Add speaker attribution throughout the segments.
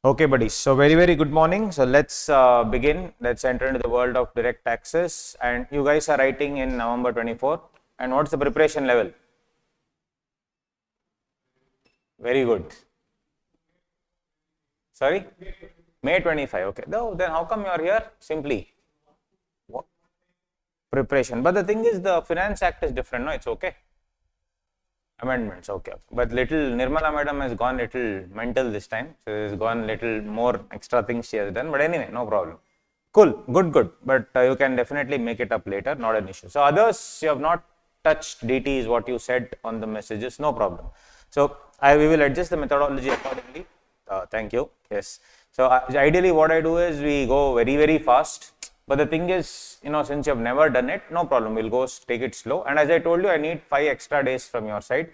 Speaker 1: Okay, buddies. So very good morning. So let's begin. Let's enter into the world of direct taxes. And you guys are writing in November 24. And what's the preparation level? Very good. Sorry? May 25. Okay. No, then how come you are here? Simply what? Preparation. But the thing is, the Finance Act is different. No, it's okay. Amendments, okay. But little Nirmala madam has gone little mental this time. So has gone little more extra things she has done. But anyway, no problem. Cool, good. But you can definitely make it up later, not an issue. So others, you have not touched DT is what you said on the messages, no problem. So we will adjust the methodology accordingly. Thank you. Yes. So ideally what I do is we go very fast. But the thing is, since you have never done it, no problem. We'll go take it slow. And as I told you, I need 5 extra days from your side,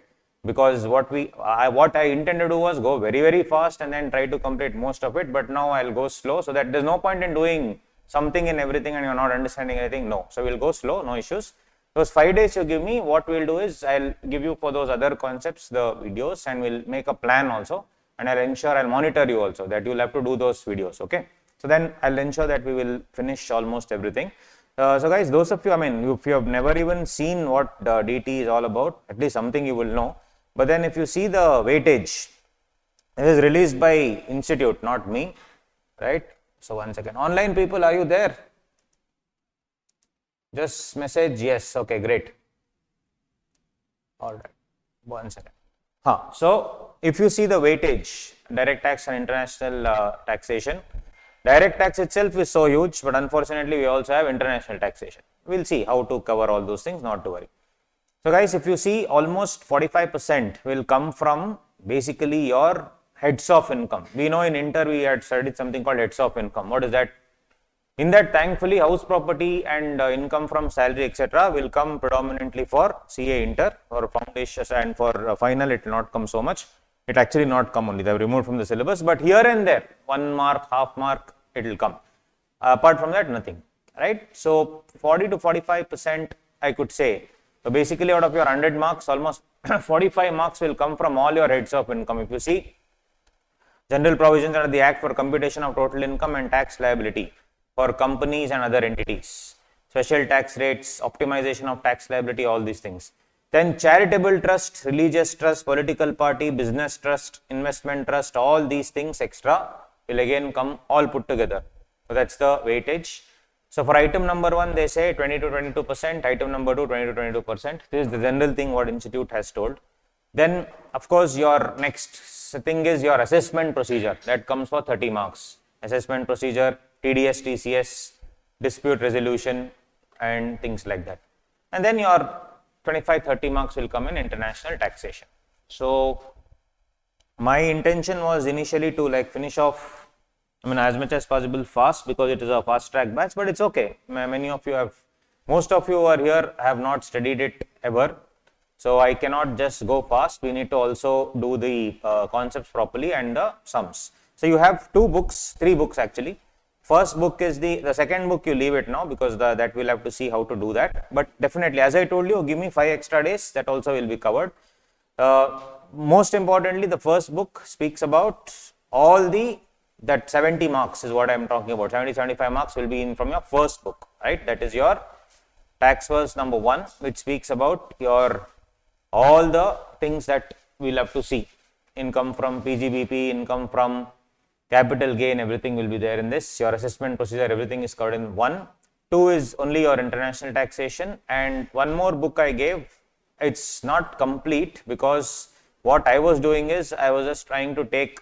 Speaker 1: because what I intended to do was go very fast and then try to complete most of it. But now I'll go slow, so that there's no point in doing something in everything and you're not understanding anything. No. So we'll go slow, no issues. Those 5 days you give me, what we'll do is I'll give you for those other concepts the videos, and we'll make a plan also, and I'll monitor you also that you'll have to do those videos. Okay. So then I'll ensure that we will finish almost everything. So guys, those of you, if you have never even seen what DT is all about, at least something you will know. But then if you see the weightage, it is released by institute, not me, right? So one second. Online people, are you there? Just message yes. Okay, great. All right. One second. So if you see the weightage, direct tax and international taxation, direct tax itself is so huge, but unfortunately we also have international taxation. We'll see how to cover all those things, not to worry. So guys, if you see, almost 45% will come from basically your heads of income. We know in Inter we had studied something called heads of income. What is that? In that, thankfully, house property and income from salary, etc. will come predominantly for CA Inter or foundations, and for final it will not come so much. It actually not come only, they have removed from the syllabus, but here and there, 1 mark, half mark, it will come. Apart from that, nothing, right? So 40 to 45%, I could say. So basically out of your 100 marks, almost 45 marks will come from all your heads of income. If you see, general provisions under the Act for computation of total income and tax liability for companies and other entities, special tax rates, optimization of tax liability, all these things. Then charitable trust, religious trust, political party, business trust, investment trust, all these things extra will again come all put together. So that's the weightage. So for item number 1, they say 20 to 22%, item number 2, 20 to 22%. This is the general thing what institute has told. Then of course your next thing is your assessment procedure, that comes for 30 marks. Assessment procedure, TDS, TCS, dispute resolution and things like that. And then your 25-30 marks will come in international taxation. So my intention was initially to finish off as much as possible fast, because it is a fast track batch, but it's okay. Most of you who are here have not studied it ever. So I cannot just go fast. We need to also do the concepts properly and the sums. So you have 3 books actually. First book is the second book you leave it now, because that we'll have to see how to do that. But definitely, as I told you, give me 5 extra days, that also will be covered. Most importantly, the first book speaks about all that 70 marks is what I am talking about. 70-75 marks will be in from your first book, right? That is your tax verse number 1, which speaks about your all the things that we'll have to see. Income from PGBP, income from capital gain, everything will be there in this. Your assessment procedure, everything is covered in 1. 2 is only your international taxation, and one more book I gave. It's not complete, because what I was doing is I was just trying to take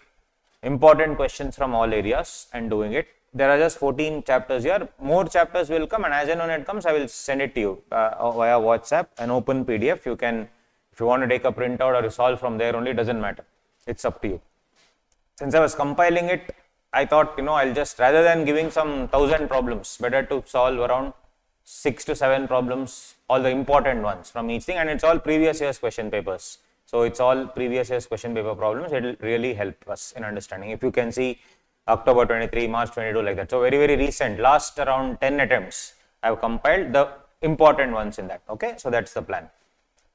Speaker 1: important questions from all areas and doing it. There are just 14 chapters here. More chapters will come, and as and when it comes, I will send it to you via WhatsApp, an open PDF. You can, if you want to take a printout or you solve from there only, doesn't matter. It's up to you. Since I was compiling it, I thought, I'll just, rather than giving some 1,000 problems, better to solve around 6 to 7 problems, all the important ones from each thing, and it's all previous year's question papers. So it's all previous year's question paper problems. It will really help us in understanding. If you can see October 23, March 22, like that. So very recent, last around 10 attempts, I have compiled the important ones in that. Okay, so that's the plan.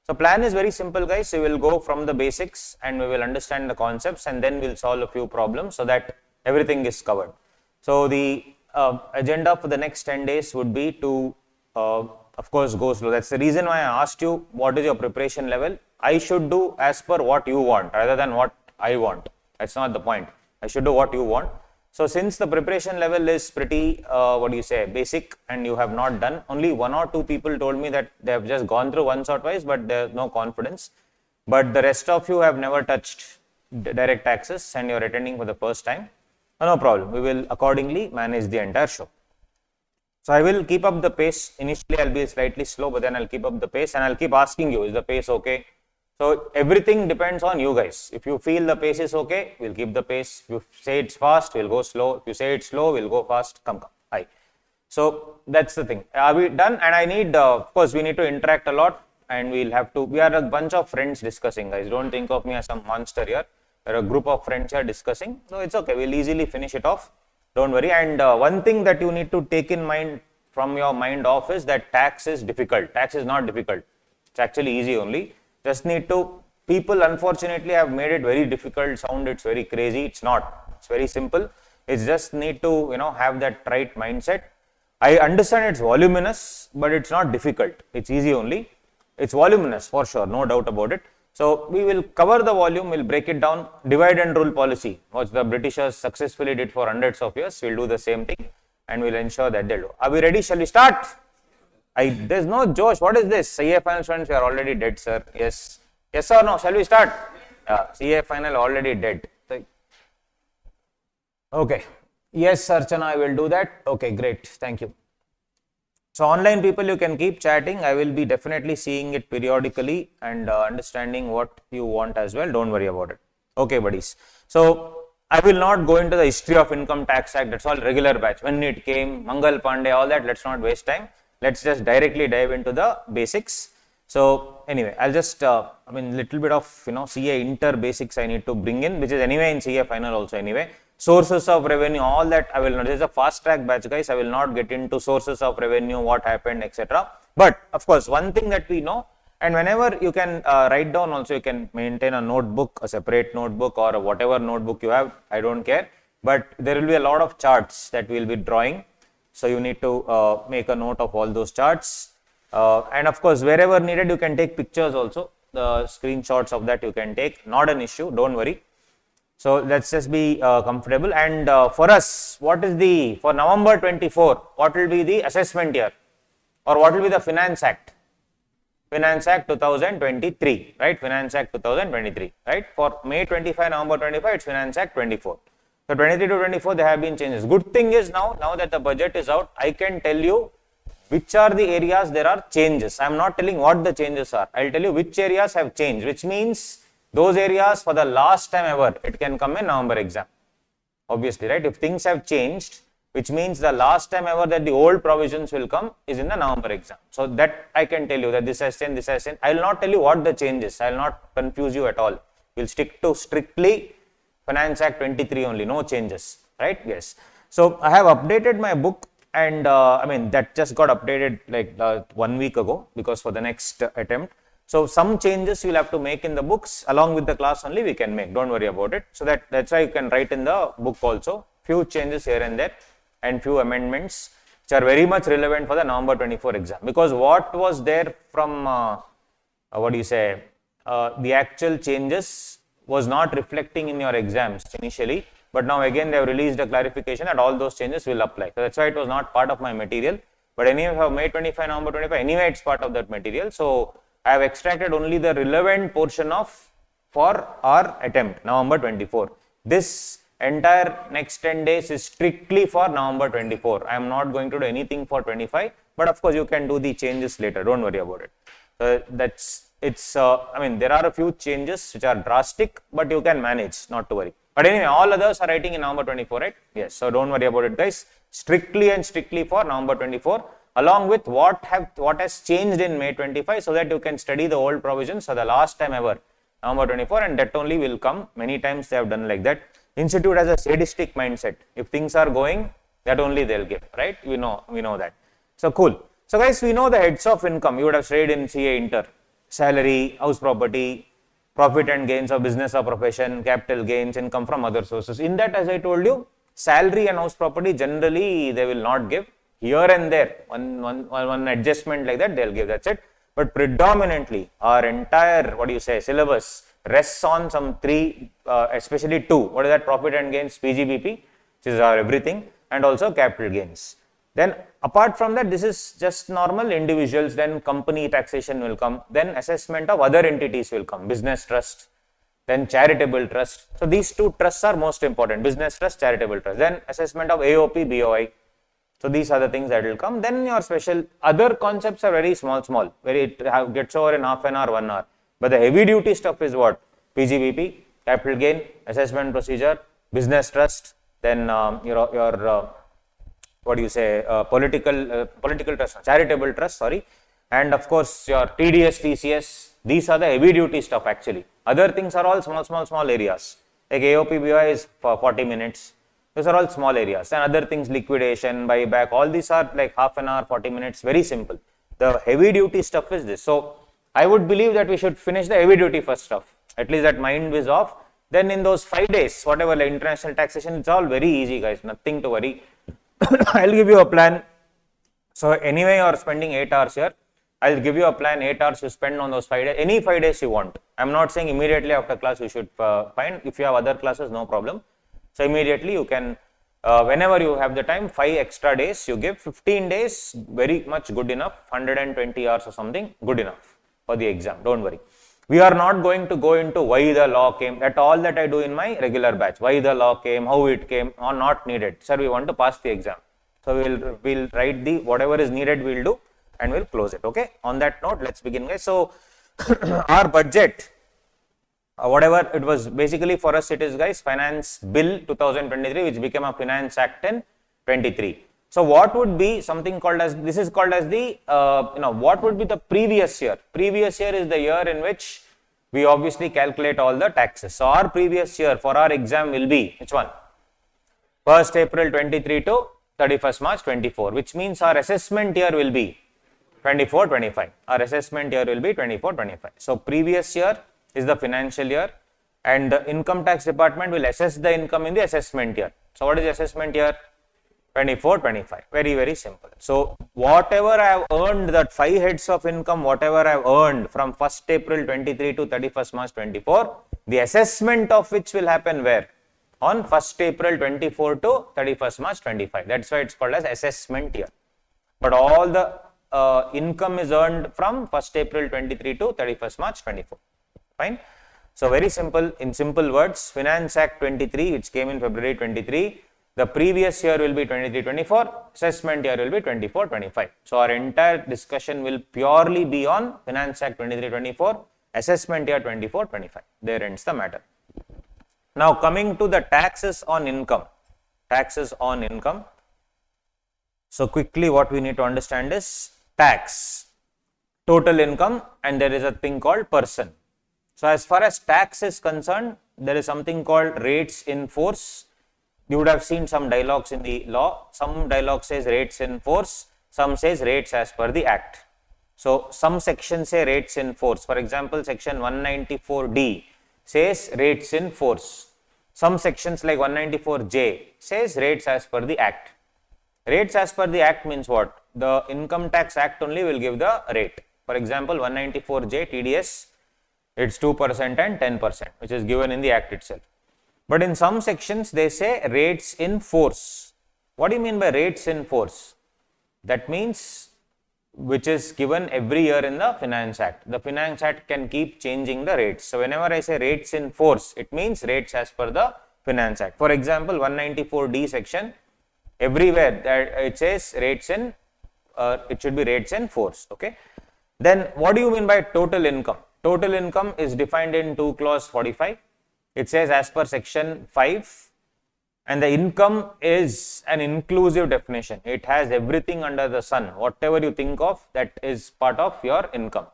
Speaker 1: So plan is very simple, guys. We will go from the basics and we will understand the concepts, and then we'll solve a few problems so that everything is covered. So the agenda for the next 10 days would be to, of course, go slow. That's the reason why I asked you what is your preparation level. I should do as per what you want rather than what I want. That's not the point. I should do what you want. So since the preparation level is pretty, basic, and you have not done, only 1 or 2 people told me that they have just gone through once or twice, but there's no confidence. But the rest of you have never touched direct taxes and you're attending for the first time. No problem. We will accordingly manage the entire show. So I will keep up the pace. Initially, I'll be slightly slow, but then I'll keep up the pace and I'll keep asking you, is the pace okay? So everything depends on you guys. If you feel the pace is okay, we'll keep the pace. If you say it's fast, we'll go slow. If you say it's slow, we'll go fast. Come. Aye. So that's the thing. Are we done? And I need, of course, we need to interact a lot, and we'll have to, we are a bunch of friends discussing, guys. Don't think of me as some monster here. We're a group of friends here discussing. So it's okay. We'll easily finish it off. Don't worry. And one thing that you need to take in mind from your mind off is that tax is difficult. Tax is not difficult. It's actually easy only. Just need to, people unfortunately have made it very difficult, sound it's very crazy. It's not. It's very simple. It's just need to, have that right mindset. I understand it's voluminous, but it's not difficult. It's easy only. It's voluminous for sure, no doubt about it. So we will cover the volume, we'll break it down. Divide and rule policy, what the Britishers successfully did for hundreds of years. We'll do the same thing and we'll ensure that they'll do. Are we ready? Shall we start? There's no Josh. What is this? CA final students, we are already dead, sir. Yes. Yes or no? Shall we start? CA final already dead. Okay. Yes, Archana, I will do that. Okay, great. Thank you. So online people, you can keep chatting. I will be definitely seeing it periodically and understanding what you want as well. Don't worry about it. Okay, buddies. So I will not go into the history of Income Tax Act. That's all regular batch. When it came, Mangal Pandey, all that. Let's not waste time. Let's just directly dive into the basics. So anyway, I'll just, little bit of, CA inter basics I need to bring in, which is anyway in CA final also anyway. Sources of revenue, all that I will not. This is a fast track batch, guys. I will not get into sources of revenue, what happened, etc. But of course, one thing that we know, and whenever you can write down also, you can maintain a notebook, a separate notebook or whatever notebook you have, I don't care. But there will be a lot of charts that we will be drawing. So you need to make a note of all those charts. And of course, wherever needed, you can take pictures also. The screenshots of that you can take, not an issue, don't worry. So let's just be comfortable. And for us, what is for November 24, what will be the assessment year? Or what will be the Finance Act? Finance Act 2023, right? Finance Act 2023, right? For May 25, November 25, it's Finance Act 24. So 23 to 24, there have been changes. Good thing is now that the budget is out, I can tell you which are the areas there are changes. I am not telling what the changes are. I will tell you which areas have changed, which means those areas for the last time ever, it can come in November exam. Obviously, right? If things have changed, which means the last time ever that the old provisions will come is in the November exam. So that I can tell you that this has changed, this has changed. I will not tell you what the change is. I will not confuse you at all. We will stick to strictly Finance Act 23 only, no changes, right? Yes. So I have updated my book, and that just got updated like 1 week ago because for the next attempt. So some changes you will have to make in the books along with the class only we can make. Don't worry about it. So that's why you can write in the book also. Few changes here and there and few amendments which are very much relevant for the November 24 exam. Because what was there from the actual changes was not reflecting in your exams initially. But now again they have released a clarification that all those changes will apply. So that's why it was not part of my material. But anyway, for May 25, November 25, anyway it's part of that material. So I have extracted only the relevant portion for our attempt, November 24. This entire next 10 days is strictly for November 24. I am not going to do anything for 25, but of course you can do the changes later. Don't worry about it. There are a few changes which are drastic, but you can manage, not to worry. But anyway, all others are writing in November 24, right? Yes. So don't worry about it, guys. Strictly and strictly for November 24. Along with what has changed in May 25, so that you can study the old provisions for the last time ever, November 24, and that only will come. Many times they have done like that. Institute has a sadistic mindset. If things are going, that only they'll give, right? We know that. So cool. So guys, we know the heads of income. You would have studied in CA Inter. Salary, house property, profit and gains of business or profession, capital gains, income from other sources. In that, as I told you, Salary and house property generally they will not give. Here and there, one adjustment like that they'll give, that's it. But predominantly our entire, syllabus rests on some three, especially two. What is that? Profit and gains, PGBP, which is our everything, and also capital gains. Then apart from that, this is just normal individuals, then company taxation will come, then assessment of other entities will come, business trust, then charitable trust. So these two trusts are most important, business trust, charitable trust, then assessment of AOP, BOI. So these are the things that will come. Then your special, other concepts are very small, it gets over in half an hour, 1 hour. But the heavy duty stuff is what? PGBP, capital gain, assessment procedure, business trust, then political trust, charitable trust, and of course your TDS, TCS. These are the heavy duty stuff actually. Other things are all small areas. Like AOP, BOI is for 40 minutes. Those are all small areas, and other things, liquidation, buyback, all these are like half an hour, 40 minutes, very simple. The heavy duty stuff is this. So I would believe that we should finish the heavy duty first stuff. At least that mind is off. Then in those 5 days, whatever, like international taxation, it's all very easy, guys, nothing to worry. I'll give you a plan. So anyway, you are spending 8 hours here. I'll give you a plan, 8 hours you spend on those 5 days, any 5 days you want. I'm not saying immediately after class you should find. If you have other classes, no problem. So immediately you can, whenever you have the time, 5 extra days you give, 15 days, very much good enough, 120 hours or something, good enough for the exam, don't worry. We are not going to go into why the law came, that all that I do in my regular batch, why the law came, how it came, are not needed. Sir, we want to pass the exam. So we'll write the, whatever is needed we'll do and we'll close it, okay. On that note, let's begin, guys. So our budget, whatever it was, basically for us it is, guys, Finance Bill 2023, which became a Finance Act in 23. So what would be something called as, this is called as the, what would be the previous year? Previous year is the year in which we obviously calculate all the taxes. So our previous year for our exam will be, which one? 1st April 23 to 31st March 24, which means our assessment year will be 24-25. Our assessment year will be 24-25. So previous year is the financial year, and the income tax department will assess the income in the assessment year. So what is the assessment year? 24-25. Very, very simple. So whatever I have earned, that 5 heads of income, whatever I have earned from 1st April 23 to 31st March 24, the assessment of which will happen where? On 1st April 24 to 31st March 25. That's why it's called as assessment year. But all the income is earned from 1st April 23 to 31st March 24. Fine. So very simple, in simple words, Finance Act 23, which came in February 23, the previous year will be 23-24, assessment year will be 24-25. So our entire discussion will purely be on Finance Act 23-24, assessment year 24-25. There ends the matter. Now coming to the taxes on income. Taxes on income. So quickly what we need to understand is tax, total income, and there is a thing called person. So as far as tax is concerned, there is something called rates in force. You would have seen some dialogues in the law. Some dialogue says rates in force, some says rates as per the act. So some sections say rates in force. For example, section 194D says rates in force. Some sections like 194J says rates as per the act. Rates as per the act means what? The Income Tax Act only will give the rate. For example, 194J TDS, it's 2% and 10%, which is given in the act itself. But in some sections, they say rates in force. What do you mean by rates in force? That means which is given every year in the Finance Act. The Finance Act can keep changing the rates. So whenever I say rates in force, it means rates as per the Finance Act. For example, 194D section, everywhere that it says rates in, it should be rates in force. Okay. Then what do you mean by total income? Total income is defined in 2 clause 45. It says as per section 5, and the income is an inclusive definition. It has everything under the sun. Whatever you think of, that is part of your income.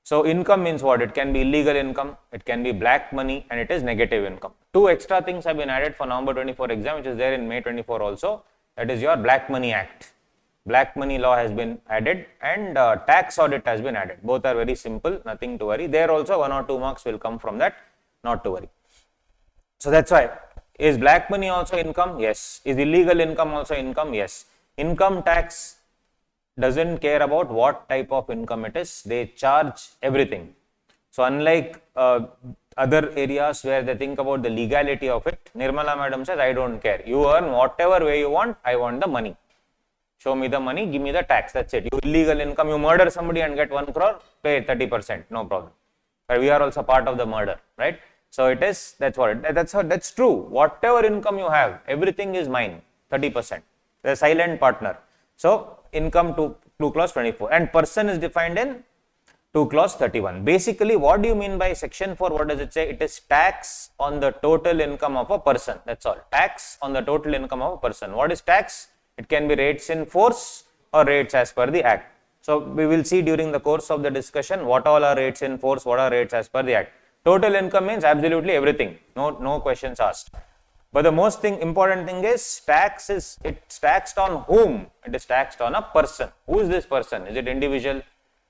Speaker 1: So income means what? It can be illegal income, it can be black money, and it is negative income. 2 extra things have been added for November 24 exam, which is there in May 24 also. That is your Black Money Act. Black money law has been added, and tax audit has been added. Both are very simple, nothing to worry. There also 1 or 2 marks will come from that, not to worry. So that's why Is black money also income? Yes. Is illegal income also income? Yes. Income tax doesn't care about what type of income it is. They charge everything. So unlike other areas where they think about the legality of it, Nirmala madam says, I don't care. You earn whatever way you want. I want the money. Show me the money, give me the tax. That's it. You illegal income, you murder somebody and get 1 crore, pay 30%. No problem. But we are also part of the murder, right? So it is, that's true. Whatever income you have, everything is mine, 30%. The silent partner. So income 2 clause 24 and person is defined in 2 clause 31. Basically, what do you mean by section 4? What does it say? It is tax on the total income of a person. That's all. Tax on the total income of a person. What is tax? It can be rates in force or rates as per the act. So we will see during the course of the discussion what all are rates in force, what are rates as per the act. Total income means absolutely everything. No questions asked. But the most important thing is it's taxed on whom? It is taxed on a person. Who is this person? Is it individual,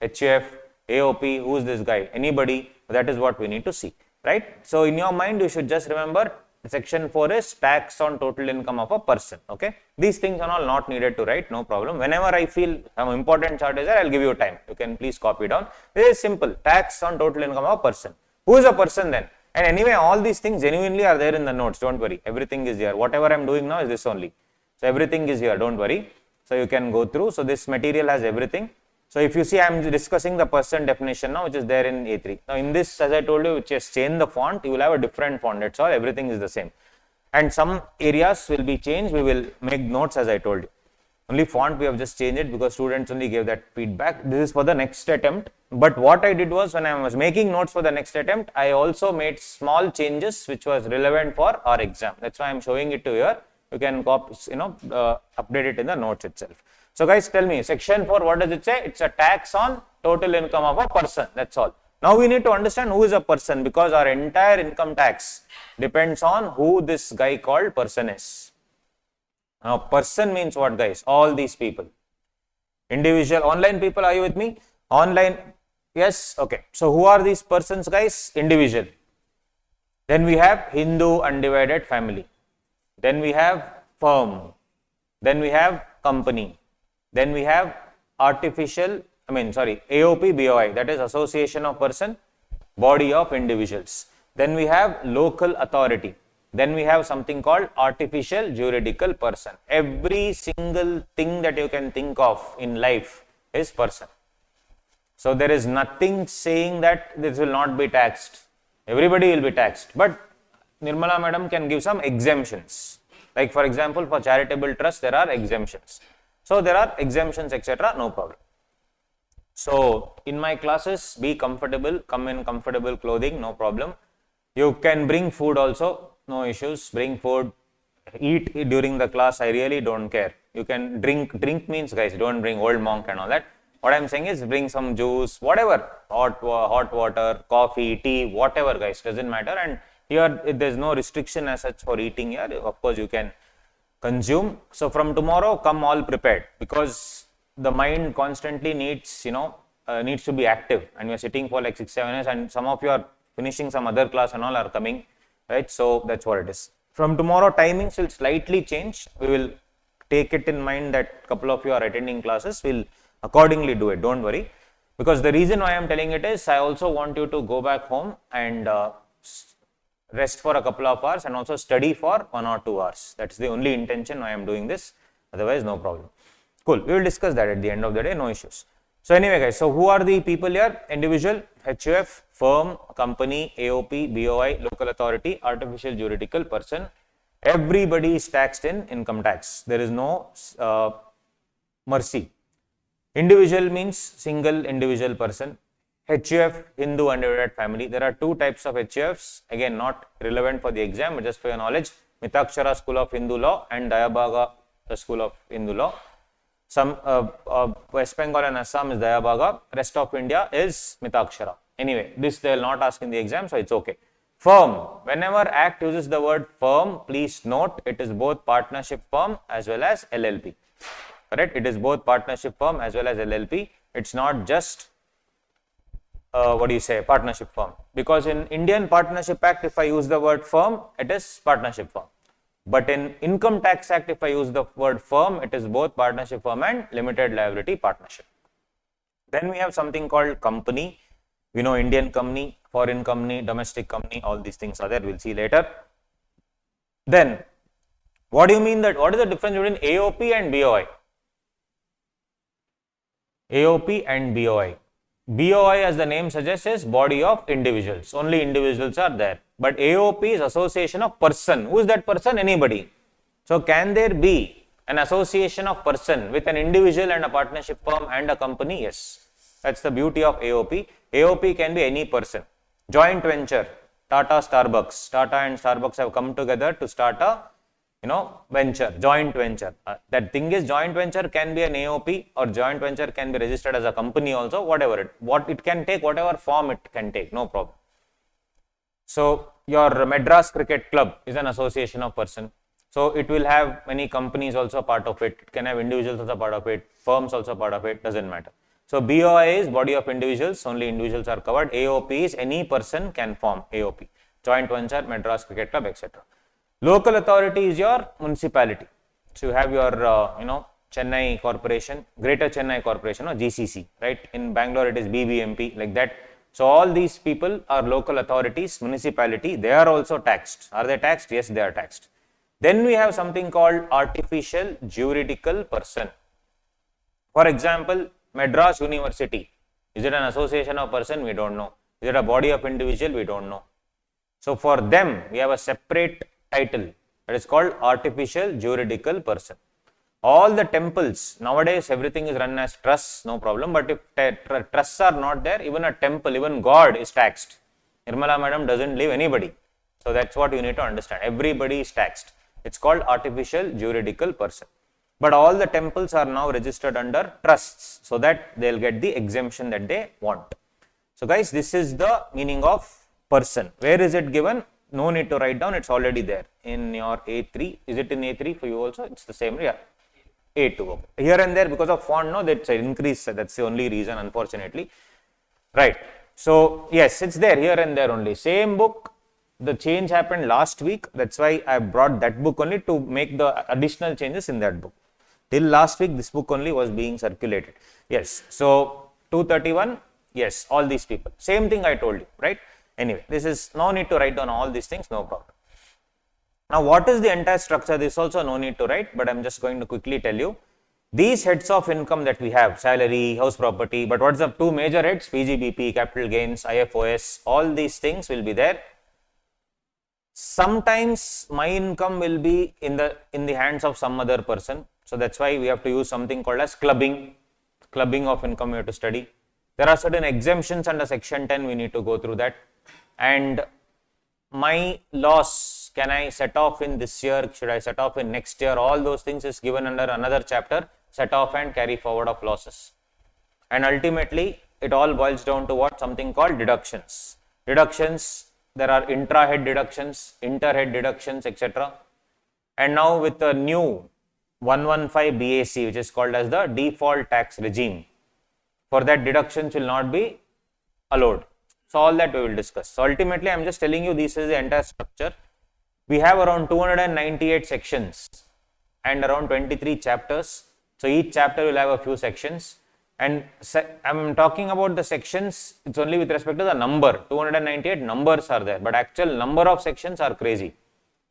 Speaker 1: HUF, AOP? Who is this guy? Anybody? That is what we need to see, right? So in your mind, you should just remember section 4 is tax on total income of a person. Okay. These things are all not needed to write. No problem. Whenever I feel some important chart is there, I'll give you time. You can please copy down. This is simple. Tax on total income of a person. Who is a person then? And anyway, all these things genuinely are there in the notes. Don't worry. Everything is here. Whatever I'm doing now is this only. So everything is here. Don't worry. So you can go through. So this material has everything. So if you see, I'm discussing the person definition now, which is there in A3. Now in this, as I told you, which is change the font, you will have a different font. That's all. Everything is the same. And some areas will be changed. We will make notes as I told you. Only font we have just changed it because students only gave that feedback. This is for the next attempt. But what I did was when I was making notes for the next attempt, I also made small changes which was relevant for our exam. That's why I'm showing it to you here. You can copy, update it in the notes itself. So guys, tell me, section 4, what does it say? It's a tax on total income of a person. That's all. Now we need to understand who is a person because our entire income tax depends on who this guy called person is. Now person means what, guys? All these people. Individual, online people, are you with me? Online, yes, okay. So who are these persons, guys? Individual. Then we have Hindu undivided family. Then we have firm. Then we have company. Then we have AOP, BOI, that is association of person, body of individuals. Then we have local authority. Then we have something called artificial juridical person. Every single thing that you can think of in life is person. So there is nothing saying that this will not be taxed. Everybody will be taxed. But Nirmala madam can give some exemptions. Like for example, for charitable trust, there are exemptions. So there are exemptions, etc. No problem. So in my classes, be comfortable, come in comfortable clothing, no problem. You can bring food also, no issues. Bring food, eat during the class. I really don't care. You can drink. Drink means, guys, don't bring old monk and all that. What I'm saying is bring some juice, whatever, hot water, coffee, tea, whatever, guys, doesn't matter. And here there's no restriction as such for eating here. Of course, you can consume. So from tomorrow, come all prepared because the mind constantly needs, needs to be active. And we are sitting for like 6-7 years, and some of you are finishing some other class and all are coming, right? So that's what it is. From tomorrow, timings will slightly change. We will take it in mind that couple of you are attending classes. We'll accordingly do it. Don't worry. Because the reason why I'm telling it is I also want you to go back home and rest for a couple of hours and also study for 1 or 2 hours. That's the only intention why I'm doing this. Otherwise, no problem. Cool. We will discuss that at the end of the day. No issues. So anyway, guys, so who are the people here? Individual, HUF, firm, company, AOP, BOI, local authority, artificial juridical person. Everybody is taxed in income tax. There is no mercy. Individual means single individual person. HUF, Hindu undivided family. There are 2 types of HUFs. Again, not relevant for the exam, but just for your knowledge. Mitakshara School of Hindu Law and Dayabaga School of Hindu Law. Some West Bengal and Assam is Dayabaga. Rest of India is Mitakshara. Anyway, this they will not ask in the exam, so it's okay. Firm. Whenever Act uses the word firm, please note it is both partnership firm as well as LLP. Correct? It is both partnership firm as well as LLP. It's not just partnership firm. Because in Indian Partnership Act, if I use the word firm, it is partnership firm. But in Income Tax Act, if I use the word firm, it is both partnership firm and limited liability partnership. Then we have something called company. We know Indian company, foreign company, domestic company, all these things are there. We'll see later. Then, what do you mean that, what is the difference between AOP and BOI? AOP and BOI. BOI, as the name suggests, is body of individuals. Only individuals are there. But AOP is association of person. Who is that person? Anybody. So, can there be an association of person with an individual and a partnership firm and a company? Yes. That's the beauty of AOP. AOP can be any person. Joint venture. Tata, Starbucks. Tata and Starbucks have come together to start a venture, joint venture. That thing is, joint venture can be an AOP or joint venture can be registered as a company also, whatever it can take, whatever form it can take, no problem. So, your Madras Cricket Club is an association of person. So, it will have many companies also part of it. It can have individuals also part of it, firms also part of it, doesn't matter. So, BOI is body of individuals, only individuals are covered. AOP is any person can form AOP, joint venture, Madras Cricket Club, etc. Local authority is your municipality. So, you have your, Chennai Corporation, Greater Chennai Corporation or GCC, right? In Bangalore, it is BBMP, like that. So, all these people are local authorities, municipality, they are also taxed. Are they taxed? Yes, they are taxed. Then we have something called artificial juridical person. For example, Madras University. Is it an association of person? We don't know. Is it a body of individual? We don't know. So, for them, we have a separate title that is called artificial juridical person. All the temples, nowadays everything is run as trusts, no problem, but if trusts are not there, even a temple, even God is taxed. Nirmala madam doesn't leave anybody. So, that's what you need to understand. Everybody is taxed. It's called artificial juridical person. But all the temples are now registered under trusts so that they'll get the exemption that they want. So, guys, this is the meaning of person. Where is it given? No need to write down, it's already there in your A3. Is it in A3 for you also? It's the same, yeah. A2. Okay. Here and there, because of font, no, that's an increase. That's the only reason, unfortunately. Right. So, yes, it's there here and there only. Same book. The change happened last week. That's why I brought that book only to make the additional changes in that book. Till last week, this book only was being circulated. Yes. So, 231. Yes, all these people. Same thing I told you, right? Anyway, this is no need to write down all these things, no problem. Now, what is the entire structure? This also no need to write, but I'm just going to quickly tell you. These heads of income that we have, salary, house property, but what's the two major heads? PGBP, capital gains, IFOS, all these things will be there. Sometimes my income will be in the hands of some other person. So, that's why we have to use something called as clubbing of income we have to study. There are certain exemptions under section 10, we need to go through that. And my loss, can I set off in this year? Should I set off in next year? All those things is given under another chapter, set off and carry forward of losses. And ultimately, it all boils down to what? Something called deductions. Deductions, there are intra-head deductions, inter-head deductions, etc. And now with the new 115 BAC, which is called as the default tax regime, for that deductions will not be allowed. So, all that we will discuss. So, ultimately, I am just telling you this is the entire structure. We have around 298 sections and around 23 chapters. So, each chapter will have a few sections. And I am talking about the sections, it's only with respect to the number. 298 numbers are there, but actual number of sections are crazy.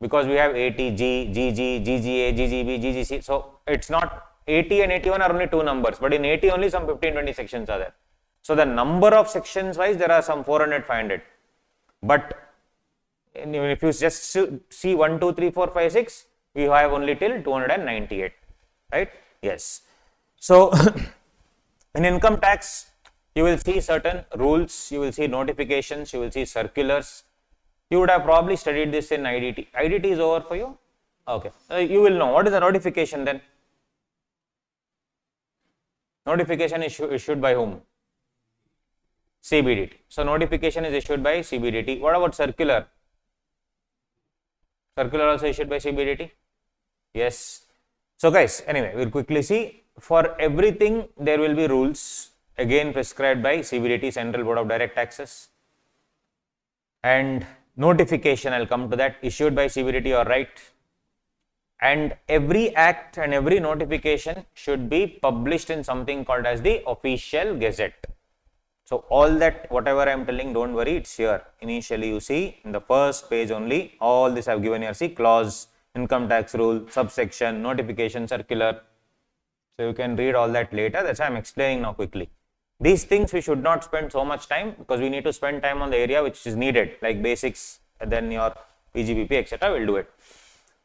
Speaker 1: Because we have AT, G, GG, GGA, GGB, GGC. So, it's not 80 and 81 are only two numbers, but in 80 only some 15-20 sections are there. So, the number of sections wise, there are some 400, 500. But if you just see 1, 2, 3, 4, 5, 6, we have only till 298, right? Yes. So, in income tax, you will see certain rules, you will see notifications, you will see circulars. You would have probably studied this in IDT. IDT is over for you? Okay. You will know. What is the notification then? Notification is issued by whom? CBDT. So, notification is issued by CBDT. What about circular? Circular also issued by CBDT? Yes. So, guys, anyway, we will quickly see. For everything, there will be rules again prescribed by CBDT, Central Board of Direct Taxes. And notification, I will come to that, issued by CBDT, you are right. and every act and every notification should be published in something called as the official gazette. So all that whatever I am telling, don't worry, it's here. Initially you see in the first page only, all this I have given here. See, clause, income tax rule, subsection, notification, circular. So you can read all that later. That's why I am explaining now quickly. These things we should not spend so much time, because we need to spend time on the area which is needed, like basics, and then your PGBP, etc. will do it.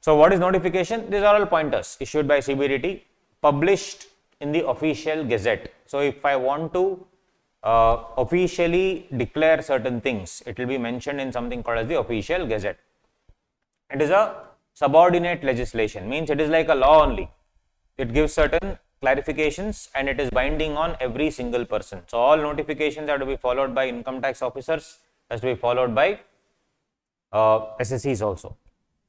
Speaker 1: So what is notification? These are all pointers issued by CBDT, published in the official gazette. So if I want to officially declare certain things, it will be mentioned in something called as the official gazette. It is a subordinate legislation, means it is like a law only. It gives certain clarifications and it is binding on every single person. So all notifications are to be followed by income tax officers, has to be followed by SSEs also.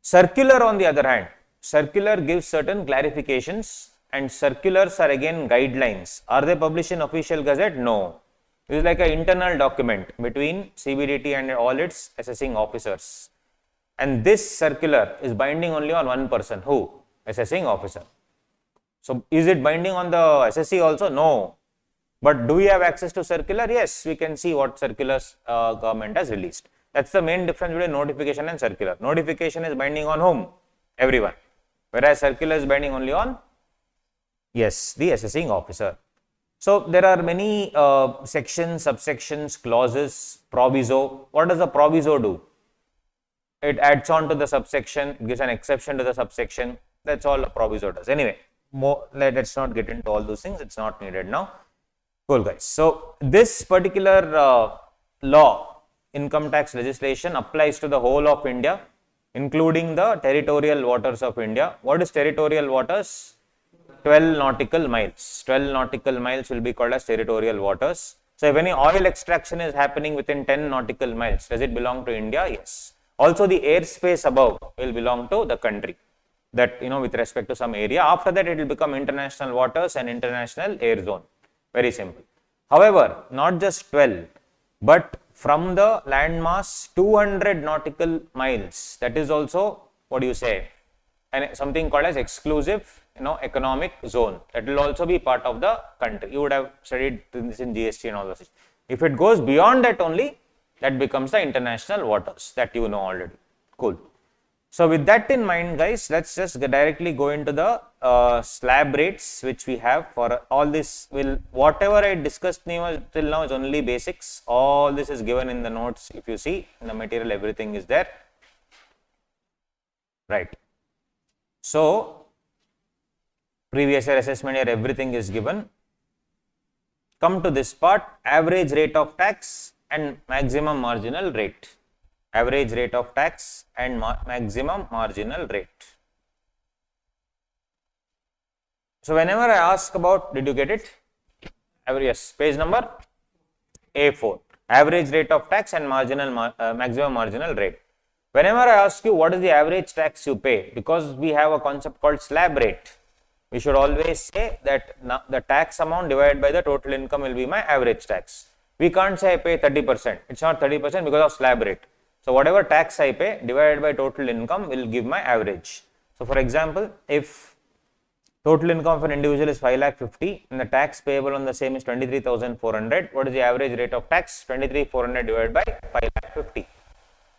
Speaker 1: Circular on the other hand, circular gives certain clarifications, and circulars are again guidelines. Are they published in official gazette? No. It is like an internal document between CBDT and all its assessing officers. And this circular is binding only on one person. Who? Assessing officer. So is it binding on the SSE also? No. But do we have access to circular? Yes, we can see what circulars government has released. That's the main difference between notification and circular. Notification is binding on whom? Everyone. Whereas circular is binding only on, yes, the assessing officer. So there are many sections, subsections, clauses, proviso. What does the proviso do? It adds on to the subsection, gives an exception to the subsection. That's all a proviso does. Anyway, let's not get into all those things. It's not needed now. Cool, guys. So this particular law, income tax legislation, applies to the whole of India, including the territorial waters of India. What is territorial waters? 12 nautical miles. 12 nautical miles will be called as territorial waters. So if any oil extraction is happening within 10 nautical miles, does it belong to India? Yes. Also the airspace above will belong to the country, that with respect to some area. After that it will become international waters and international air zone. Very simple. However, not just 12, but from the landmass 200 nautical miles, that is also, what do you say, and something called as exclusive economic zone. That will also be part of the country. You would have studied this in GST and all those things. If it goes beyond that only, that becomes the international waters, that you know already. Cool. So with that in mind, guys, let's just directly go into the slab rates which we have for all this. Whatever I discussed till now is only basics. All this is given in the notes. If you see in the material, everything is there. Right. So previous year assessment year, everything is given. Come to this part, average rate of tax and maximum marginal rate. Average rate of tax and maximum marginal rate. So whenever I ask about, did you get it? Yes, page number A4. Average rate of tax and maximum marginal rate. Whenever I ask you what is the average tax you pay, because we have a concept called slab rate, we should always say that the tax amount divided by the total income will be my average tax. We can't say I pay 30%. It's not 30% because of slab rate. So whatever tax I pay divided by total income will give my average. So for example, if total income of an individual is 5,50,000 and the tax payable on the same is 23,400, what is the average rate of tax? 23,400 divided by 5,50,000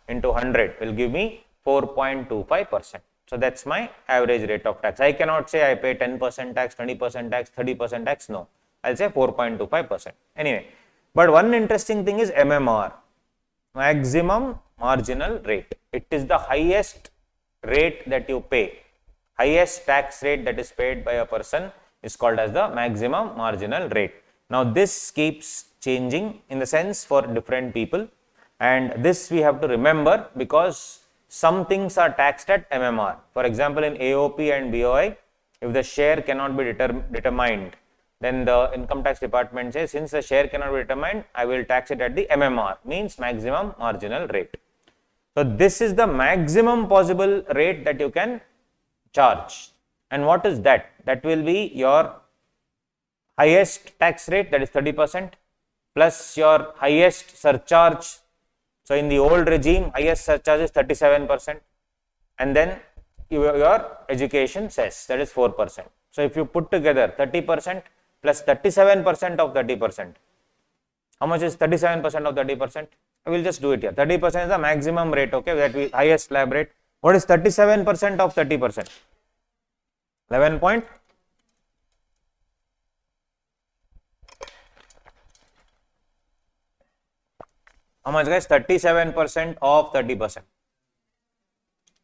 Speaker 1: into 100 will give me 4.25%. So that's my average rate of tax. I cannot say I pay 10% tax, 20% tax, 30% tax. No, I'll say 4.25%. Anyway, but one interesting thing is MMR, maximum marginal rate. It is the highest rate that you pay. Highest tax rate that is paid by a person is called as the maximum marginal rate. Now this keeps changing in the sense for different people, and this we have to remember because some things are taxed at MMR. For example, in AOP and BOI, if the share cannot be determined, then the income tax department says, since the share cannot be determined, I will tax it at the MMR, means maximum marginal rate. So this is the maximum possible rate that you can charge. And what is that? That will be your highest tax rate, that is 30%, plus your highest surcharge. So in the old regime, highest surcharge is 37%, and then your education cess, that is 4%. So if you put together 30% plus 37% of 30%, how much is 37% of 30%? I will just do it here. 30% is the maximum rate, okay, that we highest slab rate. What is 37% of 30%? 11 point. How much, guys? 37% of 30%.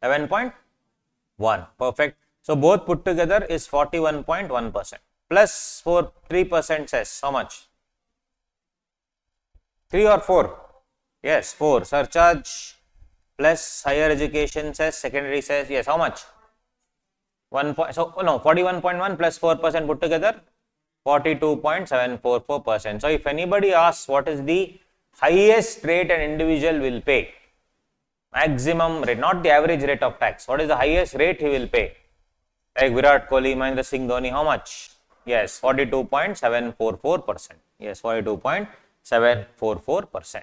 Speaker 1: 11.1. Perfect. So both put together is 41.1%. Plus 3% cess. How much? 3 or 4? Yes, 4. Surcharge plus higher education cess, secondary cess. Yes, how much? 41.1 plus 4% put together 42.744%. So if anybody asks what is the highest rate an individual will pay, maximum rate, not the average rate of tax, what is the highest rate he will pay? Like Virat Kohli, Mahendra Singh Dhoni, how much? Yes, 42.744%. Yes, 42.744%.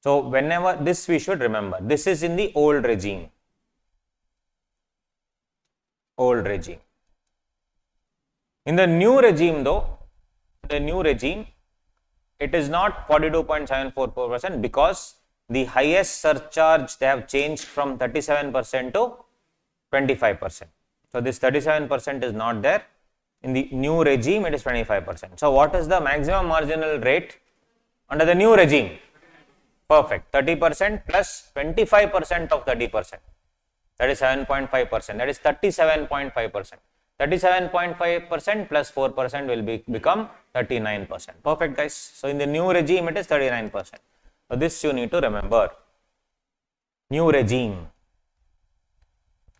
Speaker 1: So whenever this we should remember, this is in the old regime. Old regime. In the new regime though, it is not 42.744% because the highest surcharge they have changed from 37% to 25%. So this 37% is not there. In the new regime, it is 25%. So what is the maximum marginal rate under the new regime? Perfect. 30% plus 25% of 30%. That is 7.5%. That is 37.5%. 37.5% plus 4% will become 39%. Perfect, guys. So in the new regime, it is 39%. So this you need to remember. New regime.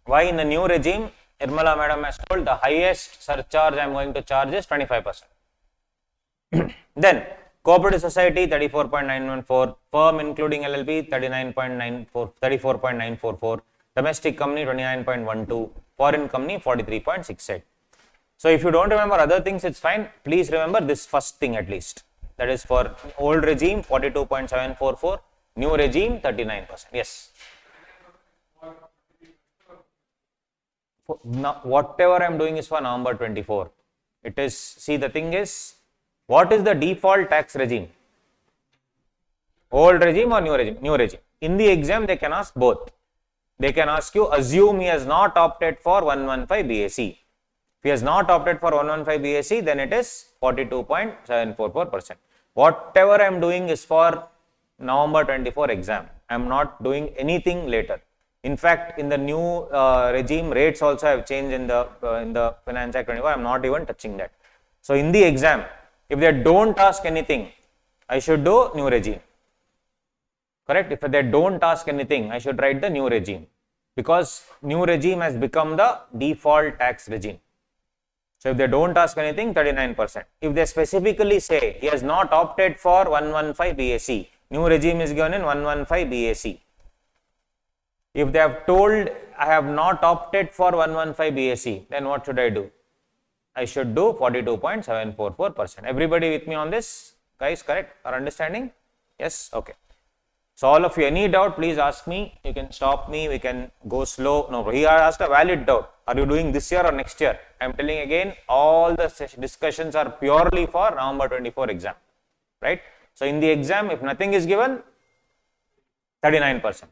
Speaker 1: Why in the new regime? Irmala madam has told the highest surcharge I am going to charge is 25%. Then cooperative society 34.914, firm including LLP 34.944, domestic company 29.12, foreign company 43.68. So if you don't remember other things, it's fine. Please remember this first thing at least. That is for old regime 42.744, new regime 39%. Yes. Now, whatever I am doing is for November 24. It is, see, the thing is, what is the default tax regime? Old regime or new regime? New regime. In the exam, they can ask both. They can ask you, assume he has not opted for 115 BAC. If he has not opted for 115 BAC, then it is 42.744%. Whatever I am doing is for November 24 exam. I am not doing anything later. In fact, in the new regime, rates also have changed in the Finance Act 24. I am not even touching that. So in the exam, if they don't ask anything, I should do new regime. Correct? If they don't ask anything, I should write the new regime, because new regime has become the default tax regime. So if they don't ask anything, 39%. If they specifically say he has not opted for 115 BAC, new regime is given in 115 BAC. If they have told I have not opted for 115 BAC, then what should I do? I should do 42.744%. Everybody with me on this? Guys, correct? Are understanding? Yes? Okay. So all of you, any doubt, please ask me. You can stop me. We can go slow. No, he asked a valid doubt. Are you doing this year or next year? I am telling again, all the discussions are purely for November 24 exam. Right? So in the exam, if nothing is given, 39%.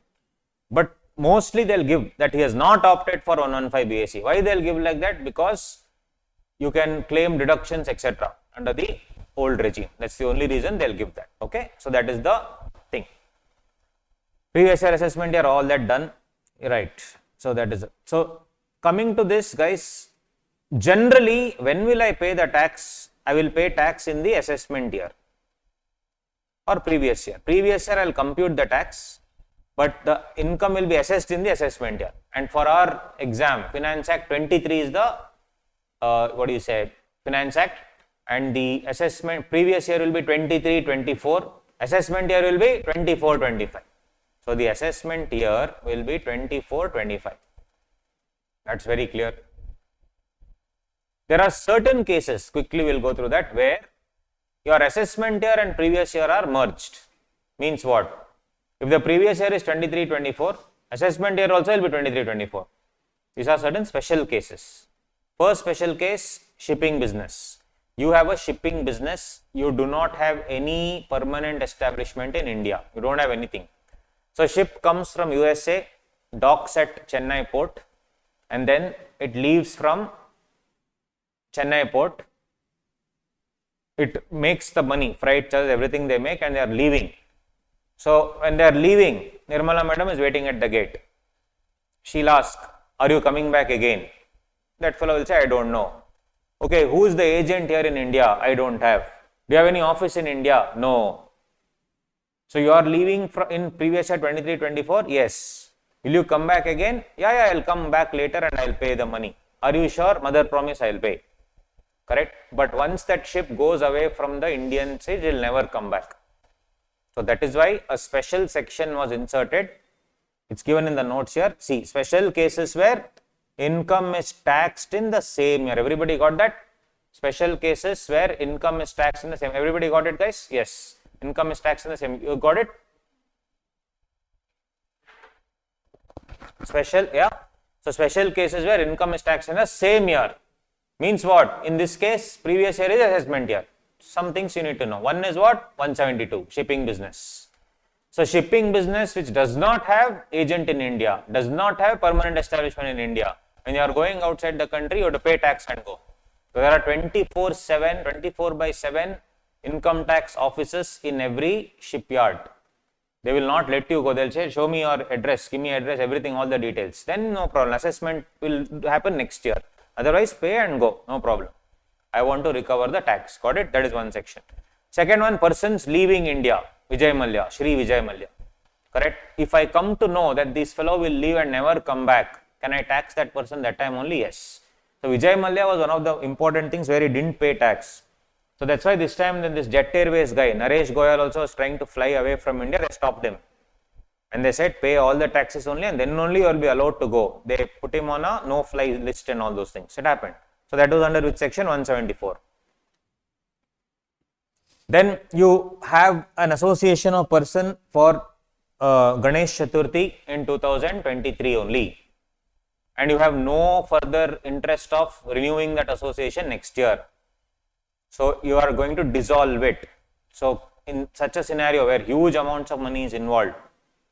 Speaker 1: But mostly they'll give that he has not opted for 115 BAC. Why they'll give like that? Because you can claim deductions, etc. under the old regime. That's the only reason they'll give that. Okay. So that is the thing. Previous year assessment year, all that done. Right. So that is it. So coming to this, guys, generally, when will I pay the tax? I will pay tax in the assessment year or previous year. Previous year, I will compute the tax, but the income will be assessed in the assessment year. And for our exam, Finance Act 23 is the, Finance Act, and the assessment previous year will be 23-24, assessment year will be 24-25. So the assessment year will be 24-25. That's very clear. There are certain cases, quickly we'll go through that, where your assessment year and previous year are merged. Means what? If the previous year is 23-24, assessment year also will be 23-24. These are certain special cases. First special case, shipping business. You have a shipping business, you do not have any permanent establishment in India. You don't have anything. So ship comes from USA, docks at Chennai port, and then it leaves from Chennai port. It makes the money, freight charges, everything they make, and they are leaving. So when they are leaving, Nirmala madam is waiting at the gate. She'll ask, are you coming back again? That fellow will say, I don't know. Okay, who is the agent here in India? I don't have. Do you have any office in India? No. So you are leaving in previous year 23-24? Yes. Will you come back again? Yeah, I'll come back later and I'll pay the money. Are you sure? Mother promise I'll pay. Correct? But once that ship goes away from the Indian side, it will never come back. So that is why a special section was inserted. It's given in the notes here. See, special cases where income is taxed in the same year. Everybody got that? Special cases where income is taxed in the same. Everybody got it, guys? Yes. Income is taxed in the same. You got it? Special, yeah. So special cases where income is taxed in the same year. Means what? In this case, previous year is assessment year. Some things you need to know. One is what? 172, shipping business. So shipping business which does not have agent in India, does not have permanent establishment in India. When you are going outside the country, you have to pay tax and go. So there are 24/7, 24/7 income tax offices in every shipyard. They will not let you go. They'll say, show me your address, give me address, everything, all the details. Then no problem. Assessment will happen next year. Otherwise, pay and go. No problem. I want to recover the tax. Got it? That is one section. Second one, persons leaving India. Vijay Mallya, Shri Vijay Mallya. Correct? If I come to know that this fellow will leave and never come back, can I tax that person that time only? Yes. So Vijay Mallya was one of the important things where he didn't pay tax. So that's why this time then this Jet Airways guy, Naresh Goyal also was trying to fly away from India. They stopped him. And they said pay all the taxes only and then only you will be allowed to go. They put him on a no-fly list and all those things. It happened. So that was under which section? 174. Then you have an association of person for Ganesh Chaturthi in 2023 only. And you have no further interest of renewing that association next year. So you are going to dissolve it. So in such a scenario where huge amounts of money is involved,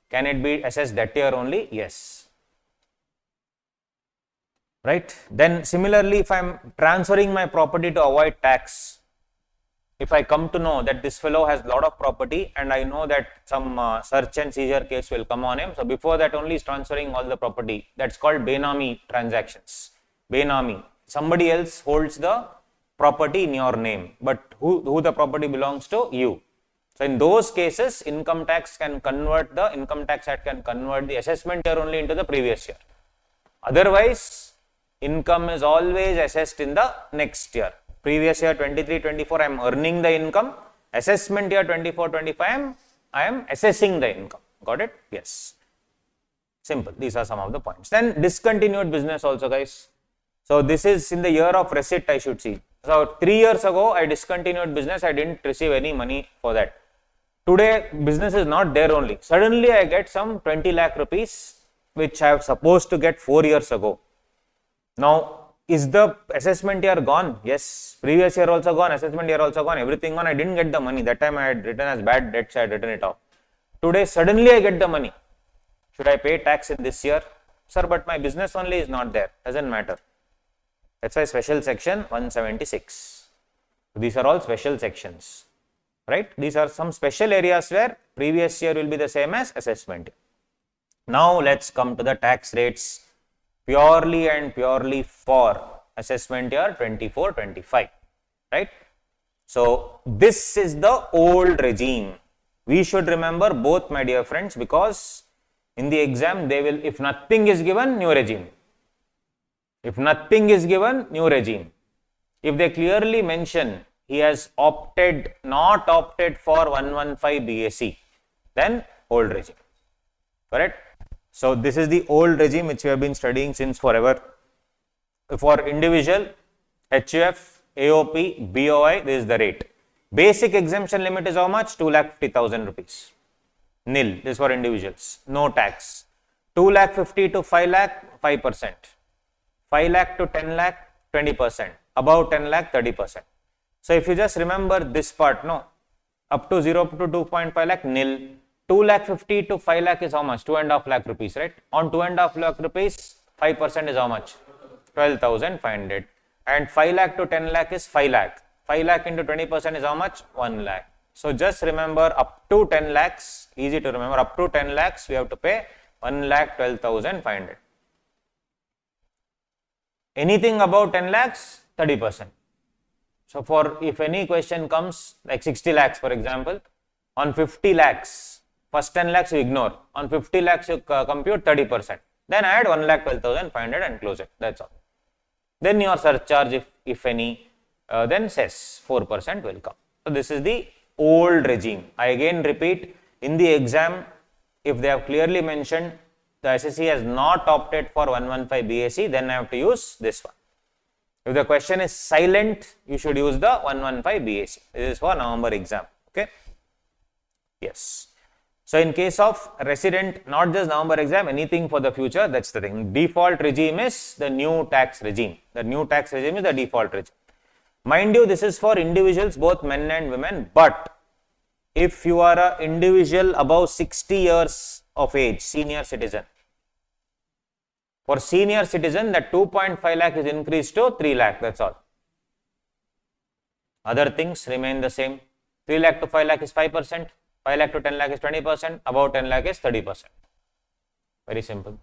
Speaker 1: can it be assessed that year only? Yes. Right? Then similarly, if I am transferring my property to avoid tax, if I come to know that this fellow has lot of property and I know that some search and seizure case will come on him. So before that only is transferring all the property. That's called Benami transactions. Benami. Somebody else holds the property in your name, but who the property belongs to? You. So in those cases, income tax can convert the income tax act can convert the assessment year only into the previous year. Otherwise, income is always assessed in the next year. Previous year 23-24, I am earning the income. Assessment year 24-25, I am assessing the income. Got it? Yes. Simple. These are some of the points. Then discontinued business also, guys. So this is in the year of receipt I should see. So 3 years ago, I discontinued business. I didn't receive any money for that. Today, business is not there only. Suddenly, I get some 20 lakh rupees, which I was supposed to get 4 years ago. Now, is the assessment year gone? Yes. Previous year also gone, assessment year also gone, everything gone. I didn't get the money. That time I had written as bad debts, I had written it off. Today, suddenly I get the money. Should I pay tax in this year? Sir, but my business only is not there. Doesn't matter. That's why special section 176. These are all special sections. Right? These are some special areas where previous year will be the same as assessment. Now let's come to the tax rates purely and purely for assessment year 24-25. Right? So this is the old regime. We should remember both, my dear friends, because in the exam they will, if nothing is given, new regime. If nothing is given, new regime. If they clearly mention he has not opted for 115 BAC, then old regime. Correct? So this is the old regime which we have been studying since forever. For individual, HUF, AOP, BOI, this is the rate. Basic exemption limit is how much? 2,50,000 rupees. Nil. This is for individuals. No tax. 2,50,000 to 5 lakh, 5%. 5 lakh to 10 lakh, 20%. Above 10 lakh, 30%. So if you just remember this part, no, up to 0 to 2.5 lakh, nil. 2 lakh 50 to 5 lakh is how much? 2.5 lakh rupees, right? On 2.5 lakh rupees, 5% is how much? 12,500. And 5 lakh to 10 lakh is 5 lakh. 5 lakh into 20% is how much? 1 lakh. So just remember up to 10 lakhs, easy to remember, up to 10 lakhs we have to pay 1,12,500. Anything above 10 lakhs, 30%. So for if any question comes like 60 lakhs for example, on 50 lakhs, first 10 lakhs you ignore, on 50 lakhs you compute 30%. Then add 1,12,500 and close it, that's all. Then your surcharge if any, then cess 4% will come. So this is the old regime. I again repeat, in the exam, if they have clearly mentioned the SSC has not opted for 115 BAC, then I have to use this one. If the question is silent, you should use the 115 BAC. This is for November exam. Okay. Yes. So in case of resident, not just November exam, anything for the future, that's the thing. Default regime is the new tax regime. The new tax regime is the default regime. Mind you, this is for individuals, both men and women, but if you are an individual above 60 years of age, senior citizen, for senior citizen, that 2.5 lakh is increased to 3 lakh, that's all. Other things remain the same. 3 lakh to 5 lakh is 5%, 5 lakh to 10 lakh is 20%, above 10 lakh is 30%. Very simple.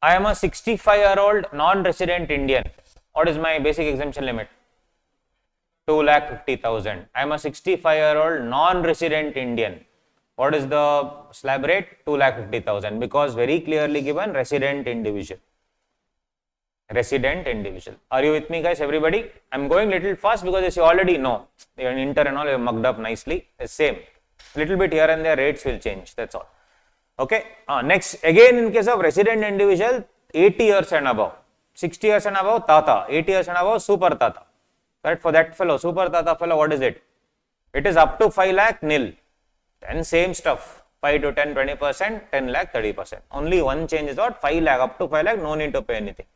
Speaker 1: I am a 65-year-old non-resident Indian. What is my basic exemption limit? 2,50,000. I am a 65-year-old non-resident Indian. What is the slab rate? 2,50,000, because very clearly given resident individual. Resident individual. Are you with me, guys? Everybody? I am going little fast because as you already know, in inter and all you have mugged up nicely. The same. Little bit here and there rates will change. That's all. Okay. Next, again in case of resident individual, 80 years and above. 60 years and above, Tata. 80 years and above, Super Tata. Right? For that fellow, Super Tata fellow, what is it? It is up to 5 lakh, nil. Then same stuff. 5 to 10, 20%, 10 lakh, 30%. Only one change is what? 5 lakh, up to 5 lakh, no need to pay anything.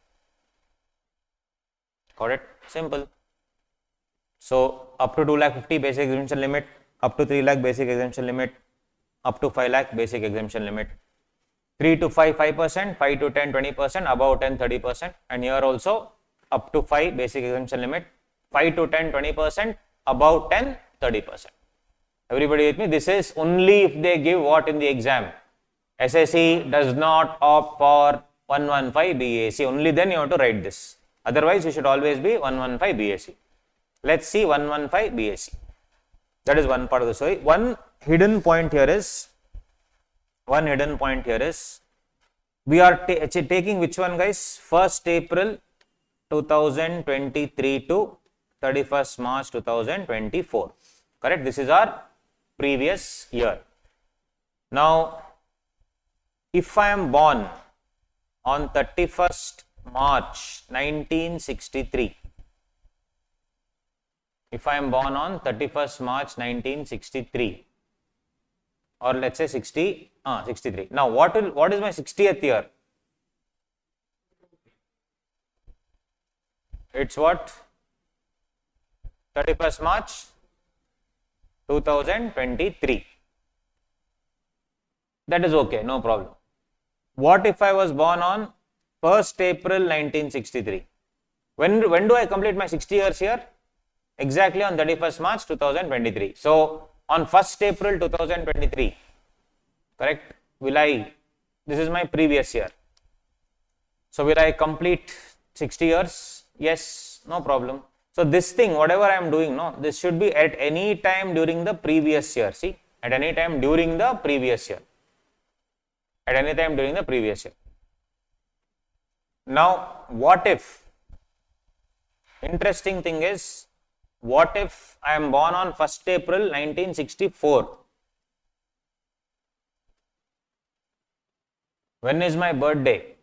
Speaker 1: Got it? Simple. So, up to 2 lakh 50 basic exemption limit, up to 3 lakh basic exemption limit, up to 5 lakh basic exemption limit. 3 to 5, 5%, 5 to 10, 20%, above 10, 30%. And here also, up to 5 basic exemption limit, 5 to 10, 20%, above 10, 30%. Everybody with me? This is only if they give what in the exam? SSC does not opt for 115 BAC. Only then you have to write this. Otherwise, you should always be 115 BAC. Let's see 115 BAC. That is one part of the story. One hidden point here is, we are taking which one, guys? 1st April 2023 to 31st March 2024. Correct? This is our previous year. Now, if I am born on 31st March 1963, if I am born on 31st March 1963, or let's say 63. Now, what is my 60th year? It's what? 31st March 2023. That is okay, no problem. What if I was born on 1st April 1963? When do I complete my 60 years here? Exactly on 31st March 2023. So, on 1st April 2023, correct? This is my previous year. So, will I complete 60 years? Yes, no problem. So, this thing, whatever I am doing, no, this should be at any time during the previous year. See, at any time during the previous year. At any time during the previous year. Now, what if? Interesting thing is, what if I am born on 1st April 1964? When is my birthday?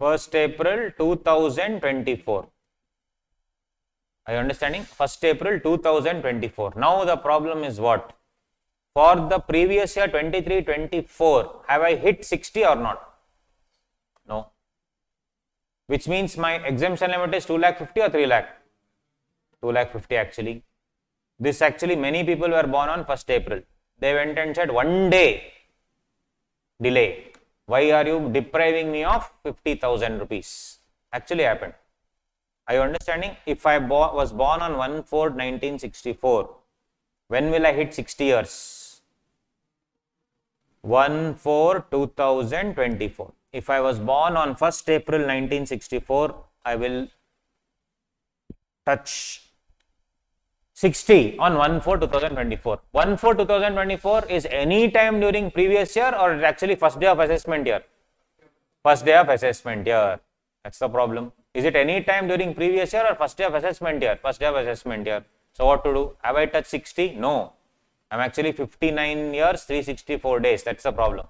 Speaker 1: 1st April 2024. Are you understanding? 1st April 2024. Now the problem is what? For the previous year 23-24, have I hit 60 or not? No. which means my exemption limit is 2,50,000 or 3 lakh? 2,50,000 actually. This actually many people were born on 1st April. They went and said 1 day delay. Why are you depriving me of 50,000 rupees? Actually happened. Are you understanding? If I was born on 1/4/1964, when will I hit 60 years? 1/4/2024. If I was born on 1st April 1964, I will touch 60 on 1/4/2024. 1/4/2024 is any time during previous year or actually first day of assessment year? First day of assessment year. That's the problem. Is it any time during previous year or first day of assessment year? First day of assessment year. So what to do? Have I touched 60? No. I'm actually 59 years, 364 days. That's the problem.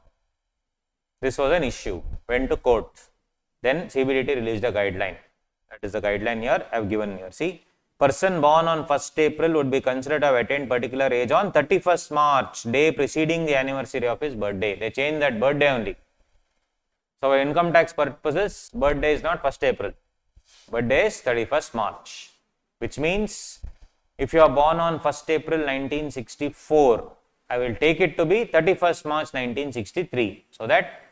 Speaker 1: This was an issue. Went to court. Then CBDT released a guideline. That is the guideline here I have given here. See, person born on 1st April would be considered to have attained particular age on 31st March, day preceding the anniversary of his birthday. They changed that birthday only. So, for income tax purposes, birthday is not 1st April. Birthday is 31st March, which means if you are born on 1st April 1964, I will take it to be 31st March 1963, so that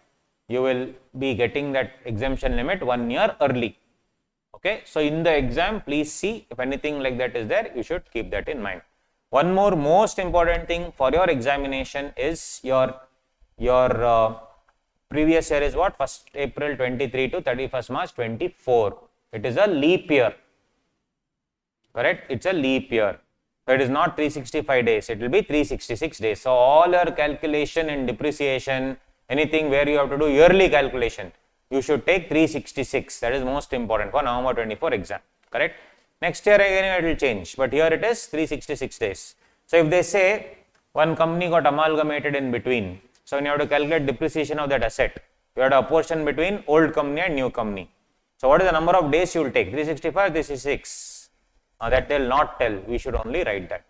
Speaker 1: you will be getting that exemption limit 1 year early. Okay, so in the exam, please see if anything like that is there, you should keep that in mind. One more most important thing for your examination is your previous year is what? 1st April 23 to 31st March 24. It is a leap year. Correct? It's a leap year. So it is not 365 days, it will be 366 days. So all your calculation and depreciation, anything where you have to do yearly calculation, you should take 366. That is most important for November 24 exam. Correct? Next year again it will change, but here it is 366 days. So if they say one company got amalgamated in between, so when you have to calculate depreciation of that asset, you have to apportion between old company and new company. So what is the number of days you will take? 365, 366. That they will not tell, we should only write that.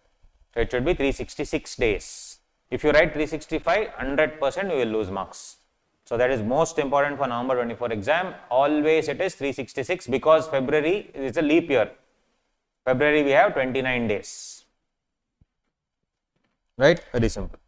Speaker 1: So it should be 366 days. If you write 365, 100% you will lose marks. So that is most important for November 24 exam. Always it is 366 because February is a leap year. February we have 29 days. Right? Very simple.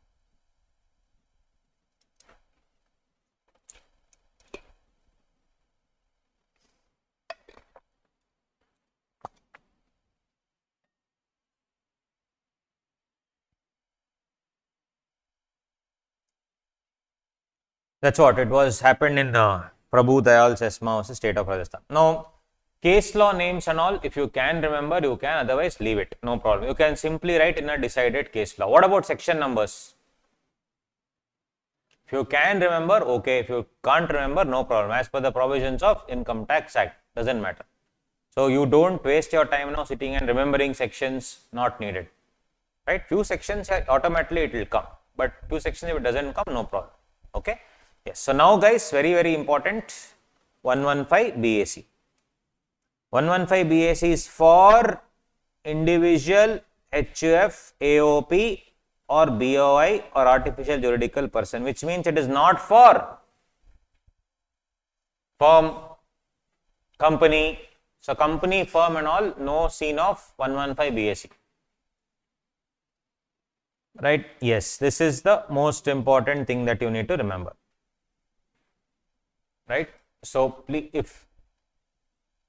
Speaker 1: That's what it was happened in Prabhu Dayal Sesma was the state of Rajasthan. Now, case law names and all, if you can remember, you can, otherwise leave it, no problem. You can simply write in a decided case law. What about section numbers? If you can remember, okay. If you can't remember, no problem. As per the provisions of Income Tax Act, doesn't matter. So, you don't waste your time now sitting and remembering sections, not needed. Right? Few sections automatically it will come, but few sections if it doesn't come, no problem. Okay. Yes. So now guys, very important, 115 BAC. 115 BAC is for individual HUF, AOP or BOI or artificial juridical person, which means it is not for firm, company. So company, firm and all, no scene of 115 BAC. Right? Yes, this is the most important thing that you need to remember. Right? So please,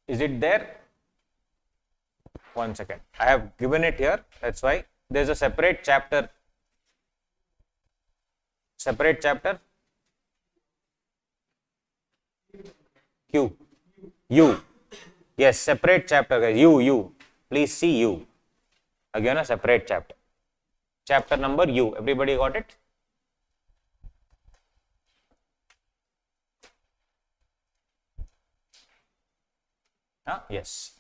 Speaker 1: is it there? 1 second. I have given it here. That's why there is a separate chapter. Separate chapter. Q. U. Yes, separate chapter guys. U. Please see U. Again a separate chapter. Chapter number U. Everybody got it? Yes.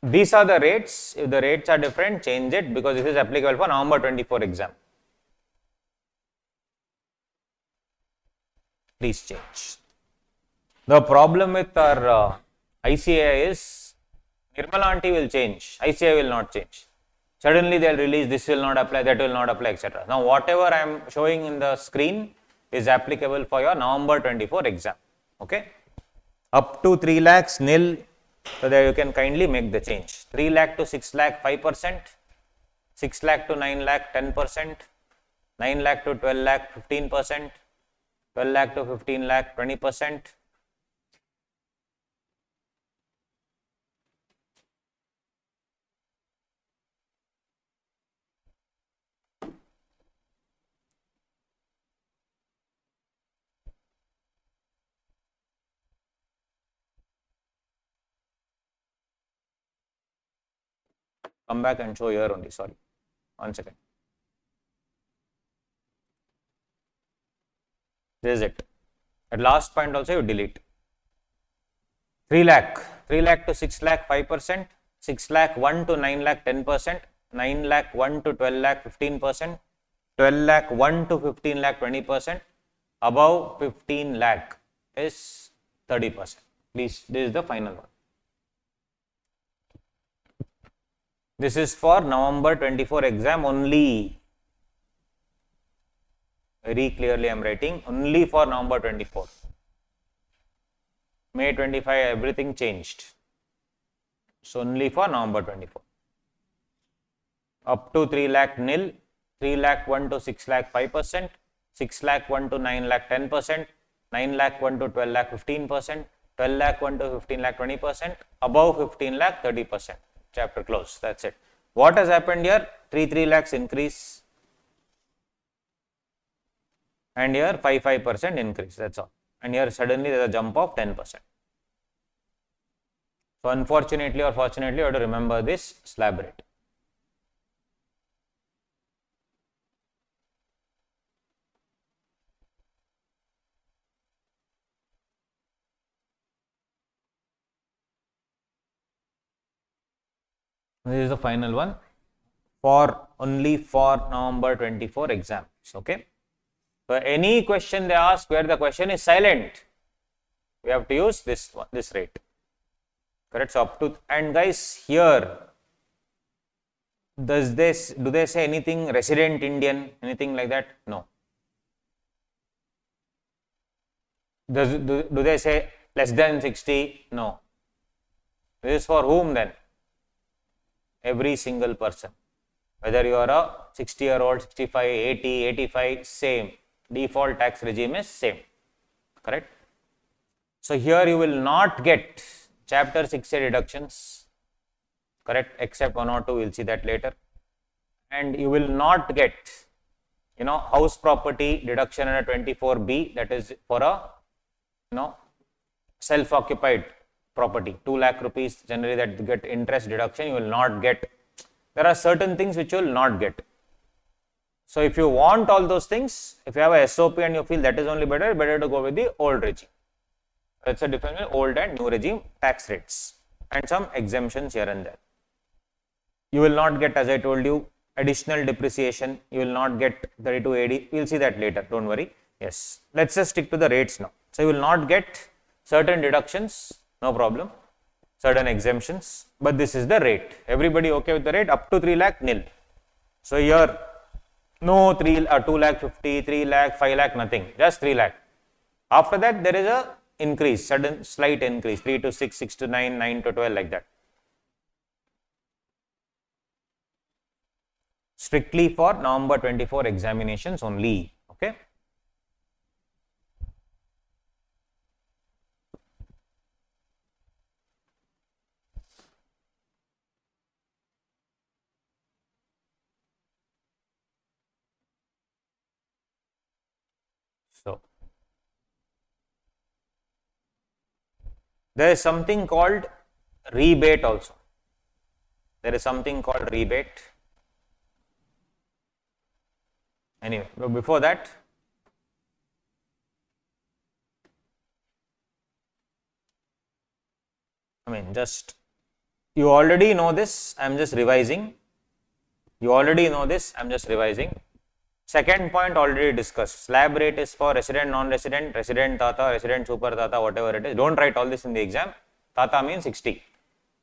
Speaker 1: These are the rates. If the rates are different, change it because this is applicable for November 24 exam. Please change. The problem with our ICAI is Nirmala aunty will change, ICAI will not change. Suddenly they will release this will not apply, that will not apply, etc. Now whatever I am showing in the screen is applicable for your November 24 exam. Okay. Up to 3 lakhs nil, so there you can kindly make the change. 3 lakh to 6 lakh 5%, 6 lakh to 9 lakh 10%, 9 lakh to 12 lakh 15%, 12 lakh to 15 lakh 20%. Come back and show here only, sorry. 1 second. This is it. At last point also you delete. 3 lakh to 6 lakh 5%, 6 lakh 1 to 9 lakh 10%, 9 lakh 1 to 12 lakh 15%, 12 lakh 1 to 15 lakh 20%, above 15 lakh is 30%. Please, this is the final one. This is for November 24 exam only. Very clearly I am writing only for November 24. May 25 everything changed. So only for November 24. Up to 3 lakh nil, 3 lakh 1 to 6 lakh 5%, 6 lakh 1 to 9 lakh 10%, 9 lakh 1 to 12 lakh 15%, 12 lakh 1 to 15 lakh 20%, above 15 lakh 30%. Chapter close. That's it. What has happened here? 3 lakhs increase and here 5% increase. That's all. And here suddenly there is a jump of 10%. So unfortunately or fortunately you have to remember this slab rate. This is the final one for only for November 24 exams. Okay. So any question they ask where the question is silent, we have to use this one, this rate. Correct. So up to, and guys here, do they say anything resident Indian, anything like that? No. Do they say less than 60? No. This is for whom then? Every single person. Whether you are a 60-year-old, 65, 80, 85, same. Default tax regime is same. Correct? So here you will not get chapter 6A deductions. Correct? Except 1 or 2, we will see that later. And you will not get, house property deduction under 24B, that is for a, self-occupied property, 2 lakh rupees generally that get interest deduction, you will not get. There are certain things which you will not get. So if you want all those things, if you have a SOP and you feel that is only better to go with the old regime. That's the difference between old and new regime tax rates and some exemptions here and there. You will not get, as I told you, additional depreciation. You will not get 32 AD. We will see that later. Don't worry. Yes. Let's just stick to the rates now. So you will not get certain deductions. No problem. Certain exemptions. But this is the rate. Everybody okay with the rate? Up to 3 lakh nil. So here no 2 lakh 50, 3 lakh, 5 lakh, nothing. Just 3 lakh. After that there is a increase, sudden slight increase, 3 to 6, 6 to 9, 9 to 12, like that. Strictly for November 24 examinations only. Okay. So there is something called rebate also. There is something called rebate. Anyway, before that, just you already know this. I am just revising. You already know this. I am just revising. Second point already discussed. Slab rate is for resident, non-resident, resident Tata, resident Super Tata, whatever it is. Don't write all this in the exam. Tata means 60.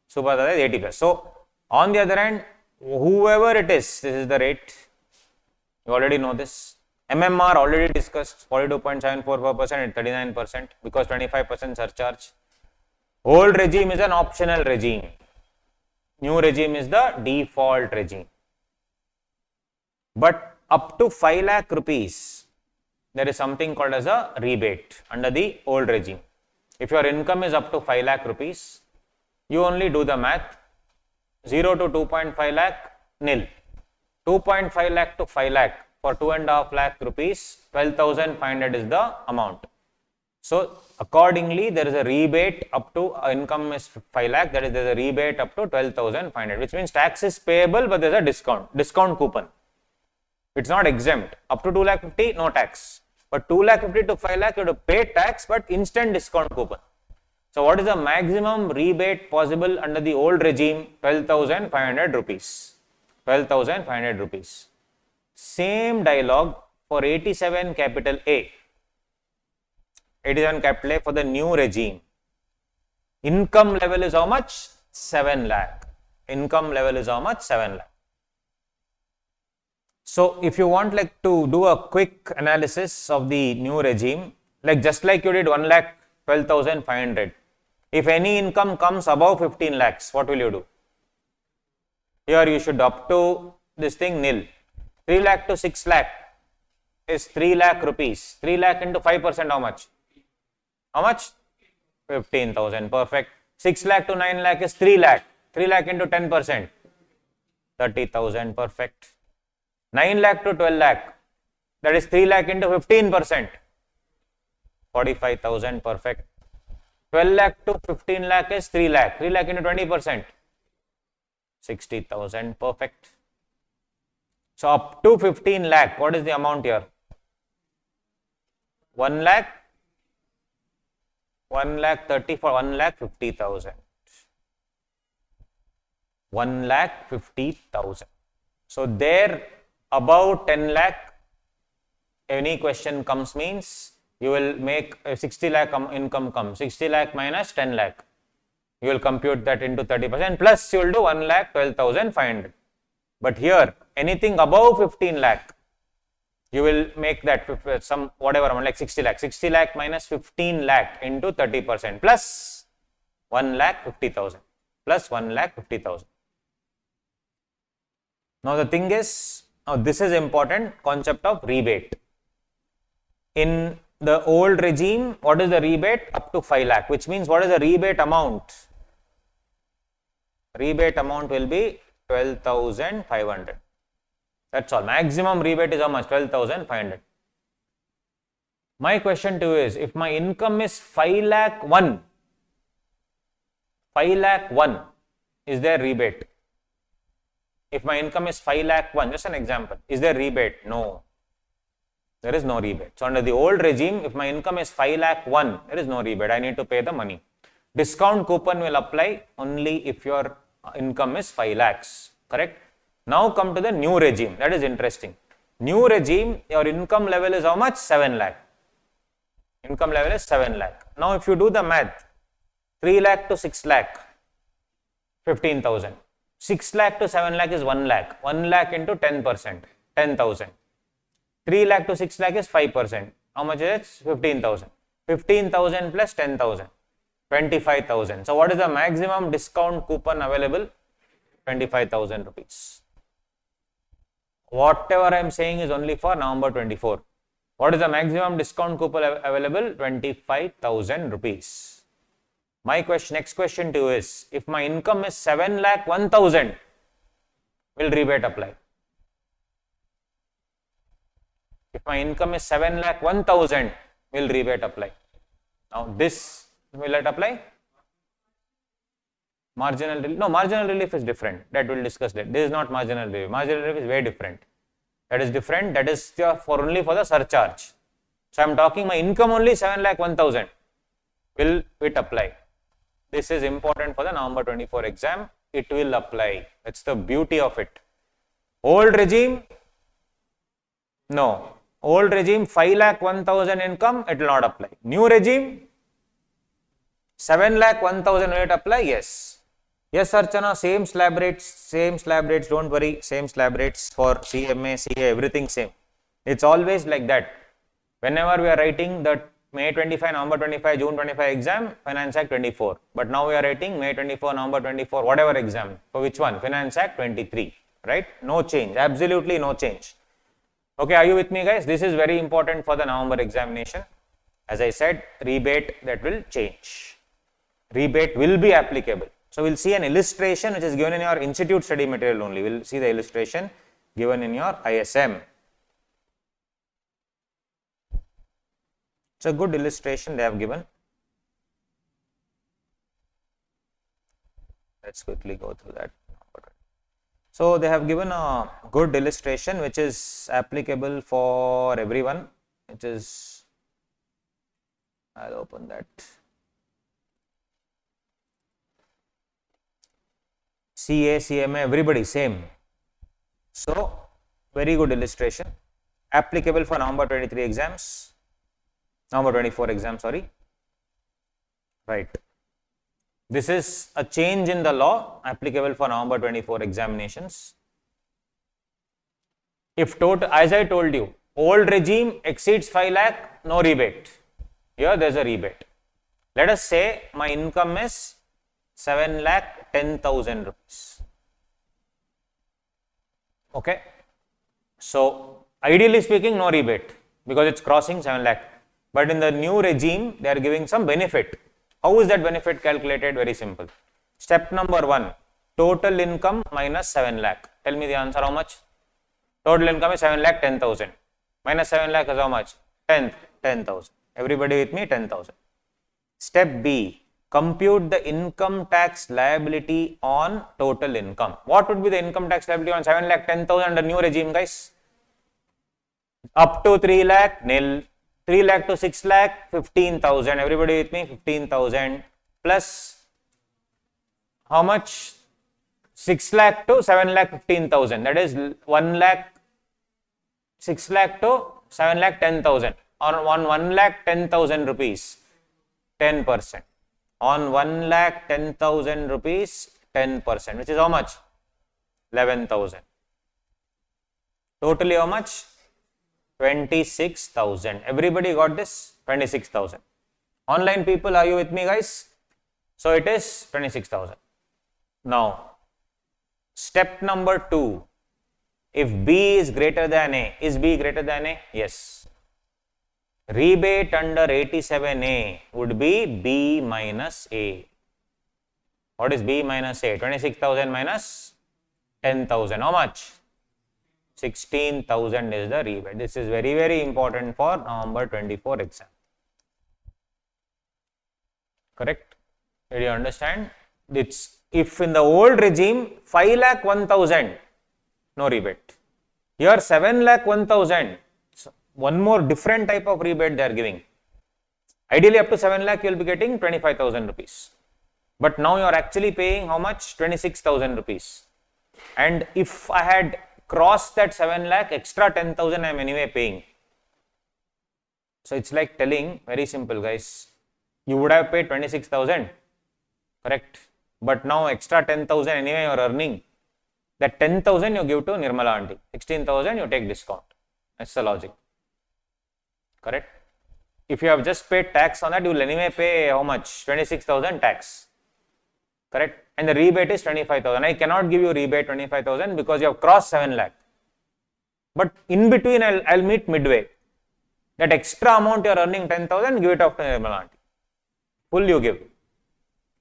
Speaker 1: Super Tata is 80 plus. So on the other hand, whoever it is, this is the rate. You already know this. MMR already discussed, 42.744% and 39% because 25% surcharge. Old regime is an optional regime. New regime is the default regime. But up to 5 lakh rupees, there is something called as a rebate under the old regime. If your income is up to 5 lakh rupees, you only do the math. 0 to 2.5 lakh, nil. 2.5 lakh to 5 lakh, for 2.5 lakh rupees, 12,500 is the amount. So accordingly, there is a rebate up to income is 5 lakh, that is there is a rebate up to 12,500, which means tax is payable, but there is a discount coupon. It's not exempt. Up to 2 lakh 50, no tax. But 2 lakh 50 to 5 lakh, you have to pay tax, but instant discount coupon. So what is the maximum rebate possible under the old regime? 12,500 rupees. 12,500 rupees. Same dialogue for 87 capital A. 87 capital A for the new regime. Income level is how much? 7 lakh. Income level is how much? 7 lakh. So if you want like to do a quick analysis of the new regime, like just like you did 1 lakh 12,500. If any income comes above 15 lakhs, what will you do? Here you should up to this thing nil. 3 lakh to 6 lakh is 3 lakh rupees. 3 lakh into 5% how much? How much? 15,000. Perfect. 6 lakh to 9 lakh is 3 lakh. 3 lakh into 10%. 30,000. Perfect. 9 lakh to 12 lakh. That is 3 lakh into 15%. 45,000. Perfect. 12 lakh to 15 lakh is 3 lakh. 3 lakh into 20%. 60,000. Perfect. So up to 15 lakh, what is the amount here? 1 lakh. 1 lakh 30 for 1 lakh 50,000. 1 lakh 50,000. So there above 10 lakh, any question comes means you will make 60 lakh income come. 60 lakh minus 10 lakh. You will compute that into 30% plus you will do 1 lakh 12,500. But here anything above 15 lakh, you will make that some whatever amount like 60 lakh. 60 lakh minus 15 lakh into 30% plus 1 lakh 50,000 plus 1 lakh 50,000. Now the thing is, now this is important concept of rebate. In the old regime, what is the rebate? Up to 5 lakh, which means what is the rebate amount? Rebate amount will be 12,500. That's all. Maximum rebate is how much? 12,500. My question to you is, if my income is 5 lakh 1, 5 lakh 1, is there rebate? If my income is 5 lakh 1, just an example, is there rebate? No. There is no rebate. So under the old regime, if my income is 5 lakh 1, there is no rebate. I need to pay the money. Discount coupon will apply only if your income is 5 lakhs. Correct? Now come to the new regime. That is interesting. New regime, your income level is how much? 7 lakh. Income level is 7 lakh. Now if you do the math, 3 lakh to 6 lakh, 15,000. 6 lakh to 7 lakh is 1 lakh. 1 lakh into 10%, 10,000. 3 lakh to 6 lakh is 5%. How much is it? 15,000. 15,000 plus 10,000. 25,000. So what is the maximum discount coupon available? 25,000 rupees. Whatever I am saying is only for November 24. What is the maximum discount coupon available? 25,000 rupees. My question, next question to you is, if my income is 7 lakh 1,000, will rebate apply? If my income is 7 lakh 1,000, will rebate apply? Now this, will it apply? Marginal relief? No, marginal relief is different. That we'll discuss that. This is not marginal relief. Marginal relief is very different. That is different. That is for only for the surcharge. So I am talking my income only 7 lakh 1,000. Will it apply? This is important for the November 24 exam. It will apply. That's the beauty of it. Old regime? No. Old regime 5 lakh 1,000 income, it will not apply. New regime? 7 lakh 1,000 will it apply? Yes. Yes, Archana, same slab rates, don't worry, same slab rates for CMA, CA, everything same. It's always like that. Whenever we are writing that May 25, November 25, June 25 exam, Finance Act 24. But now we are writing May 24, November 24, whatever exam. For which one? Finance Act 23. Right? No change. Absolutely no change. Okay, are you with me, guys? This is very important for the November examination. As I said, rebate that will change. Rebate will be applicable. So we'll see an illustration which is given in your institute study material only. We'll see the illustration given in your ISM. It's a good illustration they have given. Let's quickly go through that. So they have given a good illustration which is applicable for everyone. It is, I'll open that. CA, CMA, everybody same. So very good illustration. Applicable for November 23 exams. November 24 exam, sorry. Right. This is a change in the law applicable for November 24 examinations. If total, as I told you, old regime exceeds 5 lakh, no rebate. Here there is a rebate. Let us say my income is 7 lakh 10,000 rupees. Okay. So ideally speaking, no rebate because it's crossing 7 lakh. But in the new regime, they are giving some benefit. How is that benefit calculated? Very simple. Step number 1, total income minus 7 lakh. Tell me the answer, how much? Total income is 7 lakh 10,000. Minus 7 lakh is how much? 10,000. Everybody with me? 10,000. Step B, compute the income tax liability on total income. What would be the income tax liability on 7 lakh 10,000 under new regime, guys? Up to 3 lakh, nil. 3 lakh to 6 lakh, 15,000. Everybody with me? 15,000 plus how much? 6 lakh to 7 lakh 15,000. That is 1 lakh, 6 lakh to 7 lakh 10,000. On 1 lakh 10,000 rupees, 10%. On 1 lakh 10,000 rupees, 10%, which is how much? 11,000. Totally how much? 26,000. Everybody got this? 26,000. Online people, are you with me, guys? So it is 26,000. Now, step number 2. If B is greater than A, is B greater than A? Yes. Rebate under 87A would be B minus A. What is B minus A? 26,000 minus 10,000. How much? 16,000 is the rebate. This is very, very important for November 24 exam. Correct? Did you understand? It's if in the old regime 5 lakh 1,000, no rebate. Here 7 lakh 1,000, one more different type of rebate they are giving. Ideally up to 7 lakh you will be getting 25,000 rupees. But now you are actually paying how much? 26,000 rupees. And if I had crossed that 7 lakh, extra 10,000 I am anyway paying. So it's like telling, very simple, guys. You would have paid 26,000, correct? But now extra 10,000 anyway you are earning. That 10,000 you give to Nirmala aunty. 16,000 you take discount. That's the logic. Correct? If you have just paid tax on that, you will anyway pay how much? 26,000 tax. Correct? And the rebate is 25,000. I cannot give you rebate 25,000 because you have crossed 7 lakh. But in between, I'll meet midway. That extra amount you are earning 10,000, give it off to Nirmala aunty. Full you give.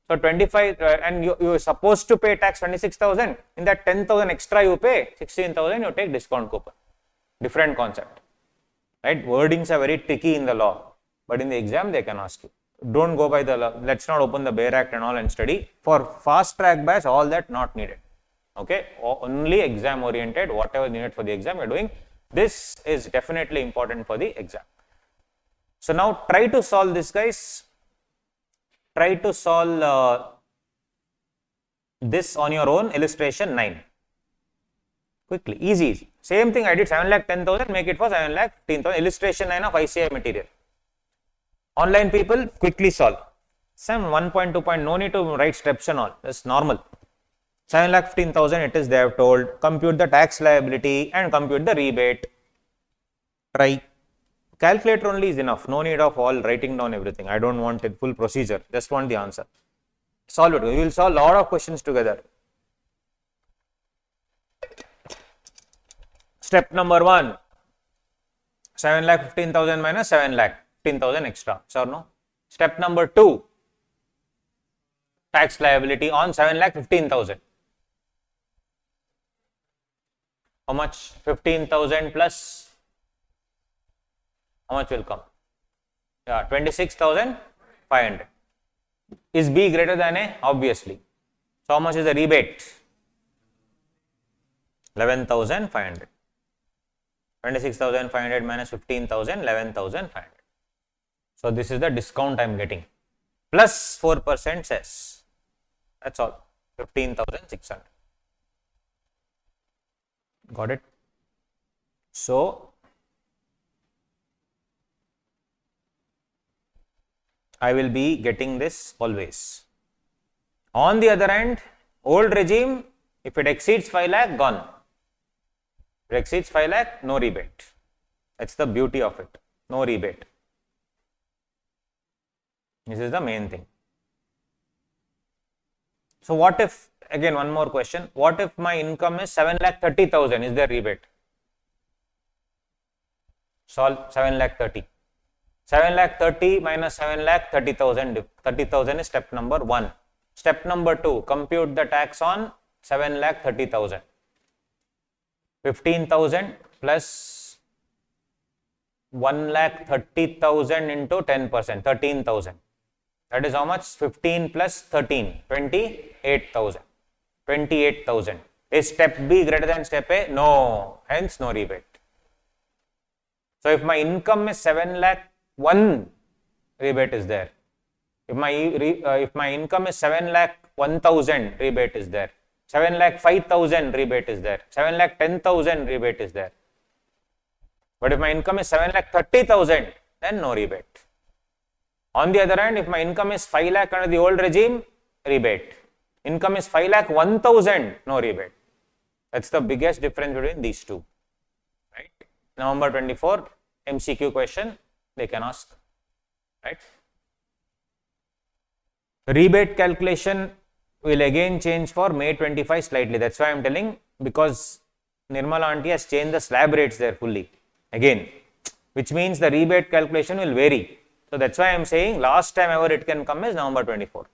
Speaker 1: So 25, and you are supposed to pay tax 26,000. In that 10,000 extra you pay, 16,000 you take discount coupon. Different concept. Right? Wordings are very tricky in the law, but in the exam they can ask you. Don't go by the law. Let's not open the Bare Act and all and study. For fast track batch, all that not needed. Okay? Only exam oriented, whatever needed for the exam you're doing. This is definitely important for the exam. So now try to solve this, guys. Try to solve this on your own. Illustration 9. Quickly, easy. Same thing I did 7 lakh 10,000, make it for 7 lakh 15,000. Illustration 9 of ICI material. Online people, quickly solve. Some 1.2 no need to write steps and all. That's normal. 7 lakh 15,000 it is they have told. Compute the tax liability and compute the rebate. Try. Calculator only is enough. No need of all writing down everything. I don't want a full procedure. Just want the answer. Solve it. We will solve a lot of questions together. Step number 1. 7,15,000 minus 7,15,000 extra. So no. Step number 2. Tax liability on 7,15,000. How much? 15,000 plus. How much will come? Yeah, 26,500. Is B greater than A? Obviously. So how much is the rebate? 11,500. 26,500 minus 15,000, 11,500. So this is the discount I am getting. Plus 4% cess. That's all. 15,600. Got it? So I will be getting this always. On the other hand, old regime, if it exceeds 5 lakh, gone. If it exceeds 5 lakh, no rebate. That's the beauty of it. No rebate. This is the main thing. So what if, again one more question, what if my income is 7,30,000, is there rebate? Solve 7,30,000. 7,30,000 minus 7,30,000, 30,000 is step number 1. Step number 2, compute the tax on 7,30,000. 15,000 plus 1,30,000 into 10%, 13,000. That is how much? 15 plus 13, 28,000. 28,000. Is step B greater than step A? No. Hence no rebate. So if my income is 7,01,000, rebate is there. If my income is 7,01,000, rebate is there. 7,05,000, rebate is there. 7,10,000, rebate is there. But if my income is 7,30,000, then no rebate. On the other hand, if my income is 5 lakh under the old regime, rebate. Income is 5,01,000, no rebate. That's the biggest difference between these two. Right? November 24, MCQ question, they can ask. Right? Rebate calculation will again change for May 25 slightly. That's why I am telling, because Nirmala aunty has changed the slab rates there fully. Again, which means the rebate calculation will vary. So that's why I am saying last time ever it can come is November 24.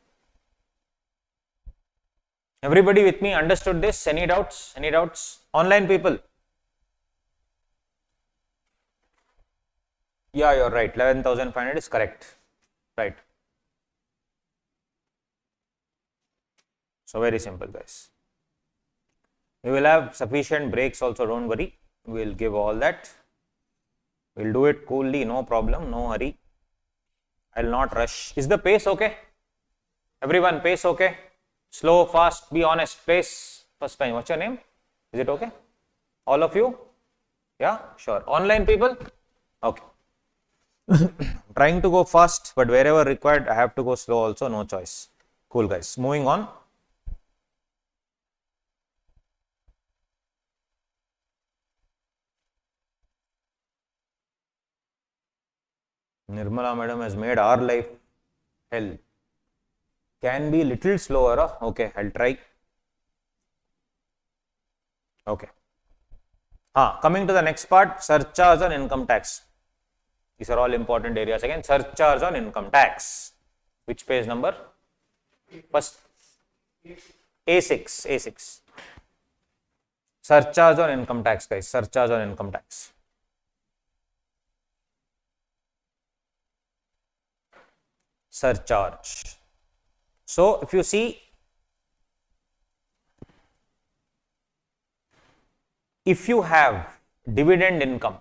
Speaker 1: Everybody with me understood this? Any doubts? Any doubts? Online people? Yeah, you're right. 11,500 is correct. Right. So very simple, guys. We will have sufficient breaks also, don't worry. We will give all that. We will do it coolly, no problem, no hurry. I will not rush. Is the pace okay? Everyone, pace okay? Slow, fast, be honest, pace. First time, what's your name? Is it okay? All of you? Yeah, sure. Online people? Okay. Trying to go fast, but wherever required, I have to go slow also, no choice. Cool, guys. Moving on. Nirmala madam has made our life hell. Can be little slower. Huh? Okay, I'll try. Okay. Coming to the next part, surcharge on income tax. These are all important areas again. Surcharge on income tax. Which page number? First, A6. A6. Surcharge on income tax, guys. Surcharge on income tax. Surcharge. So if you see, if you have dividend income,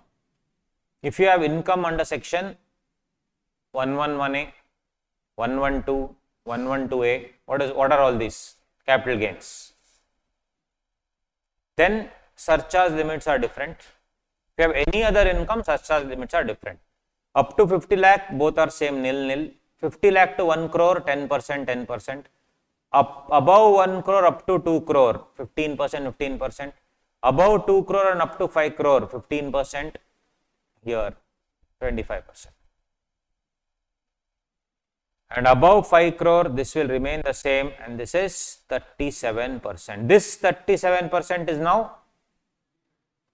Speaker 1: if you have income under section 111A, 112, 112A, what are all these? Capital gains. Then surcharge limits are different. If you have any other income, surcharge limits are different. Up to 50 lakh, both are same, nil. 50 lakh to 1 crore, 10%, 10%. Up above 1 crore up to 2 crore, 15%, 15%. Above 2 crore and up to 5 crore, 15% here. 25%. And above 5 crore, this will remain the same, and this is 37%. This 37% is now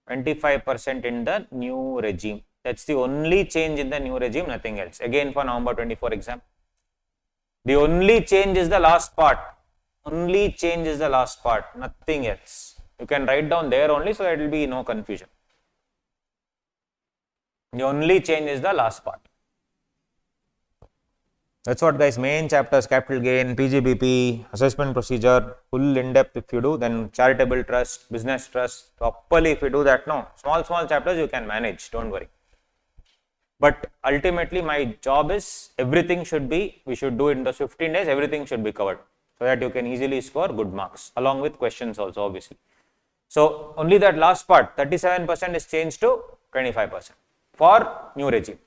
Speaker 1: 25% in the new regime. That's the only change in the new regime, nothing else. Again for November 24 exam. The only change is the last part. Only change is the last part, nothing else. You can write down there only, so there will be no confusion. The only change is the last part. That's what, guys. Main chapters: capital gain, PGBP, assessment procedure, full in-depth if you do, then charitable trust, business trust, properly if you do that, no. Small chapters you can manage, don't worry. But ultimately my job is everything should be, we should do it in those 15 days, everything should be covered, so that you can easily score good marks, along with questions also obviously. So only that last part, 37% is changed to 25% for new regime.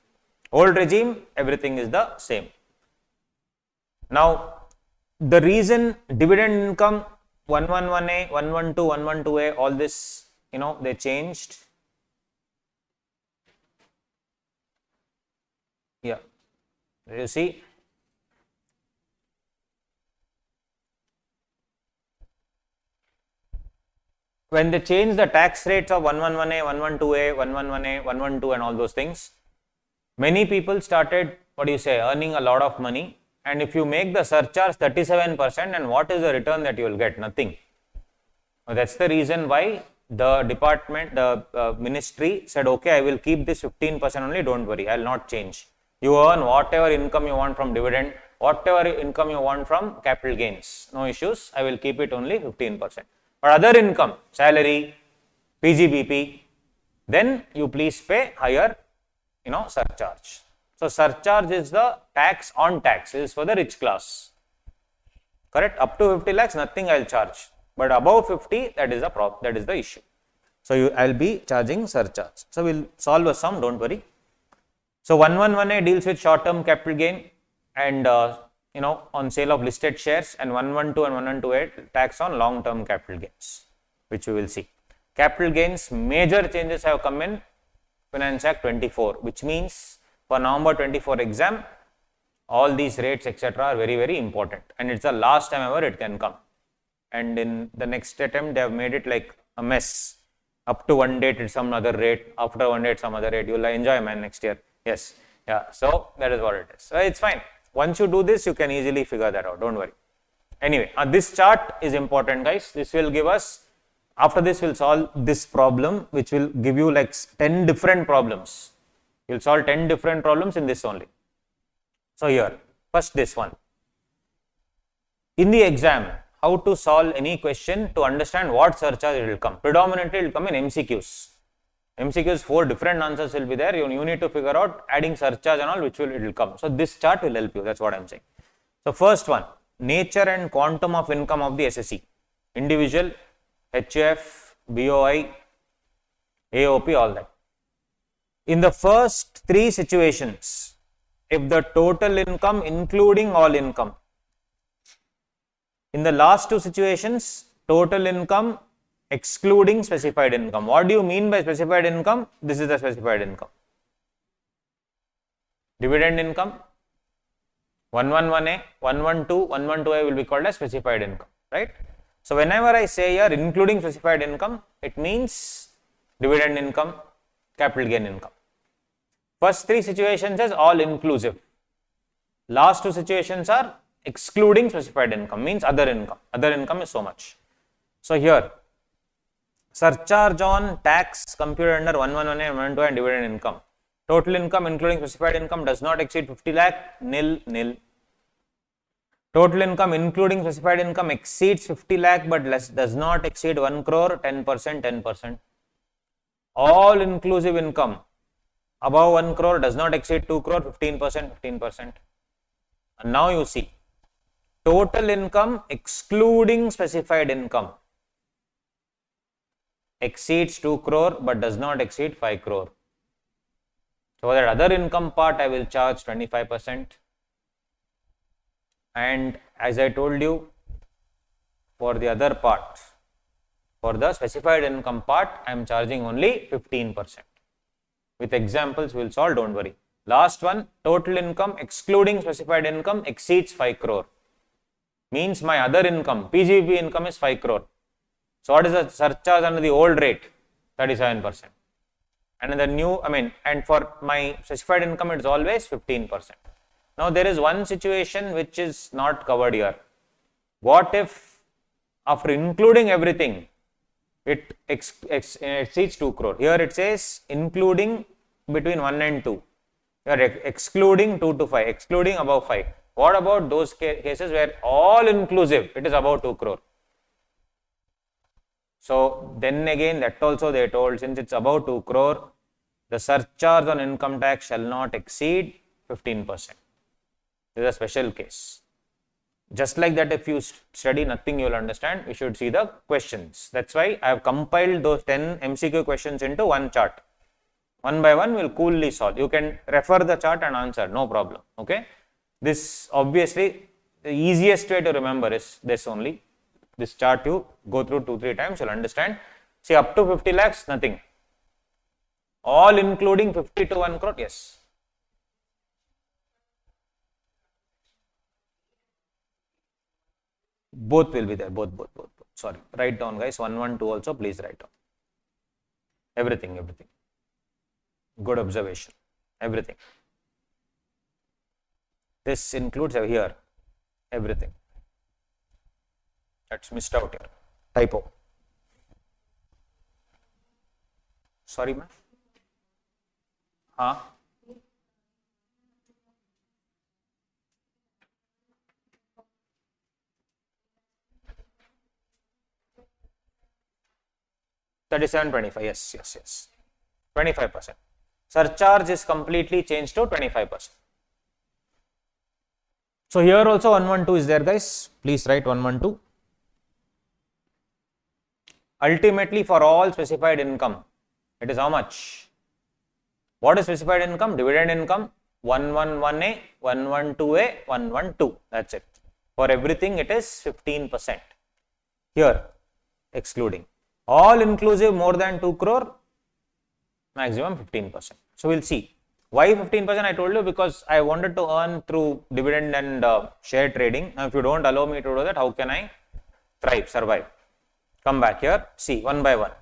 Speaker 1: Old regime, everything is the same. Now, the reason dividend income 111A, 112, 112A, all this, they changed. Yeah, you see. When they change the tax rates of 111A, 112A, 111A, 112 and all those things, many people started, earning a lot of money. And if you make the surcharge 37%, and what is the return that you will get? Nothing. That's the reason why the department, the ministry said, okay, I will keep this 15% only, don't worry, I will not change. You earn whatever income you want from dividend, whatever income you want from capital gains, no issues, I will keep it only 15%. But other income, salary, PGBP, then you please pay higher, surcharge. So surcharge is the tax on tax, it is for the rich class. Correct? Up to 50 lakhs, nothing I will charge. But above 50, that is the issue. So I will be charging surcharge. So we will solve a sum, don't worry. So 111A deals with short term capital gain and on sale of listed shares, and 112 and 112A tax on long term capital gains, which we will see. Capital gains, major changes have come in Finance Act 24, which means for November 24 exam, all these rates etc. are very, very important, and it's the last time ever it can come. And in the next attempt, they have made it like a mess. Up to one date, it's some other rate. After one date, some other rate. You will enjoy, man, next year. Yes. Yeah. So that is what it is. So it's fine. Once you do this, you can easily figure that out. Don't worry. Anyway, this chart is important, guys. This will give us, after this, we'll solve this problem, which will give you like 10 different problems. You'll solve 10 different problems in this only. So here, first this one. In the exam, how to solve any question to understand what surcharge it will come. Predominantly, it will come in MCQs. MCQs, 4 different answers will be there. You need to figure out adding surcharge and all, which it will come. So this chart will help you. That's what I'm saying. So first one, nature and quantum of income of the SSE. Individual, HUF, BOI, AOP, all that. In the first 3 situations, if the total income including all income. In the last 2 situations, total income excluding specified income. What do you mean by specified income? This is the specified income. Dividend income, 111A, 112, 112A will be called as specified income, right? So whenever I say here including specified income, it means dividend income, capital gain income. First 3 situations is all inclusive. Last 2 situations are excluding specified income, means other income. Other income is so much. So here, surcharge on tax computed under 111A and 112 and dividend income. Total income including specified income does not exceed 50 lakh, nil, nil. Total income including specified income exceeds 50 lakh but does not exceed 1 crore, 10%, 10%. All inclusive income above 1 crore does not exceed 2 crore, 15%, 15%. And now you see, total income excluding specified income exceeds 2 crore but does not exceed 5 crore. So that other income part I will charge 25%. And as I told you, for the other part, for the specified income part, I am charging only 15%. With examples we will solve, don't worry. Last one, total income excluding specified income exceeds 5 crore. Means my other income, PGBP income is 5 crore. So what is the surcharge under the old rate? 37%. And in the new, and for my specified income, it is always 15%. Now there is one situation which is not covered here. What if after including everything, it exceeds 2 crore? Here it says including between 1 and 2. You are excluding 2 to 5, excluding above 5. What about those cases where all inclusive, it is above 2 crore? So then again, that also they told, since it's above 2 crore, the surcharge on income tax shall not exceed 15%. This is a special case. Just like that, if you study nothing, you will understand. You should see the questions. That's why I have compiled those 10 MCQ questions into one chart. One by one, we will coolly solve. You can refer the chart and answer, no problem. Okay. This obviously, the easiest way to remember is this only. This chart you go through 2-3 times, you will understand. See, up to 50 lakhs, nothing. All including 50 to 1 crore, yes. Both will be there, both. Sorry, write down guys, 1, 1, 2 also, please write down. Everything. Good observation, everything. This includes here, everything. That's missed out here, typo. Sorry, ma'am. Huh? $37.25, yes. 25%. Surcharge is completely changed to 25%. So here also 112 is there, guys. Please write 112. Ultimately, for all specified income, it is how much? What is specified income? Dividend income 111A, 112A, 112. That's it. For everything, it is 15%. Here, excluding. All inclusive more than 2 crore, maximum 15%. So we'll see. Why 15%? I told you because I wanted to earn through dividend and share trading. Now, if you don't allow me to do that, how can I thrive, survive? Come back here, see one by one.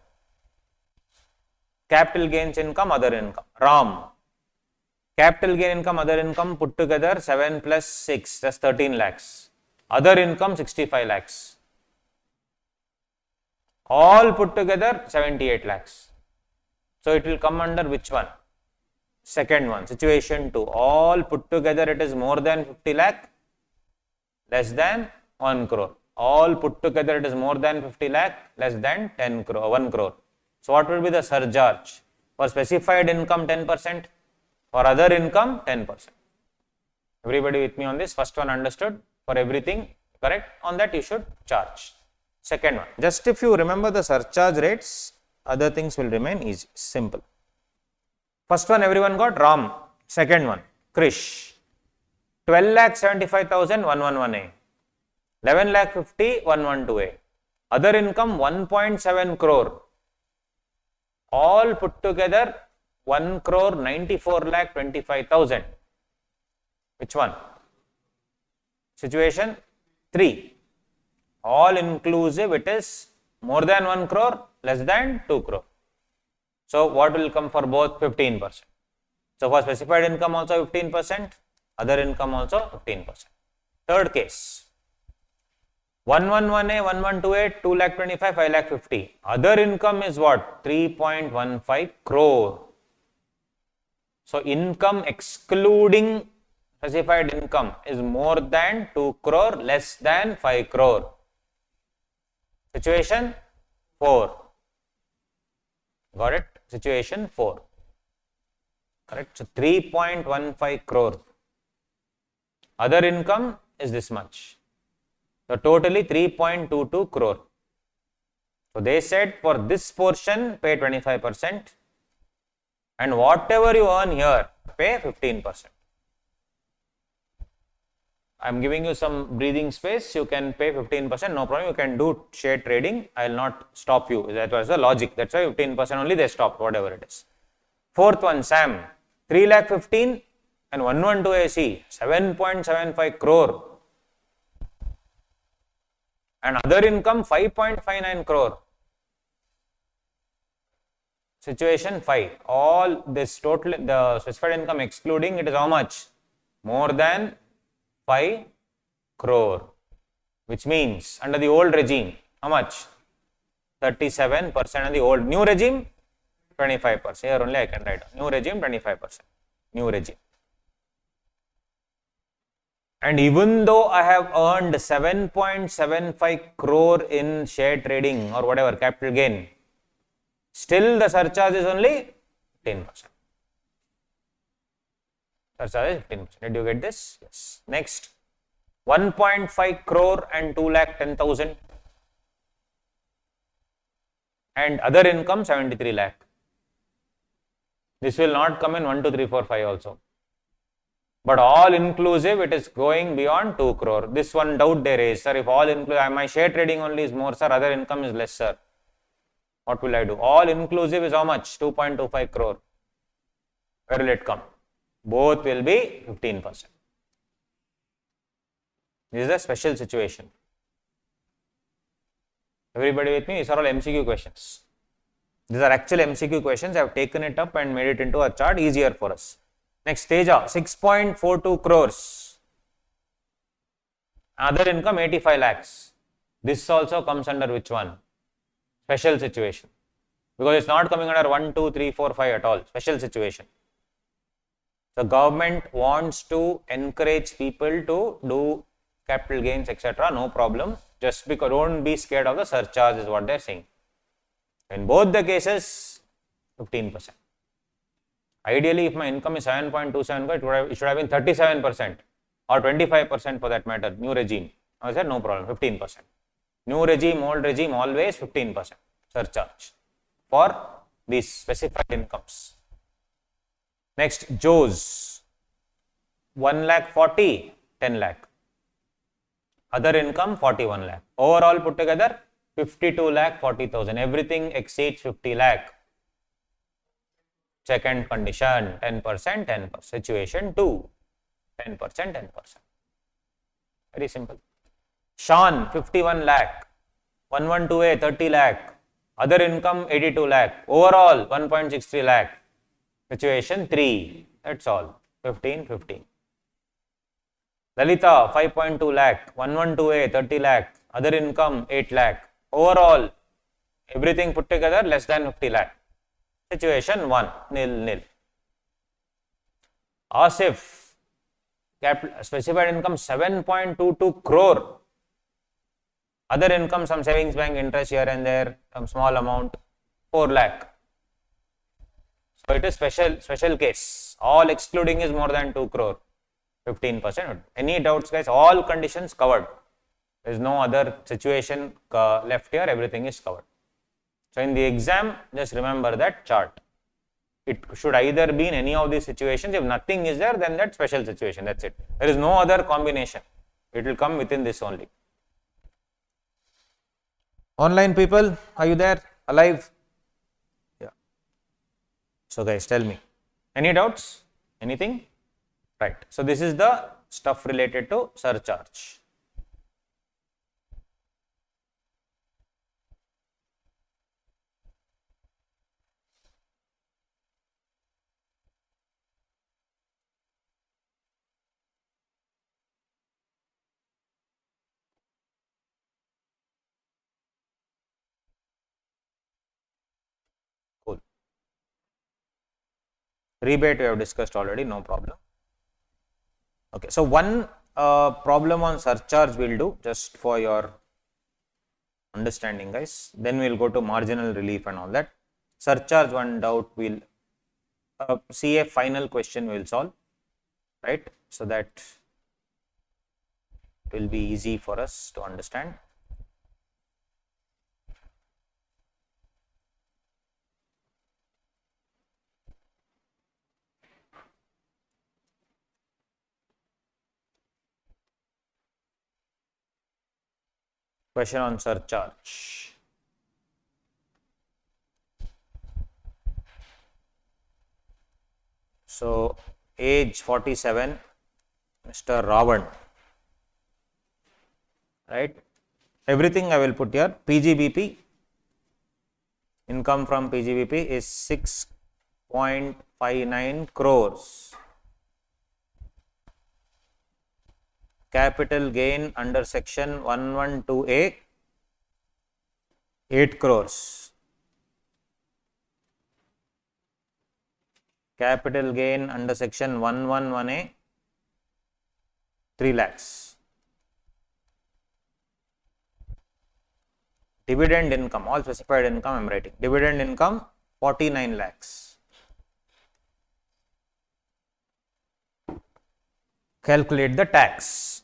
Speaker 1: Capital gains income, other income. RAM. Capital gain income, other income put together 7 plus 6, that's 13 lakhs. Other income 65 lakhs. All put together 78 lakhs. So it will come under which one? Second one, situation 2. All put together it is more than 50 lakh, less than 1 crore. All put together it is more than 50 lakh, less than 1 crore. So what will be the surcharge? For specified income 10%, for other income 10%. Everybody with me on this? First one understood? For everything, correct? On that you should charge. Second one, just if you remember the surcharge rates, other things will remain easy, simple. First one everyone got, RAM. Second one, Krish. 12,75,000, 111A. 11,50,000, 112A. Other income 1.7 crore. All put together 1 crore 94,25,000. Which one? Situation 3. All inclusive it is more than 1 crore, less than 2 crore. So what will come for both? 15%. So for specified income also 15%, other income also 15%. Third case, 111A, 112A, 2,25,000, 5,50,000. Other income is what? 3.15 crore. So income excluding specified income is more than 2 crore, less than 5 crore. Situation 4. Got it? Situation 4. Correct? So 3.15 crore. Other income is this much. So totally 3.22 crore. So they said for this portion pay 25% and whatever you earn here pay 15%. I am giving you some breathing space. You can pay 15%, no problem. You can do share trading. I will not stop you. That was the logic. That's why 15% only they stopped, whatever it is. Fourth one, Sam, 3 lakh 15 and 112 AC, 7.75 crore. And other income 5.59 crore. Situation 5. All this total, the specified income excluding, it is how much? More than 5 crore. Which means under the old regime, how much? 37% on the old. New regime, 25%. Here only I can write. New regime, 25%. New regime. And even though I have earned 7.75 crore in share trading or whatever, capital gain, still the surcharge is only 10%. Surcharge is 10%. Did you get this? Yes. Next, 1.5 crore and 2 lakh 10,000. And other income 73 lakh. This will not come in 1, 2, 3, 4, 5 also. But all inclusive, it is going beyond 2 crore. This one doubt they raise, sir, if all inclusive, my share trading only is more, sir, other income is less, sir. What will I do? All inclusive is how much? 2.25 crore. Where will it come? Both will be 15%. This is a special situation. Everybody with me? These are all MCQ questions. These are actual MCQ questions. I have taken it up and made it into a chart easier for us. Next, Teja, 6.42 crores. Other income 85 lakhs. This also comes under which one? Special situation. Because it's not coming under 1, 2, 3, 4, 5 at all. Special situation. The government wants to encourage people to do capital gains, etc. No problem. Just because don't be scared of the surcharge is what they are saying. In both the cases, 15%. Ideally, if my income is 7.27, it should have been 37% or 25% for that matter, new regime. I said no problem, 15%. New regime, old regime, always 15% surcharge for these specified incomes. Next, Joe's 1 lakh 40, 10 lakh. Other income 41 lakh. Overall put together 52 lakh 40,000. Everything exceeds 50 lakh. Second condition, 10%, 10%. Situation 2, 10%, 10%. Very simple. Sean, 51 lakh. 112A, 30 lakh. Other income, 82 lakh. Overall, 1.63 lakh. Situation 3. That's all. 15, 15. Lalita, 5.2 lakh. 112A, 30 lakh. Other income, 8 lakh. Overall, everything put together, less than 50 lakh. Situation 1, nil, nil. Asif, specified income 7.22 crore. Other income, some savings bank interest here and there, some small amount, 4 lakh. So it is special case. All excluding is more than 2 crore, 15%. Any doubts, guys? All conditions covered. There is no other situation left here, everything is covered. So in the exam, just remember that chart. It should either be in any of these situations. If nothing is there, then that special situation. That's it. There is no other combination. It will come within this only. Online people, are you there? Alive? Yeah. So guys, tell me. Any doubts? Anything? Right. So this is the stuff related to surcharge. Cool. Rebate we have discussed already, no problem. Okay, so one problem on surcharge we'll do just for your understanding, guys. Then we'll go to marginal relief and all that. Surcharge, one doubt we'll see a final question we'll solve, right? So that it will be easy for us to understand. Question on surcharge. So age 47, Mr. Ravan, right? Everything I will put here. PGBP, income from PGBP is 6.59 crores. Capital gain under section 112A, 8 crores. Capital gain under section 111A, 3 lakhs. Dividend income, all specified income I am writing. Dividend income 49 lakhs. Calculate the tax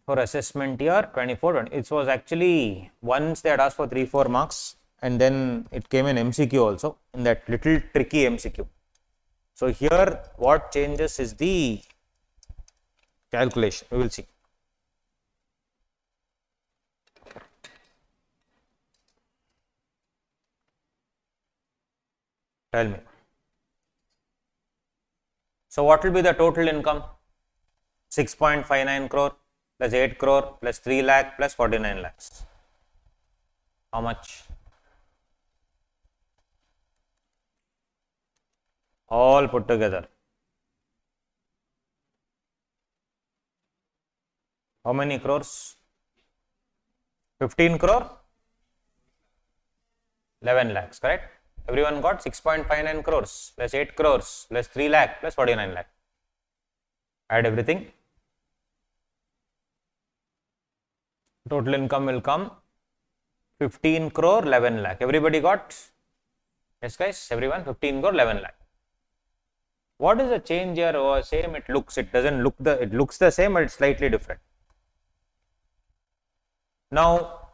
Speaker 1: for assessment year 24. It was actually once they had asked for 3-4 marks and then it came in MCQ also, in that little tricky MCQ. So here what changes is the calculation. We will see. Tell me. So what will be the total income? 6.59 crore plus 8 crore plus 3 lakh plus 49 lakhs. How much? All put together. How many crores? 15 crore? 11 lakhs, correct? Everyone got 6.59 crores plus 8 crores plus 3 lakh plus 49 lakh. Add everything. Total income will come 15 crore 11 lakh. Everybody got? Yes guys, everyone, 15 crore 11 lakh. What is the change here? Oh, same, it looks the same, but it's slightly different. Now,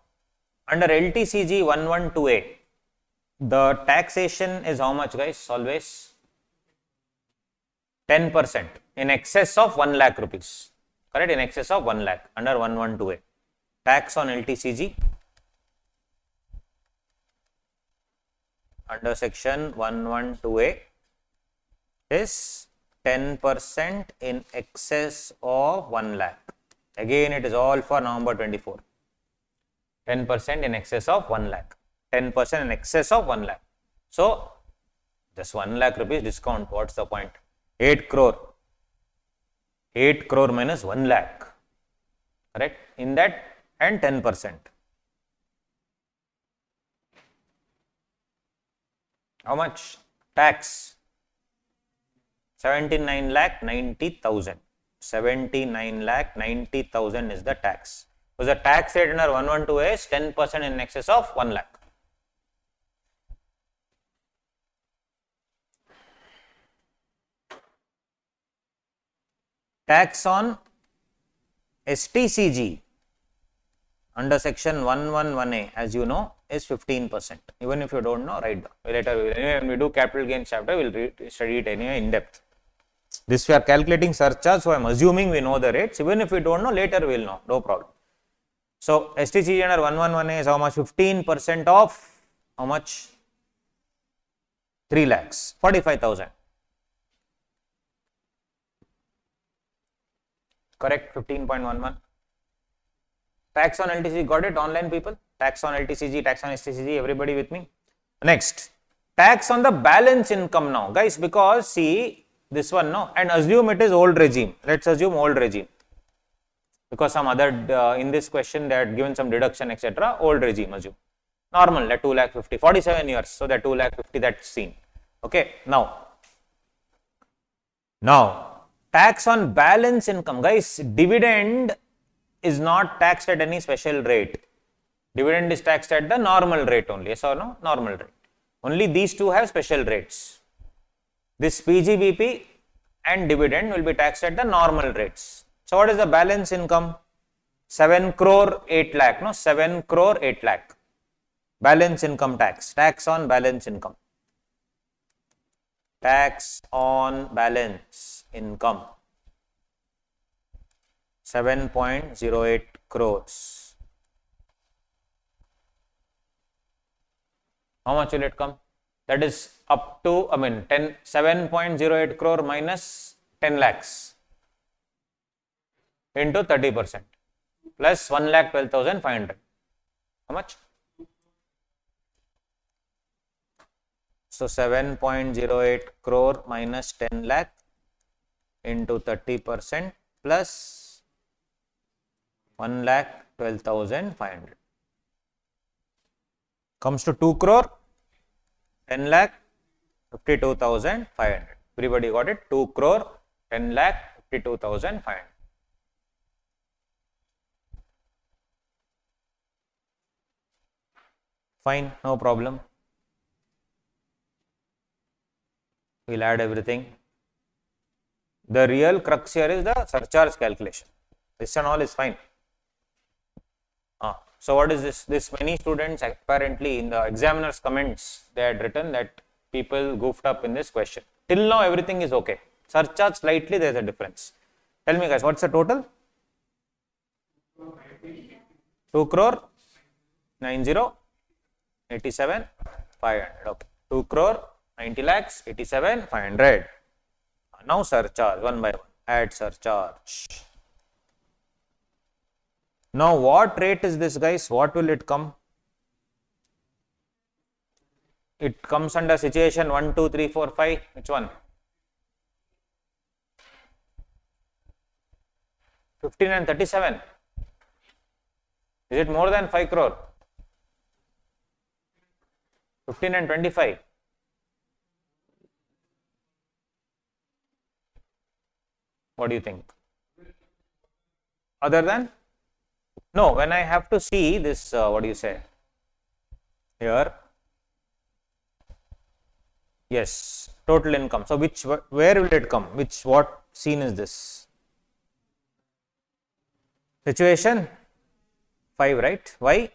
Speaker 1: under LTCG 112A, the taxation is how much, guys? Always 10% in excess of 1 lakh rupees. Correct? In excess of 1 lakh under 112A. Tax on LTCG under section 112A is 10% in excess of 1 lakh. Again, it is all for November 24. 10% in excess of 1 lakh. 10% in excess of 1 lakh. So, just 1 lakh rupees discount. What's the point? 8 crore. 8 crore minus 1 lakh. Correct? In that and 10%. How much? Tax. 79 lakh 90,000. 79 lakh 90,000 is the tax. So, the tax rate under 112A is 10% in excess of 1 lakh. Tax on STCG under section 111A, as you know, is 15%. Even if you don't know, write down. Later, when we do capital gains chapter, we will study it anyway in depth. This we are calculating surcharge, so I am assuming we know the rates. Even if we don't know, later we will know, no problem. So, STCG under 111A is how much? 15% of how much? 3 lakhs, 45,000. Correct, 15.11. Tax on LTCG, got it? Online people? Tax on LTCG, tax on STCG, everybody with me? Next, tax on the balance income now. Guys, because see, this one, no, and assume it is old regime. Let's assume old regime. Because some other, in this question, they had given some deduction, etc. Old regime, assume. Normal, that 2 lakh 50, 47 years, so that 2 lakh 50, that's seen. Okay, now, tax on balance income. Guys, dividend is not taxed at any special rate. Dividend is taxed at the normal rate only. Yes or no? Normal rate. Only these two have special rates. This PGBP and dividend will be taxed at the normal rates. So, what is the balance income? 7 crore 8 lakh. No, 7 crore 8 lakh. Balance income tax. Tax on balance income. Tax on balance income. 7.08 crores. How much will it come? That is up to, 7.08 crore minus 10 lakhs into 30% plus 1,12,500. How much? So 7.08 crore minus 10 lakh into 30% plus 1,12,500 comes to 2 crore 10 lakh 52,500. Everybody got it? 2 crore 10 lakh 52,500. Fine, no problem. We'll add everything. The real crux here is the surcharge calculation. This and all is fine. So what is this? This many students apparently in the examiner's comments, they had written that people goofed up in this question. Till now everything is okay. Surcharge slightly there is a difference. Tell me guys, what's the total? 2 crore 90,87,500. Okay. 2 crore 90 lakhs 87,500. Now surcharge one by one. Add surcharge. Now what rate is this guys? What will it come? It comes under situation 1, 2, 3, 4, 5. Which one? 15 and 37. Is it more than 5 crore? 15 and 25. What do you think? Other than? No, when I have to see this, what do you say? Here. Yes, total income. So where will it come? What scene is this? Situation 5, right? Why?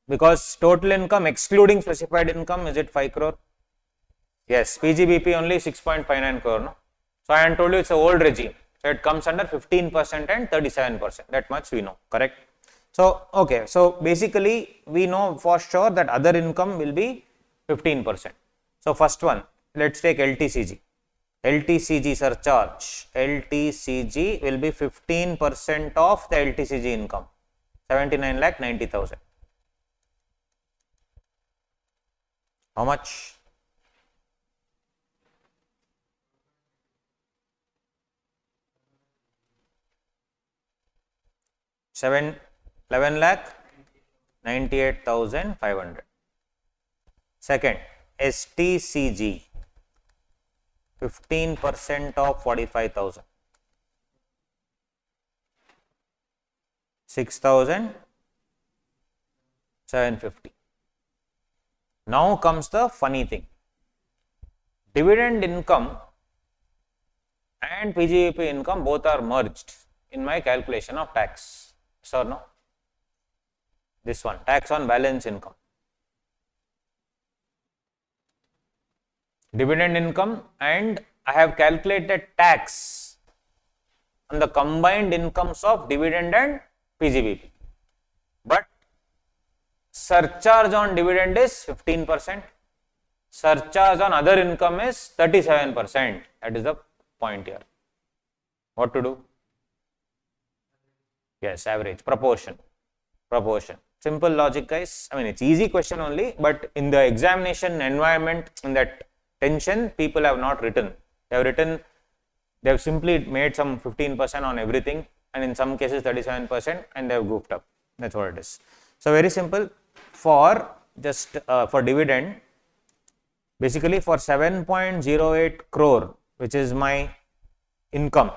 Speaker 1: Because total income excluding specified income, is it 5 crore? Yes, PGBP only 6.59 crore. No? So I told you it's an old regime. So it comes under 15% and 37%. That much we know, correct? So, okay. So basically we know for sure that other income will be 15%. So first one, let's take LTCG. LTCG surcharge. LTCG will be 15% of the LTCG income. 79,90,000. How much? 11,98,500. Second, STCG, 15% of 45,000. 6,750. Now comes the funny thing. Dividend income and PGBP income both are merged in my calculation of tax. Yes or no? This one, tax on balance income. Dividend income, and I have calculated tax on the combined incomes of dividend and PGBP. But surcharge on dividend is 15%. Surcharge on other income is 37%. That is the point here. What to do? Yes, average, proportion. Simple logic guys. It's easy question only, but in the examination environment, in that tension, people have not written. They have simply made some 15% on everything, and in some cases 37%, and they have goofed up. That's what it is. So very simple. For dividend, basically for 7.08 crore, which is my income,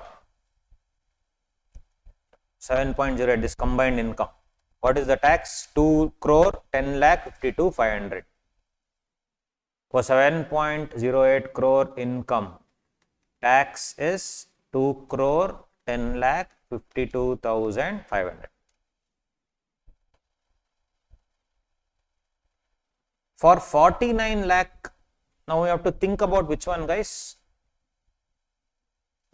Speaker 1: 7.08, this combined income. What is the tax? 2 crore 10 lakh 52,500. For 7.08 crore income, tax is 2 crore 10 lakh 52,500. For 49 lakh, now we have to think about which one guys?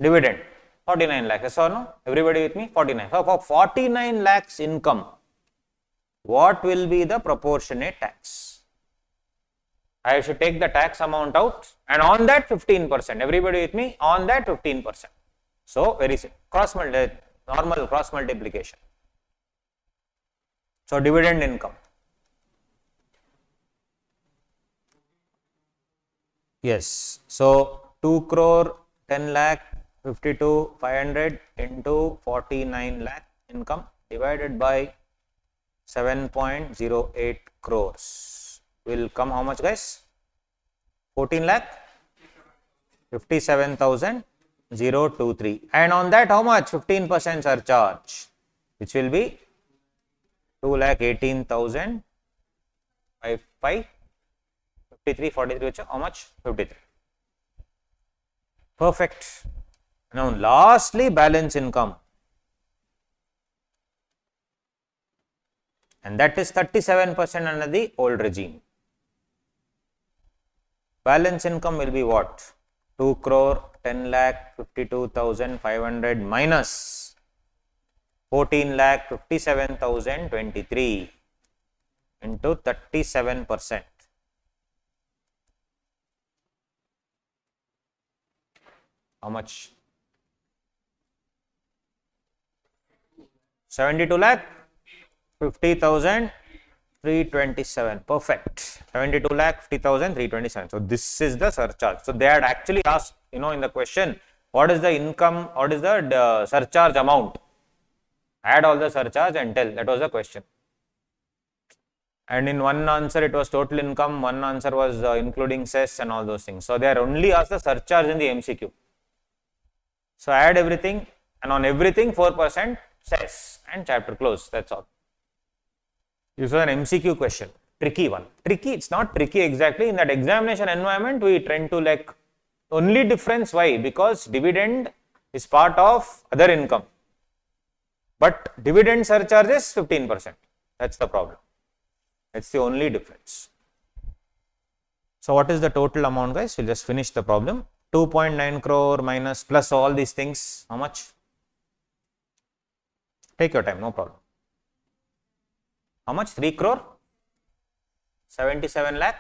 Speaker 1: Dividend. 49 lakh, yes or no? Everybody with me? 49. So for 49 lakhs income, what will be the proportionate tax? I should take the tax amount out and on that 15%. Everybody with me? On that 15%. So, very simple. Normal cross multiplication. So, dividend income. Yes. So, 2 crore 10 lakh 52 500 into 49 lakh income divided by 7.08 crores will come how much, guys? 14 lakh 57,023, and on that how much? 15% surcharge, which will be 2,18,000 by 5 53 43, which how much? 53. Perfect. Now lastly, balance income, and that is 37% under the old regime. Balance income will be what? 2 crore 10 lakh 52,500 minus 14 lakh 57,023 into 37%. How much? 72 lakh 50,327. Perfect. 72 lakh 50,327. So this is the surcharge. So they had actually asked, in the question, what is the income, what is the surcharge amount? Add all the surcharge and tell. That was the question. And in one answer it was total income, one answer was including cess and all those things. So they are only asked the surcharge in the MCQ. So add everything, and on everything 4% cess and chapter close. That's all. This was an MCQ question, tricky one. Tricky, it's not tricky exactly. In that examination environment, we tend to like, only difference why? Because dividend is part of other income, but dividend surcharge is 15%. That's the problem. That's the only difference. So what is the total amount, guys? We'll just finish the problem. 2.9 crore minus plus all these things. How much? Take your time, no problem. How much? 3 crore 77 lakh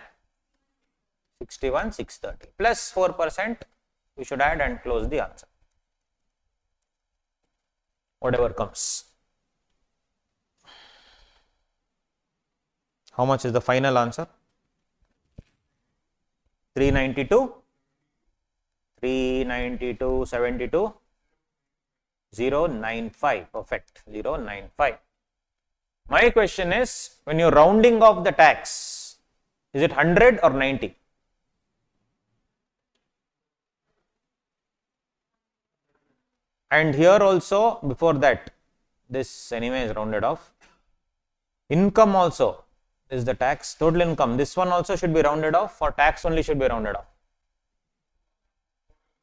Speaker 1: 61,630 plus 4%. We should add and close the answer. Whatever comes. How much is the final answer? 392, 72, 095. Perfect. 095. My question is, when you're rounding off the tax, is it 100 or 90? And here also, before that, this anyway is rounded off. Income also is the tax, total income. This one also should be rounded off, for tax only should be rounded off.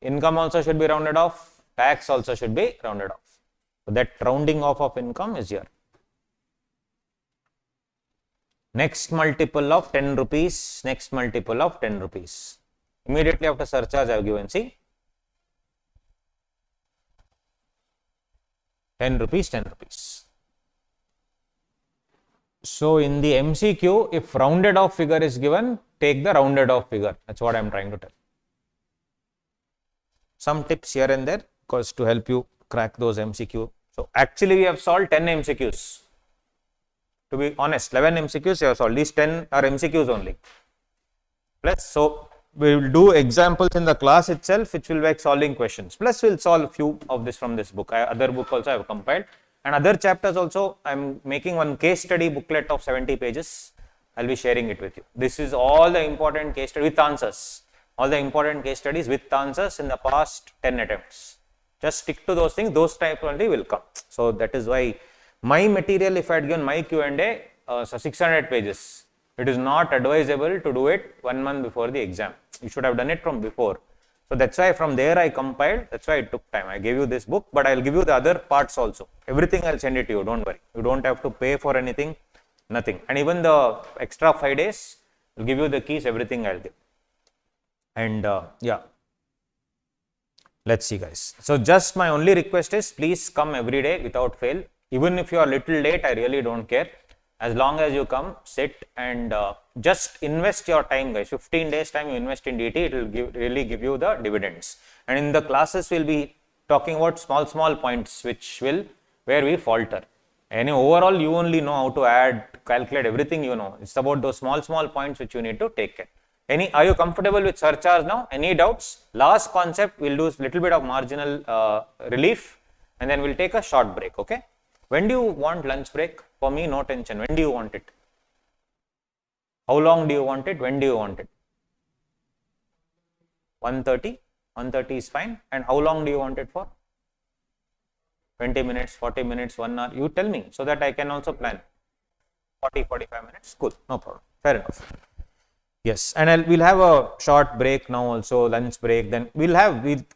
Speaker 1: Income also should be rounded off, tax also should be rounded off. So that rounding off of income is here. Next multiple of 10 rupees, next multiple of 10 rupees. Immediately after surcharge I have given, see, 10 rupees, 10 rupees. So in the MCQ, if rounded off figure is given, take the rounded off figure. That's what I am trying to tell. Some tips here and there, because to help you crack those MCQ. So actually we have solved 10 MCQs. To be honest, 11 MCQs you have solved. These 10 are MCQs only. Plus, so we will do examples in the class itself, which will be like solving questions. Plus, we will solve a few of this from this book. Other book also I have compiled. And other chapters also, I am making one case study booklet of 70 pages. I will be sharing it with you. This is all the important case study with answers. All the important case studies with answers in the past 10 attempts. Just stick to those things, those type only will come. So that is why my material, if I had given my Q&A, so 600 pages, it is not advisable to do it 1 month before the exam. You should have done it from before. So that's why from there I compiled, that's why it took time. I gave you this book, but I will give you the other parts also. Everything I will send it to you, don't worry. You don't have to pay for anything, nothing. And even the extra 5 days, I will give you the keys, everything I will give. And yeah, let's see, guys. So just my only request is, please come every day without fail. Even if you are little late, I really don't care. As long as you come, sit and just invest your time, guys. 15 days time you invest in DT, it will really give you the dividends. And in the classes, we'll be talking about small points where we falter. And overall, you only know how to add, calculate, everything you know. It's about those small points which you need to take care. Are you comfortable with surcharge now? Any doubts? Last concept, we'll do a little bit of marginal relief, and then we'll take a short break, okay? When do you want lunch break? For me, no tension. When do you want it? How long do you want it? When do you want it? 1:30? 1:30 is fine. And how long do you want it for? 20 minutes, 40 minutes, 1 hour? You tell me so that I can also plan. 40, 45 minutes? Cool, no problem. Fair enough. Yes, and we'll have a short break now also, lunch break. Then we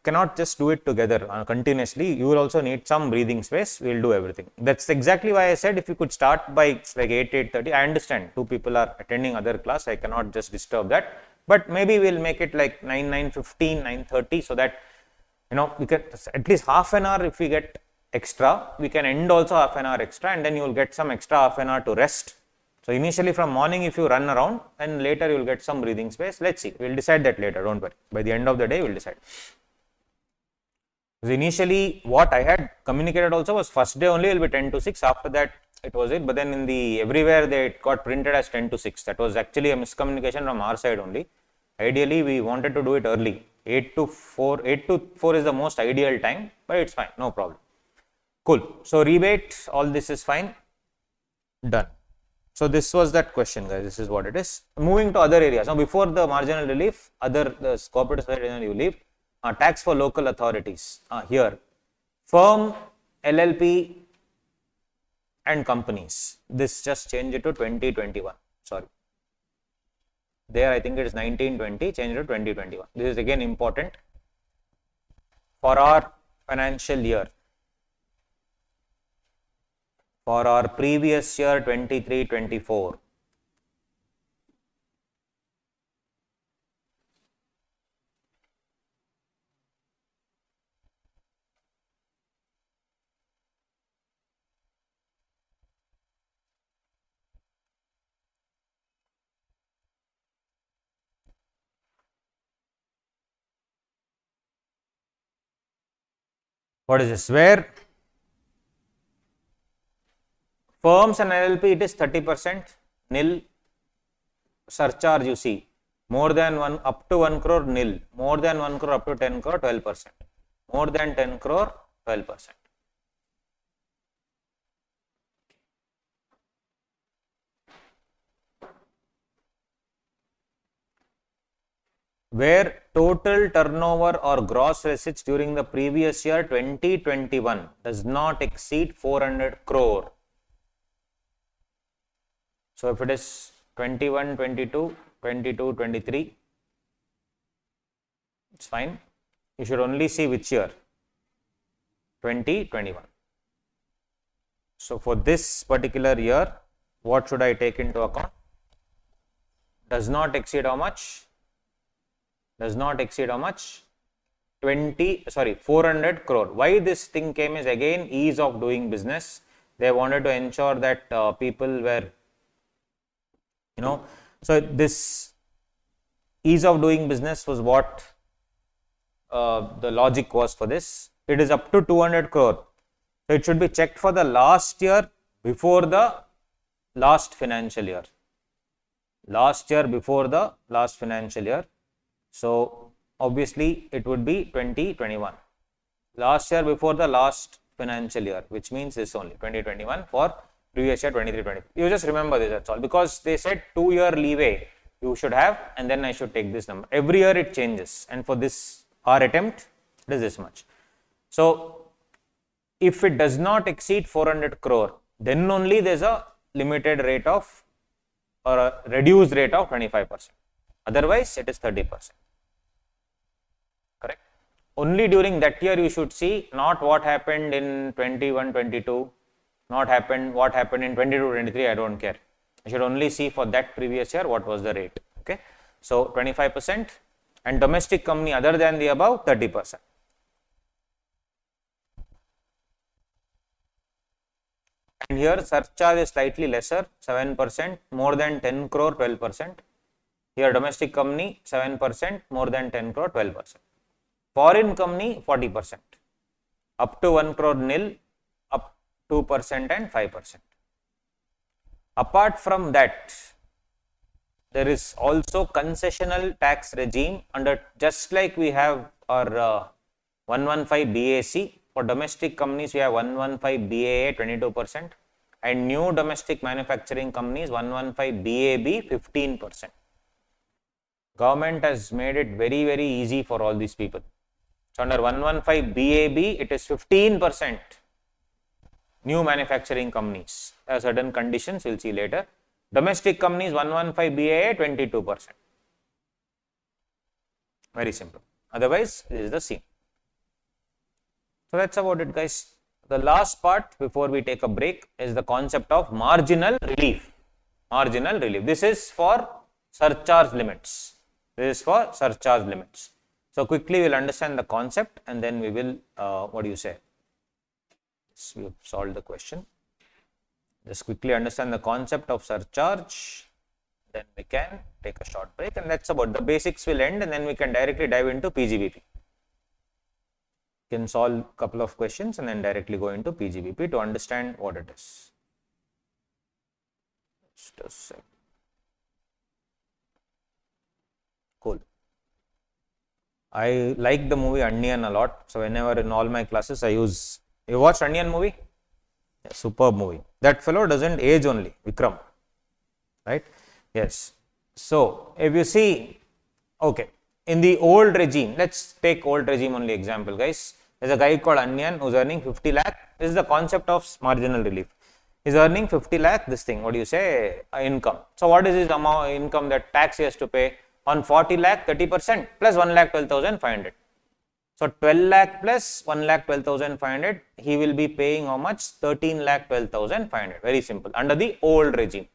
Speaker 1: cannot just do it together continuously. You will also need some breathing space. We'll do everything. That's exactly why I said if you could start by like 8:30. I understand 2 people are attending other class. I cannot just disturb that. But maybe we'll make it like 9:15, 9:30 so that we can at least half an hour if we get extra. We can end also half an hour extra, and then you will get some extra half an hour to rest. So initially from morning if you run around, and later you will get some breathing space. Let's see, we'll decide that later, don't worry. By the end of the day we'll decide. Because initially what I had communicated also was first day only will be 10 to 6, after that it was it, but then in the everywhere they got printed as 10 to 6. That was actually a miscommunication from our side only. Ideally we wanted to do it early, 8 to 4 is the most ideal time, but it's fine, no problem. Cool. So rebate, all this is fine, done. So this was that question, guys. This is what it is. Moving to other areas. Now, before the marginal relief, the corporate side relief, tax for local authorities. Here, firm, LLP, and companies. This just change it to 2021. Sorry. There, I think it is 1920. Change it to 2021. This is again important for our financial year. For our previous year 23-24. What is this? Where firms and LLP, it is 30% nil. Surcharge you see, more than 1 up to 1 crore nil, more than 1 crore up to 10 crore 12%, more than 10 crore 12%. Where total turnover or gross receipts during the previous year 2021 does not exceed 400 crore. So if it is 21, 22, 22, 23, it's fine. You should only see which year, 2021. So for this particular year, what should I take into account? Does not exceed how much? Does not exceed how much? 400 crore. Why this thing came is again ease of doing business. They wanted to ensure that people were, so this ease of doing business was what the logic was for this. It is up to 200 crore. So it should be checked for the last year before the last financial year. Last year before the last financial year. So obviously it would be 2021. Last year before the last financial year, which means this only 2021 for previous year 23-24. You just remember this, that's all, because they said 2-year leeway you should have, and then I should take this number. Every year it changes, and for this our attempt it is this much. So if it does not exceed 400 crore, then only there is a limited rate of or a reduced rate of 25%. Otherwise it is 30%. Correct? Only during that year you should see, not what happened in 21-22, not what happened in 22-23, I don't care. I should only see for that previous year what was the rate. Okay. So 25%, and domestic company other than the above 30%. here surcharge is slightly lesser, 7%, more than 10 crore, 12%. Here domestic company 7%, more than 10 crore, 12%. Foreign company 40%. Up to 1 crore nil, up 2% and 5%. Apart from that, there is also concessional tax regime under, just like we have our 115 BAC. For domestic companies, we have 115 BAA 22%, and new domestic manufacturing companies 115 BAB 15%. Government has made it very, very easy for all these people. So under 115 BAB, it is 15% new manufacturing companies. There are certain conditions, we'll see later. Domestic companies 115 BAA 22%. Very simple. Otherwise, this is the same. So that's about it, guys. The last part before we take a break is the concept of marginal relief. Marginal relief. This is for surcharge limits. This is for surcharge limits. So quickly we'll understand the concept and then we will, what do you say? So we've solved the question. Just quickly understand the concept of surcharge. Then we can take a short break, and that's about the basics will end, and then we can directly dive into PGBP. Can solve a couple of questions and then directly go into PGBP to understand what it is. Just a sec. Cool. I like the movie Onion a lot, so whenever in all my classes I use. You watched Onion movie? Yeah, superb movie. That fellow doesn't age only, Vikram, right? Yes. So if you see, okay, in the old regime, let's take old regime only example, guys. There's a guy called Onion who's earning 50 lakh. This is the concept of marginal relief. He's earning 50 lakh, this thing, what do you say, income. So what is his amount income that tax he has to pay? On 40 lakh, 30% plus 1 lakh 12,500. So 12 lakh plus 1 lakh 12,500, he will be paying how much? 13 lakh 12,500. Very simple, under the old regime.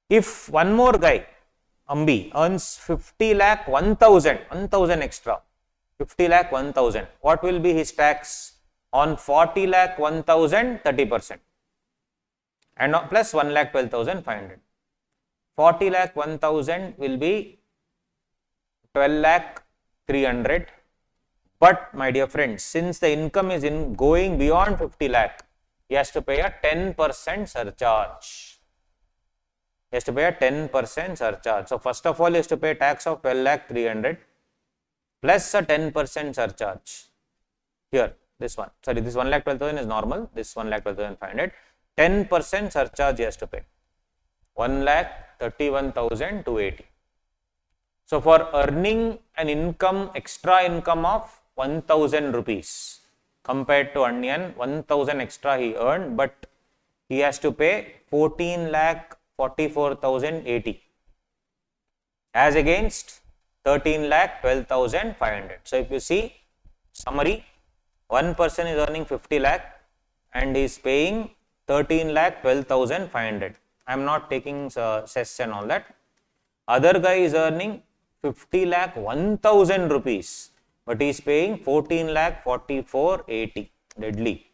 Speaker 1: If one more guy, Ambi, earns 50 lakh 1,000 extra, 50 lakh 1,000, what will be his tax? On 40 lakh 1,000, 30%, and plus 1 lakh 12,500. 40 lakh 1,000 will be 12 lakh 300. But my dear friends, since the income is going beyond 50 lakh, he has to pay a 10% surcharge. He has to pay a 10% surcharge. So first of all, he has to pay tax of 12 lakh 300 plus a 10% surcharge. Here, this one, sorry, this 1 lakh 12,000 is normal, this 1 lakh 12,500, 10% surcharge he has to pay, 1 lakh 31,280. So for earning an income, extra income of 1,000 rupees, compared to Onion, 1,000 extra he earned, but he has to pay 14 lakh 44,080 as against 13 lakh 12,500. So if you see summary, one person is earning 50 lakh and is paying 13 lakh 12,500. I am not taking cess and all that. Other guy is earning 50 lakh 1,000 rupees, but he is paying 14 lakh 44,80. Deadly.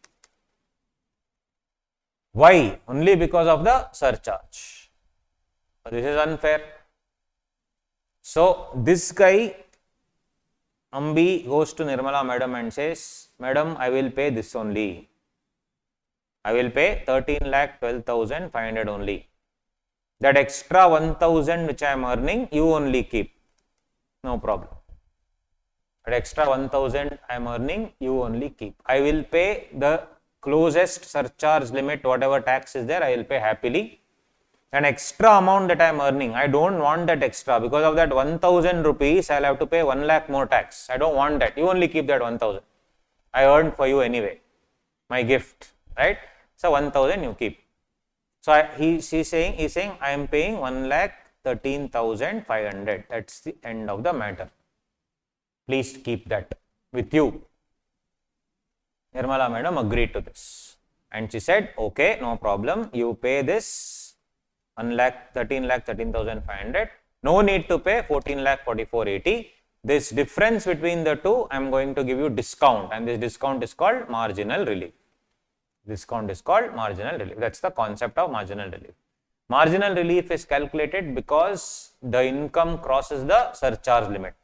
Speaker 1: Why? Only because of the surcharge. So this is unfair. So this guy, Ambi, goes to Nirmala madam and says, Madam, I will pay this only. I will pay 13 lakh 12,500 only. That extra 1,000 which I am earning, you only keep. No problem. That extra 1,000 I am earning, you only keep. I will pay the closest surcharge limit, whatever tax is there, I will pay happily. An extra amount that I am earning, I don't want that extra. Because of that 1,000 rupees, I will have to pay 1 lakh more tax. I don't want that. You only keep that 1,000. I earned for you anyway. My gift, right? So 1,000 you keep. So he's saying I am paying 1 lakh 13,500. That's the end of the matter. Please keep that with you. Nirmala madam agreed to this. And she said, okay, no problem. You pay this 1 lakh 13,500. No need to pay 14 lakh 44,80. This difference between the two, I am going to give you discount, and this discount is called marginal relief. Discount is called marginal relief. That's the concept of marginal relief. Marginal relief is calculated because the income crosses the surcharge limit.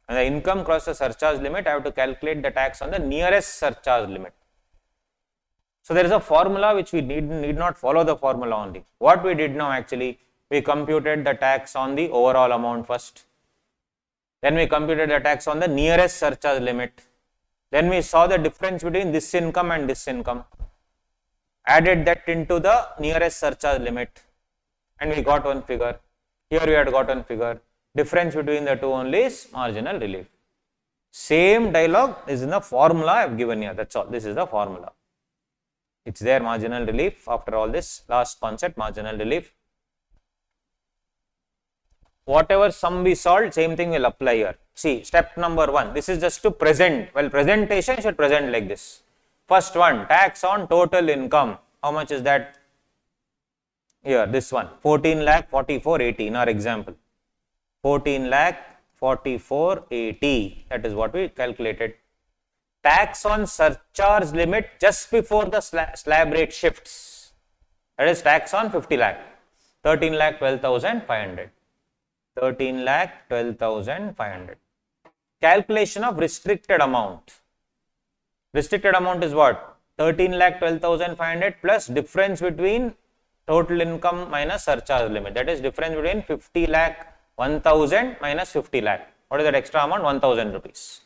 Speaker 1: When the income crosses the surcharge limit, I have to calculate the tax on the nearest surcharge limit. So there is a formula which we need not follow the formula only. What we did now actually, we computed the tax on the overall amount first. Then we computed the tax on the nearest surcharge limit. Then we saw the difference between this income and this income. Added that into the nearest surcharge limit and we got one figure. Here we had got one figure. Difference between the two only is marginal relief. Same dialogue is in the formula I have given here. That's all. This is the formula. It's there, marginal relief. After all this, last concept, marginal relief. Whatever sum we solved, same thing will apply here. See, step number 1. This is just to present. Well, presentation should present like this. First one, tax on total income. How much is that? Here, this one, 14,44,80 in our example. 14,44,80. That is what we calculated. Tax on surcharge limit just before the slab rate shifts. That is tax on 50 lakh. 13,12,500. 13,12,500. Calculation of restricted amount. Restricted amount is what? 13,12,500 plus difference between total income minus surcharge limit. That is difference between 50 lakh 1,000 minus 50 lakh. What is that extra amount? 1,000 rupees.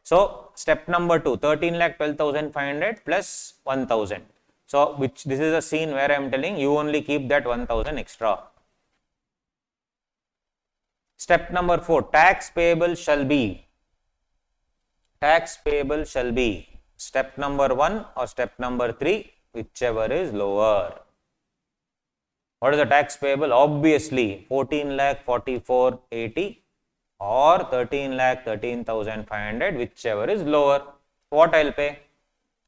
Speaker 1: So step number 2, 13,12,500 plus 1,000. So this is a scene where I am telling you only keep that 1,000 extra. Step number 4, tax payable shall be. Tax payable shall be step number 1 or step number 3, whichever is lower. What is the tax payable? Obviously 14,44,80 or 13,13,500, whichever is lower. What I will pay?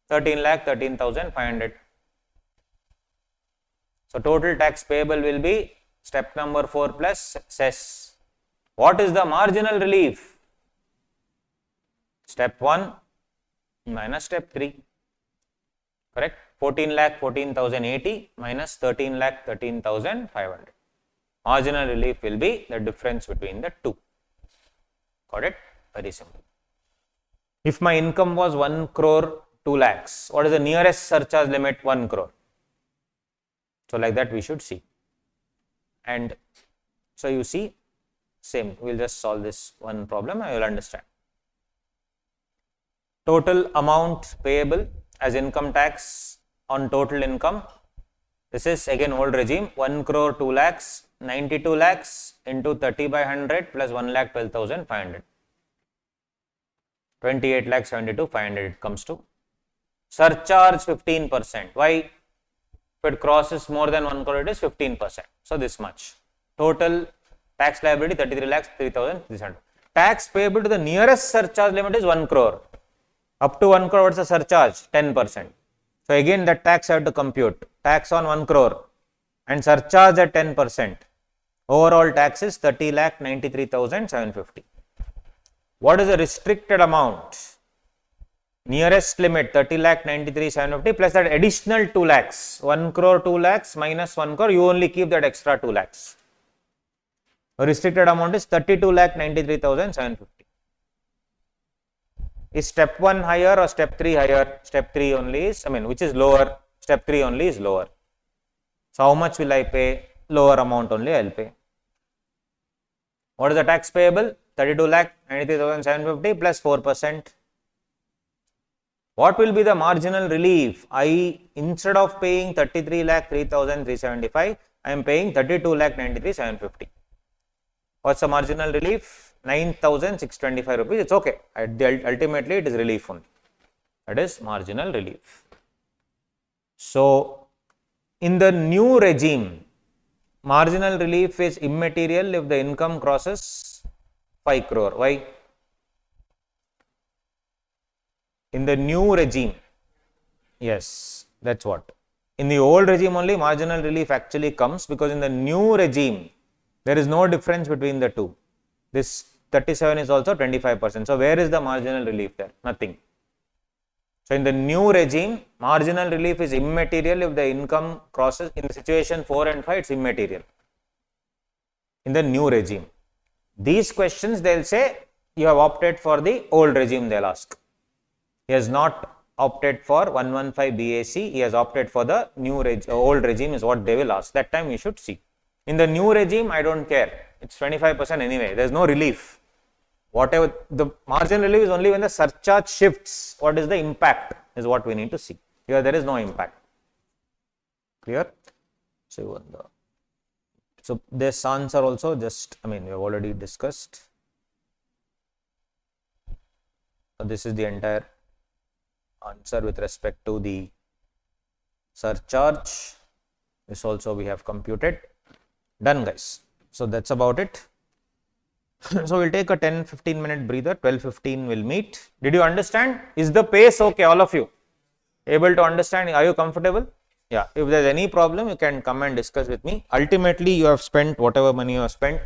Speaker 1: 13,13,500. So total tax payable will be step number 4 plus cess. What is the marginal relief? Step 1 minus step 3. Correct? 14,14,080 minus 13,13,500. Marginal relief will be the difference between the two. Got it? Very simple. If my income was 1 crore 2 lakhs, what is the nearest surcharge limit? 1 crore. So like that we should see. And so you see, same, we will just solve this one problem and you will understand. Total amount payable as income tax on total income. This is again old regime, 1 crore 2 lakhs, 92 lakhs into 30 by 100 plus 1,12,500. 28,72,500 it comes to. Surcharge 15%. Why? If it crosses more than 1 crore, it is 15%. So this much. Total tax liability 33,03,300. Tax payable to the nearest surcharge limit is 1 crore. Up to 1 crore, what's the surcharge? 10%. So again that tax I have to compute. Tax on 1 crore and surcharge at 10%. Overall tax is 30,93,750. What is the restricted amount? Nearest limit 30,93,750 plus that additional 2 lakhs. 1 crore 2 lakhs minus 1 crore, you only keep that extra 2 lakhs. The restricted amount is 32,93,750. Is step 1 higher or step 3 higher? Step 3 only is, which is lower? Step 3 only is lower. So how much will I pay? Lower amount only I will pay. What is the tax payable? 32,93,750 plus 4%. What will be the marginal relief? Instead of paying 33,03,375, I am paying 32,93,750. What's the marginal relief? 9,625 rupees. It's okay. Ultimately, it is relief only. That is marginal relief. So, in the new regime, marginal relief is immaterial if the income crosses 5 crore. Why? In the new regime, yes, that's what. In the old regime only, marginal relief actually comes because in the new regime, there is no difference between the two. This 37 is also 25%. So, where is the marginal relief there? Nothing. So in the new regime, marginal relief is immaterial if the income crosses, in situation 4 and 5, it's immaterial. In the new regime, these questions they'll say you have opted for the old regime, they'll ask. He has not opted for 115 BAC, he has opted for the new old regime is what they will ask. That time you should see. In the new regime, I don't care. It's 25% anyway. There's no relief. Whatever the marginal relief is only when the surcharge shifts. What is the impact is what we need to see. Here there is no impact. Clear? So this answer also just, we have already discussed. So this is the entire answer with respect to the surcharge. This also we have computed. Done, guys. So that's about it. So we'll take a 10-15 minute breather. 12:15 we'll meet. Did you understand? Is the pace okay, all of you? Able to understand? Are you comfortable? Yeah. If there's any problem, you can come and discuss with me. Ultimately, you have spent whatever money you have spent.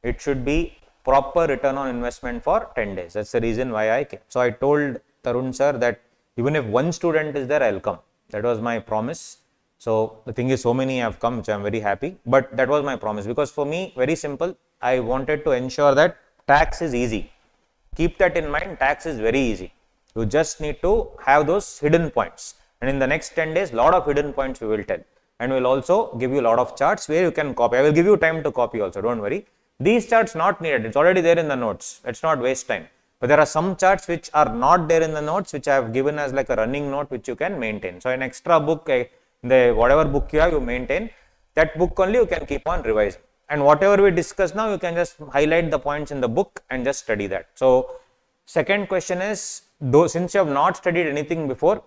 Speaker 1: It should be proper return on investment for 10 days. That's the reason why I came. So I told Tarun sir that even if one student is there, I'll come. That was my promise. So the thing is, so many have come, which I'm very happy. But that was my promise, because for me, very simple. I wanted to ensure that tax is easy. Keep that in mind. Tax is very easy. You just need to have those hidden points. And in the next 10 days, lot of hidden points we will tell. And we'll also give you a lot of charts where you can copy. I will give you time to copy also. Don't worry. These charts not needed. It's already there in the notes. Let's not waste time. But there are some charts which are not there in the notes, which I have given as like a running note, which you can maintain. So an extra book, the whatever book you have, you maintain. That book only you can keep on revising. And whatever we discuss now, you can just highlight the points in the book and just study that. So second question is, though since you have not studied anything before,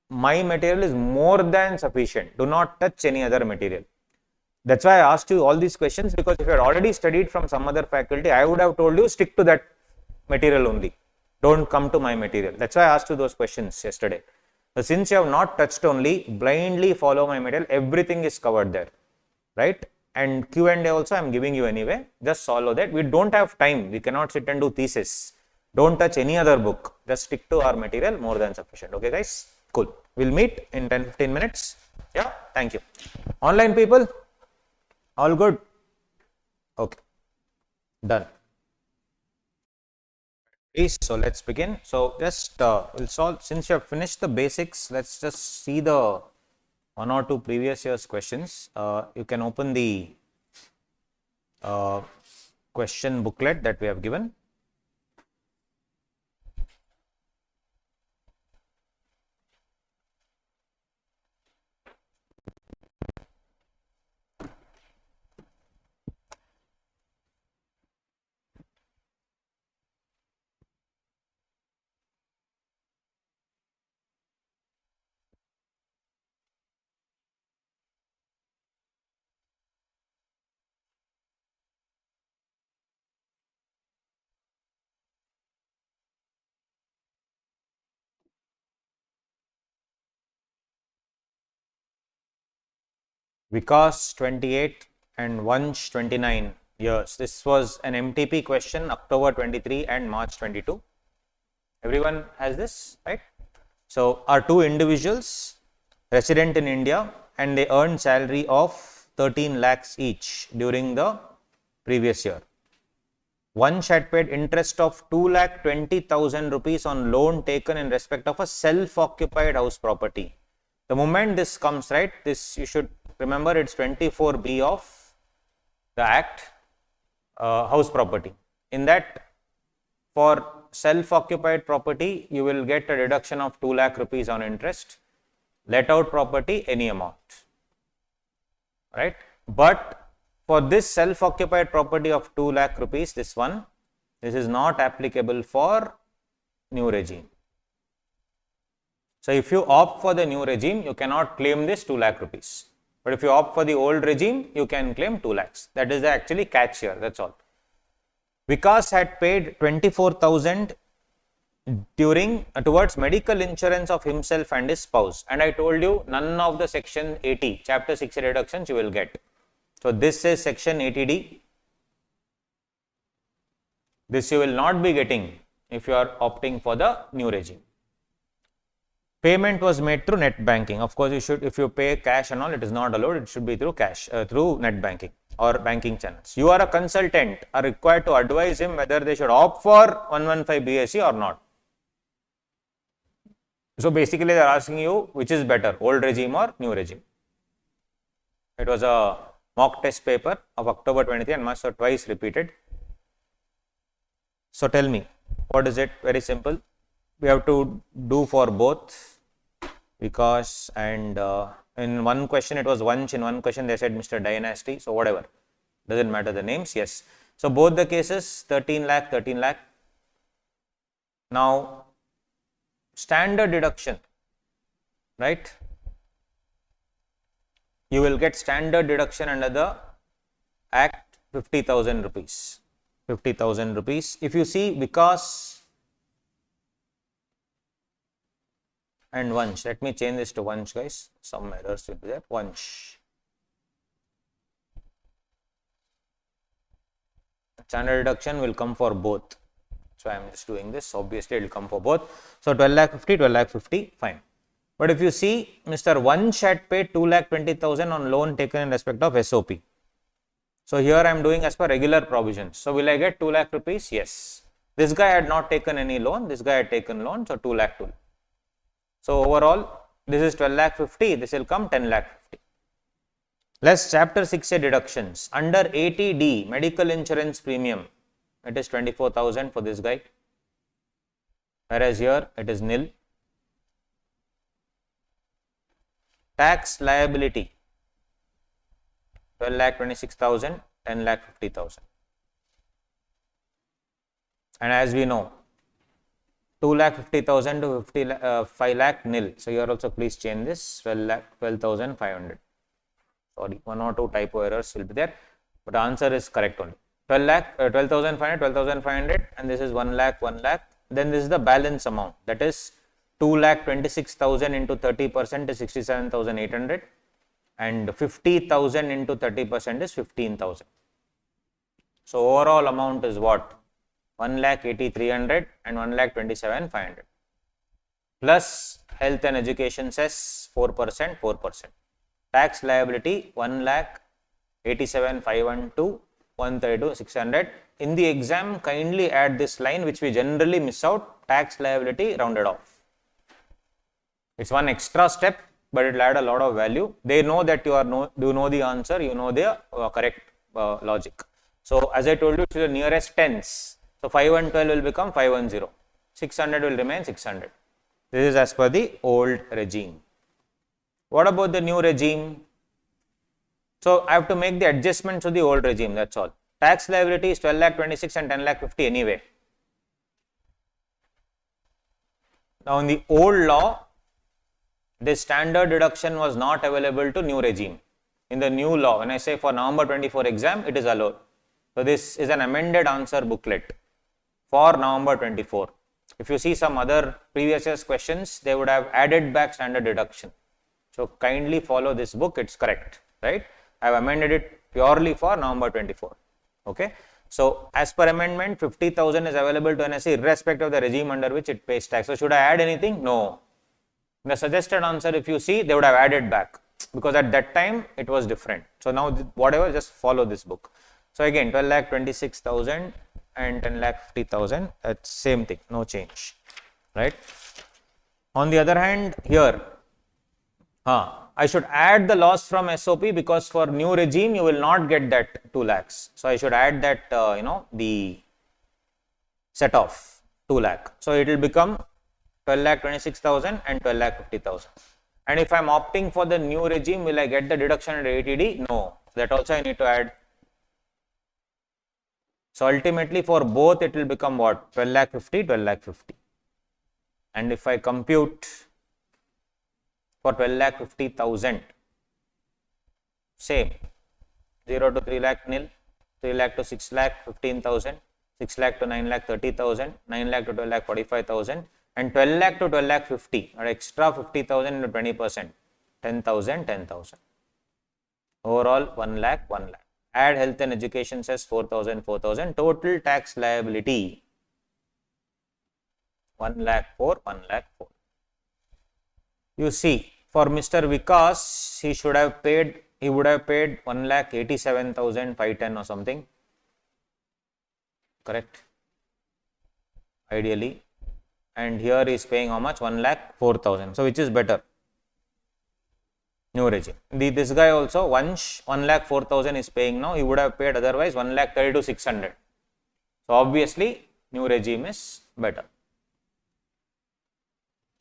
Speaker 1: my material is more than sufficient. Do not touch any other material. That's why I asked you all these questions, because if you had already studied from some other faculty, I would have told you stick to that material only. Don't come to my material. That's why I asked you those questions yesterday. So since you have not touched only, blindly follow my material. Everything is covered there, right? And Q&A also I am giving you anyway. Just follow that. We don't have time. We cannot sit and do thesis. Don't touch any other book. Just stick to our material, more than sufficient. Okay, guys? Cool. We'll meet in 10-15 minutes. Yeah, thank you. Online people, all good? Okay, done. So let's begin. So just we'll solve, since you have finished the basics, let's just see the one or two previous year's questions. You can open the question booklet that we have given. Vikas 28 and Vansh 29 years. This was an MTP question, October 23 and March 22. Everyone has this, right? So are two individuals resident in India and they earned salary of 13 lakhs each during the previous year. Vansh had paid interest of 2,20,000 rupees on loan taken in respect of a self-occupied house property. The moment this comes, right, this you should remember, it's 24B of the Act, house property. In that, for self-occupied property, you will get a deduction of 2 lakh rupees on interest. Let out property, any amount, right? But for this self-occupied property of 2 lakh rupees, this is not applicable for new regime. So if you opt for the new regime, you cannot claim this 2 lakh rupees. But if you opt for the old regime, you can claim 2 lakhs. That is the actually catch here, that's all. Vikas had paid 24,000 towards medical insurance of himself and his spouse. And I told you, none of the section 80, chapter 60 deductions you will get. So this is section 80D. This you will not be getting if you are opting for the new regime. Payment was made through net banking. Of course, you should, if you pay cash and all, it is not allowed. It should be through cash, through net banking or banking channels. You are a consultant, are required to advise him whether they should opt for 115 BSE or not. So basically, they are asking you which is better, old regime or new regime. It was a mock test paper of October 23 and must have twice repeated. So tell me, what is it? Very simple. We have to do for both, because and in one question it was Vanch, in one question they said Mr. Dynasty, so whatever, doesn't matter the names. Yes, so both the cases 13 lakh, 13 lakh. Now standard deduction, right? You will get standard deduction under the Act 50,000 rupees. 50,000 rupees. If you see Vikas and Vanch, let me change this to Vanch, guys. Some errors will be there. Vanch. Standard deduction will come for both. So I am just doing this. Obviously, it will come for both. So 12 lakh 50, 12 lakh 50, fine. But if you see, Mr. Vanch had paid 2,20,000 on loan taken in respect of SOP. So here I am doing as per regular provisions. So will I get 2 lakh rupees? Yes. This guy had not taken any loan. This guy had taken loan. So 2 lakh 2. So overall, this is 12 lakh 50. This will come 10 lakh 50. Less chapter 6A deductions. Under 80D, medical insurance premium, it is 24,000 for this guy. Whereas here it is nil. Tax liability, 12 lakh 26,000, 10 lakh 50,000. And as we know, 2 lakh 50,000 to 5 lakh nil. So here also please change this, 12,500. Sorry, 1 or 2 typo errors will be there, but the answer is correct only. 12,500, 12,500, and this is 1 lakh, 1 lakh. Then this is the balance amount, that is 2,26,000 into 30% is 67,800, and 50,000 into 30% is 15,000. So overall amount is what? 1,80,300 and 1,27,500. Plus health and education cess 4%, 4%. Tax liability 1,87,512, 132,600. In the exam, kindly add this line which we generally miss out, tax liability rounded off. It's one extra step, but it will add a lot of value. They know that you know the answer, you know the correct logic. So as I told you, to the nearest tens. So 512 will become 510. 600 will remain 600. This is as per the old regime. What about the new regime? So I have to make the adjustment to the old regime, that's all. Tax liability is 12 lakh 26 and 10 lakh 50 anyway. Now in the old law, this standard deduction was not available to new regime. In the new law, when I say for November 24 exam, it is allowed. So this is an amended answer booklet for November 24. If you see some other previous year's questions, they would have added back standard deduction. So kindly follow this book, it's correct, right? I have amended it purely for November 24. Okay. So as per amendment, 50,000 is available to NSE irrespective of the regime under which it pays tax. So should I add anything? No. In the suggested answer, if you see, they would have added back, because at that time it was different. So now whatever, just follow this book. So again, 12,26,000 and 10,50,000, that's same thing, no change, right? On the other hand, here, I should add the loss from SOP, because for new regime you will not get that 2 lakhs. So I should add that the set off 2 lakh. So it will become 12,26,000 and 12,50,000. And if I am opting for the new regime, will I get the deduction under 80D? No. That also I need to add. So ultimately for both it will become what? 12,50,000, 12,50,000. And if I compute for 12,50,000, same, 0 to 3 lakh nil, 3 lakh to 6 lakh 15,000, 6 lakh to 9 lakh 30,000, 9 lakh to 12 lakh 45,000, and 12 lakh to 12 lakh 50, or extra 50,000 into 20%, 10,000, 10,000. Overall 1 lakh, 1 lakh. Add health and education says 4,000, 4,000. Total tax liability 1 lakh 4, 1 lakh 4. You see, for Mr. Vikas, he would have paid 1,87,510 or something. Correct? Ideally. And here he is paying how much? 1,04,000. So, which is better? New regime. This guy also, 1,04,000 is paying now. He would have paid otherwise 1,32,600. So, obviously, new regime is better.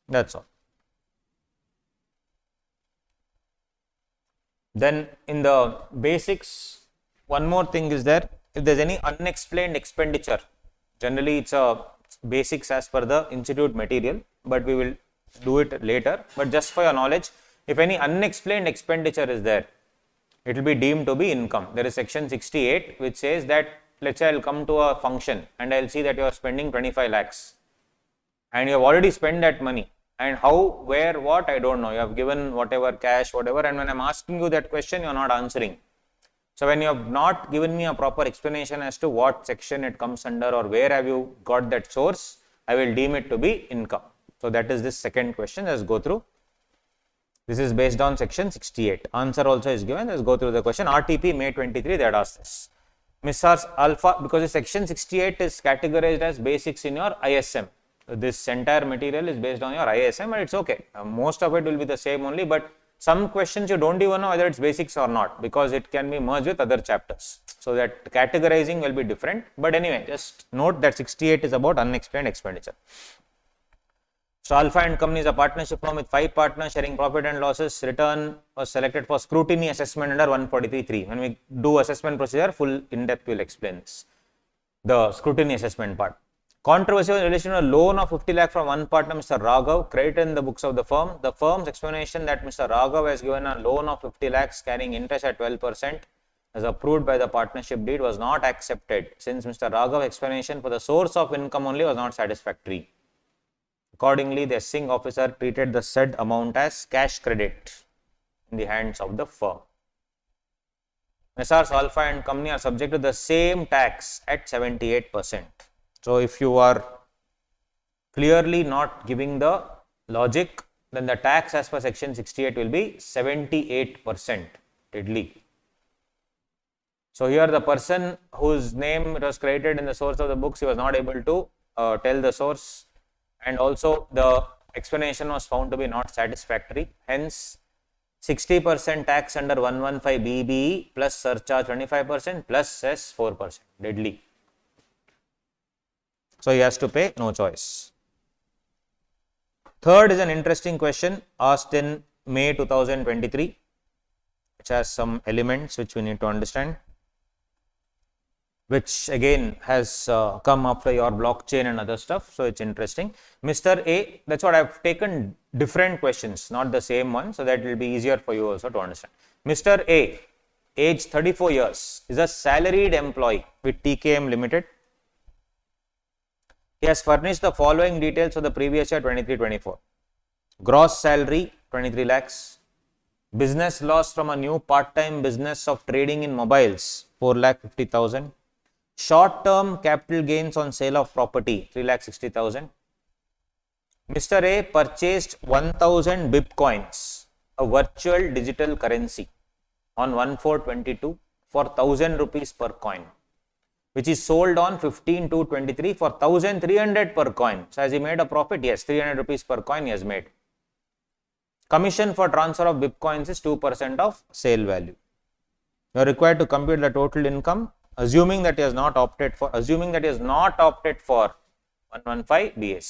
Speaker 1: That's all. Then in the basics, one more thing is there. If there is any unexplained expenditure, generally it's a basics as per the institute material, but we will do it later. But just for your knowledge, if any unexplained expenditure is there, it will be deemed to be income. There is section 68 which says that, let's say I will come to a function and I will see that you are spending 25 lakhs and you have already spent that money. And how, where, what, I don't know. You have given whatever cash, whatever, and when I am asking you that question, you are not answering. So, when you have not given me a proper explanation as to what section it comes under or where have you got that source, I will deem it to be income. So, that is this second question. Let us go through. This is based on section 68. Answer also is given. Let us go through the question. RTP May 23, they had asked this. Mrs. Alpha, because the section 68 is categorized as basics in your ISM. This entire material is based on your ISM and it's okay. Most of it will be the same only, but some questions you don't even know whether it's basics or not because it can be merged with other chapters. So that categorizing will be different. But anyway, just note that 68 is about unexplained expenditure. So Alpha and Company is a partnership firm with 5 partners sharing profit and losses. Return was selected for scrutiny assessment under 143.3. When we do assessment procedure, full in depth we will explain this. The scrutiny assessment part. Controversy in relation to a loan of 50 lakh from one partner, Mr. Raghav, credited in the books of the firm. The firm's explanation that Mr. Raghav has given a loan of 50 lakhs carrying interest at 12% as approved by the partnership deed was not accepted since Mr. Raghav's explanation for the source of income only was not satisfactory. Accordingly, the assessing officer treated the said amount as cash credit in the hands of the firm. Messrs. Alpha and Company are subject to the same tax at 78%. So, if you are clearly not giving the logic, then the tax as per section 68 will be 78%. Deadly. So, here the person whose name was credited in the source of the books, he was not able to tell the source, and also the explanation was found to be not satisfactory. Hence, 60% tax under 115 BBE plus surcharge 25% plus cess 4%. Deadly. So, he has to pay, no choice. Third is an interesting question asked in May 2023, which has some elements which we need to understand, which again has come after your blockchain and other stuff. So, it's interesting. Mr. A, that's what I have taken different questions, not the same one, so that it will be easier for you also to understand. Mr. A, age 34 years, is a salaried employee with TKM Limited. He has furnished the following details for the previous year 23-24. Gross salary 23 lakhs. Business loss from a new part-time business of trading in mobiles 4,50,000. Short-term capital gains on sale of property 3,60,000. Mr. A purchased 1,000 Bitcoins, a virtual digital currency, on 1/4/22 for 1,000 rupees per coin, which is sold on 15/2/23 for 1,300 per coin. So, has he made a profit? Yes, 300 rupees per coin he has made. Commission for transfer of Bitcoins is 2% of sale value. You are required to compute the total income, assuming that he has not opted for 115 BAC.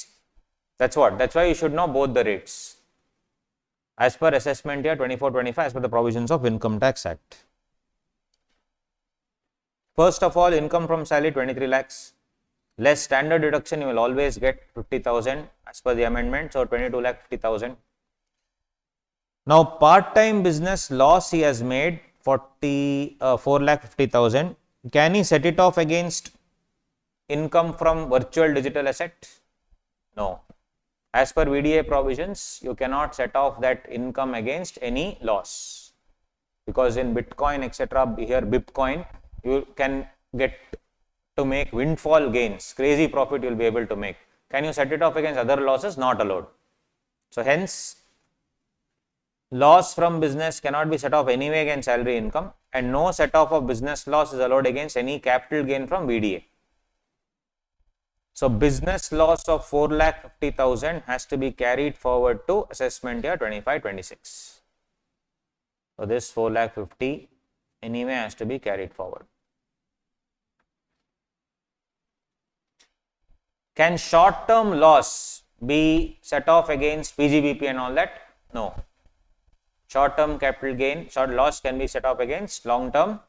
Speaker 1: That's what. That's why you should know both the rates. As per assessment year 24-25, as per the provisions of Income Tax Act. First of all, income from salary 23 lakhs, less standard deduction, you will always get 50,000 as per the amendment. So, 22,50,000. Now, part-time business loss he has made 4,50,000. Can he set it off against income from virtual digital asset? No. As per VDA provisions, you cannot set off that income against any loss, because in Bitcoin, etc., here Bitcoin, you can get to make windfall gains, crazy profit you will be able to make. Can you set it off against other losses? Not allowed. So, hence loss from business cannot be set off anyway against salary income, and no set off of business loss is allowed against any capital gain from VDA. So business loss of 4,50,000 has to be carried forward to assessment year 25-26. So this 4,50,000 anyway has to be carried forward. Can short-term loss be set off against PGBP and all that? No. Short-term capital gain, short loss can be set off against short-term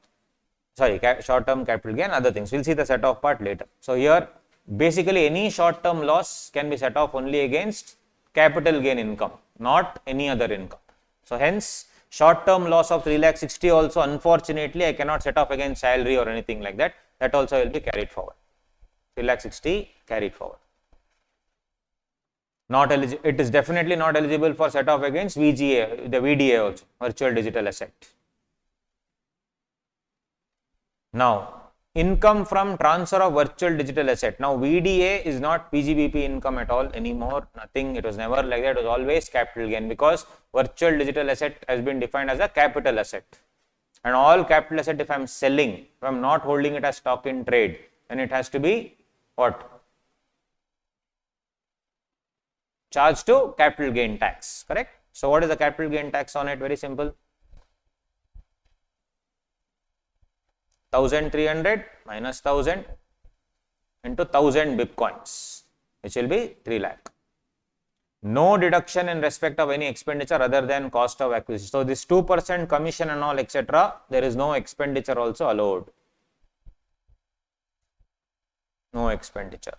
Speaker 1: capital gain, other things. We'll see the set off part later. So here, basically any short-term loss can be set off only against capital gain income, not any other income. So hence, short-term loss of 3,60,000 also, unfortunately, I cannot set off against salary or anything like that. That also will be carried forward. 3,60,000 carried forward. Not eligible. It is definitely not eligible for set off against VGA, the VDA also, virtual digital asset. Now, income from transfer of virtual digital asset. Now, VDA is not PGBP income at all anymore. Nothing. It was never like that. It was always capital gain, because virtual digital asset has been defined as a capital asset. And all capital asset, if I am selling, if I am not holding it as stock in trade, then it has to be what? Charged to capital gain tax, correct? So what is the capital gain tax on it? Very simple. 1,300 minus 1,000 into 1,000 bitcoins, which will be 3 lakh. No deduction in respect of any expenditure other than cost of acquisition. So this 2% commission and all, etc., there is no expenditure also allowed. No expenditure.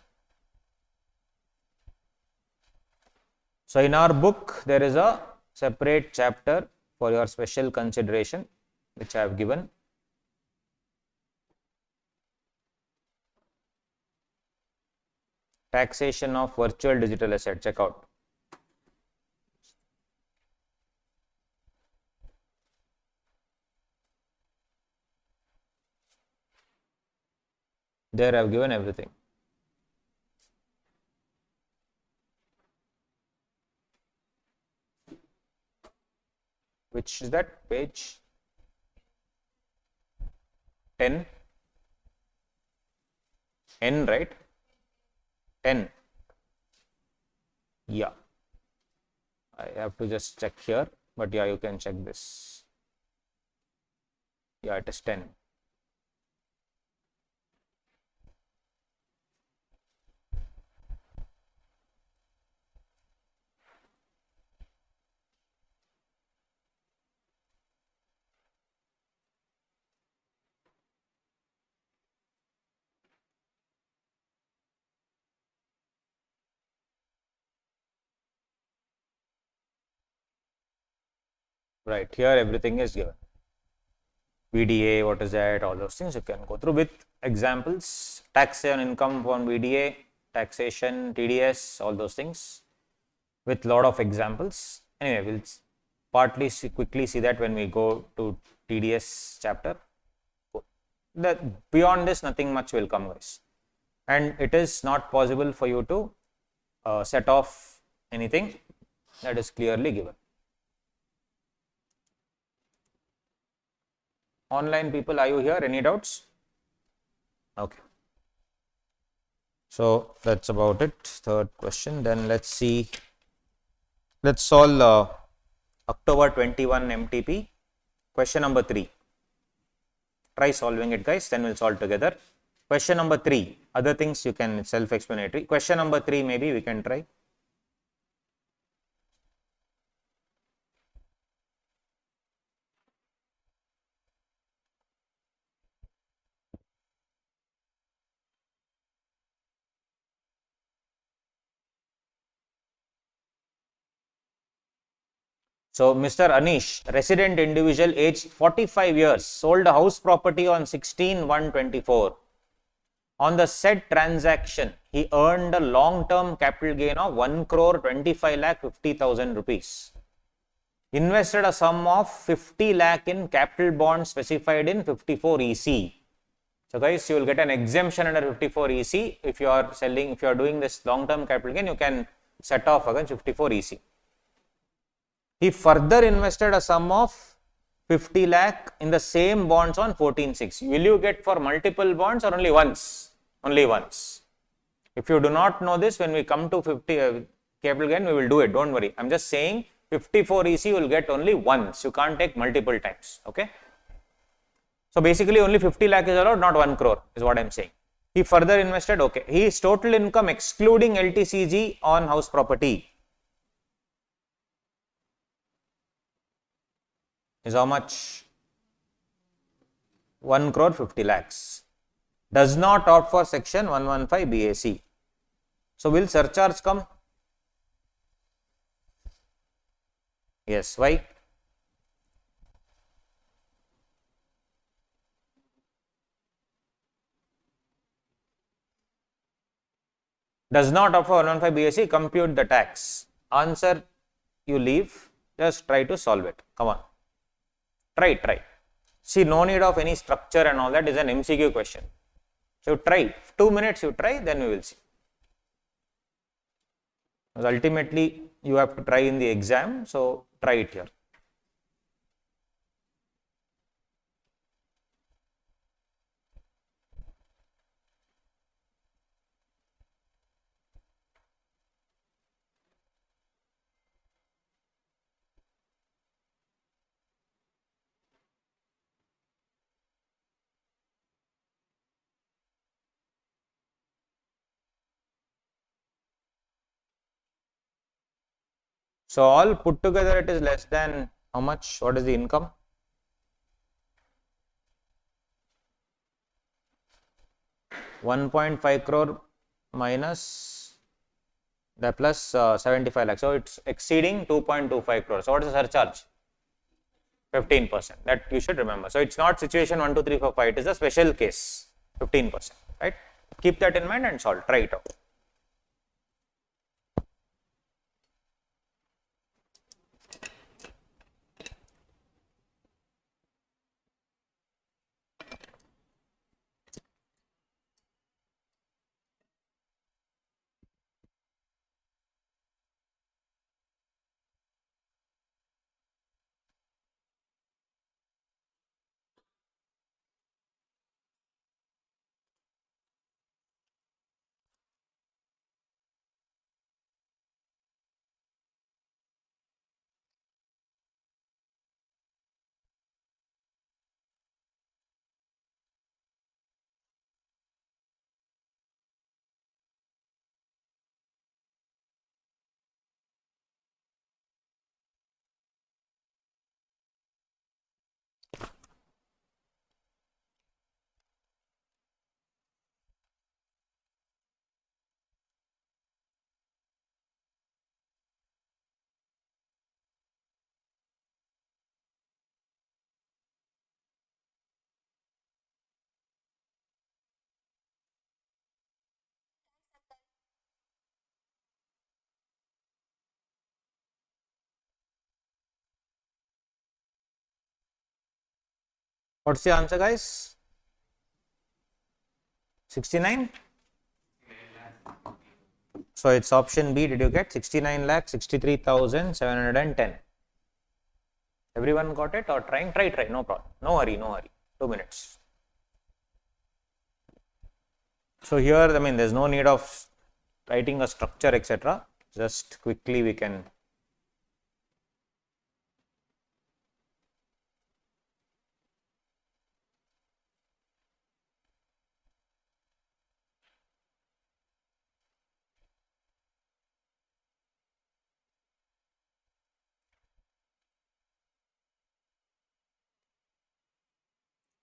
Speaker 1: So in our book, there is a separate chapter for your special consideration, which I have given. Taxation of virtual digital asset. Check out. There I have given everything. Which is that? Page 10. N, right? 10. Yeah. I have to just check here, but yeah, you can check this. Yeah, it is 10. Right, here everything is given. VDA, what is that, all those things you can go through with examples. Tax on income on VDA, taxation, TDS, all those things with lot of examples. Anyway, we'll partly quickly see that when we go to TDS chapter. Beyond this, nothing much will come, guys. And it is not possible for you to set off anything. That is clearly given. Online people, are you here? Any doubts? Okay. So that's about it. Third question. Then let's see. Let's solve October 21 MTP. Question number 3. Try solving it, guys. Then we'll solve together. Question number 3. Other things you can self-explanatory. Question number 3, maybe we can try. So, Mr. Anish, resident individual aged 45 years, sold a house property on 16/1/24. On the said transaction, he earned a long-term capital gain of 1,25,50,000 rupees. Invested a sum of 50 lakh in capital bonds specified in 54 EC. So, guys, you will get an exemption under 54 EC. If you are selling, if you are doing this long-term capital gain, you can set off against 54 EC. He further invested a sum of 50 lakh in the same bonds on 14/6. Will you get for multiple bonds or only once? Only once. If you do not know this, when we come to 50 capital gain, we will do it. Don't worry. I'm just saying 54 EC will get only once. You can't take multiple times. Okay. So basically only 50 lakh is allowed, not 1 crore is what I'm saying. He further invested, okay. His total income excluding LTCG on house property is how much? 1 crore 50 lakhs. Does not opt for section 115 BAC. So will surcharge come? Yes. Why? Does not opt for 115 BAC, compute the tax. Answer you leave, just try to solve it. Come on. Try. See, no need of any structure and all that, is an MCQ question. So try, 2 minutes you try, then we will see. Because ultimately you have to try in the exam, so try it here. So all put together it is less than how much? What is the income? $1.5 crore minus the plus 75 lakhs. So it's exceeding 2.25 crores. So what is the surcharge? 15%. That you should remember. So it's not situation 1, 2, 3, 4, 5. It is a special case. 15%. Right? Keep that in mind and solve. Try it out. What's the answer, guys? 69? So it's option B. Did you get 69 lakh 63,710? Everyone got it or trying? Try. No problem. No hurry. 2 minutes. So here, I mean, there's no need of writing a structure, etc. Just quickly we can.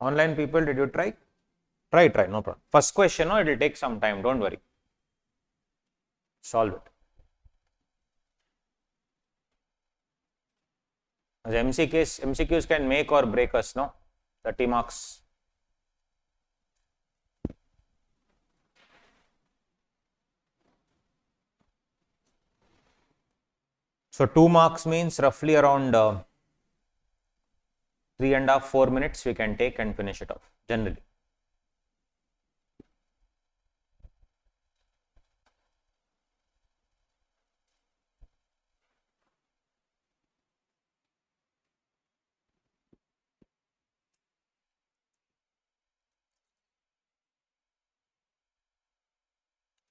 Speaker 1: Online people, did you try? Try, no problem. First question, no, it will take some time, don't worry. Solve it. As MCQs can make or break us, no? 30 marks. So 2 marks means roughly around 3.5 4 minutes we can take and finish it off generally.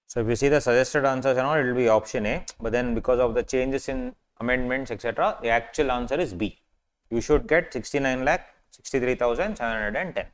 Speaker 1: So if you see the suggested answers and all, it will be option A, but then because of the changes in amendments, etc., the actual answer is B. You should get 69,63,710.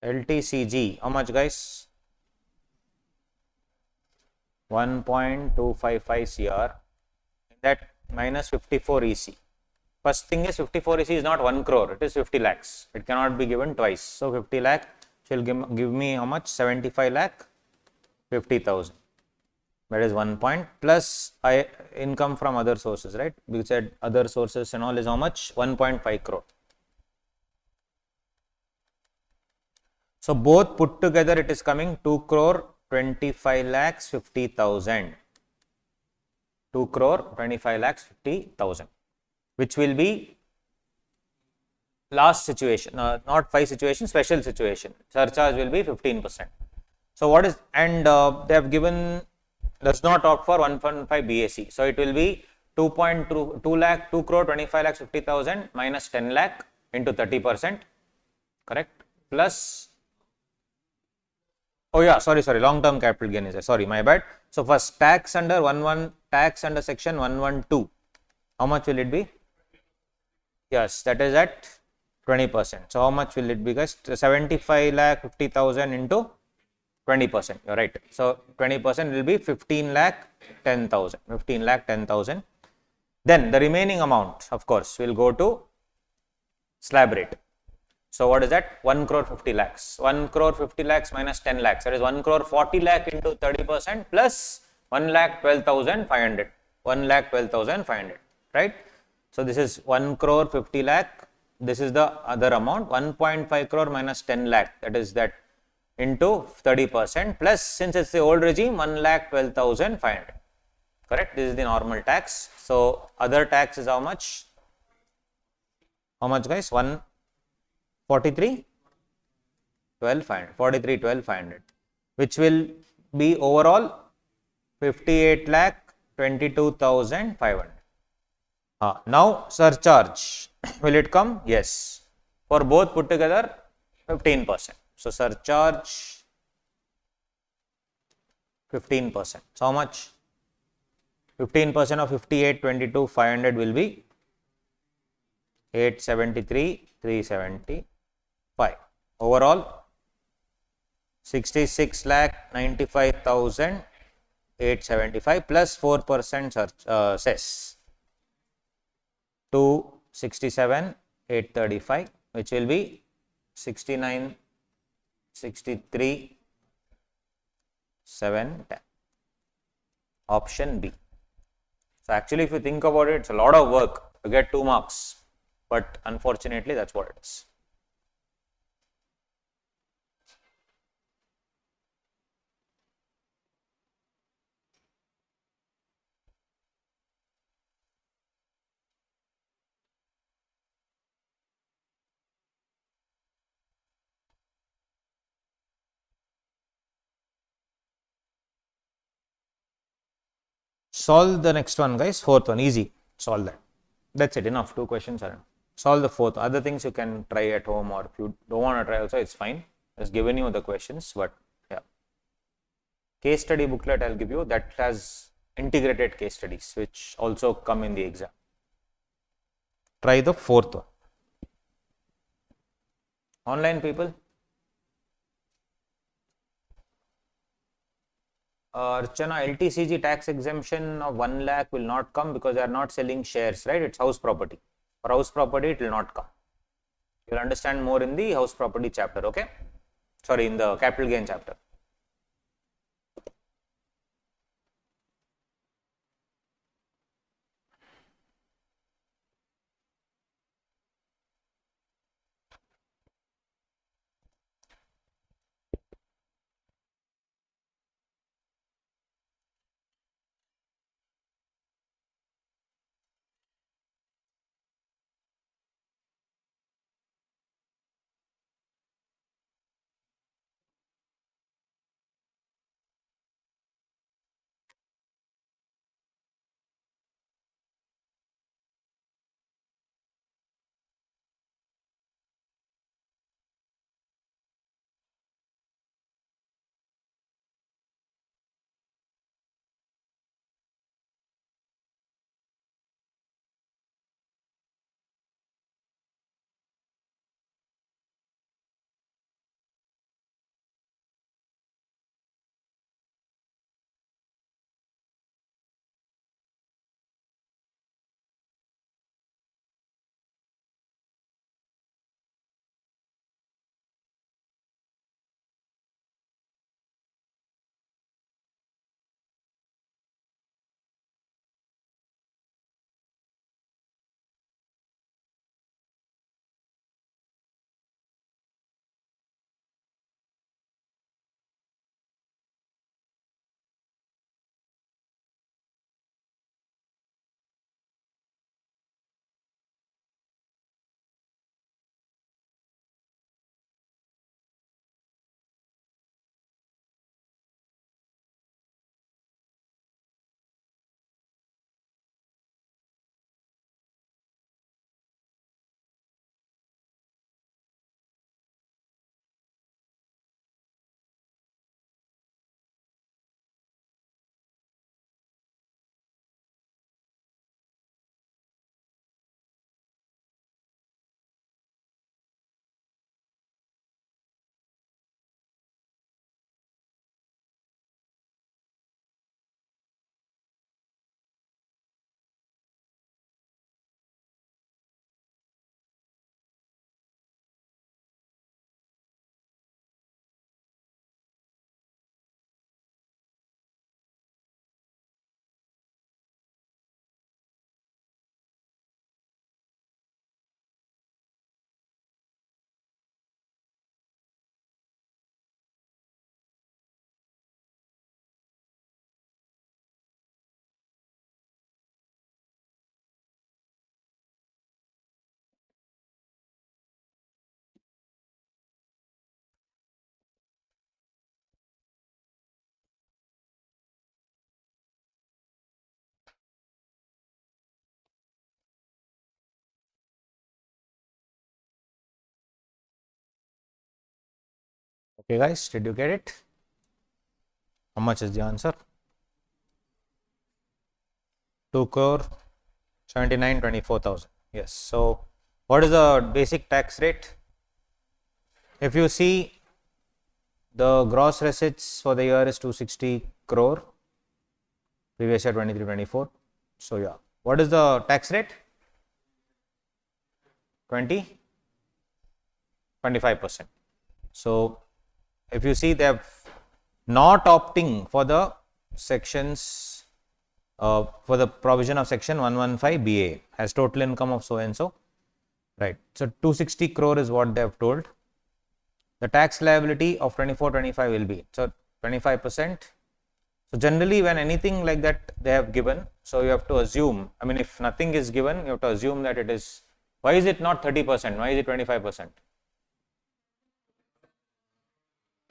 Speaker 1: LTCG, how much guys? 1.255 CR, that minus 54 EC. First thing is 54 EC is not 1 crore, it is 50 lakhs. It cannot be given twice. So 50 lakh shall give me how much? 75 lakh 50,000. That is 1 point plus income from other sources, right? We said other sources and all is how much? 1.5 crore. So both put together it is coming 2 crore 25 lakhs 50,000. 2 crore 25 lakhs 50,000, which will be last situation, not 5 situation, special situation. Surcharge will be 15%. So what is, and they have given, does not opt for 1.5 BAC. So it will be 2 crore 25 lakhs 50,000 minus 10 lakh into 30%, correct? Plus, oh yeah, sorry, long term capital gain is there. Sorry, my bad. So first tax under tax under section 112. How much will it be? Yes, that is at 20%. So how much will it be, guys? 75 lakh 50,000 into 20%. You're right. So 20% will be 15 lakh 10,000. 15 lakh 10,000. Then the remaining amount, of course, will go to slab rate. So what is that? 1 crore 50 lakhs. 1 crore 50 lakhs minus 10 lakhs. That is 1 crore 40 lakh into 30% plus 1 lakh 12,500. 1 lakh 12,500. Right? So this is 1 crore 50 lakh. This is the other amount. 1.5 crore minus 10 lakh. That is that into 30% plus, since it's the old regime, 1 lakh 12,500. Correct? This is the normal tax. So other tax is how much? How much, guys? 143 12,500. 43 12,500, which will be overall 58 lakh 22,500. Now surcharge, will it come? Yes. For both put together 15%. So surcharge 15%. So how much? 15% of 58 22,500 will be 873,375. Overall 66 lakh 95,875 plus 4% cess. 267,835, which will be 69,63,710. Option B. So actually, if you think about it, it's a lot of work to get 2 marks, but unfortunately, that's what it is. Solve the next one, guys. Fourth one, easy. Solve that. That's it. Enough. 2 questions are. Solve the fourth. Other things you can try at home, or if you don't want to try also, it's fine. Just given you the questions, but yeah. Case study booklet I'll give you that has integrated case studies, which also come in the exam. Try the fourth one. Online people. Archana, LTCG tax exemption of 1 lakh will not come because they are not selling shares, right? It's house property. For house property, it will not come. You'll understand more in the house property chapter, okay? Sorry, in the capital gain chapter. Okay, guys, did you get it? How much is the answer? 2,79,24,000. Yes. So, what is the basic tax rate? If you see, the gross receipts for the year is 260 crore. Previous year 23-24. So, yeah. What is the tax rate? 25%. So, if you see, they have not opting for the sections for the provision of section 115 BA has total income of so and so, right? So 260 crore is what they have told. The tax liability of 24-25 will be so 25%. So generally, when anything like that they have given, so you have to assume. I mean, if nothing is given, you have to assume that it is. Why is it not 30%? Why is it 25%?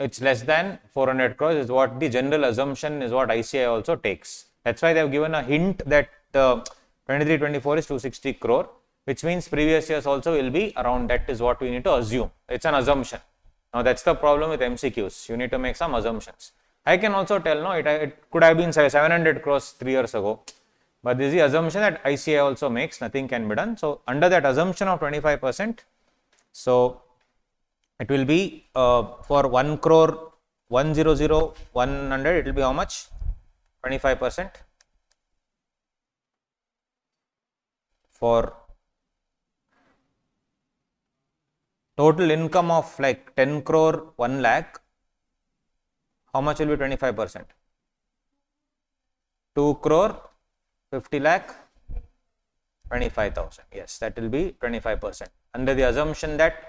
Speaker 1: It's less than 400 crores is what the general assumption is, what ICI also takes. That's why they have given a hint that 23-24 is 260 crore, which means previous years also will be around that is what we need to assume. It's an assumption. Now that's the problem with MCQs. You need to make some assumptions. I can also tell, no, it could have been 700 crores 3 years ago. But this is the assumption that ICA also makes, nothing can be done. So, under that assumption of 25%, so it will be for 1 crore 100 100, it will be how much? 25%. For total income of like 10 crore 1 lakh, how much will be 25%? 2 crore 50 lakh 25,000. Yes, that will be 25%. Under the assumption that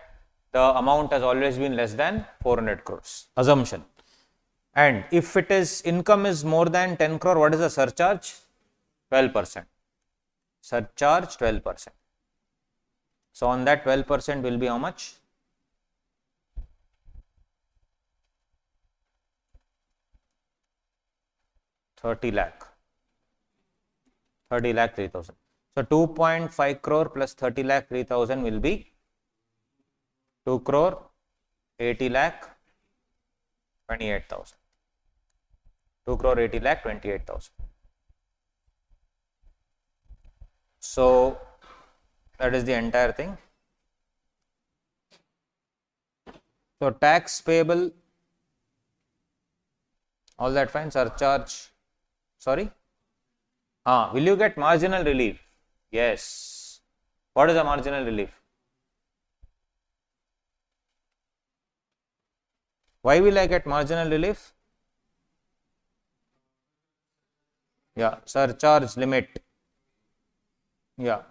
Speaker 1: the amount has always been less than 400 crores. Assumption. And if it is income is more than 10 crore, what is the surcharge? 12%. Surcharge 12%. So on that 12% will be how much? 30 lakh. 30 lakh 3,000. So 2.5 crore plus 30 lakh 3,000 will be 2 crore 80 lakh 28,000. 2 crore 80 lakh 28,000. So that is the entire thing. So tax payable, all that fine. Surcharge, sorry. Will you get marginal relief? Yes. What is the marginal relief? Why will I get marginal relief? Yeah, surcharge limit. Yeah,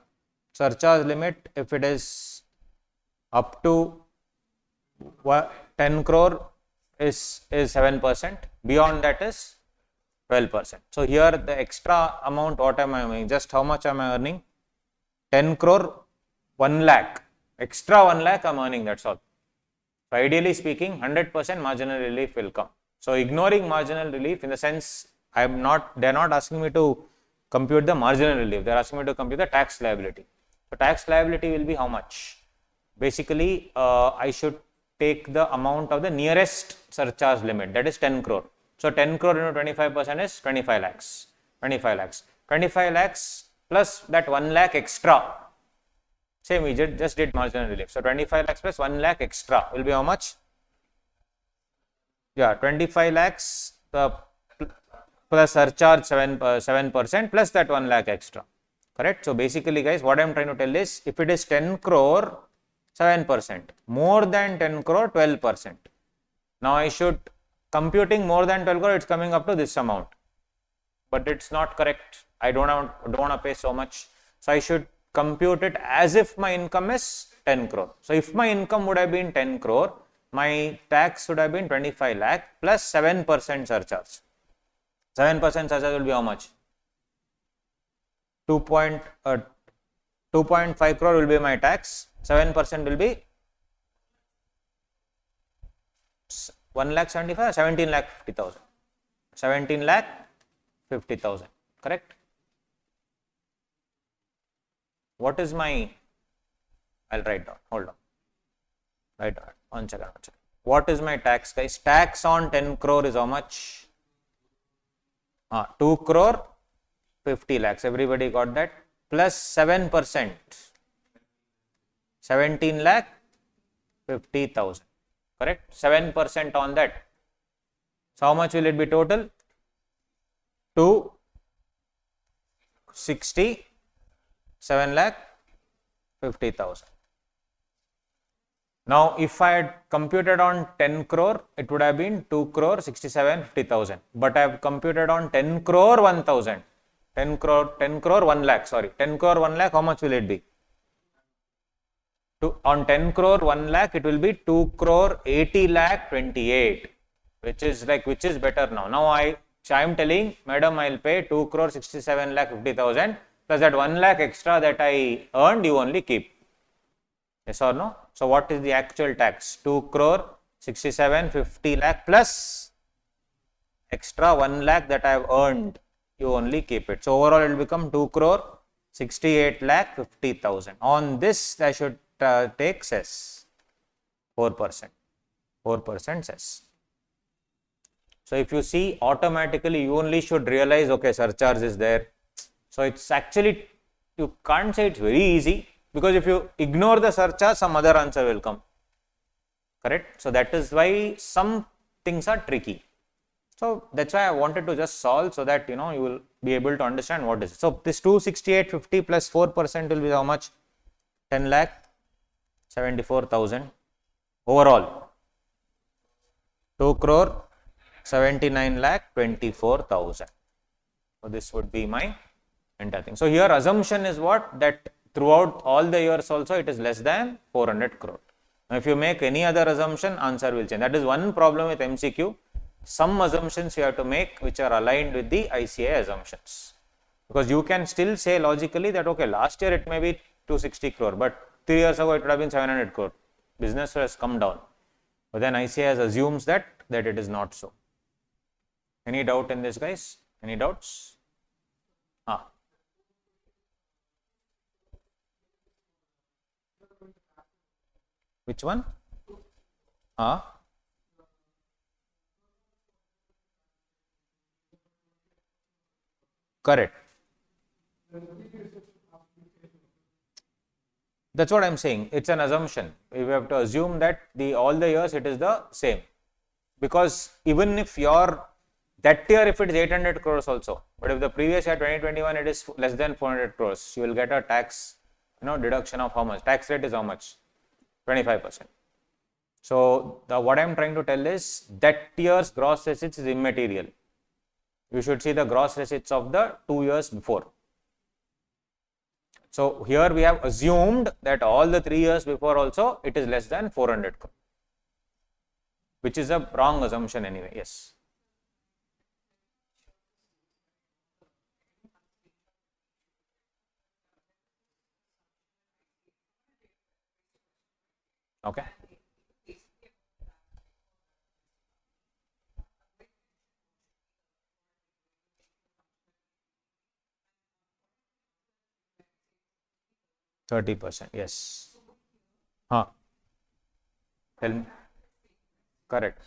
Speaker 1: surcharge limit, if it is up to 10 crore is 7%, beyond that is 12%. So here the extra amount, what am I earning? Just how much am I earning? 10 crore 1 lakh, extra 1 lakh I am earning, that's all. So ideally speaking, 100% marginal relief will come. So ignoring marginal relief, in the sense they are not asking me to compute the marginal relief, they are asking me to compute the tax liability. So tax liability will be how much? Basically, I should take the amount of the nearest surcharge limit, that is 10 crore. So 10 crore into 25% is 25 lakhs. 25 lakhs. 25 lakhs plus that 1 lakh extra. Same, we just did marginal relief. So 25 lakhs plus 1 lakh extra will be how much? Yeah, 25 lakhs plus surcharge 7% plus that 1 lakh extra. Correct? So basically guys, what I am trying to tell is, if it is 10 crore, 7%, more than 10 crore, 12%. Now I should, computing more than 12 crore, it's coming up to this amount, but it's not correct. I don't want to pay so much. So I should compute it as if my income is 10 crore. So if my income would have been 10 crore, my tax would have been 25 lakh plus 7% surcharge. 7% surcharge will be how much? 2.5 crore will be my tax. 7% will be 1 lakh 75, 17 lakh 50,000. 17 lakh 50,000. Correct? What is my, I'll write down, hold on. Write down, one second. What is my tax, guys? Tax on 10 crore is how much? 2 crore 50 lakhs. Everybody got that? Plus 7%. 17 lakh 50,000. Correct? 7% on that. So how much will it be total? 267 lakh 50,000. Now if I had computed on 10 crore, it would have been 2 crore 67 50,000. But I have computed on 10 crore 1,000. 10 crore 1 lakh, sorry. 10 crore 1 lakh, how much will it be? On 10 crore 1 lakh, it will be 2 crore 80 lakh 28, which is better now. Now I am telling, madam, I will pay 2 crore 67 lakh 50,000 plus that 1 lakh extra that I earned, you only keep. Yes or no? So what is the actual tax? 2 crore 67 50 lakh plus extra 1 lakh that I have earned, you only keep it. So overall it will become 2 crore 68 lakh 50,000. On this I should take cess 4%. 4% cess. So if you see, automatically you only should realize, okay, surcharge is there. So it's actually, you can't say it's very easy, because if you ignore the surcharge, some other answer will come. Correct? So that is why some things are tricky. So that's why I wanted to just solve, so that you will be able to understand what is it. So this 268.50 plus 4% will be how much? 10 lakh 74,000 overall. 2 crore 79 lakh 24,000. So this would be my entire thing. So here assumption is what? That throughout all the years also it is less than 400 crore. Now if you make any other assumption, answer will change. That is one problem with MCQ. Some assumptions you have to make which are aligned with the ICAI assumptions. Because you can still say logically that okay, last year it may be 260 crore, but 3 years ago it would have been 700 crore. Business has come down. But then ICAI assumes that it is not so. Any doubt in this, guys? Any doubts? Which one? Correct. That's what I'm saying. It's an assumption. We have to assume that all the years it is the same. Because even if that year if it is 800 crores also, but if the previous year 2021 it is less than 400 crores, you will get a tax deduction of how much? Tax rate is how much? 25%. So what I am trying to tell is that year's gross receipts is immaterial. You should see the gross receipts of the 2 years before. So here we have assumed that all the 3 years before also it is less than 400 crore, which is a wrong assumption anyway. Yes. Okay. %30, yes. Tell me. Correct.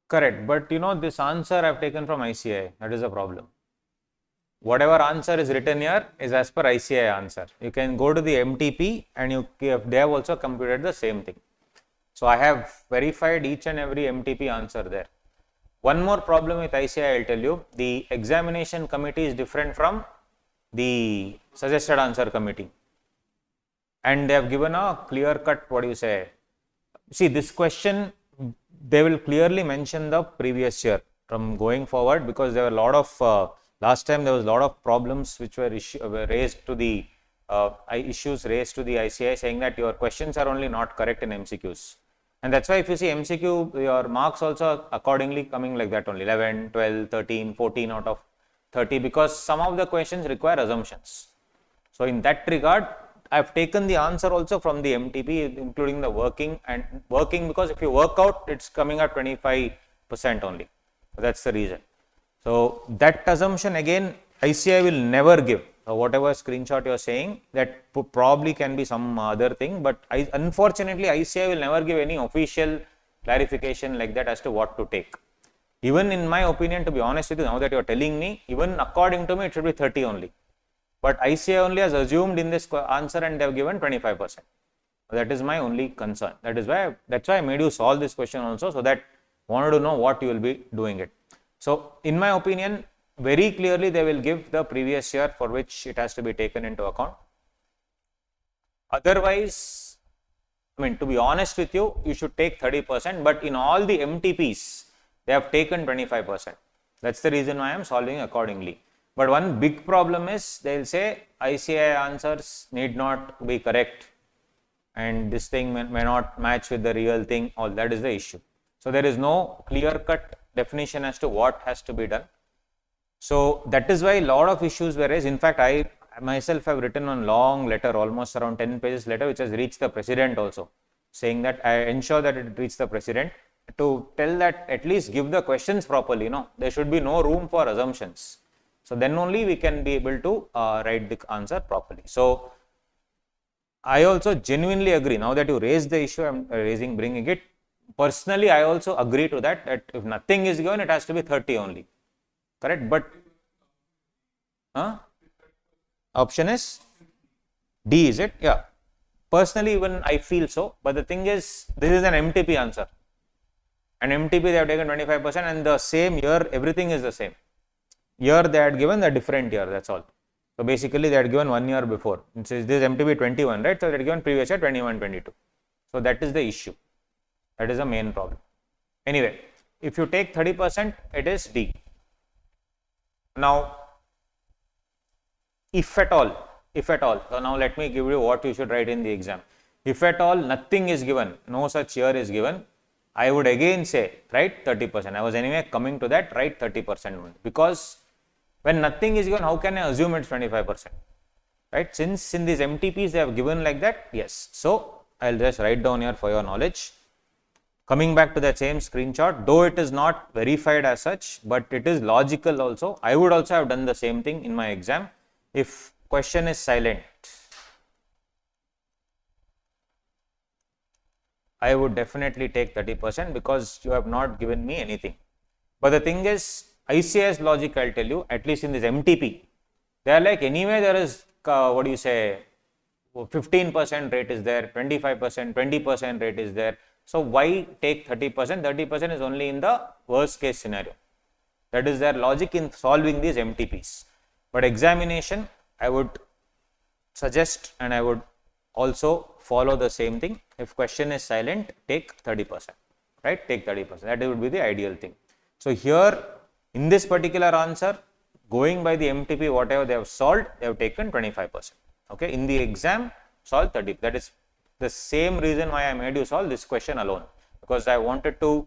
Speaker 1: Correct, but this answer I have taken from ICAI, that is a problem. Whatever answer is written here is as per ICAI answer. You can go to the MTP and they have also computed the same thing. So I have verified each and every MTP answer there. One more problem with ICAI, I'll tell you, the examination committee is different from the suggested answer committee. And they have given a clear cut, see this question, they will clearly mention the previous year from going forward, because there were a lot of, last time there was a lot of problems which were raised to the, issues raised to the ICAI saying that your questions are only not correct in MCQs. And that's why if you see MCQ, your marks also accordingly coming like that only, 11, 12, 13, 14 out of 30, because some of the questions require assumptions. So in that regard, I have taken the answer also from the MTP, including the working, because if you work out, it's coming at 25% only. So that's the reason. So that assumption again, ICAI will never give. Whatever screenshot you are saying, that probably can be some other thing, but unfortunately ICAI will never give any official clarification like that as to what to take. Even in my opinion, to be honest with you, now that you are telling me, even according to me, it should be 30 only. But ICAI only has assumed in this answer and they have given 25%. That is my only concern. That's why I made you solve this question also, so that wanted to know what you will be doing it. So in my opinion, very clearly they will give the previous year for which it has to be taken into account. Otherwise, to be honest with you, you should take 30%, but in all the MTPs, they have taken 25%. That's the reason why I am solving accordingly. But one big problem is, they will say ICAI answers need not be correct and this thing may not match with the real thing. All that is the issue. So there is no clear-cut definition as to what has to be done. So that is why a lot of issues were raised. In fact, I myself have written one long letter, almost around 10 pages letter, which has reached the president also, saying that I ensure that it reaches the president to tell that at least give the questions properly. There should be no room for assumptions. So then only we can be able to write the answer properly. So I also genuinely agree. Now that you raised the issue, I'm bringing it. Personally, I also agree to that if nothing is given, it has to be 30 only. Correct? But option is D, is it? Yeah. Personally, even I feel so. But the thing is, this is an MTP answer. And MTP, they have taken 25%, and the same year, everything is the same. Year they had given the different year, that's all. So basically, they had given 1 year before. This is MTP 21, right? So they had given previous year 21, 22. So that is the issue. That is the main problem. Anyway, if you take 30%, it is D. Now, if at all, so now let me give you what you should write in the exam. If at all nothing is given, no such year is given, I would again say write 30%. I was anyway coming to that, write 30% only. Because when nothing is given, how can I assume it's 25%? Right? Since in these MTPs they have given like that, yes. So I'll just write down here for your knowledge. Coming back to the same screenshot, though it is not verified as such, but it is logical also. I would also have done the same thing in my exam. If question is silent, I would definitely take 30% because you have not given me anything. But the thing is, ICS logic, I'll tell you, at least in this MTP, they are like anyway there is, 15% rate is there, 25%, 20% rate is there. So why take 30%? 30% is only in the worst case scenario. That is their logic in solving these MTPs. But examination, I would suggest and I would also follow the same thing. If question is silent, take 30%, right? Take 30%. That would be the ideal thing. So here, in this particular answer, going by the MTP, whatever they have solved, they have taken 25%. Okay, in the exam, solve 30%. That is the same reason why I made you solve this question alone, because I wanted to,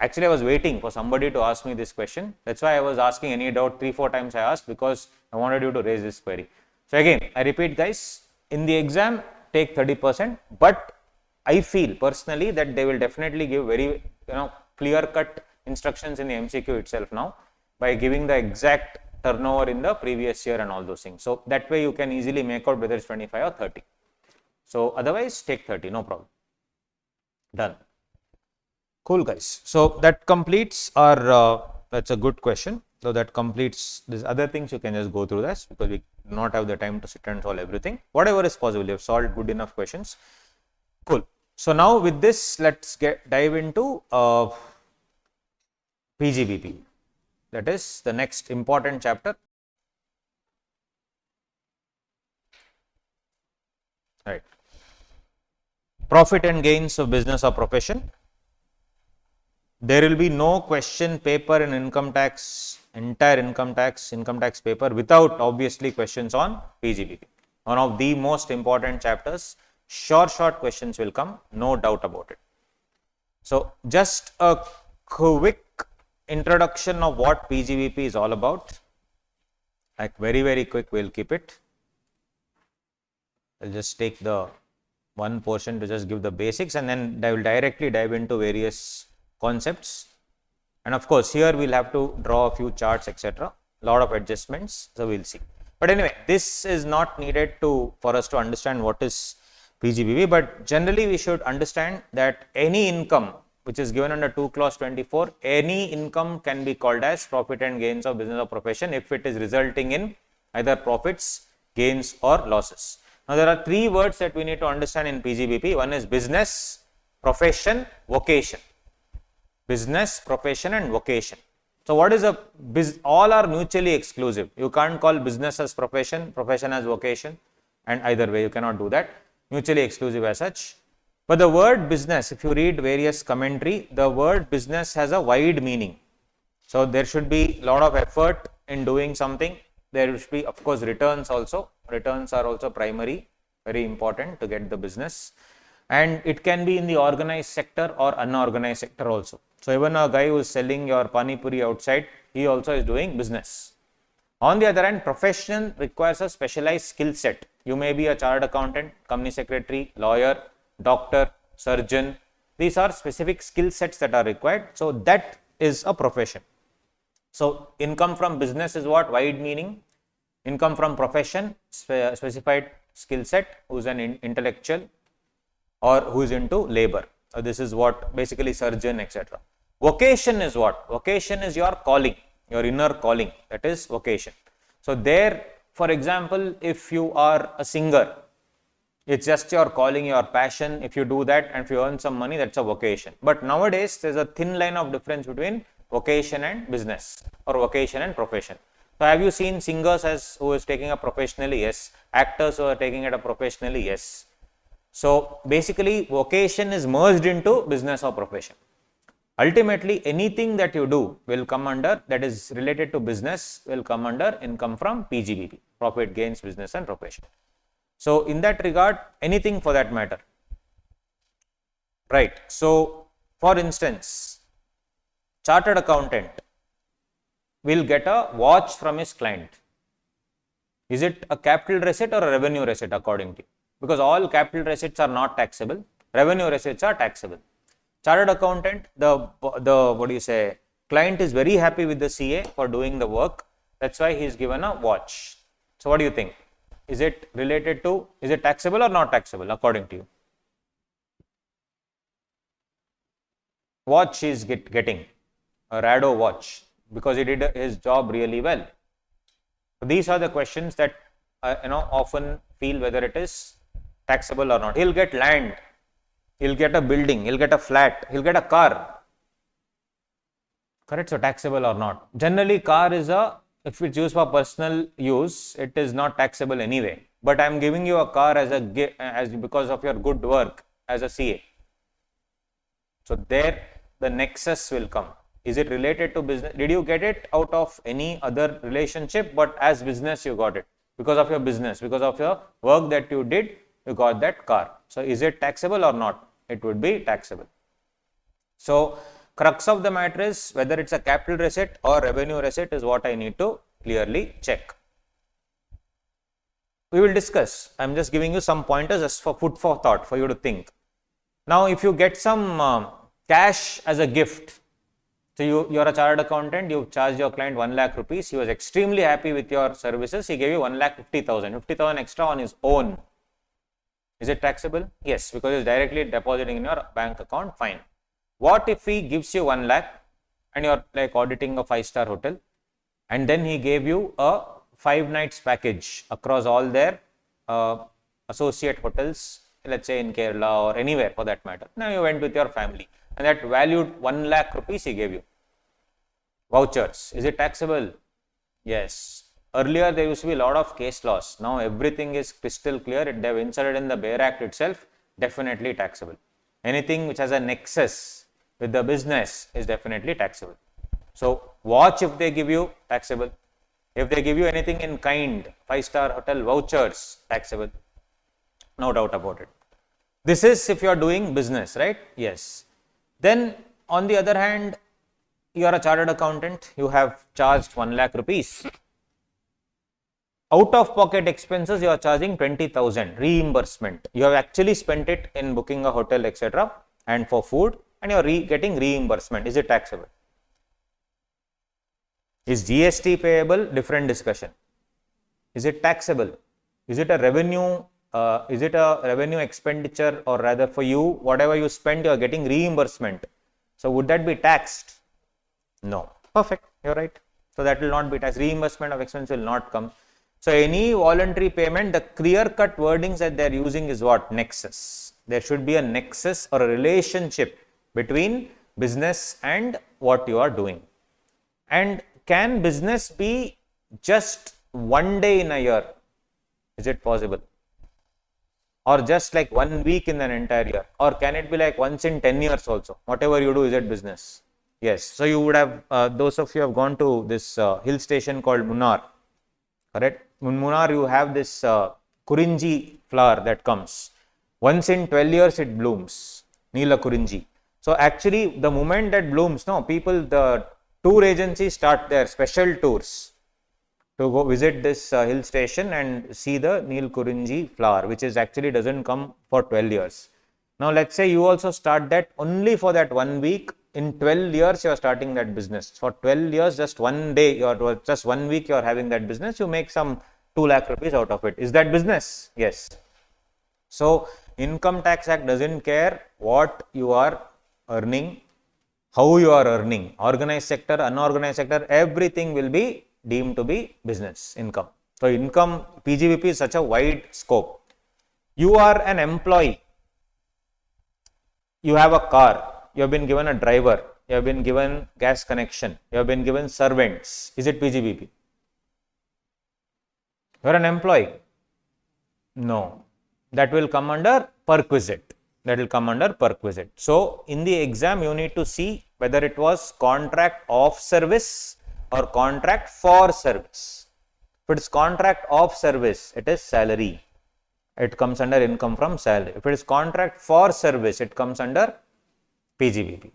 Speaker 1: actually I was waiting for somebody to ask me this question. That's why I was asking any doubt 3-4 times I asked, because I wanted you to raise this query. So again, I repeat guys, in the exam, take 30%, but I feel personally that they will definitely give very, clear cut instructions in the MCQ itself now by giving the exact turnover in the previous year and all those things. So that way you can easily make out whether it's 25 or 30. So otherwise take 30, no problem. Done. Cool guys. So that completes our, that's a good question. So that completes these other things. You can just go through this because we do not have the time to sit and solve everything. Whatever is possible, you have solved good enough questions. Cool. So now with this, let's dive into PGBP. That is the next important chapter. Right. Profit and gains of business or profession. There will be no question paper in income tax, entire income tax paper without obviously questions on PGBP. One of the most important chapters. Short questions will come, no doubt about it. So just a quick introduction of what PGBP is all about. Like very quick, we'll keep it. I'll just take the one portion to just give the basics, and then I will directly dive into various concepts. And of course, here we'll have to draw a few charts, etc. Lot of adjustments, so we'll see. But anyway, this is not needed for us to understand what is PGBP, but generally we should understand that any income which is given under 2 clause 24, any income can be called as profit and gains of business or profession if it is resulting in either profits, gains or losses. Now there are 3 words that we need to understand in PGBP. One is business, profession, vocation. Business, profession and vocation. So what is all are mutually exclusive. You can't call business as profession, profession as vocation, and either way you cannot do that. Mutually exclusive as such. But the word business, if you read various commentary, the word business has a wide meaning. So there should be a lot of effort in doing something. There should be, of course, returns also. Returns are also primary, very important to get the business. And it can be in the organized sector or unorganized sector also. So even a guy who is selling your pani puri outside, he also is doing business. On the other hand, profession requires a specialized skill set. You may be a chartered accountant, company secretary, lawyer, doctor, surgeon. These are specific skill sets that are required. So that is a profession. So income from business is what? Wide meaning. Income from profession, specified skill set, who's an intellectual, or who is into labor. This is what basically surgeon, etc. Vocation is what? Vocation is your calling, your inner calling. That is vocation. So there, for example, if you are a singer, it's just your calling, your passion. If you do that and if you earn some money, that's a vocation. But nowadays, there's a thin line of difference between vocation and business, or vocation and profession. So have you seen singers who is taking it professionally? Yes. Actors who are taking it professionally? Yes. So basically, vocation is merged into business or profession. Ultimately, anything that you do will come under, that is related to business, will come under income from PGBP, profit, gains, business and profession. So in that regard, anything for that matter. Right. So for instance, chartered accountant will get a watch from his client. Is it a capital receipt or a revenue receipt according to you? Because all capital receipts are not taxable, revenue receipts are taxable. Chartered accountant, the client is very happy with the CA for doing the work. That's why he is given a watch. So what do you think? Is it related to, is it taxable or not taxable according to you? Watch is getting a Rado watch because he did his job really well. So these are the questions that often feel whether it is taxable or not. He'll get land, he'll get a building, he'll get a flat, he'll get a car. Correct? So taxable or not? Generally, car is if it's used for personal use, it is not taxable anyway. But I am giving you a car because of your good work as a CA. So there the nexus will come. Is it related to business? Did you get it out of any other relationship? But as business you got it. Because of your business, because of your work that you did, you got that car. So is it taxable or not? It would be taxable. So crux of the matter is whether it's a capital receipt or revenue receipt is what I need to clearly check. We will discuss. I am just giving you some pointers just for food for thought for you to think. Now, if you get some cash as a gift, so you are a chartered accountant, you charged your client 1 lakh rupees, he was extremely happy with your services, he gave you 1,50,000, 50,000 extra on his own. Is it taxable? Yes, because it's directly depositing in your bank account, fine. What if he gives you 1 lakh and you're like auditing a 5-star hotel and then he gave you a 5 nights package across all their associate hotels, let's say in Kerala or anywhere for that matter. Now you went with your family and that valued 1 lakh rupees he gave you. Vouchers, is it taxable? Yes. Earlier there used to be a lot of case laws. Now everything is crystal clear. They have inserted in the Bear Act itself, definitely taxable. Anything which has a nexus with the business is definitely taxable. So watch if they give you, taxable. If they give you anything in kind, 5-star hotel vouchers, taxable. No doubt about it. This is if you are doing business, right? Yes. Then on the other hand, you are a chartered accountant, you have charged 1 lakh rupees. Out of pocket expenses, you are charging 20,000 reimbursement. You have actually spent it in booking a hotel, etc. and for food, and you are getting reimbursement. Is it taxable? Is GST payable? Different discussion. Is it taxable? Is it a revenue? Is it a revenue expenditure, or rather for you, whatever you spend, you are getting reimbursement. So would that be taxed? No. Perfect. You're right. So that will not be taxed. Reimbursement of expense will not come. So any voluntary payment, the clear-cut wordings that they are using is what? Nexus. There should be a nexus or a relationship between business and what you are doing. And can business be just 1 day in a year? Is it possible? Or just like 1 week in an entire year? Or can it be like once in 10 years also? Whatever you do, is it business? Yes. So you would have, those of you have gone to this hill station called Munnar. Correct? In Munnar, you have this Kurinji flower that comes. Once in 12 years, it blooms. Neela Kurinji. So actually, the moment that blooms, the tour agencies start their special tours to go visit this hill station and see the Neel Kurinji flower, which is actually doesn't come for 12 years. Now, let's say you also start that only for that 1 week. In 12 years, you are starting that business. For 12 years, just 1 day or just 1 week, you are having that business. You make some 2 lakh rupees out of it. Is that business? Yes. So Income Tax Act doesn't care what you are earning, how you are earning, organized sector, unorganized sector, everything will be deemed to be business income. So income, PGBP is such a wide scope. You are an employee, you have a car, you have been given a driver, you have been given gas connection, you have been given servants. Is it PGBP? You are an employee? No. That will come under perquisite. That will come under perquisite. So in the exam, you need to see whether it was contract of service or contract for service. If it is contract of service, it is salary. It comes under income from salary. If it is contract for service, it comes under PGBP.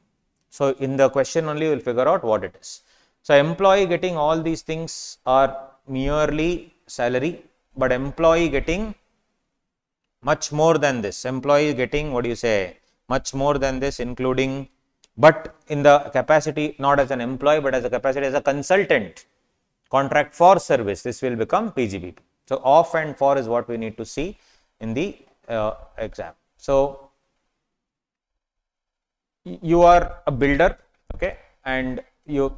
Speaker 1: So in the question only, you will figure out what it is. So employee getting all these things are merely salary, but employee getting much more than this. Employee getting, what do you say, much more than this, including, but in the capacity, not as an employee, but as a capacity as a consultant, contract for service, this will become PGBP. So of and for is what we need to see in the exam. So you are a builder, okay, and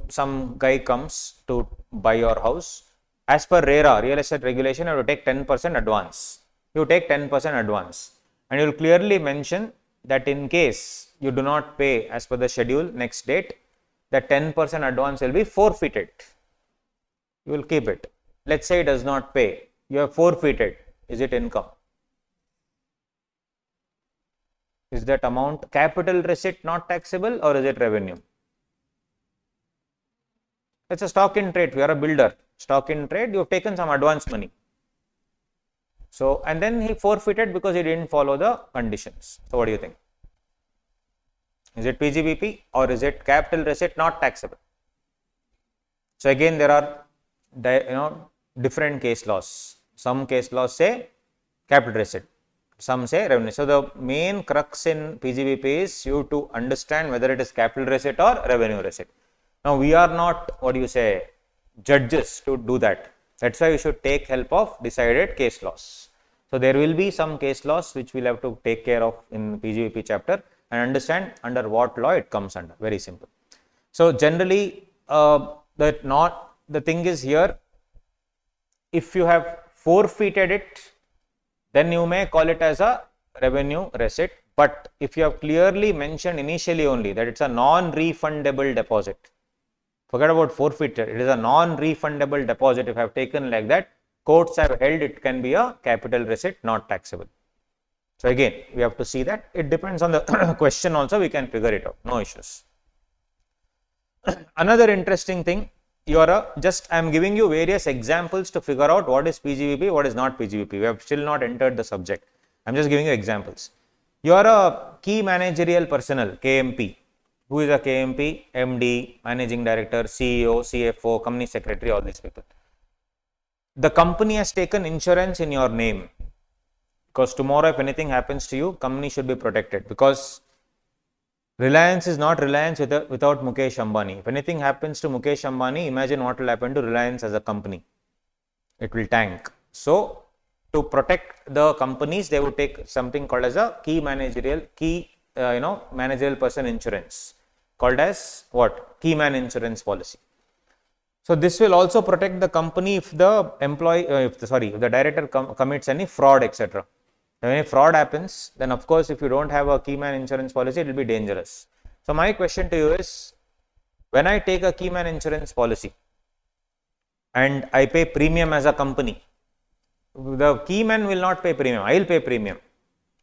Speaker 1: some guy comes to buy your house. As per RERA, real estate regulation, you have to take 10% advance. You take 10% advance, and you will clearly mention that in case you do not pay as per the schedule next date, that 10% advance will be forfeited. You will keep it. Let's say it does not pay, you have forfeited. Is it income? Is that amount capital receipt not taxable, or is it revenue? It's a stock in trade. You are a builder, stock in trade, you have taken some advance money. So, and then he forfeited because he didn't follow the conditions. So what do you think? Is it PGBP or is it capital receipt not taxable? So again, there are different case laws. Some case laws say capital receipt, some say revenue. So the main crux in PGBP is you to understand whether it is capital receipt or revenue receipt. Now we are not, what do you say, judges to do that. That's why we should take help of decided case laws. So there will be some case laws which we'll have to take care of in PGBP chapter and understand under what law it comes under. Very simple. So generally, the thing is here, if you have forfeited it, then you may call it as a revenue receipt. But if you have clearly mentioned initially only that it's a non-refundable deposit, forget about forfeited, it is a non-refundable deposit. If I have taken like that, courts have held it can be a capital receipt, not taxable. So again, we have to see that. It depends on the question also, we can figure it out, no issues. Another interesting thing, I am giving you various examples to figure out what is PGBP, what is not PGBP. We have still not entered the subject. I am just giving you examples. You are a key managerial personnel, KMP. Who is a KMP? MD, Managing Director, CEO, CFO, Company Secretary, all these people. The company has taken insurance in your name, because tomorrow if anything happens to you, company should be protected, because Reliance is not Reliance without Mukesh Ambani. If anything happens to Mukesh Ambani, imagine what will happen to Reliance as a company. It will tank. So to protect the companies, they would take something called as a managerial person insurance, called as what? Key man insurance policy. So this will also protect the company if the if the director commits any fraud, etc. When any fraud happens, then of course, if you don't have a key man insurance policy, it will be dangerous. So my question to you is, when I take a key man insurance policy and I pay premium as a company, the key man will not pay premium, I will pay premium.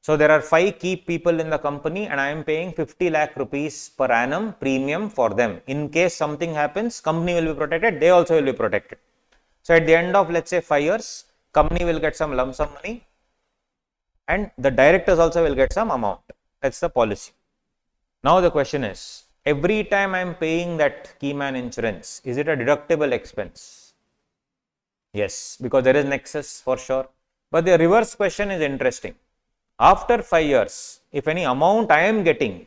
Speaker 1: So there are 5 key people in the company and I am paying 50 lakh rupees per annum premium for them. In case something happens, company will be protected, they also will be protected. So at the end of, let's say, 5 years, company will get some lump sum money and the directors also will get some amount. That's the policy. Now the question is, every time I am paying that key man insurance, is it a deductible expense? Yes, because there is nexus for sure. But the reverse question is interesting. After 5 years, if any amount I am getting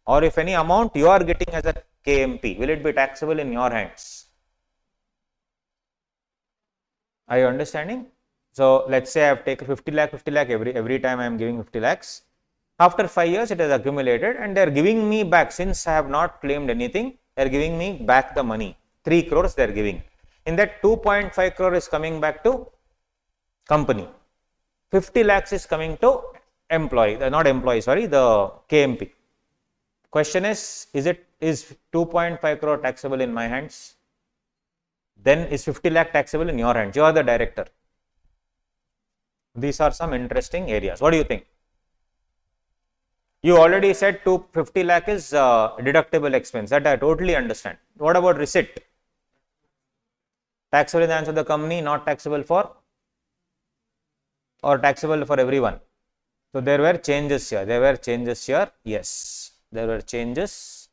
Speaker 1: or if any amount you are getting as a KMP, will it be taxable in your hands? Are you understanding? So let's say I have taken 50 lakh, 50 lakh every time I am giving 50 lakhs. After 5 years, it has accumulated and they are giving me back, since I have not claimed anything, they are giving me back the money. 3 crores they are giving. In that 2.5 crore is coming back to company. 50 lakhs is coming to employee, not employee, sorry, the KMP. Question is 2.5 crore taxable in my hands? Then is 50 lakh taxable in your hands? You are the director. These are some interesting areas. What do you think? You already said 250 lakh is deductible expense. That I totally understand. What about receipt? Taxable in the hands of the company, not taxable for, or taxable for everyone. So there were changes here. There were changes here. Yes, there were changes.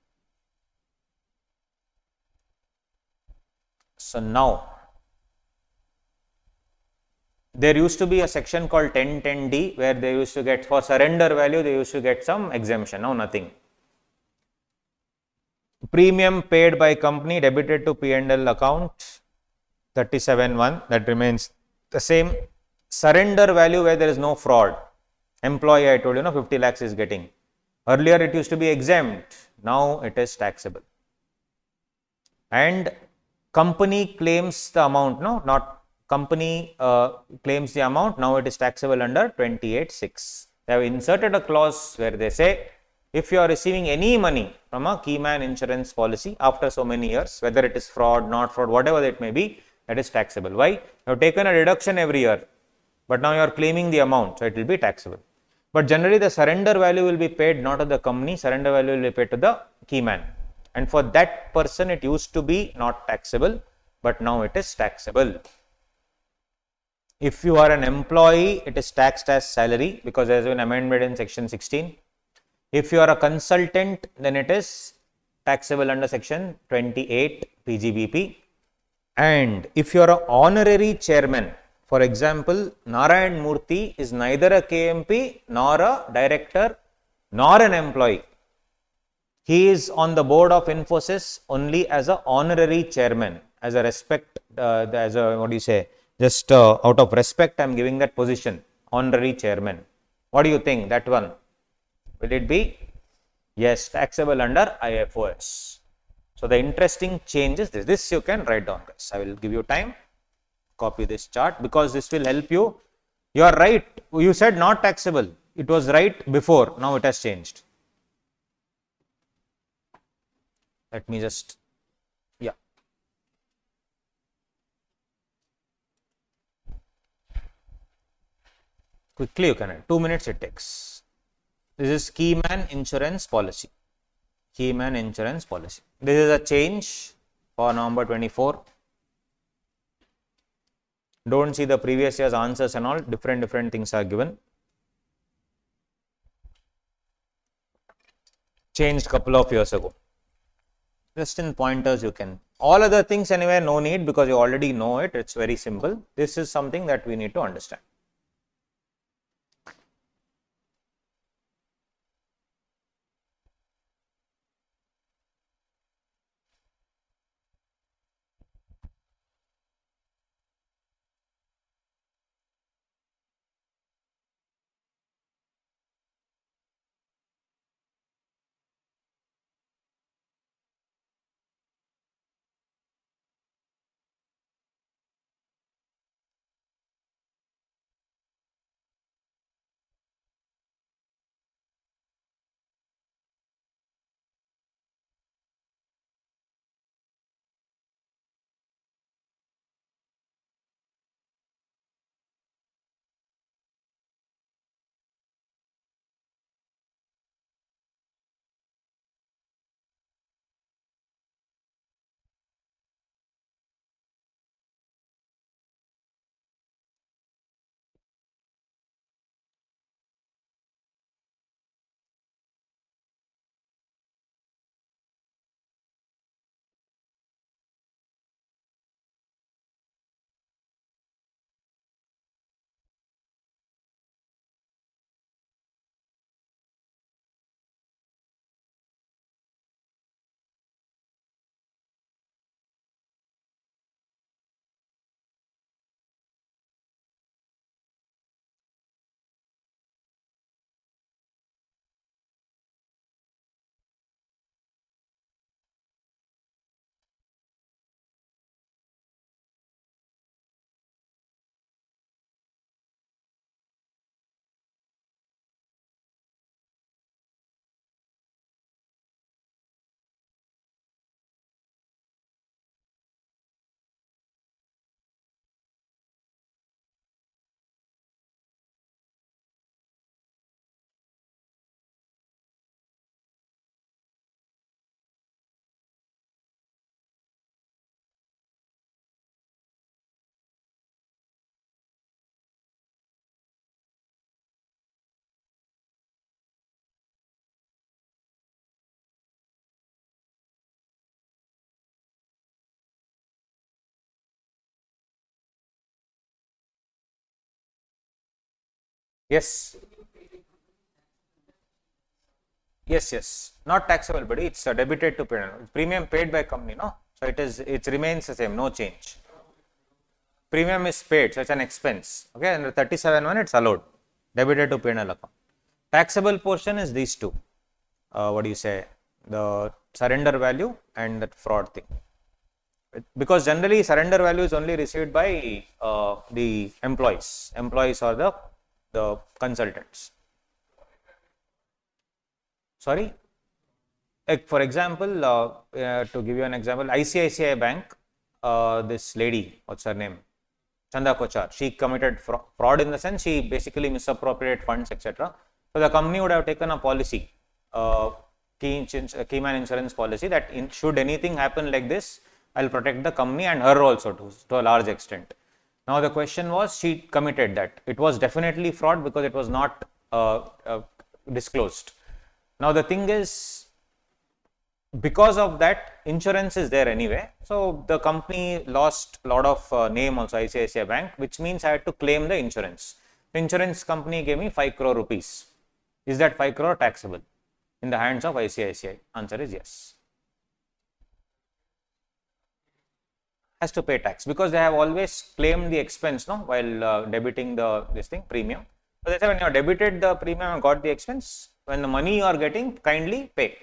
Speaker 1: So now there used to be a section called 1010D where they used to get, for surrender value, they used to get some exemption. Now nothing. Premium paid by company debited to P&L account 37.1, that remains the same. Surrender value where there is no fraud. Employee, I told you, 50 lakhs is getting. Earlier it used to be exempt. Now it is taxable. And company claims the amount, not company claims the amount. Now it is taxable under 28(6). They have inserted a clause where they say, if you are receiving any money from a key man insurance policy after so many years, whether it is fraud, not fraud, whatever it may be, that is taxable. Why? You have taken a deduction every year, but now you are claiming the amount, so it will be taxable. But generally the surrender value will be paid not to the company, surrender value will be paid to the key man. And for that person it used to be not taxable, but now it is taxable. If you are an employee, it is taxed as salary because there has been amendment in section 16. If you are a consultant, then it is taxable under section 28 PGBP. And if you are an honorary chairman, for example, Narayan Murthy is neither a KMP nor a director nor an employee. He is on the board of Infosys only as an honorary chairman, as a respect, as a, what do you say, just out of respect, I am giving that position, honorary chairman. What do you think, that one? Will it be? Yes, taxable under IFOS. So the interesting change is this. This you can write down, guys. I will give you time. Copy this chart because this will help you. You are right. You said not taxable. It was right before. Now it has changed. Let me just, yeah. Quickly you can write. 2 minutes it takes. This is key man insurance policy. Key man insurance policy. This is a change for November 24. Don't see the previous year's answers and all. Different things are given. Changed couple of years ago. Just in pointers you can. All other things anyway no need because you already know it. It's very simple. This is something that we need to understand. Yes. Yes. Not taxable, but it's debited to premium. Premium paid by company, no? So it remains the same, no change. Premium is paid, so it's an expense. Okay, and the 37 one it's allowed, debited to P&L account. Taxable portion is these two. What do you say? The surrender value and that fraud thing. Because generally surrender value is only received by the employees or the consultants. Sorry. Like for example, to give you an example, ICICI Bank, this lady, what's her name? Chanda Kochar, she committed fraud in the sense she basically misappropriated funds, etc. So the company would have taken a policy, keyman insurance policy, that should anything happen like this, I'll protect the company and her also to a large extent. Now the question was, she committed that. It was definitely fraud because it was not disclosed. Now the thing is, because of that, insurance is there anyway. So the company lost a lot of name also, ICICI Bank, which means I had to claim the insurance. The insurance company gave me 5 crore rupees. Is that 5 crore taxable in the hands of ICICI? Answer is yes. Has to pay tax because they have always claimed the expense, no, while debiting this thing premium. So they say when you have debited the premium and got the expense, when the money you are getting, kindly pay.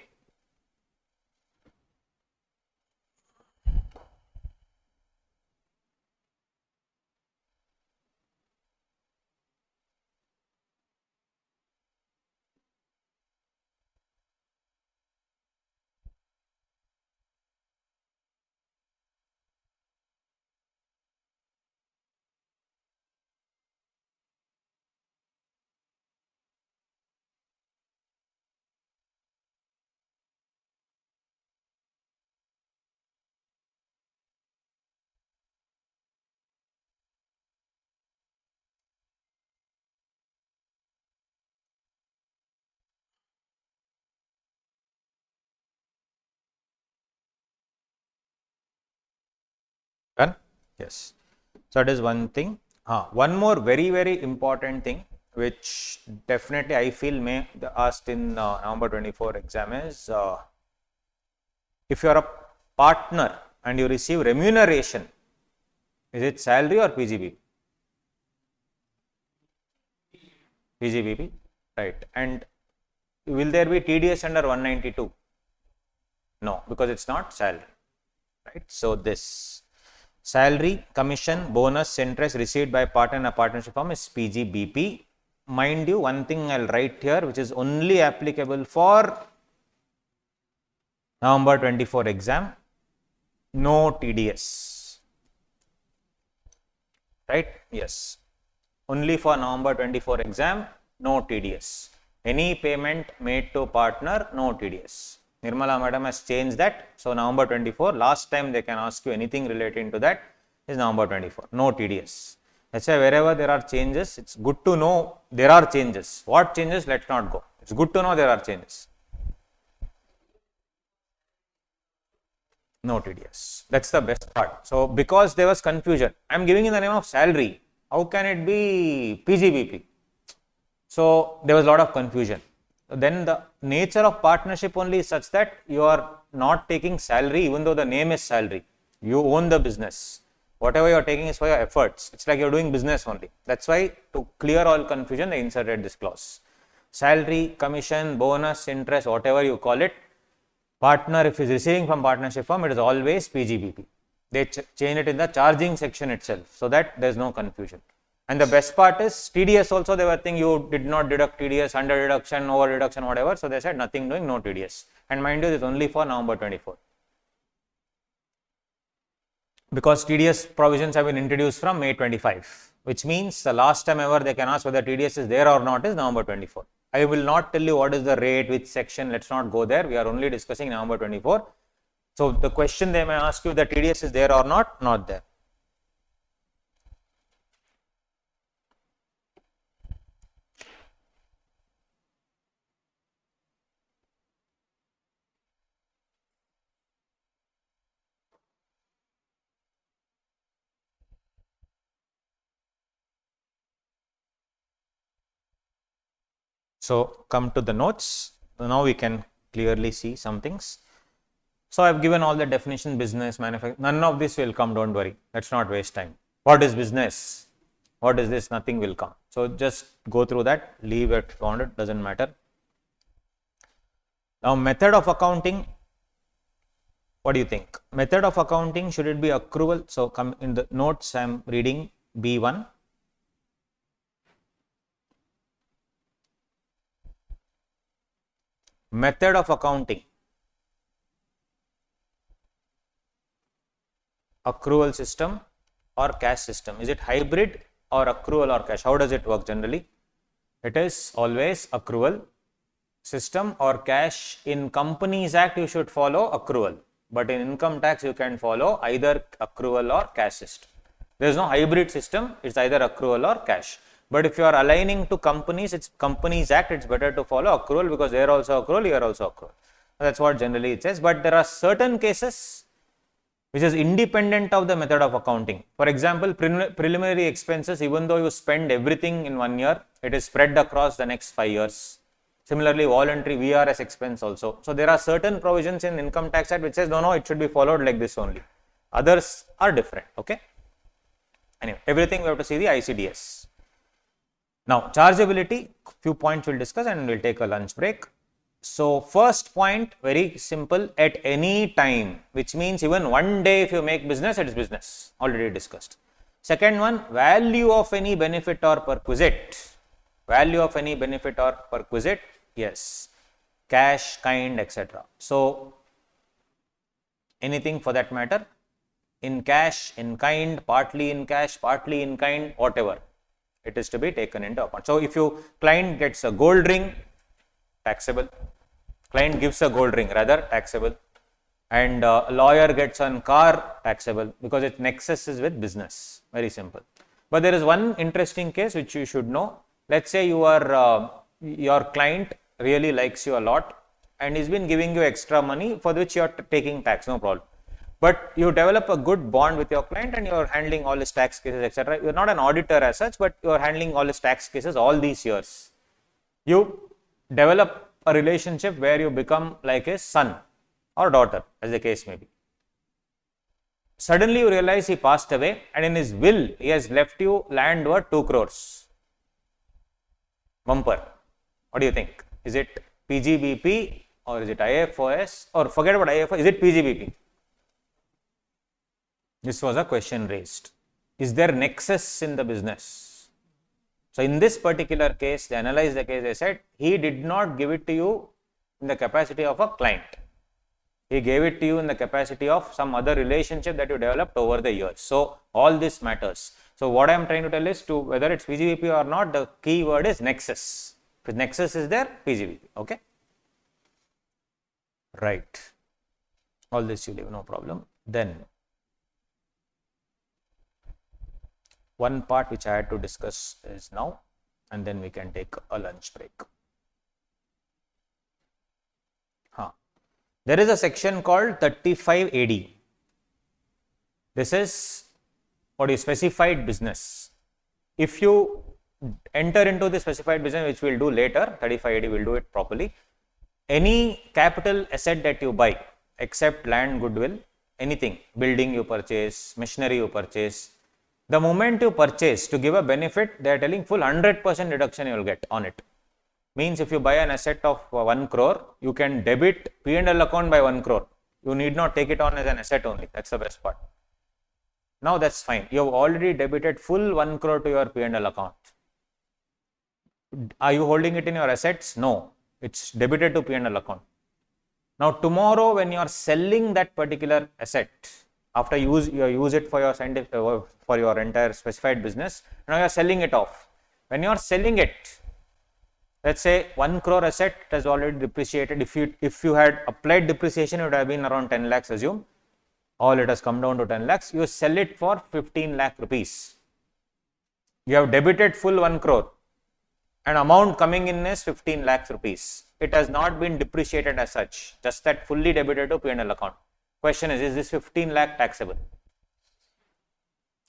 Speaker 1: Done? Yes. So that is one thing. One more very important thing which definitely I feel may be asked in November 24 exam is, if you are a partner and you receive remuneration, is it salary or PGBP? PGBP, right? And will there be TDS under 192? No, because it's not salary, right? So this salary, commission, bonus, interest received by partner in a partnership firm is PGBP. Mind you, one thing I'll write here which is only applicable for November 24 exam, no TDS, right? Yes, only for November 24 exam, no TDS. Any payment made to partner, no TDS. Nirmala madam has changed that. So November 24, last time they can ask you anything relating to that is November 24, no TDS. That's why wherever there are changes, it's good to know there are changes. What changes? Let's not go. It's good to know there are changes. No TDS. That's the best part. So because there was confusion, I'm giving in the name of salary. How can it be PGBP? So there was a lot of confusion. Then the nature of partnership only is such that you are not taking salary even though the name is salary. You own the business. Whatever you are taking is for your efforts. It's like you're doing business only. That's why to clear all confusion, they inserted this clause. Salary, commission, bonus, interest, whatever you call it, partner if is receiving from partnership firm, it is always PGBP. They change it in the charging section itself so that there is no confusion. And the best part is TDS also, they were thinking you did not deduct TDS, under deduction, over deduction, whatever. So they said nothing doing, no TDS. And mind you, this is only for November 24. Because TDS provisions have been introduced from May 25, which means the last time ever they can ask whether TDS is there or not is November 24. I will not tell you what is the rate, which section, let's not go there. We are only discussing November 24. So the question they may ask you, the TDS is there or not there. So come to the notes. Now we can clearly see some things. So I've given all the definition, business, manufacturing. None of this will come, don't worry. Let's not waste time. What is business? What is this? Nothing will come. So just go through that, leave it on it, doesn't matter. Now method of accounting. What do you think? Method of accounting, should it be accrual? So come in the notes, I am reading B1. Method of accounting. Accrual system or cash system. Is it hybrid or accrual or cash? How does it work generally? It is always accrual system or cash. In Companies Act, you should follow accrual. But in income tax, you can follow either accrual or cash system. There is no hybrid system. It's either accrual or cash. But if you are aligning to companies, it's Companies Act, it's better to follow accrual because they are also accrual, you are also accrual. That's what generally it says. But there are certain cases which is independent of the method of accounting. For example, preliminary expenses, even though you spend everything in 1 year, it is spread across the next 5 years. Similarly, voluntary VRS expense also. So there are certain provisions in Income Tax Act which says no, it should be followed like this only. Others are different. Okay. Anyway, everything we have to see the ICDS. Now, chargeability, few points we'll discuss and we'll take a lunch break. So first point, very simple, at any time, which means even one day if you make business, it is business, already discussed. Second one, value of any benefit or perquisite. Value of any benefit or perquisite, yes, cash, kind, etc. So anything for that matter, in cash, in kind, partly in cash, partly in kind, whatever, it is to be taken into account. So if your client gets a gold ring, taxable. Client gives a gold ring, rather taxable. And lawyer gets a car, taxable, because its nexus is with business. Very simple. But there is one interesting case which you should know. Let's say you are your client really likes you a lot and he's been giving you extra money for which you are taking tax, no problem. But you develop a good bond with your client and you are handling all his tax cases, etc. You are not an auditor as such, but you are handling all his tax cases all these years. You develop a relationship where you become like his son or daughter, as the case may be. Suddenly you realize he passed away and in his will he has left you land worth 2 crores. Bumper. What do you think? Is it PGBP or is it IFOS, or forget about IFOS, is it PGBP? This was a question raised. Is there nexus in the business? So in this particular case, they analyzed the case, they said he did not give it to you in the capacity of a client. He gave it to you in the capacity of some other relationship that you developed over the years. So all this matters. So what I am trying to tell is, to whether it's PGBP or not, the key word is nexus. If nexus is there, PGBP. Okay. Right. All this you leave, no problem. Then one part which I had to discuss is now, and then we can take a lunch break. There is a section called 35 AD. This is what is specified business. If you enter into the specified business, which we will do later, 35 AD will do it properly. Any capital asset that you buy, except land, goodwill, anything, building you purchase, machinery you purchase, the moment you purchase, to give a benefit, they are telling full 100% deduction you will get on it. Means if you buy an asset of 1 crore, you can debit P&L account by 1 crore. You need not take it on as an asset only. That's the best part. Now that's fine. You have already debited full 1 crore to your P&L account. Are you holding it in your assets? No. It's debited to P&L account. Now tomorrow when you are selling that particular asset, after you use it for your scientific, for your entire specified business, now you are selling it off. When you are selling it, let's say 1 crore asset has already depreciated. If you had applied depreciation, it would have been around 10 lakhs, assume. All it has come down to 10 lakhs. You sell it for 15 lakh rupees. You have debited full 1 crore. And amount coming in is 15 lakhs rupees. It has not been depreciated as such. Just that fully debited to P&L account. Question is this 15 lakh taxable?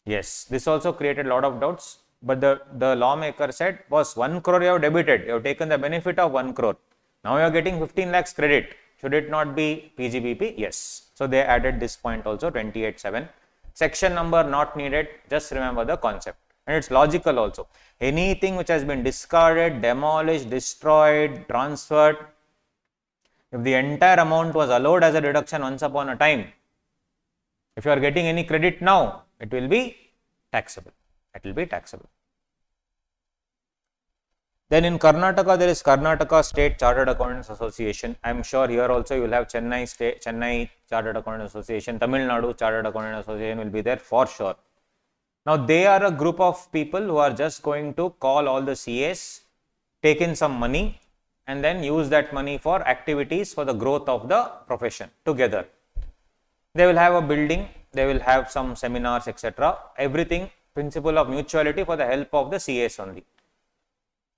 Speaker 1: Yes. This also created a lot of doubts. but the lawmaker said, boss, 1 crore you have debited, you have taken the benefit of 1 crore. Now you are getting 15 lakhs credit. Should it not be PGBP? Yes. So they added this point also, 28(7). Section number not needed, just remember the concept. And it's logical also. Anything which has been discarded, demolished, destroyed, transferred, if the entire amount was allowed as a deduction once upon a time, if you are getting any credit now, it will be taxable. It will be taxable. Then in Karnataka, there is Karnataka State Chartered Accountants Association. I am sure here also you will have Chennai Chartered Accountants Association, Tamil Nadu Chartered Accountants Association will be there for sure. Now they are a group of people who are just going to call all the CAs, take in some money and then use that money for activities for the growth of the profession together. They will have a building, they will have some seminars, etc. Everything principle of mutuality for the help of the CAs only.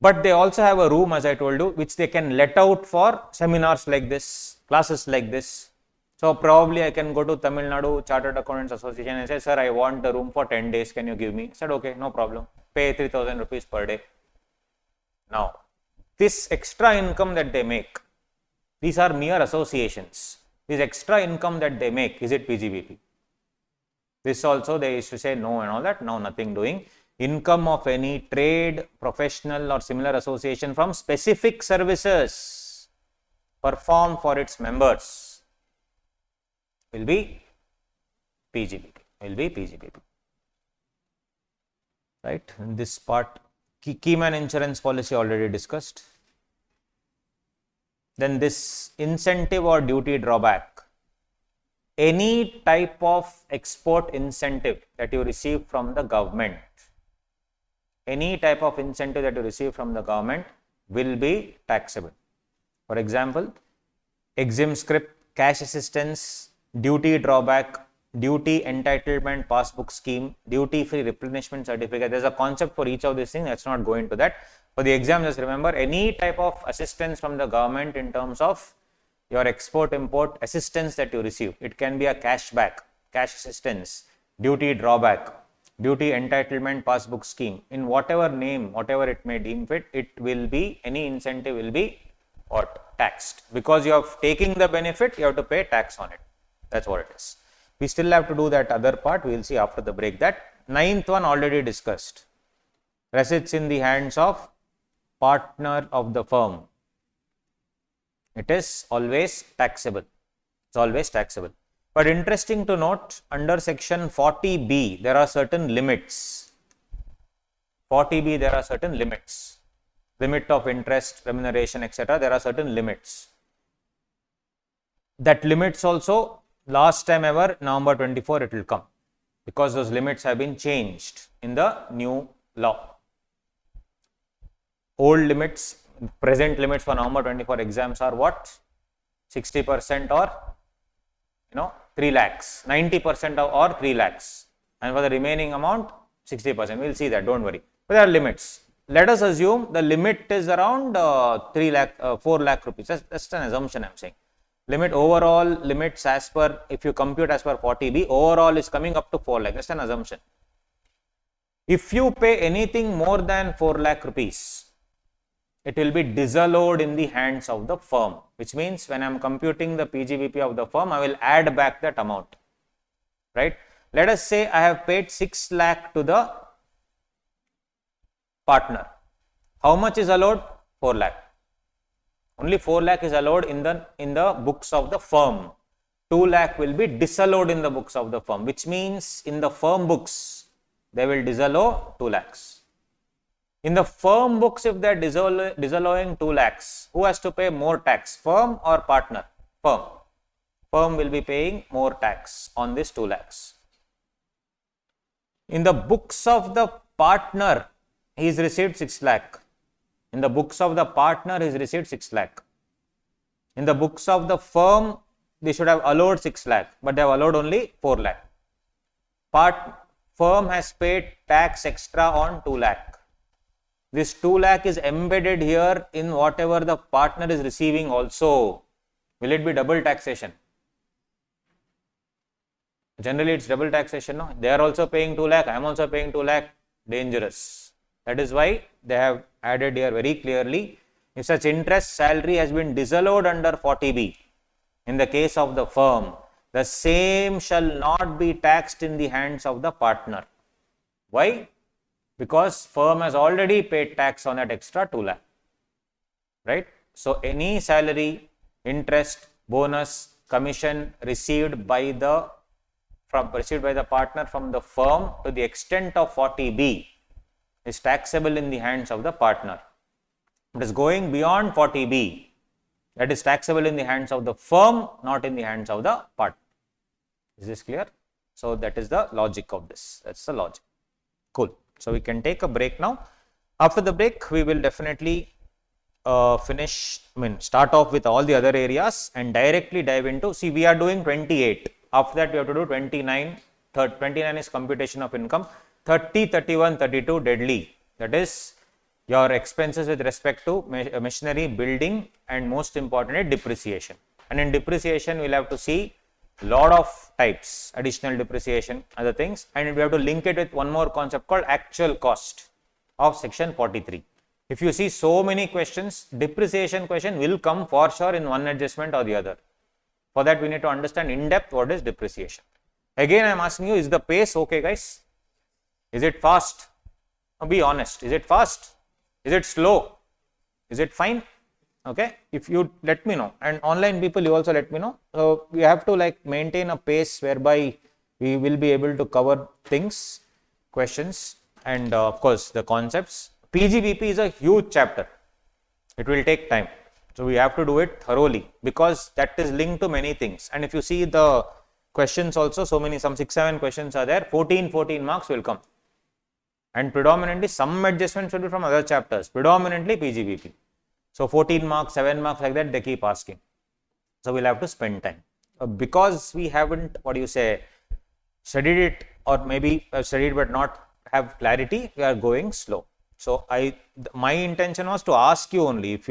Speaker 1: But they also have a room, as I told you, which they can let out for seminars like this, classes like this. So probably I can go to Tamil Nadu Chartered Accountants Association and say, sir, I want the room for 10 days. Can you give me? I said, okay, no problem. Pay 3,000 rupees per day. Now, this extra income that they make, these are mere associations. This extra income that they make, is it PGBP? This also they used to say no and all that. Now nothing doing. Income of any trade, professional or similar association from specific services performed for its members will be PGBP. Right? In this part, keyman insurance policy already discussed. Then this incentive or duty drawback. Any type of export incentive that you receive from the government, any type of incentive that you receive from the government will be taxable. For example, exim script, cash assistance, duty drawback, duty entitlement passbook scheme, duty free replenishment certificate. There is a concept for each of these things. Let's not go into that. For the exam, just remember any type of assistance from the government in terms of your export import assistance that you receive. It can be a cashback, cash assistance, duty drawback, duty entitlement passbook scheme, in whatever name, whatever it may deem fit, it will be, any incentive will be what? Taxed. Because you have taken the benefit, you have to pay tax on it. That's what it is. We still have to do that other part. We will see after the break that. Ninth one already discussed. Receipts in the hands of partner of the firm. It is always taxable. It's always taxable. But interesting to note, under section 40B, there are certain limits. 40B, there are certain limits. Limit of interest, remuneration, etc. There are certain limits. That limits also, last time ever, November 24, it will come. Because those limits have been changed in the new law. Old limits, present limits for November 24 exams are what? 60% or 3 lakhs, 90% or 3 lakhs, and for the remaining amount 60%. We will see that, don't worry. But there are limits. Let us assume the limit is around 4 lakh rupees. That's an assumption I am saying. Limit, overall limits as per, if you compute as per 40B, overall is coming up to 4 lakh. That's an assumption. If you pay anything more than 4 lakh rupees, it will be disallowed in the hands of the firm, which means when I am computing the PGBP of the firm, I will add back that amount, right? Let us say I have paid 6 lakh to the partner. How much is allowed? 4 lakh. Only 4 lakh is allowed in the books of the firm. 2 lakh will be disallowed in the books of the firm, which means in the firm books, they will disallow 2 lakhs. In the firm books, if they are disallowing 2 lakhs, who has to pay more tax, firm or partner? Firm. Firm will be paying more tax on this 2 lakhs. In the books of the partner, he is received 6 lakh. In the books of the partner, he is received 6 lakh. In the books of the firm, they should have allowed 6 lakh, but they have allowed only 4 lakh. Firm has paid tax extra on 2 lakh. This 2 lakh is embedded here in whatever the partner is receiving also. Will it be double taxation? Generally, it's double taxation. No? They are also paying 2 lakh. I am also paying 2 lakh. Dangerous. That is why they have added here very clearly, if such interest salary has been disallowed under 40B, in the case of the firm, the same shall not be taxed in the hands of the partner. Why? Because firm has already paid tax on that extra 2 lakh, right? So any salary, interest, bonus, commission received by the partner from the firm to the extent of 40B is taxable in the hands of the partner. It is going beyond 40B, that is taxable in the hands of the firm, not in the hands of the partner. Is this clear? So that is the logic of this. That's the logic. Cool. So we can take a break now. After the break, we will definitely start off with all the other areas and directly dive into, see, we are doing 28. After that, we have to do 29. 29 is computation of income. 30, 31, 32 deadly. That is your expenses with respect to machinery, building, and most importantly, depreciation. And in depreciation, we'll have to see lot of types, additional depreciation, other things, and we have to link it with one more concept called actual cost of section 43. If you see so many questions, depreciation question will come for sure in one adjustment or the other. For that, we need to understand in depth what is depreciation. Again, I am asking you, is the pace okay, guys? Is it fast? Now, be honest. Is it fast? Is it slow? Is it fine? Okay. If you let me know, and online people, you also let me know. So we have to maintain a pace whereby we will be able to cover things, questions, and of course the concepts. PGBP is a huge chapter. It will take time. So we have to do it thoroughly because that is linked to many things. And if you see the questions also, some 6-7 questions are there. 14 marks will come. And predominantly some adjustments will be from other chapters, predominantly PGBP. So 14 marks, 7 marks, like that they keep asking. So we'll have to spend time. Because we haven't, studied it, or maybe studied but not have clarity, we are going slow. So my intention was to ask you only, if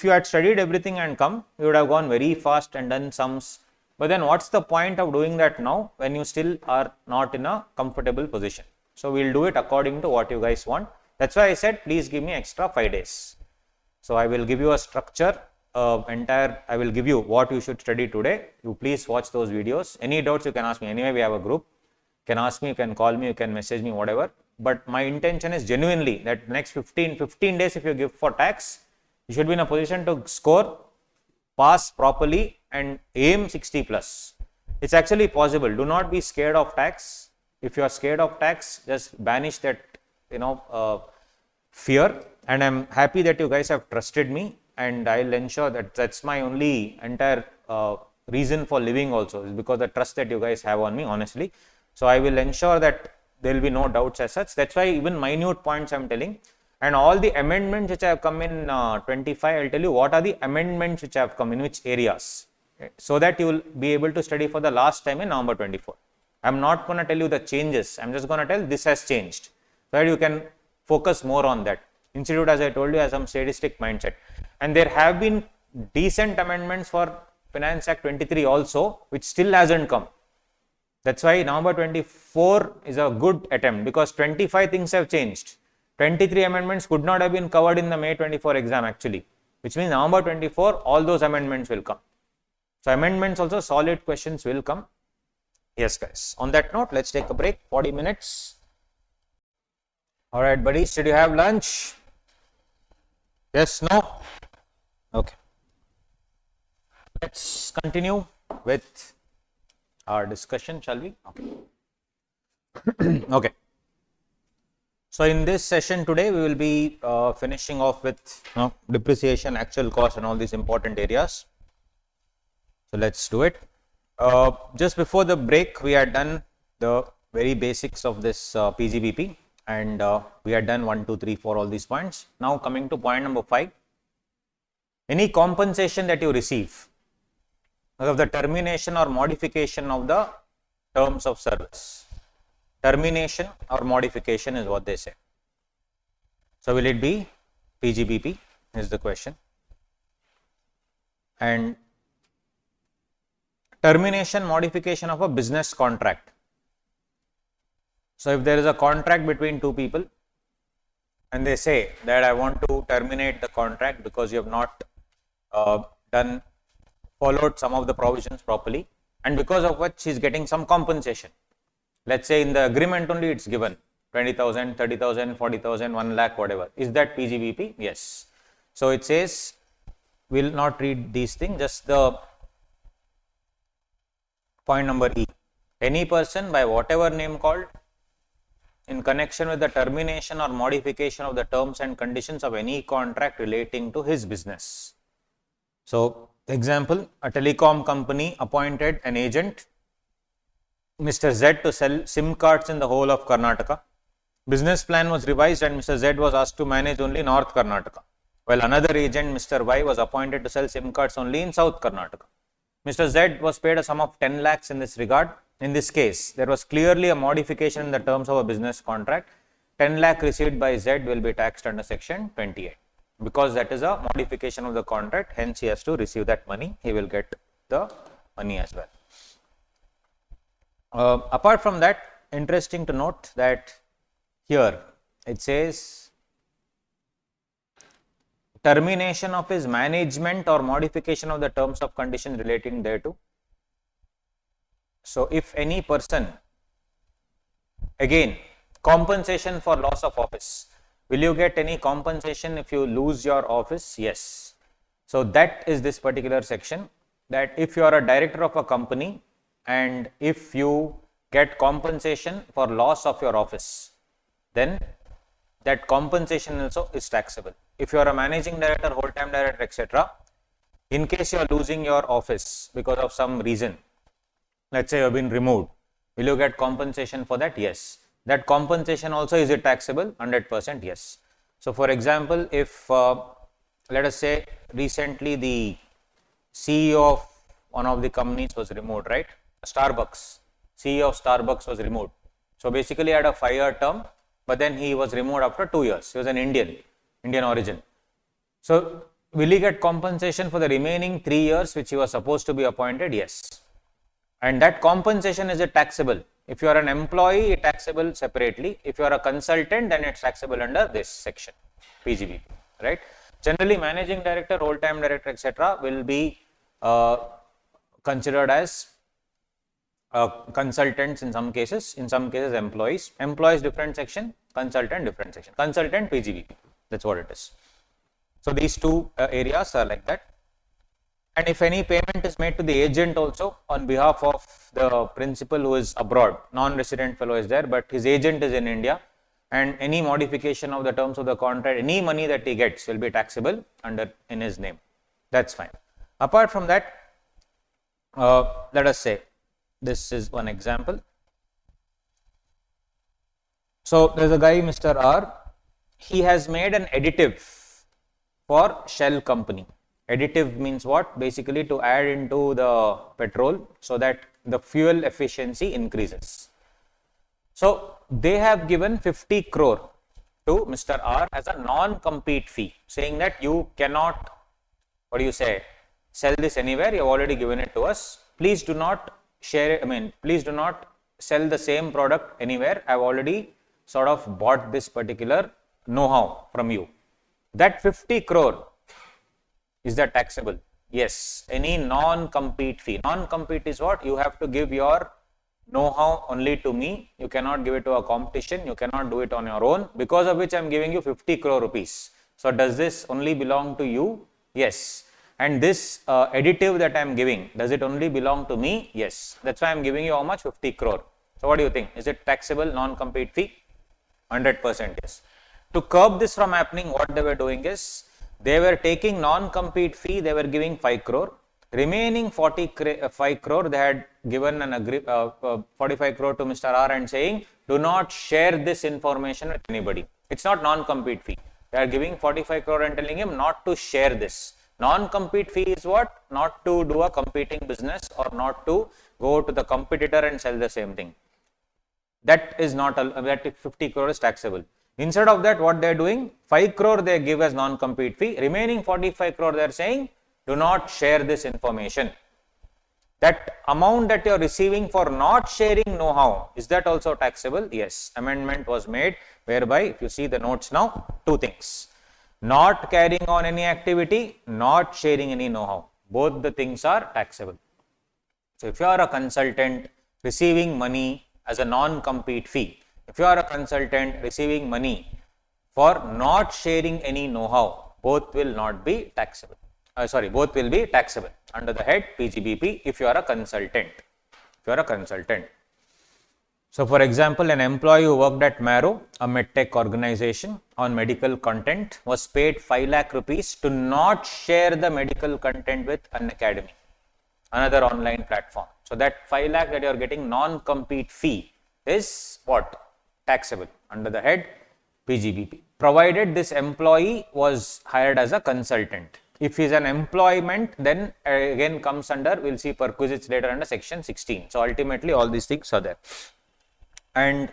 Speaker 1: you had studied everything and come, you would have gone very fast and done sums. But then what's the point of doing that now when you still are not in a comfortable position? So we'll do it according to what you guys want. That's why I said, please give me extra 5 days. So I will give you a structure, I will give you what you should study today. You please watch those videos. Any doubts you can ask me. Anyway, we have a group. You can ask me, you can call me, you can message me, whatever. But my intention is genuinely that next 15 days, if you give for tax, you should be in a position to score, pass properly and aim 60 plus. It's actually possible. Do not be scared of tax. If you are scared of tax, just banish that, fear. And I'm happy that you guys have trusted me, and I'll ensure that that's my only entire reason for living also, is because the trust that you guys have on me, honestly. So I will ensure that there will be no doubts as such. That's why even minute points I'm telling. And all the amendments which have come in 25, I'll tell you what are the amendments which have come in which areas, so that you will be able to study for the last time in November 24. I'm not going to tell you the changes. I'm just going to tell this has changed, so that you can focus more on that. Institute, as I told you, has some statistic mindset. And there have been decent amendments for Finance Act 23 also, which still hasn't come. That's why November 24 is a good attempt, because 25 things have changed. 23 amendments could not have been covered in the May 24 exam actually, which means November 24, all those amendments will come. So amendments also, solid questions will come. Yes, guys. On that note, let's take a break, 40 minutes. All right, buddies, did you have lunch? Yes, no? Okay. Let's continue with our discussion, shall we? Okay. Okay. So in this session today, we will be finishing off with depreciation, actual cost, and all these important areas. So let's do it. Just before the break, we had done the very basics of this PGBP, and we had done 1, 2, 3, 4, all these points. Now coming to point number 5, any compensation that you receive of the termination or modification of the terms of service. Termination or modification is what they say. So will it be PGBP is the question. And termination, modification of a business contract. So if there is a contract between two people and they say that I want to terminate the contract because you have not followed some of the provisions properly, and because of which he is getting some compensation. Let's say in the agreement only it's given 20,000, 30,000, 40,000, 1 lakh, whatever. Is that PGBP? Yes. So it says, we'll not read these things, just the point number E. Any person by whatever name called in connection with the termination or modification of the terms and conditions of any contract relating to his business. So, example, a telecom company appointed an agent, Mr. Z, to sell SIM cards in the whole of Karnataka. Business plan was revised and Mr. Z was asked to manage only North Karnataka, while another agent, Mr. Y, was appointed to sell SIM cards only in South Karnataka. Mr. Z was paid a sum of 10 lakhs in this regard. In this case, there was clearly a modification in the terms of a business contract. 10 lakh received by Z will be taxed under section 28. Because that is a modification of the contract, hence he has to receive that money, he will get the money as well. Apart from that, interesting to note that here it says termination of his management or modification of the terms of condition relating thereto. So, if any person, again, compensation for loss of office. Will you get any compensation if you lose your office? Yes. So, that is this particular section, that if you are a director of a company and if you get compensation for loss of your office, then that compensation also is taxable. If you are a managing director, whole-time director, etc., in case you are losing your office because of some reason, let's say you have been removed, will you get compensation for that? Yes. That compensation also, is it taxable? 100% yes. So, for example, if let us say recently the CEO of one of the companies was removed, right? Starbucks, CEO of Starbucks was removed. So, basically had a 5-year term, but then he was removed after 2 years. He was an Indian origin. So, will he get compensation for the remaining 3 years which he was supposed to be appointed? Yes. And that compensation, is it taxable? If you are an employee, it's taxable separately. If you are a consultant, then it's taxable under this section, PGBP, right? Generally, managing director, whole-time director, etc., will be considered as consultants in some cases employees. Employees different section, consultant different section. Consultant PGBP, that's what it is. So, these two areas are like that. And if any payment is made to the agent also on behalf of the principal who is abroad, non-resident fellow is there, but his agent is in India, and any modification of the terms of the contract, any money that he gets will be taxable in his name. That's fine. Apart from that, let us say this is one example. So, there is a guy, Mr. R, he has made an additive for Shell company. Additive means what? Basically to add into the petrol so that the fuel efficiency increases. So, they have given 50 crore to Mr. R as a non-compete fee, saying that you cannot, sell this anywhere, you have already given it to us. Please do not share it, please do not sell the same product anywhere. I have already sort of bought this particular know-how from you. That 50 crore, is that taxable? Yes. Any non-compete fee. Non-compete is what? You have to give your know-how only to me. You cannot give it to a competition. You cannot do it on your own, because of which I am giving you 50 crore rupees. So, does this only belong to you? Yes. And this additive that I am giving, does it only belong to me? Yes. That's why I am giving you how much? 50 crore. So, what do you think? Is it taxable non-compete fee? 100% yes. To curb this from happening, what they were doing is, they were taking non-compete fee, they were giving 5 crore. Remaining 45 crore, they had given 45 crore to Mr. R and saying, do not share this information with anybody. It's not non-compete fee. They are giving 45 crore and telling him not to share this. Non-compete fee is what? Not to do a competing business or not to go to the competitor and sell the same thing. That is not, that 50 crore is taxable. Instead of that, what they are doing, 5 crore they give as non-compete fee, remaining 45 crore they are saying, do not share this information. that amount that you are receiving for not sharing know-how, is that also taxable? Yes. Amendment was made whereby, if you see the notes now, two things. Not carrying on any activity, not sharing any know-how. Both the things are taxable. So if you are a consultant receiving money as a non-compete fee, if you are a consultant receiving money for not sharing any know-how, both will not be taxable. Both will be taxable under the head PGBP if you are a consultant. If you are a consultant. So, for example, an employee who worked at Marrow, a medtech organization, on medical content was paid 5 lakh rupees to not share the medical content with an academy, another online platform. So, that 5 lakh that you are getting non-compete fee is what? Taxable under the head PGBP, provided this employee was hired as a consultant. If he is an employment, then again comes under, we will see perquisites later under section 16. So, ultimately all these things are there. And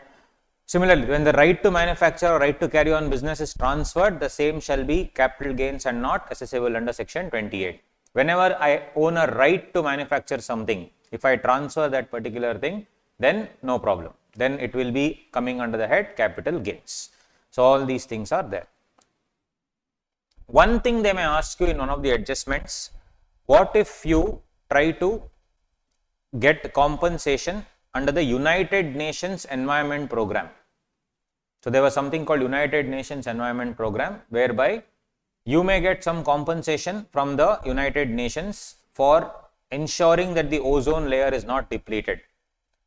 Speaker 1: similarly, when the right to manufacture or right to carry on business is transferred, the same shall be capital gains and not assessable under section 28. Whenever I own a right to manufacture something, if I transfer that particular thing, then no problem. Then it will be coming under the head capital gains. So, all these things are there. One thing they may ask you in one of the adjustments, what if you try to get compensation under the United Nations Environment Program? So, there was something called United Nations Environment Program, whereby you may get some compensation from the United Nations for ensuring that the ozone layer is not depleted.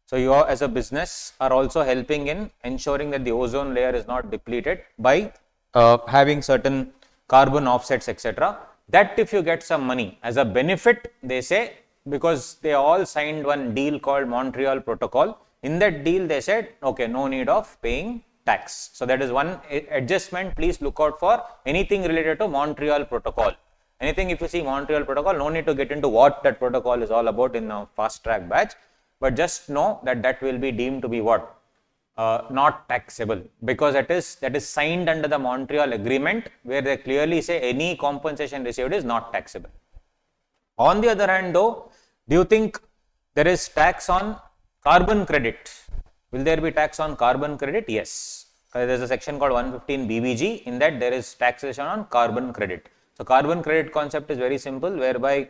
Speaker 1: So, you are, as a business, are also helping in ensuring that the ozone layer is not depleted by having certain carbon offsets, etc. That if you get some money as a benefit, they say, because they all signed one deal called Montreal Protocol. In that deal, they said, okay, no need of paying tax. So, that is one adjustment. Please look out for anything related to Montreal Protocol. Anything if you see Montreal Protocol, no need to get into what that protocol is all about in a fast track batch, but just know that that will be deemed to be what? Not taxable, because that is signed under the Montreal Agreement, where they clearly say any compensation received is not taxable. On the other hand, though, do you think there is tax on carbon credit? Will there be tax on carbon credit? Yes. There is a section called 115 BBG. In that, there is taxation on carbon credit. So, carbon credit concept is very simple, whereby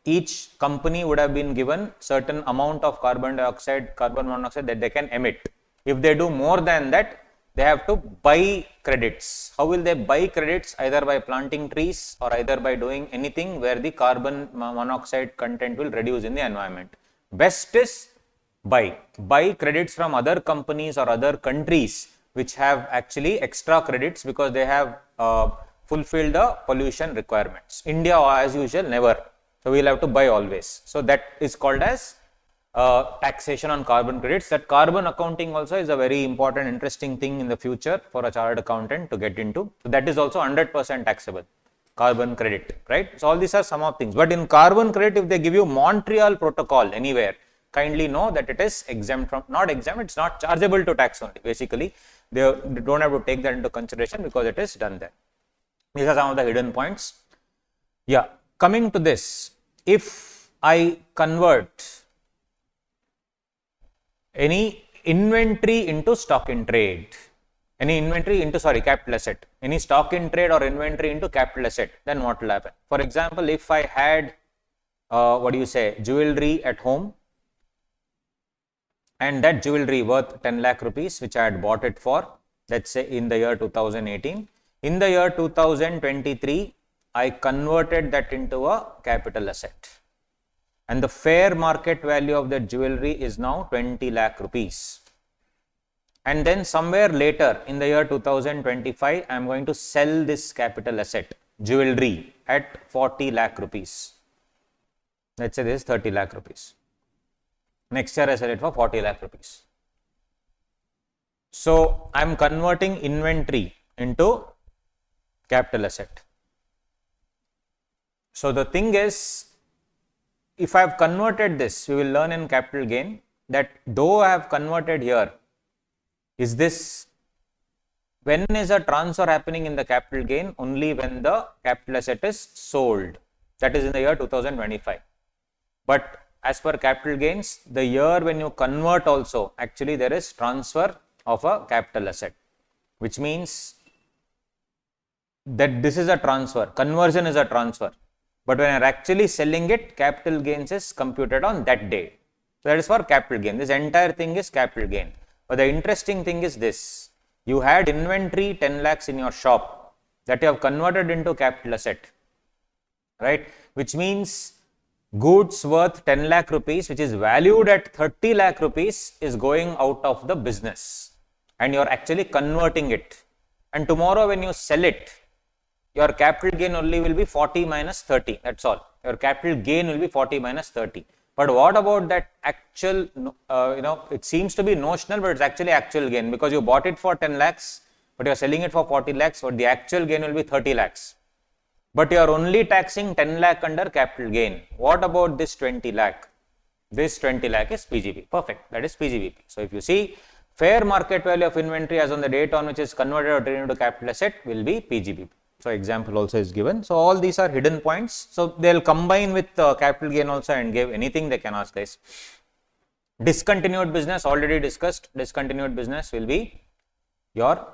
Speaker 1: each company would have been given certain amount of carbon dioxide, carbon monoxide that they can emit. If they do more than that, they have to buy credits. How will they buy credits? Either by planting trees or either by doing anything where the carbon monoxide content will reduce in the environment. Best is buy credits from other companies or other countries which have actually extra credits because they have fulfilled the pollution requirements. India, as usual, never. So, we will have to buy always. So, that is called as taxation on carbon credits. That carbon accounting also is a very important, interesting thing in the future for a chartered accountant to get into. So, that is also 100% taxable, carbon credit, right? So, all these are some of things. But in carbon credit, if they give you Montreal Protocol anywhere, kindly know that it is exempt from, not exempt, it's not chargeable to tax only. Basically, they don't have to take that into consideration because it is done there. These are some of the hidden points. Yeah, coming to this, if I convert any inventory into stock in trade, any inventory into, capital asset, any stock in trade or inventory into capital asset, then what will happen? For example, if I had, jewelry at home, and that jewelry worth 10 lakh rupees, which I had bought it for, let's say in the year 2018. In the year 2023, I converted that into a capital asset. And the fair market value of that jewelry is now 20 lakh rupees. And then somewhere later in the year 2025, I am going to sell this capital asset, jewelry, at 40 lakh rupees. Let's say this is 30 lakh rupees. Next year I sell it for 40 lakh rupees. So, I am converting inventory into capital asset. So, the thing is, if I have converted this, we will learn in capital gain that though I have converted here, is this, when is a transfer happening in the capital gain? Only when the capital asset is sold, that is in the year 2025. But as per capital gains, the year when you convert also, actually there is transfer of a capital asset, which means that this is a transfer, conversion is a transfer. But when you are actually selling it, capital gains is computed on that day. So that is for capital gain. This entire thing is capital gain. But the interesting thing is this. You had inventory 10 lakhs in your shop that you have converted into capital asset, right? Which means goods worth 10 lakh rupees, which is valued at 30 lakh rupees, is going out of the business and you are actually converting it. And tomorrow when you sell it, your capital gain only will be 40 minus 30. That's all. Your capital gain will be 40 minus 30. But what about that actual, it seems to be notional, but it's actually actual gain because you bought it for 10 lakhs, but you're selling it for 40 lakhs, but the actual gain will be 30 lakhs. But you are only taxing 10 lakh under capital gain. What about this 20 lakh? This 20 lakh is PGB. Perfect. That is PGBP. So if you see, fair market value of inventory as on the date on which is converted or turned into capital asset will be PGBP. So example also is given. So all these are hidden points. So they'll combine with capital gain also and give anything they can ask guys. Discontinued business already discussed. Discontinued business will be your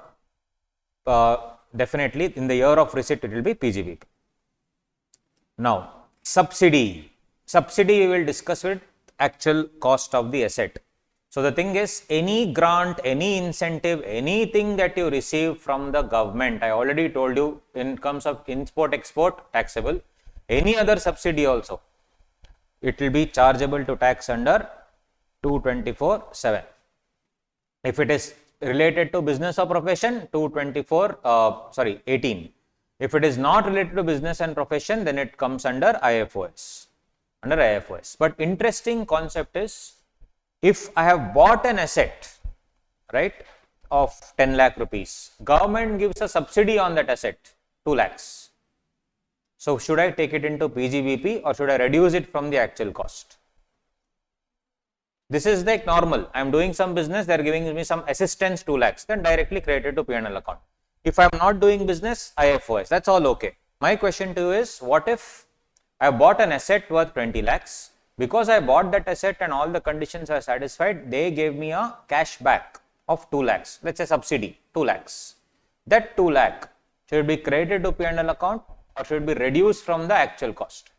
Speaker 1: definitely in the year of receipt it will be PGBP. Now subsidy. Subsidy we will discuss with actual cost of the asset. So the thing is, any grant, any incentive, anything that you receive from the government, I already told you in terms of import-export taxable, any other subsidy also, it will be chargeable to tax under 224(7). If it is related to business or profession, 18. If it is not related to business and profession, then it comes under IFOS. But interesting concept is, if I have bought an asset, right, of 10 lakh rupees, government gives a subsidy on that asset, 2 lakhs. So should I take it into PGBP or should I reduce it from the actual cost? This is like normal. I am doing some business, they are giving me some assistance 2 lakhs, then directly credited to P&L account. If I am not doing business, IFOS, that's all okay. My question to you is, what if I have bought an asset worth 20 lakhs? Because I bought that asset and all the conditions are satisfied, they gave me a cash back of 2 lakhs. Let's say subsidy, 2 lakhs. That 2 lakh should be credited to P&L account or should be reduced from the actual cost?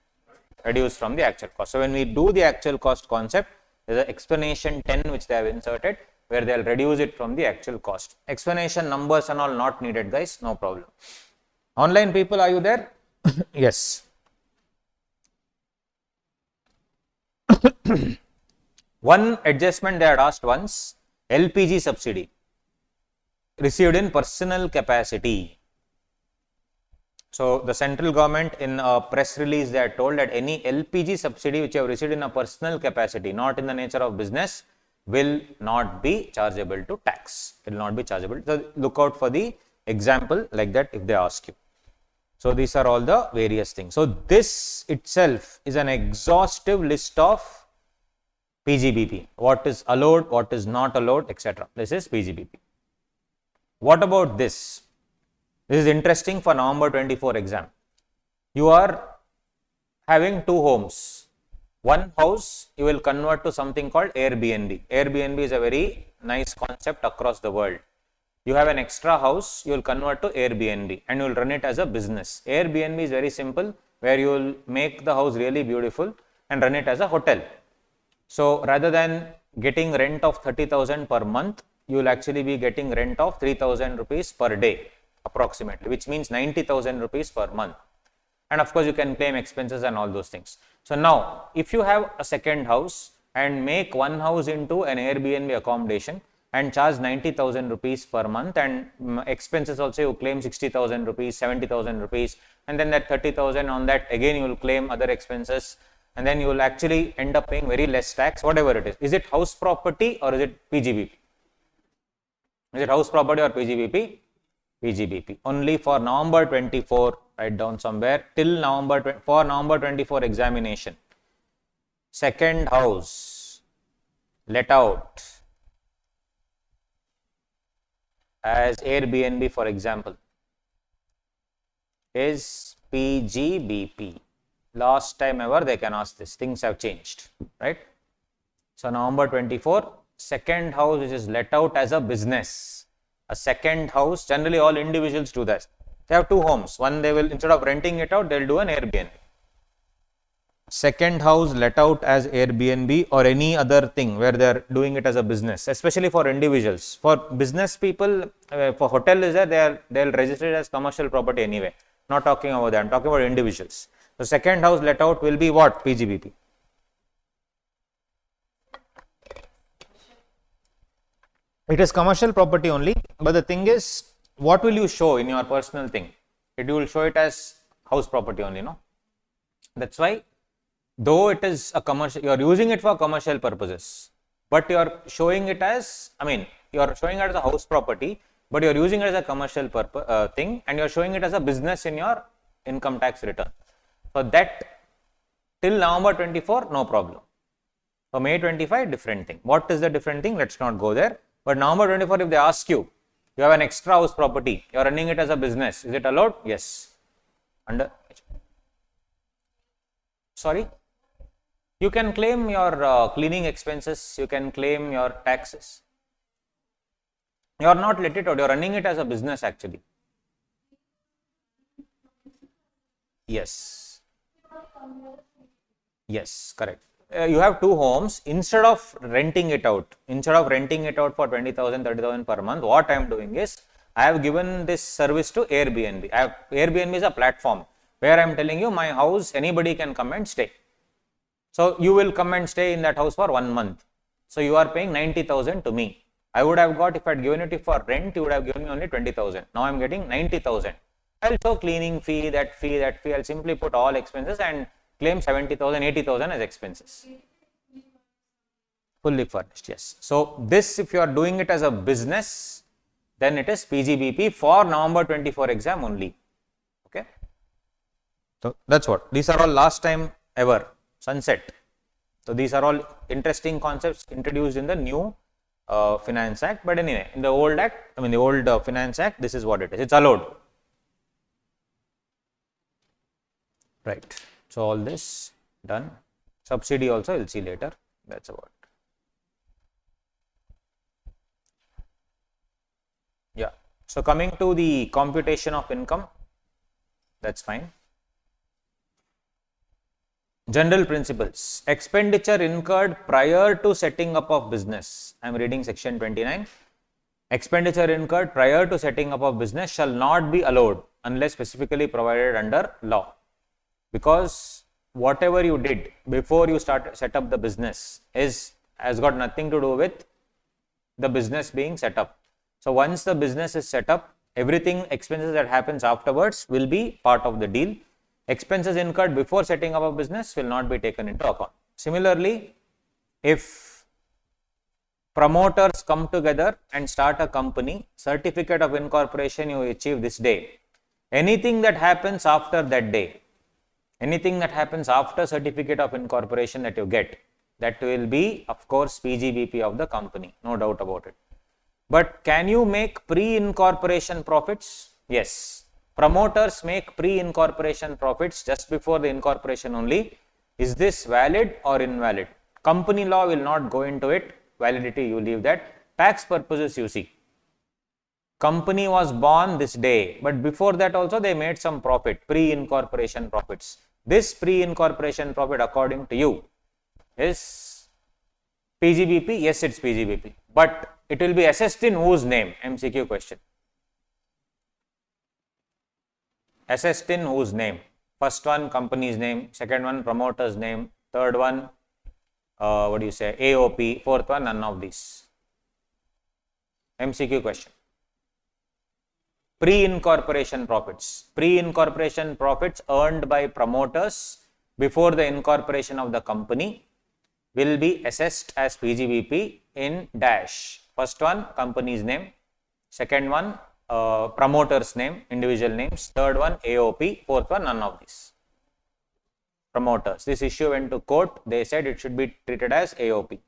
Speaker 1: Reduced from the actual cost. So when we do the actual cost concept, there is an explanation 10 which they have inserted where they will reduce it from the actual cost. Explanation numbers and all not needed guys, no problem. Online people, are you there? Yes. One adjustment they had asked once, LPG subsidy received in personal capacity. So the central government in a press release they had told that any LPG subsidy which you have received in a personal capacity, not in the nature of business, will not be chargeable to tax. It will not be chargeable. So look out for the example like that if they ask you. So these are all the various things. So this itself is an exhaustive list of PGBP. What is allowed, what is not allowed, etc. This is PGBP. What about this? This is interesting for November 24 exam. You are having 2 homes. One house you will convert to something called Airbnb. Airbnb is a very nice concept across the world. You have an extra house, you will convert to Airbnb and you will run it as a business. Airbnb is very simple, where you will make the house really beautiful and run it as a hotel. So rather than getting rent of 30,000 per month, you will actually be getting rent of 3,000 rupees per day approximately, which means 90,000 rupees per month. And of course, you can claim expenses and all those things. So now, if you have a second house and make one house into an Airbnb accommodation and charge 90,000 rupees per month and expenses also you claim 60,000 rupees, 70,000 rupees, and then that 30,000 on that again you will claim other expenses, and then you will actually end up paying very less tax, whatever it is. Is it house property or is it PGBP? Is it house property or PGBP? PGBP. Only for November 24, write down somewhere, till for November 24 examination. Second house let out as Airbnb, for example, is PGBP. Last time ever they can ask this. Things have changed, right? So November 24, second house which is let out as a business. A second house, generally all individuals do that. They have two homes. One, they will, instead of renting it out, they'll do an Airbnb. Second house let out as Airbnb or any other thing where they are doing it as a business, especially for individuals. For business people, for hotel is there, they'll register it as commercial property anyway. Not talking about that, I'm talking about individuals. The second house let out will be what? PGBP. It is commercial property only, but the thing is, what will you show in your personal thing? You will show it as house property only, no? That's why, though it is a commercial, you are using it for commercial purposes, but you are showing it as, you are showing it as a house property, but you are using it as a commercial thing, and you are showing it as a business in your income tax return. So that till November 24, no problem. For May 25, different thing. What is the different thing? Let's not go there. But November 24, if they ask you, you have an extra house property, you are running it as a business, is it allowed? Yes. Under, sorry? You can claim your cleaning expenses, you can claim your taxes. You are not let it out, you are running it as a business actually. Yes. Yes, correct. You have two homes. Instead of renting it out for 20,000, 30,000 per month, what I am doing is, I have given this service to Airbnb. Airbnb is a platform where I am telling you my house, anybody can come and stay. So you will come and stay in that house for 1 month. So you are paying 90,000 to me. I would have got, if I had given it for rent, you would have given me only 20,000. Now I am getting 90,000. I will show cleaning fee, that fee. I will simply put all expenses and claim 70,000, 80,000 as expenses. Fully furnished, yes. So this, if you are doing it as a business, then it is PGBP for November 24 exam only. Okay. So that's what. These are all last time ever, sunset. So these are all interesting concepts introduced in the new Finance Act. But anyway, in the old Act, the old Finance Act, this is what it is. It's allowed. Right. So all this done. Subsidy also we'll see later. That's about. Yeah. So coming to the computation of income, that's fine. General principles. Expenditure incurred prior to setting up of business. I am reading section 29. Expenditure incurred prior to setting up of business shall not be allowed unless specifically provided under law. Because whatever you did before you set up the business has got nothing to do with the business being set up. So once the business is set up, everything expenses that happens afterwards will be part of the deal. Expenses incurred before setting up a business will not be taken into account. Similarly, if promoters come together and start a company, certificate of incorporation you achieve this day. Anything that happens after that day, anything that happens after certificate of incorporation that you get, that will be, of course, PGBP of the company, no doubt about it. But can you make pre-incorporation profits? Yes. Promoters make pre-incorporation profits just before the incorporation only. Is this valid or invalid? Company law will not go into it. Validity, you leave that. Tax purposes, you see. Company was born this day, but before that also they made some profit, pre-incorporation profits. This pre-incorporation profit, according to you, is PGBP? Yes, it's PGBP. But it will be assessed in whose name? MCQ question. Assessed in whose name? First one, company's name. Second one, promoter's name. Third one, AOP. Fourth one, none of these. MCQ question. Pre-incorporation profits. Pre-incorporation profits earned by promoters before the incorporation of the company will be assessed as PGBP in dash. First one, company's name. Second one, promoter's name, individual names. Third one, AOP. Fourth one, none of these. Promoters. This issue went to court. They said it should be treated as AOP.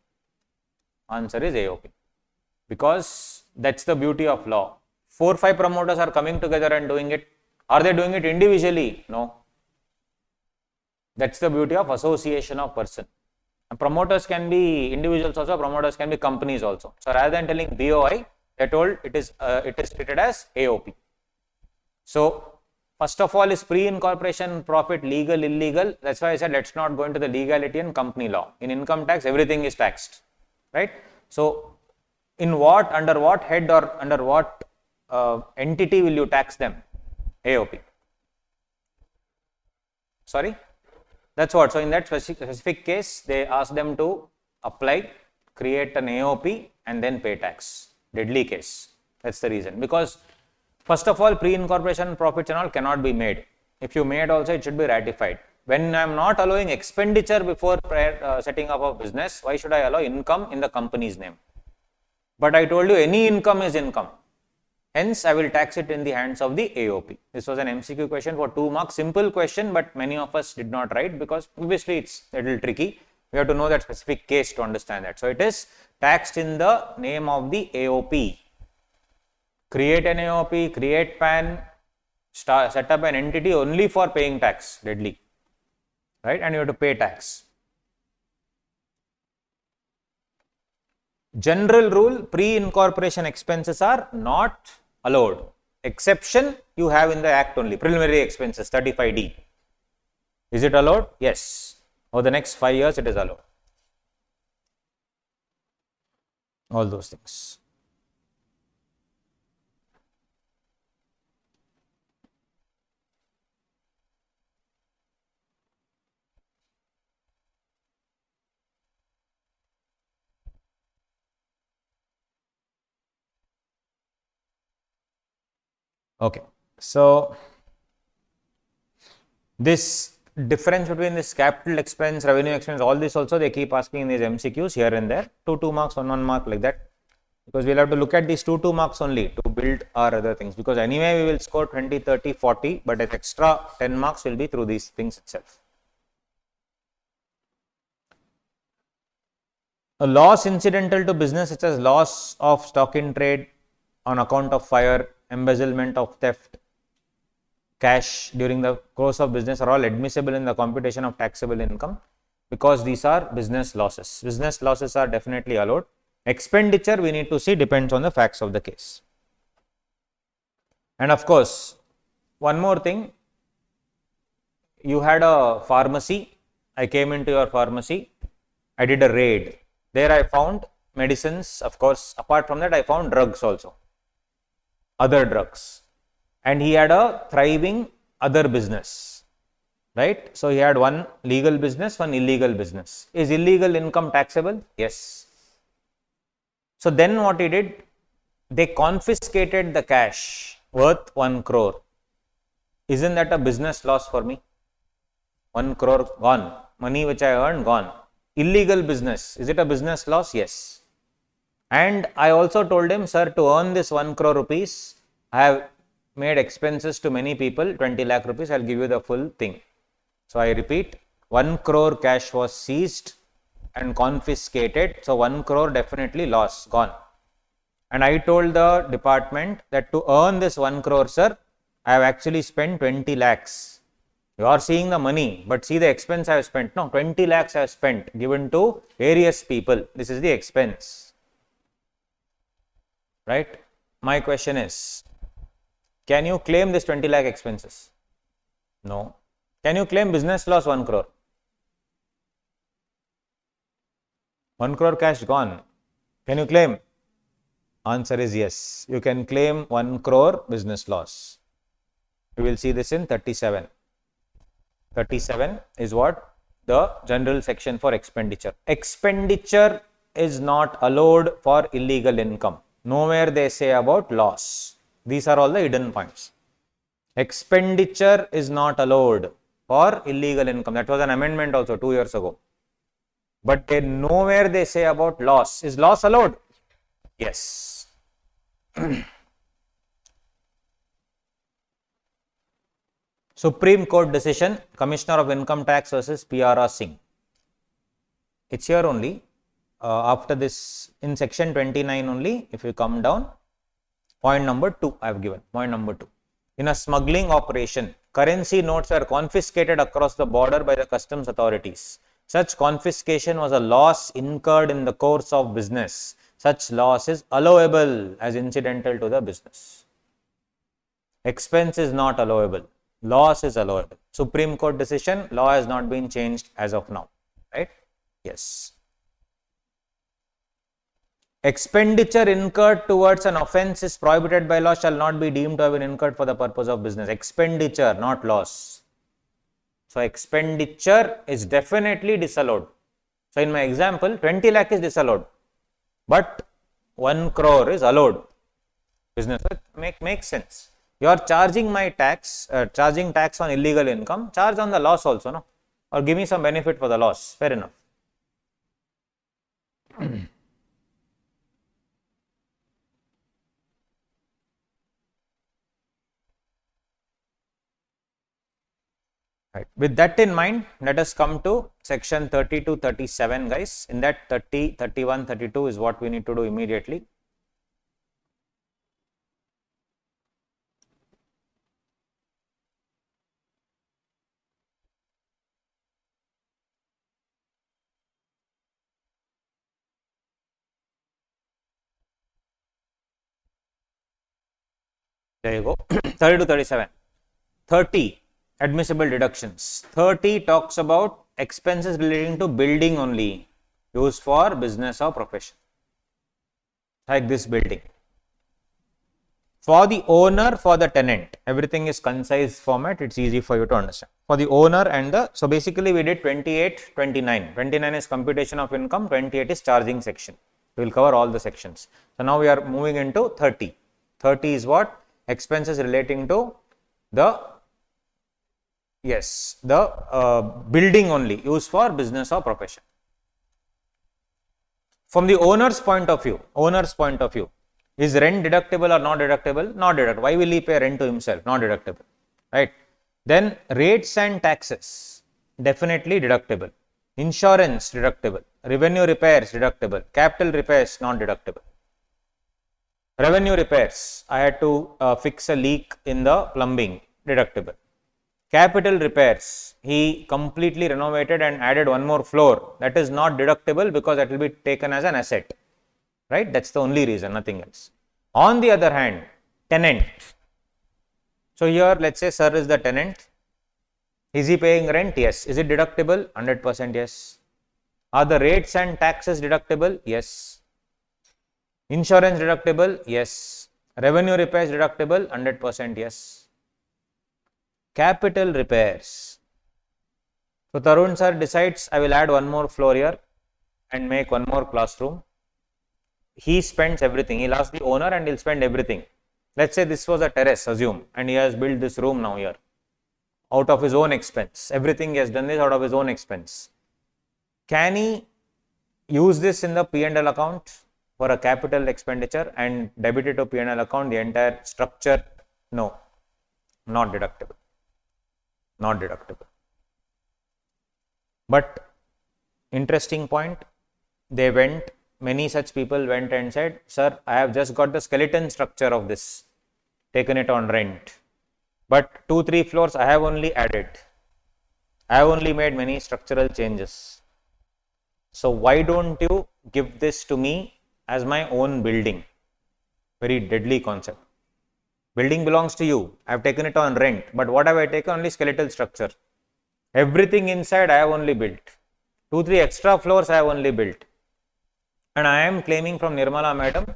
Speaker 1: Answer is AOP. Because that's the beauty of law. 4 or 5 promoters are coming together and doing it. Are they doing it individually? No. That's the beauty of association of person. And promoters can be individuals also, promoters can be companies also. So rather than telling BOI, they told it is treated as AOP. So first of all is pre-incorporation profit legal, illegal. That's why I said let's not go into the legality and company law. In income tax, everything is taxed, right? So in what, under what head or under what entity will you tax them? AOP. Sorry? That's what. So in that specific case, they ask them to apply, create an AOP and then pay tax. Deadly case. That's the reason. Because first of all, pre-incorporation profits and all cannot be made. If you made also, it should be ratified. When I am not allowing expenditure before setting up a business, why should I allow income in the company's name? But I told you any income is income. Hence, I will tax it in the hands of the AOP. This was an MCQ question for 2 marks. Simple question, but many of us did not write because obviously it's a little tricky. We have to know that specific case to understand that. So it is taxed in the name of the AOP. Create an AOP, create PAN, set up an entity only for paying tax, deadly, right? And you have to pay tax. General rule, pre-incorporation expenses are not allowed. Exception you have in the act only, preliminary expenses, 35D. Is it allowed? Yes. For the next 5 years it is allowed. All those things. Okay, so this difference between this capital expense, revenue expense, all this also they keep asking in these MCQs here and there, 2 marks, 1 mark like that, because we'll have to look at these 2 marks only to build our other things, because anyway we will score 20, 30, 40, but an extra 10 marks will be through these things itself. A loss incidental to business such as loss of stock in trade on account of fire, embezzlement of theft, cash during the course of business are all admissible in the computation of taxable income because these are business losses. Business losses are definitely allowed. Expenditure we need to see depends on the facts of the case. And of course, one more thing, you had a pharmacy, I came into your pharmacy, I did a raid. There I found medicines, of course, apart from that I found drugs also. Other drugs, and he had a thriving other business, right? So he had one legal business, one illegal business. Is illegal income taxable? Yes. So then what he did, they confiscated the cash worth 1 crore. Isn't that a business loss for me? 1 crore gone, money which I earned gone. Illegal business, is it a business loss? Yes. And I also told him, sir, to earn this 1 crore rupees, I have made expenses to many people, 20 lakh rupees, I'll give you the full thing. So I repeat, 1 crore cash was seized and confiscated. So 1 crore definitely loss, gone. And I told the department that to earn this 1 crore, sir, I have actually spent 20 lakhs. You are seeing the money, but see the expense I have spent. No, 20 lakhs I have spent, given to various people. This is the expense. Right? My question is, can you claim this 20 lakh expenses? No. Can you claim business loss 1 crore? 1 crore cash gone. Can you claim? Answer is yes. You can claim 1 crore business loss. We will see this in 37. 37 is what? The general section for expenditure. Expenditure is not allowed for illegal income. Nowhere they say about loss. These are all the hidden points. Expenditure is not allowed for illegal income. That was an amendment also 2 years ago. But nowhere they say about loss. Is loss allowed? Yes. Supreme Court decision, Commissioner of Income Tax versus P.R.R. Singh. It's here only. After this, in section 29 only, if you come down, point number 2 I have given, point number 2. In a smuggling operation currency notes were confiscated across the border by the customs authorities. Such confiscation was a loss incurred in the course of business. Such loss is allowable as incidental to the business. Expense is not allowable. Loss is allowable. Supreme Court decision, law has not been changed as of now. Right? Yes. Expenditure incurred towards an offence is prohibited by law shall not be deemed to have been incurred for the purpose of business. Expenditure, not loss. So, expenditure is definitely disallowed. So, in my example, 20 lakh is disallowed, but 1 crore is allowed. Business makes sense. You are charging my tax, charging tax on illegal income, charge on the loss also, no? Or give me some benefit for the loss. Fair enough. Right. With that in mind, let us come to section 30 to 37, guys. In that 30, 31, 32 is what we need to do immediately. There you go. 30 to 37. 30. Admissible deductions. 30 talks about expenses relating to building only, used for business or profession, like this building. For the owner, for the tenant, everything is concise format, it's easy for you to understand. For the owner and the, so basically we did 28, 29. 29 is computation of income, 28 is charging section. We will cover all the sections. So now we are moving into 30. 30 is what? Expenses relating to the building only, used for business or profession. From the owner's point of view, is rent deductible or not deductible? Not deductible. Why will he pay rent to himself? Not deductible. Right. Then rates and taxes, definitely deductible. Insurance, deductible. Revenue repairs, deductible. Capital repairs, not deductible. Revenue repairs, I had to fix a leak in the plumbing, deductible. Capital repairs, he completely renovated and added one more floor, that is not deductible because that will be taken as an asset, right? That's the only reason, nothing else. On the other hand, tenant. So here let's say sir is the tenant. Is he paying rent? Yes. Is it deductible? 100% yes. Are the rates and taxes deductible? Yes. Insurance deductible? Yes. Revenue repairs deductible? 100% yes. Capital repairs. So Tarun sir decides I will add one more floor here and make one more classroom. He spends everything. He'll ask the owner and he'll spend everything. Let's say this was a terrace, assume, and he has built this room now here out of his own expense. Everything he has done this out of his own expense. Can he use this in the P&L account for a capital expenditure and debit it to P&L account, the entire structure? No, not deductible. Not deductible. But interesting point, many such people went and said, sir, I have just got the skeleton structure of this, taken it on rent, but 2-3 floors I have only added. I have only made many structural changes. So why don't you give this to me as my own building? Very deadly concept. Building belongs to you. I have taken it on rent, but what have I taken? Only skeletal structure. Everything inside I have only built. 2-3 extra floors I have only built. And I am claiming from Nirmala madam,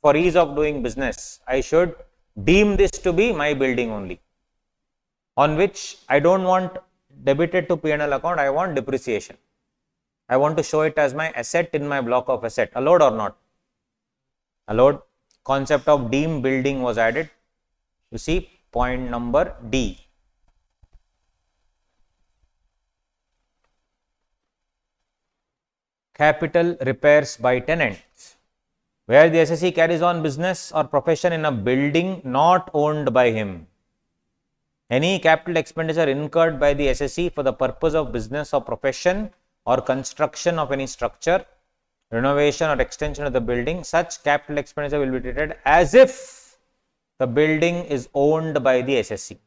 Speaker 1: for ease of doing business, I should deem this to be my building only, on which I don't want debited to P&L account, I want depreciation. I want to show it as my asset in my block of asset. Allowed or not? Allowed. Concept of deemed building was added. You see point number D. Capital repairs by tenants, where the assessee carries on business or profession in a building not owned by him. Any capital expenditure incurred by the assessee for the purpose of business or profession or construction of any structure, renovation or extension of the building, such capital expenditure will be treated as if the building is owned by the assessee.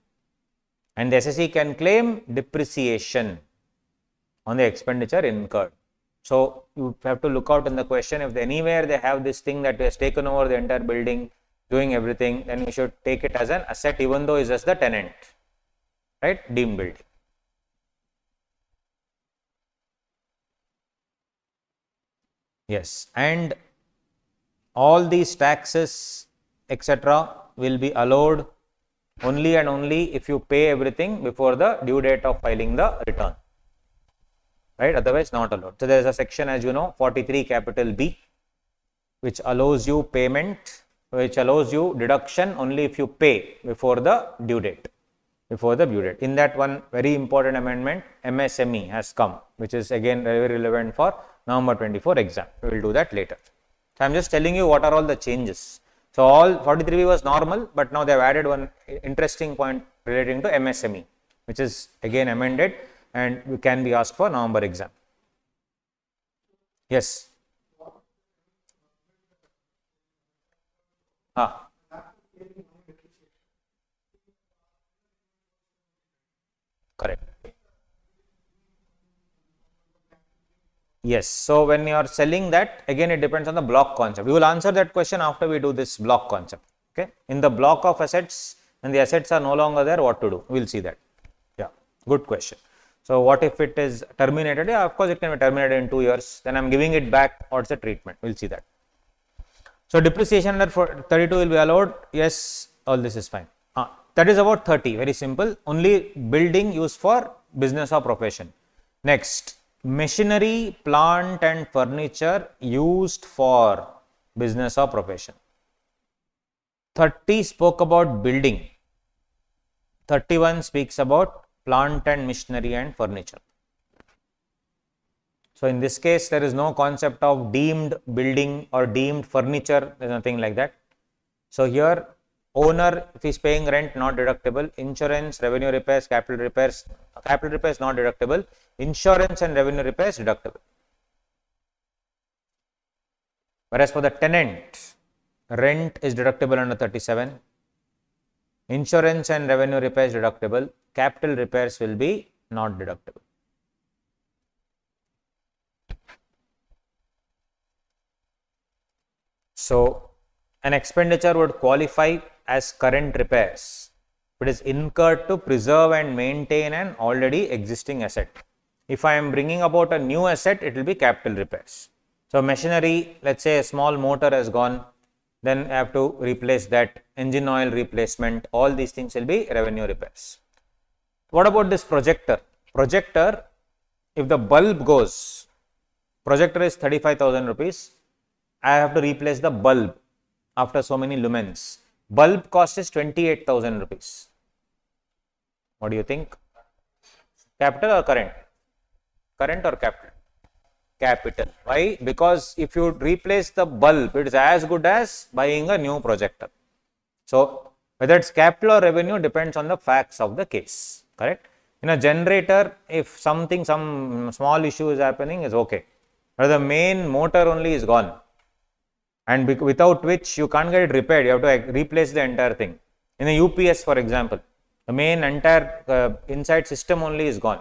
Speaker 1: and the assessee can claim depreciation on the expenditure incurred. So you have to look out in the question, if anywhere they have this thing that has taken over the entire building, doing everything, then you should take it as an asset even though it's just the tenant, right? Deemed building. Yes, and all these taxes, etc., will be allowed only and only if you pay everything before the due date of filing the return, right? Otherwise, not allowed. So there is a section, as you know, 43 capital B, which allows you payment, which allows you deduction only if you pay before the due date. Before the due date. In that one very important amendment, MSME has come, which is again very relevant for November 24 exam. We will do that later. So I am just telling you what are all the changes. So all 43B was normal, but now they have added one interesting point relating to MSME, which is again amended and can be asked for November exam. Yes. Correct. Yes. So when you are selling that, again it depends on the block concept. We will answer that question after we do this block concept. Okay. In the block of assets, when the assets are no longer there, what to do? We will see that. Yeah. Good question. So what if it is terminated? Yeah, of course it can be terminated in 2 years. Then I am giving it back. What's the treatment? We will see that. So depreciation under 32 will be allowed. Yes, all this is fine. That is about 30. Very simple. Only building used for business or profession. Next, machinery, plant and furniture used for business or profession. 30 spoke about building. 31 speaks about plant and machinery and furniture. So in this case, there is no concept of deemed building or deemed furniture. There is nothing like that. So here, owner, if he is paying rent, not deductible. Insurance, revenue repairs, capital repairs not deductible. Insurance and revenue repairs deductible. Whereas for the tenant, rent is deductible under 37. Insurance and revenue repairs deductible. Capital repairs will be not deductible. So an expenditure would qualify as current repairs if it is incurred to preserve and maintain an already existing asset. If I am bringing about a new asset, it will be capital repairs. So machinery, let's say a small motor has gone, then I have to replace that. Engine oil replacement, all these things will be revenue repairs. What about this projector? Projector, if the bulb goes, projector is 35,000 rupees. I have to replace the bulb after so many lumens. Bulb cost is 28,000 rupees. What do you think? Capital or current? Current or capital? Capital. Why? Because if you replace the bulb, it is as good as buying a new projector. So whether it's capital or revenue depends on the facts of the case. Correct? In a generator, if some small issue is happening, is okay. But the main motor only is gone, and without which you can't get it repaired. You have to replace the entire thing. In a UPS, for example, the main entire inside system only is gone.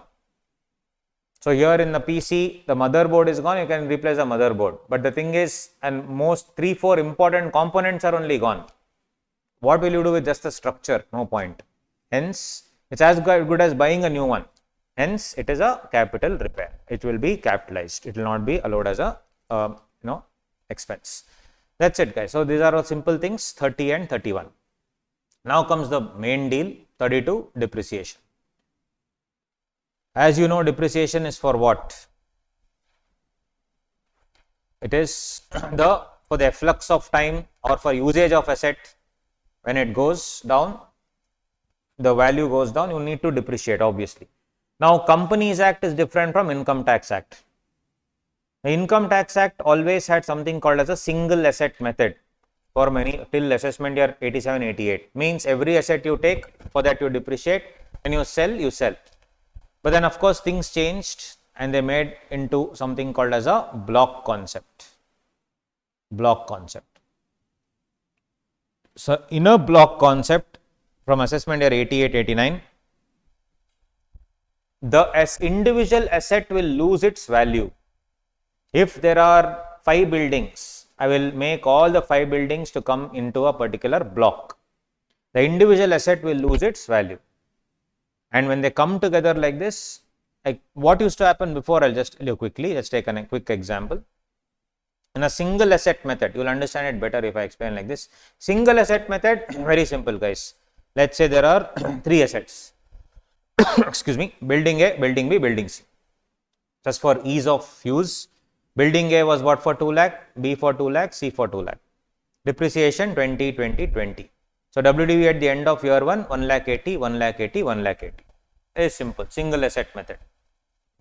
Speaker 1: So here in the PC, the motherboard is gone, you can replace the motherboard. But the thing is, and most 3-4 important components are only gone. What will you do with just the structure? No point. Hence, it's as good as buying a new one. Hence, it is a capital repair. It will be capitalized. It will not be allowed as a expense. That's it, guys. So these are all simple things, 30 and 31. Now comes the main deal, 32, depreciation. As you know, depreciation is for what? It is for the efflux of time or for usage of asset. When it goes down, the value goes down, you need to depreciate, obviously. Now, Companies Act is different from Income Tax Act. The Income Tax Act always had something called as a single asset method for many till assessment year 87-88. Means every asset you take, for that you depreciate, and you sell. But then of course things changed and they made into something called as a block concept. Block concept. So in a block concept from assessment year 88-89, the individual asset will lose its value. If there are 5 buildings, I will make all the 5 buildings to come into a particular block. The individual asset will lose its value. And when they come together like this, like what used to happen before, I'll just tell you quickly. Let's take a quick example. In a single asset method, you will understand it better if I explain like this. Single asset method, very simple guys. Let's say there are 3 assets. Excuse me, building A, building B, building C. Just for ease of use, building A was what for 2 lakh, B for 2 lakh, C for 2 lakh. Depreciation 20, 20, 20. So WDV at the end of year 1, 1 lakh 80, 1 lakh 80, 1 lakh 80. Very simple, single asset method.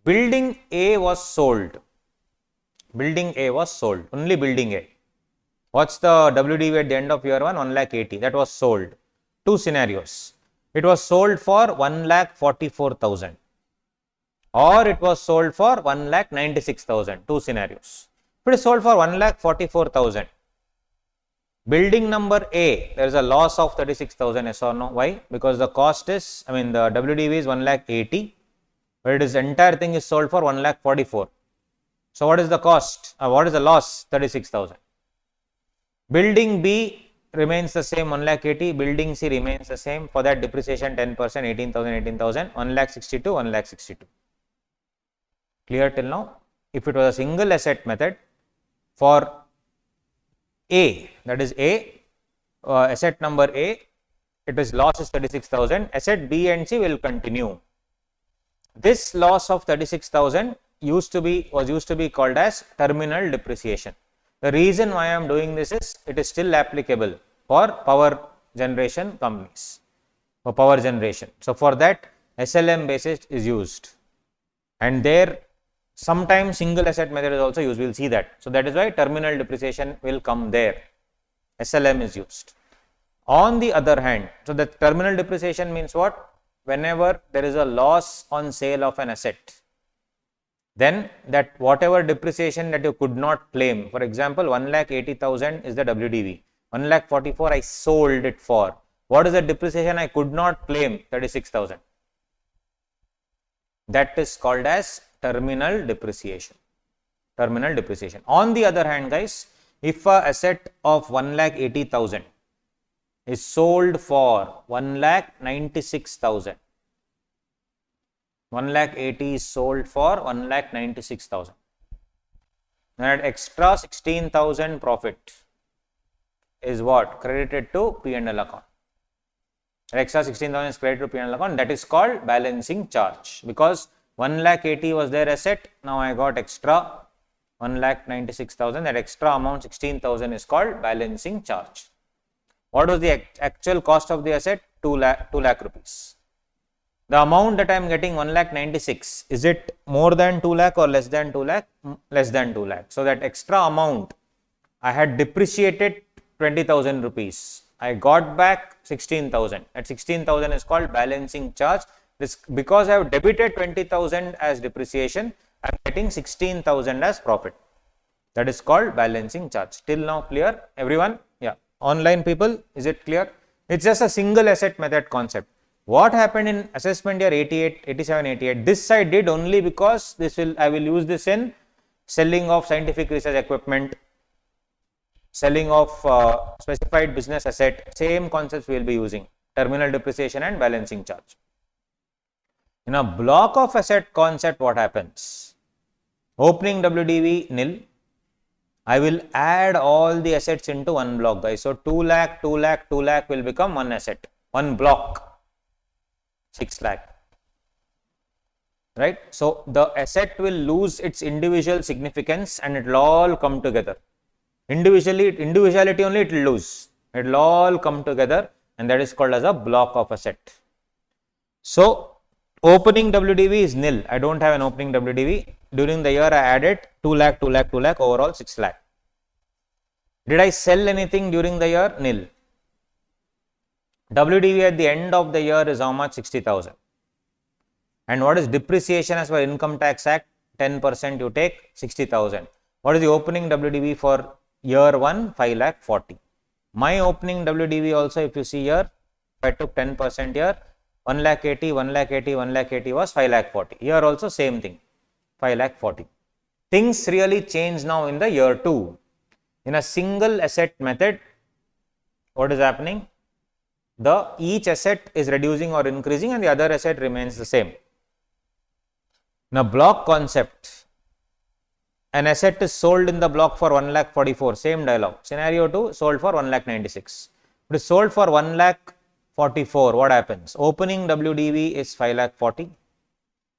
Speaker 1: Building A was sold. Building A was sold, only building A. What's the WDV at the end of year 1? 1 lakh 80, that was sold. 2 scenarios. It was sold for 1 lakh 44,000 or it was sold for 1 lakh 96,000, 2 scenarios. If it is sold for 1 lakh 44,000, building number A, there is a loss of 36,000, yes or no? Why? Because the cost is, the WDV is 1 lakh 80, but it is entire thing is sold for 1 lakh 44. So what is the cost? What is the loss? 36,000. Building B remains the same, 1 lakh 80. Building C remains the same. For that depreciation 10%, 18,000, 18,000, 1 lakh 62, 1 lakh 62. Clear till now? If it was a single asset method, for A, that is A, asset number A, it is loss is 36,000. Asset B and C will continue. This loss of 36,000 used to be called as terminal depreciation. The reason why I am doing this is it is still applicable for power generation companies, for power generation. So for that SLM basis is used, and there sometimes single asset method is also used. We will see that. So that is why terminal depreciation will come there. SLM is used. On the other hand, so the terminal depreciation means what? Whenever there is a loss on sale of an asset, then that whatever depreciation that you could not claim, for example, 1 lakh 80,000 is the WDV, 1 lakh 44 I sold it for. What is the depreciation I could not claim? 36,000. That is called as terminal depreciation. Terminal depreciation. On the other hand, guys, if a asset of 1 lakh 80,000 is sold for 1 lakh 96,000, 1 lakh 80 is sold for 1 lakh 96,000. That extra 16,000 profit is what? Credited to P&L account. That extra 16,000 is credited to P&L account. That is called balancing charge, because 1 lakh 80 was their asset. Now I got extra 1 lakh 96,000. That extra amount 16,000 is called balancing charge. What was the actual cost of the asset? 2 lakh rupees. The amount that I am getting 1 lakh 96, is it more than 2 lakh or less than 2 lakh? Less than 2 lakh. So that extra amount, I had depreciated 20,000 rupees. I got back 16,000. That 16,000 is called balancing charge. This, because I have debited 20,000 as depreciation, I am getting 16,000 as profit. That is called balancing charge. Till now clear, everyone? Yeah. Online people, is it clear? It's just a single asset method concept. What happened in assessment year 88, 87, 88? This I did only because I will use this in selling of scientific research equipment, selling of specified business asset. Same concepts we will be using, terminal depreciation and balancing charge. In a block of asset concept, what happens? Opening WDV nil. I will add all the assets into one block, guys. So 2 lakh, 2 lakh, 2 lakh will become one asset, one block. 6 lakh, right? So the asset will lose its individual significance and it will all come together. Individuality only it will lose. It will all come together, and that is called as a block of asset. So opening WDV is nil. I don't have an opening WDV. During the year I added 2 lakh, 2 lakh, 2 lakh, overall 6 lakh. Did I sell anything during the year? Nil. WDV at the end of the year is how much? 60,000. And what is depreciation as per Income Tax Act? 10% you take, 60,000. What is the opening WDV for year 1? 5 lakh 40. My opening WDV also, if you see here, if I took 10% here, 1 lakh 80, 1 lakh 80, 1 lakh 80 was 5 lakh 40. Here also same thing, 5 lakh 40. Things really change now in the year 2. In a single asset method, what is happening? Each asset is reducing or increasing and the other asset remains the same. Now, block concept, an asset is sold in the block for 1 lakh 44, same dialog. Scenario 2, sold for 1 lakh 96. It is sold for 1 lakh 44, what happens? Opening WDV is 5 lakh 40.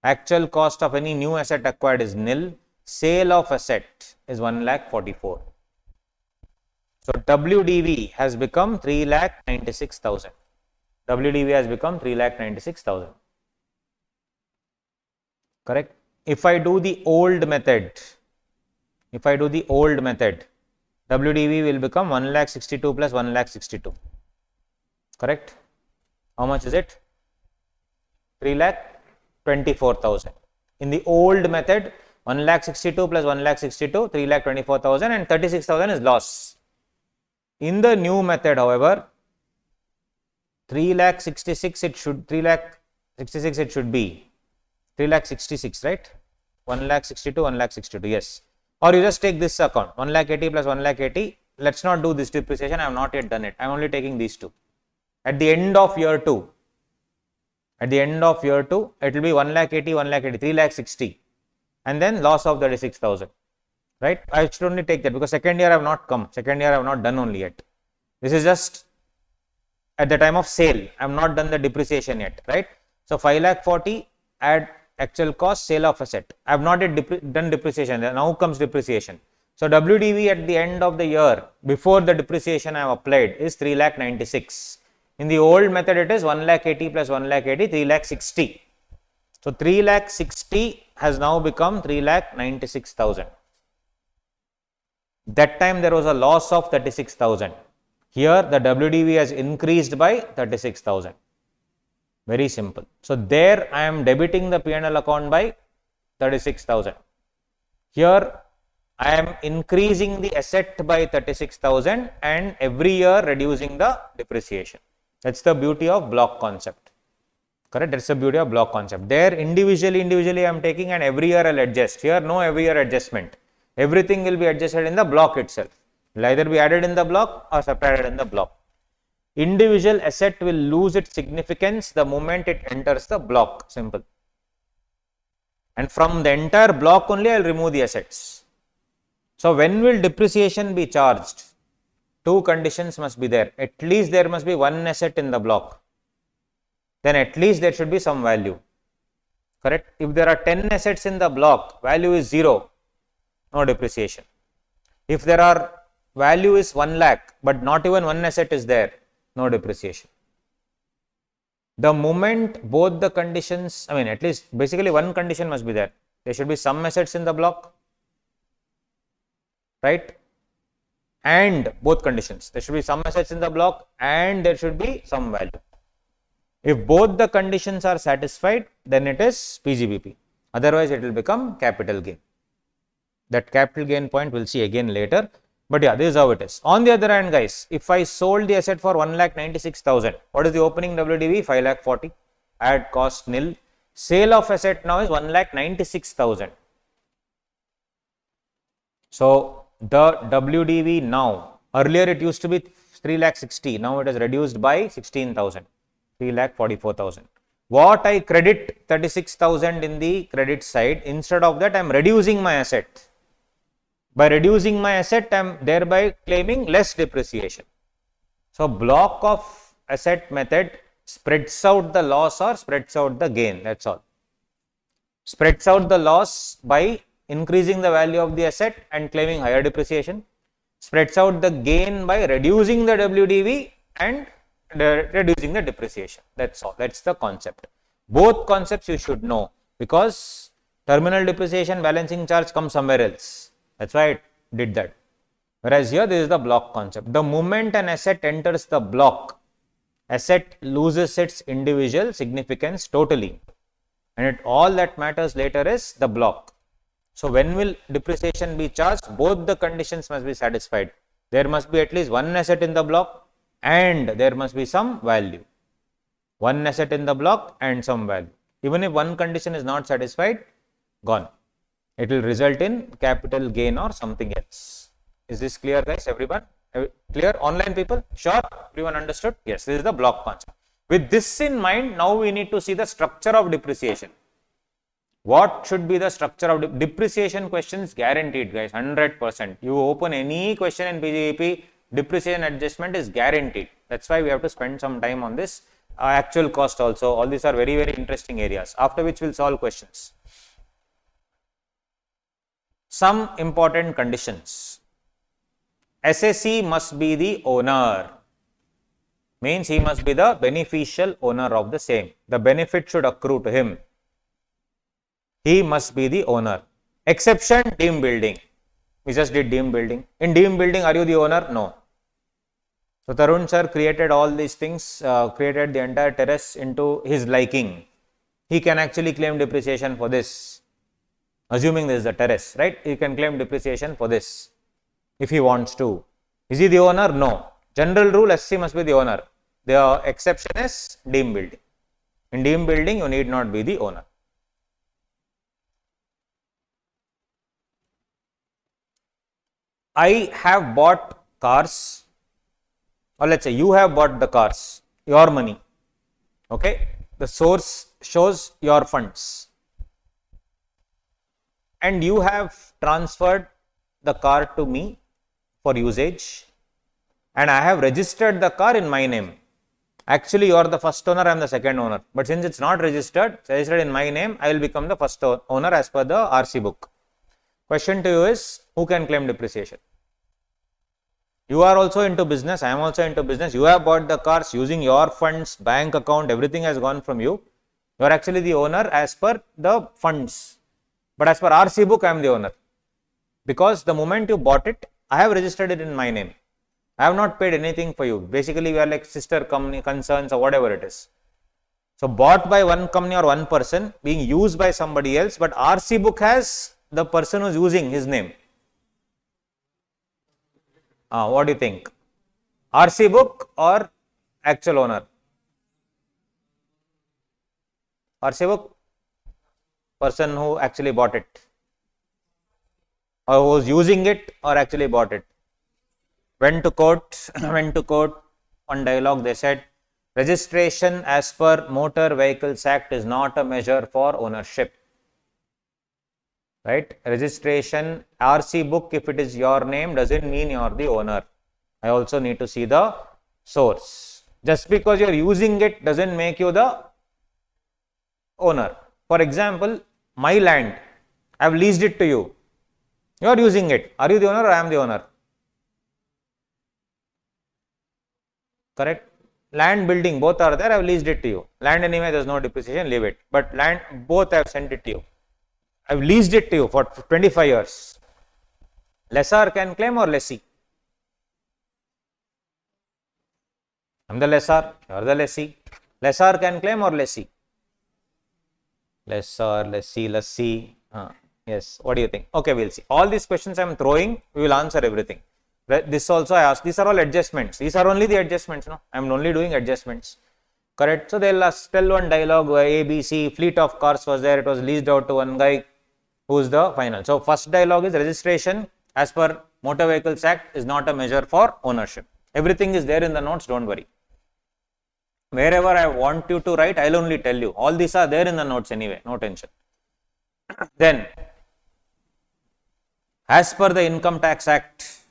Speaker 1: Actual cost of any new asset acquired is nil. Sale of asset is 1 lakh 44. So, WDV has become 3 lakh 96,000. WDV has become 3 lakh 96,000. Correct? If I do the old method, WDV will become 1 lakh 62 plus 1 lakh 62. Correct? How much is it? 3 lakh 24,000. In the old method, 1 lakh 62 plus 1 lakh 62, 3 lakh 24,000 and 36,000 is loss. In the new method, however, 3 lakh 66 it should be 3 lakh 66, right? 1 lakh 62, 1 lakh 62, yes. Or you just take this account, 1 lakh 80 plus 1 lakh 80. Let's not do this depreciation, I have not yet done it. I am only taking these two. At the end of year 2, it will be 1 lakh 80, 1 lakh 80, 3 lakh 60 and then loss of 36,000. Right? I should only take that because second year I have not come, second year I have not done only yet. This is just at the time of sale, I have not done the depreciation yet, right? So, 5 lakh 40, add actual cost, sale of asset. I have not yet done depreciation, now comes depreciation. So, WDV at the end of the year, before the depreciation I have applied is 3 lakh 96. In the old method, it is 1 lakh 80 plus 1 lakh 80, 3 lakh 60. So, 3 lakh 60 has now become 3 lakh 96,000. That time there was a loss of 36,000. Here the WDV has increased by 36,000. Very simple. So, there I am debiting the P&L account by 36,000. Here I am increasing the asset by 36,000 and every year reducing the depreciation. That is the beauty of block concept. Correct? That is the beauty of block concept. There individually I am taking and every year I will adjust. Here no every year adjustment. Everything will be adjusted in the block itself. It will either be added in the block or subtracted in the block. Individual asset will lose its significance the moment it enters the block. Simple. And from the entire block only I will remove the assets. So, when will depreciation be charged? Two conditions must be there. At least there must be one asset in the block. Then at least there should be some value. Correct? If there are 10 assets in the block, value is 0. No depreciation. If there are value is 1 lakh, but not even one asset is there, no depreciation. The moment both the conditions, at least basically one condition must be there. There should be some assets in the block, right? And both conditions. There should be some assets in the block and there should be some value. If both the conditions are satisfied, then it is PGBP. Otherwise, it will become capital gain. That capital gain point we will see again later. But yeah, this is how it is. On the other hand, guys, if I sold the asset for 1 lakh 96,000, what is the opening WDV? 5 lakh 40. Add cost nil. Sale of asset now is 1 lakh 96,000. So, the WDV now, earlier it used to be 3 lakh 60. Now it is reduced by 16,000. 3 lakh 44,000. What I credit 36,000 in the credit side, instead of that I am reducing my asset. By reducing my asset, I am thereby claiming less depreciation. So, block of asset method spreads out the loss or spreads out the gain, that is all. Spreads out the loss by increasing the value of the asset and claiming higher depreciation. Spreads out the gain by reducing the WDV and reducing the depreciation. That is all. That is the concept. Both concepts you should know because terminal depreciation balancing charge comes somewhere else. That is why I did that. Whereas here this is the block concept. The moment an asset enters the block, asset loses its individual significance totally. And all that matters later is the block. So, when will depreciation be charged? Both the conditions must be satisfied. There must be at least one asset in the block and there must be some value. One asset in the block and some value. Even if one condition is not satisfied, gone. It will result in capital gain or something else. Is this clear, guys? Everyone? Clear? Online people? Sure? Everyone understood? Yes, this is the block concept. With this in mind, now we need to see the structure of depreciation. What should be the structure of depreciation questions? Guaranteed, guys, 100%. You open any question in PGBP, depreciation adjustment is guaranteed. That's why we have to spend some time on this. Actual cost also. All these are very, very interesting areas, after which we'll solve questions. Some important conditions. SSE must be the owner. Means he must be the beneficial owner of the same. The benefit should accrue to him. He must be the owner. Exception, team building. We just did team building. In team building, are you the owner? No. So Tarun sir created all these things, created the entire terrace into his liking. He can actually claim depreciation for this. Assuming this is the terrace, right? He can claim depreciation for this if he wants to. Is he the owner? No. General rule, SC must be the owner. The exception is team building. In team building, you need not be the owner. I have bought cars, or let's say you have bought the cars, your money. Okay, the source shows your funds, and you have transferred the car to me for usage, and I have registered the car in my name. Actually, you are the first owner, I am the second owner, but since it's not registered in my name, I will become the first owner as per the RC book. Question to you is, who can claim depreciation? You are also into business, I am also into business. You have bought the cars using your funds, bank account, everything has gone from you. You are actually the owner as per the funds. But as per RC book, I am the owner. Because the moment you bought it, I have registered it in my name. I have not paid anything for you. Basically, we are like sister company concerns or whatever it is. So, bought by one company or one person, being used by somebody else, but RC book has the person who is using his name. What do you think? RC book or actual owner? RC book, person who actually bought it, or who was using it or actually bought it. Went to court, on dialogue they said, registration as per Motor Vehicles Act is not a measure for ownership. Right? Registration, RC book, if it is your name, doesn't mean you are the owner. I also need to see the source. Just because you are using it doesn't make you the owner. For example, my land, I have leased it to you. You are using it. Are you the owner or I am the owner? Correct? Land, building, both are there. I have leased it to you. Land anyway, there is no depreciation, leave it. But land, both I have sent it to you. I have leased it to you for 25 years. Lessor can claim or lessee? I am the lessor, you are the lessee. Lessor can claim or lessee? Lessor, lessee. Yes, what do you think? Okay, we will see. All these questions I am throwing, we will answer everything. This also I asked. These are all adjustments. These are only the adjustments. No, I am only doing adjustments. Correct. So they will tell one dialogue A, B, C, fleet of cars was there. It was leased out to one guy who is the final. So first dialogue is registration as per Motor Vehicles Act is not a measure for ownership. Everything is there in the notes. Don't worry. Wherever I want you to write, I will only tell you. All these are there in the notes anyway. No tension. Then, as per the Income Tax Act,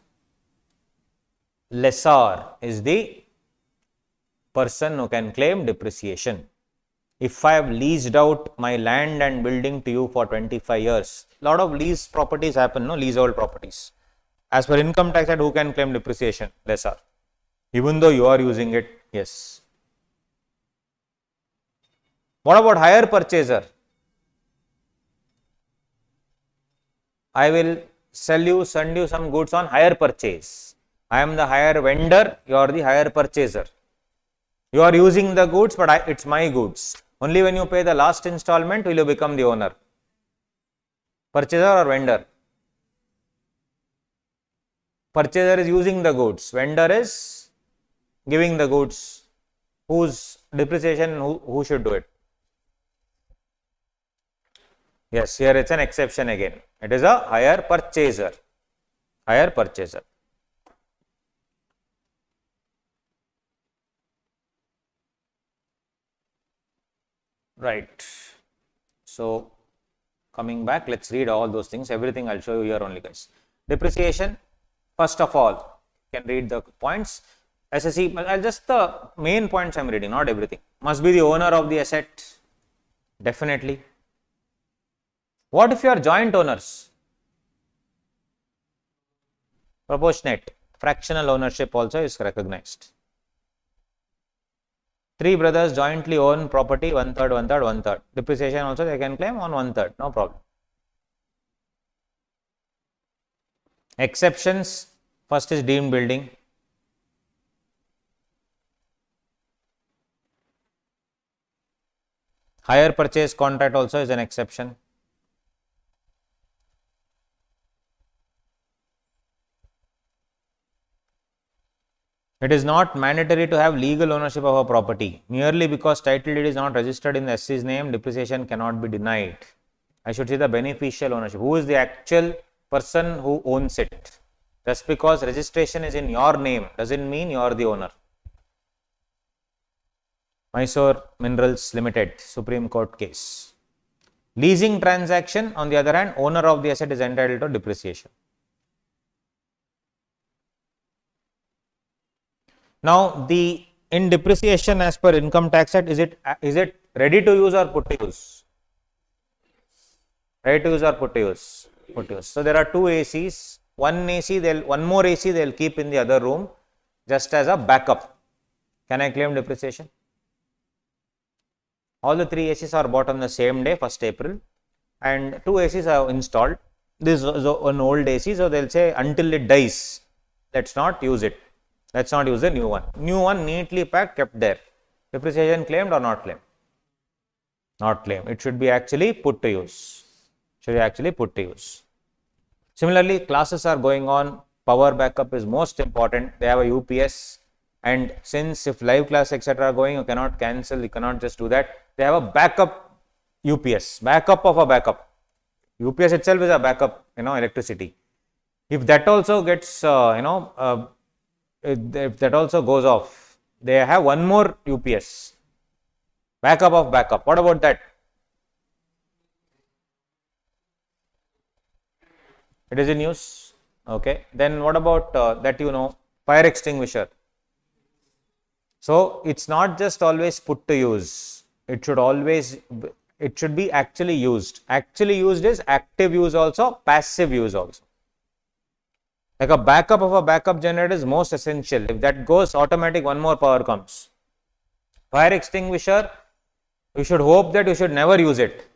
Speaker 1: lessor is the person who can claim depreciation. If I have leased out my land and building to you for 25 years, lot of lease properties happen, no, leasehold properties. As per Income Tax Act, who can claim depreciation? Lessor. Even though you are using it, yes. What about hire purchaser? I will send you some goods on hire purchase. I am the hire vendor, you are the hire purchaser. You are using the goods, but it's my goods. Only when you pay the last installment will you become the owner. Purchaser or vendor? Purchaser is using the goods, vendor is giving the goods. Whose depreciation, who should do it? Yes, here it's an exception again. It is a hire purchaser. Hire purchaser. Right. So, coming back, let's read all those things. Everything I'll show you here only, guys. Depreciation, first of all, you can read the points. SSE, I'll just the main points I'm reading, not everything. Must be the owner of the asset. Definitely. What if you are joint owners? Proportionate. Fractional ownership also is recognized. 3 brothers jointly own property, 1/3, 1/3, 1/3. Depreciation also they can claim on 1/3, no problem. Exceptions, first is deemed building. Hire purchase contract also is an exception. It is not mandatory to have legal ownership of a property. Merely because title deed is not registered in the SC's name, depreciation cannot be denied. I should say the beneficial ownership. Who is the actual person who owns it? Just because registration is in your name doesn't mean you are the owner. Mysore Minerals Limited, Supreme Court case. Leasing transaction, on the other hand, owner of the asset is entitled to depreciation. Now, in depreciation as per income tax act, is it ready to use or put to use? Ready to use or put to use? Put to use. So there are 2 ACs. One more AC they'll keep in the other room just as a backup. Can I claim depreciation? All the 3 ACs are bought on the same day, 1st April, and 2 ACs are installed. This is an old AC, so they'll say until it dies, let's not use it. Let's not use the new one. New one neatly packed, kept there. Depreciation claimed or not claimed? Not claimed. It should be actually put to use. Should be actually put to use. Similarly, classes are going on. Power backup is most important. They have a UPS, and since if live class etc. are going, you cannot cancel. You cannot just do that. They have a backup UPS, backup of a backup. UPS itself is a backup, electricity. If that also gets, if that also goes off, they have one more UPS, backup of backup. What about that? It is in use. Okay. Then what about that, fire extinguisher? So it's not just always put to use. It should be actually used. Actually used is active use also, passive use also. Like a backup of a backup generator is most essential. If that goes, automatic one more power comes. Fire extinguisher, you should hope that you should never use it.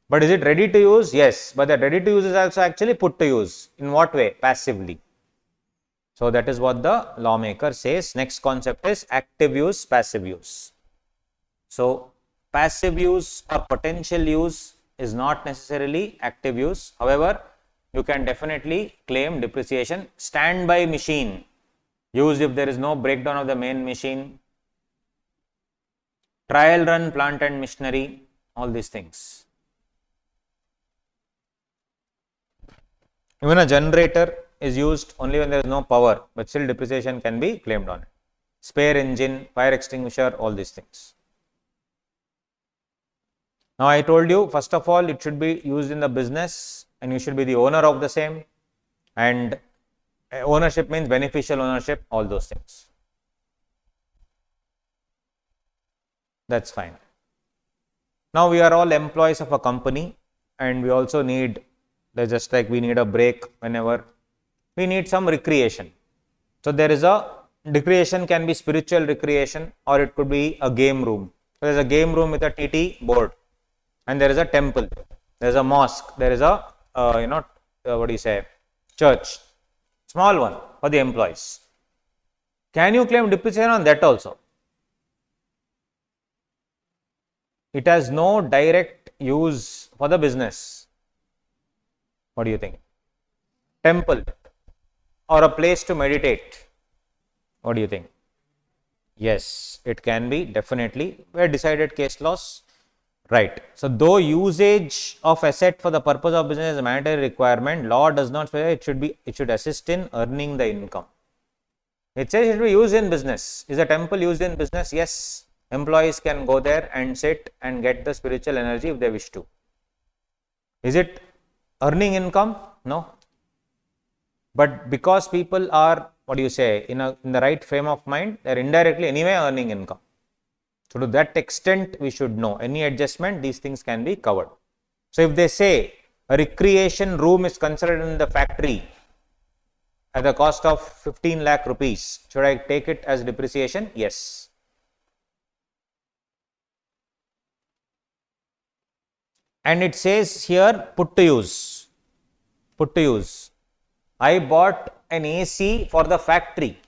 Speaker 1: But is it ready to use? Yes. But that ready to use is also actually put to use. In what way? Passively. So that is what the lawmaker says. Next concept is active use, passive use. So passive use or potential use is not necessarily active use. However, you can definitely claim depreciation. Standby machine used if there is no breakdown of the main machine. Trial run plant and machinery, all these things. Even a generator is used only when there is no power, but still depreciation can be claimed on it. Spare engine, fire extinguisher, all these things. Now I told you, first of all, it should be used in the business and you should be the owner of the same, and ownership means beneficial ownership, all those things. That's fine. Now we are all employees of a company and we also need, just like we need a break whenever, we need some recreation. So there is a recreation, can be spiritual recreation or it could be a game room. So there is a game room with a TT board and there is a temple, there is a mosque, there is a church, small one for the employees. Can you claim depreciation on that also? It has no direct use for the business. What do you think? Temple or a place to meditate. What do you think? Yes, it can be definitely. Where decided case laws. Right. So, though usage of asset for the purpose of business is a mandatory requirement, law does not say it should assist in earning the income. It says it should be used in business. Is a temple used in business? Yes. Employees can go there and sit and get the spiritual energy if they wish to. Is it earning income? No. But because people are, what do you say, in the right frame of mind, they are indirectly anyway earning income. So, to that extent, we should know any adjustment, these things can be covered. So, if they say a recreation room is considered in the factory at the cost of 15 lakh rupees, should I take it as depreciation? Yes. And it says here put to use. Put to use. I bought an AC for the factory,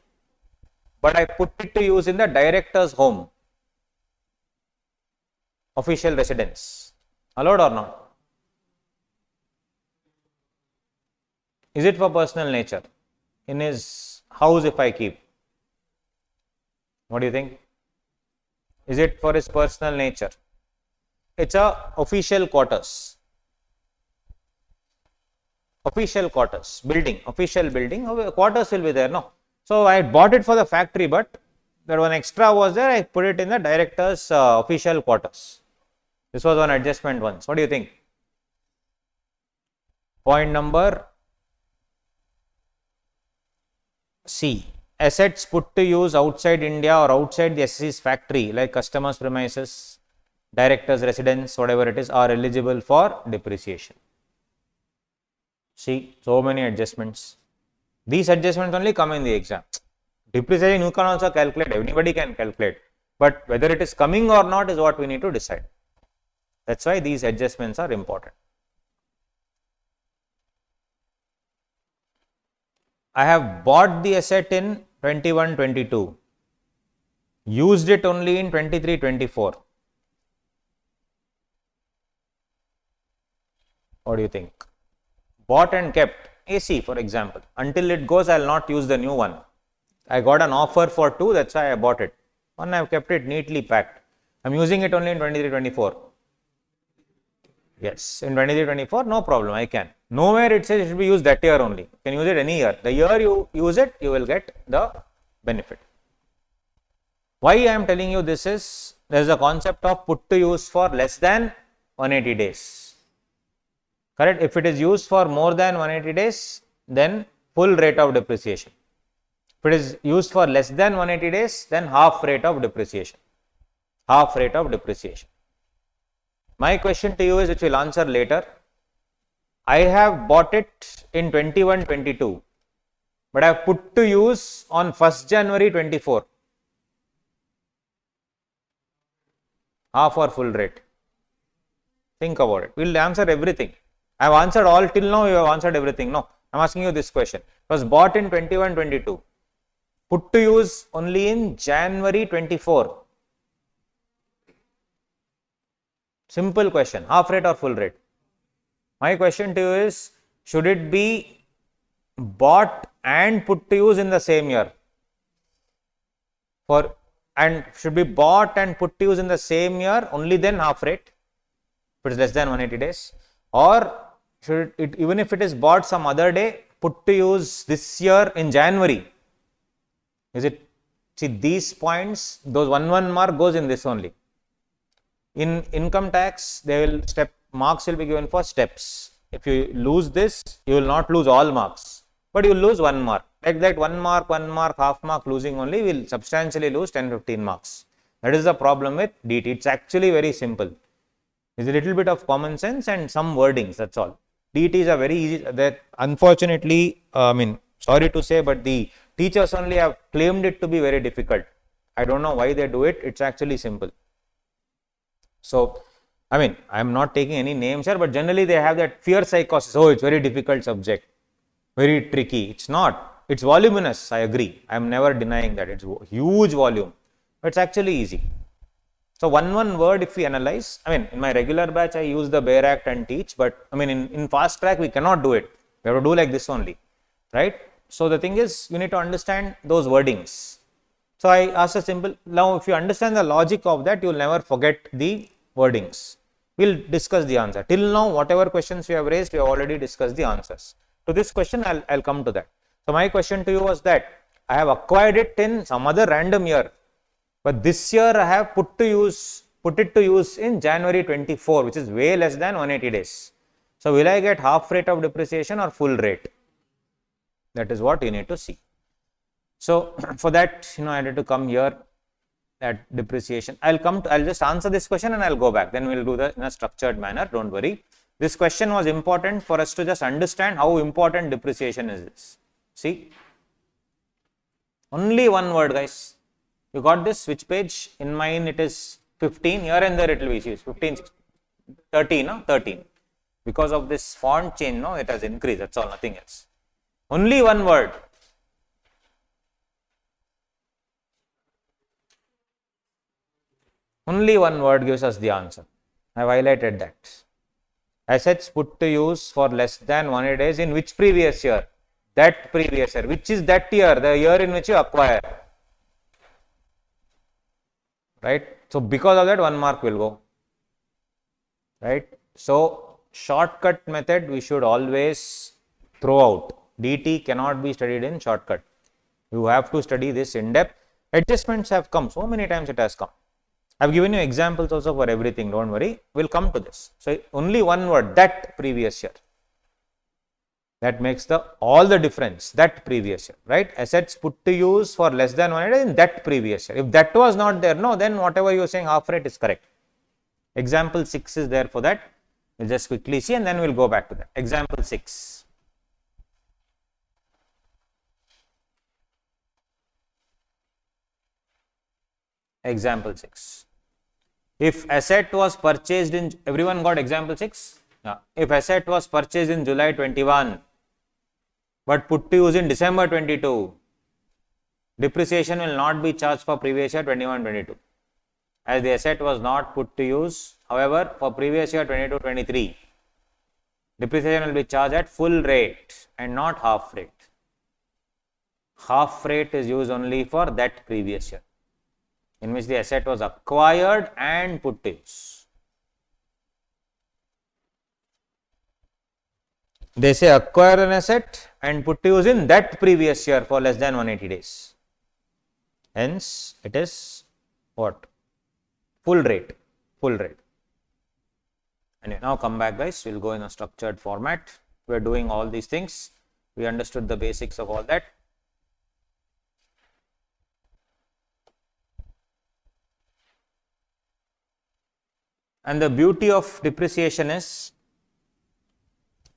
Speaker 1: but I put it to use in the director's home. Official residence. Allowed or not? Is it for personal nature? In his house if I keep. What do you think? Is it for his personal nature? It's a official quarters. Official quarters. Building. Official building. Quarters will be there. No. So, I bought it for the factory, but there one extra was there. I put it in the director's official quarters. This was one adjustment once. What do you think? Point number C. Assets put to use outside India or outside the SC's factory, like customers' premises, director's residence, whatever it is, are eligible for depreciation. See, so many adjustments. These adjustments only come in the exam. Depreciation you can also calculate, anybody can calculate, but whether it is coming or not is what we need to decide. That's why these adjustments are important. I have bought the asset in 21-22, used it only in 23-24. What do you think? Bought and kept AC, for example. Until it goes, I will not use the new one. I got an offer for 2, that's why I bought it. One, I have kept it neatly packed. I am using it only in 23-24. Yes, in 23-24, no problem, I can. Nowhere it says it should be used that year only. You can use it any year. The year you use it, you will get the benefit. Why I am telling you this is, there is a concept of put to use for less than 180 days. Correct? If it is used for more than 180 days, then full rate of depreciation. If it is used for less than 180 days, then half rate of depreciation. Half rate of depreciation. My question to you is, which we will answer later. I have bought it in 21-22, but I have put to use on 1st January 24. Half or full rate. Think about it. We will answer everything. I have answered all till now, you have answered everything. No, I am asking you this question. It was bought in 21-22. Put to use only in January 24. Simple question, half rate or full rate? My question to you is, should it be bought and put to use in the same year? And should be bought and put to use in the same year, only then half rate, if it is less than 180 days, or should it, even if it is bought some other day, put to use this year in January? Is it, see these points, those 1 mark goes in this only. In income tax, marks will be given for steps. If you lose this, you will not lose all marks, but you will lose 1 mark. Like that 1 mark, half mark losing only will substantially lose 10-15 marks. That is the problem with DT. It's actually very simple. It's a little bit of common sense and some wordings, that's all. DTs are very easy. That unfortunately, sorry to say, but the teachers only have claimed it to be very difficult. I don't know why they do it. It's actually simple. So, I am not taking any names here, but generally they have that fear psychosis. Oh, it's very difficult subject, very tricky. It's not. It's voluminous, I agree. I am never denying that. It's huge volume, but it's actually easy. So, one word if we analyze, in my regular batch I use the Bare Act and teach, but in fast track we cannot do it. We have to do like this only, right? So, the thing is, you need to understand those wordings. So I asked a simple, now if you understand the logic of that, you will never forget the wordings. We will discuss the answer. Till now, whatever questions we have raised, we have already discussed the answers. To this question, I'll come to that. So my question to you was that I have acquired it in some other random year, but this year I have put it to use in January 24, which is way less than 180 days. So will I get half rate of depreciation or full rate? That is what you need to see. So for that, I had to come here at depreciation. I'll just answer this question and I'll go back. Then we'll do that in a structured manner. Don't worry. This question was important for us to just understand how important depreciation is. See, only one word, guys. You got this? Which page? In mine it is 15. Here and there it will be 15, 16, 13. No? 13. Because of this font change, no, it has increased. That's all, nothing else. Only one word. Only one word gives us the answer. I have highlighted that. Assets put to use for less than 180 days in which previous year? That previous year. Which is that year? The year in which you acquire. Right? So because of that, 1 mark will go. Right? So shortcut method we should always throw out. DT cannot be studied in shortcut. You have to study this in depth. Adjustments have come. So many times it has come. I have given you examples also for everything. Don't worry. We'll come to this. So only one word, that previous year. That makes all the difference. That previous year. Right? Assets put to use for less than 180 days in that previous year. If that was not there, no, then whatever you are saying half rate is correct. Example 6 is there for that. We'll just quickly see and then we'll go back to that. Example 6. Example 6. If asset was purchased in, everyone got example 6? Yeah. If asset was purchased in July 21, but put to use in December 22, depreciation will not be charged for previous year 21-22. As the asset was not put to use, however, for previous year 22-23, depreciation will be charged at full rate and not half rate. Half rate is used only for that previous year, in which the asset was acquired and put to use. They say acquire an asset and put to use in that previous year for less than 180 days. Hence, it is what? Full rate. Full rate. And now come back, guys. We'll go in a structured format. We're doing all these things. We understood the basics of all that. And the beauty of depreciation is,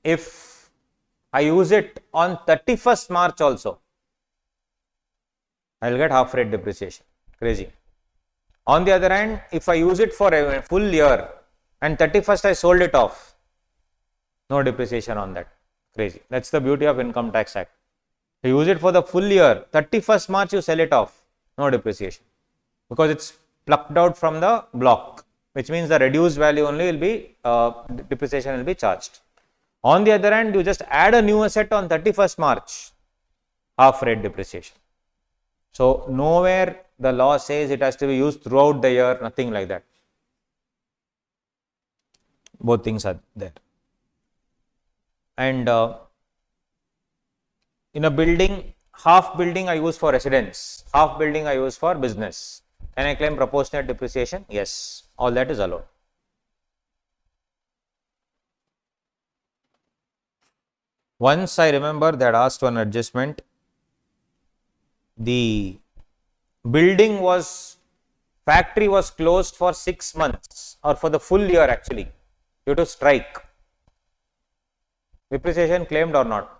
Speaker 1: if I use it on 31st March also, I will get half rate depreciation. Crazy. On the other hand, if I use it for a full year and 31st I sold it off, no depreciation on that. Crazy. That's the beauty of Income Tax Act. You use it for the full year, 31st March you sell it off, no depreciation, because it's plucked out from the block, which means the reduced value only will be, depreciation will be charged. On the other hand, you just add a new asset on 31st March, half rate depreciation. So nowhere the law says it has to be used throughout the year, nothing like that. Both things are there. And in a building, half building I use for residence, half building I use for business. Can I claim proportionate depreciation? Yes, all that is allowed. Once I remember that asked one adjustment, the building was, factory was closed for 6 months or for the full year actually due to strike. Depreciation claimed or not?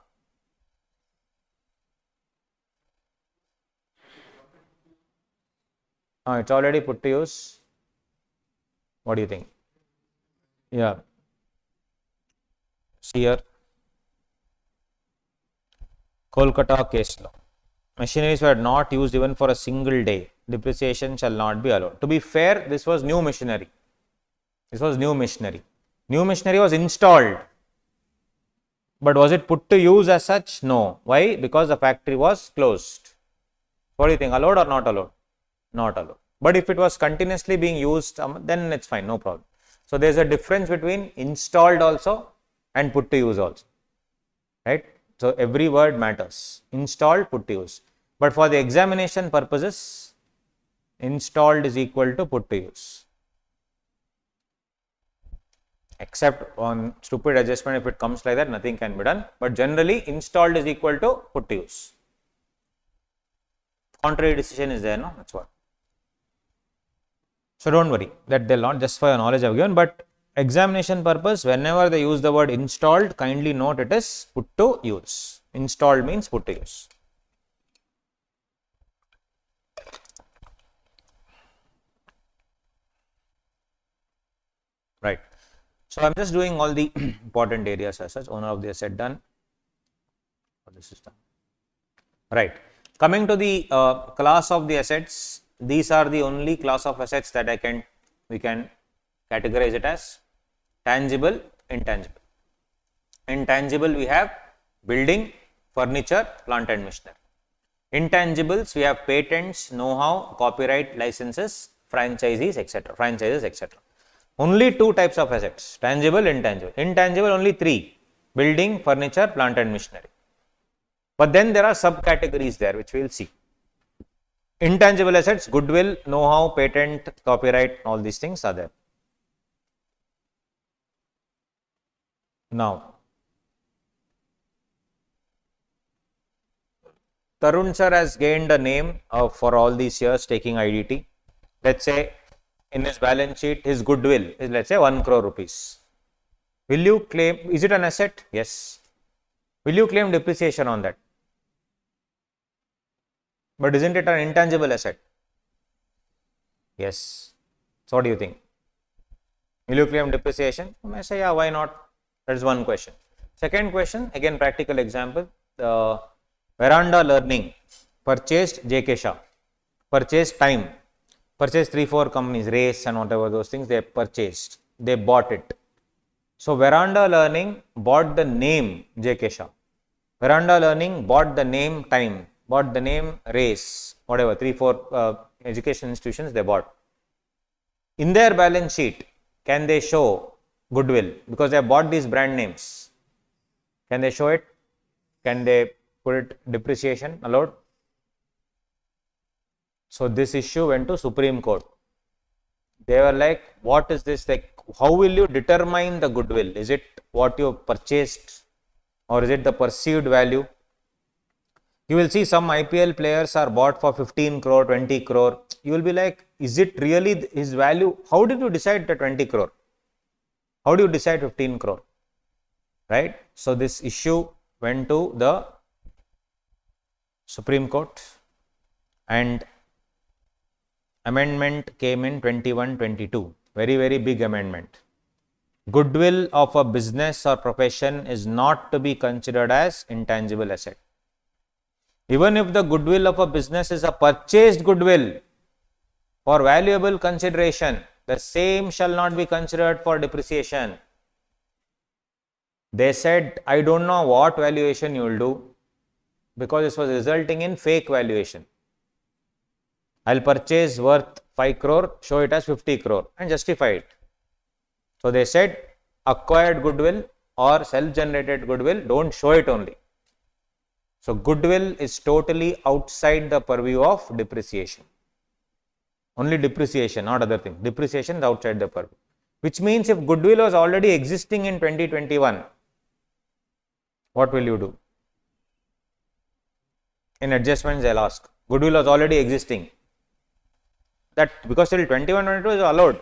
Speaker 1: It's already put to use. What do you think? Yeah. See here. Kolkata case law. Machineries were not used even for a single day. Depreciation shall not be allowed. To be fair, this was new machinery. This was new machinery. New machinery was installed. But was it put to use as such? No. Why? Because the factory was closed. What do you think? Allowed or not allowed? Not allowed. But if it was continuously being used, then it's fine, no problem. So there's a difference between installed also and put to use also, right? So every word matters. Installed, put to use. But for the examination purposes, installed is equal to put to use. Except on stupid adjustment, if it comes like that, nothing can be done. But generally, installed is equal to put to use. Contrary decision is there, no? That's what. So don't worry that they'll not, just for your knowledge I've given, but examination purpose, whenever they use the word installed, kindly note it is put to use. Installed means put to use. Right. So I'm just doing all the important areas as such. Owner of the asset done. This is done. Right. Coming to the class of the assets, these are the only class of assets that we can categorize it as tangible, intangible. Intangible, we have building, furniture, plant and machinery. Intangibles, we have patents, know-how, copyright, licenses, franchises, etc. Only two types of assets, tangible, intangible. Intangible, only three: building, furniture, plant and machinery. But then there are subcategories there, which we will see. Intangible assets, goodwill, know-how, patent, copyright, all these things are there. Now, Tarun sir has gained a name for all these years taking IDT. Let's say in his balance sheet, his goodwill is, let's say, 1 crore rupees. Will you claim, is it an asset? Yes. Will you claim depreciation on that? But isn't it an intangible asset? Yes. So what do you think? Will you claim depreciation? I say, yeah, why not? That is one question. Second question, again practical example. The Veranda Learning purchased JK Shah, purchased time, purchased 3-4 companies, Race and whatever those things they purchased. They bought it. So Veranda Learning bought the name JK Shah. Veranda Learning bought the name Time, bought the name Race, whatever, 3-4 education institutions they bought. In their balance sheet, can they show goodwill? Because they have bought these brand names. Can they show it? Can they put it depreciation allowed? So this issue went to Supreme Court. They were like, what is this? Like, how will you determine the goodwill? Is it what you purchased or is it the perceived value? You will see some IPL players are bought for 15 crore, 20 crore. You will be like, is it really his value? How did you decide the 20 crore? How do you decide 15 crore? Right? So this issue went to the Supreme Court and amendment came in 21-22. Very, very big amendment. Goodwill of a business or profession is not to be considered as intangible asset. Even if the goodwill of a business is a purchased goodwill for valuable consideration, the same shall not be considered for depreciation. They said, I don't know what valuation you will do because this was resulting in fake valuation. I'll purchase worth 5 crore, show it as 50 crore and justify it. So they said, acquired goodwill or self-generated goodwill, don't show it only. So goodwill is totally outside the purview of depreciation. Only depreciation, not other thing. Depreciation is outside the purview. Which means if goodwill was already existing in 2021, what will you do? In adjustments, they'll ask. Goodwill was already existing. That because till 21-22 is allowed.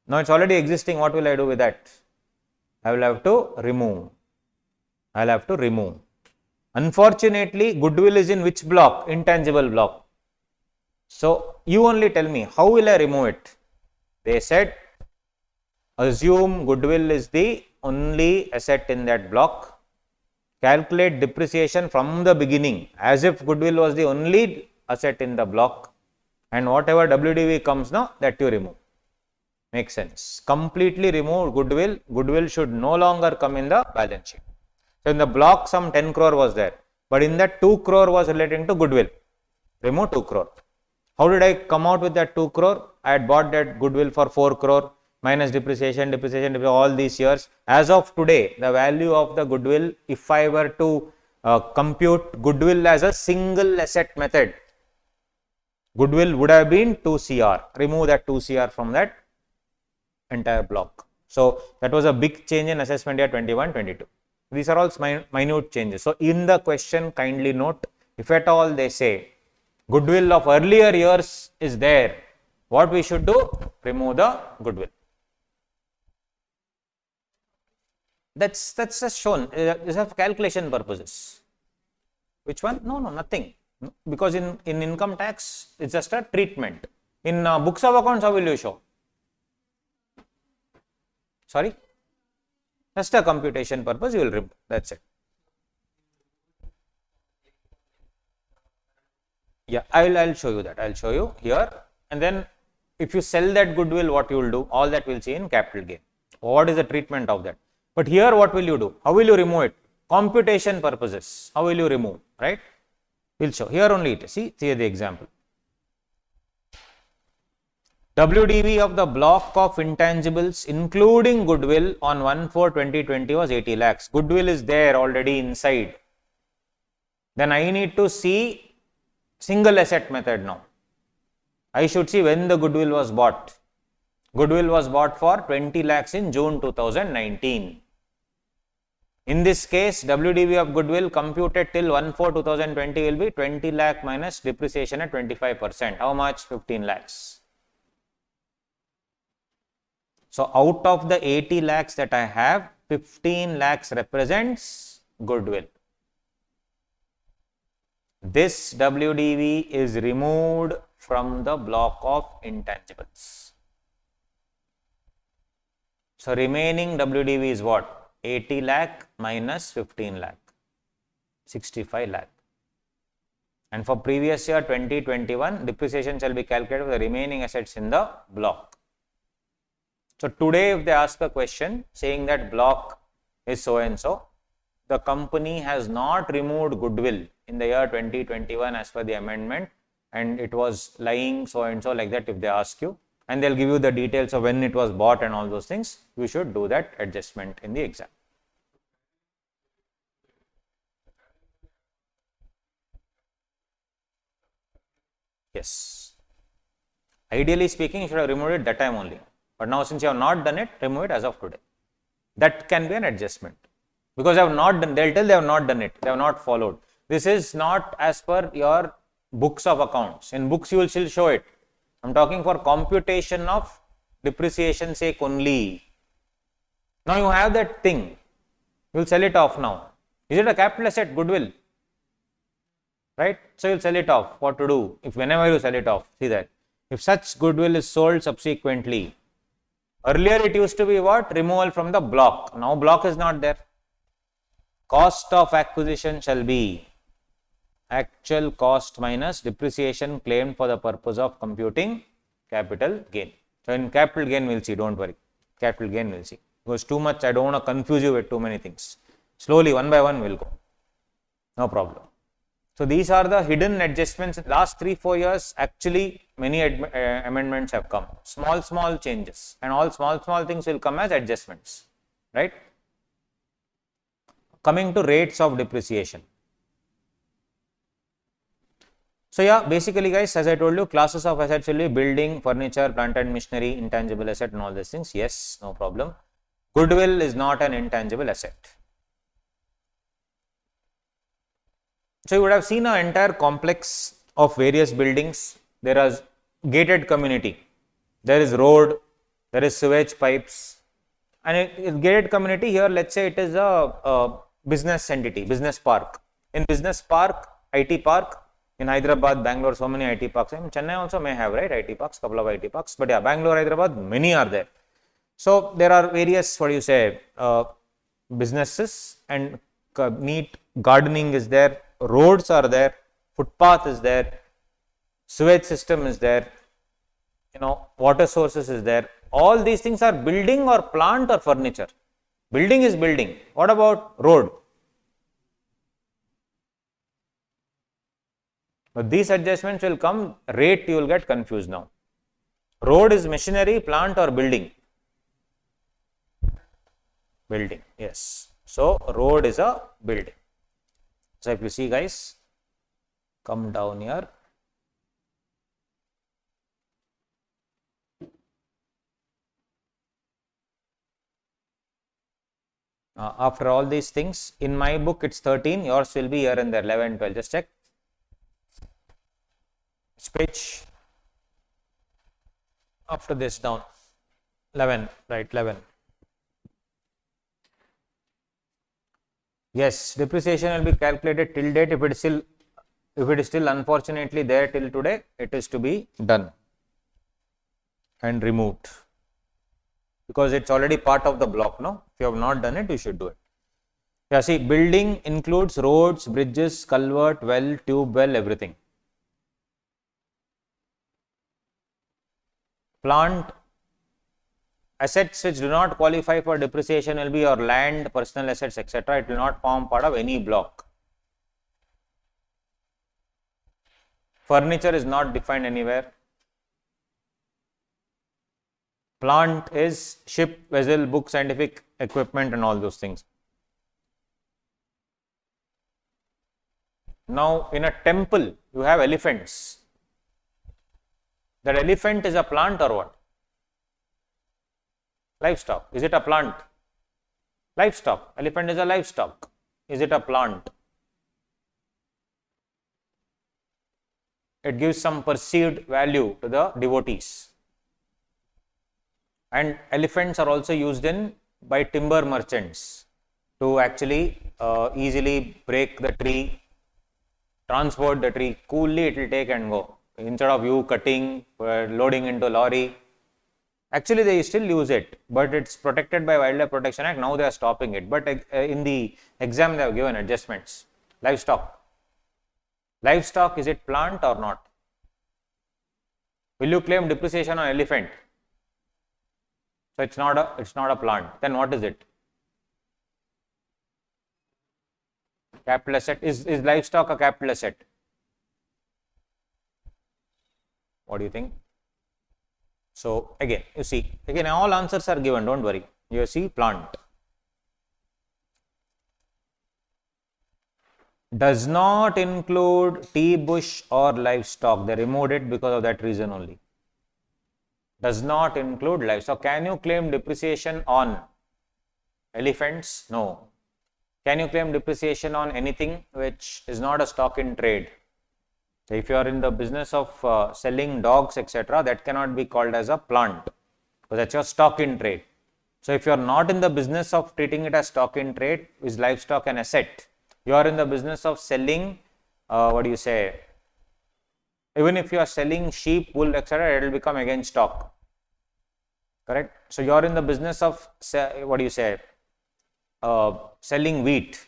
Speaker 1: Now it's already existing. What will I do with that? I will have to remove. I'll have to remove. Unfortunately, goodwill is in which block? Intangible block. So you only tell me, how will I remove it? They said, assume goodwill is the only asset in that block. Calculate depreciation from the beginning as if goodwill was the only asset in the block, and whatever WDV comes now, that you remove. Makes sense. Completely remove goodwill. Goodwill should no longer come in the balance sheet. So in the block, some 10 crore was there, but in that 2 crore was relating to goodwill. Remove 2 crore. How did I come out with that 2 crore? I had bought that goodwill for 4 crore minus depreciation, all these years. As of today, the value of the goodwill, if I were to compute goodwill as a single asset method, goodwill would have been 2 CR. Remove that 2 CR from that entire block. So that was a big change in assessment year 21-22. These are all minute changes. So in the question, kindly note, if at all they say goodwill of earlier years is there, what we should do? Remove the goodwill. That's just shown. These are calculation purposes. Which one? No, nothing. Because in income tax, it's just a treatment. In books of accounts, how will you show? Sorry? Just a computation purpose, you will remove. That's it. Yeah, I'll show you that. I'll show you here. And then if you sell that goodwill, what you will do? All that we'll see in capital gain. What is the treatment of that? But here, what will you do? How will you remove it? Computation purposes. How will you remove? Right? We'll show. Here only it is. See the example. WDV of the block of intangibles including goodwill on 1/4/2020 was 80 lakhs. Goodwill is there already inside. Then I need to see single asset method now. I should see when the goodwill was bought. Goodwill was bought for 20 lakhs in June 2019. In this case, WDV of goodwill computed till 1/4/2020 will be 20 lakh minus depreciation at 25%. How much? 15 lakhs. So out of the 80 lakhs that I have, 15 lakhs represents goodwill. This WDV is removed from the block of intangibles. So remaining WDV is what? 80 lakh minus 15 lakh, 65 lakh. And for previous year 2021, depreciation shall be calculated for the remaining assets in the block. So today if they ask a question saying that block is so and so, the company has not removed goodwill in the year 2021 as per the amendment, and it was lying so and so like that. If they ask you, and they'll give you the details of when it was bought and all those things, you should do that adjustment in the exam. Yes. Ideally speaking, you should have removed it that time only. But now since you have not done it, remove it as of today. That can be an adjustment. Because they have not done, they'll tell they have not done it, they have not followed. This is not as per your books of accounts. In books you will still show it. I'm talking for computation of depreciation sake only. Now you have that thing, you will sell it off now. Is it a capital asset? Goodwill. Right? So you will sell it off. What to do? If whenever you sell it off, see that. If such goodwill is sold subsequently, earlier it used to be what? Removal from the block. Now block is not there. Cost of acquisition shall be actual cost minus depreciation claimed for the purpose of computing capital gain. So in capital gain we'll see, don't worry. Capital gain we'll see. Because too much, I don't want to confuse you with too many things. Slowly, one by one we'll go. No problem. So these are the hidden adjustments. Last 3-4 years, actually many amendments have come. Small changes, and all small things will come as adjustments, right? Coming to rates of depreciation. So yeah, basically guys, as I told you, classes of assets will be building, furniture, plant and machinery, intangible asset and all these things. Yes, no problem. Goodwill is not an intangible asset. So you would have seen an entire complex of various buildings. There is gated community, there is road, there is sewage pipes, and gated community here, let's say it is a business entity, business park. In business park, IT park, in Hyderabad, Bangalore, so many IT parks. In Chennai also may have, right, IT parks, couple of IT parks, but yeah, Bangalore, Hyderabad, many are there. So there are various, businesses, and neat gardening is there, roads are there, footpath is there, sewage system is there, water sources is there. All these things are building or plant or furniture. Building is building. What about road? But these adjustments will come, rate you will get confused now. Road is machinery, plant or building? Building, yes. So, road is a building. So, if you see guys, come down here. After all these things, in my book it's 13, yours will be here and there, 11, 12, just check. Which after this down, 11, right, 11. Yes, depreciation will be calculated till date. If it is still unfortunately there till today, it is to be done and removed, because it's already part of the block. No, if you have not done it, you should do it. Yeah, see, building includes roads, bridges, culvert, well, tube well, everything. Plant assets which do not qualify for depreciation will be your land, personal assets, etc. It will not form part of any block. Furniture is not defined anywhere. Plant is ship, vessel, book, scientific equipment and all those things. Now, in a temple, you have elephants. That elephant is a plant or what? Livestock. Is it a plant? Livestock. Elephant is a livestock. Is it a plant? It gives some perceived value to the devotees. And elephants are also used by timber merchants to actually easily break the tree, transport the tree. Coolly it will take and go. Instead of you cutting, loading into lorry. Actually, they still use it, but it's protected by Wildlife Protection Act. Now they are stopping it. But in the exam, they have given adjustments. Livestock. Livestock, is it plant or not? Will you claim depreciation on elephant? So it's not a plant. Then what is it? Capital asset. Is livestock a capital asset? What do you think? So again, you see, again all answers are given, don't worry. You see plant. Does not include tea bush or livestock. They removed it because of that reason only. Does not include livestock. Can you claim depreciation on elephants? No. Can you claim depreciation on anything which is not a stock in trade? So if you are in the business of selling dogs, etc., that cannot be called as a plant, because that's your stock in trade. So if you are not in the business of treating it as stock in trade, is livestock an asset? You are in the business of selling, even if you are selling sheep, wool, etc., it will become again stock. Correct? So you are in the business of, selling wheat.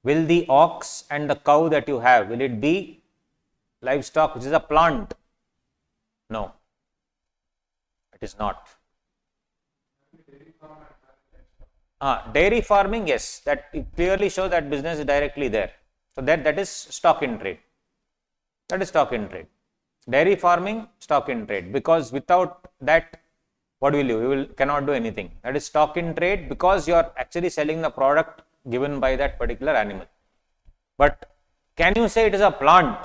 Speaker 1: Will the ox and the cow that you have, will it be livestock, which is a plant? No, it is not. Dairy farming, yes, that it clearly shows that business is directly there. So that is stock in trade. That is stock in trade. Dairy farming, stock in trade, because without that, what will you? You cannot do anything. That is stock in trade, because you are actually selling the product given by that particular animal. But can you say it is a plant?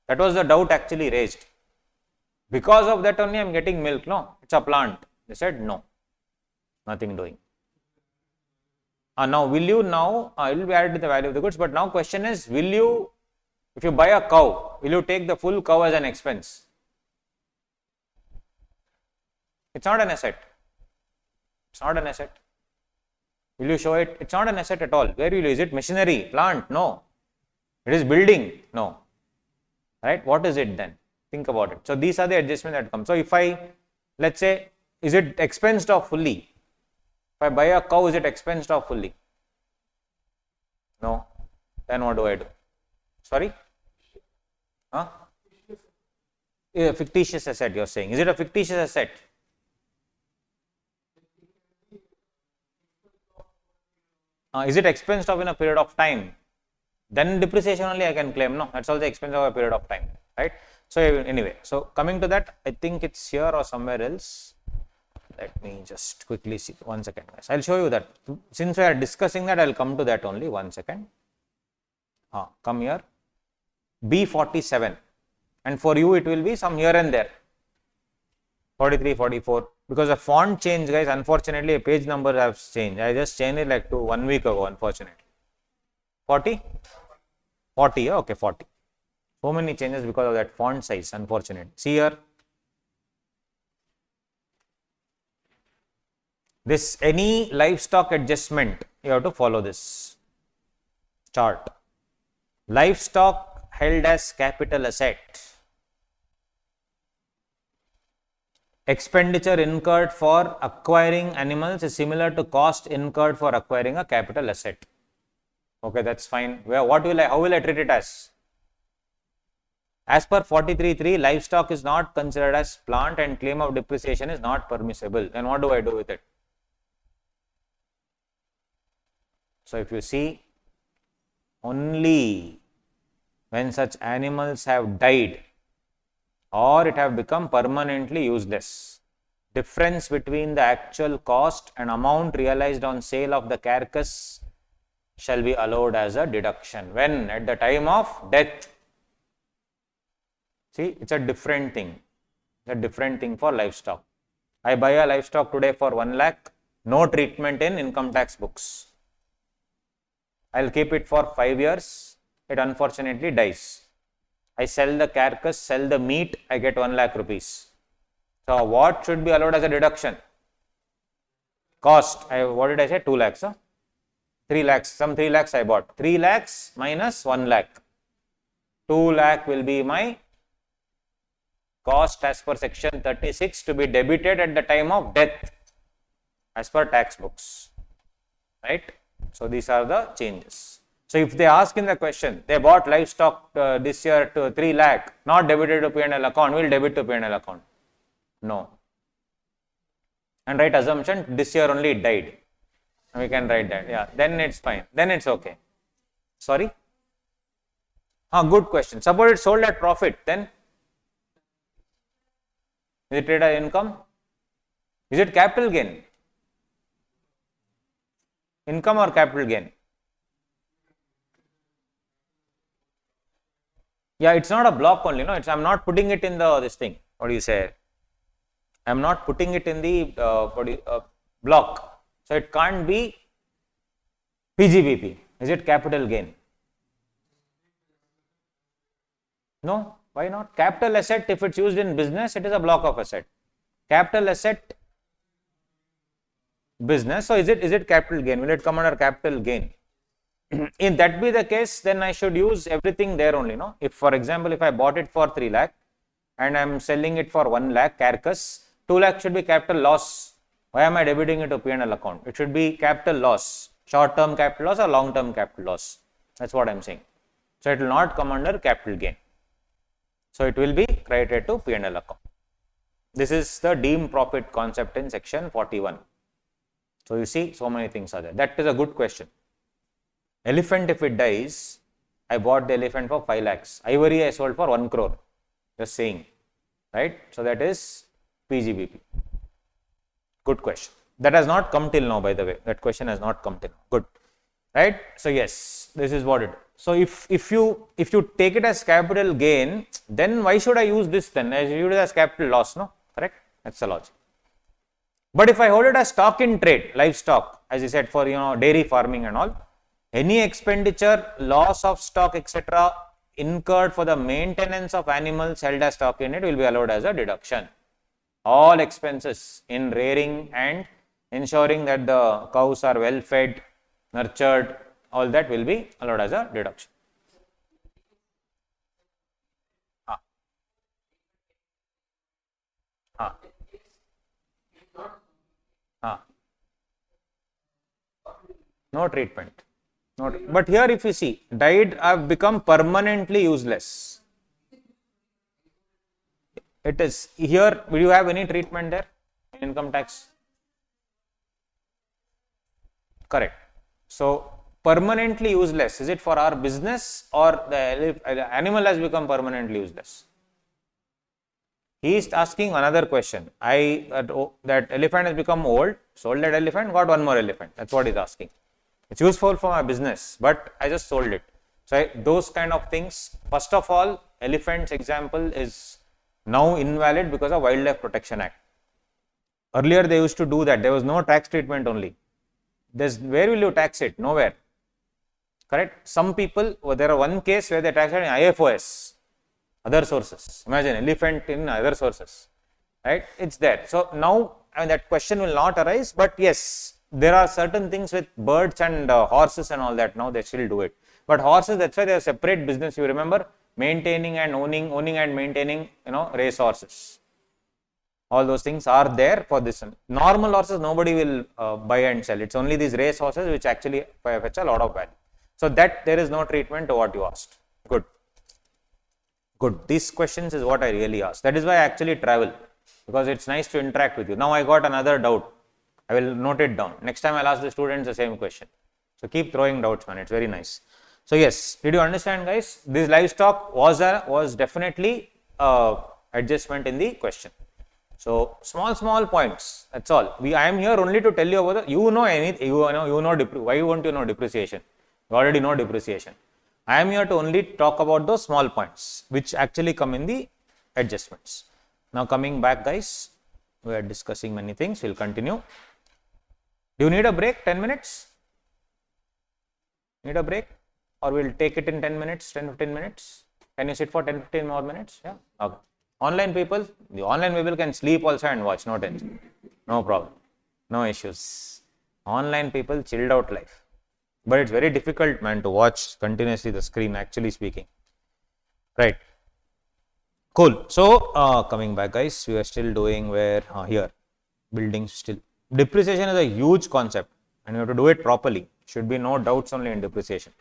Speaker 1: That was the doubt actually raised. Because of that only I am getting milk. No, it's a plant. They said no, nothing doing. Now will you it will be added to the value of the goods, but now question is, will you, if you buy a cow, will you take the full cow as an expense? It's not an asset. It's not an asset. Will you show it? It's not an asset at all. Where will you? Is it machinery, plant? No. It is building? No. Right? What is it then? Think about it. So these are the adjustments that come. So if let's say, is it expensed off fully? If I buy a cow, is it expensed off fully? No. Then what do I do? Sorry? A fictitious asset, you're saying. Is it a fictitious asset? Is it expensed off in a period of time? then depreciation only I can claim. No, that's also expense over a period of time, right? So anyway, so coming to that, I think it's here or somewhere else. Let me just quickly see. 1 second, guys. I'll show you that. Since we are discussing that, I'll come to that only. 1 second. Come here. B47. And for you, it will be some here and there. 43, 44. Because the font change, guys, unfortunately, a page number has changed. I just changed it like 1 week ago, unfortunately. 40? 40, okay, 40. So many changes because of that font size, unfortunately. See here. This any livestock adjustment, you have to follow this chart. Livestock held as capital asset. Expenditure incurred for acquiring animals is similar to cost incurred for acquiring a capital asset. Okay, that's fine. How will I treat it as? As per 43.3, livestock is not considered as plant and claim of depreciation is not permissible. Then what do I do with it? So if you see, only when such animals have died or it have become permanently useless, difference between the actual cost and amount realized on sale of the carcass shall be allowed as a deduction. When? At the time of death. See, it's a different thing. It's a different thing for livestock. I buy a livestock today for 1 lakh, no treatment in income tax books. I'll keep it for 5 years, it unfortunately dies. I sell the carcass, sell the meat, I get 1 lakh rupees. So what should be allowed as a deduction? Cost. What did I say? 2 lakhs. 3 lakhs. Some 3 lakhs I bought. 3 lakhs minus 1 lakh. 2 lakh will be my cost as per section 36 to be debited at the time of death as per tax books. Right? So these are the changes. So if they ask in the question, they bought livestock this year to 3 lakh, not debited to P&L account, will debit to P&L account. No. And write assumption, this year only it died. We can write that. Yeah, then it's fine. Then it's okay. Sorry? Good question. Suppose it's sold at profit, then is it treated as income? Is it capital gain? Income or capital gain? Yeah, it's not a block only, no. I'm not putting it in this thing. What do you say? I'm not putting it in the block. So it can't be PGBP. Is it capital gain? No. Why not? Capital asset, if it's used in business, it is a block of asset. Capital asset, business. So is it capital gain? Will it come under capital gain? If that be the case, then I should use everything there only, no? If, for example, if I bought it for 3 lakh and I'm selling it for 1 lakh carcass, 2 lakh should be capital loss. Why am I debiting it to P&L account? It should be capital loss, short-term capital loss or long-term capital loss. That's what I'm saying. So it will not come under capital gain. So it will be credited to P&L account. This is the deemed profit concept in section 41. So you see, so many things are there. That is a good question. Elephant, if it dies, I bought the elephant for 5 lakhs. Ivory I sold for 1 crore. Just saying, right? So that is PGBP. Good question. That has not come till now, by the way. That question has not come till now. Good, right? So yes, this is what it is. So if you take it as capital gain, then why should I use this then? I use it as capital loss, no? Correct? That's the logic. But if I hold it as stock in trade, livestock, as I said, for dairy farming and all, any expenditure, loss of stock, etc., incurred for the maintenance of animals held as stock in it will be allowed as a deduction. All expenses in rearing and ensuring that the cows are well fed, nurtured, all that will be allowed as a deduction. No treatment. But here if you see, died have become permanently useless. It is here, will you have any treatment there in income tax? Correct. So permanently useless? Is it for our business or the animal has become permanently useless? He is asking another question. That elephant has become old, sold that elephant, got one more elephant. That's what he's asking. It's useful for my business, but I just sold it. So those kind of things. First of all, elephant's example is now invalid because of Wildlife Protection Act. Earlier they used to do that. There was no tax treatment only. Where will you tax it? Nowhere. Correct? Some people, there are one case where they tax it in IFOS, other sources. Imagine elephant in other sources, right? It's there. So now that question will not arise, but yes, there are certain things with birds and horses and all that. Now they still do it. But horses, that's why they are separate business. You remember maintaining and owning and maintaining, race horses. All those things are there for this one. Normal horses, nobody will buy and sell. It's only these race horses which actually fetch a lot of value. So that there is no treatment to what you asked. Good. Good. These questions is what I really asked. That is why I actually travel, because it's nice to interact with you. Now I got another doubt. I will note it down. Next time I'll ask the students the same question. So keep throwing doubts, man. It's very nice. So yes, did you understand, guys? This livestock was definitely adjustment in the question. So small points. That's all. I am here only to tell you about anything. Why won't you know depreciation? You already know depreciation. I am here to only talk about those small points which actually come in the adjustments. Now coming back, guys, we are discussing many things. We'll continue. Do you need a break? 10 minutes? Need a break? Or we'll take it in 10 minutes, 10-15 minutes? Can you sit for 10-15 more minutes? Yeah. Okay. Online people, the online people can sleep also and watch, no tension, no problem, no issues. Online people chilled out life, but it's very difficult, man, to watch continuously the screen, actually speaking. Right. Cool. So coming back, guys, we are still doing here, buildings still. Depreciation is a huge concept and you have to do it properly. Should be no doubts only in depreciation.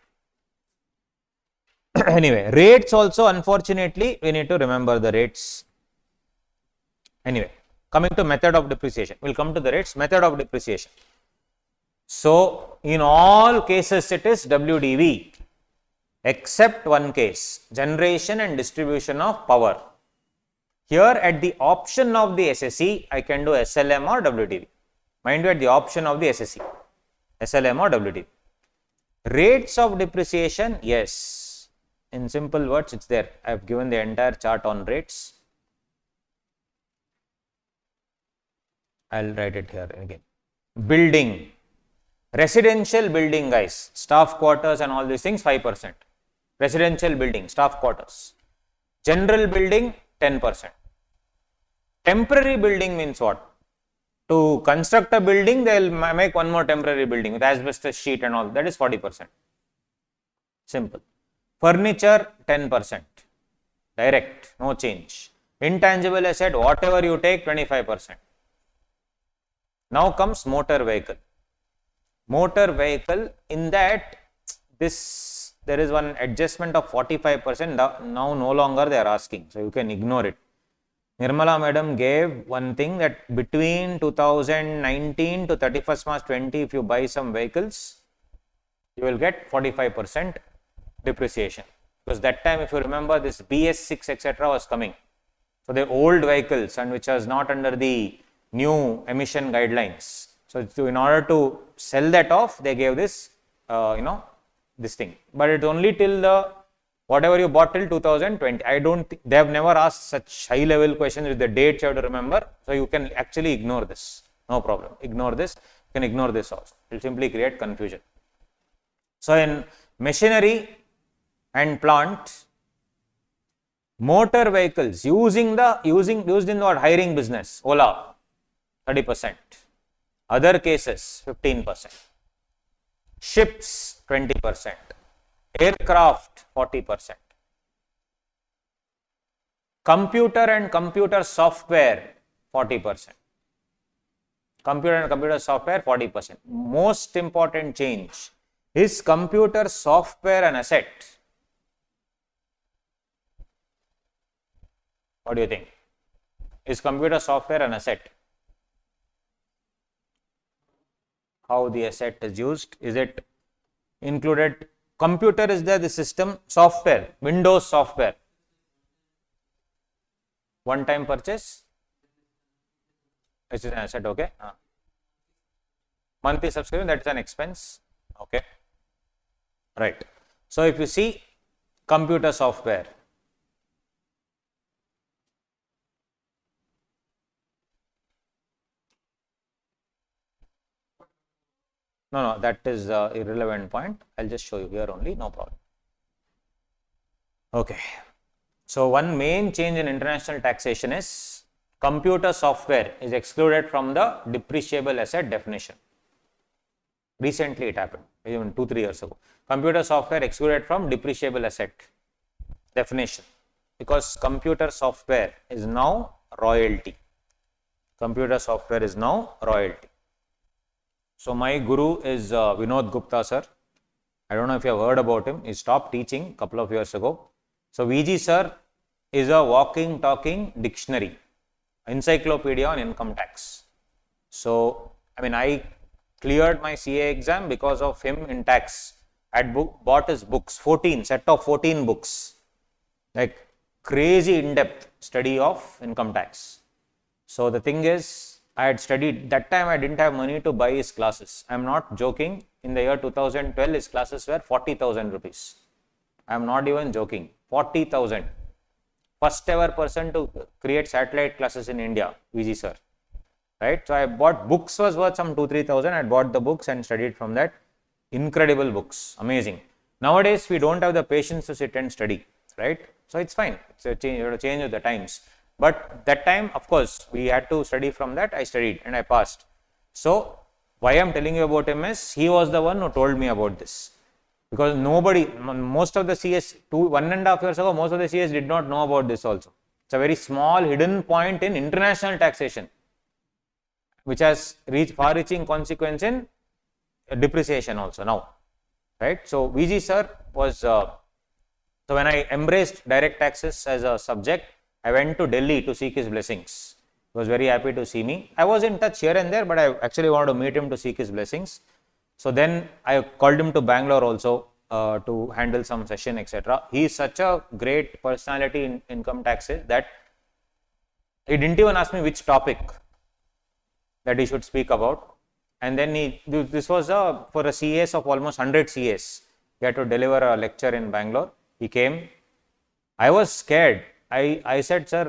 Speaker 1: Anyway, rates also, unfortunately, we need to remember the rates. Anyway, coming to method of depreciation, we'll come to the rates, method of depreciation. So, in all cases, it is WDV, except one case, generation and distribution of power. Here, at the option of the SSE, I can do SLM or WDV. Mind you, at the option of the SSE, SLM or WDV. Rates of depreciation, yes. In simple words, it's there. I have given the entire chart on rates. I'll write it here again. Building, residential building, guys, staff quarters and all these things, 5%. Residential building, staff quarters. General building, 10%. Temporary building means what? To construct a building, they will make one more temporary building with asbestos sheet and all. That is 40%. Simple. Furniture, 10%. Direct, no change. Intangible asset, whatever you take, 25%. Now comes motor vehicle. Motor vehicle, in that, there is one adjustment of 45%. Now no longer they are asking. So you can ignore it. Nirmala madam gave one thing that between 2019 to 31st March 20, if you buy some vehicles, you will get 45% depreciation, because that time, if you remember, this BS6 etc. was coming. So the old vehicles and which was not under the new emission guidelines. So in order to sell that off, they gave this, this thing. But it's only till the whatever you bought till 2020. I don't think they have never asked such high level questions with the dates you have to remember. So you can actually ignore this. No problem. Ignore this. You can ignore this also. It will simply create confusion. So in machinery and plant, motor vehicles used in the hiring business, Ola, 30%. Other cases, 15%. Ships, 20%. Aircraft, 40%. Computer and computer software, 40%. Computer and computer software, 40%. Most important change is computer software an asset. What do you think? Is computer software an asset? How the asset is used? Is it included. Computer is there, the system, software, Windows software. One time purchase, which is an asset, okay. Monthly subscription, that is an expense, okay. Right. So if you see computer software, no, that is irrelevant point. I'll just show you here only, no problem. Okay. So one main change in international taxation is computer software is excluded from the depreciable asset definition. Recently it happened, even 2-3 years ago. Computer software excluded from depreciable asset definition because computer software is now royalty. Computer software is now royalty. So my guru is Vinod Gupta sir. I don't know if you have heard about him. He stopped teaching a couple of years ago. So VG sir is a walking, talking dictionary, encyclopedia on income tax. So I mean, I cleared my CA exam because of him in tax. I had bought his books, 14, set of 14 books, like crazy in-depth study of income tax. So the thing is, I had studied, that time I didn't have money to buy his classes. I am not joking. In the year 2012, his classes were 40,000 rupees. I am not even joking. 40,000. First ever person to create satellite classes in India, VG sir. Right? So I bought books, was worth some 2-3,000. I bought the books and studied from that. Incredible books. Amazing. Nowadays, we don't have the patience to sit and study. Right? So it's fine. It's a change, you have to change with the times. But that time, of course, we had to study from that. I studied and I passed. So why I'm telling you about him is, he was the one who told me about this. Because nobody, most of the CS, 1.5 years ago, most of the CS did not know about this also. It's a very small hidden point in international taxation, which has reached far-reaching consequence in depreciation also now. Right? So VG sir was, so when I embraced direct taxes as a subject, I went to Delhi to seek his blessings. He was very happy to see me. I was in touch here and there, but I actually wanted to meet him to seek his blessings. So then I called him to Bangalore also to handle some session, etc. He is such a great personality in income taxes that he didn't even ask me which topic that he should speak about. And then this was for a CS of almost 100 CS. He had to deliver a lecture in Bangalore. He came. I was scared. I said, sir,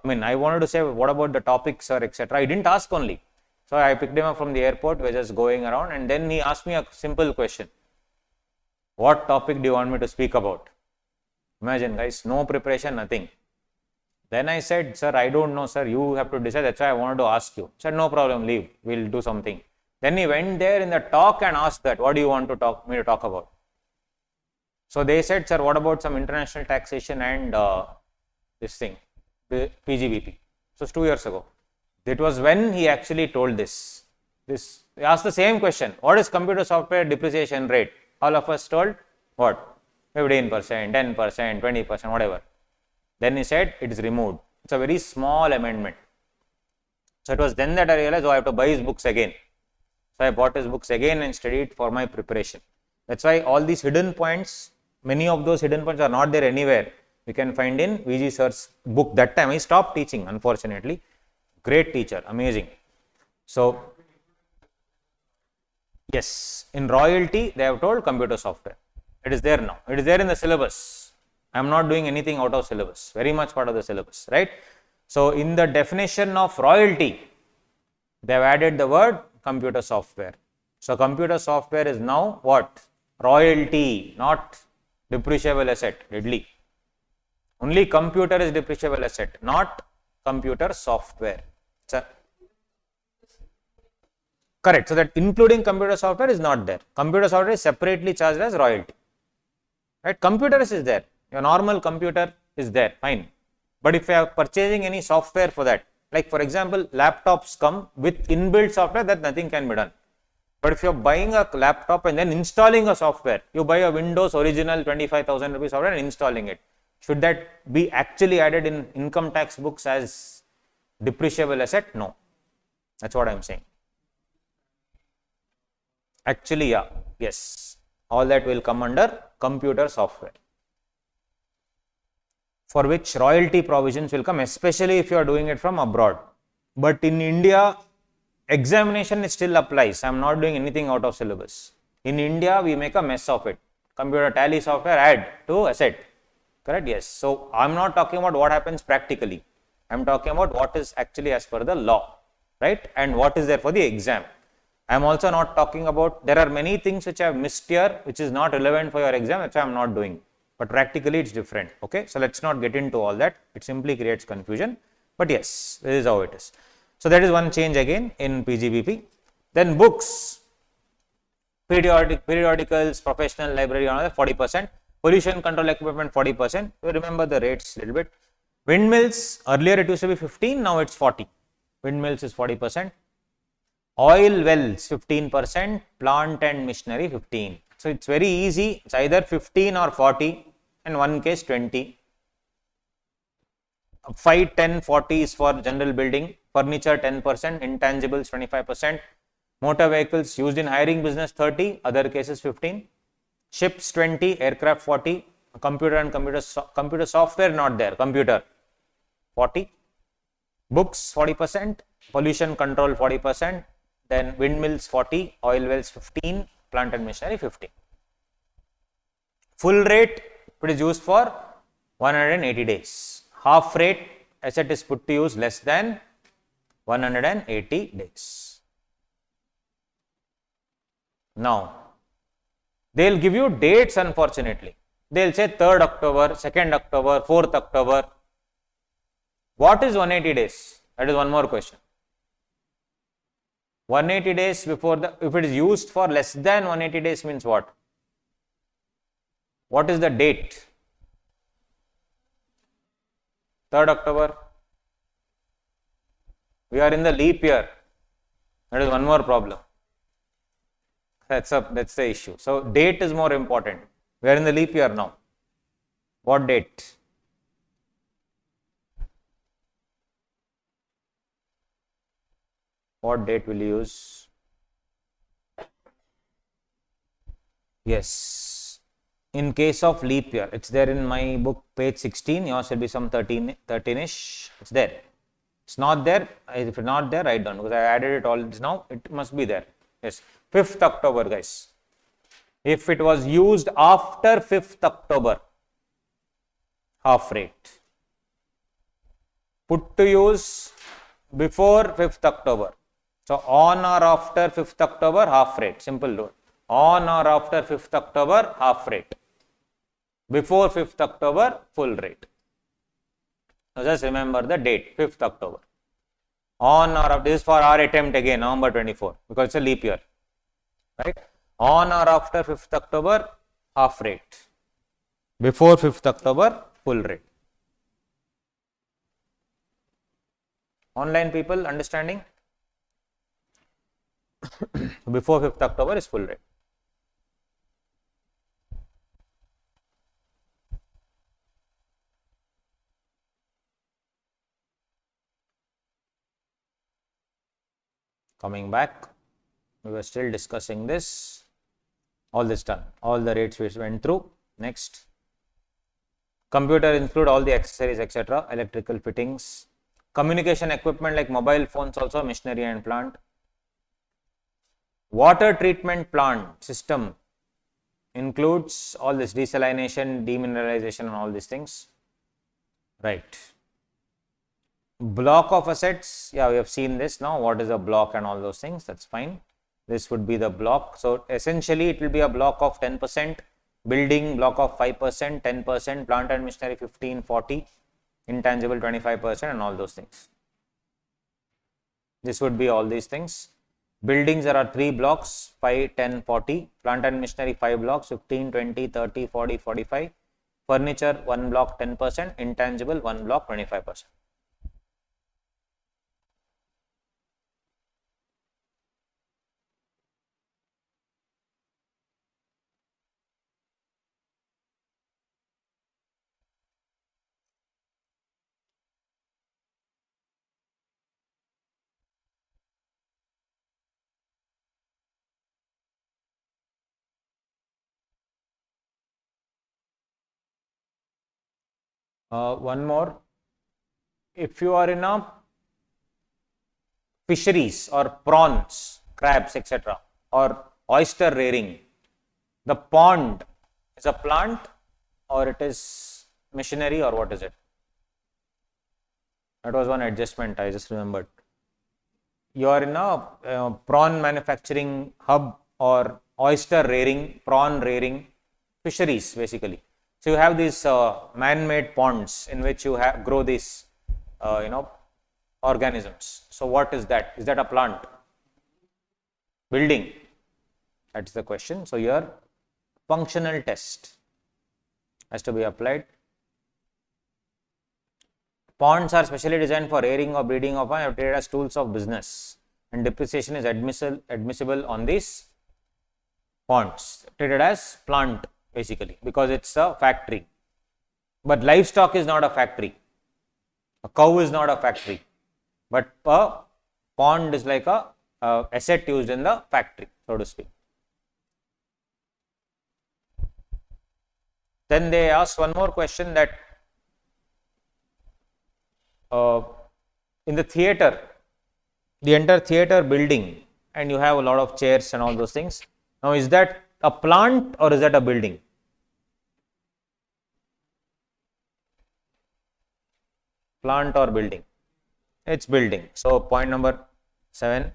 Speaker 1: I wanted to say, what about the topics, sir, etc. He didn't ask only. So I picked him up from the airport. We were just going around, and then he asked me a simple question. What topic do you want me to speak about? Imagine, guys, no preparation, nothing. Then I said, sir, I don't know, sir. You have to decide. That's why I wanted to ask you. He said, no problem, leave. We'll do something. Then he went there in the talk and asked that, what do you want to me to talk about? So they said, sir, what about some international taxation and this thing, the PGBP. So it's 2 years ago. It was when he actually told this. He asked the same question. What is computer software depreciation rate? All of us told what? 15%, 10%, 20%, whatever. Then he said it is removed. It's a very small amendment. So it was then that I realized, I have to buy his books again. So I bought his books again and studied for my preparation. That's why all these hidden points, many of those hidden points are not there anywhere. We can find in VG sir's book. That time I stopped teaching, unfortunately. Great teacher, amazing. So yes, in royalty they have told computer software. It is there now. It is there in the syllabus. I am not doing anything out of syllabus. Very much part of the syllabus, right? So in the definition of royalty, they have added the word computer software. So computer software is now what? Royalty, not depreciable asset. Deadly. Only computer is depreciable asset, not computer software. Correct. So that including computer software is not there. Computer software is separately charged as royalty. Right? Computers is there. Your normal computer is there. Fine. But if you are purchasing any software for that, like for example, laptops come with inbuilt software, that nothing can be done. But if you are buying a laptop and then installing a software, you buy a Windows original 25,000 rupees software and installing it. Should that be actually added in income tax books as depreciable asset? No. That's what I am saying. Actually, yeah, yes. all that will come under computer software, for which royalty provisions will come, especially if you are doing it from abroad. But in India, examination still applies. I am not doing anything out of syllabus. In India, we make a mess of it. Computer tally software add to asset. Correct? Yes. So, I am not talking about what happens practically. I am talking about what is actually as per the law, right? And what is there for the exam. I am also not talking about, there are many things which I have missed here, which is not relevant for your exam, that's why I am not doing. But practically it's different. Okay. So, let's not get into all that. It simply creates confusion. But yes, this is how it is. So, that is one change again in PGBP. Then books, periodicals, professional library, another 40%. Pollution control equipment 40%. You remember the rates a little bit. Windmills, earlier it used to be 15, now it's 40. Windmills is 40%. Oil wells 15%, plant and machinery 15. So, it's very easy. It's either 15 or 40, in one case 20. 5, 10, 40 is for general building, furniture 10%, intangibles 25%, motor vehicles used in hiring business 30, other cases 15, ships 20, aircraft 40, computer and computer software not there, computer 40, books 40%, pollution control 40%, then windmills 40, oil wells 15, plant and machinery 15. Full rate, it is used for 180 days. Half rate, asset is put to use less than 180 days. Now, they will give you dates unfortunately. They will say 3rd October, 2nd October, 4th October. What is 180 days? That is one more question. 180 days before the, if it is used for less than 180 days means what? What is the date? 3rd October. We are in the leap year. That is one more problem. That's the issue. So, date is more important. We are in the leap year now. What date? What date will you use? Yes. In case of leap year, it's there in my book, page 16. Yours will be some 13ish. It's there. It's not there. If it's not there, write down, because I added it all just now. It must be there. Yes. 5th October, guys. If it was used after 5th October, half rate. Put to use before 5th October. So, on or after 5th October, half rate. Simple rule. On or after 5th October, half rate. Before 5th October, full rate. So, just remember the date, 5th October. On or after, this is for our attempt again, November 24, because it's a leap year. Right? On or after 5th October, half rate. Before 5th October, full rate. Online people understanding? Before 5th October is full rate. Coming back, we were still discussing this. All this done. All the rates we went through. Next. Computer include all the accessories, etc. Electrical fittings. Communication equipment like mobile phones also, machinery and plant. Water treatment plant system includes all this desalination, demineralization and all these things. Right. Block of assets, yeah, we have seen this now. What is a block and all those things, that's fine. This would be the block. So, essentially it will be a block of 10%, building block of 5%, 10%, plant and machinery 15, 40, intangible 25% and all those things. This would be all these things. Buildings, there are 3 blocks, 5, 10, 40, plant and machinery 5 blocks, 15, 20, 30, 40, 45, furniture 1 block 10%, intangible 1 block 25%. One more. If you are in a fisheries or prawns, crabs, etc., or oyster rearing, the pond is a plant or it is machinery or what is it? That was one adjustment I just remembered. You are in a prawn manufacturing hub or oyster rearing, prawn rearing, fisheries basically. So you have these man-made ponds in which you grow these, organisms. So what is that? Is that a plant? Building. That's the question. So your functional test has to be applied. Ponds are specially designed for rearing or breeding of and are treated as tools of business, and depreciation is admissible on these ponds, treated as plant basically because it's a factory. But livestock is not a factory. A cow is not a factory, but a pond is like a asset used in the factory, so to speak. Then they asked one more question that in the theater, the entire theater building, and you have a lot of chairs and all those things. Now, is that a plant or is that a building? Plant or building? It's building. So, point number 7.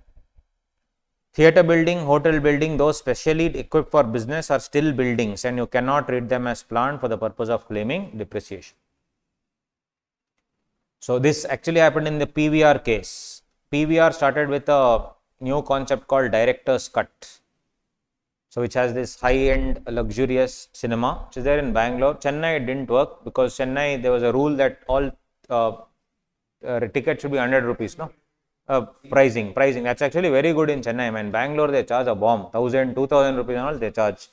Speaker 1: Theater building, hotel building, those specially equipped for business are still buildings and you cannot treat them as plant for the purpose of claiming depreciation. So, this actually happened in the PVR case. PVR started with a new concept called director's cut. So, which has this high-end luxurious cinema, which is there in Bangalore. Chennai it didn't work because Chennai there was a rule that all tickets should be 100 rupees, no? Pricing. That's actually very good in Chennai. In Bangalore they charge a bomb, 1,000, 2,000 rupees and all they charge.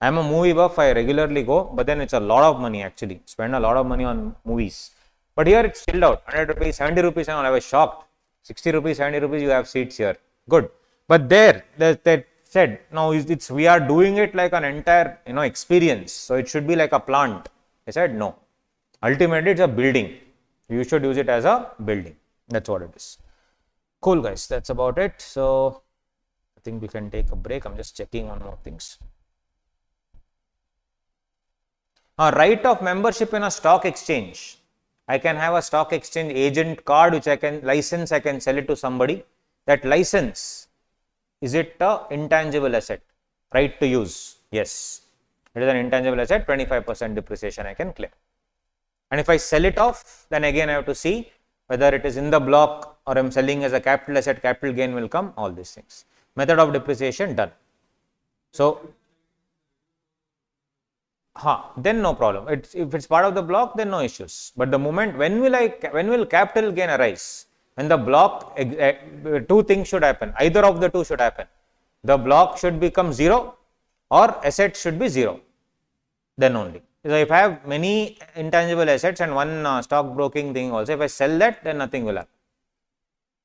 Speaker 1: I am a movie buff, I regularly go, but then it's a lot of money actually. Spend a lot of money on movies. But here it's chilled out, 100 rupees, 70 rupees and all. I was shocked. 60 rupees, 70 rupees, you have seats here. Good. But there, they said, no, we are doing it like an entire, experience. So it should be like a plant. They said, no. Ultimately, it's a building. You should use it as a building. That's what it is. Cool, guys. That's about it. So I think we can take a break. I'm just checking on more things. Right of membership in a stock exchange. I can have a stock exchange agent card which I can sell it to somebody. That license, is it an intangible asset? Right to use? Yes. It is an intangible asset, 25% depreciation I can claim. And if I sell it off, then again I have to see whether it is in the block or I am selling as a capital asset, capital gain will come, all these things. Method of depreciation done. So, then no problem. If it's part of the block, then no issues. But the moment when will capital gain arise? When the block, two things should happen. Either of the two should happen. The block should become 0 or asset should be 0. Then only. So if I have many intangible assets and one stock broking thing also, if I sell that, then nothing will happen.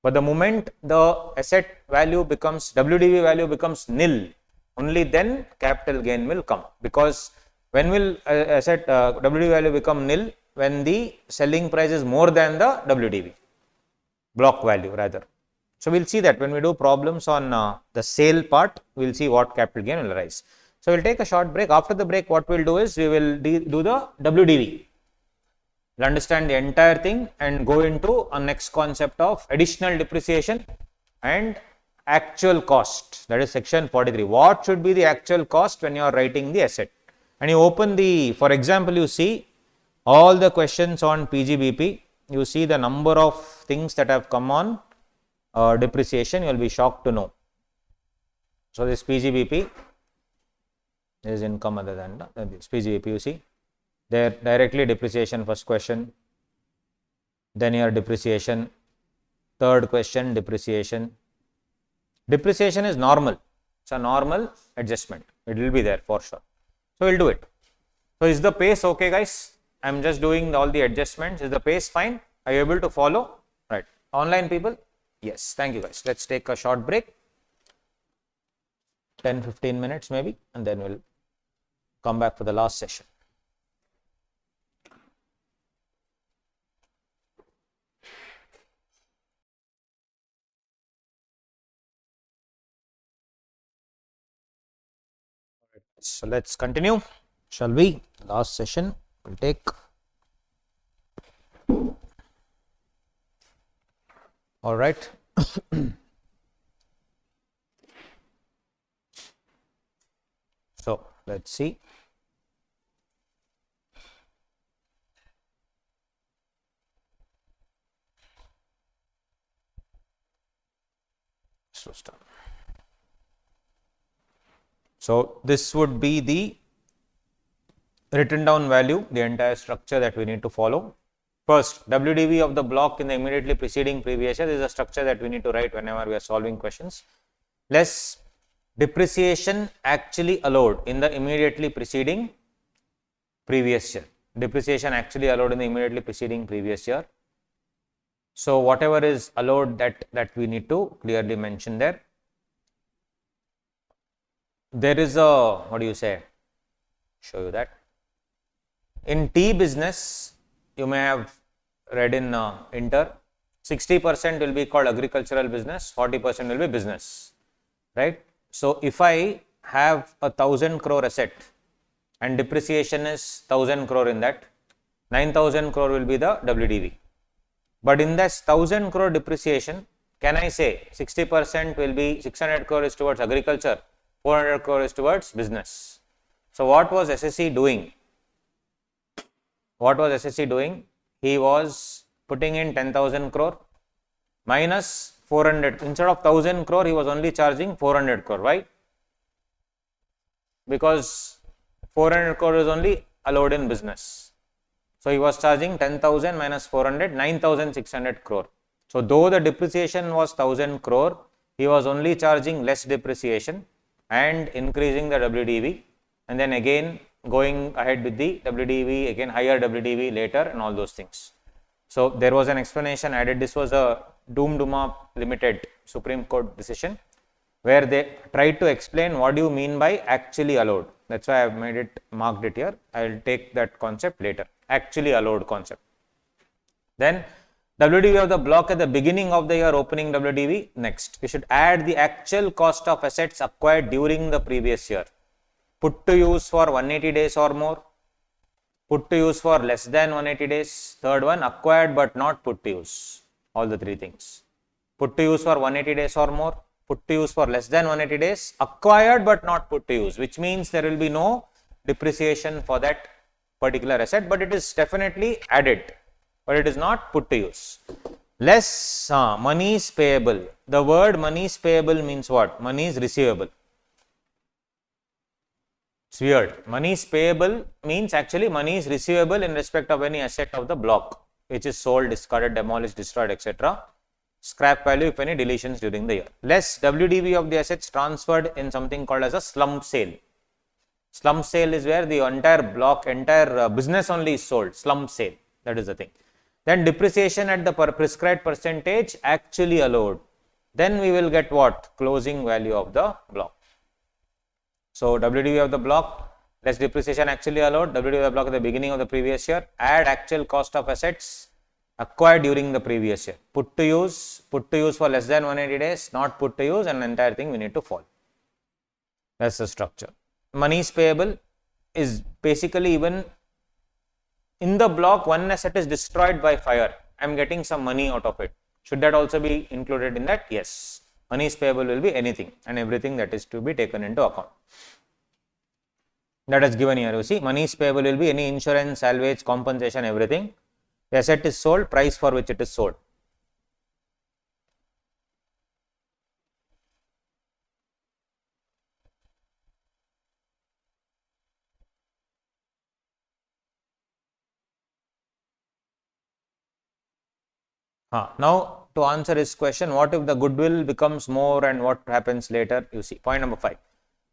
Speaker 1: But the moment the asset value becomes, WDV value becomes nil, only then capital gain will come. Because when will asset WDV value become nil? When the selling price is more than the WDV, block value rather. So we'll see that when we do problems on the sale part, we'll see what capital gain will arise. So we'll take a short break. After the break, what we'll do is we will do the WDV. We'll understand the entire thing and go into a next concept of additional depreciation and actual cost. That is section 43. What should be the actual cost when you are writing the asset? And you open for example, you see all the questions on PGBP. You see the number of things that have come on depreciation. You will be shocked to know. So this PGBP is income other than this PGBP. You see there directly depreciation, first question, then your depreciation, third question depreciation. Depreciation is normal. It's a normal adjustment. It will be there for sure. So we'll do it. So is the pace okay, guys? I'm just doing all the adjustments. Is the pace fine? Are you able to follow? Right. Online people? Yes. Thank you, guys. Let's take a short break. 10-15 minutes maybe, and then we'll come back for the last session. So let's continue, shall we? Last session we'll take. All right. So let's see. So this would be the written down value, the entire structure that we need to follow. First, WDV of the block in the immediately preceding previous year. This is a structure that we need to write whenever we are solving questions. Less depreciation actually allowed in the immediately preceding previous year. Depreciation actually allowed in the immediately preceding previous year. So whatever is allowed, that we need to clearly mention there. There is a, what do you say, show you that. In T business, you may have read in Inter, 60% will be called agricultural business, 40% will be business, right? So if I have a 1000 crore asset and depreciation is 1000 crore in that, 9000 crore will be the WDV. But in this 1000 crore depreciation, can I say 60% will be 600 crore is towards agriculture, 400 crore is towards business. So what was SSE doing? What was SSE doing? He was putting in 10,000 crore minus 400. Instead of 1000 crore, he was only charging 400 crore. Why? Because 400 crore is only allowed in business. So he was charging 10,000 minus 400, 9,600 crore. So though the depreciation was 1000 crore, he was only charging less depreciation and increasing the WDV, and then again going ahead with the WDV, again higher WDV later, and all those things. So there was an explanation added. This was a Doom Limited Supreme Court decision where they tried to explain what do you mean by actually allowed. That's why I have made it, marked it here. I will take that concept later, actually allowed concept. Then WDV of the block at the beginning of the year, opening WDV. Next, we should add the actual cost of assets acquired during the previous year. Put to use for 180 days or more, put to use for less than 180 days. Third one, acquired but not put to use. All the three things. Put to use for 180 days or more, put to use for less than 180 days, acquired but not put to use, which means there will be no depreciation for that particular asset, but it is definitely added, but it is not put to use. Less money is payable. The word money is payable means what? Money is receivable. It's weird. Money is payable means actually money is receivable in respect of any asset of the block, which is sold, discarded, demolished, destroyed, etc. Scrap value if any deletions during the year. Less WDV of the assets transferred in something called as a slump sale. Slump sale is where the entire block, entire business only is sold. Slump sale. That is the thing. Then depreciation at the prescribed percentage actually allowed. Then we will get what? Closing value of the block. So WDV of the block, less depreciation actually allowed, WDV of the block at the beginning of the previous year, add actual cost of assets acquired during the previous year. Put to use for less than 180 days, not put to use, and the entire thing we need to follow. That's the structure. Money is payable is basically even in the block, one asset is destroyed by fire. I am getting some money out of it. Should that also be included in that? Yes. Money is payable will be anything and everything that is to be taken into account. That is given here. You see, money is payable will be any insurance, salvage, compensation, everything. The asset is sold, price for which it is sold. Now, to answer his question, what if the goodwill becomes more and what happens later? You see, point number 5.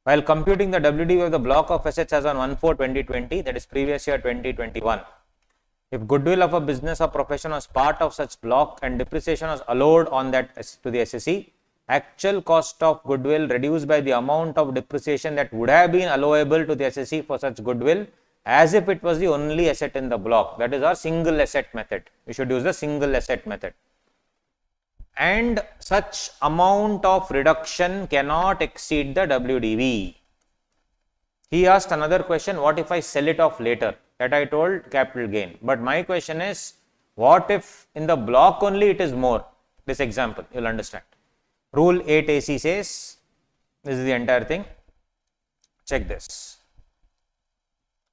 Speaker 1: While computing the WDV of the block of assets as on 1/4/2020, that is previous year 2021, if goodwill of a business or profession was part of such block and depreciation was allowed on that to the SSE, actual cost of goodwill reduced by the amount of depreciation that would have been allowable to the SSE for such goodwill as if it was the only asset in the block. That is our single asset method. We should use the single asset method. And such amount of reduction cannot exceed the WDV. He asked another question, what if I sell it off later? That I told capital gain. But my question is, what if in the block only it is more? This example, you will understand. Rule 8 AC says, this is the entire thing. Check this.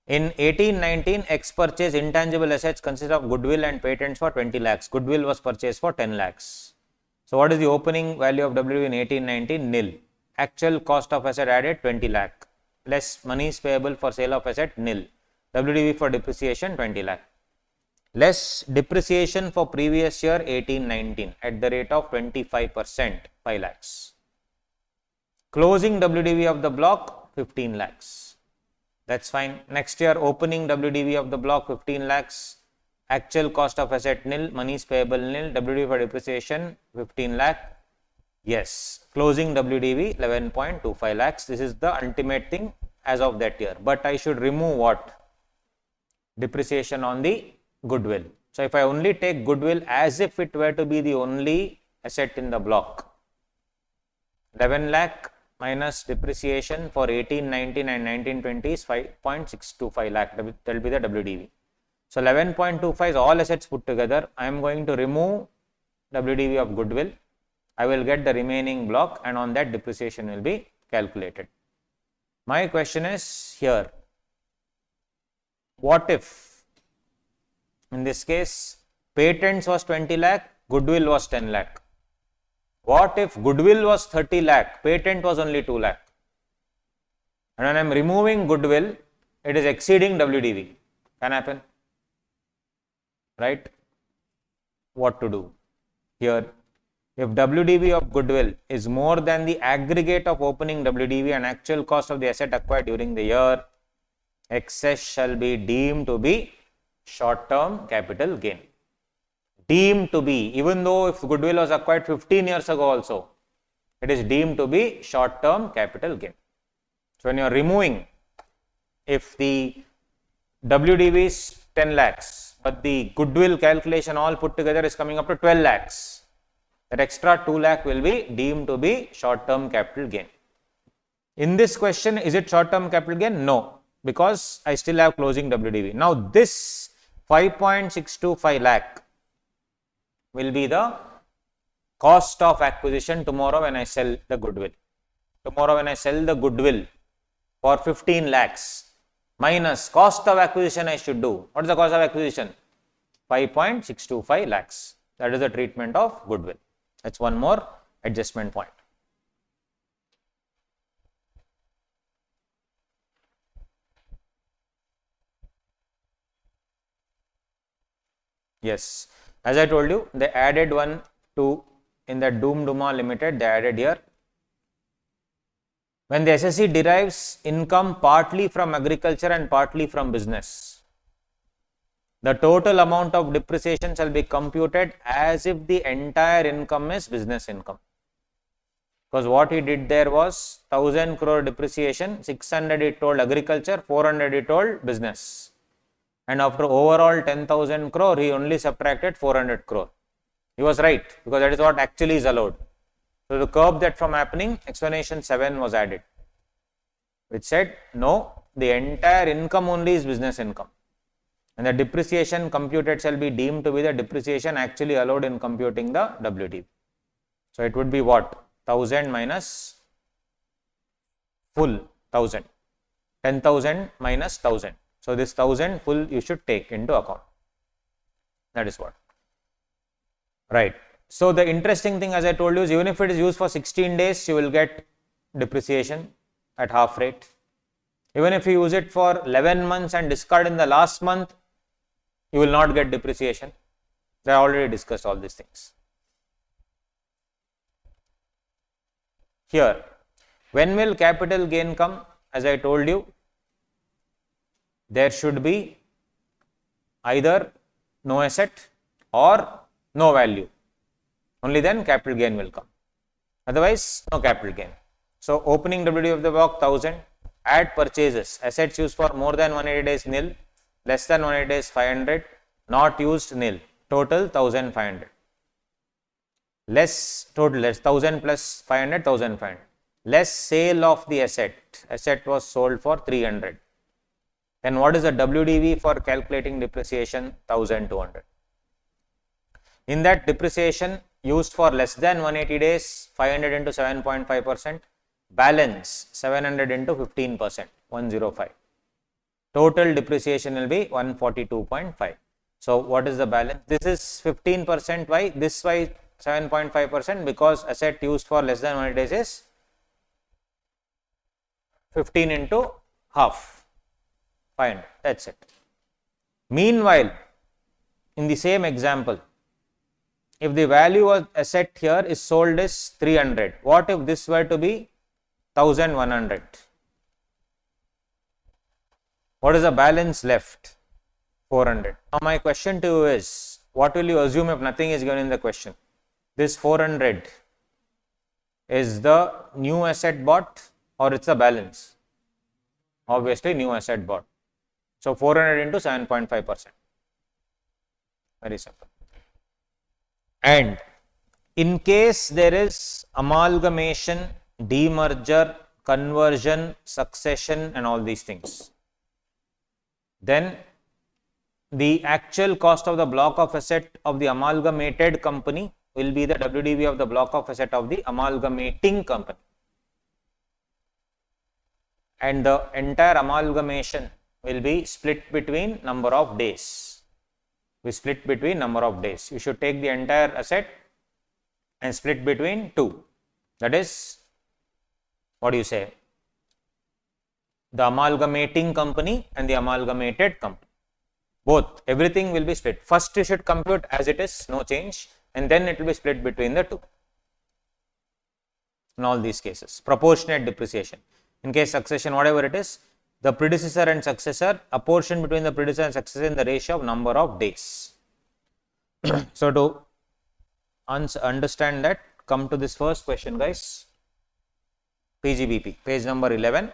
Speaker 1: In 1819, X purchased intangible assets consist of goodwill and patents for 20 lakhs. Goodwill was purchased for 10 lakhs. So, what is the opening value of WDV in 1819? Nil. Actual cost of asset added 20 lakh. Less monies payable for sale of asset, nil. WDV for depreciation, 20 lakh. Less depreciation for previous year, 1819 at the rate of 25%, 5 lakhs. Closing WDV of the block, 15 lakhs. That's fine. Next year, opening WDV of the block, 15 lakhs. Actual cost of asset, nil. Monies payable, nil. WDV for depreciation, 15 lakh. Yes. Closing WDV, 11.25 lakhs. This is the ultimate thing as of that year. But I should remove what? Depreciation on the goodwill. So, if I only take goodwill as if it were to be the only asset in the block, 11 lakh minus depreciation for 1819 and 1920 is 5.625 lakh. That will be the WDV. So, 11.25 is all assets put together. I am going to remove WDV of goodwill. I will get the remaining block, and on that depreciation will be calculated. My question is here, what if in this case patents was 20 lakh, goodwill was 10 lakh? What if goodwill was 30 lakh, patent was only 2 lakh? And when I am removing goodwill, it is exceeding WDV. Can happen, right? What to do here? If WDV of goodwill is more than the aggregate of opening WDV and actual cost of the asset acquired during the year, excess shall be deemed to be short-term capital gain. Deemed to be, even though if goodwill was acquired 15 years ago also, it is deemed to be short-term capital gain. So, when you are removing, if the WDV is 10 lakhs, but the goodwill calculation all put together is coming up to 12 lakhs, that extra 2 lakh will be deemed to be short-term capital gain. In this question, is it short-term capital gain? No, because I still have closing WDV. Now, this 5.625 lakh will be the cost of acquisition tomorrow when I sell the goodwill. Tomorrow when I sell the goodwill for 15 lakhs minus cost of acquisition I should do. What is the cost of acquisition? 5.625 lakhs. That is the treatment of goodwill. That's one more adjustment point. Yes. As I told you, they added one to in the Doom Duma Limited, they added here. When the SSE derives income partly from agriculture and partly from business, the total amount of depreciation shall be computed as if the entire income is business income. Because what he did there was 1000 crore depreciation, 600 he told agriculture, 400 he told business. And after overall 10,000 crore, he only subtracted 400 crore. He was right, because that is what actually is allowed. So, to curb that from happening, explanation 7 was added, which said, no, the entire income only is business income. And the depreciation computed shall be deemed to be the depreciation actually allowed in computing the WDV. So, it would be what? 1000 minus full 1000, 10,000 minus 1000. So, this 1000 full you should take into account. That is what. Right. So, the interesting thing, as I told you, is even if it is used for 16 days, you will get depreciation at half rate. Even if you use it for 11 months and discard in the last month, you will not get depreciation. I already discussed all these things. Here, when will capital gain come? As I told you, there should be either no asset or no value. Only then capital gain will come. Otherwise, no capital gain. So, opening WDV of the block 1000, add purchases, assets used for more than 180 days nil, less than 180 days 500, not used nil, total 1500. Less total, less 1000 plus 500, 1500. less sale of the asset. Asset was sold for 300. Then what is the WDV for calculating depreciation? 1200. In that, depreciation used for less than 180 days, 500 into 7.5%, balance 700 into 15%, 105. Total depreciation will be 142.5. So what is the balance? This is 15%. Why? This why 7.5%, because asset used for less than 180 days is 15 into half, 500. That's it. Meanwhile, in the same example, if the value of asset here is sold is 300, what if this were to be 1100? What is the balance left? 400. Now my question to you is, what will you assume if nothing is given in the question? This 400 is the new asset bought or it's a balance? Obviously new asset bought. So 400 into 7.5%. Very simple. And in case there is amalgamation, demerger, conversion, succession and all these things, then the actual cost of the block of asset of the amalgamated company will be the WDV of the block of asset of the amalgamating company. And the entire amalgamation will be split between number of days. We split between number of days. You should take the entire asset and split between 2. That is, what do you say? The amalgamating company and the amalgamated company. Both, everything will be split. First you should compute as it is, no change, and then it will be split between the 2. In all these cases, proportionate depreciation. In case succession, whatever it is, the predecessor and successor, apportion between the predecessor and successor in the ratio of number of days. So to understand that, come to this first question, guys. PGBP, page number 11.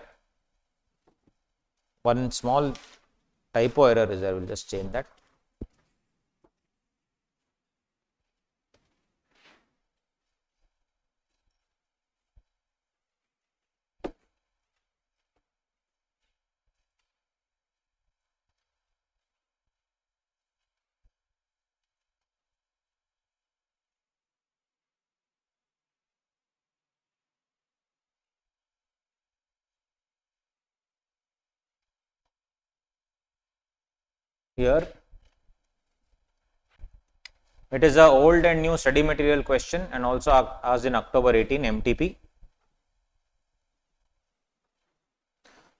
Speaker 1: One small typo error is there, we will just change that. Here, it is a old and new study material question and also asked in October 18 MTP.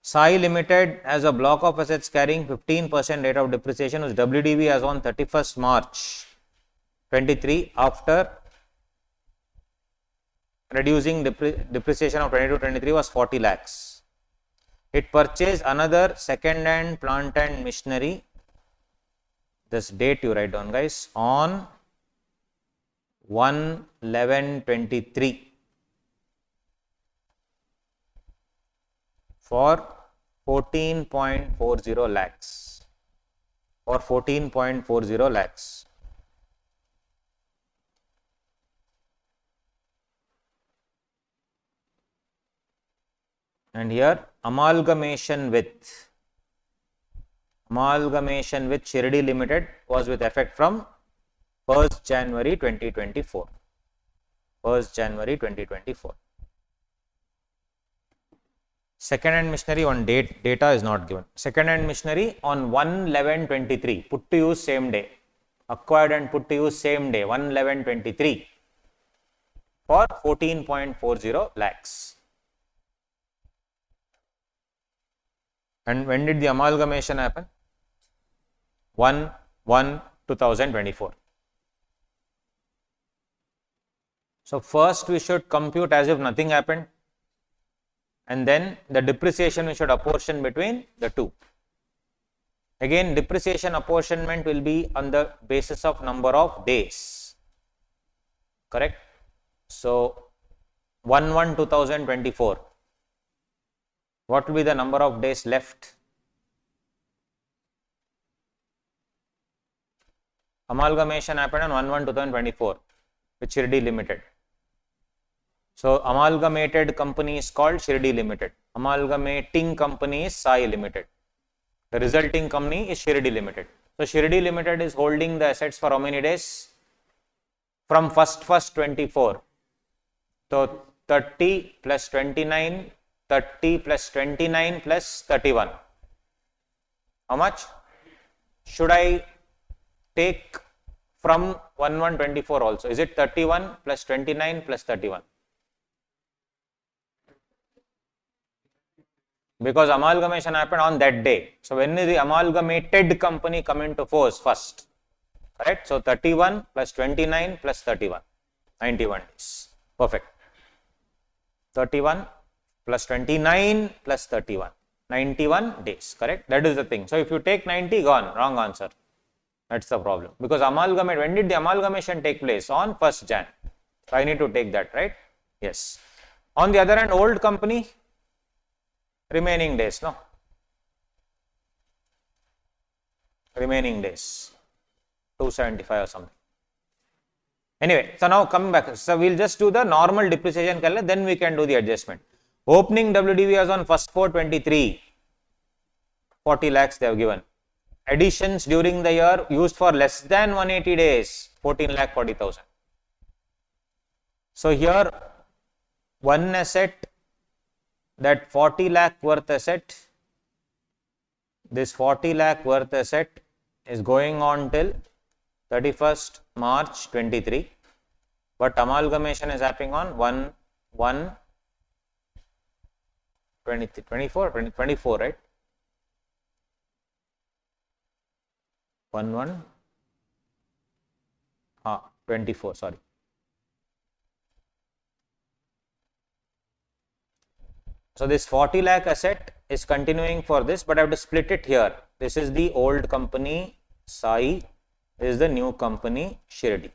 Speaker 1: Sai Limited has a block of assets carrying 15% rate of depreciation whose WDV as on 31st March 23 after reducing depreciation of 22-23 was 40 lakhs. It purchased another second hand plant and machinery. This date you write down, guys, on 1/11/23 for 14.40 lakhs or 14.40 lakhs. And here amalgamation with Shirdi Limited was with effect from 1st January 2024. 1st January 2024. Second hand machinery on data is not given. Second hand machinery on 1/11/23 put to use same day. Acquired and put to use same day, 1/11/23 for 14.40 lakhs. And when did the amalgamation happen? 1/1/2024. So first we should compute as if nothing happened, and then the depreciation we should apportion between the 2. Again, depreciation apportionment will be on the basis of number of days, correct? So 1/1/2024, what will be the number of days left? Amalgamation happened on 1/1/2024 with Shirdi Limited. So amalgamated company is called Shirdi Limited. Amalgamating company is Sai Limited. The resulting company is Shirdi Limited. So Shirdi Limited is holding the assets for how many days? From 1st 24. So 30 plus 29, 30 plus 29 plus 31. How much? Should I take from 1/1/24 also? Is it 31 plus 29 plus 31? Because amalgamation happened on that day. So when is the amalgamated company come into force first? Correct? So 31 plus 29 plus 31. 91 days. Perfect. 31 plus 29 plus 31. 91 days. Correct? That is the thing. So if you take 90, gone. Wrong answer. That's the problem. Because amalgamate, when did the amalgamation take place? On 1st Jan. So I need to take that, right? Yes. On the other hand, old company, remaining days, no? Remaining days. 275 or something. Anyway, so now coming back. So we'll just do the normal depreciation calculation, then we can do the adjustment. Opening WDV was on 1/4/23. 40 lakhs they have given. Additions during the year used for less than 180 days, 14,40,000. So here one asset, that 40 lakh worth asset, this 40 lakh worth asset is going on till 31st March 23, but amalgamation is happening on 1/1/24, right? 1/1/24, sorry. So this 40 lakh asset is continuing for this, but I have to split it here. This is the old company Sai, this is the new company Shirdi.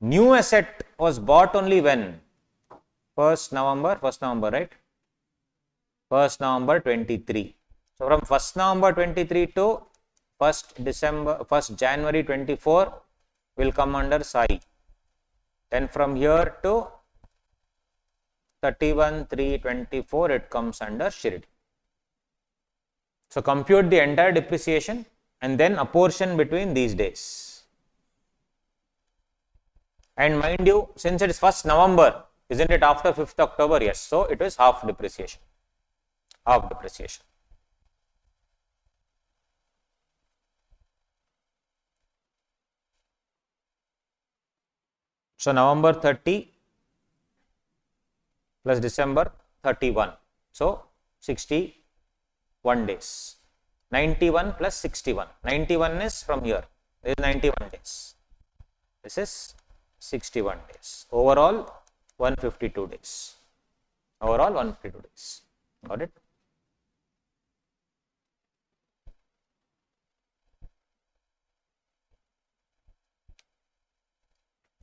Speaker 1: New asset was bought only when? 1st November, right? 1st November 23. So from 1st November 23 to 1st January 24 will come under Sai. Then from here to 31/3/24 it comes under Shirdi. So compute the entire depreciation and then apportion between these days. And mind you, since it is 1st November, isn't it after 5th October? Yes. So it is half depreciation. Half depreciation. So November 30 plus December 31. So 61 days. 91 plus 61. 91 is from here. This is 91 days. This is 61 days. Overall 152 days. Overall 152 days. Got it?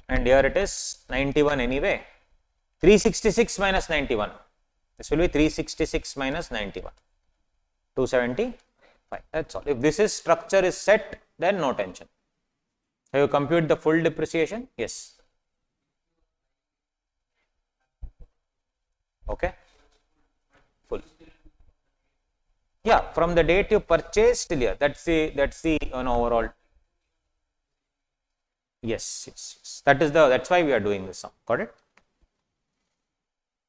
Speaker 1: And here it is 91 anyway. 366 minus 91. This will be 366 minus 91. 275. That's all. If this is structure is set, then no tension. Have you compute the full depreciation? Yes. Okay. Full. Yeah, from the date you purchased till here. That's the overall. Yes. That's why we are doing this sum. Got it?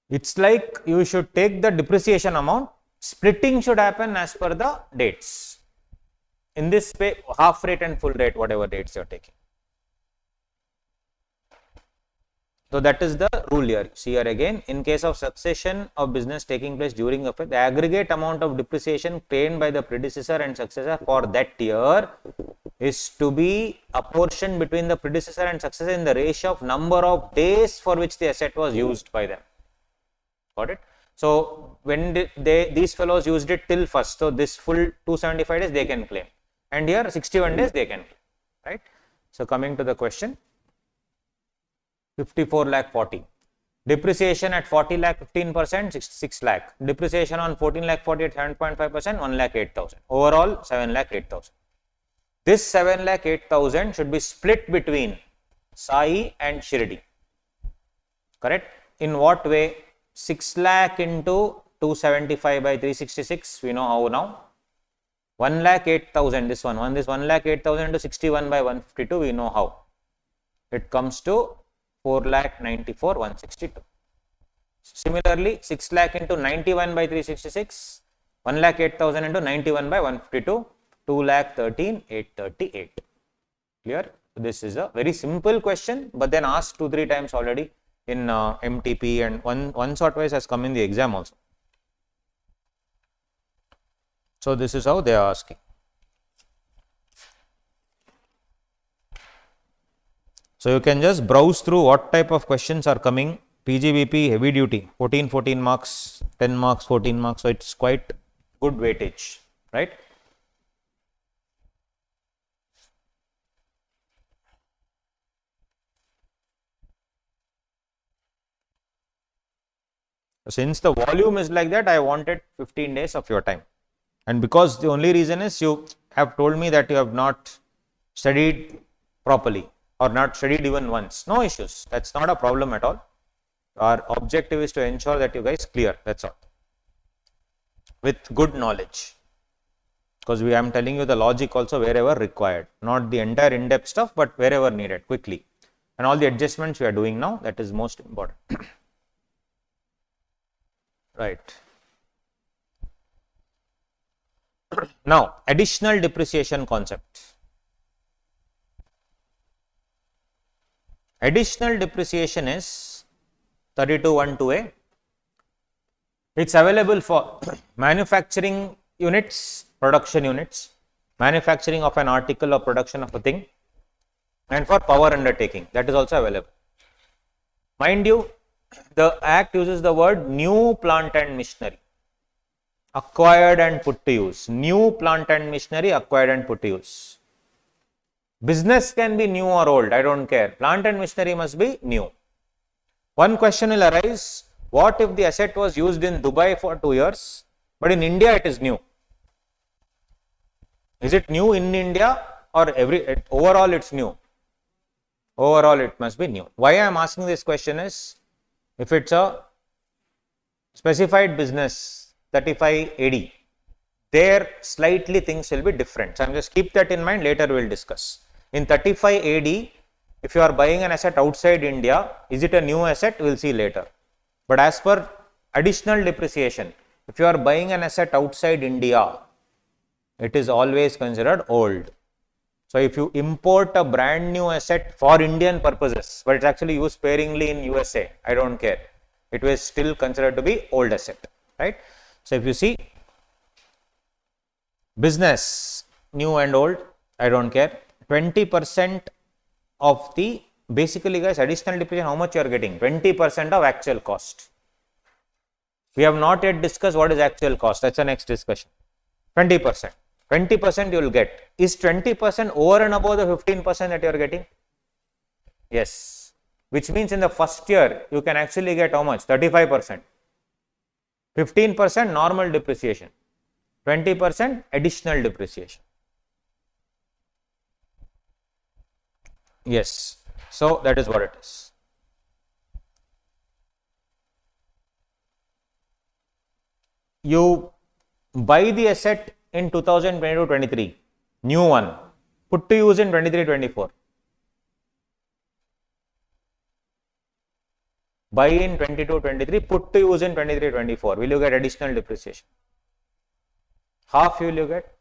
Speaker 1: It's like you should take the depreciation amount, splitting should happen as per the dates. In this way, half rate and full rate, whatever dates you are taking. So that is the rule here. See here again, in case of succession of business taking place during a phase, the aggregate amount of depreciation paid by the predecessor and successor for that year is to be apportioned between the predecessor and successor in the ratio of number of days for which the asset was used by them. Got it? So when these fellows used it till first, so this full 275 days they can claim, and here 61 days they can claim, right? So coming to the question, 54 lakh 40. Depreciation at 40 lakh 15%, 66 lakh. Depreciation on 14 lakh 40 at 7.5%, 1 lakh 8,000. Overall 7 lakh 8,000. This 7 lakh 8,000 should be split between Sai and Shirdi. Correct? in what way? 6 lakh into 275 by 366, we know how now. 1 lakh 8,000, this 1 lakh 8,000 into 61 by 152, we know how. It comes to 4 lakh 94 162. Similarly, 6 lakh into 91 by 366, 1 lakh 8,000 into 91 by 152, 2 lakh 13 838. Clear? This is a very simple question, but then asked 2-3 times already in MTP, and once or twice has come in the exam also. So this is how they are asking. So you can just browse through what type of questions are coming. PGBP heavy duty, 14 marks, 10 marks, 14 marks. So it's quite good weightage, right? Since the volume is like that, I wanted 15 days of your time. And because the only reason is you have told me that you have not studied properly or not studied even once. No issues. That's not a problem at all. Our objective is to ensure that you guys clear. That's all. With good knowledge. Because I am telling you the logic also wherever required. Not the entire in-depth stuff, but wherever needed quickly. And all the adjustments we are doing now, that is most important. Right. Now, additional depreciation concept. Additional depreciation is 32(1)(2)(a). It's available for manufacturing units, production units, manufacturing of an article or production of a thing, and for power undertaking. That is also available. Mind you, the Act uses the word new plant and machinery, acquired and put to use. New plant and machinery, acquired and put to use. Business can be new or old, I don't care. Plant and machinery must be new. One question will arise, what if the asset was used in Dubai for 2 years, but in India it is new? Is it new in India or overall it's new? Overall it must be new. Why I am asking this question is, if it's a specified business, 35 AD, there slightly things will be different. So I am just keep that in mind, later we will discuss. In 35 AD, if you are buying an asset outside India, is it a new asset? We will see later. But as per additional depreciation, if you are buying an asset outside India, it is always considered old. So if you import a brand new asset for Indian purposes, but it's actually used sparingly in USA, I don't care. It was still considered to be old asset, right? So if you see business, new and old, I don't care. 20% of the, basically guys, additional depreciation, how much you are getting? 20% of actual cost. We have not yet discussed what is actual cost. That's the next discussion. 20%. 20% you will get. Is 20% over and above the 15% that you are getting? Yes. Which means in the first year, you can actually get how much? 35%. 15% normal depreciation. 20% additional depreciation. Yes. So that is what it is. You buy the asset in 2022-23, new one, put to use in 23-24. Buy in 22-23, put to use in 23-24. Will you get additional depreciation? Half will you get?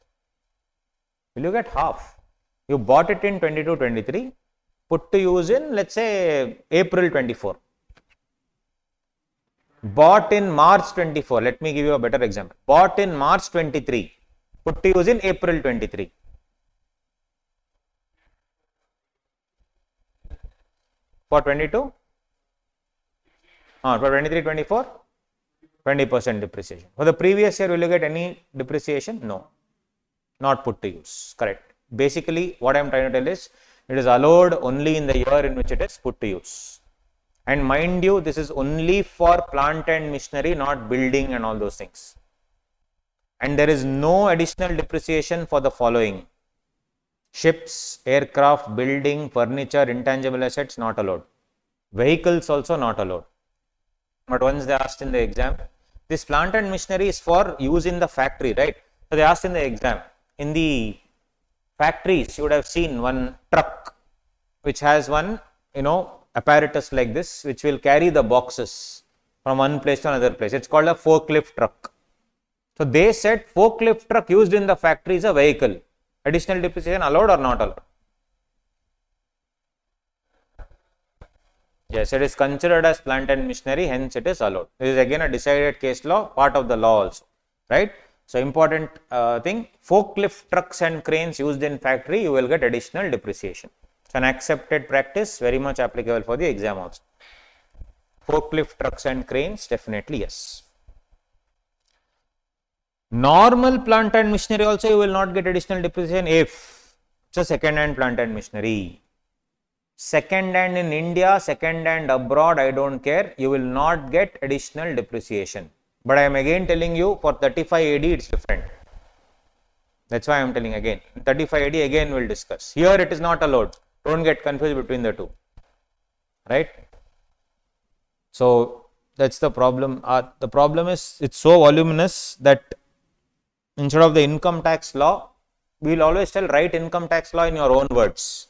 Speaker 1: Will you get half? You bought it in 22-23, put to use in, let's say, April 24. Bought in March 24. Let me give you a better example. Bought in March 23. Put to use in April 23. For 22? For 23-24? 20% depreciation. For the previous year, will you get any depreciation? No. Not put to use. Correct. Basically, what I am trying to tell is, it is allowed only in the year in which it is put to use. And mind you, this is only for plant and machinery, not building and all those things. And there is no additional depreciation for the following: ships, aircraft, building, furniture, intangible assets, not allowed. Vehicles also not allowed. but once they asked in the exam. This plant and machinery is for use in the factory, right? So they asked in the exam. In the factories, you would have seen one truck which has one, apparatus like this, which will carry the boxes from one place to another place. It's called a forklift truck. So they said forklift truck used in the factory is a vehicle. Additional depreciation allowed or not allowed? Yes, it is considered as plant and machinery, hence it is allowed. This is again a decided case law, part of the law also, right? So important thing, forklift trucks and cranes used in factory, you will get additional depreciation. It's an accepted practice, very much applicable for the exam also. Forklift trucks and cranes, definitely yes. Normal plant and machinery also you will not get additional depreciation if it's a second hand plant and machinery. Second hand in India, second hand abroad, I don't care, you will not get additional depreciation. But I am again telling you for 35 AD it's different. That's why I am telling again. 35 AD again we'll discuss. Here it is not allowed. Don't get confused between the two. Right? So that's the problem. The problem is it's so voluminous that instead of the income tax law, we will always tell write income tax law in your own words.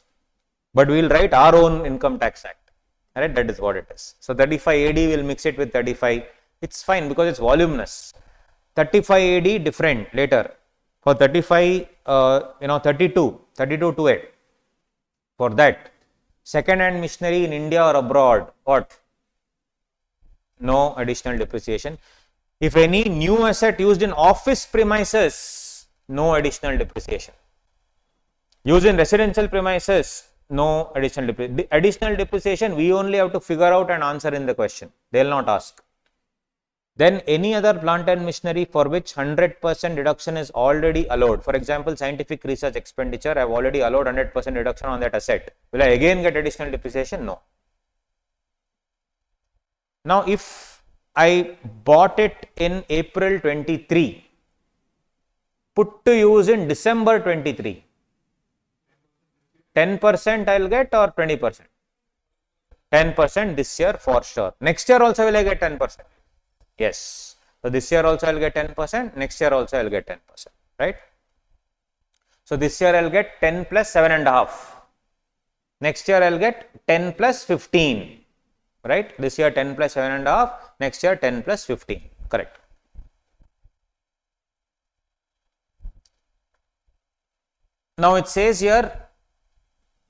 Speaker 1: But we will write our own income tax act. Right? That is what it is. So 35 AD will mix it with 35. It's fine because it's voluminous. 35 AD different later. For 35, 32 to 8. For that, second hand machinery in India or abroad, what? No additional depreciation. If any new asset used in office premises, no additional depreciation. Used in residential premises, no additional depreciation. Additional depreciation, we only have to figure out and answer in the question. They will not ask. Then any other plant and machinery for which 100% deduction is already allowed. For example, scientific research expenditure, I have already allowed 100% deduction on that asset. Will I again get additional depreciation? No. Now, if I bought it in April 23, put to use in December 23, 10% I will get or 20%? 10% this year for sure. Next year also will I get 10%? Yes. So this year also I will get 10%, next year also I will get 10%, right? So this year I will get 10 plus 7.5. Next year I will get 10 plus 15, right? This year 10 plus 7.5, next year 10 plus 15, correct. Now it says here,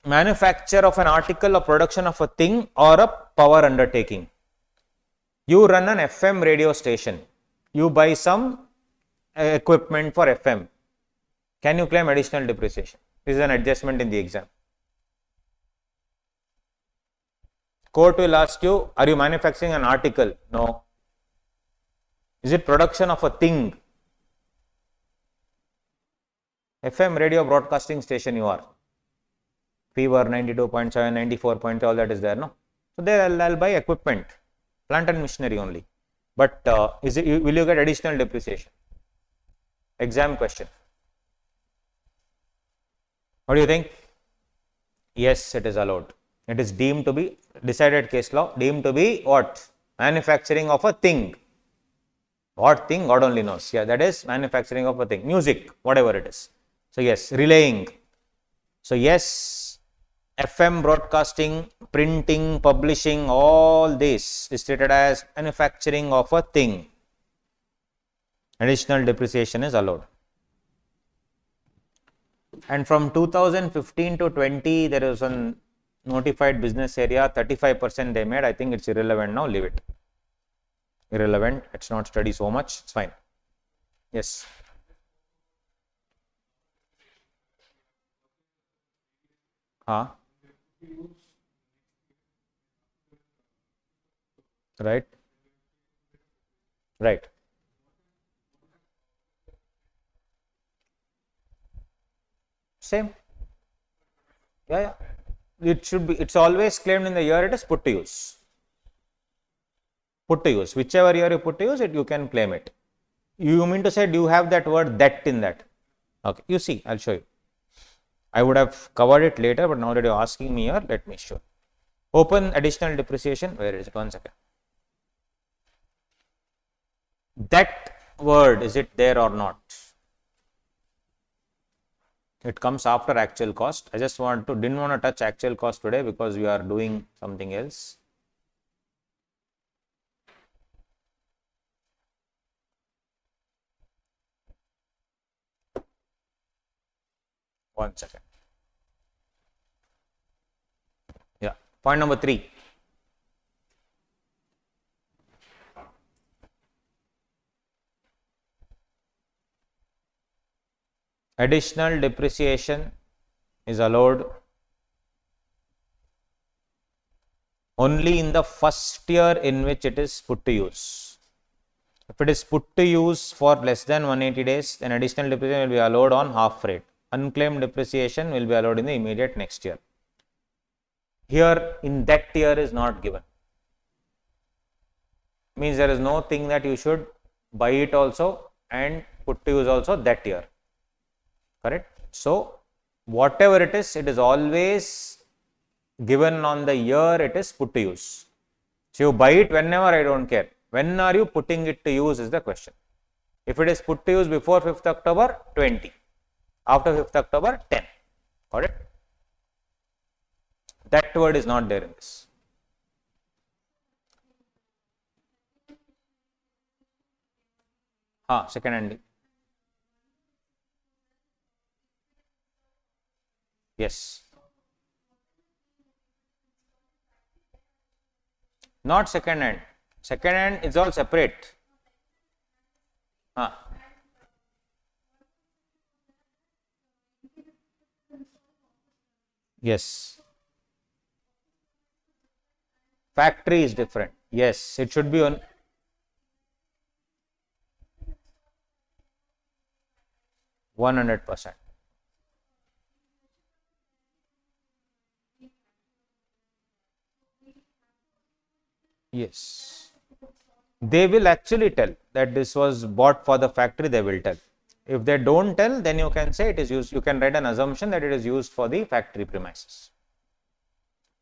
Speaker 1: manufacture of an article or production of a thing or a power undertaking. You run an FM radio station. You buy some equipment for FM. Can you claim additional depreciation? This is an adjustment in the exam. Court will ask you, are you manufacturing an article? No. Is it production of a thing? FM radio broadcasting station you are. Fever 92.7, 94.2, all that is there, no? So there I'll buy equipment. Plant and machinery only, but will you get additional depreciation? Exam question. What do you think? Yes, it is allowed. It is deemed to be, decided case law, deemed to be what? Manufacturing of a thing. What thing? God only knows. Yeah, that is manufacturing of a thing. Music, whatever it is. So yes, relaying. So yes, FM broadcasting, printing, publishing, all this is treated as manufacturing of a thing. Additional depreciation is allowed. And from 2015 to 20, there is a notified business area, 35% they made. I think it's irrelevant now, leave it. Irrelevant, it's not studied so much, it's fine. Yes. Right. Right. Same. Yeah. It should be, it's always claimed in the year it is put to use. Put to use. Whichever year you put to use it, you can claim it. You mean to say, do you have that word that in that? Okay. You see, I'll show you. I would have covered it later, but now that you're asking me here, let me show. Open additional depreciation. Where is it? 1 second. That word, is it there or not? It comes after actual cost. I just didn't want to touch actual cost today because we are doing something else. One second. Yeah, point number 3. Additional depreciation is allowed only in the first year in which it is put to use. If it is put to use for less than 180 days, then additional depreciation will be allowed on half rate. Unclaimed depreciation will be allowed in the immediate next year. Here, in that year is not given. Means there is no thing that you should buy it also and put to use also that year. Correct? So, whatever it is always given on the year it is put to use. So, you buy it whenever, I don't care. When are you putting it to use is the question. If it is put to use before 5th October, 20. After 5th October, 10. Got it? That word is not there in this. Second hand. Yes. Not second hand. Second hand is all separate. Yes. Factory is different. Yes, it should be on 100%. Yes. They will actually tell that this was bought for the factory, they will tell. If they don't tell, then you can say it is used, you can write an assumption that it is used for the factory premises.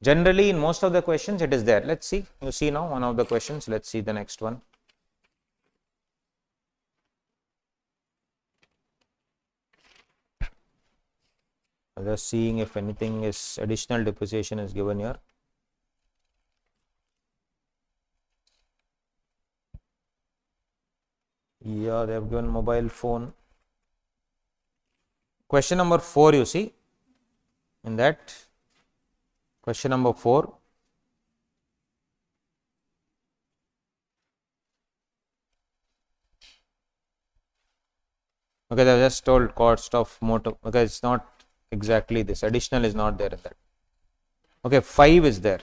Speaker 1: Generally, in most of the questions, it is there. Let's see. You see now one of the questions. Let's see the next one. I'm just seeing if anything is additional depreciation is given here. Yeah, they have given mobile phone. Question number 4, you see, in that question number 4. Okay, they have just told cost of motor. Okay, it's not exactly this. Additional is not there in that. Okay, 5 is there.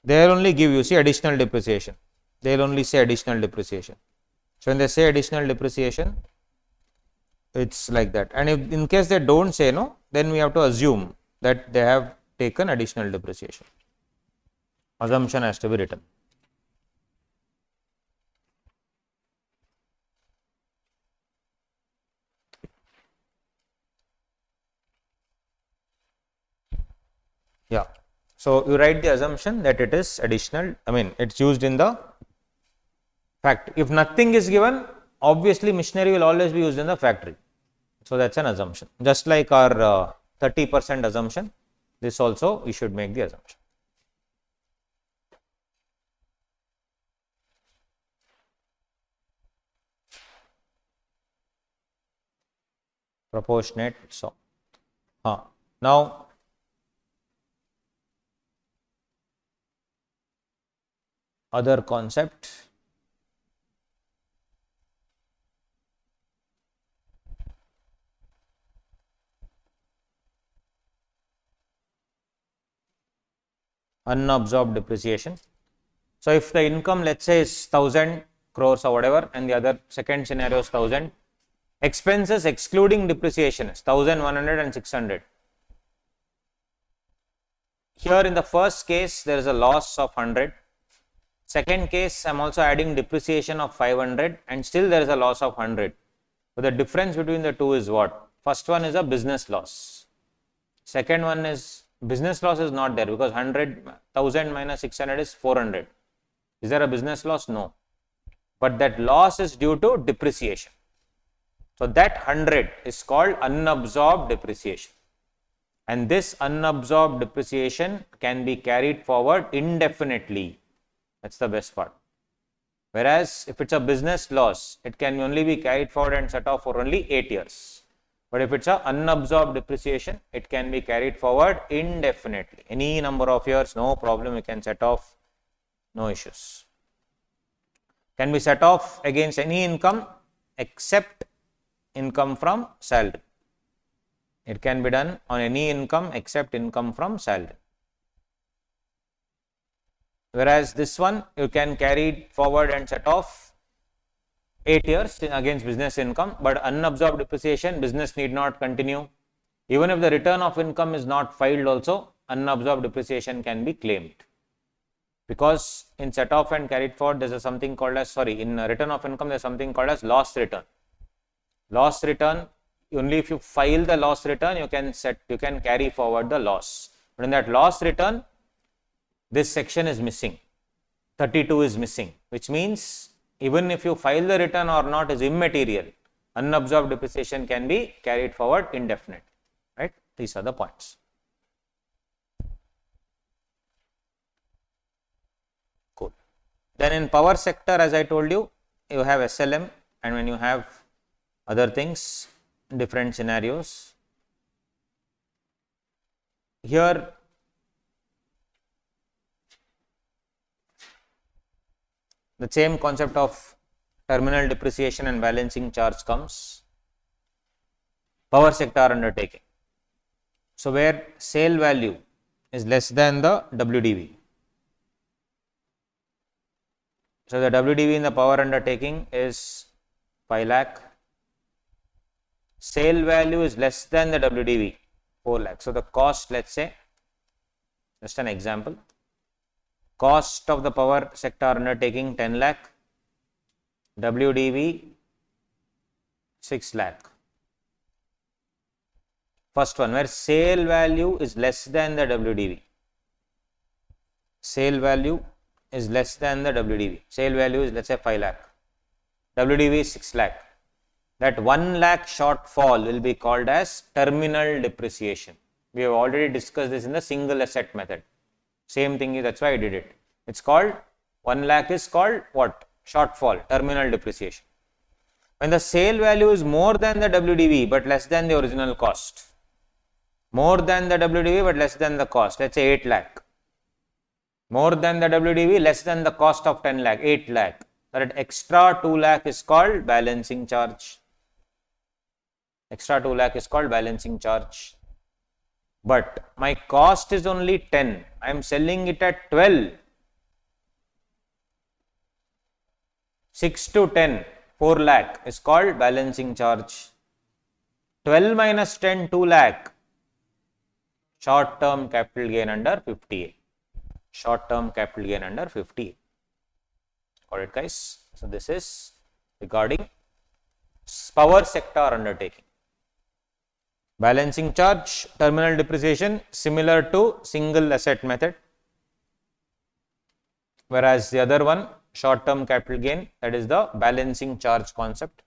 Speaker 1: They will only give you, see, additional depreciation. They will only say additional depreciation. So, when they say additional depreciation, it's like that. And if in case they don't say no, then we have to assume that they have taken additional depreciation. Assumption has to be written. Yeah. So, you write the assumption that it is additional, I mean, it's used in the factory. If nothing is given, obviously machinery will always be used in the factory. So, that's an assumption. Just like our 30% assumption, this also we should make the assumption. Proportionate. So, now other concept. Unabsorbed depreciation. So, if the income, let's say, is 1000 crores or whatever, and the other second scenario is 1000, expenses excluding depreciation is 1100 and 600. Here in the first case, there is a loss of 100. Second case, I am also adding depreciation of 500 and still there is a loss of 100. So, the difference between the two is what? First one is a business loss. Second one is business loss is not there because 100,000 minus 600 is 400. Is there a business loss? No. But that loss is due to depreciation. So that 100 is called unabsorbed depreciation. And this unabsorbed depreciation can be carried forward indefinitely. That's the best part. Whereas if it's a business loss, it can only be carried forward and set off for only 8 years. But if it's a unabsorbed depreciation, it can be carried forward indefinitely. Any number of years, no problem, you can set off, no issues. Can be set off against any income except income from salary. It can be done on any income except income from salary. Whereas this one, you can carry it forward and set off 8 years against business income, but unabsorbed depreciation, business need not continue. Even if the return of income is not filed also, unabsorbed depreciation can be claimed. Because in set off and carried forward, there is something called as, in return of income, there is something called as loss return. Loss return, only if you file the loss return, you can carry forward the loss. But in that loss return, this section is missing. 32 is missing, which means even if you file the return or not is immaterial. Unabsorbed depreciation can be carried forward indefinitely. Right? These are the points. Cool. Then in power sector, as I told you, you have SLM, and when you have other things, different scenarios. Here, the same concept of terminal depreciation and balancing charge comes. Power sector undertaking. So, where sale value is less than the WDV. So, the WDV in the power undertaking is 5 lakh. Sale value is less than the WDV, 4 lakh. So, the cost, let's say, just an example, cost of the power sector undertaking 10 lakh, WDV 6 lakh. First one, where sale value is less than the WDV. Sale value is less than the WDV. Sale value is, let's say, 5 lakh. WDV is 6 lakh. That 1 lakh shortfall will be called as terminal depreciation. We have already discussed this in the single asset method. Same thing, that's why I did it. It's called, 1 lakh is called what? Shortfall, terminal depreciation. When the sale value is more than the WDV but less than the original cost. More than the WDV but less than the cost, let's say 8 lakh. More than the WDV, less than the cost of 10 lakh, 8 lakh. That extra 2 lakh is called balancing charge. Extra 2 lakh is called balancing charge. But my cost is only 10. I am selling it at 12. 6 to 10, 4 lakh is called balancing charge. 12 minus 10, 2 lakh. Short term capital gain under 50A. Short term capital gain under 50A. Got it, guys? So, this is regarding power sector undertaking. Balancing charge, terminal depreciation, similar to single asset method. Whereas the other one, short term capital gain, that is the balancing charge concept.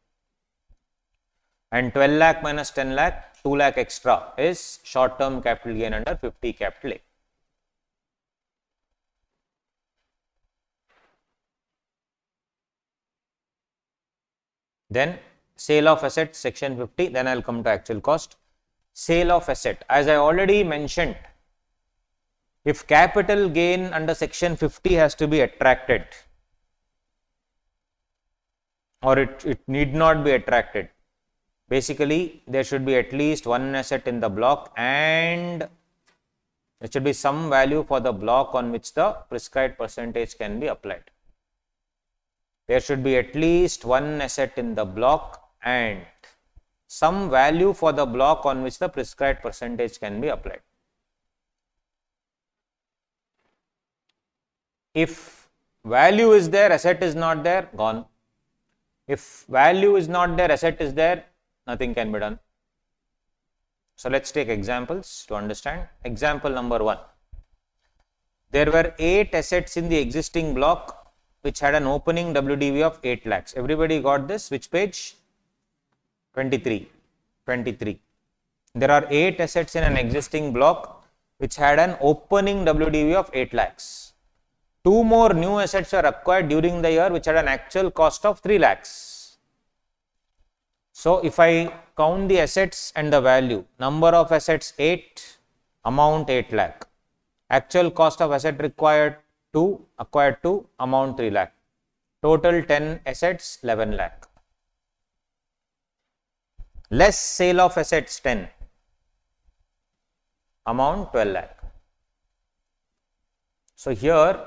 Speaker 1: And 12 lakh minus 10 lakh, 2 lakh extra is short term capital gain under 50 capital A. Then sale of asset, section 50, then I will come to actual cost. Sale of asset, as I already mentioned, if capital gain under section 50 has to be attracted, or it need not be attracted, basically there should be at least one asset in the block and there should be some value for the block on which the prescribed percentage can be applied. There should be at least one asset in the block and some value for the block on which the prescribed percentage can be applied. If value is there, asset is not there, gone. If value is not there, asset is there, nothing can be done. So let's take examples to understand. Example number 1. There were 8 assets in the existing block which had an opening WDV of 8 lakhs. Everybody got this? Which page? 23. 23. There are 8 assets in an existing block which had an opening WDV of 8 lakhs. 2 more new assets were acquired during the year which had an actual cost of 3 lakhs. So if I count the assets and the value, number of assets 8, amount 8 lakh. Actual cost of asset required 2, acquired 2, amount 3 lakh. Total 10 assets 11 lakh. Less sale of assets 10, amount 12 lakh. So here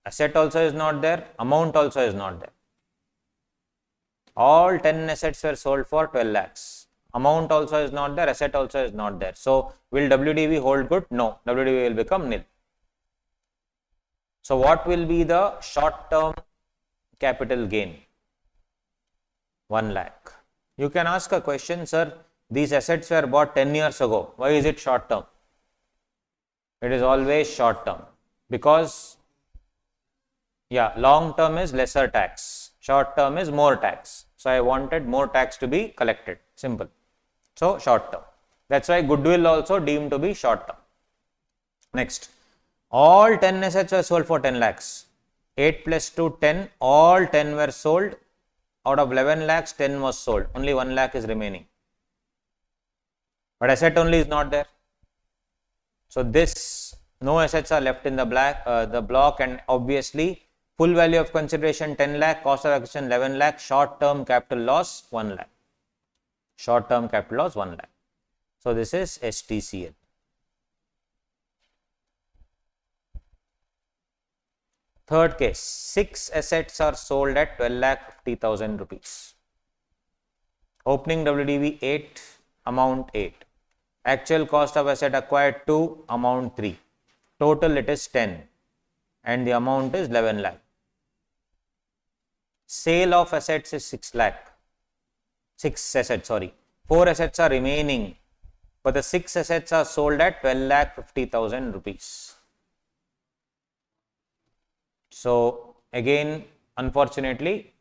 Speaker 1: asset also is not there, amount also is not there. All 10 assets were sold for 12 lakhs. Amount also is not there, asset also is not there. So will WDV hold good? No, WDV will become nil. So what will be the short term capital gain? 1 lakh. You can ask a question, sir, these assets were bought 10 years ago. Why is it short term? It is always short term because long term is lesser tax, short term is more tax. So I wanted more tax to be collected. Simple. So short term. That's why goodwill also deemed to be short term. Next, all 10 assets were sold for 10 lakhs. 8 plus 2, 10. All 10 were sold. Out of 11 lakhs, 10 was sold. Only 1 lakh is remaining. But asset only is not there. So this, no assets are left in the block, and obviously full value of consideration 10 lakh, cost of acquisition 11 lakh, short term capital loss 1 lakh. Short term capital loss 1 lakh. So this is STCL. Third case, 6 assets are sold at 12,50,000 rupees. Opening WDV 8, amount 8. Actual cost of asset acquired 2, amount 3. Total it is 10 and the amount is 11 lakh. Sale of assets is 6 lakh. 6 assets, sorry. 4 assets are remaining, but the 6 assets are sold at 12,50,000 rupees. So again, unfortunately,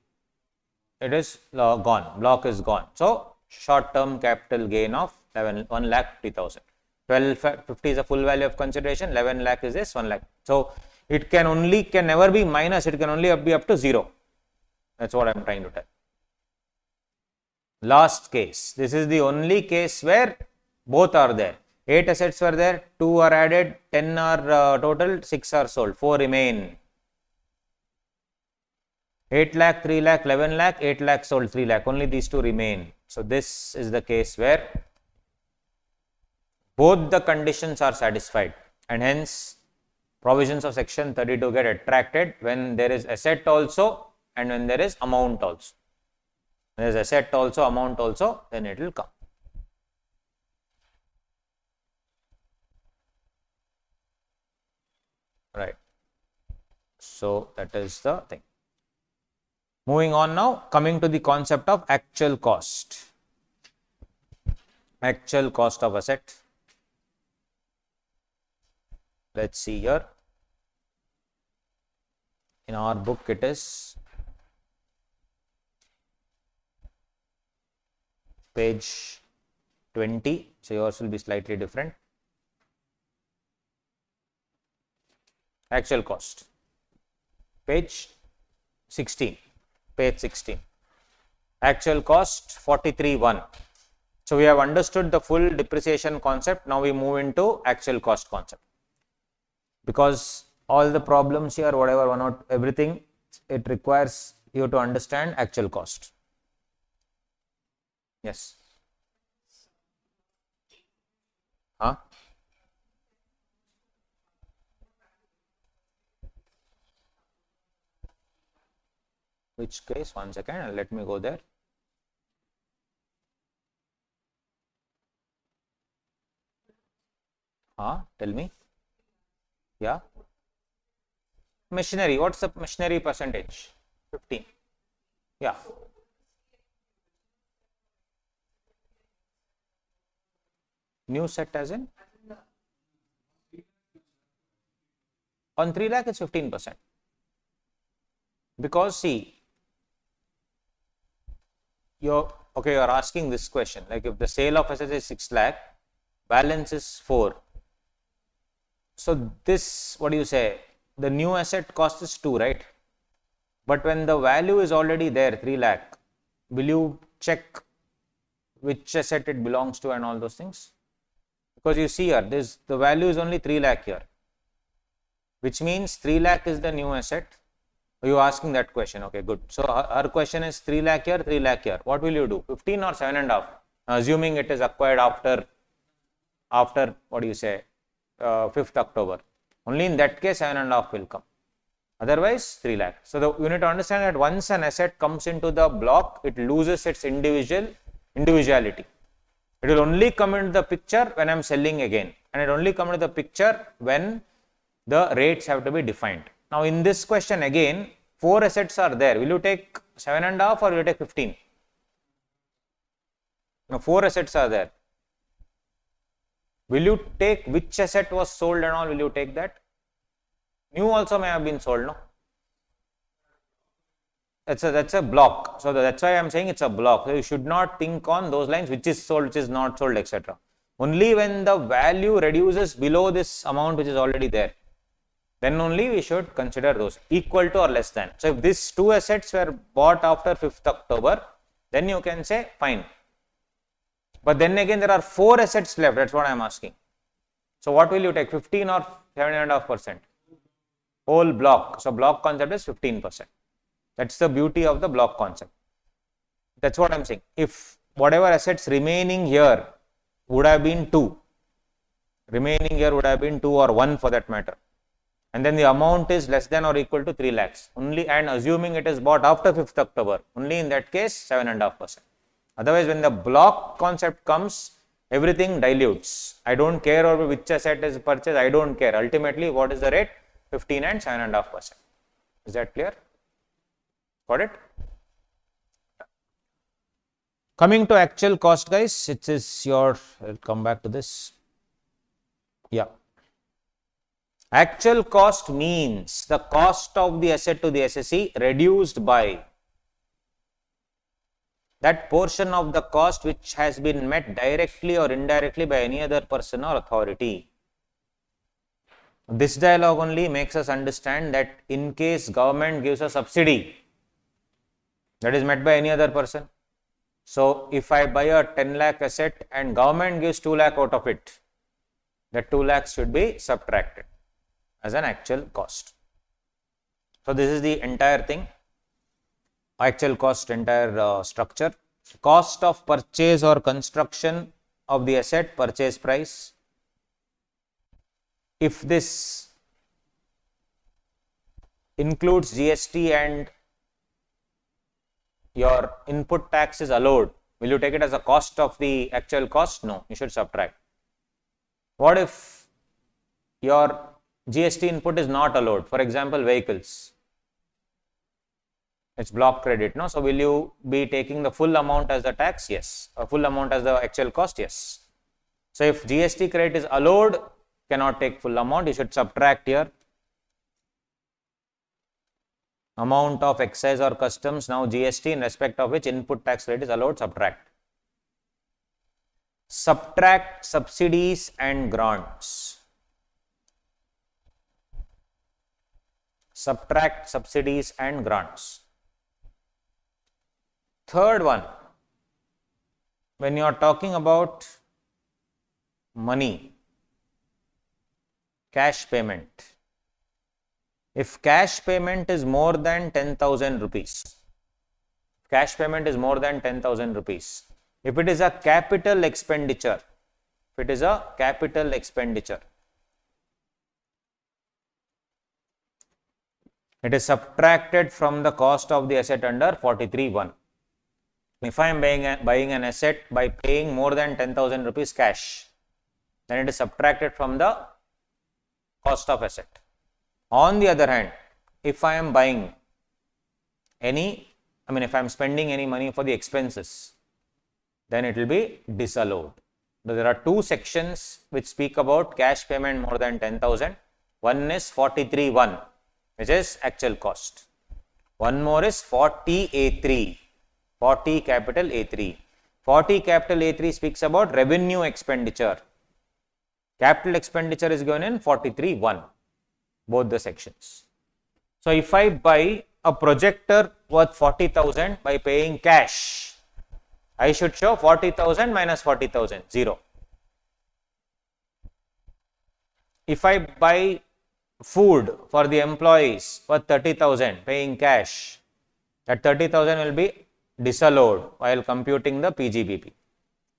Speaker 1: it is gone. Block is gone. So short term capital gain of 1,50,000. 1250 is a full value of consideration. 11 lakh is this 1 lakh. So it can never be minus. It can only be up to 0. That's what I am trying to tell. Last case. This is the only case where both are there. 8 assets were there. 2 are added. 10 are total. 6 are sold. 4 remain. 8 lakh, 3 lakh, 11 lakh, 8 lakh sold, 3 lakh. Only these 2 remain. So this is the case where both the conditions are satisfied, and hence provisions of section 32 get attracted when there is asset also and when there is amount also. When there is asset also, amount also, then it will come. Right. So that is the thing. Moving on now, coming to the concept of actual cost. Actual cost of asset. Let's see here. In our book, it is page 20. So yours will be slightly different. Actual cost. Page 16. Page 16. Actual cost 43.1. So we have understood the full depreciation concept. Now we move into actual cost concept. Because all the problems here, whatever, everything, it requires you to understand actual cost. Yes. Huh? Which case? 1 second, let me go there. Tell me. Yeah. Machinery. What's the machinery percentage? 15. Yeah. New set as in? On 3 lakh it's 15%. Because see, you're asking this question, like if the sale of assets is 6 lakh, balance is 4. So this, what do you say, the new asset cost is 2, right? But when the value is already there, 3 lakh, will you check which asset it belongs to and all those things? Because you see here, the value is only 3 lakh here, which means 3 lakh is the new asset. You are asking that question. Okay, good. So our question is 3 lakh here, 3 lakh here. What will you do? 15 or 7.5? Assuming it is acquired after what do you say, 5th October. Only in that case 7.5 will come. Otherwise 3 lakh. So you need to understand that once an asset comes into the block, it loses its individuality. It will only come into the picture when I am selling again, and it only come into the picture when the rates have to be defined. Now in this question again, 4 assets are there. Will you take 7.5 or will you take 15? Now 4 assets are there. Will you take which asset was sold and all? Will you take that? New also may have been sold, no? That's a block. So that's why I am saying it's a block. So you should not think on those lines, which is sold, which is not sold, etc. Only when the value reduces below this amount which is already there, then only we should consider those equal to or less than. So if these 2 assets were bought after 5th October, then you can say fine. But then again there are 4 assets left, that's what I am asking. So what will you take, 15 or 7.5%? Whole block. So block concept is 15%. That's the beauty of the block concept. That's what I am saying. If whatever assets remaining here would have been 2, remaining here would have been 2 or 1 for that matter, and then the amount is less than or equal to 3 lakhs only, and assuming it is bought after 5th October, only in that case 7.5%. Otherwise, when the block concept comes, everything dilutes. I don't care over which asset is purchased, I don't care. Ultimately, what is the rate? 15 and 7.5%. Is that clear? Got it? Coming to actual cost, guys, it is your, I'll come back to this. Yeah. Actual cost means the cost of the asset to the assessee reduced by that portion of the cost which has been met directly or indirectly by any other person or authority. This dialogue only makes us understand that in case government gives a subsidy that is met by any other person. So if I buy a 10 lakh asset and government gives 2 lakh out of it, that 2 lakhs should be subtracted as an actual cost. So this is the entire thing, actual cost, entire structure. Cost of purchase or construction of the asset, purchase price. If this includes GST and your input tax is allowed, will you take it as a cost of the actual cost? No, you should subtract. What if your GST input is not allowed? For example, vehicles. It's block credit, no? So will you be taking the full amount as the tax? Yes. Or full amount as the actual cost? Yes. So if GST credit is allowed, cannot take full amount, you should subtract here. Amount of excise or customs, now GST, in respect of which input tax rate is allowed, subtract. Subtract subsidies and grants. Subtract subsidies and grants. Third one, when you are talking about money, cash payment. If cash payment is more than 10,000 rupees, cash payment is more than 10,000 rupees, if it is a capital expenditure, it is subtracted from the cost of the asset under 43(1). If I am buying an asset by paying more than 10,000 rupees cash, then it is subtracted from the cost of asset. On the other hand, if I am buying if I am spending any money for the expenses, then it will be disallowed. there are two sections which speak about cash payment more than 10,000. One is 43.1, which is actual cost. One more is 40A3, 40 capital A3. 40 capital A3 speaks about revenue expenditure. Capital expenditure is given in 43.1, both the sections. So if I buy a projector worth 40,000 by paying cash, I should show 40,000 minus 40,000, 0. If I buy food for the employees worth 30,000 paying cash, that 30,000 will be disallowed while computing the PGBP.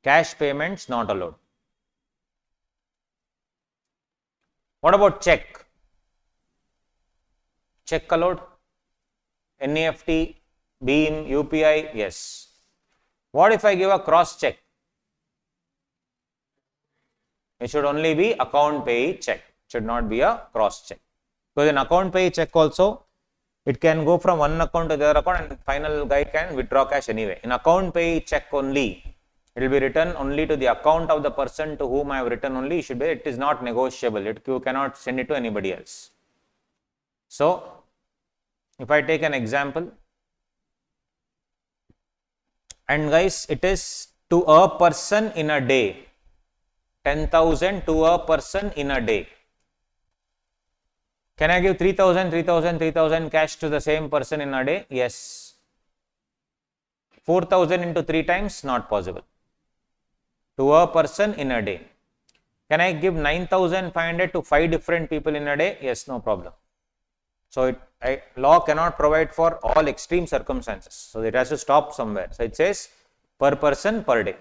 Speaker 1: Cash payments not allowed. What about check? Check allowed? NEFT, BEAM, UPI, yes. What if I give a cross check? It should only be account payee check. It should not be a cross check. Because in account payee check also, it can go from one account to the other account and the final guy can withdraw cash anyway. In account payee check only, it will be written only to the account of the person to whom I have written only. It is not negotiable. You cannot send it to anybody else. So, if I take an example, and guys, it is to a person in a day, 10,000 to a person in a day. Can I give 3,000, 3,000, 3,000 cash to the same person in a day? Yes. 4,000 into 3 times, not possible. To a person in a day. Can I give 9,500 to 5 different people in a day? Yes, no problem. So, law cannot provide for all extreme circumstances. So, it has to stop somewhere. So, it says per person per day.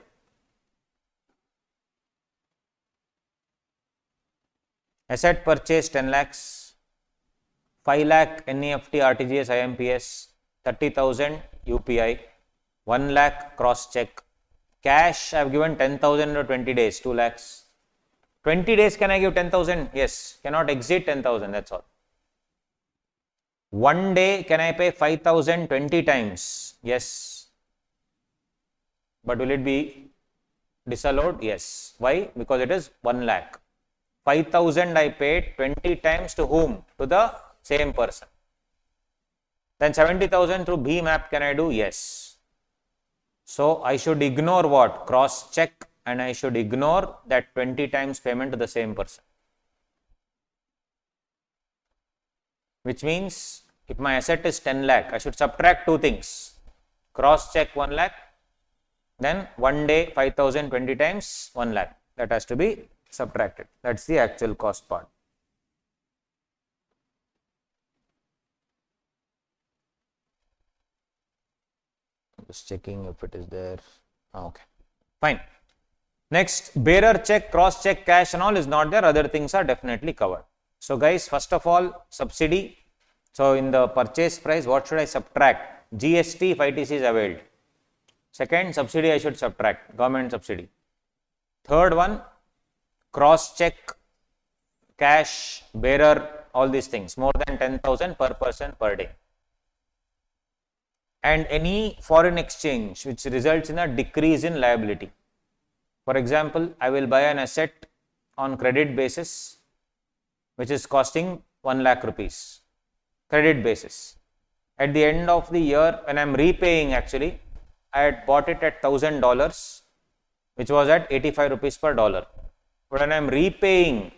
Speaker 1: Asset purchase 10 lakhs, 5 lakh NEFT, RTGS, IMPS, 30,000 UPI, 1 lakh cross check. Cash I have given 10,000 to 20 days, 2 lakhs. 20 days can I give 10,000? Yes, cannot exceed 10,000, that's all. 1 day can I pay 5,000 20 times? Yes. But will it be disallowed? Yes. Why? Because it is 1 lakh. 5,000 I paid 20 times to whom? To the same person. Then 70,000 through BEAM app can I do? Yes. So I should ignore what? Cross check, and I should ignore that 20 times payment to the same person. Which means if my asset is 10 lakh, I should subtract two things. Cross check 1 lakh, then 1 day 5,000 20 times 1 lakh. That has to be subtracted. That's the actual cost part. Just checking if it is there. Okay, fine. Next, bearer check, cross check, cash and all is not there. Other things are definitely covered. So guys, first of all, subsidy. So in the purchase price, what should I subtract? GST if ITC is availed. Second, subsidy I should subtract, government subsidy. Third one, cross check, cash, bearer, all these things, more than 10,000 per person per day. And any foreign exchange which results in a decrease in liability. For example, I will buy an asset on credit basis which is costing 1 lakh rupees. Credit basis. At the end of the year, when I am repaying, actually, I had bought it at $1,000, which was at 85 rupees per dollar. But when I am repaying,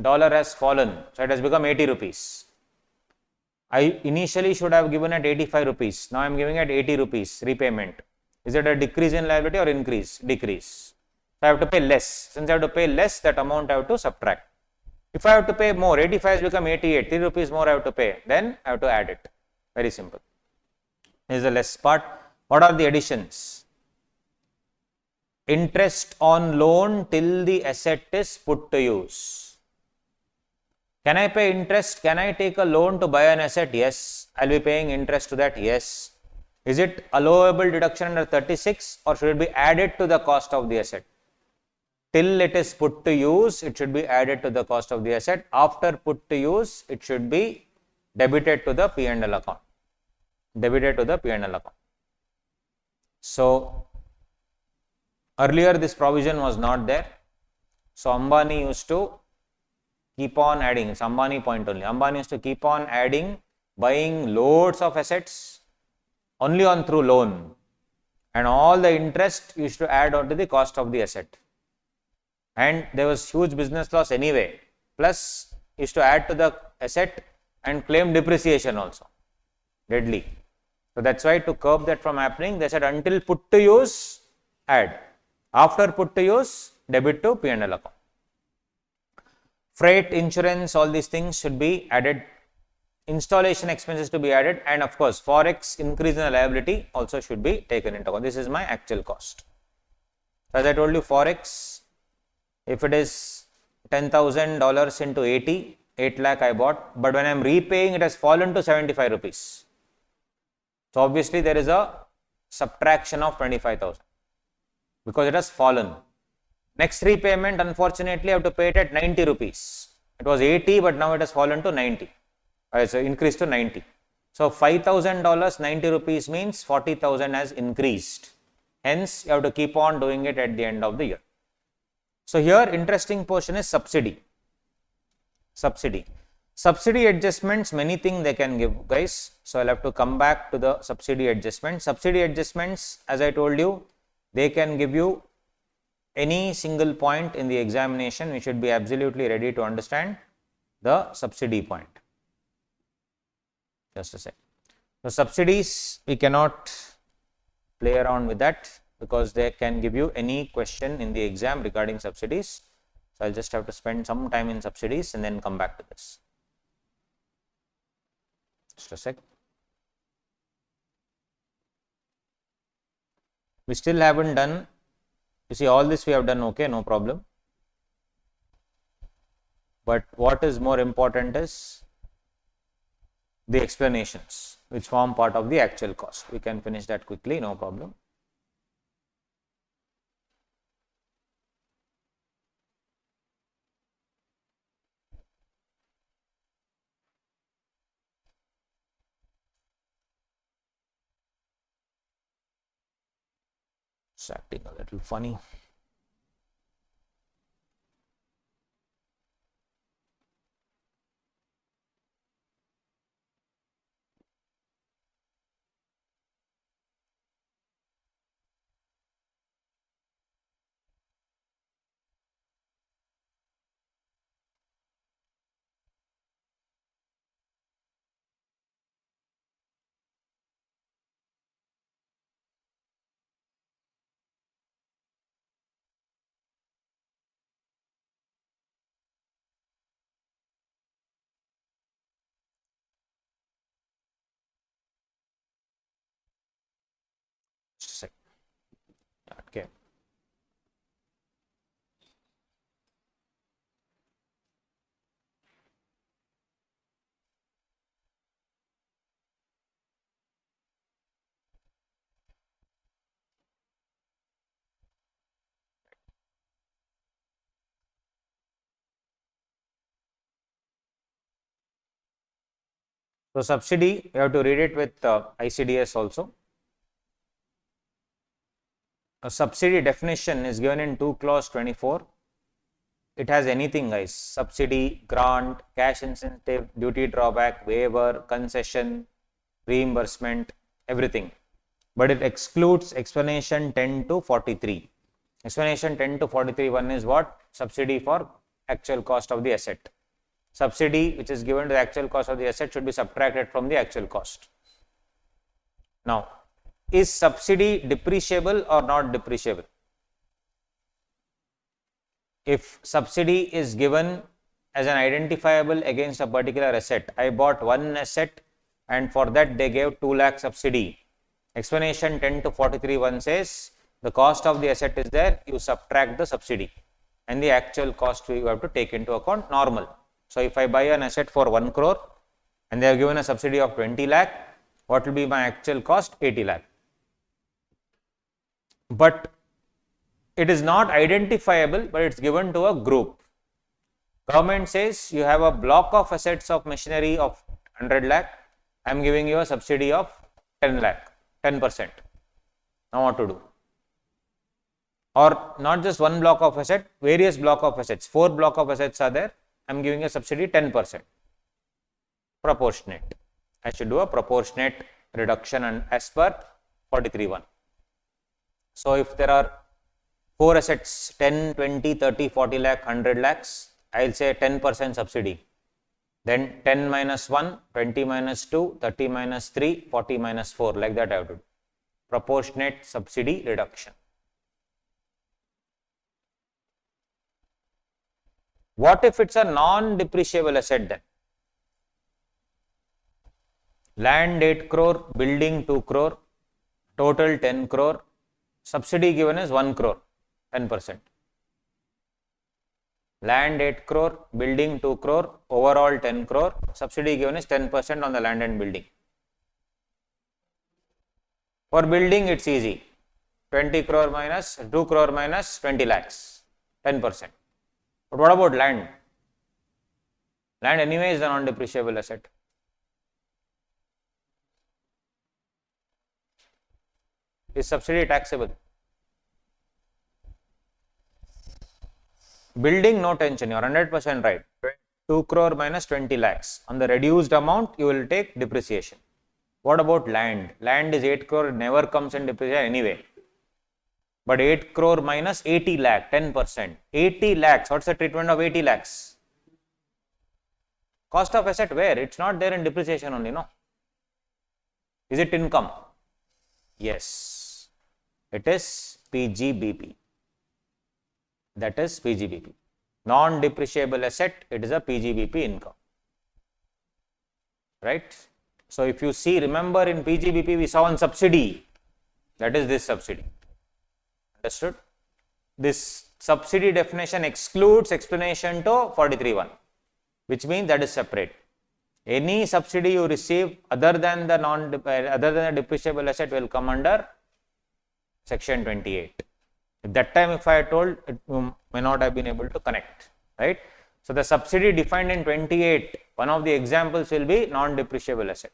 Speaker 1: dollar has fallen, so it has become 80 rupees. I initially should have given at 85 rupees. Now I am giving at 80 rupees repayment. Is it a decrease in liability or increase? Decrease. So I have to pay less. Since I have to pay less, that amount I have to subtract. If I have to pay more, 85 has become 88, 3 rupees more I have to pay, then I have to add it. Very simple. This is the less part. What are the additions? Interest on loan till the asset is put to use. Can I pay interest? Can I take a loan to buy an asset? Yes. I will be paying interest to that? Yes. Is it allowable deduction under 36 or should it be added to the cost of the asset? Till it is put to use, it should be added to the cost of the asset. After put to use, it should be debited to the P&L account. Debited to the P&L account. So, Earlier this provision was not there. So Ambani used to keep on adding, it's Ambani point only. Ambani used to keep on adding, buying loads of assets only on through loan, and all the interest used to add on to the cost of the asset. And there was huge business loss anyway. Plus, used to add to the asset and claim depreciation also. Deadly. So that's why to curb that from happening, they said until put to use, add. After put to use, debit to P&L account. Freight, insurance, all these things should be added. Installation expenses to be added, and of course, forex increase in the liability also should be taken into account. This is my actual cost. As I told you, forex, if it is $10,000 into 80, 8 lakh I bought, but when I am repaying, it has fallen to 75 rupees. So obviously there is a subtraction of 25,000 because it has fallen. Next repayment, unfortunately, I have to pay it at 90 rupees. It was 80, but now it has fallen to 90. So increased to 90. So $5,000, 90 rupees means 40,000 has increased. Hence, you have to keep on doing it at the end of the year. So here, interesting portion is subsidy. Subsidy adjustments, many things they can give, guys. So I'll have to come back to the subsidy adjustments. Subsidy adjustments, as I told you, they can give you any single point in the examination. We should be absolutely ready to understand the subsidy point. Just a sec. So subsidies, we cannot play around with that because they can give you any question in the exam regarding subsidies. So I'll just have to spend some time in subsidies and then come back to this. Just a sec. We still haven't done, you see, all this we have done, okay, no problem. But what is more important is the explanations which form part of the actual cost. We can finish that quickly, no problem. It's acting a little funny. Okay. So subsidy, you have to read it with ICDS also. A subsidy definition is given in 2 clause 24. It has anything, guys: subsidy, grant, cash incentive, duty drawback, waiver, concession, reimbursement, everything. But it excludes explanation 10 to 43. Explanation 10 to 43, one is what? Subsidy for actual cost of the asset. Subsidy which is given to the actual cost of the asset should be subtracted from the actual cost. Now, is subsidy depreciable or not depreciable? If subsidy is given as an identifiable against a particular asset, I bought one asset and for that they gave 2 lakh subsidy. Explanation 10 to 43 one says the cost of the asset is there, you subtract the subsidy and the actual cost you have to take into account normal. So if I buy an asset for 1 crore and they have given a subsidy of 20 lakh, what will be my actual cost? 80 lakh. But it is not identifiable, but it's given to a group. Government says you have a block of assets of machinery of 100 lakh. I am giving you a subsidy of 10 lakh, 10%. Now what to do? or not just one block of asset, various block of assets, 4 block of assets are there, I am giving a subsidy 10%. Proportionate. I should do a proportionate reduction and as per 43(1). So if there are 4 assets, 10, 20, 30, 40 lakh, 100 lakhs, I will say 10% subsidy. Then 10 minus 1, 20 minus 2, 30 minus 3, 40 minus 4, like that I have to do. Proportionate subsidy reduction. What if it's a non-depreciable asset then? Land 8 crore, building 2 crore, total 10 crore, subsidy given is 1 crore, 10%. Land 8 crore, building 2 crore, overall 10 crore, subsidy given is 10% on the land and building. For building, it's easy. 20 crore minus 2 crore minus 20 lakhs, 10%. But what about land? Land anyway is a non-depreciable asset. Is subsidy taxable? Building, no tension, you are 100% right. 2 crore minus 20 lakhs. On the reduced amount, you will take depreciation. What about land? Land is 8 crore, never comes in depreciation anyway. But 8 crore minus 80 lakh, 10%. 80 lakhs, what's the treatment of 80 lakhs? Cost of asset where? It's not there in depreciation only, no? Is it income? Yes. It is PGBP. That is PGBP. Non-depreciable asset, it is a PGBP income. Right? So if you see, remember in PGBP we saw one subsidy. That is this subsidy. Understood? This subsidy definition excludes explanation to 43(1), which means that is separate. Any subsidy you receive other than the depreciable asset will come under section 28. At that time, if I had told, it may not have been able to connect, right? So the subsidy defined in 28, one of the examples will be non-depreciable asset.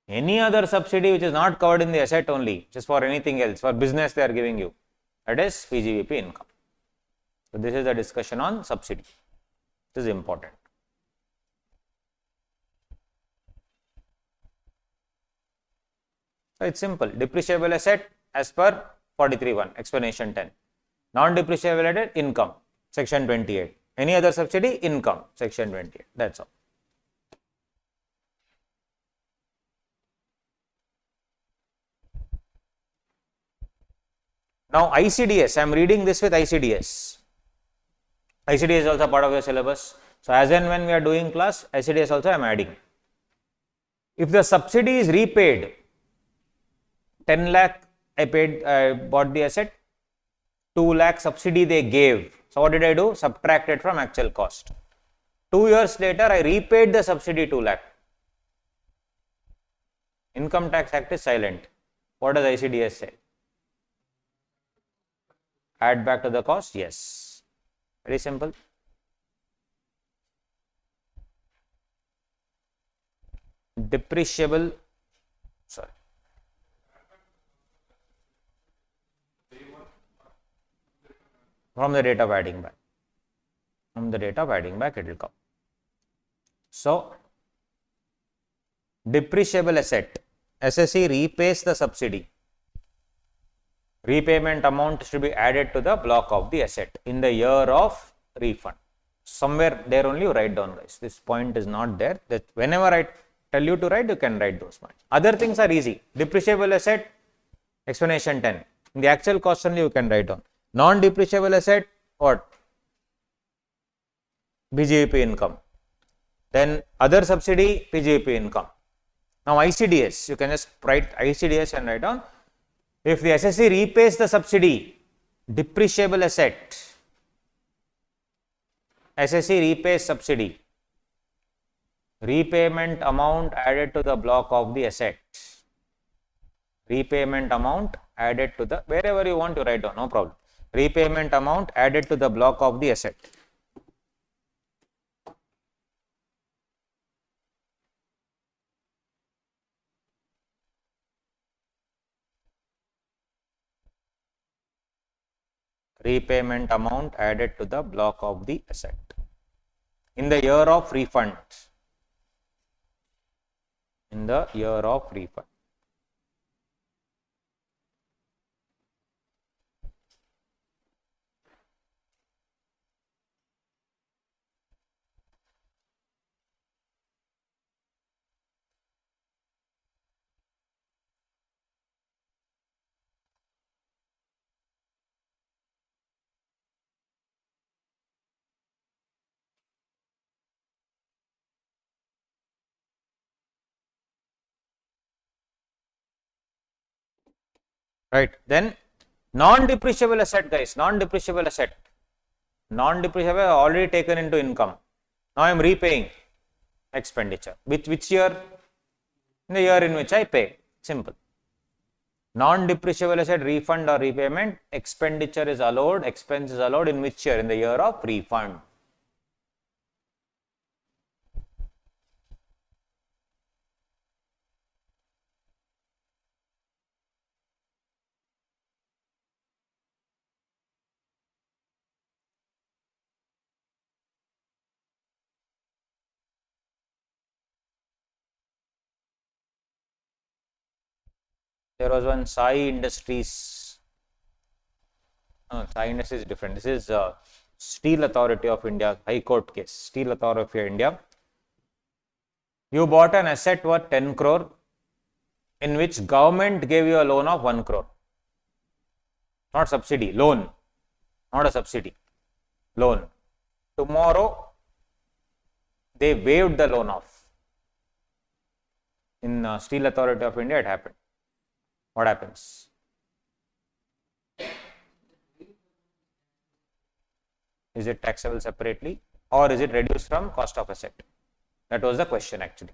Speaker 1: Any other subsidy which is not covered in the asset only, just for anything else, for business they are giving you, that is PGBP income. So this is the discussion on subsidy. This is important. So it's simple. Depreciable asset as per 43(1), explanation 10. Non-depreciable asset, income, section 28. Any other subsidy, income, section 28. That's all. Now ICDS, I am reading this with ICDS. ICDS is also part of your syllabus. So as and when we are doing class, ICDS also I am adding. If the subsidy is repaid, 10 lakh I bought the asset, 2 lakh subsidy they gave. So what did I do? Subtracted from actual cost. 2 years later, I repaid the subsidy 2 lakh. Income Tax Act is silent. What does ICDS say? Add back to the cost? Yes. Very simple. Depreciable, sorry. From the date of adding back. From the date of adding back, it will come. So, depreciable asset, SSE repays the subsidy. Repayment amount should be added to the block of the asset in the year of refund. Somewhere there only you write down, guys. This point is not there. That whenever I tell you to write, you can write those points. Other things are easy. Depreciable asset, explanation 10. In the actual cost only you can write down. Non-depreciable asset, what? PGBP income. Then other subsidy, PGBP income. Now ICDS, you can just write ICDS and write down. If the SSE repays the subsidy, depreciable asset, SSE repays subsidy, repayment amount added to the block of the asset. Repayment amount added to the, wherever you want to write down, no problem. Repayment amount added to the block of the asset. repayment amount added to the block of the asset in the year of refund. In the year of refund. Right. Then non-depreciable asset, guys, non-depreciable asset. Non-depreciable already taken into income. Now I am repaying expenditure. Which year? In the year in which I pay. Simple. Non-depreciable asset refund or repayment, expenditure is allowed, expense is allowed in which year? In the year of refund. There was one Sai Industries. Sai Industries is different. This is Steel Authority of India, High Court case. Steel Authority of India. You bought an asset worth 10 crore in which government gave you a loan of 1 crore. Not subsidy, loan. Not a subsidy. Loan. Tomorrow, they waived the loan off. In Steel Authority of India, it happened. What happens? Is it taxable separately or is it reduced from cost of asset? That was the question actually.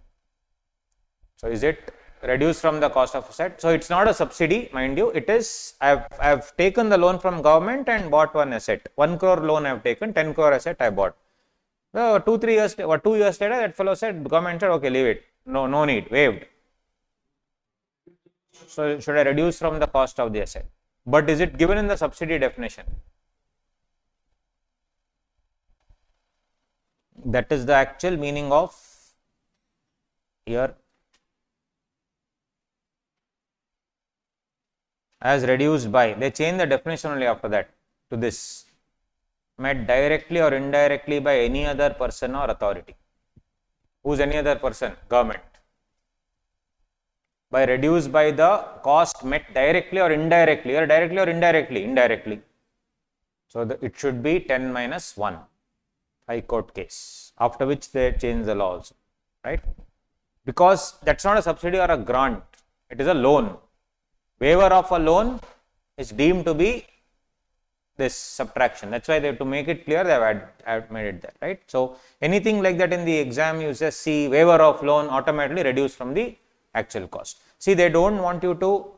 Speaker 1: So is it reduced from the cost of asset? So it's not a subsidy, mind you. It is, I've taken the loan from government and bought one asset. 1 crore loan I've taken, 10 crore asset I bought. So 2 years later, that fellow said, government said, okay, leave it. No need, waived. So should I reduce from the cost of the asset? But is it given in the subsidy definition? That is the actual meaning of here as reduced by. They change the definition only after that to this. Met directly or indirectly by any other person or authority. Who's any other person? Government. By reduced by the cost met directly or indirectly, or directly or indirectly? Indirectly. So it should be 10 minus 1. High Court case. After which they change the law also. Right? Because that's not a subsidy or a grant. It is a loan. Waiver of a loan is deemed to be this subtraction. That's why they have to make it clear, they have made it there, right? So anything like that in the exam, you just see waiver of loan automatically reduced from the actual cost. See, they don't want you to,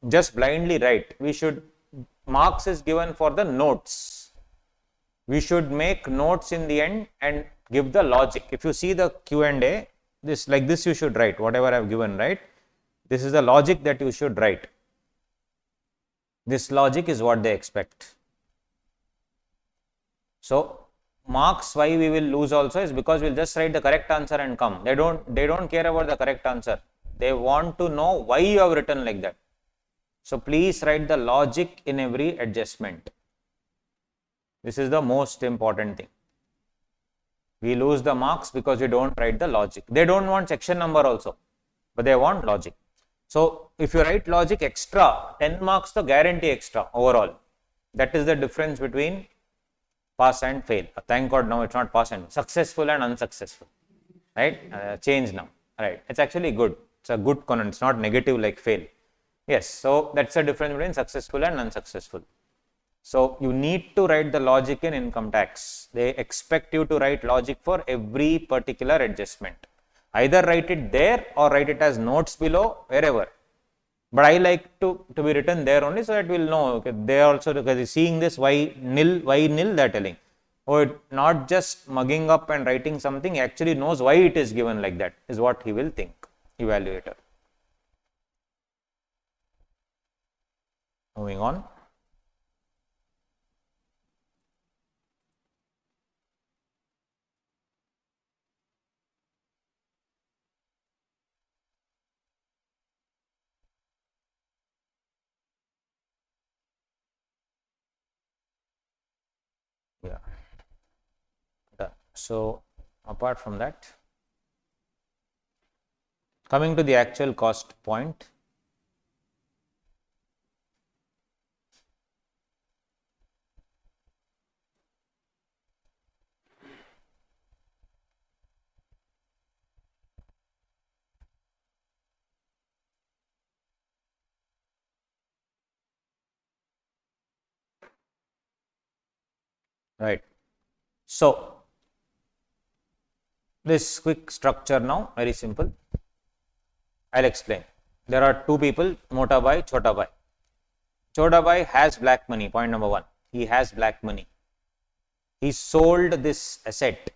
Speaker 1: just blindly write. We should, marks is given for the notes. We should make notes in the end and give the logic. If you see the Q&A, this like this you should write, whatever I have given, right? This is the logic that you should write. This logic is what they expect. So marks why we will lose also is because we'll just write the correct answer and come. They don't care about the correct answer. They want to know why you have written like that. So please write the logic in every adjustment. This is the most important thing. We lose the marks because we don't write the logic. They don't want section number also, but they want logic. So if you write logic extra, 10 marks to guarantee extra overall. That is the difference between pass and fail. Thank God now it's not pass and successful and unsuccessful. Right? Change now. Right? It's actually good. It's a good content. It's not negative like fail. Yes. So that's the difference between successful and unsuccessful. So you need to write the logic in income tax. They expect you to write logic for every particular adjustment. Either write it there or write it as notes below, wherever. But I like to be written there only so that we'll know, okay, they also, because seeing this why nil, they're telling. Oh, not just mugging up and writing something, he actually knows why it is given like that, is what he will think, evaluator. Moving on. Yeah. Done. So apart from that, coming to the actual cost point, right. So this quick structure now, very simple. I'll explain. There are two people, Mota Bhai, Chota Bhai. Chota Bhai has black money, point number one. He has black money. He sold this asset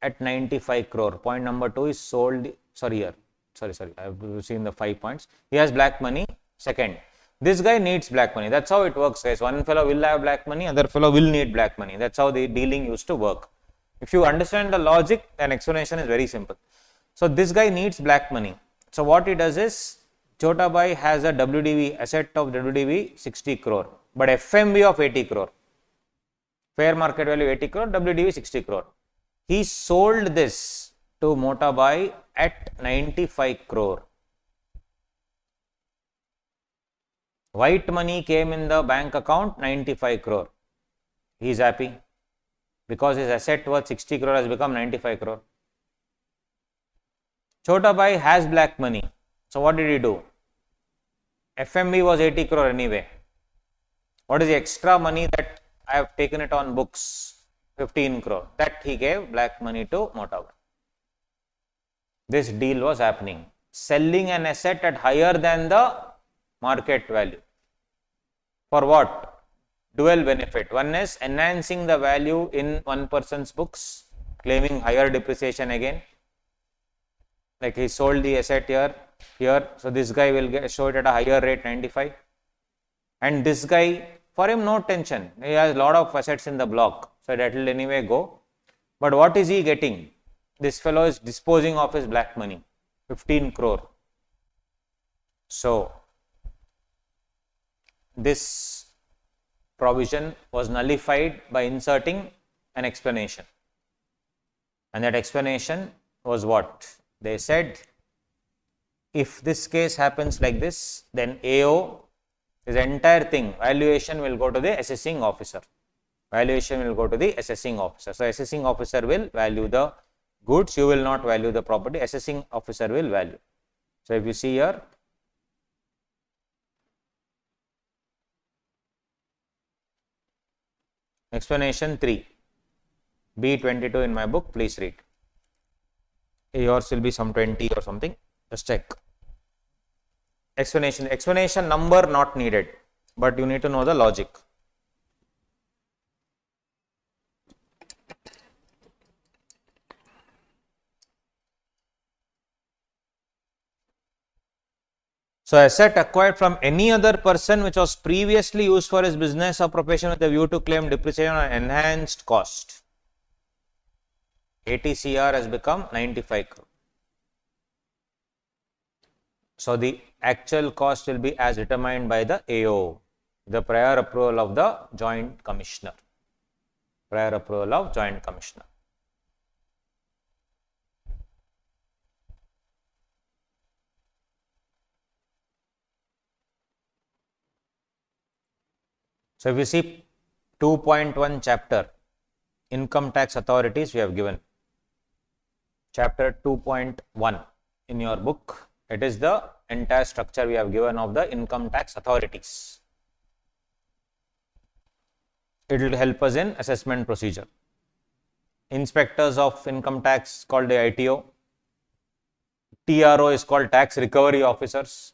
Speaker 1: at 95 crore. Point number two is sold, sorry, I have seen the 5 points. He has black money. Second, this guy needs black money. That's how it works, guys. One fellow will have black money, other fellow will need black money. That's how the dealing used to work. If you understand the logic, then explanation is very simple. So this guy needs black money. So what he does is, Chota Bhai has a WDV, asset of WDV 60 crore, but FMV of 80 crore. Fair market value 80 crore, WDV 60 crore. He sold this to Mota Bhai at 95 crore. White money came in the bank account, 95 crore. He is happy because his asset worth 60 crore has become 95 crore. Chota Bhai has black money. So what did he do? FMB was 80 crore anyway. What is the extra money that I have taken it on books? 15 crore. That he gave black money to Mota Bhai. This deal was happening. Selling an asset at higher than the market value. For what? Dual benefit. One is enhancing the value in one person's books, claiming higher depreciation again. Like he sold the asset here. So this guy will show it at a higher rate, 95. And this guy, for him, no tension. He has a lot of assets in the block. So that will anyway go. But what is he getting? This fellow is disposing of his black money, 15 crore. So this provision was nullified by inserting an explanation. And that explanation was what? They said, if this case happens like this, then AO, this entire thing, valuation will go to the assessing officer. Valuation will go to the assessing officer. So assessing officer will value the goods, you will not value the property, assessing officer will value. So if you see here, explanation 3, B22 in my book, please read. Yours will be some 20 or something, just check. Explanation number not needed, but you need to know the logic. So asset acquired from any other person which was previously used for his business or profession with a view to claim depreciation or enhanced cost. 80 CR has become 95 crore. So the actual cost will be as determined by the AO, the prior approval of the joint commissioner. Prior approval of joint commissioner. So if you see 2.1 chapter, income tax authorities we have given. Chapter 2.1 in your book, it is the entire structure we have given of the income tax authorities. It will help us in assessment procedure. Inspectors of income tax called the ITO. TRO is called tax recovery officers.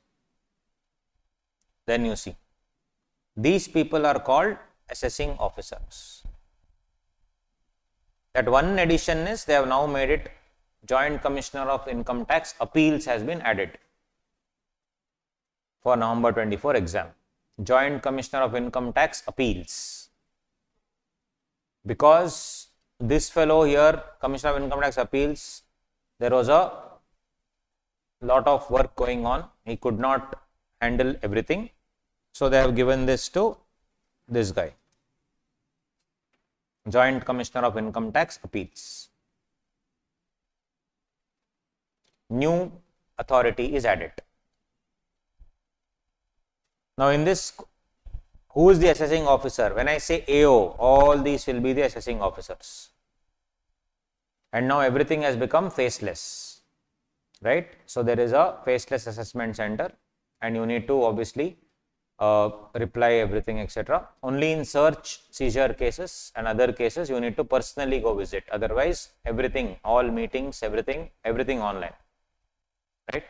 Speaker 1: Then you see, these people are called assessing officers. That one addition is they have now made it Joint Commissioner of Income Tax Appeals has been added for November 24 exam. Joint Commissioner of Income Tax Appeals. Because this fellow here, Commissioner of Income Tax Appeals, there was a lot of work going on. He could not handle everything. So they have given this to this guy. Joint Commissioner of Income Tax appeals. New authority is added. Now in this, who is the assessing officer? When I say AO, all these will be the assessing officers. And now everything has become faceless, right? So there is a faceless assessment center and you need to obviously reply everything, etc. Only in search, seizure cases and other cases you need to personally go visit. Otherwise, everything, all meetings, everything online, right?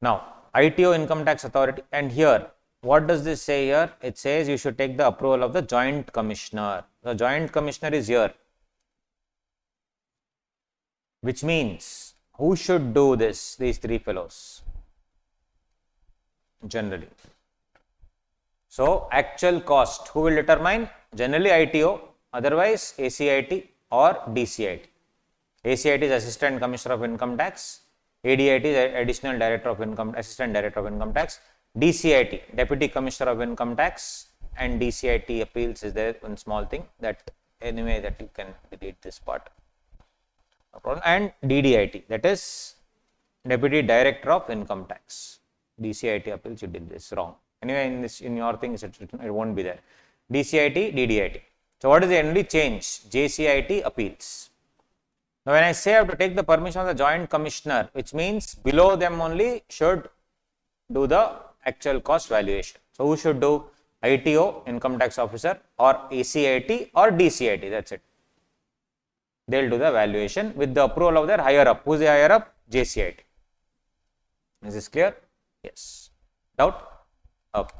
Speaker 1: Now, ITO, Income Tax Authority, and here, what does this say here? It says you should take the approval of the Joint Commissioner. The Joint Commissioner is here, which means who should do this? These three fellows, generally. So, actual cost, who will determine? Generally ITO, otherwise ACIT or DCIT. ACIT is Assistant Commissioner of Income Tax, ADIT is Additional Director of Income, Assistant Director of Income Tax, DCIT, Deputy Commissioner of Income Tax, and DCIT appeals is there, one small thing that anyway that you can delete this part, no problem. And DDIT, that is Deputy Director of Income Tax. DCIT appeals, you did this wrong. Anyway, in this, in your things, it won't be there. DCIT, DDIT. So what is the only change? JCIT appeals. Now when I say I have to take the permission of the Joint Commissioner, which means below them only should do the actual cost valuation. So who should do? ITO, Income Tax Officer, or ACIT or DCIT, that's it. They will do the valuation with the approval of their higher up. Who is the higher up? JCIT. Is this clear? Yes. Doubt? Okay.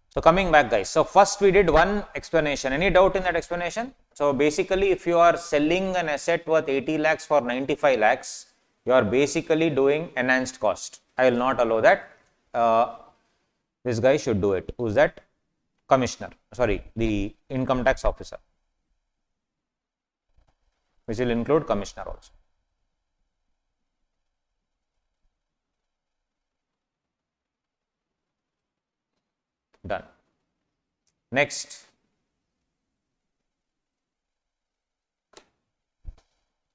Speaker 1: So coming back, guys. So first we did one explanation. Any doubt in that explanation? So basically, if you are selling an asset worth 80 lakhs for 95 lakhs, you are basically doing enhanced cost. I will not allow that. This guy should do it. Who's that? Commissioner. Sorry, the Income Tax Officer, which will include Commissioner also. Done. Next,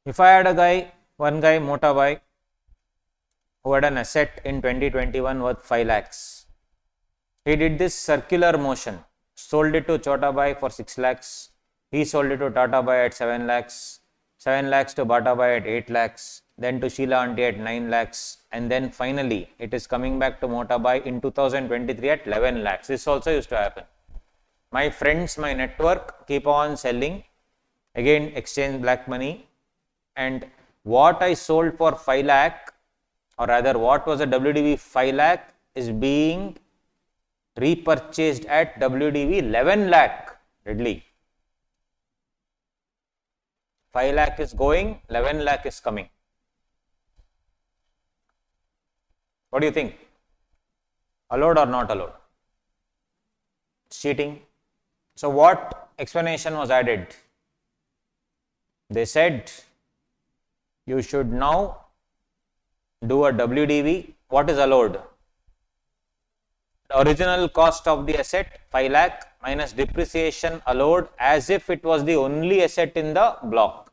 Speaker 1: if I had a guy, one guy, Mota Bhai, who had an asset in 2021 worth 5 lakhs. He did this circular motion, sold it to Chota Bhai for 6 lakhs. He sold it to Tata Bhai at 7 lakhs, 7 lakhs to Bata Bhai at 8 lakhs, then to Sheila Aunty at 9 lakhs, and then finally it is coming back to Mota Bhai in 2023 at 11 lakhs. This also used to happen. My friends, my network keep on selling, again exchange black money, and what I sold for 5 lakh, or rather what was a WDV 5 lakh is being repurchased at WDV 11 lakh readily. 5 lakh is going, 11 lakh is coming. What do you think? Allowed or not allowed? Cheating. So what explanation was added? They said you should now do a WDV. What is allowed? The original cost of the asset 5 lakh minus depreciation allowed as if it was the only asset in the block.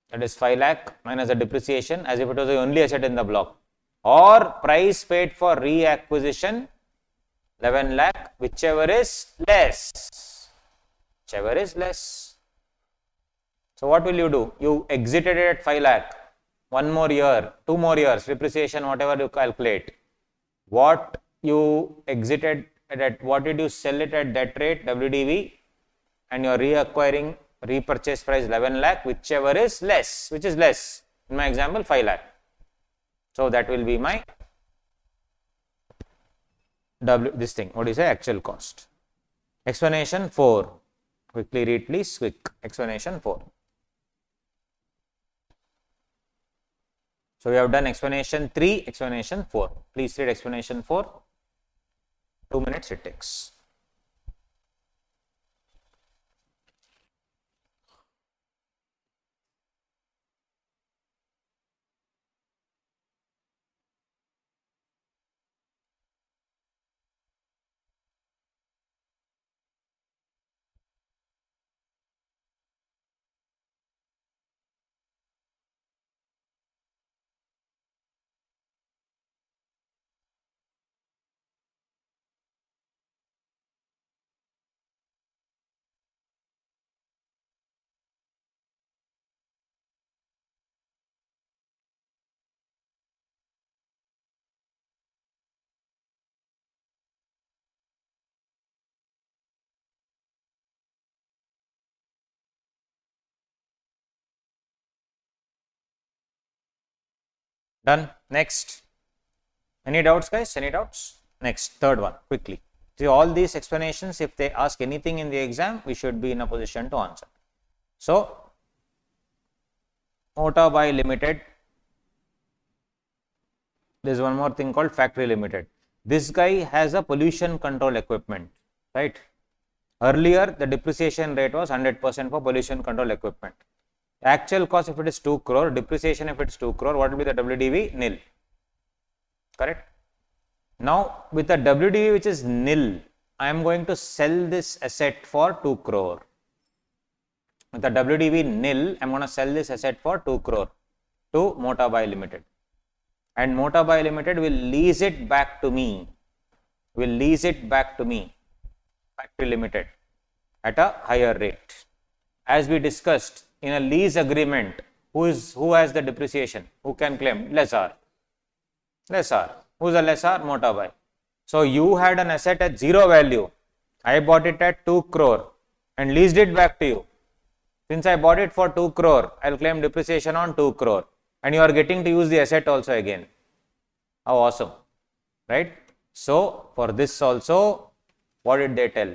Speaker 1: That is 5 lakh minus the depreciation as if it was the only asset in the block, or price paid for reacquisition 11 lakh, whichever is less. Whichever is less. So what will you do? You exited it at 5 lakh. 1 more year, 2 more years, depreciation, whatever you calculate. What you exited at, what did you sell it at that rate, WDV, and you are reacquiring repurchase price 11 lakh, whichever is less. Which is less? In my example, 5 lakh. So that will be my this thing. What do you say? Actual cost. Explanation 4. Quickly read, please. Quick. Explanation 4. So we have done explanation 3, explanation 4. Please read explanation 4. 2 minutes it takes. Done. Next. Any doubts, guys? Any doubts? Next, third one, quickly. See, all these explanations, if they ask anything in the exam, we should be in a position to answer. So, Motor Limited. There is one more thing called Factory Limited. This guy has a pollution control equipment, right? Earlier, the depreciation rate was 100% for pollution control equipment. Actual cost, if it is 2 crore, depreciation if it is 2 crore, what will be the WDV? Nil. Correct? Now, with the WDV which is nil, I am going to sell this asset for 2 crore. With the WDV nil, I am going to sell this asset for 2 crore to Motor Limited. And Motor Limited will lease it back to me. Factory Limited, at a higher rate. As we discussed, in a lease agreement, who has the depreciation? Who can claim? Lessor. Who is a lessor? Motor. So you had an asset at 0 value. I bought it at 2 crore and leased it back to you. Since I bought it for 2 crore, I will claim depreciation on 2 crore. And you are getting to use the asset also again. How awesome, right? So for this also, what did they tell?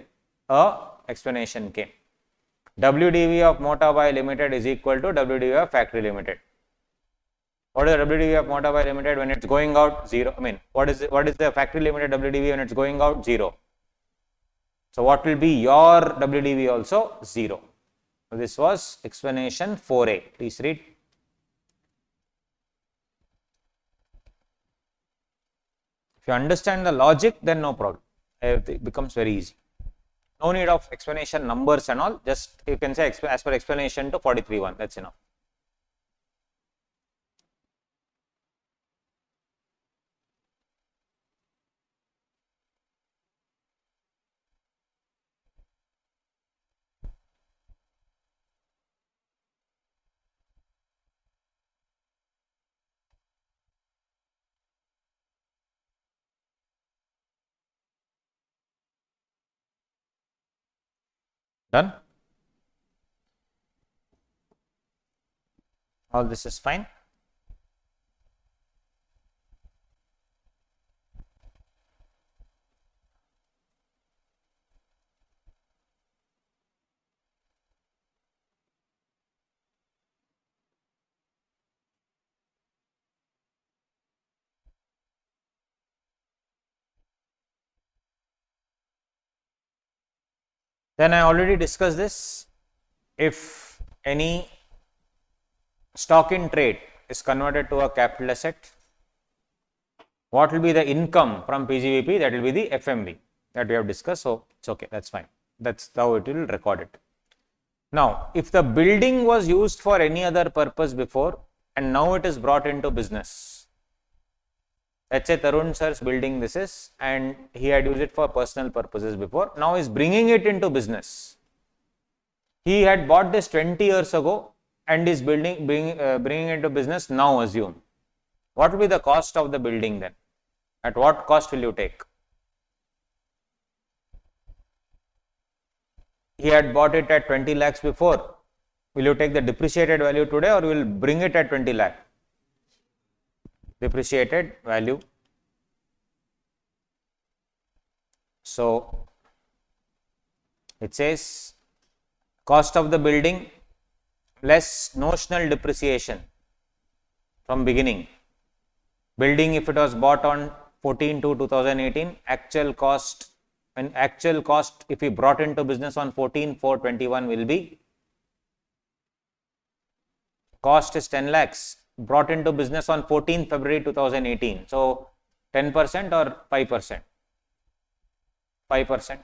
Speaker 1: A explanation came. WDV of Motor Limited is equal to WDV of Factory Limited. What is the WDV of Motor Limited when it's going out? 0. I mean, what is the Factory Limited WDV when it's going out? 0. So what will be your WDV also? 0. So this was explanation 4a. Please read. If you understand the logic, then no problem. It becomes very easy. No need of explanation numbers and all. Just you can say as per explanation to 43.1. That's enough. Done? All this is fine. Then I already discussed this. If any stock in trade is converted to a capital asset, what will be the income from PGBP? That will be the FMV that we have discussed. So it's okay, that's fine. That's how it will record it. Now, if the building was used for any other purpose before and now it is brought into business, let's say Tarun sir's building this is, and he had used it for personal purposes before, now is bringing it into business. He had bought this 20 years ago and is bringing into business now, assume. What will be the cost of the building then? At what cost will you take? He had bought it at 20 lakhs before. Will you take the depreciated value today or will bring it at 20 lakh? Depreciated value. So it says cost of the building less notional depreciation from beginning. Building, if it was bought on 14/2/2018, actual cost, and actual cost if we brought into business on 14/4/21 will be, cost is 10 lakhs, brought into business on 14th February 2018. So 10% or 5%? 5%.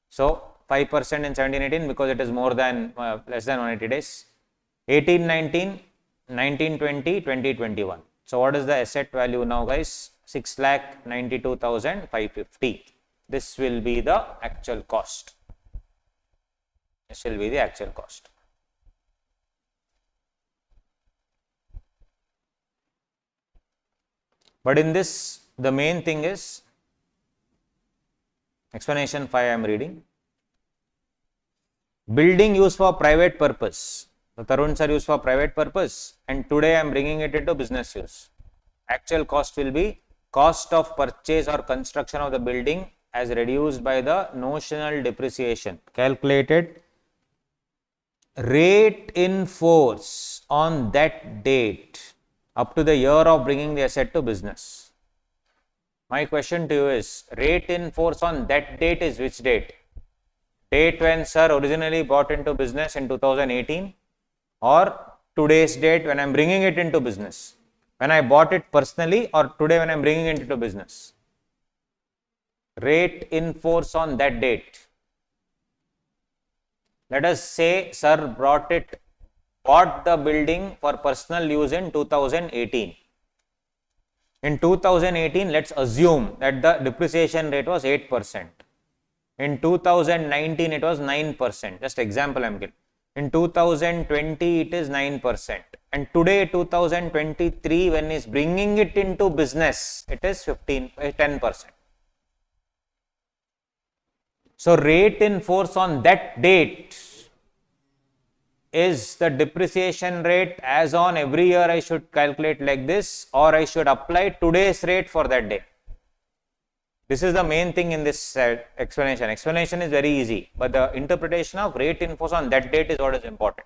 Speaker 1: So 5% in 17/18 because it is more than less than 180 days. 18/19, 19/20, 20/21. So what is the asset value now, guys? 6,92,550. This will be the actual cost. This will be the actual cost. But in this, the main thing is explanation 5 I am reading. Building used for private purpose. The Tarun sir used for private purpose and today I am bringing it into business use. Actual cost will be cost of purchase or construction of the building as reduced by the notional depreciation calculated rate in force on that date up to the year of bringing the asset to business. My question to you is, rate in force on that date is which date? Date when sir originally bought into business in 2018 or today's date when I am bringing it into business? When I bought it personally or today when I am bringing it into business? Rate in force on that date. Let us say sir bought the building for personal use in 2018. In 2018, let's assume that the depreciation rate was 8%. In 2019, it was 9%. Just example I am giving. In 2020, it is 9%. And today, 2023, when is bringing it into business, it is 10%. So, rate in force on that date is the depreciation rate as on every year I should calculate like this, or I should apply today's rate for that day. This is the main thing in this explanation. Explanation is very easy, but the interpretation of rate in force on that date is what is important.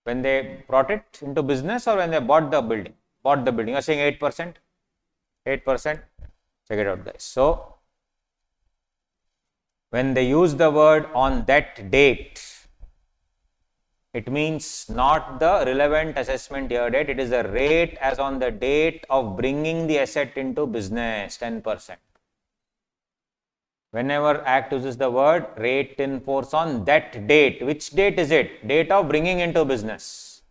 Speaker 1: When they brought it into business or when they bought the building? Bought the building. You are saying 8%? 8%. Check it out, guys. So, when they use the word on that date, it means not the relevant assessment year date, it is the rate as on the date of bringing the asset into business, 10%. Whenever Act uses the word rate in force on that date, which date is it? Date of bringing into business.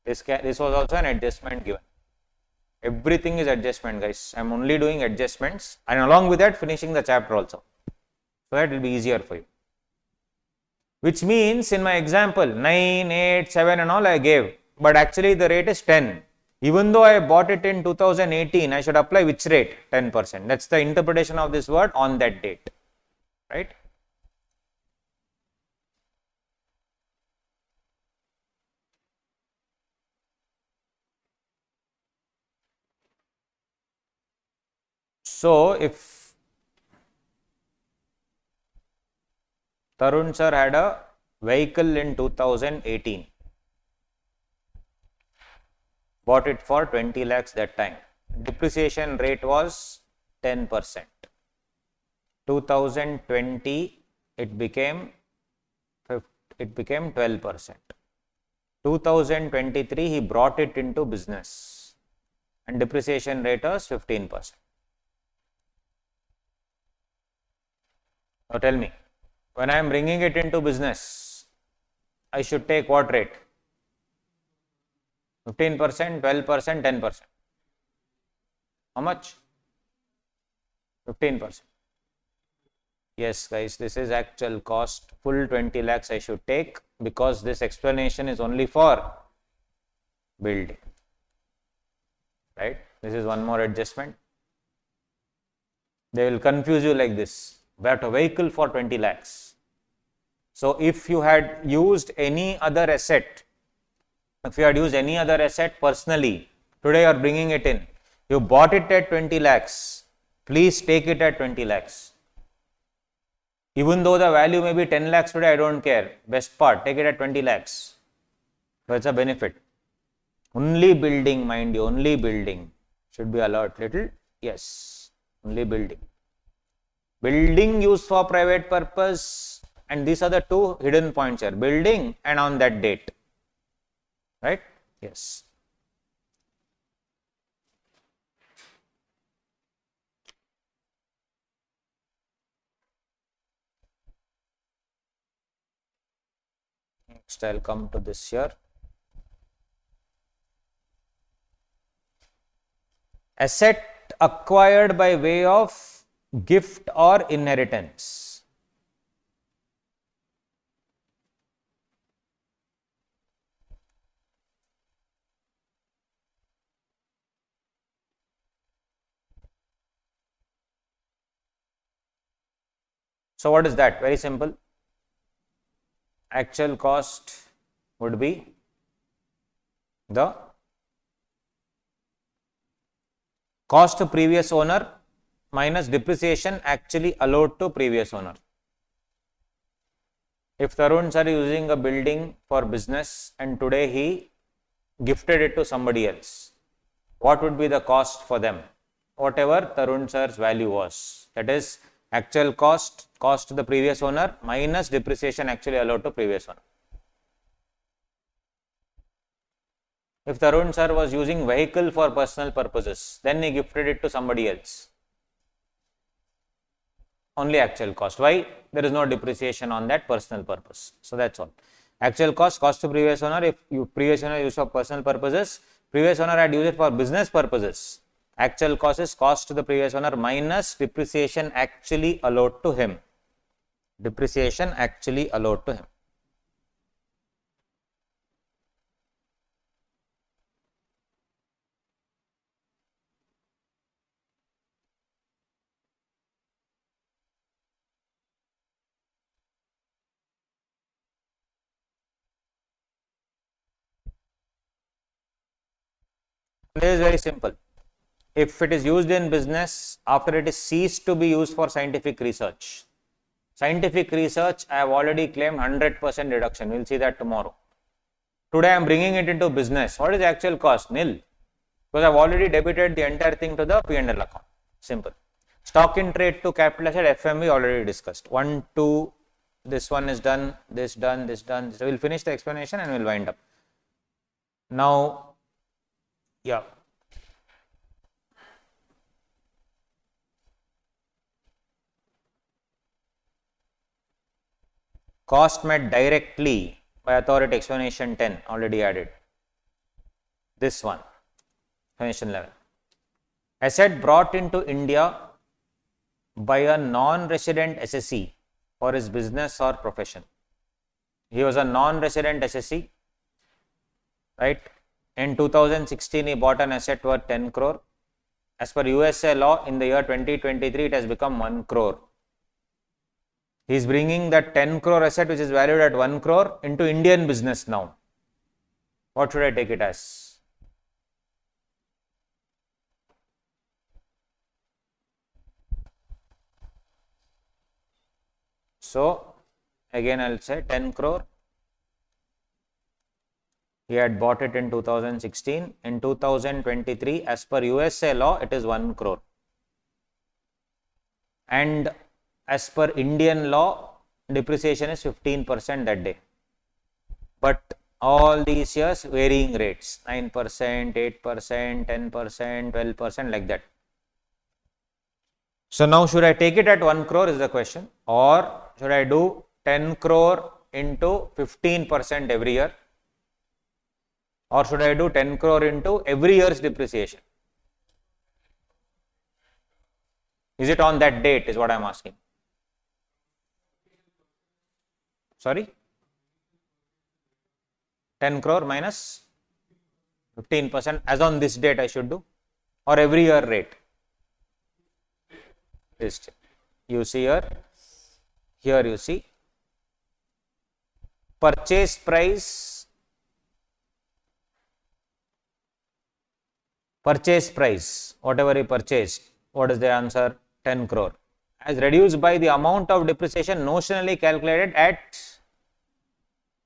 Speaker 1: This was also an adjustment given. Everything is adjustment, guys. I am only doing adjustments and along with that finishing the chapter also. So that will be easier for you. Which means in my example 9, 8, 7 and all I gave, but actually the rate is 10. Even though I bought it in 2018, I should apply which rate? 10%. That's the interpretation of this word on that date, right? So if Tarun sir had a vehicle in 2018, bought it for 20 lakhs that time. Depreciation rate was 10%. 2020 it became 12%. 2023 he brought it into business and depreciation rate was 15%. Now tell me, when I am bringing it into business, I should take what rate? 15%, 12%, 10%. How much? 15%. Yes, guys, this is actual cost. Full 20 lakhs I should take because this explanation is only for building. Right? This is one more adjustment. They will confuse you like this. Bought a vehicle for 20 lakhs. So if you had used any other asset, personally, today you are bringing it in, you bought it at 20 lakhs, please take it at 20 lakhs. Even though the value may be 10 lakhs today, I don't care. Best part, take it at 20 lakhs. That's a benefit. Only building, mind you, only building. Should be alert little. Yes, only building. Building used for private purpose, and these are the two hidden points here, building and on that date, right? Yes. Next I'll come to this here. Asset acquired by way of gift or inheritance. So what is that? Very simple. Actual cost would be the cost to previous owner minus depreciation actually allowed to previous owner. If Tarun sir is using a building for business and today he gifted it to somebody else, what would be the cost for them? Whatever Tarun sir's value was. That is actual cost to the previous owner minus depreciation actually allowed to previous owner. If Tarun sir was using vehicle for personal purposes, then he gifted it to somebody else. Only actual cost. Why? There is no depreciation on that personal purpose. So that's all. Actual cost to previous owner. If previous owner used for personal purposes, previous owner had used it for business purposes. Actual cost is cost to the previous owner minus depreciation actually allowed to him. Depreciation actually allowed to him. This is very simple. If it is used in business, after it is ceased to be used for scientific research. Scientific research, I have already claimed 100% reduction. We will see that tomorrow. Today I am bringing it into business. What is the actual cost? Nil. Because I have already debited the entire thing to the P&L account. Simple. Stock in trade to capital asset, FM we already discussed. 1, 2, this one is done, this done, this done. So we will finish the explanation and we will wind up. Now, yeah. Cost met directly by authority explanation 10 already added. This one, explanation 11. Asset brought into India by a non-resident SSE for his business or profession. He was a non-resident SSE, right? In 2016, he bought an asset worth 10 crore. As per USA law, in the year 2023, it has become 1 crore. He is bringing that 10 crore asset, which is valued at 1 crore, into Indian business now. What should I take it as? So, again I will say 10 crore. He had bought it in 2016. In 2023, as per USA law, it is 1 crore. And as per Indian law, depreciation is 15% that day. But all these years, varying rates, 9%, 8%, 10%, 12%, like that. So now should I take it at 1 crore is the question, or should I do 10 crore into 15% every year, or should I do 10 crore into every year's depreciation? Is it on that date is what I am asking. Sorry? 10 crore minus 15% as on this date I should do, or every year rate? You see here you see purchase price, whatever he purchased, what is the answer? 10 crore, as reduced by the amount of depreciation notionally calculated at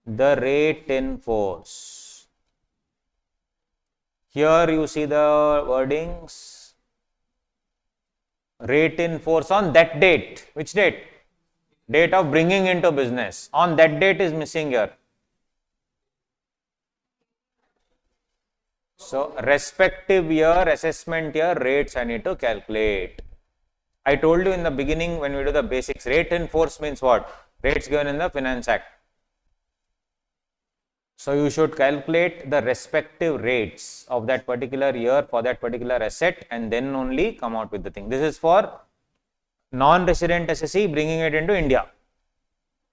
Speaker 1: the rate in force. Here you see the wordings. Rate in force on that date. Which date? Date of bringing into business. On that date is missing here. So, respective year, assessment year, rates I need to calculate. I told you in the beginning when we do the basics, rate in force means what? Rates given in the Finance Act. So, you should calculate the respective rates of that particular year for that particular asset and then only come out with the thing. This is for non-resident SSE bringing it into India.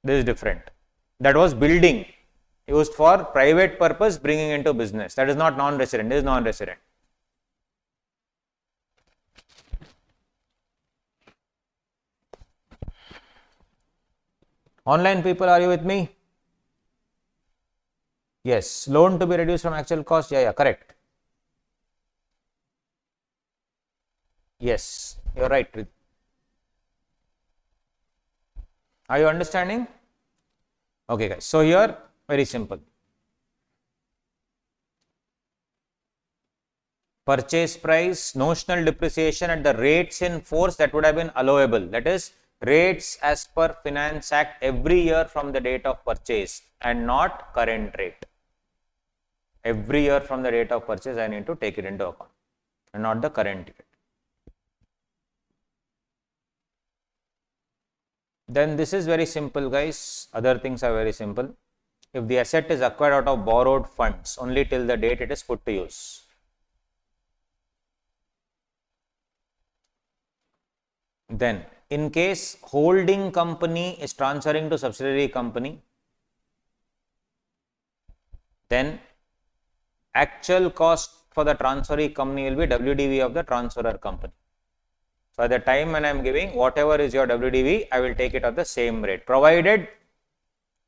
Speaker 1: This is different. That was building used for private purpose bringing into business. That is not non-resident. This is non-resident. Online people, are you with me? Yes, loan to be reduced from actual cost. Yeah, correct. Yes, you're right. Are you understanding? Okay, guys. So here, very simple. Purchase price, notional depreciation at the rates in force that would have been allowable. That is, rates as per Finance Act every year from the date of purchase and not current rate. Every year from the date of purchase, I need to take it into account and not the current rate. Then this is very simple, guys. Other things are very simple. If the asset is acquired out of borrowed funds only till the date it is put to use. Then, in case holding company is transferring to subsidiary company, then actual cost for the transferee company will be WDV of the transferor company. So, at the time when I am giving whatever is your WDV, I will take it at the same rate, provided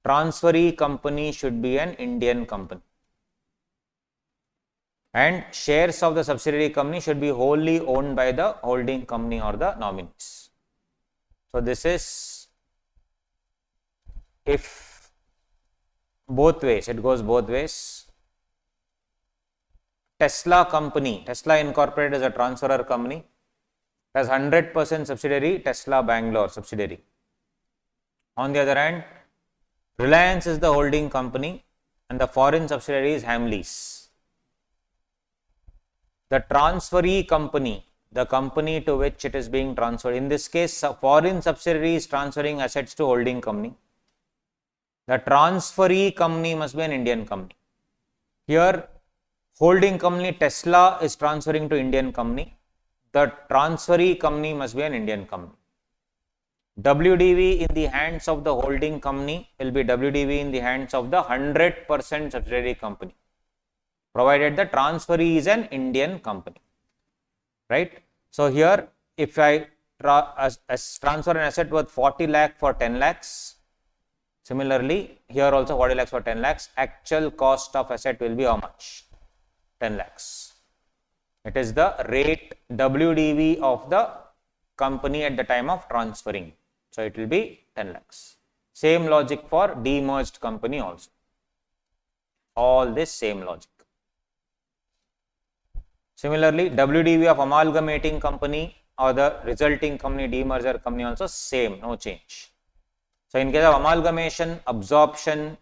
Speaker 1: transferee company should be an Indian company. And shares of the subsidiary company should be wholly owned by the holding company or the nominees. So, this is if both ways, it goes both ways. Tesla company, Tesla Incorporated is a transferor company, has 100% subsidiary, Tesla Bangalore subsidiary. On the other hand, Reliance is the holding company and the foreign subsidiary is Hamleys. The transferee company, the company to which it is being transferred, in this case, a foreign subsidiary is transferring assets to holding company. The transferee company must be an Indian company. Here, holding company Tesla is transferring to Indian company. The transferee company must be an Indian company. WDV in the hands of the holding company will be WDV in the hands of the 100% subsidiary company, provided the transferee is an Indian company, right? So here, if I transfer an asset worth 40 lakh for 10 lakhs, similarly, here also 40 lakhs for 10 lakhs, actual cost of asset will be how much? 10 lakhs. It is the rate WDV of the company at the time of transferring. So, it will be 10 lakhs. Same logic for demerged company also. All this same logic. Similarly, WDV of amalgamating company or the resulting company, demerger company also same, no change. So, in case of amalgamation, absorption,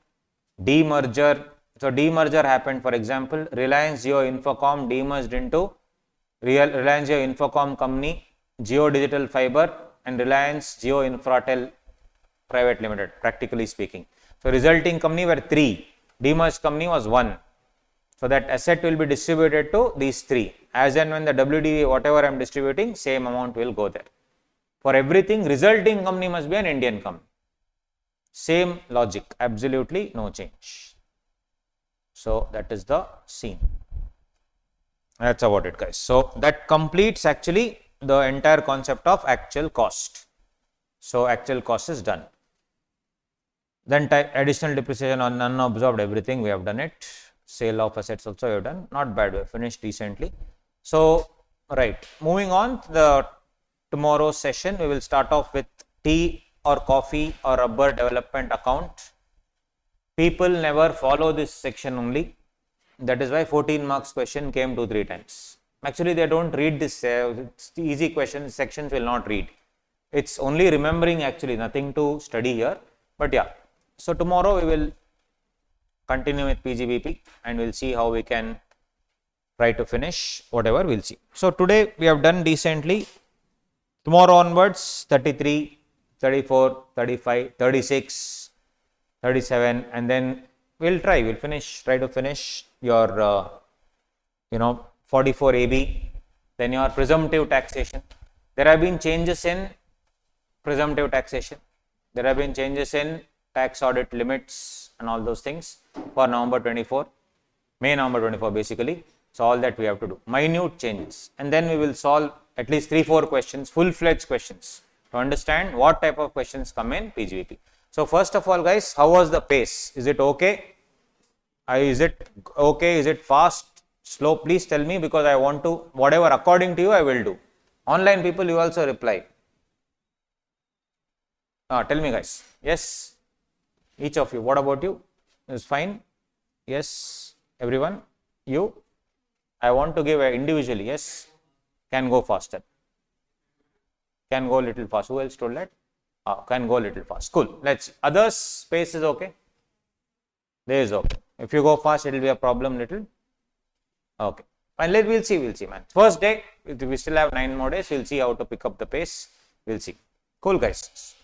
Speaker 1: demerger, so demerger happened, for example, Reliance Jio Infocom demerged into Reliance Jio Infocom company, Jio Digital Fiber and Reliance Jio Infratel Private Limited, practically speaking. So, resulting company were 3, demerged company was 1. So, that asset will be distributed to these 3. As and when the WDV, whatever I am distributing, same amount will go there. For everything, resulting company must be an Indian company. Same logic, absolutely no change. So, that is the scene. That's about it, guys. So, that completes actually the entire concept of actual cost. So, actual cost is done. Then additional depreciation on unabsorbed, everything we have done it. Sale of assets also we have done. Not bad, we have finished recently. So, right, moving on to the tomorrow's session, we will start off with tea or coffee or rubber development account. People never follow this section only. That is why 14 marks question came 2-3 times. Actually, they don't read this. It's the easy questions, sections will not read. It's only remembering actually, nothing to study here. But yeah, so tomorrow we will continue with PGBP and we'll see how we can try to finish whatever we'll see. So today we have done decently. Tomorrow onwards, 33, 34, 35, 36, 37, and then we'll try to finish your, 44 AB, then your presumptive taxation. There have been changes in presumptive taxation. There have been changes in tax audit limits and all those things for November 24, May November 24 basically. So, all that we have to do, minute changes, and then we will solve at least 3-4 questions, full-fledged questions to understand what type of questions come in PGBP. So, first of all guys, how was the pace? Is it okay? Is it okay? Is it fast, slow? Please tell me, because I want to, whatever according to you, I will do. Online people, you also reply. Tell me, guys. Yes, each of you. What about you? Is fine? Yes, everyone. You? I want to give individually. Yes, can go faster. Can go a little fast. Who else told that? Can go a little fast. Cool. Let's. Others, space is okay. There is okay. If you go fast, it will be a problem little. Okay. Fine. We'll see. We'll see, man. First day, we still have 9 more days. We'll see how to pick up the pace. We'll see. Cool, guys.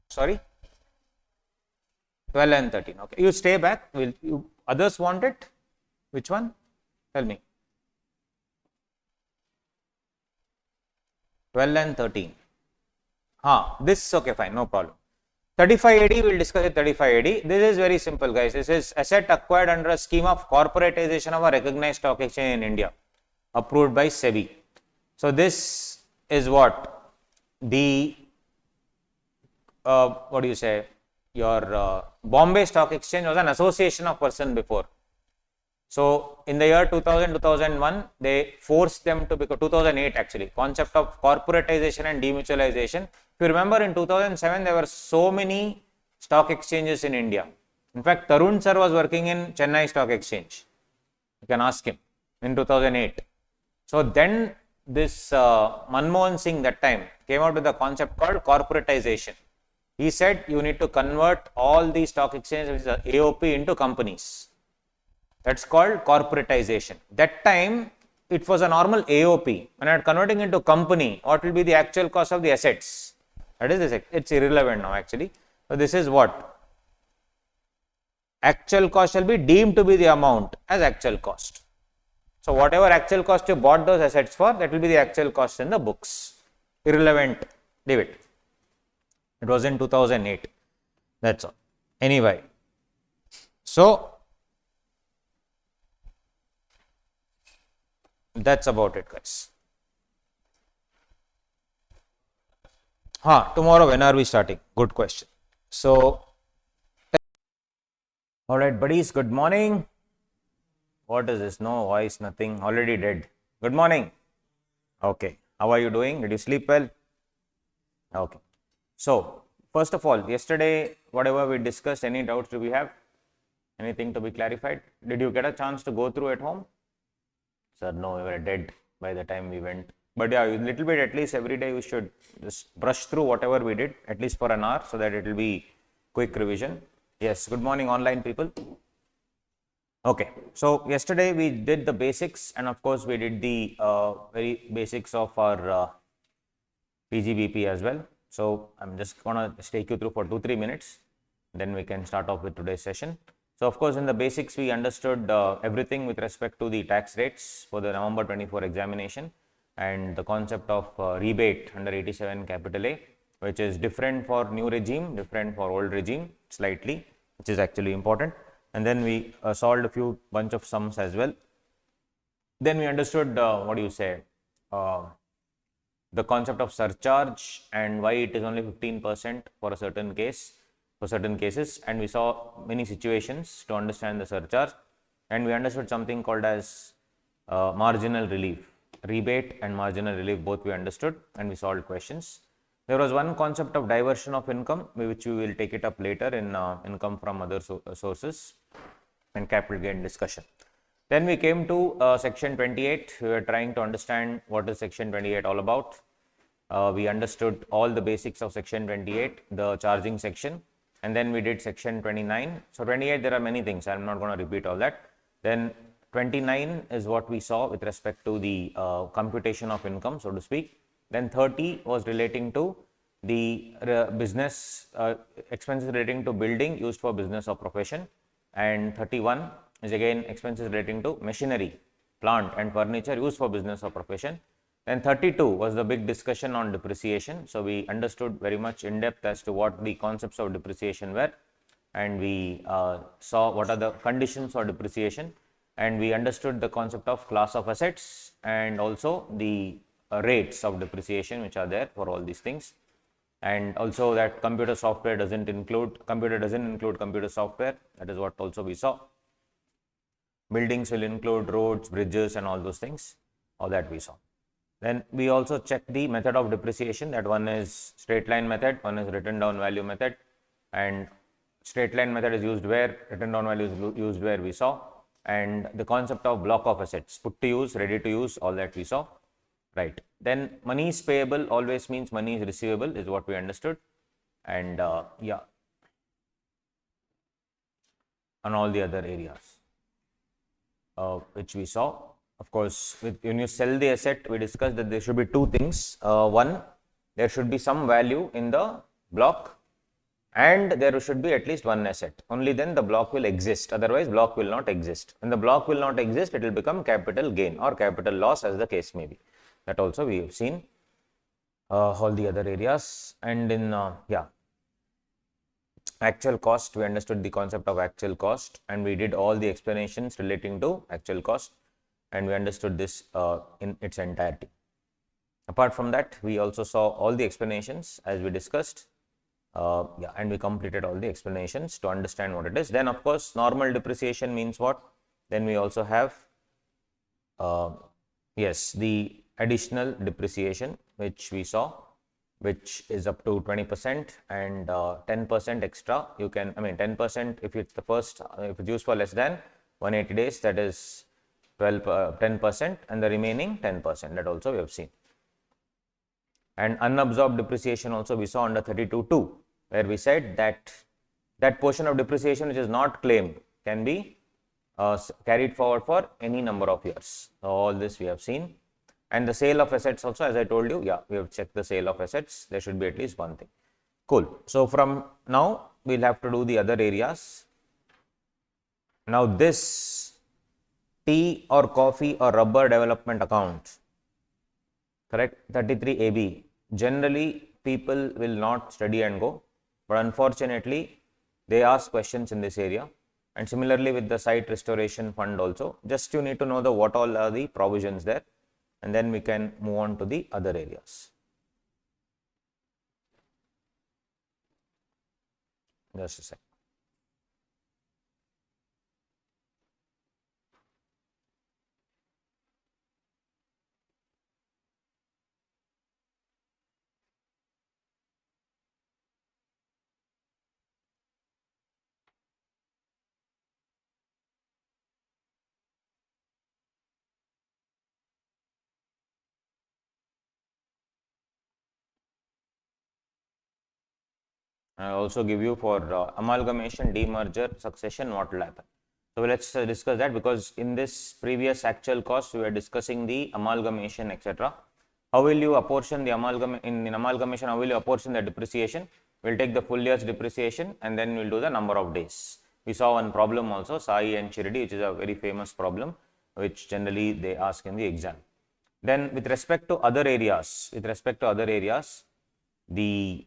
Speaker 1: Sorry. 12 and 13. Okay. You stay back. Will you? Others want it? Which one? Tell me. 12 and 13. This okay, fine, no problem. 35 AD, we'll discuss it 35 AD. This is very simple, guys. This is asset acquired under a scheme of corporatization of a recognized stock exchange in India, approved by SEBI. So this is what the what do you say? Your Bombay Stock Exchange was an association of person before. So in the year 2000, 2001, they forced them to become 2008 actually, concept of corporatization and demutualization. If you remember, in 2007, there were so many stock exchanges in India. In fact, Tarun sir was working in Chennai Stock Exchange. You can ask him in 2008. So then this Manmohan Singh that time came out with a concept called corporatization. He said you need to convert all the stock exchanges, which is AOP, into companies. That's called corporatization. That time, it was a normal AOP. When I am converting into company, what will be the actual cost of the assets? That is this. It's irrelevant now actually. So this is what? Actual cost shall be deemed to be the amount as actual cost. So whatever actual cost you bought those assets for, that will be the actual cost in the books. Irrelevant. Leave it. It was in 2008. That's all. Anyway. So that's about it, guys. Tomorrow, when are we starting? Good question. So, all right, buddies, good morning. What is this? No voice, nothing. Already dead. Good morning. Okay. How are you doing? Did you sleep well? Okay. So, first of all, yesterday, whatever we discussed, any doubts do we have? Anything to be clarified? Did you get a chance to go through at home? Sir, no, we were dead by the time we went. But yeah, a little bit at least every day we should just brush through whatever we did, at least for an hour, so that it will be quick revision. Yes, good morning online people. Okay, so yesterday we did the basics, and of course we did the very basics of our PGBP as well. So I'm just gonna take you through for 2-3 minutes, then we can start off with today's session. So of course, in the basics, we understood everything with respect to the tax rates for the November 24 examination and the concept of rebate under 87 capital A, which is different for new regime, different for old regime slightly, which is actually important. And then we solved a bunch of sums as well. Then we understood the concept of surcharge and why it is only 15% for a certain case. For certain cases, and we saw many situations to understand the surcharge, and we understood something called as marginal relief, rebate and marginal relief, both we understood, and we solved questions. There was one concept of diversion of income, which we will take it up later in income from other sources and capital gain discussion. Then we came to section 28. We were trying to understand what is section 28 all about. We understood all the basics of section 28, the charging section. And then we did section 29. So 28, there are many things. I'm not going to repeat all that. Then 29 is what we saw with respect to the computation of income, so to speak. Then 30 was relating to the business expenses relating to building used for business or profession. And 31 is again expenses relating to machinery, plant and furniture used for business or profession. Then 32 was the big discussion on depreciation. So we understood very much in depth as to what the concepts of depreciation were, and we saw what are the conditions for depreciation, and we understood the concept of class of assets and also the rates of depreciation which are there for all these things. And also that computer doesn't include computer software. That is what also we saw. Buildings will include roads, bridges, and all those things. All that we saw. Then we also check the method of depreciation. That one is straight line method, one is written down value method. And straight line method is used where, written down value is used where we saw. And the concept of block of assets, put to use, ready to use, all that we saw. Right. Then money is payable always means money is receivable is what we understood. And yeah, on all the other areas which we saw. Of course, when you sell the asset, we discussed that there should be two things. One, there should be some value in the block, and there should be at least one asset. Only then the block will exist. Otherwise, block will not exist. When the block will not exist, it will become capital gain or capital loss, as the case may be. That also we have seen all the other areas. And in actual cost, we understood the concept of actual cost, and we did all the explanations relating to actual cost, and we understood this in its entirety. Apart from that, we also saw all the explanations as we discussed. And we completed all the explanations to understand what it is. Then, of course, normal depreciation means what? Then we also have the additional depreciation, which we saw, which is up to 20% and 10% extra. You can, 10% if it's the first, if it's used for less than 180 days, that is 10%, and the remaining 10%. That also we have seen. And unabsorbed depreciation also we saw under 32.2, where we said that that portion of depreciation which is not claimed can be carried forward for any number of years. So all this we have seen. And the sale of assets also, as I told you, we have checked the sale of assets. There should be at least one thing. Cool. So from now, we'll have to do the other areas. Now this tea or coffee or rubber development account, correct, 33 AB, generally people will not study and go, but unfortunately they ask questions in this area. And similarly with the site restoration fund also, just you need to know what all are the provisions there, and then we can move on to the other areas. Just a sec. I also give you for amalgamation, demerger, succession, what will happen. So let's discuss that, because in this previous actual cost, we were discussing the amalgamation, etc. How will you apportion the in amalgamation? How will you apportion the depreciation? We'll take the full year's depreciation and then we'll do the number of days. We saw one problem also, Sai and Chiridi, which is a very famous problem, which generally they ask in the exam. Then with respect to other areas, the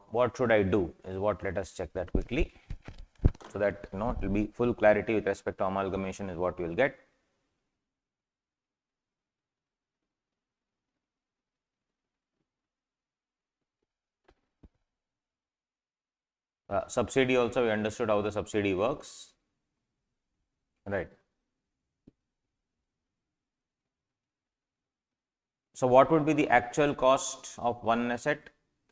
Speaker 1: what should I do is what, let us check that quickly, so that it will be full clarity with respect to amalgamation is what we will get. Subsidy also, we understood how the subsidy works, right. So what would be the actual cost of one asset?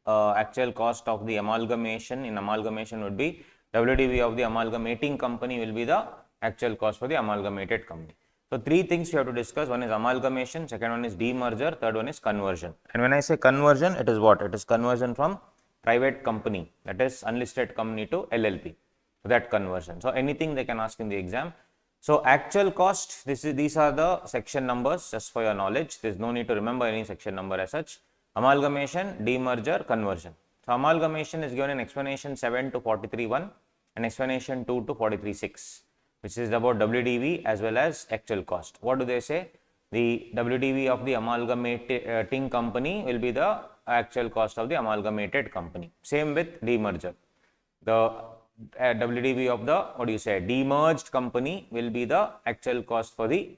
Speaker 1: Actual cost of the amalgamation in amalgamation would be WDV of the amalgamating company will be the actual cost for the amalgamated company. So three things you have to discuss. One is amalgamation, second one is demerger, third one is conversion. And when I say conversion, it is what? It is conversion from private company, that is unlisted company, to LLP. So that conversion. So anything they can ask in the exam. So actual cost, these are the section numbers, just for your knowledge. There is no need to remember any section number as such. Amalgamation, demerger, conversion. So amalgamation is given in explanation 7 to 43.1 and explanation 2 to 43.6, which is about WDV as well as actual cost. What do they say? The WDV of the amalgamating company will be the actual cost of the amalgamated company. Same with demerger. The WDV of the, demerged company will be the actual cost for the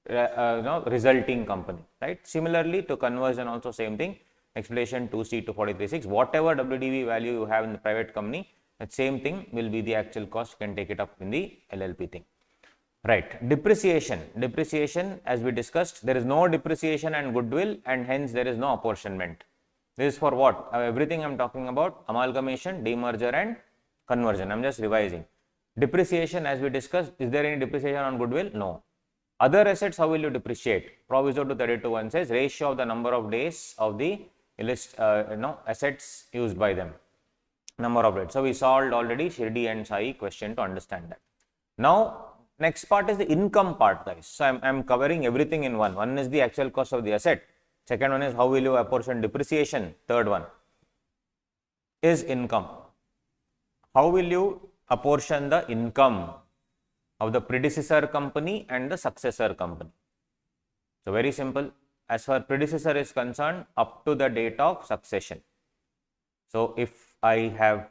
Speaker 1: resulting company, right? Similarly to conversion also same thing. explanation 2C to 43.6, whatever WDV value you have in the private company, that same thing will be the actual cost. You can take it up in the LLP thing. Right. Depreciation. Depreciation, as we discussed, there is no depreciation and goodwill, and hence there is no apportionment. This is for what? Everything I am talking about, amalgamation, demerger and conversion. I am just revising. Depreciation, as we discussed, is there any depreciation on goodwill? No. Other assets, how will you depreciate? Proviso to 32(1) says ratio of the number of days of the assets used by them. Number of days. So we solved already Shirdi and Sai question to understand that. Now, next part is the income part, guys. So I am covering everything in one. One is the actual cost of the asset. Second one is how will you apportion depreciation. Third one is income. How will you apportion the income of the predecessor company and the successor company? So very simple. As far as predecessor is concerned, up to the date of succession. So if I have,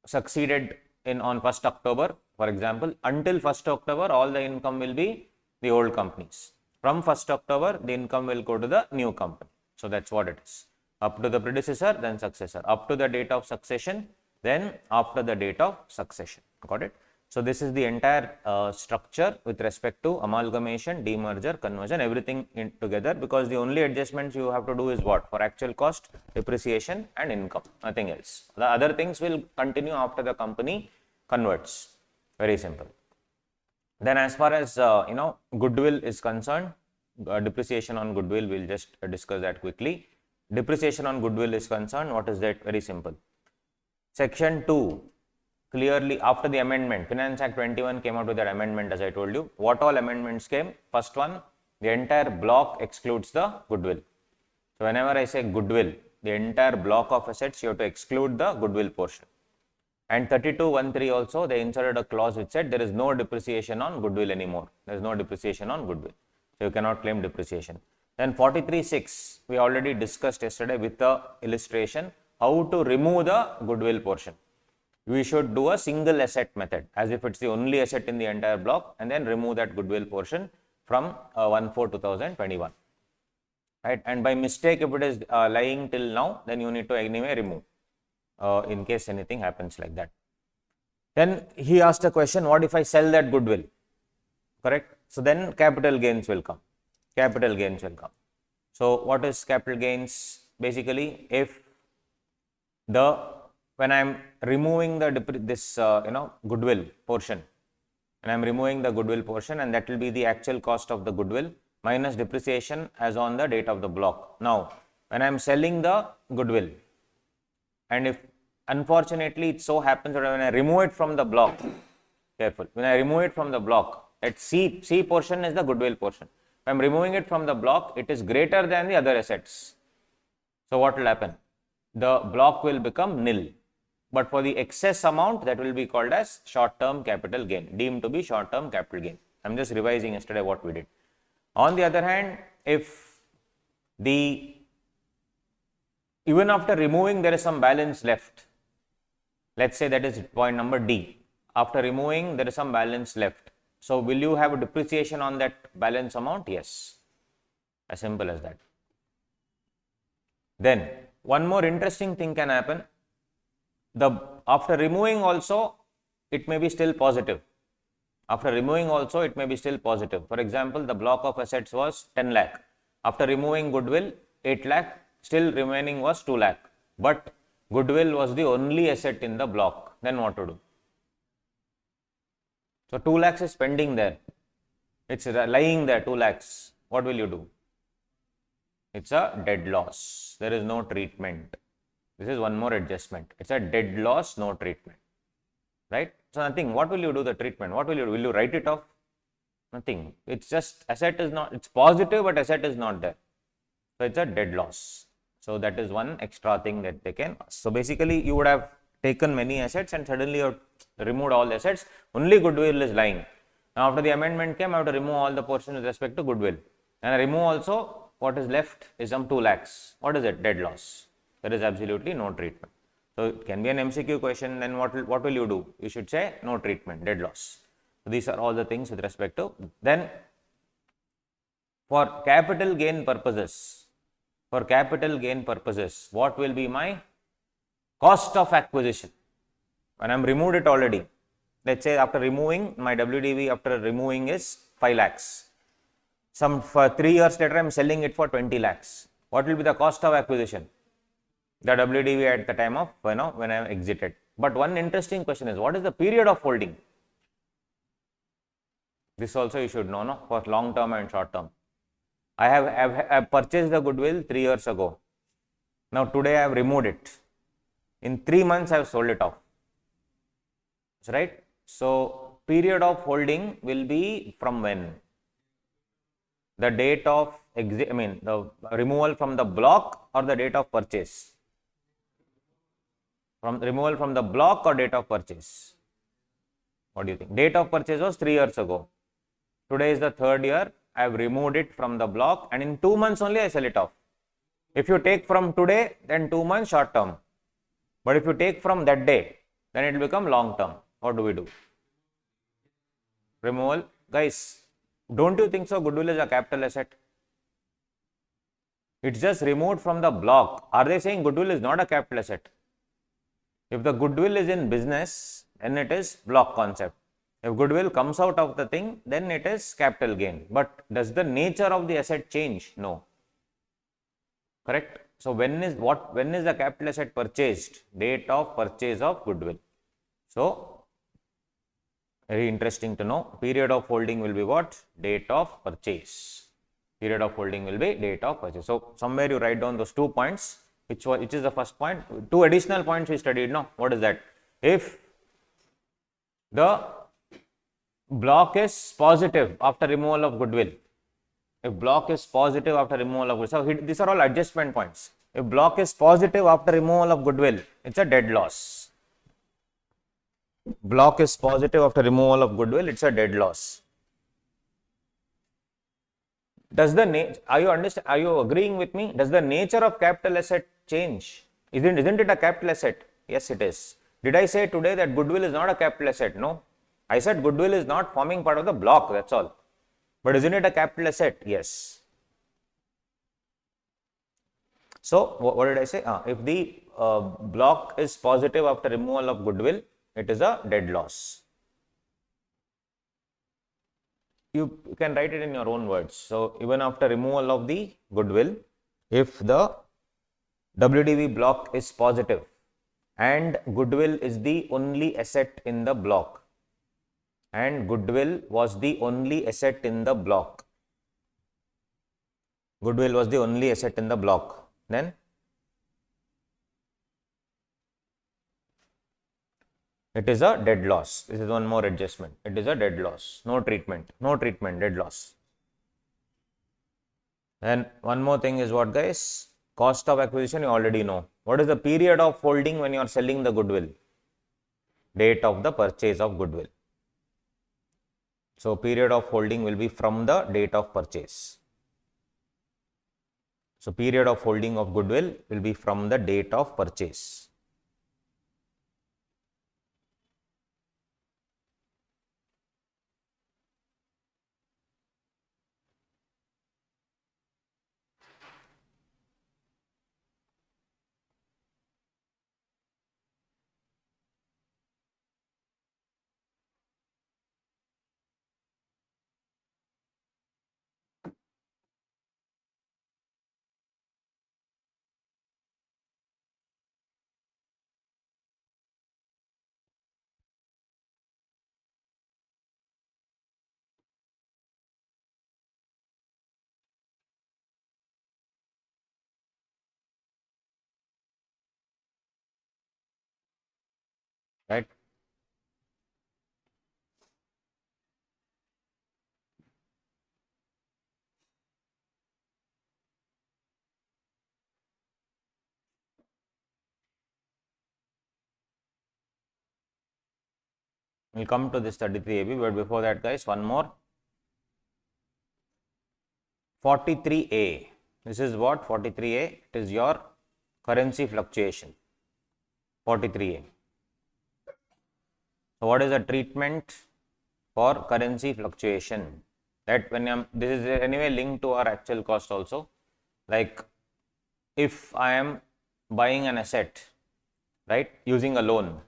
Speaker 1: succeeded on 1st October, for example, until 1st October, all the income will be the old companies. From 1st October, the income will go to the new company. So that's what it is. Up to the predecessor, then successor. Up to the date of succession, then after the date of succession. Got it? So this is the entire structure with respect to amalgamation, demerger, conversion, everything in together, because the only adjustments you have to do is what? For actual cost, depreciation and income, nothing else. The other things will continue after the company converts. Very simple. Then as far as goodwill is concerned, depreciation on goodwill, we'll just discuss that quickly. Depreciation on goodwill is concerned, what is that? Very simple. Section 2, clearly after the amendment, Finance Act 21 came out with that amendment, as I told you. What all amendments came? First one, the entire block excludes the goodwill. So whenever I say goodwill, the entire block of assets, you have to exclude the goodwill portion. And 32(1)(3) also, they inserted a clause which said there is no depreciation on goodwill anymore. There is no depreciation on goodwill. So you cannot claim depreciation. Then 43(6), we already discussed yesterday with the illustration, how to remove the goodwill portion. We should do a single asset method, as if it's the only asset in the entire block, and then remove that goodwill portion from 1/4/2021. Right? And by mistake, if it is lying till now, then you need to anyway remove in case anything happens like that. Then he asked a question, what if I sell that goodwill? Correct? So then capital gains will come. Capital gains will come. So what is capital gains? Basically, if when I am removing the goodwill portion, and I am removing the goodwill portion, and that will be the actual cost of the goodwill minus depreciation as on the date of the block. Now, when I am selling the goodwill, and if unfortunately it so happens that when I remove it from the block, careful, when I remove it from the block, that C portion is the goodwill portion. If I am removing it from the block, it is greater than the other assets. So what will happen? The block will become nil. But for the excess amount, that will be called as short-term capital gain, deemed to be short-term capital gain. I am just revising yesterday what we did. On the other hand, if even after removing there is some balance left, let's say that is point number D. After removing there is some balance left. So will you have a depreciation on that balance amount? Yes. As simple as that. Then one more interesting thing can happen. After removing also, it may be still positive. After removing also, it may be still positive. For example, the block of assets was 10 lakh. After removing goodwill, 8 lakh, still remaining was 2 lakh. But goodwill was the only asset in the block. Then what to do? So 2 lakhs is pending there. It's lying there, 2 lakhs. What will you do? It's a dead loss. There is no treatment. This is one more adjustment. It's a dead loss, no treatment. Right? So nothing. What will you do the treatment? What will you do? Will you write it off? Nothing. It's just asset is not, it's positive, but asset is not there. So it's a dead loss. So that is one extra thing that they can. So basically you would have taken many assets and suddenly you have removed all the assets. Only goodwill is lying. Now after the amendment came, I have to remove all the portions with respect to goodwill. And I remove also what is left is some 2 lakhs. What is it? Dead loss. There is absolutely no treatment. So it can be an MCQ question. Then what will you do? You should say no treatment, dead loss. So these are all the things with respect to. Then for capital gain purposes, for capital gain purposes, what will be my cost of acquisition? When I am removed it already, let's say after removing my WDV, after removing is 5 lakhs. For 3 years later, I am selling it for 20 lakhs. What will be the cost of acquisition? The WDV at the time of when I exited. But one interesting question is, what is the period of holding? This also you should know, no, for long term and short term. I have purchased the goodwill 3 years ago. Now today I have removed it. In 3 months I have sold it off. Right? So period of holding will be from when? The date of the removal from the block or the date of purchase? From removal from the block or date of purchase? What do you think? Date of purchase was 3 years ago. Today is the 3rd year. I have removed it from the block and in 2 months only I sell it off. If you take from today, then 2 months short term. But if you take from that day, then it will become long term. What do we do? Removal. Guys, don't you think so? Goodwill is a capital asset. It's just removed from the block. Are they saying goodwill is not a capital asset? If the goodwill is in business, then it is block concept. If goodwill comes out of the thing, then it is capital gain. But does the nature of the asset change? No. Correct? So when is the capital asset purchased? Date of purchase of goodwill. So very interesting to know. Period of holding will be what? Date of purchase. Period of holding will be date of purchase. So somewhere you write down those 2 points. Which is the first point? 2 additional points we studied. No, what is that? If the block is positive after removal of goodwill. If block is positive after removal of goodwill. So these are all adjustment points. If block is positive after removal of goodwill, it's a dead loss. Block is positive after removal of goodwill, it's a dead loss. Are you agreeing with me? Does the nature of capital asset change? Isn't it a capital asset? Yes, it is. Did I say today that goodwill is not a capital asset? No. I said goodwill is not forming part of the block, that's all. But isn't it a capital asset? Yes. So what did I say? If the block is positive after removal of goodwill, it is a dead loss. You can write it in your own words. So even after removal of the goodwill, if the WDV block is positive and goodwill is the only asset in the block, and goodwill was the only asset in the block, goodwill was the only asset in the block, then it is a dead loss. This is one more adjustment. It is a dead loss. No treatment, dead loss. And one more thing is what, guys? Cost of acquisition you already know. What is the period of holding when you are selling the goodwill? Date of the purchase of goodwill. So period of holding will be from the date of purchase. So period of holding of goodwill will be from the date of purchase. Right? We'll come to this 33AB, but before that, guys, one more. 43A. This is what? 43A. It is your currency fluctuation. 43A. So what is the treatment for currency fluctuation? That when this is anyway linked to our actual cost also. Like if I am buying an asset, right, using a loan,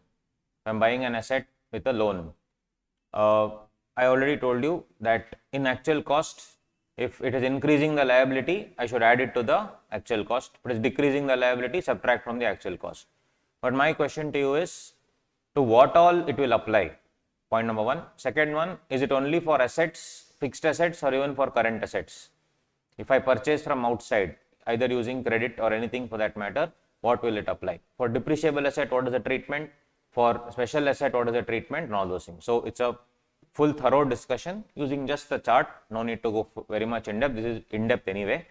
Speaker 1: I am buying an asset with a loan. I already told you that in actual cost, if it is increasing the liability, I should add it to the actual cost. If it is decreasing the liability, subtract from the actual cost. But my question to you is, to what all it will apply? Point number one. Second one, is it only for assets, fixed assets, or even for current assets? If I purchase from outside, either using credit or anything for that matter, what will it apply? For depreciable asset, what is the treatment? For special asset, what is the treatment? And all those things. So it's a full thorough discussion using just the chart. No need to go very much in depth. This is in depth anyway.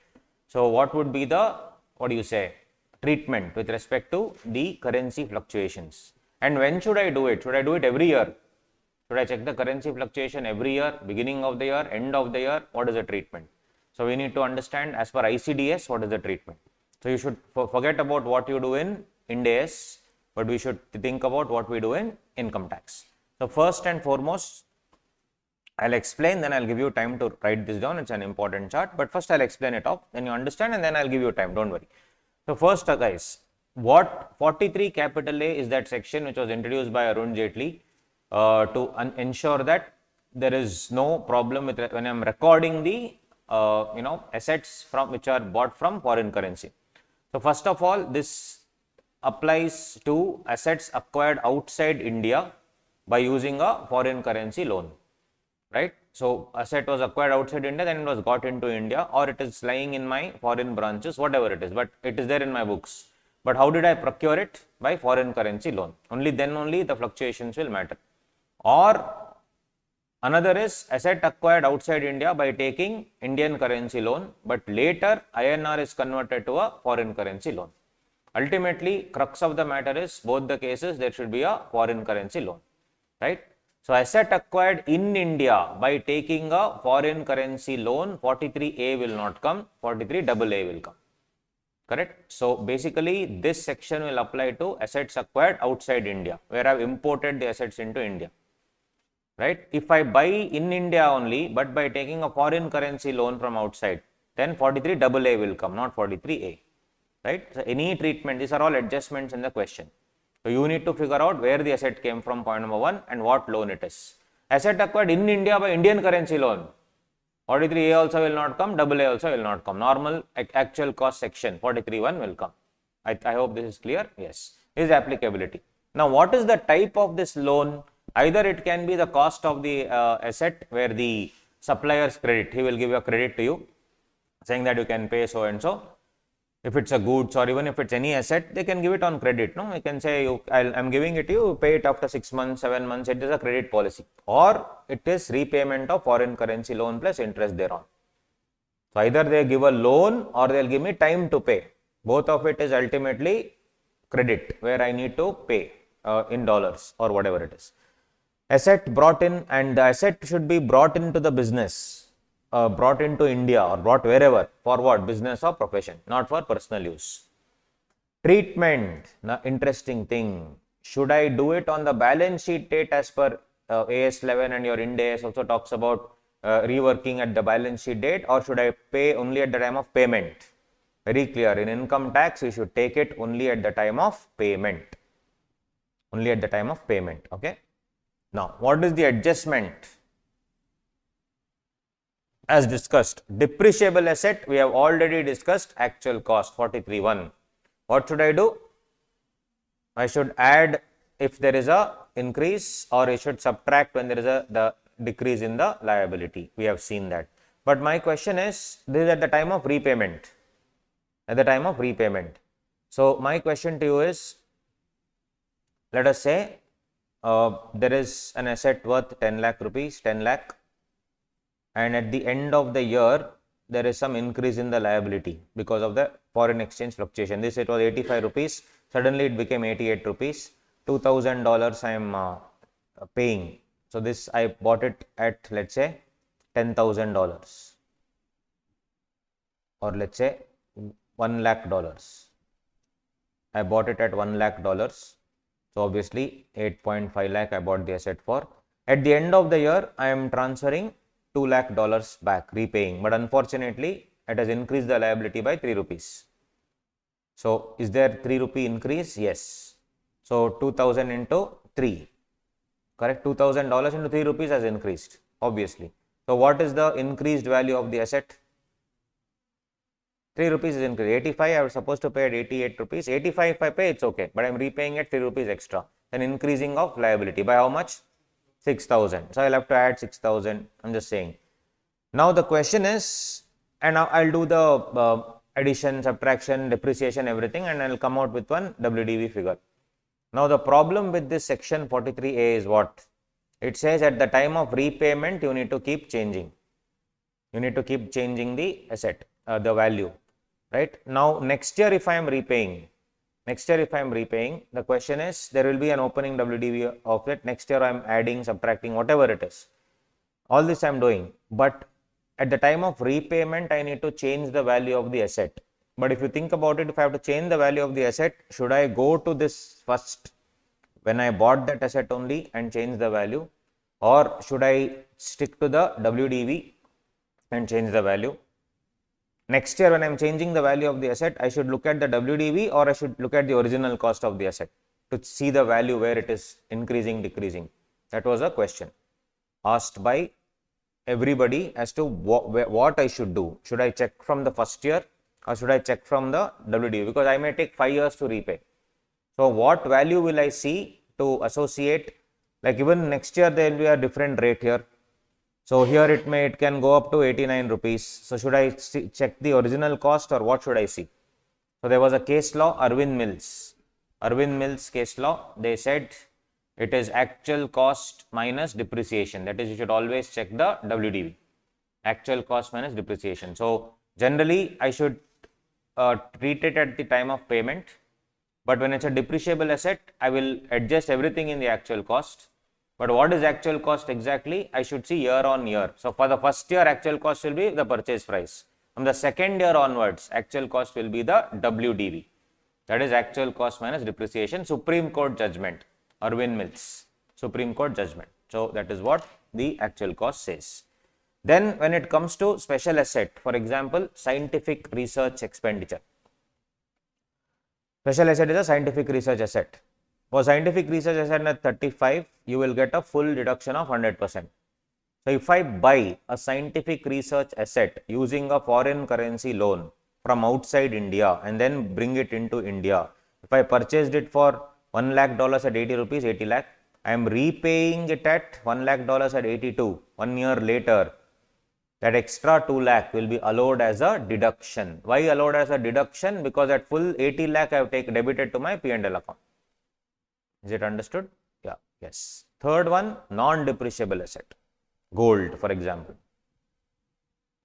Speaker 1: So what would be the, what do you say, treatment with respect to the currency fluctuations? And when should I do it? Should I do it every year? Should I check the currency fluctuation every year, beginning of the year, end of the year? What is the treatment? So we need to understand as per ICDS, what is the treatment? So you should forget about what you do in Ind AS, but we should think about what we do in income tax. So first and foremost, I'll explain, then I'll give you time to write this down. It's an important chart, but first I'll explain it off, then you understand, and then I'll give you time, don't worry. So first guys, what 43 capital A is that section which was introduced by Arun Jaitley to ensure that there is no problem with when I'm recording the assets from which are bought from foreign currency. So first of all, this applies to assets acquired outside India by using a foreign currency loan, right? So asset was acquired outside India, then it was got into India, or it is lying in my foreign branches, whatever it is, but it is there in my books. But how did I procure it? By foreign currency loan. Only then only the fluctuations will matter. Or another is asset acquired outside India by taking Indian currency loan, but later INR is converted to a foreign currency loan. Ultimately, crux of the matter is both the cases there should be a foreign currency loan, right? So asset acquired in India by taking a foreign currency loan, 43A will not come, 43AA will come, correct? So basically this section will apply to assets acquired outside India, where I have imported the assets into India. Right? If I buy in India only, but by taking a foreign currency loan from outside, then 43AA will come, not 43A. Right? So any treatment, these are all adjustments in the question. So you need to figure out where the asset came from, point number one, and what loan it is. Asset acquired in India by Indian currency loan, 43A also will not come, AA also will not come. Normal actual cost section, 43.1 will come. I hope this is clear. Yes, this is applicability. Now, what is the type of this loan? Either it can be the cost of the asset where the supplier's credit, he will give a credit to you saying that you can pay so and so. If it's a goods or even if it's any asset, they can give it on credit. No, you can say I'm giving it to you, pay it after 6 months, 7 months. It is a credit policy, or it is repayment of foreign currency loan plus interest thereon. So either they give a loan or they'll give me time to pay. Both of it is ultimately credit where I need to pay in dollars or whatever it is. Asset brought in, and the asset should be brought into the business, brought into India or brought wherever, for what? Business or profession, not for personal use. Treatment, the interesting thing, should I do it on the balance sheet date as per AS 11, and your Ind AS also talks about reworking at the balance sheet date, or should I pay only at the time of payment? Very clear, in income tax you should take it only at the time of payment, only at the time of payment, okay? Now, what is the adjustment? As discussed, depreciable asset, we have already discussed actual cost, 43.1. What should I do? I should add if there is a increase, or I should subtract when there is the decrease in the liability. We have seen that. But my question is, this is at the time of repayment. At the time of repayment. So, my question to you is, let us say there is an asset worth 10 lakh rupees, 10 lakh, and at the end of the year, there is some increase in the liability because of the foreign exchange fluctuation. This it was 85 rupees, suddenly it became 88 rupees, $2,000 I am paying. So, this I bought it at, let's say, $10,000, or let's say $1 lakh. I bought it at $1 lakh. So, obviously 8.5 lakh I bought the asset for. At the end of the year, I am transferring $2 lakh back, repaying, but unfortunately it has increased the liability by 3 rupees. So is there 3 rupee increase? Yes. So 2000 into 3, correct? $2,000 into 3 rupees has increased, obviously. So what is the increased value of the asset? 3 rupees is increased. 85, I was supposed to pay at 88 rupees. 85 if I pay, it's okay, but I'm repaying at 3 rupees extra. Then increasing of liability by how much? 6,000. So I'll have to add 6,000. I'm just saying. Now the question is, and I'll do the addition, subtraction, depreciation, everything, and I'll come out with one WDV figure. Now the problem with this section 43A is what? It says at the time of repayment, you need to keep changing. You need to keep changing the asset, the value, right? Now next year if I am repaying, the question is, there will be an opening WDV of it. Next year I am adding, subtracting, whatever it is. All this I am doing, but at the time of repayment, I need to change the value of the asset. But if you think about it, if I have to change the value of the asset, should I go to this first when I bought that asset only and change the value, or should I stick to the WDV and change the value? Next year when I am changing the value of the asset, I should look at the WDV or I should look at the original cost of the asset to see the value where it is increasing, decreasing. That was a question asked by everybody as to what I should do. Should I check from the first year or should I check from the WDV? Because I may take 5 years to repay. So what value will I see to associate? Like even next year there will be a different rate here. So here it can go up to 89 rupees. So should I check the original cost or what should I see? So there was a case law, Irwin Mills case law. They said it is actual cost minus depreciation. That is, you should always check the WDV, actual cost minus depreciation. So generally I should treat it at the time of payment, but when it's a depreciable asset, I will adjust everything in the actual cost. But what is actual cost exactly? I should see year on year. So for the first year, actual cost will be the purchase price. From the second year onwards, actual cost will be the WDV. That is actual cost minus depreciation. Supreme Court judgment. Irwin Mills, Supreme Court judgment. So that is what the actual cost says. Then when it comes to special asset, for example, scientific research expenditure. Special asset is a scientific research asset. For scientific research asset at 35, you will get a full deduction of 100%. So if I buy a scientific research asset using a foreign currency loan from outside India and then bring it into India, if I purchased it for $1 lakh at 80 rupees, 80 lakh. I am repaying it at $1 lakh at 82. 1 year later, that extra 2 lakh will be allowed as a deduction. Why allowed as a deduction? Because at full 80 lakh I have debited to my P&L account. Is it understood? Yeah, yes. Third one, non-depreciable asset. Gold, for example,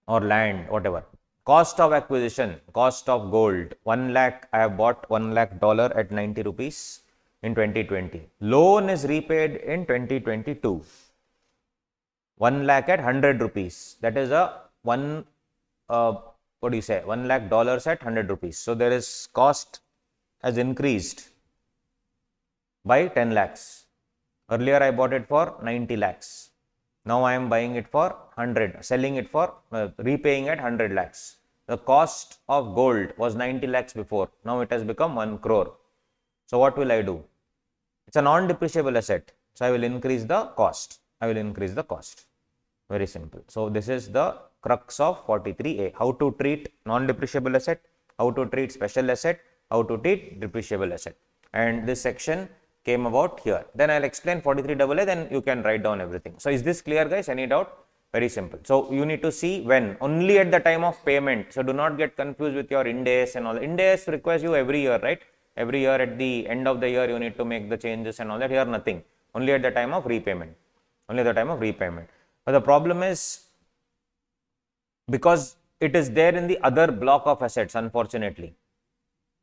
Speaker 1: or land, whatever. Cost of acquisition, cost of gold. 1 lakh, I have bought $1 lakh at 90 rupees. In 2020. Loan is repaid in 2022. 1 lakh at 100 rupees. That is a $1 lakh at 100 rupees. So there is cost has increased by 10 lakhs. Earlier I bought it for 90 lakhs. Now I am buying it for 100, selling it for repaying at 100 lakhs. The cost of gold was 90 lakhs before. Now it has become 1 crore. So what will I do? It's a non-depreciable asset. So I will increase the cost. Very simple. So this is the crux of 43A. How to treat non-depreciable asset, how to treat special asset, how to treat depreciable asset. And this section came about here. Then I'll explain 43AA, then you can write down everything. So is this clear, guys? Any doubt? Very simple. So you need to see when, only at the time of payment. So do not get confused with your Ind AS and all. Ind AS requires you every year, right? Every year at the end of the year, you need to make the changes and all that. Here, nothing. Only at the time of repayment. But the problem is, because it is there in the other block of assets, unfortunately.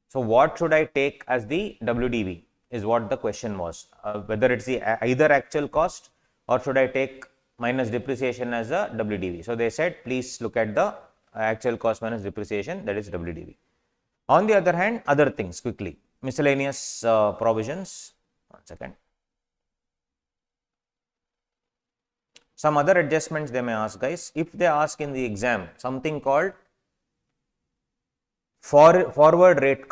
Speaker 1: So what should I take as the WDV is what the question was. Whether it's the either actual cost or should I take minus depreciation as a WDV. So they said, please look at the actual cost minus depreciation, that is WDV. On the other hand, other things quickly, miscellaneous provisions. 1 second. Some other adjustments they may ask, guys. If they ask in the exam something called Forward rate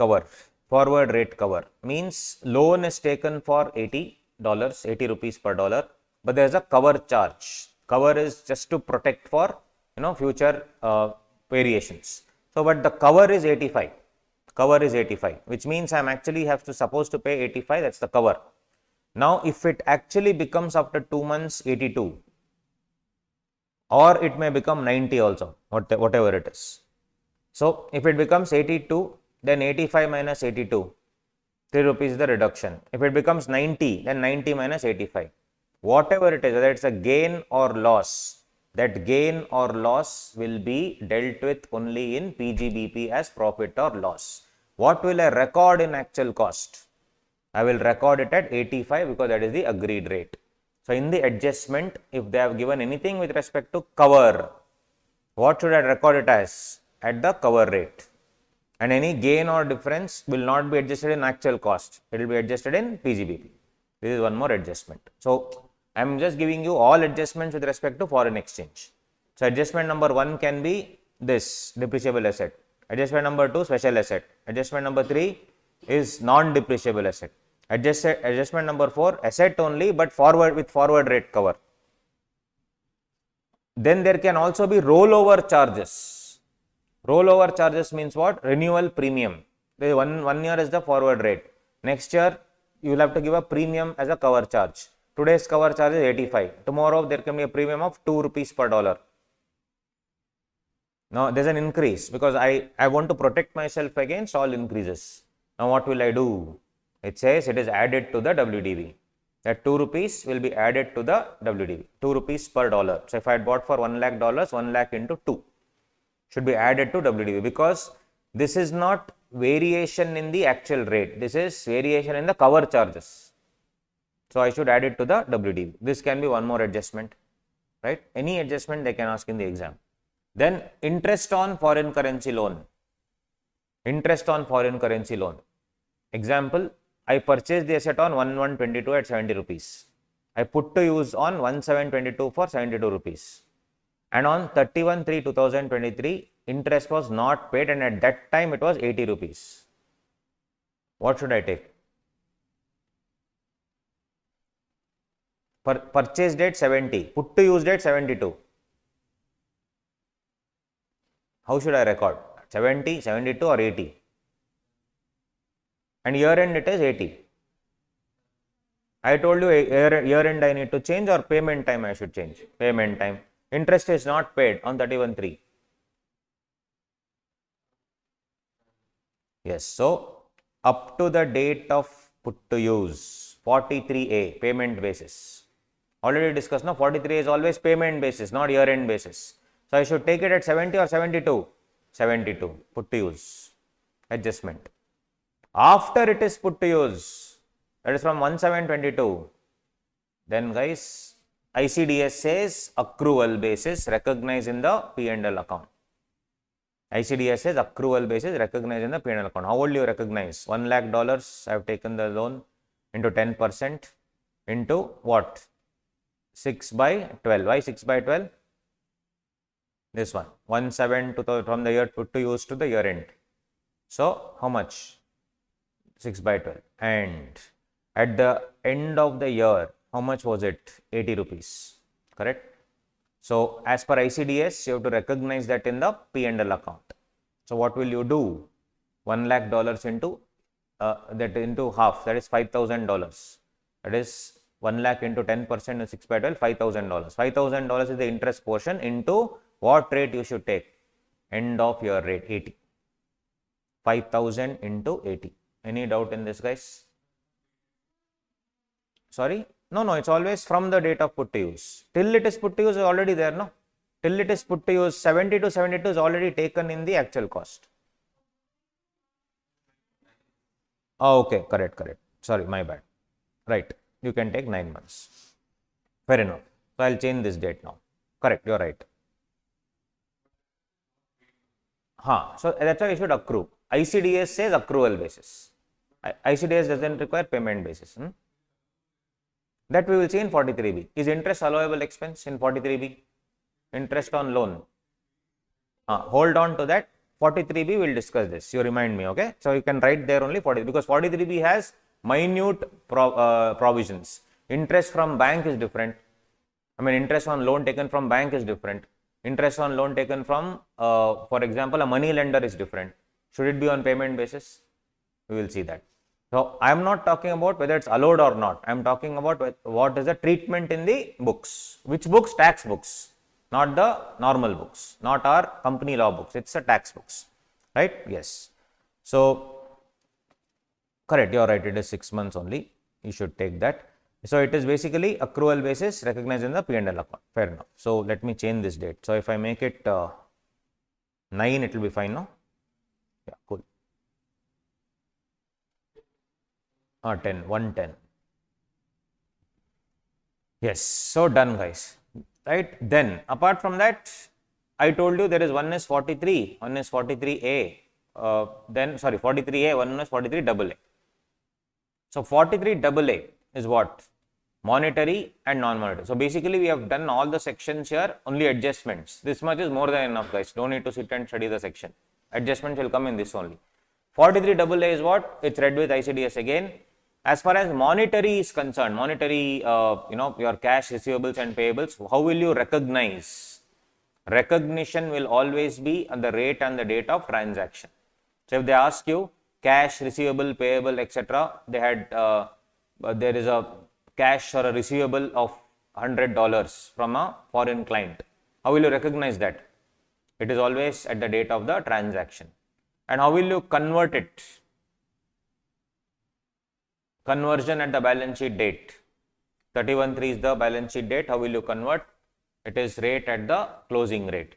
Speaker 1: cover means loan is taken for $80, 80 rupees per dollar, but there is a cover charge. Cover is just to protect for future variations. So, but the cover is 85. Cover is 85, which means I am actually supposed to pay 85. That's the cover. Now, if it actually becomes after 2 months 82, or it may become 90 also, whatever it is. So, if it becomes 82, then 85 minus 82, 3 rupees is the reduction. If it becomes 90, then 90 minus 85. Whatever it is, whether it's a gain or loss, that gain or loss will be dealt with only in PGBP as profit or loss. What will I record in actual cost? I will record it at 85 because that is the agreed rate. So, in the adjustment, if they have given anything with respect to cover, what should I record it as? At the cover rate. And any gain or difference will not be adjusted in actual cost. It will be adjusted in PGBP. This is one more adjustment. So, I am just giving you all adjustments with respect to foreign exchange. So, adjustment number 1 can be this depreciable asset. Adjustment number 2 special asset. Adjustment number 3 is non-depreciable asset. Adjustment number 4 asset only but with forward rate cover. Then there can also be rollover charges. Rollover charges means what? Renewal premium. One year is the forward rate. Next year you will have to give a premium as a cover charge. Today's cover charge is 85. Tomorrow there can be a premium of 2 rupees per dollar. Now there is an increase because I want to protect myself against all increases. Now what will I do? It says it is added to the WDV. That 2 rupees will be added to the WDV. 2 rupees per dollar. So if I had bought for $1 lakh, 1 lakh into 2 should be added to WDV because this is not variation in the actual rate. This is variation in the cover charges. So I should add it to the WDV. This can be one more adjustment, right? Any adjustment they can ask in the exam. Then interest on foreign currency loan. Interest on foreign currency loan. Example, I purchased the asset on 1122 at 70 rupees. I put to use on 1722 for 72 rupees. And on 31/3/2023, interest was not paid and at that time it was 80 rupees. What should I take? Purchase date 70, put to use date 72. How should I record? 70, 72 or 80? And year end it is 80. I told you year end I need to change or payment time I should change. Payment time. Interest is not paid on 31/3. Yes, so up to the date of put to use 43A payment basis. Already discussed, no? 43 is always payment basis, not year end basis. So I should take it at 70 or 72? 72, put to use. Adjustment. After it is put to use, that is from 1722, then guys, ICDS says accrual basis recognized in the P&L account. ICDS says accrual basis recognized in the P&L account. How will you recognize? $1 lakh I have taken the loan into 10% into what? 6 by 12. Why 6 by 12? This one. 17 from the year put to use to the year end. So how much? 6 by 12. And at the end of the year, how much was it? 80 rupees. Correct? So as per ICDS, you have to recognize that in the P&L account. So what will you do? $1 lakh into that into half, that is $5,000. That is 1 lakh into 10% is 6 by 12, $5,000. $5,000 is the interest portion into what rate you should take? End of year rate, 80. 5,000 into 80. Any doubt in this, guys? Sorry? No, it's always from the date of put to use. Till it is put to use is already there, no? Till it is put to use, 70 to 72 is already taken in the actual cost. Oh, okay, correct. Sorry, my bad. Right, you can take 9 months. Fair enough. So I'll change this date now. Correct, you're right. So that's why you should accrue. ICDS says accrual basis. ICDS doesn't require payment basis. That we will see in 43B. Is interest allowable expense in 43B? Interest on loan. Hold on to that. 43B will discuss this. You remind me, okay? So you can write there only 40 because 43B has minute provisions. Interest from bank is different. I mean, interest on loan taken from bank is different. Interest on loan taken from, for example, a money lender is different. Should it be on payment basis? We will see that. So I am not talking about whether it's allowed or not. I am talking about what is the treatment in the books. Which books? Tax books, not the normal books, not our company law books. It's a tax books, right? Yes. So correct, you are right. It is 6 months only. You should take that. So it is basically accrual basis recognized in the P&L account. Fair enough. So let me change this date. So if I make it 9, it will be fine now. Yeah, cool. 110. Yes, so done, guys. Right. Then apart from that, I told you there is one is 43, one is 43A. Then sorry, 43A, one is 43AA. So 43AA is what? Monetary and non-monetary. So basically we have done all the sections here, only adjustments. This much is more than enough, guys. Don't need to sit and study the section. Adjustments will come in this only. 43AA is what? It's read with ICDS again. As far as monetary is concerned, monetary, your cash, receivables and payables, how will you recognize? Recognition will always be on the rate and the date of transaction. So if they ask you cash, receivable, payable, etc., they had there is a cash or a receivable of $100 from a foreign client. How will you recognize that? It is always at the date of the transaction. And how will you convert it? Conversion at the balance sheet date. 31/3 is the balance sheet date. How will you convert? It is rate at the closing rate.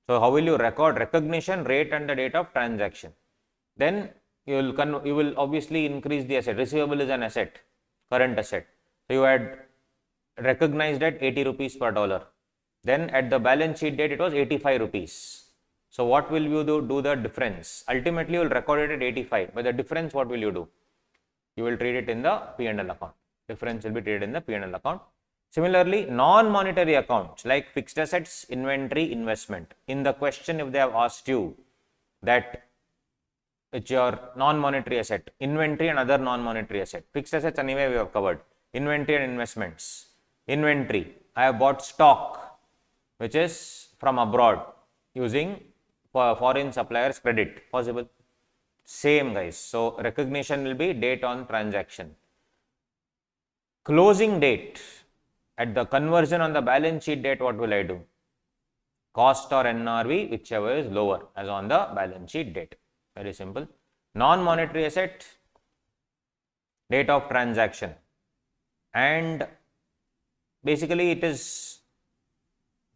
Speaker 1: So how will you record recognition, rate and the date of transaction? Then you will obviously increase the asset. Receivable is an asset, current asset. So you had recognized at 80 rupees per dollar. Then at the balance sheet date, it was 85 rupees. So what will you do the difference? Ultimately, you will record it at 85. But the difference, what will you do? You will treat it in the P&L account. Difference will be treated in the P&L account. Similarly, non-monetary accounts like fixed assets, inventory, investment. In the question, if they have asked you that it's your non-monetary asset, inventory and other non-monetary asset. Fixed assets anyway we have covered. Inventory and investments. Inventory, I have bought stock which is from abroad using foreign suppliers credit. Possible? Same, guys. So recognition will be date on transaction. Closing date, at the conversion on the balance sheet date, what will I do? Cost or NRV, whichever is lower as on the balance sheet date. Very simple. Non-monetary asset, date of transaction. And basically it is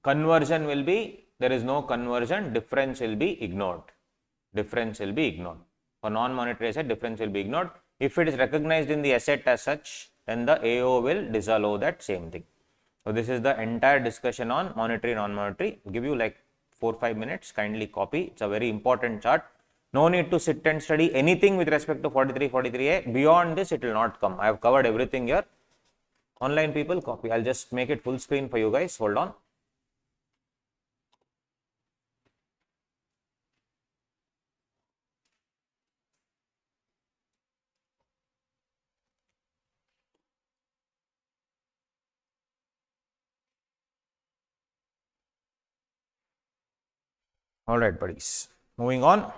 Speaker 1: conversion will be, there is no conversion, difference will be ignored. Difference will be ignored. For non-monetary asset, difference will be ignored. If it is recognized in the asset as such, then the AO will disallow that same thing. So this is the entire discussion on monetary, non-monetary. I'll give you like 4-5 minutes, kindly copy. It's a very important chart. No need to sit and study anything with respect to 43, 43A. Beyond this, it will not come. I have covered everything here. Online people, copy. I'll just make it full screen for you guys. Hold on. All right, buddies. Moving on.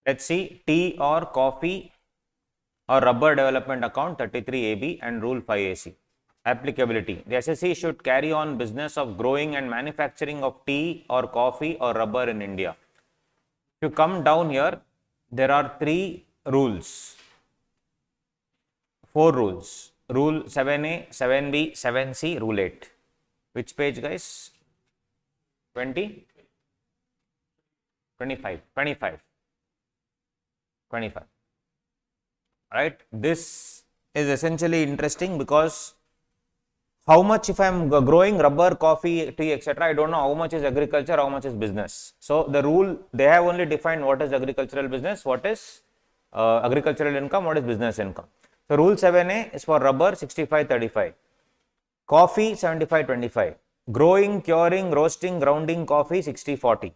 Speaker 1: Let's see tea or coffee or rubber development account 33AB and rule 5AC. Applicability. The SSE should carry on business of growing and manufacturing of tea or coffee or rubber in India. If you come down here, there are 3 rules, 4 rules. Rule 7A, 7B, 7C, rule 8. Which page, guys? 20? 25. Right? This is essentially interesting because how much, if I am growing rubber, coffee, tea, etc., I don't know how much is agriculture, how much is business. So the rule, they have only defined what is agricultural business, what is agricultural income, what is business income. So rule 7A is for rubber 65-35, coffee 75-25, growing, curing, roasting, grounding coffee 60-40.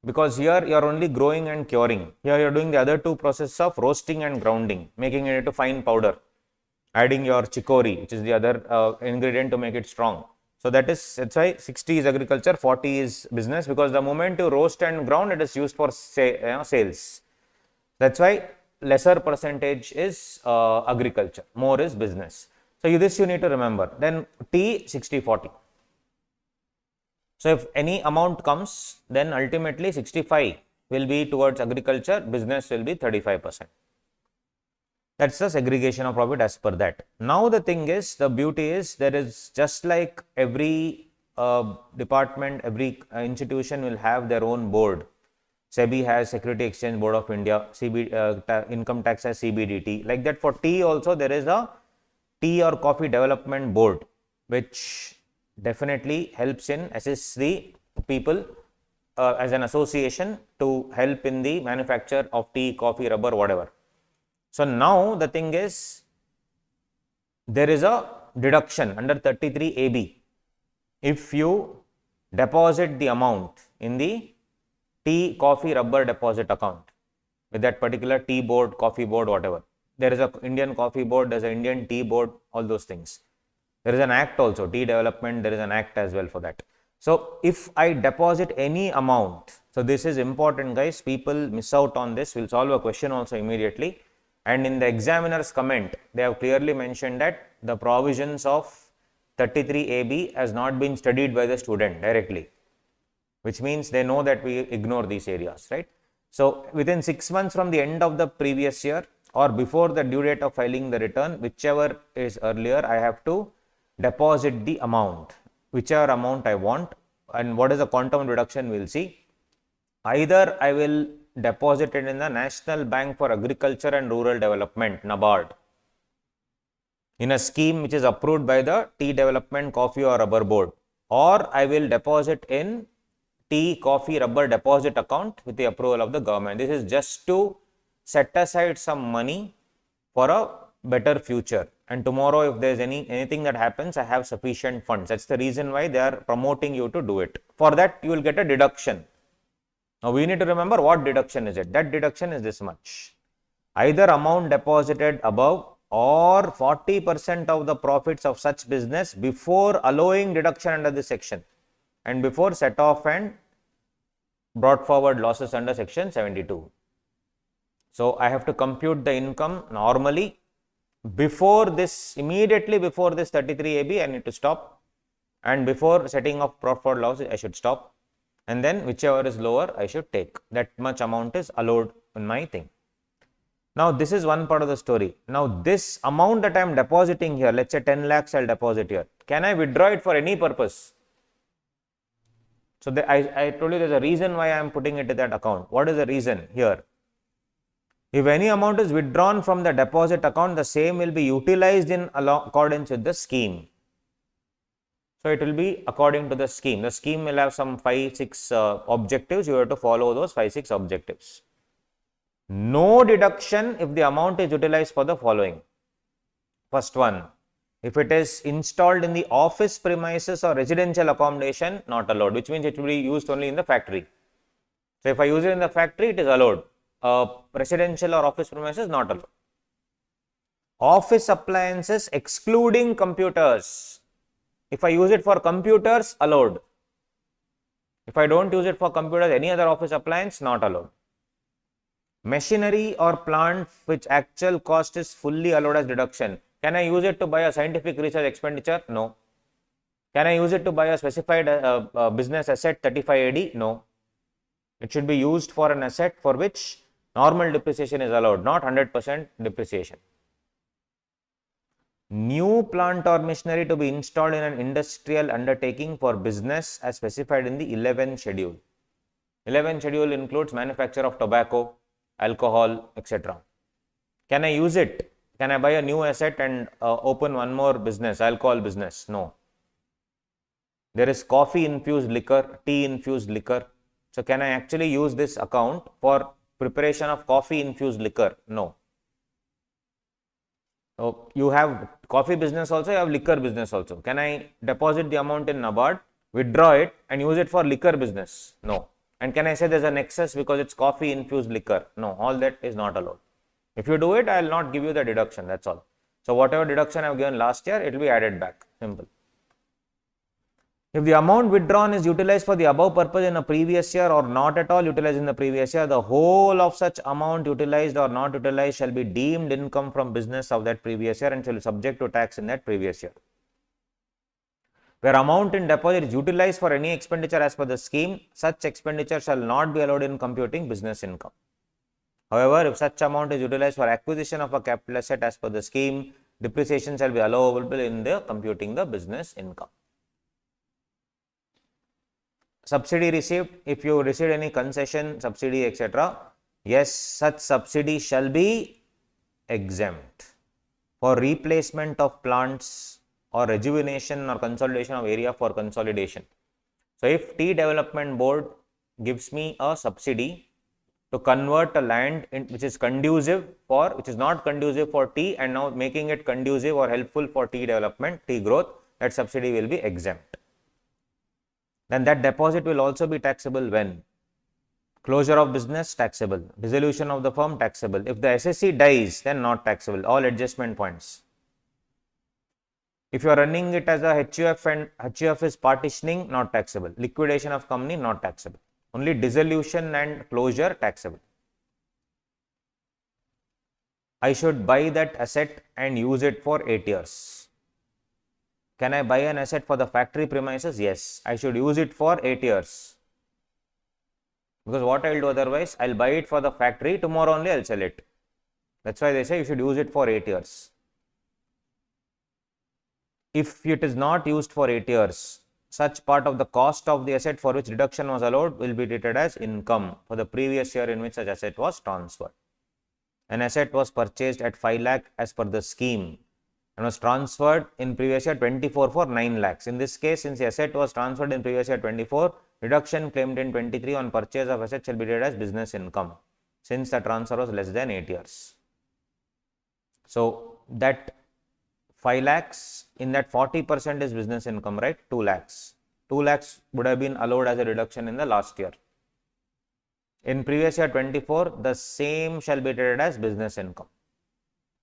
Speaker 1: Because here you are only growing and curing. Here you are doing the other two processes of roasting and grounding, making it into fine powder, adding your chicory, which is the other ingredient to make it strong. So that's why 60 is agriculture, 40 is business, because the moment you roast and ground, it is used for sales. That's why lesser percentage is agriculture, more is business. So this you need to remember. Then tea 60-40. So if any amount comes, then ultimately 65 will be towards agriculture, business will be 35%. That's the segregation of profit as per that. Now the thing is, the beauty is, there is just like every department, every institution will have their own board. SEBI has Security Exchange Board of India, income tax has CBDT. Like that for tea also there is a tea or coffee development board, which definitely helps in assist the people as an association to help in the manufacture of tea, coffee, rubber, whatever. So now the thing is, there is a deduction under 33AB. If you deposit the amount in the tea, coffee, rubber deposit account with that particular tea board, coffee board, whatever. There is a Indian coffee board, there is an Indian tea board, all those things. There is an act also, tea development, there is an act as well for that. So if I deposit any amount, so this is important guys, people miss out on this, we'll solve a question also immediately. And in the examiner's comment, they have clearly mentioned that the provisions of 33AB has not been studied by the student directly, which means they know that we ignore these areas, right? So within 6 months from the end of the previous year or before the due date of filing the return, whichever is earlier, I have to deposit the amount, whichever amount I want. And what is the quantum reduction, we'll see. Either I will deposit it in the National Bank for Agriculture and Rural Development, NABARD, in a scheme which is approved by the Tea Development, Coffee or Rubber Board, or I will deposit in tea, coffee, rubber deposit account with the approval of the government. This is just to set aside some money for a better future. And tomorrow, if there is anything that happens, I have sufficient funds. That's the reason why they are promoting you to do it. For that, you will get a deduction. Now, we need to remember what deduction is it. That deduction is this much. Either amount deposited above or 40% of the profits of such business before allowing deduction under this section and before set off and brought forward losses under section 72. So I have to compute the income normally before this, immediately before this 33AB, I need to stop, and before setting off brought forward losses, I should stop, and then whichever is lower, I should take. That much amount is allowed in my thing. Now, this is one part of the story. Now, this amount that I am depositing here, let's say 10 lakhs I will deposit here. Can I withdraw it for any purpose? So, I told you there is a reason why I am putting it in that account. What is the reason here? If any amount is withdrawn from the deposit account, the same will be utilized in accordance with the scheme. So, it will be according to the scheme. The scheme will have some 5-6 objectives. You have to follow those 5-6 objectives. No deduction if the amount is utilized for the following. First one, if it is installed in the office premises or residential accommodation, not allowed, which means it will be used only in the factory. So, if I use it in the factory, it is allowed. Residential or office premises, not allowed. Office appliances excluding computers. If I use it for computers, allowed. If I don't use it for computers, any other office appliance, not allowed. Machinery or plant which actual cost is fully allowed as deduction. Can I use it to buy a scientific research expenditure? No. Can I use it to buy a specified business asset 35AD? No. It should be used for an asset for which normal depreciation is allowed, not 100% depreciation. New plant or machinery to be installed in an industrial undertaking for business as specified in the 11th schedule. 11th schedule includes manufacture of tobacco, alcohol, etc. Can I use it? Can I buy a new asset and open one more business, alcohol business? No. There is coffee infused liquor, tea infused liquor. So can I actually use this account for preparation of coffee infused liquor? No. So you have coffee business also, you have liquor business also. Can I deposit the amount in NABARD, withdraw it and use it for liquor business? No. And can I say there's an excess because it's coffee infused liquor? No, all that is not allowed. If you do it, I will not give you the deduction, that's all. So whatever deduction I have given last year, it will be added back, simple. If the amount withdrawn is utilized for the above purpose in a previous year or not at all utilized in the previous year, the whole of such amount utilized or not utilized shall be deemed income from business of that previous year and shall be subject to tax in that previous year. Where amount in deposit is utilized for any expenditure as per the scheme, such expenditure shall not be allowed in computing business income. However, if such amount is utilized for acquisition of a capital asset as per the scheme, depreciation shall be allowable in the computing the business income. Subsidy received, if you received any concession, subsidy, etc., yes, such subsidy shall be exempt for replacement of plants or rejuvenation or consolidation of area for consolidation. So if tea development board gives me a subsidy to convert a land which is conducive for, which is not conducive for tea and now making it conducive or helpful for tea development, tea growth, that subsidy will be exempt. Then that deposit will also be taxable when? Closure of business, taxable. Dissolution of the firm, taxable. If the SSC dies, then not taxable. All adjustment points. If you are running it as a HUF and HUF is partitioning, not taxable. Liquidation of company, not taxable. Only dissolution and closure, taxable. I should buy that asset and use it for 8 years. Can I buy an asset for the factory premises? Yes, I should use it for 8 years. Because what I will do otherwise, I will buy it for the factory, tomorrow only I will sell it. That's why they say you should use it for 8 years. If it is not used for 8 years, such part of the cost of the asset for which deduction was allowed will be treated as income for the previous year in which such asset was transferred. An asset was purchased at 5 lakh as per the scheme and was transferred in previous year 24 for 9 lakhs. In this case, since the asset was transferred in previous year 24, deduction claimed in 23 on purchase of asset shall be treated as business income since the transfer was less than 8 years. So that 5 lakhs, in that 40% is business income, right? 2 lakhs. 2 lakhs would have been allowed as a deduction in the last year. In previous year 24, the same shall be treated as business income.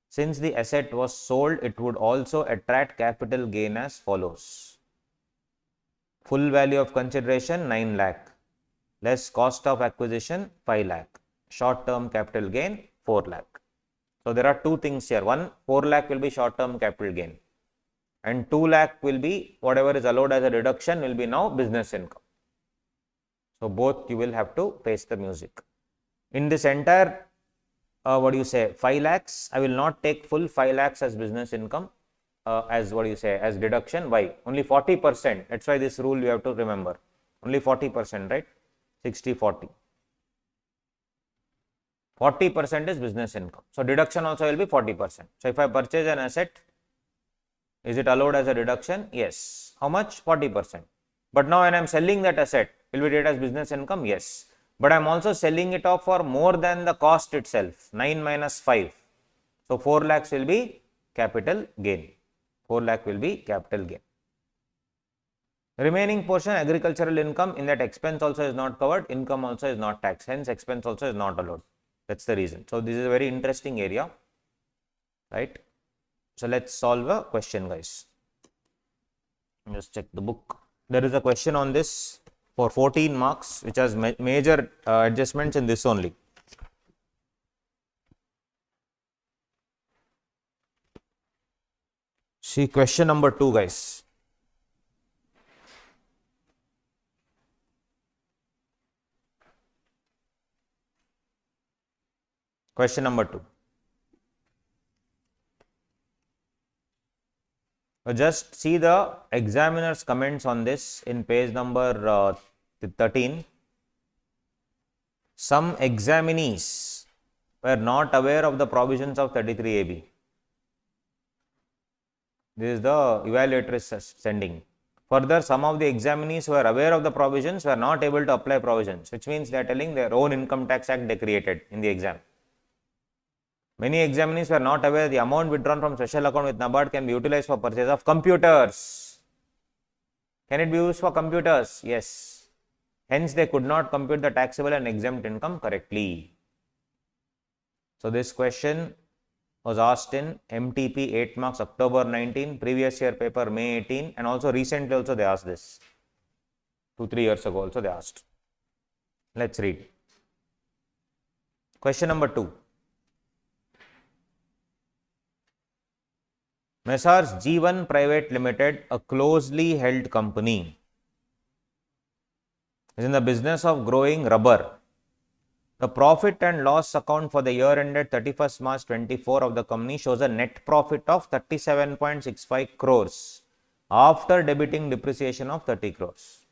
Speaker 1: Since the asset was sold, it would also attract capital gain as follows. Full value of consideration 9 lakh, less cost of acquisition 5 lakh, short term capital gain 4 lakh. So there are two things here. One, 4 lakh will be short term capital gain and 2 lakh will be whatever is allowed as a deduction will be now business income. So both you will have to face the music. In this entire 5 lakhs, I will not take full 5 lakhs as business income as as deduction. Why? Only 40%. That's why this rule you have to remember. Only 40%, right? 60-40. 40% is business income. So deduction also will be 40%. So if I purchase an asset, is it allowed as a deduction? Yes. How much? 40%. But now when I am selling that asset, will be treated as business income? Yes. But I am also selling it off for more than the cost itself, 9 minus 5. So 4 lakhs will be capital gain. 4 lakh will be capital gain. Remaining portion agricultural income, in that expense also is not covered, income also is not taxed, hence expense also is not allowed. That's the reason. So this is a very interesting area, right? So let's solve a question, guys. Just check the book. There is a question on this for 14 marks, which has major adjustments in this only. See question number 2, guys. Question number 2. Just see the examiner's comments on this in page number 13. some examinees were not aware of the provisions of 33AB. This is the evaluator is sending. Further, some of the examinees who were aware of the provisions were not able to apply provisions, which means they are telling their own income tax act they created in the exam. Many examinees were not aware the amount withdrawn from special account with NABARD can be utilized for purchase of computers. Can it be used for computers? Yes. Hence, they could not compute the taxable and exempt income correctly. So, this question was asked in MTP 8 marks October 19, previous year paper May 18, and also recently also they asked this. 2-3 years ago also they asked. Let's read. Question number 2. Messrs. G1 Private Limited, a closely held company, is in the business of growing rubber. The profit and loss account for the year ended 31st March 24 of the company shows a net profit of 37.65 crores after debiting depreciation of 30 crores.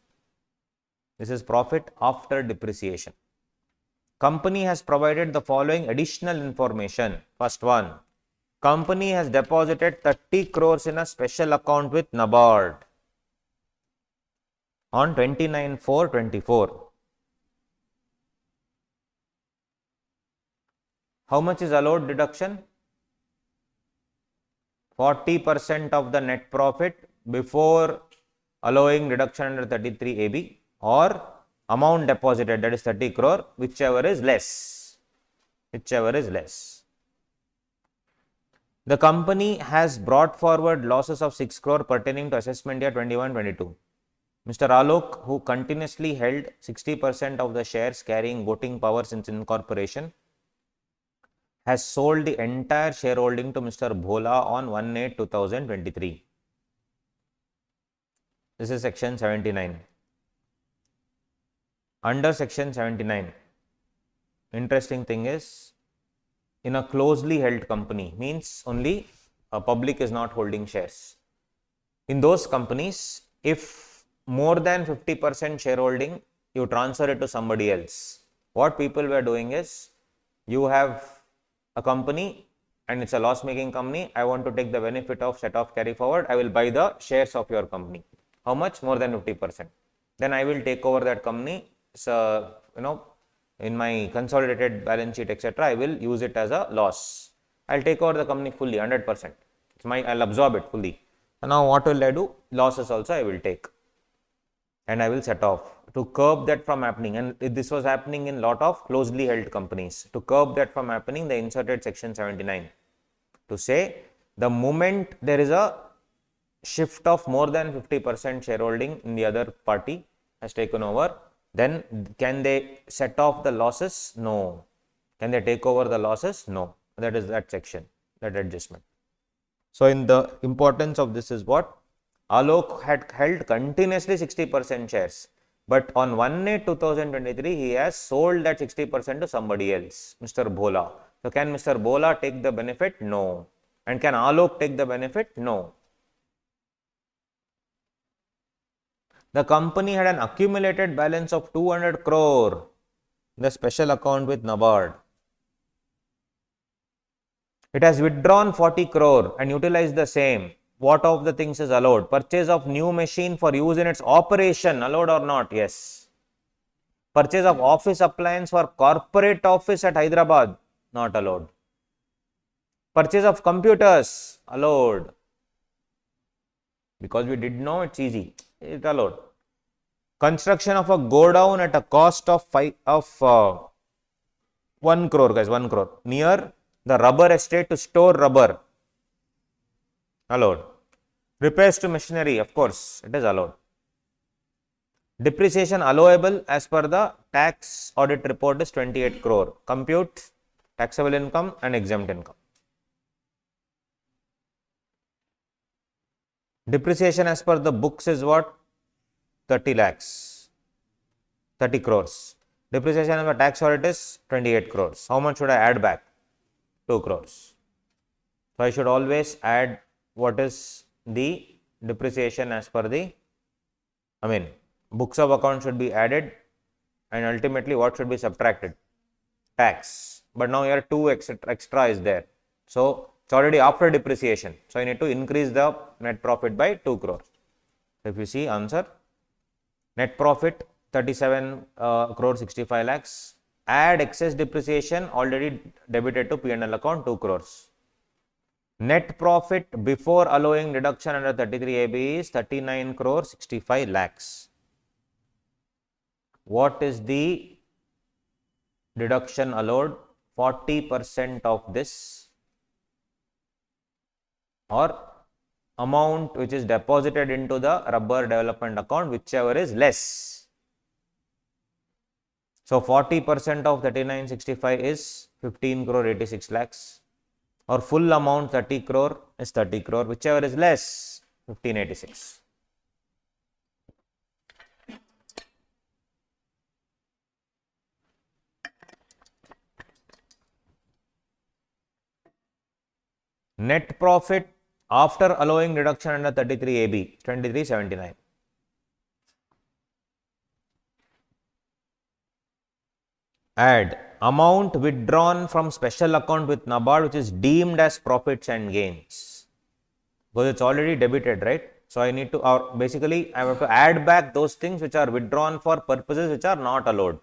Speaker 1: This is profit after depreciation. Company has provided the following additional information. First one, company has deposited 30 crores in a special account with NABARD on 29/4/24. How much is allowed deduction? 40% of the net profit before allowing deduction under 33AB, or amount deposited, that is 30 crore, whichever is less. Whichever is less. The company has brought forward losses of 6 crore pertaining to assessment year 21-22. Mr. Alok, who continuously held 60% of the shares carrying voting power since incorporation, has sold the entire shareholding to Mr. Bhola on 1/8/2023. This is section 79. Under section 79, interesting thing is, in a closely held company means only a public is not holding shares. In those companies, if more than 50% shareholding, you transfer it to somebody else. What people were doing is, you have a company and it's a loss making company. I want to take the benefit of set off carry forward. I will buy the shares of your company. How much? More than 50%. Then I will take over that company. So, in my consolidated balance sheet, etc., I will use it as a loss. I'll take over the company fully, 100%. I'll absorb it fully. So now what will I do? Losses also I will take. And I will set off to curb that from happening. And this was happening in lot of closely held companies. To curb that from happening, they inserted section 79 to say the moment there is a shift of more than 50% shareholding in the other party has taken over, then can they set off the losses? No. Can they take over the losses? No. That is that section, that adjustment. So, in the importance of this is what? Alok had held continuously 60% shares, but on 1/8/2023, he has sold that 60% to somebody else, Mr. Bhola. So, can Mr. Bhola take the benefit? No. And can Alok take the benefit? No. The company had an accumulated balance of 200 crore in the special account with NABARD. It has withdrawn 40 crore and utilized the same. What of the things is allowed? Purchase of new machine for use in its operation, allowed or not? Yes. Purchase of office appliance for corporate office at Hyderabad, not allowed. Purchase of computers, allowed. Because we did know, it's easy, it's allowed. Construction of a godown at a cost of 1 crore, guys, 1 crore, near the rubber estate to store rubber, allowed. Repairs to machinery, of course, it is allowed. Depreciation allowable as per the tax audit report is 28 crore. Compute taxable income and exempt income. Depreciation as per the books is what? 30 lakhs, 30 crores. Depreciation of the tax audit is 28 crores. How much should I add back? 2 crores. So, I should always add what is the depreciation as per the, books of account should be added and ultimately what should be subtracted? Tax. But now here 2 extra is there. So it's already after depreciation. So you need to increase the net profit by 2 crore. So if you see answer, net profit 37 crore 65 lakhs. Add excess depreciation already debited to P&L account 2 crores. Net profit before allowing deduction under 33AB is 39 crore 65 lakhs. What is the deduction allowed? 40% of this, or amount which is deposited into the rubber development account, whichever is less. So 40% of 3965 is 15 crore 86 lakhs, or full amount 30 crore is 30 crore, whichever is less 1586. Net profit after allowing deduction under 33AB 2379. Add amount withdrawn from special account with NABARD which is deemed as profits and gains, because it's already debited, right? So I need to, or basically I have to add back those things which are withdrawn for purposes which are not allowed.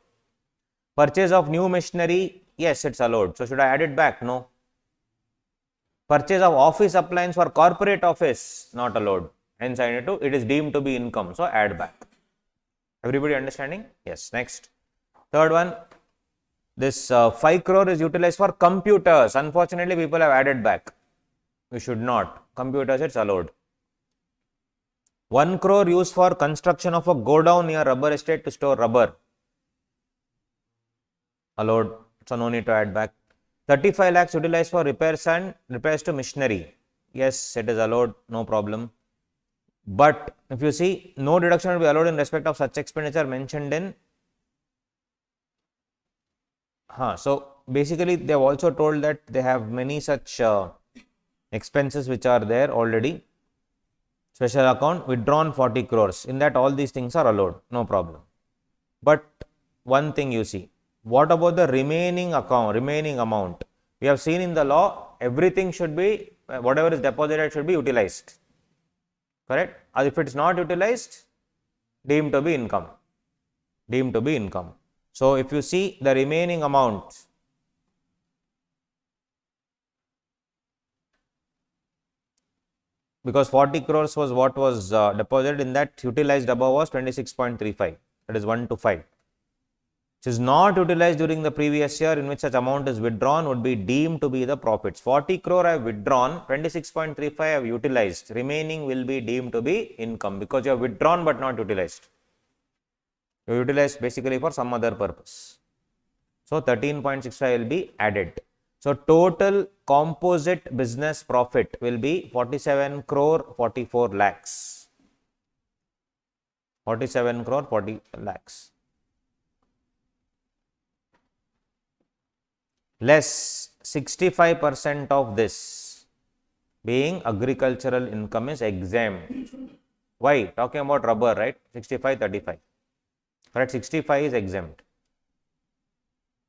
Speaker 1: Purchase of new machinery, yes, it's allowed. So should I add it back? No. Purchase of office appliance for corporate office, not allowed. Hence I need to, it is deemed to be income. So add back. Everybody understanding? Yes. Next. Third one. This 5 crore is utilized for computers. Unfortunately, people have added back. We should not. Computers, it's allowed. 1 crore used for construction of a godown near rubber estate to store rubber. Allowed. So no need to add back. 35 lakhs utilized for repairs to machinery. Yes, it is allowed. No problem. But if you see, no deduction will be allowed in respect of such expenditure mentioned in. So basically they have also told that they have many such expenses which are there already. Special account withdrawn 40 crores. In that all these things are allowed. No problem. But one thing you see, what about the remaining amount? We have seen in the law, everything should be, whatever is deposited should be utilized. Correct? If it is not utilized, deemed to be income. Deemed to be income. So if you see the remaining amount, because 40 crores was what was deposited, in that utilized above was 26.35, that is 1 to 5. Which is not utilized during the previous year, in which such amount is withdrawn, would be deemed to be the profits. 40 crore I have withdrawn, 26.35 I have utilized, remaining will be deemed to be income, because you have withdrawn but not utilized. You utilize basically for some other purpose. So 13.65 will be added. So total composite business profit will be 47 crore 44 lakhs. 47 crore 40 lakhs. Less 65% of this being agricultural income is exempt. Why? Talking about rubber, right? 65, 35. Correct, 65 is exempt.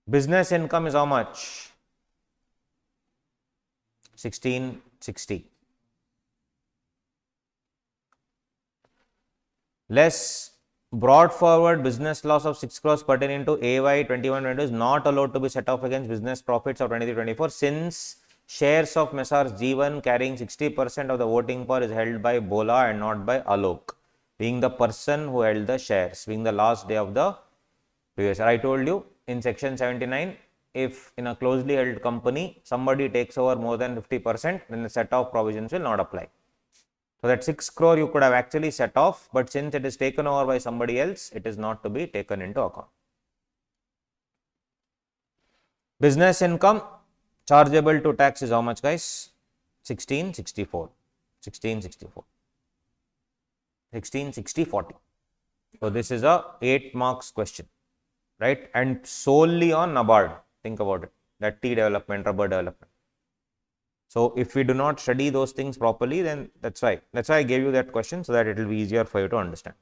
Speaker 1: Business income is how much? 1660. Less brought forward business loss of 6 crores pertaining to AY 21-22 is not allowed to be set off against business profits of 23-24, since shares of Messrs. G1 carrying 60% of the voting power is held by Bola and not by Alok, being the person who held the shares, being the last day of the previous year. I told you in section 79, if in a closely held company somebody takes over more than 50%, then the set off provisions will not apply. So that 6 crore you could have actually set off, but since it is taken over by somebody else, it is not to be taken into account. Business income chargeable to tax is how much, guys? 1664. 1664. 1660-40. So this is a 8 marks question, right? And solely on NABARD. Think about it. That tea development, rubber development. So if we do not study those things properly, then that's why I gave you that question, so that it will be easier for you to understand.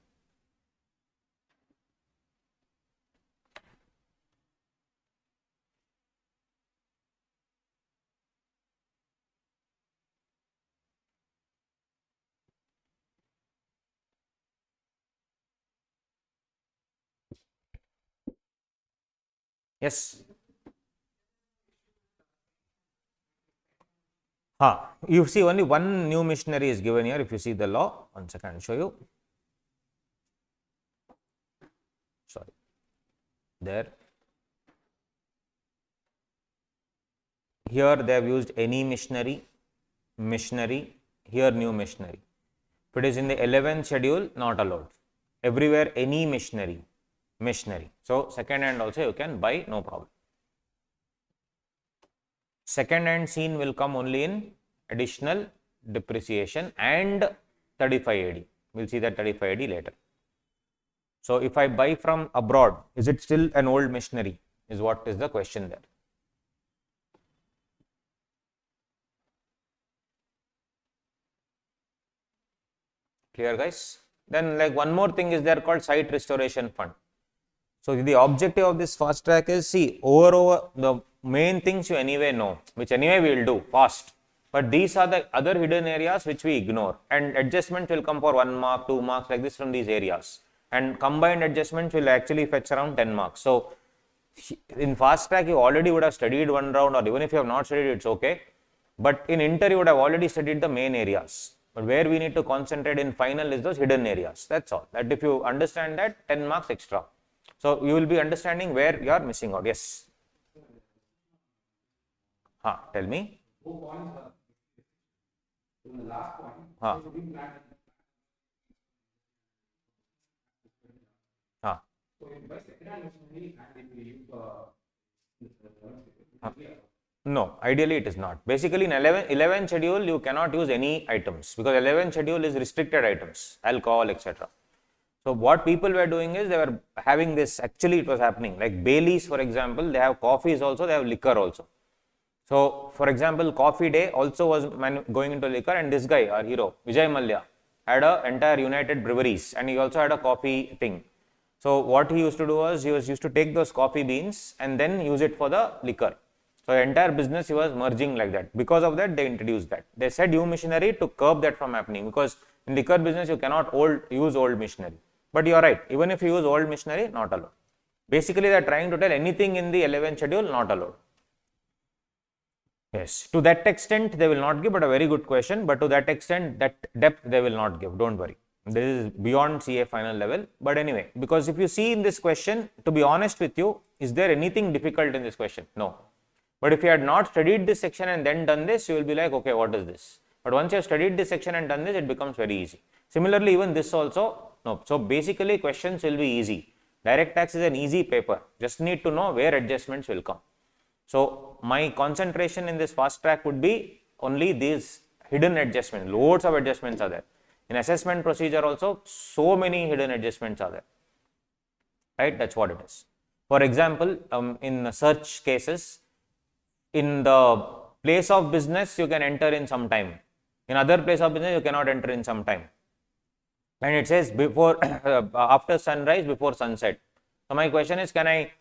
Speaker 1: Yes. You see only one new machinery is given here. If you see the law, 1 second, I'll show you. Sorry. There. Here they have used any machinery, here new machinery. If it is in the 11th schedule, not allowed. Everywhere any machinery. So second hand also you can buy, no problem. Second hand scene will come only in additional depreciation and 35 AD. We'll see that 35 AD later. So if I buy from abroad, is it still an old machinery? Is what is the question there. Clear, guys? Then like one more thing is there called site restoration fund. So the objective of this fast track is, see, over the main things you anyway know, which anyway we will do fast. But these are the other hidden areas which we ignore, and adjustment will come for 1 mark, 2 marks like this from these areas, and combined adjustments will actually fetch around 10 marks. So in fast track you already would have studied one round, or even if you have not studied, it's okay. But in inter you would have already studied the main areas. But where we need to concentrate in final is those hidden areas. That's all. That if you understand that, 10 marks extra. So you will be understanding where you are missing out. Yes. Tell me.
Speaker 2: In the last point, so by second machinery and if we use
Speaker 1: no, ideally it is not. Basically in 11 schedule you cannot use any items, because 11 schedule is restricted items, alcohol, etc. So what people were doing is they were having this, actually it was happening, like Baileys for example, they have coffees also, they have liquor also. So for example, Coffee Day also was going into liquor, and this guy, our hero, Vijay Mallya, had an entire United Breweries, and he also had a coffee thing. So what he used to do was, he was used to take those coffee beans and then use it for the liquor. So the entire business he was merging like that. Because of that, they introduced that. They said new machinery to curb that from happening, because in liquor business you cannot use old machinery. But you are right, even if you use old machinery, not allowed. Basically they are trying to tell anything in the 11th schedule, not allowed. Yes, to that extent they will not give, but a very good question. But to that extent, that depth they will not give, don't worry. This is beyond CA final level. But anyway, because if you see in this question, to be honest with you, is there anything difficult in this question? No. But if you had not studied this section and then done this, you will be like, okay, what is this? But once you have studied this section and done this, it becomes very easy. Similarly, even this also, no. So basically questions will be easy. Direct tax is an easy paper. Just need to know where adjustments will come. So my concentration in this fast track would be only these hidden adjustments. Loads of adjustments are there. In assessment procedure also, so many hidden adjustments are there. Right? That's what it is. For example, in search cases, in the place of business, you can enter in some time. In other place of business, you cannot enter in some time. And it says before, after sunrise, before sunset. So my question is, can I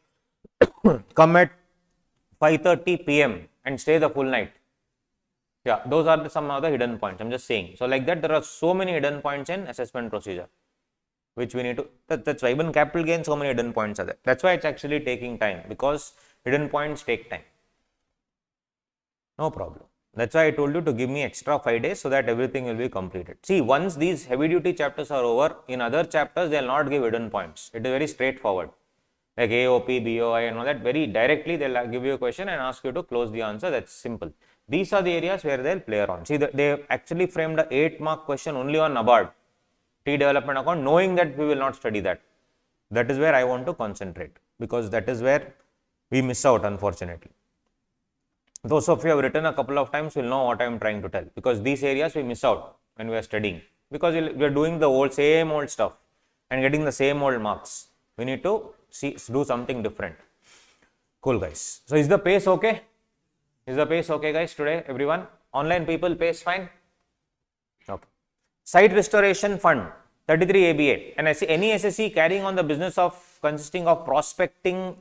Speaker 1: come at 5:30 p.m. and stay the full night? Yeah, those are some of the hidden points. I'm just saying. So like that, there are so many hidden points in assessment procedure, which we need to, that's why even capital gain, so many hidden points are there. That's why it's actually taking time, because hidden points take time. No problem. That's why I told you to give me extra 5 days so that everything will be completed. See, once these heavy duty chapters are over, in other chapters, they will not give hidden points. It is very straightforward. Like AOP, BOI and all that, very directly they will give you a question and ask you to close the answer. That's simple. These are the areas where they will play around. See, they actually framed a 8-mark question only on NABARD, tea development account, knowing that we will not study that. That is where I want to concentrate, because that is where we miss out, unfortunately. Those of you who have written a couple of times will know what I am trying to tell, because these areas we miss out when we are studying, because we are doing the same old stuff and getting the same old marks. We need to do something different. Cool, guys. So is the pace okay? Is the pace okay, guys, today, everyone? Online people, pace fine? Okay. Site restoration fund, 33 ABA. And any SSC carrying on the business of consisting of prospecting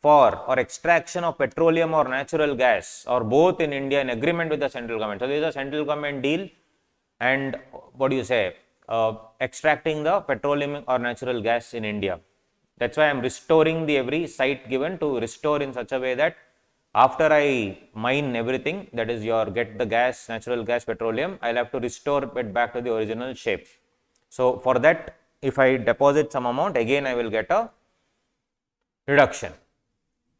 Speaker 1: for or extraction of petroleum or natural gas, or both in India in agreement with the central government. So, there is a central government deal, and what do you say, extracting the petroleum or natural gas in India. That's why I am restoring the every site given to restore in such a way that after I mine everything, that is your get the gas, natural gas, petroleum, I'll have to restore it back to the original shape. So for that, if I deposit some amount, again I will get a reduction.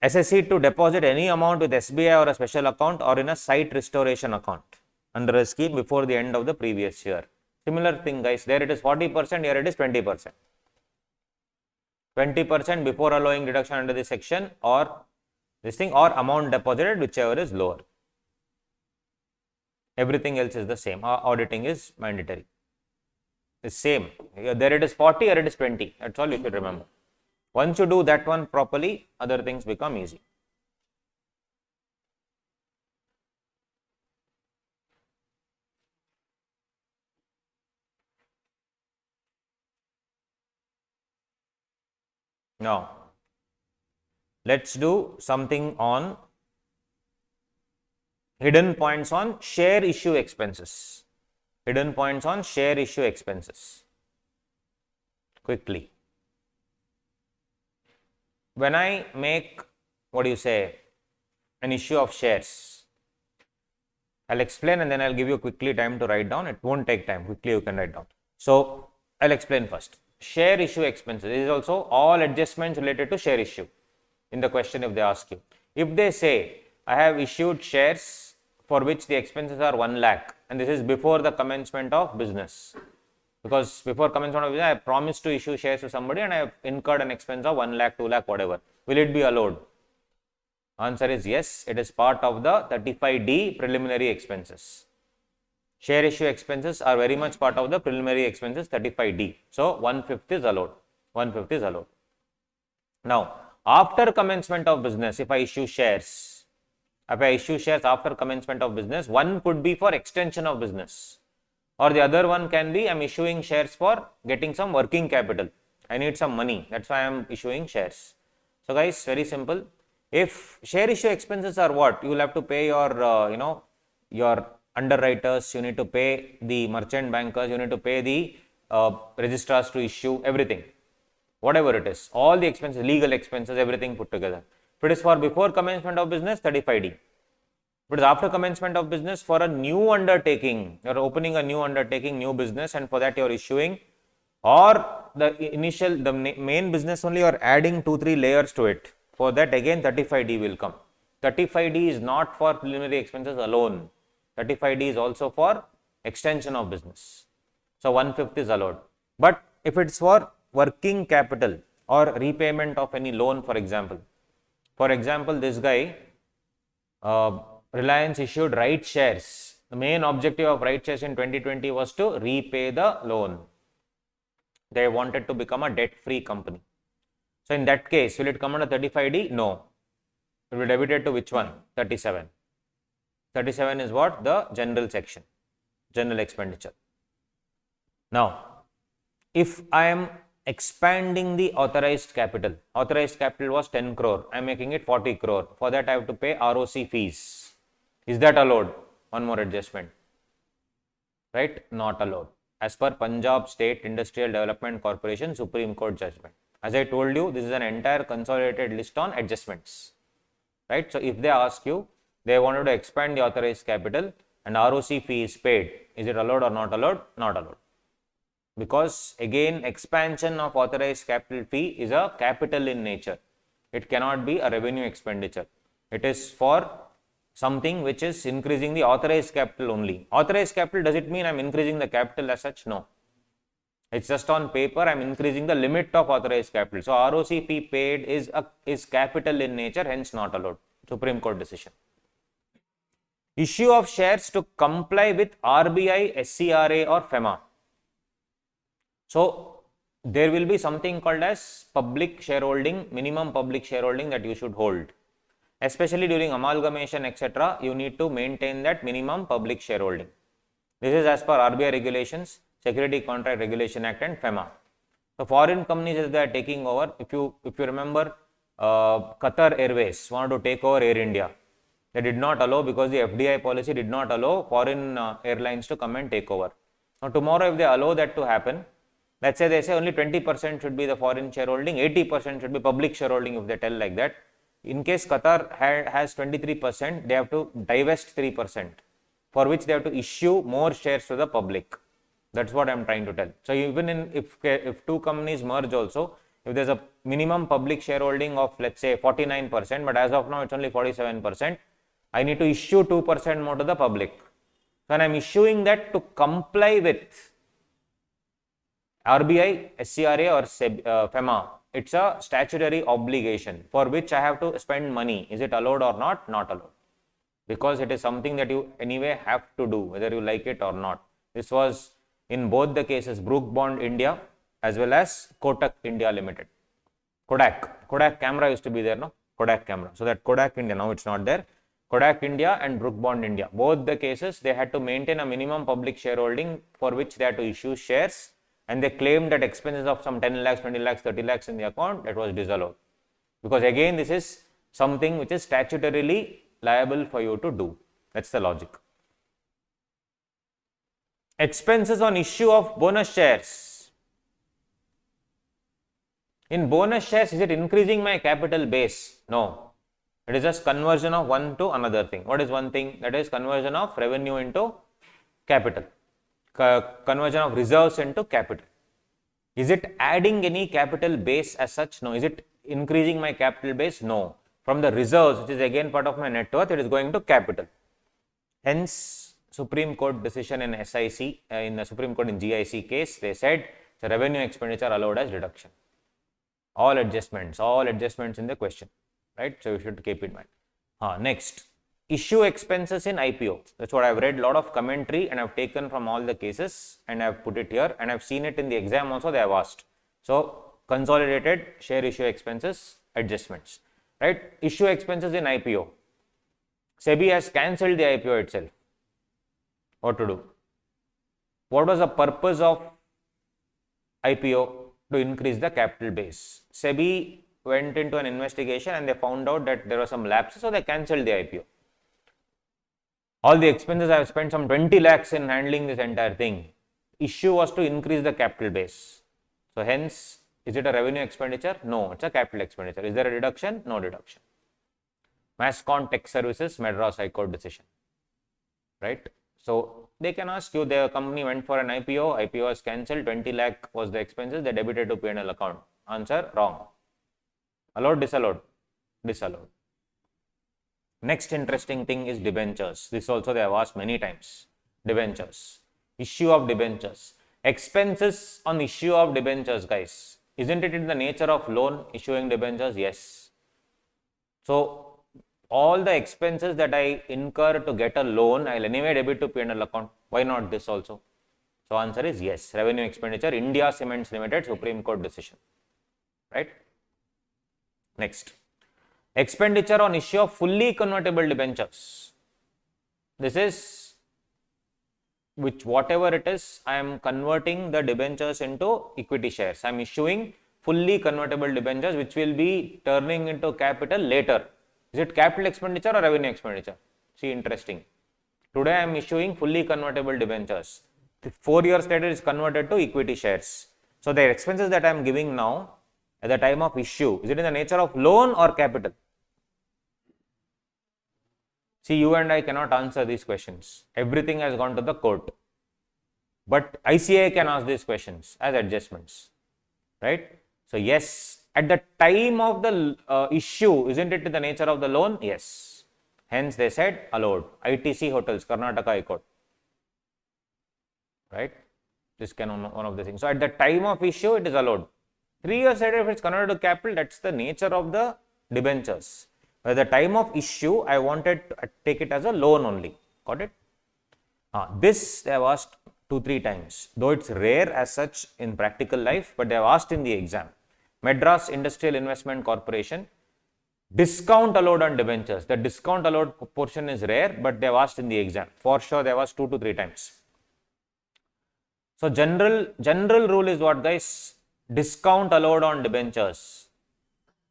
Speaker 1: SSC to deposit any amount with SBI or a special account or in a site restoration account under a scheme before the end of the previous year. Similar thing, guys, there it is 40%, here it is 20%. 20% before allowing deduction under this section or this thing, or amount deposited, whichever is lower. Everything else is the same. Auditing is mandatory. It's same. There it is 40, here it is 20. That's all you should remember. Once you do that one properly, other things become easy. Now, let's do something on hidden points on share issue expenses. Hidden points on share issue expenses. Quickly. When I make, an issue of shares, I'll explain and then I'll give you quickly time to write down. It won't take time. Quickly you can write down. So, I'll explain first. Share issue expenses. This is also all adjustments related to share issue in the question if they ask you. If they say, I have issued shares for which the expenses are 1 lakh and this is before the commencement of business. Because before commencement of business, I have promised to issue shares to somebody and I have incurred an expense of 1 lakh, 2 lakh, whatever. Will it be allowed? Answer is yes, it is part of the 35D preliminary expenses. Share issue expenses are very much part of the preliminary expenses 35D. So, 1/5 is allowed. 1/5 is allowed. Now, after commencement of business, if I issue shares after commencement of business, one could be for extension of business. Or the other one can be, I am issuing shares for getting some working capital. I need some money. That's why I am issuing shares. So, guys, very simple. If share issue expenses are what? You will have to pay your, your underwriters, you need to pay the merchant bankers, you need to pay the registrars to issue, everything. Whatever it is, all the expenses, legal expenses, everything put together. If it is for before commencement of business, 35D. If it is after commencement of business for a new undertaking, you are opening a new undertaking, new business, and for that you are issuing, or the main business only you are adding 2-3 layers to it. For that again 35D will come. 35D is not for preliminary expenses alone. 35D is also for extension of business. So 1/5 is allowed. But if it's for working capital or repayment of any loan, for example, this guy, Reliance issued right shares. The main objective of right shares in 2020 was to repay the loan. They wanted to become a debt-free company. So in that case, will it come under 35D? No. It will be debited to which one? 37. 37 is what? The general section, general expenditure. Now, if I am expanding the authorized capital was 10 crore, I am making it 40 crore. For that, I have to pay ROC fees. Is that allowed? One more adjustment. Right? Not allowed. As per Punjab State Industrial Development Corporation Supreme Court judgment. As I told you, this is an entire consolidated list on adjustments. Right? So, if they ask you, they wanted to expand the authorized capital and ROC fee is paid. Is it allowed or not allowed? Not allowed. Because again, expansion of authorized capital fee is a capital in nature. It cannot be a revenue expenditure. It is for something which is increasing the authorized capital only. Authorized capital, does it mean I am increasing the capital as such? No. It's just on paper, I am increasing the limit of authorized capital. So, ROC fee paid is capital in nature, hence not allowed. Supreme Court decision. Issue of shares to comply with RBI, SCRA or FEMA. So, there will be something called as public shareholding, minimum public shareholding that you should hold. Especially during amalgamation, etc., you need to maintain that minimum public shareholding. This is as per RBI regulations, Security Contract Regulation Act and FEMA. So, foreign companies as they are taking over, if you remember, Qatar Airways wanted to take over Air India. They did not allow because the FDI policy did not allow foreign airlines to come and take over. Now, tomorrow if they allow that to happen, Let's say they say only 20% should be the foreign shareholding, 80% should be public shareholding if they tell like that. In case Qatar has 23%, they have to divest 3%, for which they have to issue more shares to the public. That's what I am trying to tell. So even if two companies merge also, if there's a minimum public shareholding of let's say 49%, but as of now it's only 47%, I need to issue 2% more to the public. So I am issuing that to comply with RBI, SCRA or FEMA. It's a statutory obligation for which I have to spend money. Is it allowed or not? Not allowed. Because it is something that you anyway have to do, whether you like it or not. This was in both the cases, Brook Bond India as well as Kotak India Limited. Kodak camera used to be there, no? Kodak camera. So that Kodak India, now it's not there. Kodak India and Brook Bond India. Both the cases, they had to maintain a minimum public shareholding for which they had to issue shares, and they claimed that expenses of some 10 lakhs, 20 lakhs, 30 lakhs in the account, that was disallowed. Because again, this is something which is statutorily liable for you to do. That's the logic. Expenses on issue of bonus shares. In bonus shares, is it increasing my capital base? No. It is just conversion of one to another thing. What is one thing? That is conversion of revenue into capital. Conversion of reserves into capital. Is it adding any capital base as such? No. Is it increasing my capital base? No. From the reserves, which is again part of my net worth, it is going to capital. Hence, Supreme Court decision in SIC, in the Supreme Court in GIC case, they said the revenue expenditure allowed as deduction. All adjustments in the question, right? So you should keep in mind. Next, issue expenses in IPO. That's what I've read, a lot of commentary, and I've taken from all the cases and I've put it here, and I've seen it in the exam also, they have asked. So consolidated share issue expenses adjustments, right? Issue expenses in IPO. SEBI has cancelled the IPO itself. What to do? What was the purpose of IPO? To increase the capital base. SEBI went into an investigation and they found out that there were some lapses, so they cancelled the IPO. All the expenses, I have spent some 20 lakhs in handling this entire thing. Issue was to increase the capital base. So hence, is it a revenue expenditure? No, it's a capital expenditure. Is there a deduction? No deduction. Masscon Tech Services, Madras High Court decision, right? So they can ask you, the company went for an IPO, IPO was cancelled, 20 lakh was the expenses, they debited to P&L account. Answer, wrong. Allowed, disallowed? Disallowed. Next interesting thing is debentures. This also they have asked many times. Debentures. Issue of debentures. Expenses on issue of debentures, guys. Isn't it in the nature of loan issuing debentures? Yes. So all the expenses that I incur to get a loan, I will anyway debit to P&L account. Why not this also? So answer is yes. Revenue expenditure, India Cements Limited, Supreme Court decision, right? Next, expenditure on issue of fully convertible debentures. This is which whatever it is, I am converting the debentures into equity shares. I am issuing fully convertible debentures which will be turning into capital later. Is it capital expenditure or revenue expenditure? See, interesting. Today I am issuing fully convertible debentures. 4 years later it is converted to equity shares. So the expenses that I am giving now at the time of issue, is it in the nature of loan or capital? See, you and I cannot answer these questions. Everything has gone to the court. But ICAI can ask these questions as adjustments, right? So yes, at the time of the issue, isn't it in the nature of the loan? Yes. Hence they said allowed. ITC Hotels, Karnataka High Court, right? This can one of the things. So at the time of issue, it is allowed. 3 years later, if it's converted to capital, that's the nature of the debentures. At the time of issue, I wanted to take it as a loan only. Got it? This they have asked 2-3 times, though it's rare as such in practical life, but they have asked in the exam. Madras Industrial Investment Corporation, discount allowed on debentures. The discount allowed portion is rare, but they have asked in the exam. For sure, they have asked 2 to 3 times. So general rule is what, guys? Discount allowed on debentures.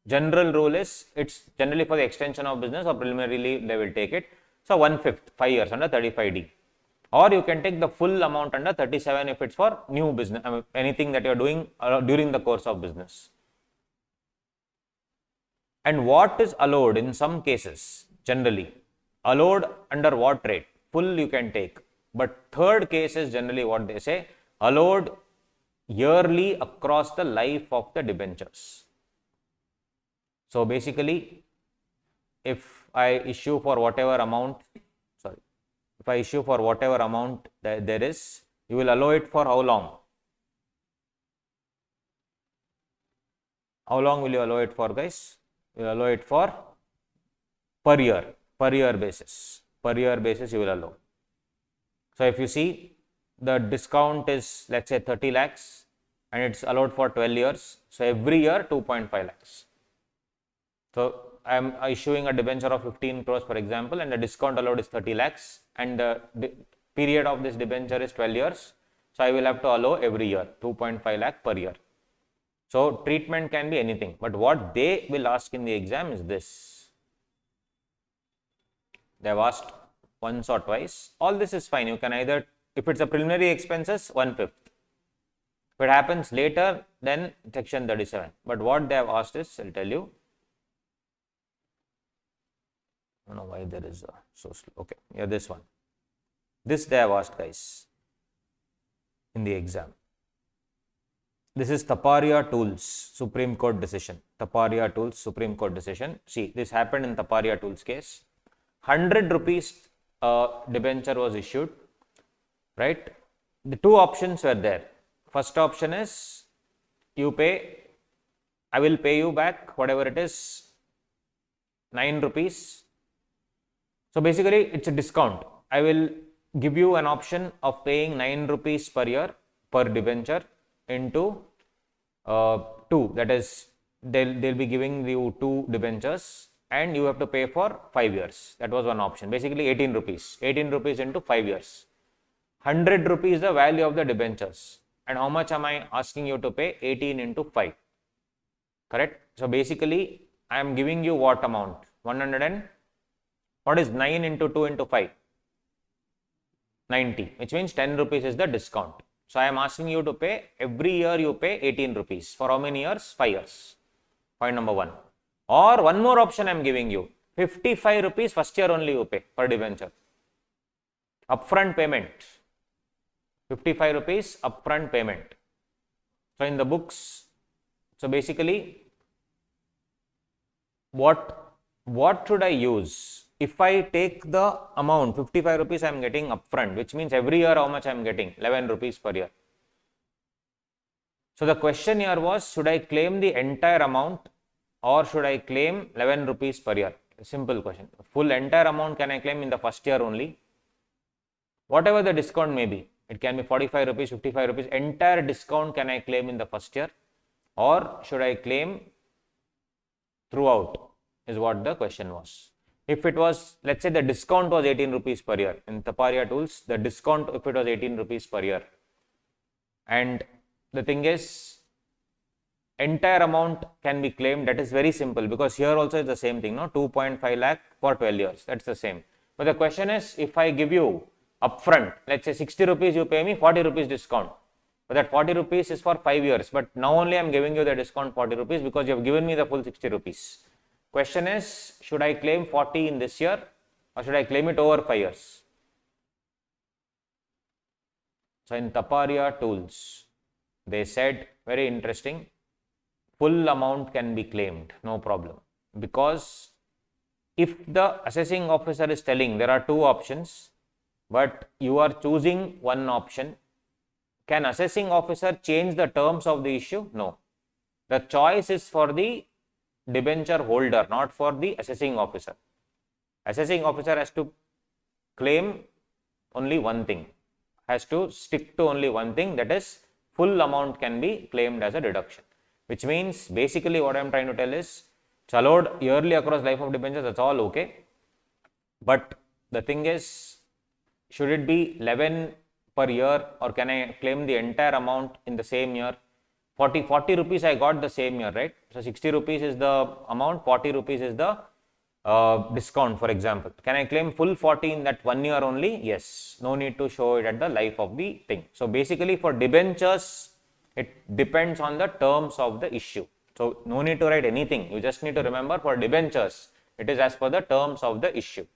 Speaker 1: General rule is it's generally for the extension of business or preliminarily they will take it. So 1/5, 5 years under 35D. or you can take the full amount under 37 if it's for new business, anything that you are doing during the course of business. And what is allowed in some cases, generally, allowed under what rate? Full you can take. But third case is generally what they say, allowed yearly across the life of the debentures. So basically, if I issue for whatever amount, if I issue for whatever amount there is, you will allow it for how long? How long will you allow it for, guys? You will allow it for per year basis. Per year basis you will allow. So if you see, the discount is, let's say, 30 lakhs and it's allowed for 12 years. So every year 2.5 lakhs. So I am issuing a debenture of 15 crores, for example, and the discount allowed is 30 lakhs and the period of this debenture is 12 years. So I will have to allow every year 2.5 lakh per year. So treatment can be anything, but what they will ask in the exam is this. They have asked once or twice. All this is fine. You can either, if it's a preliminary expenses, 1/5. If it happens later, then section 37. But what they have asked is, I'll tell you. I don't know why there is so slow. Okay, yeah, this one. This they have asked, guys, in the exam. This is Taparia Tools Supreme Court decision. Taparia Tools Supreme Court decision. See, this happened in Taparia Tools case. 100 rupees debenture was issued, right? The two options were there. First option is, you pay, I will pay you back whatever it is, 9 rupees. So basically it's a discount. I will give you an option of paying 9 rupees per year per debenture into 2, that is they'll be giving you 2 debentures and you have to pay for 5 years. That was one option. Basically 18 rupees into 5 years. 100 rupees the value of the debentures, and how much am I asking you to pay? 18 into 5, correct? So basically I am giving you what amount? 100 and what is 9 into 2 into 5? 90, which means 10 rupees is the discount. So I am asking you to pay, every year you pay 18 rupees. For how many years? 5 years. Point number 1. Or one more option I am giving you, 55 rupees first year only you pay per debenture. Upfront payment. 55 rupees upfront payment. So in the books, so basically what should I use? If I take the amount 55 rupees I am getting upfront, which means every year how much I am getting? 11 rupees per year. So the question here was, should I claim the entire amount or should I claim 11 rupees per year? A simple question. Full entire amount can I claim in the first year only? Whatever the discount may be, it can be 45 rupees, 55 rupees, entire discount can I claim in the first year, or should I claim throughout, is what the question was. If it was, let's say the discount was 18 rupees per year, in Taparia Tools, the discount, if it was 18 rupees per year, and the thing is, entire amount can be claimed, that is very simple, because here also is the same thing, no, 2.5 lakh for 12 years, that's the same. But the question is, if I give you upfront, let's say 60 rupees you pay me, 40 rupees discount, but that 40 rupees is for 5 years, but now only I am giving you the discount 40 rupees because you have given me the full 60 rupees. Question is, should I claim 40 in this year or should I claim it over 5 years? So in Taparia Tools, they said, very interesting, full amount can be claimed, no problem. Because if the assessing officer is telling there are 2 options, but you are choosing one option, can assessing officer change the terms of the issue? No. The choice is for the debenture holder, not for the assessing officer. Assessing officer has to claim only one thing, has to stick to only one thing, that is full amount can be claimed as a deduction. Which means basically what I am trying to tell is, it's allowed yearly across life of debentures, that's all okay. But the thing is, should it be 11 per year or can I claim the entire amount in the same year? 40 rupees I got the same year, right? So 60 rupees is the amount, 40 rupees is the discount, for example. Can I claim full 40 in that 1 year only? Yes. No need to show it at the life of the thing. So basically for debentures, it depends on the terms of the issue. So no need to write anything. You just need to remember for debentures, it is as per the terms of the issue.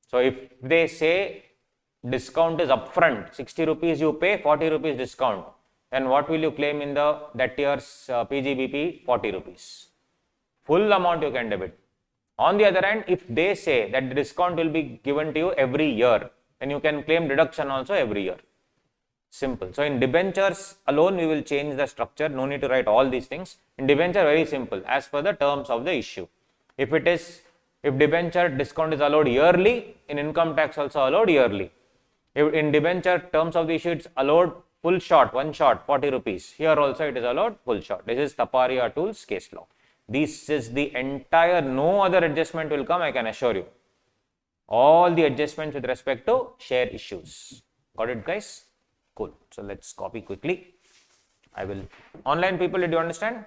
Speaker 1: So if they say discount is upfront, 60 rupees you pay, 40 rupees discount, then what will you claim in that year's PGBP? 40 rupees. Full amount you can debit. On the other hand, if they say that the discount will be given to you every year, then you can claim deduction also every year. Simple. So in debentures alone, we will change the structure. No need to write all these things. In debenture, very simple, as per the terms of the issue. If debenture discount is allowed yearly, in income tax also allowed yearly. If in debenture terms of the issue, it's allowed full shot, one shot, 40 rupees. Here also it is allowed full shot. This is Taparia Tools case law. This is the entire, no other adjustment will come, I can assure you. All the adjustments with respect to share issues. Got it, guys? Cool. So let's copy quickly. Online people, did you understand?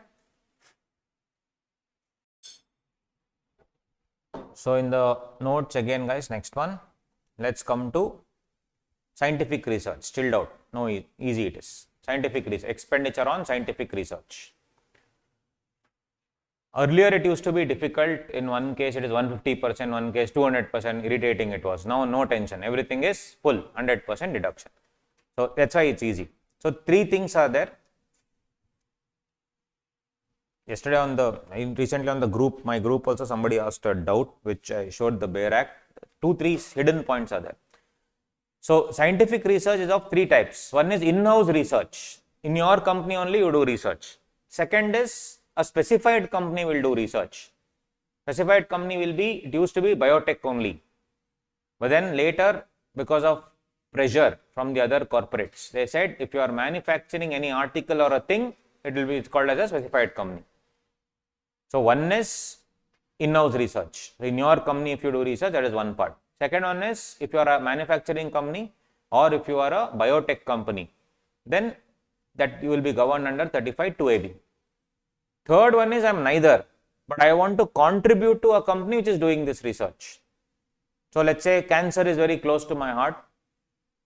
Speaker 1: So in the notes again, guys, next one, let's come to scientific research. Still doubt? No, easy it is. Scientific research, expenditure on scientific research. Earlier it used to be difficult. In one case it is 150%, one case 200%, irritating it was. Now no tension, everything is full, 100% deduction. So that's why it's easy. So three things are there. Yesterday recently on the group, my group also somebody asked a doubt which I showed the bare act. 2-3 hidden points are there. So scientific research is of three types. One is in-house research. In your company only you do research. Second is a specified company will do research. Specified company it used to be biotech only. But then later, because of pressure from the other corporates, they said if you are manufacturing any article or a thing, it's called as a specified company. So one is in-house research. In your company, if you do research, that is one part. Second one is if you are a manufacturing company or if you are a biotech company, then that you will be governed under 35(2)(ab). Third one is I am neither, but I want to contribute to a company which is doing this research. So let's say cancer is very close to my heart.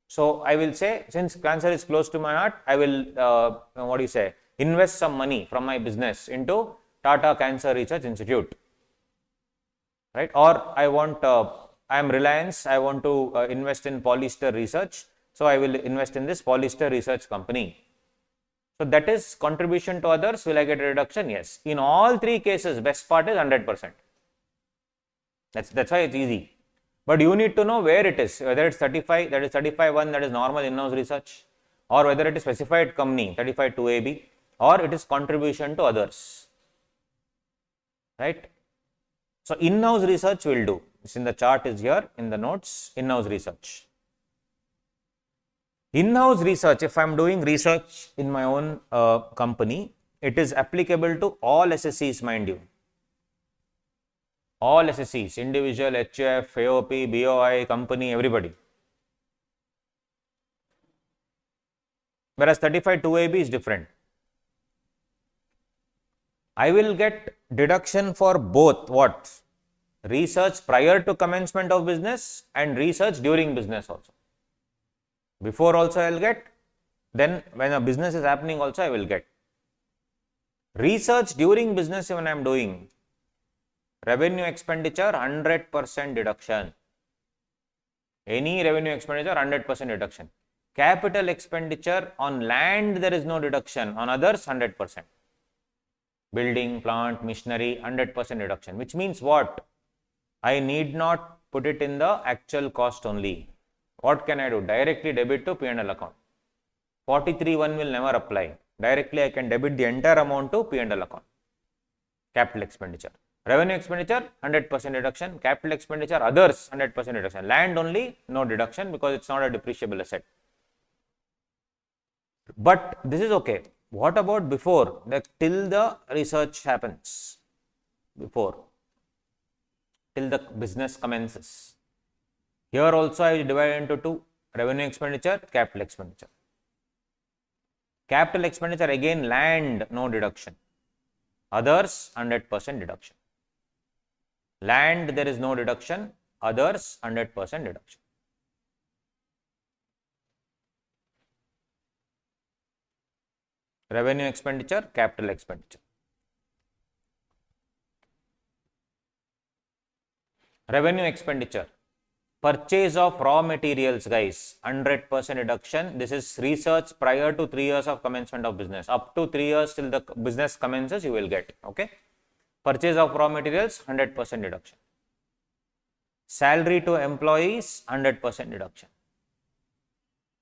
Speaker 1: So I will say, since cancer is close to my heart, I will invest some money from my business into Tata Cancer Research Institute, right? Or I am Reliance, I want to invest in polyester research, so I will invest in this polyester research company. So that is contribution to others. Will I get a reduction? Yes. In all three cases, best part is 100%. That's why it's easy. But you need to know where it is, whether it's 35, that is 35(1), that is normal in-house research, or whether it is specified company, 35(2)(ab), or it is contribution to others, right? So in-house research will do. It's in the chart is here in the notes, in-house research. In-house research, if I am doing research in my own company, it is applicable to all SSCs, mind you. All SSCs, individual, HF, AOP, BOI, company, everybody. Whereas 35(2)(ab) is different. I will get deduction for both what? Research prior to commencement of business and research during business also. Before also I will get, then when a business is happening also I will get. Research during business when I am doing, revenue expenditure 100% deduction. Any revenue expenditure 100% deduction. Capital expenditure on land there is no deduction, on others 100%. Building, plant, machinery 100% deduction, which means what? I need not put it in the actual cost only. What can I do? Directly debit to P&L account. 43(1) will never apply. Directly I can debit the entire amount to P&L account. Capital expenditure. Revenue expenditure 100% deduction. Capital expenditure others 100% deduction. Land only no deduction because it's not a depreciable asset. But this is okay. What about before? Till the research happens. Before. Till the business commences. Here also I will divide into two, revenue expenditure, capital expenditure. Capital expenditure again land no deduction, others 100% deduction. Land, there is no deduction. Others, 100% deduction. Revenue expenditure, capital expenditure. Revenue expenditure. Purchase of raw materials, guys, 100% deduction. This is research prior to 3 years of commencement of business. Up to 3 years till the business commences, you will get. Okay. Purchase of raw materials, 100% deduction. Salary to employees, 100% deduction.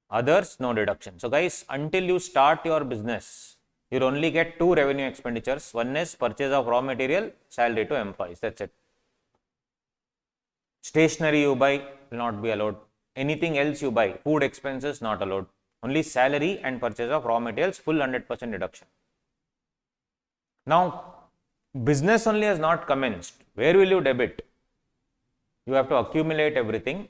Speaker 1: Others, no deduction. So, guys, until you start your business, you only get 2 revenue expenditures. One is purchase of raw material, salary to employees. That's it. Stationery you buy will not be allowed. Anything else you buy, food expenses not allowed. Only salary and purchase of raw materials, full 100% deduction. Now, business only has not commenced. Where will you debit? You have to accumulate everything,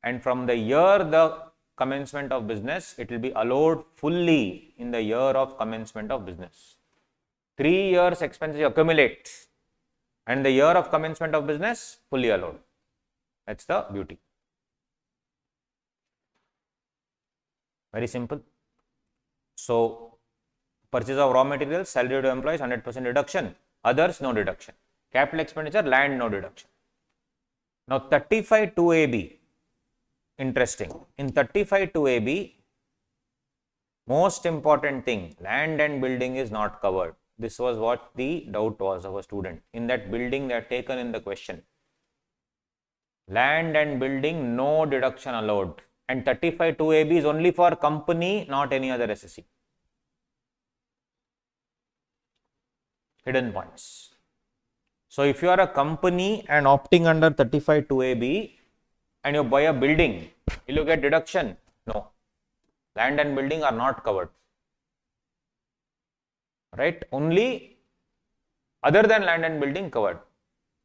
Speaker 1: and from the year the commencement of business, it will be allowed fully in the year of commencement of business. 3 years expenses you accumulate, and the year of commencement of business, fully allowed. That's the beauty. Very simple. So, purchase of raw materials, salary to employees, 100% deduction. Others, no deduction. Capital expenditure, land, no deduction. Now, 35(2)(ab), interesting. In 35(2)(ab), most important thing, land and building is not covered. This was what the doubt was of a student. In that building, they are taken in the question. Land and building, no deduction allowed. And 35(2)(ab) is only for company, not any other SSE. Hidden points. So, if you are a company and opting under 35(2)(ab) and you buy a building, will you get deduction? No. Land and building are not covered. Right? Only other than land and building covered.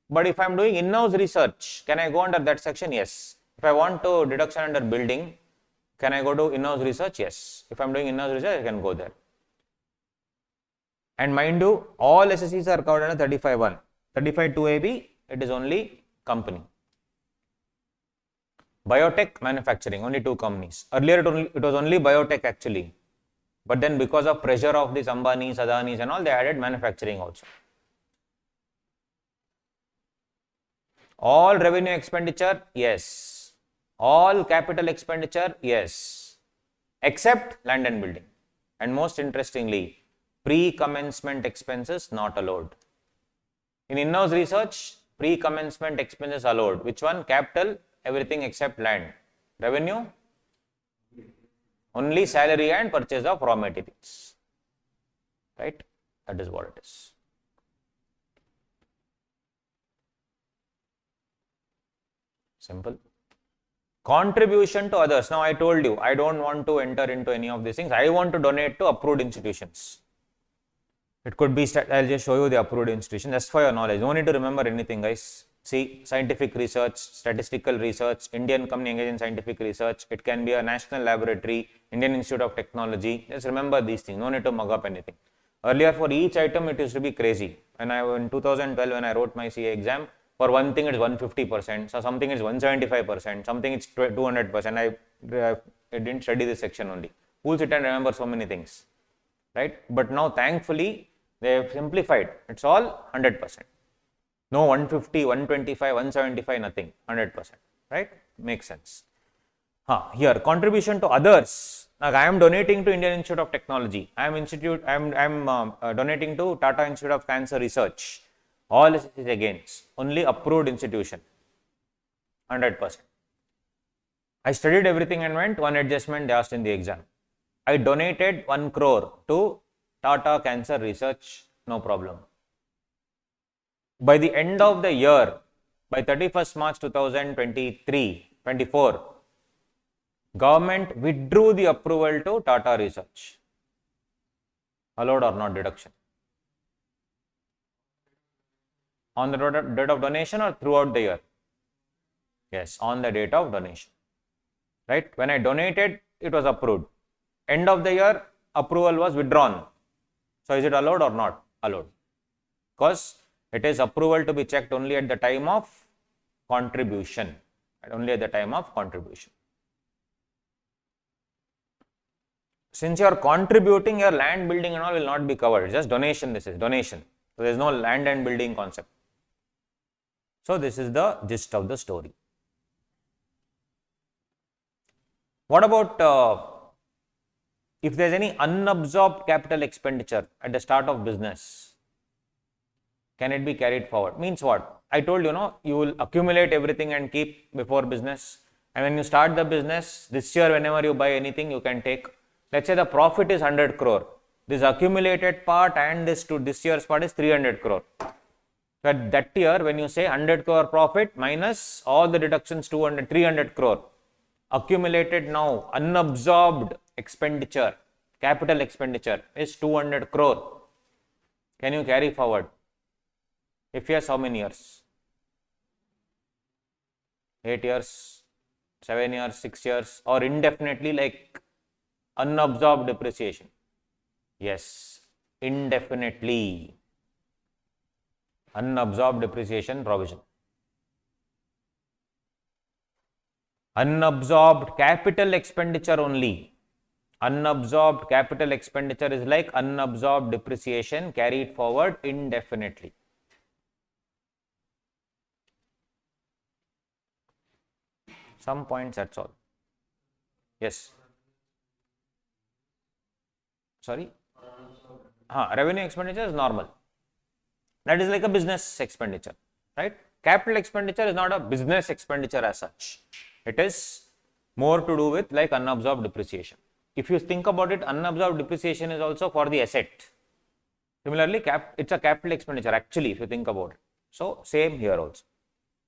Speaker 1: But if I am doing in-house research, can I go under that section? Yes. If I want to deduction under building, can I go to in-house research? Yes. If I am doing in-house research, I can go there. And mind you, all SSEs are covered under 35(1). 35(2)(ab), it is only company. Biotech, manufacturing, only 2 companies. Earlier it was only biotech actually. But then because of pressure of these Ambanis, Adanis and all, they added manufacturing also. All revenue expenditure, yes. All capital expenditure, yes. Except land and building. And most interestingly, pre-commencement expenses not allowed. In in-house research, pre-commencement expenses allowed. Which one? Capital, everything except land. Revenue, only salary and purchase of raw materials. Right? That is what it is. Simple. Contribution to others. Now, I told you, I don't want to enter into any of these things. I want to donate to approved institutions. It could be, I'll just show you the approved institution just for your knowledge. No need to remember anything, guys. See, scientific research, statistical research, Indian company engaged in scientific research. It can be a national laboratory, Indian Institute of Technology. Just remember these things. No need to mug up anything. Earlier, for each item, it used to be crazy. In 2012, when I wrote my CA exam, for one thing, it's 150%. So, something is 175%. Something is 200%. I didn't study this section only. Who will sit and remember so many things? Right? But now, thankfully, they have simplified. It's all 100%. No 150, 125, 175, nothing. 100%. Right? Makes sense. Here, contribution to others. Now, I am donating to Indian Institute of Technology. I am donating to Tata Institute of Cancer Research. All is against. Only approved institution. 100%. I studied everything and went. One adjustment they asked in the exam. I donated 1 crore to Tata Cancer Research. No problem. By the end of the year, by 31st March 2023-24, government withdrew the approval to Tata Research. Allowed or not deduction? On the date of donation or throughout the year? Yes, on the date of donation. Right? When I donated, it was approved. End of the year, approval was withdrawn. So, is it allowed or not? Allowed. Because It is approval to be checked only at the time of contribution. Only at the time of contribution. Since you are contributing, your land, building and all will not be covered. Just donation, this is donation. So, there is no land and building concept. So, this is the gist of the story. What about if there is any unabsorbed capital expenditure at the start of business? Can it be carried forward? Means what? I told you, you will accumulate everything and keep before business. And when you start the business, this year, whenever you buy anything, you can take. Let's say the profit is 100 crore. This accumulated part and this year's part is 300 crore. But that year, when you say 100 crore profit minus all the deductions 300 crore, accumulated now, unabsorbed expenditure, capital expenditure is 200 crore. Can you carry forward? If yes, how many years? 8 years, 7 years, 6 years, or indefinitely, like unabsorbed depreciation? Yes, indefinitely. Unabsorbed depreciation provision. Unabsorbed capital expenditure only. Unabsorbed capital expenditure is like unabsorbed depreciation carried forward indefinitely. Some points, that's all. Yes. Sorry? Revenue expenditure is normal. That is like a business expenditure, right? Capital expenditure is not a business expenditure as such. It is more to do with like unabsorbed depreciation. If you think about it, unabsorbed depreciation is also for the asset. Similarly, it's a capital expenditure actually, if you think about it. So, same here also.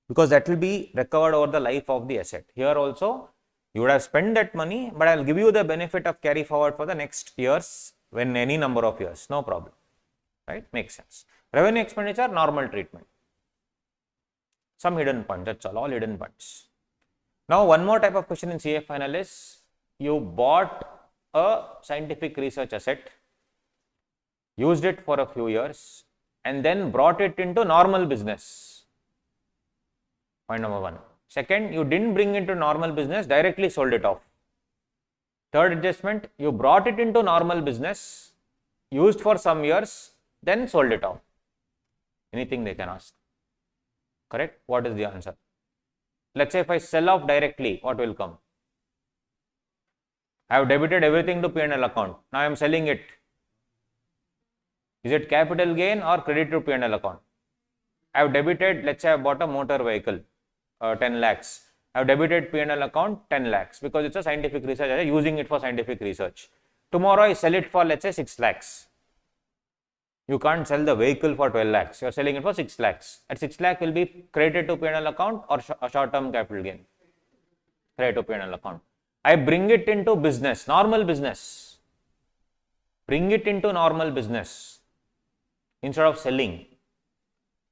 Speaker 1: Because that will be recovered over the life of the asset. Here also, you would have spent that money, but I will give you the benefit of carry forward for the next years, when any number of years, no problem. Right? Makes sense. Revenue expenditure, normal treatment. Some hidden points, that's all hidden points. Now, one more type of question in CA final is, you bought a scientific research asset, used it for a few years, and then brought it into normal business. Point number one. Second, you didn't bring it into normal business, directly sold it off. Third adjustment, you brought it into normal business, used for some years, then sold it off. Anything they can ask. Correct? What is the answer? Let's say if I sell off directly, what will come? I have debited everything to P&L account. Now I am selling it. Is it capital gain or credit to P&L account? I have debited, let's say I have bought a motor vehicle, 10 lakhs. I have debited P&L account 10 lakhs because it's a scientific research. I am using it for scientific research. Tomorrow I sell it for, let's say, 6 lakhs. You can't sell the vehicle for 12 lakhs. You are selling it for 6 lakhs. At 6 lakh will be credited to P&L account or a short-term capital gain. Credit to P&L account. I bring it into business, normal business. Bring it into normal business instead of selling.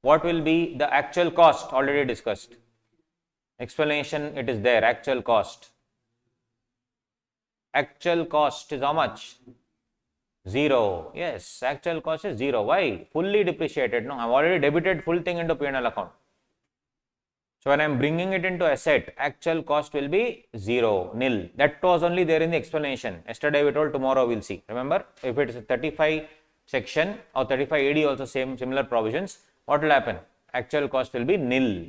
Speaker 1: What will be the actual cost? Already discussed. Explanation, it is there, actual cost. Actual cost is how much? 0. Yes, actual cost is 0. Why? Fully depreciated. No, I have already debited full thing into P&L account. So, when I am bringing it into asset, actual cost will be 0, nil. That was only there in the explanation. Yesterday we told, tomorrow we will see. Remember, if it is a 35 section or 35 AD also similar provisions, what will happen? Actual cost will be nil.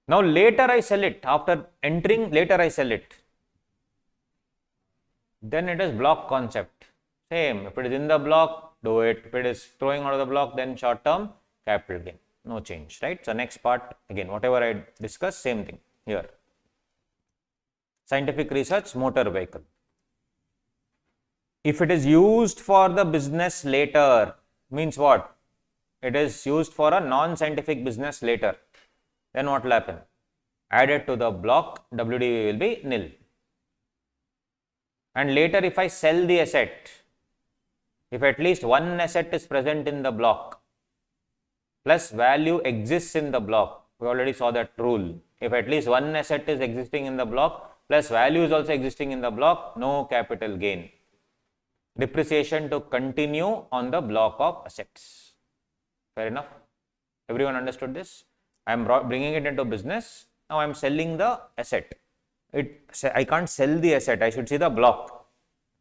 Speaker 1: Now, later I sell it. After entering, later I sell it. Then it is block concept. Same. If it is in the block, do it. If it is throwing out of the block, then short term capital gain. No change, right? So, next part, again, whatever I discussed, same thing here. Scientific research, motor vehicle. If it is used for the business later, means what? It is used for a non-scientific business later. Then what will happen? Added to the block, WDV will be nil. And later if I sell the asset, if at least one asset is present in the block, plus value exists in the block, we already saw that rule. If at least one asset is existing in the block, plus value is also existing in the block, no capital gain. Depreciation to continue on the block of assets. Fair enough. Everyone understood this? I am bringing it into business. Now I am selling the asset. I can't sell the asset. I should see the block.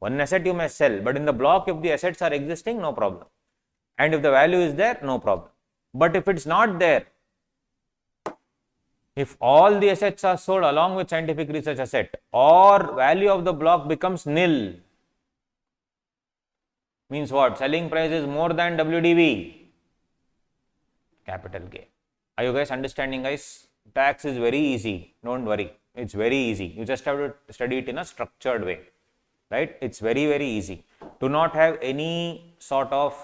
Speaker 1: One asset you may sell, but in the block, if the assets are existing, no problem. And if the value is there, no problem. But if it's not there, if all the assets are sold along with scientific research asset, or value of the block becomes nil, means what? Selling price is more than WDV. Capital gain. Are you guys understanding, guys? Tax is very easy. Don't worry. It's very easy. You just have to study it in a structured way. Right? It's very, very easy. Do not have any sort of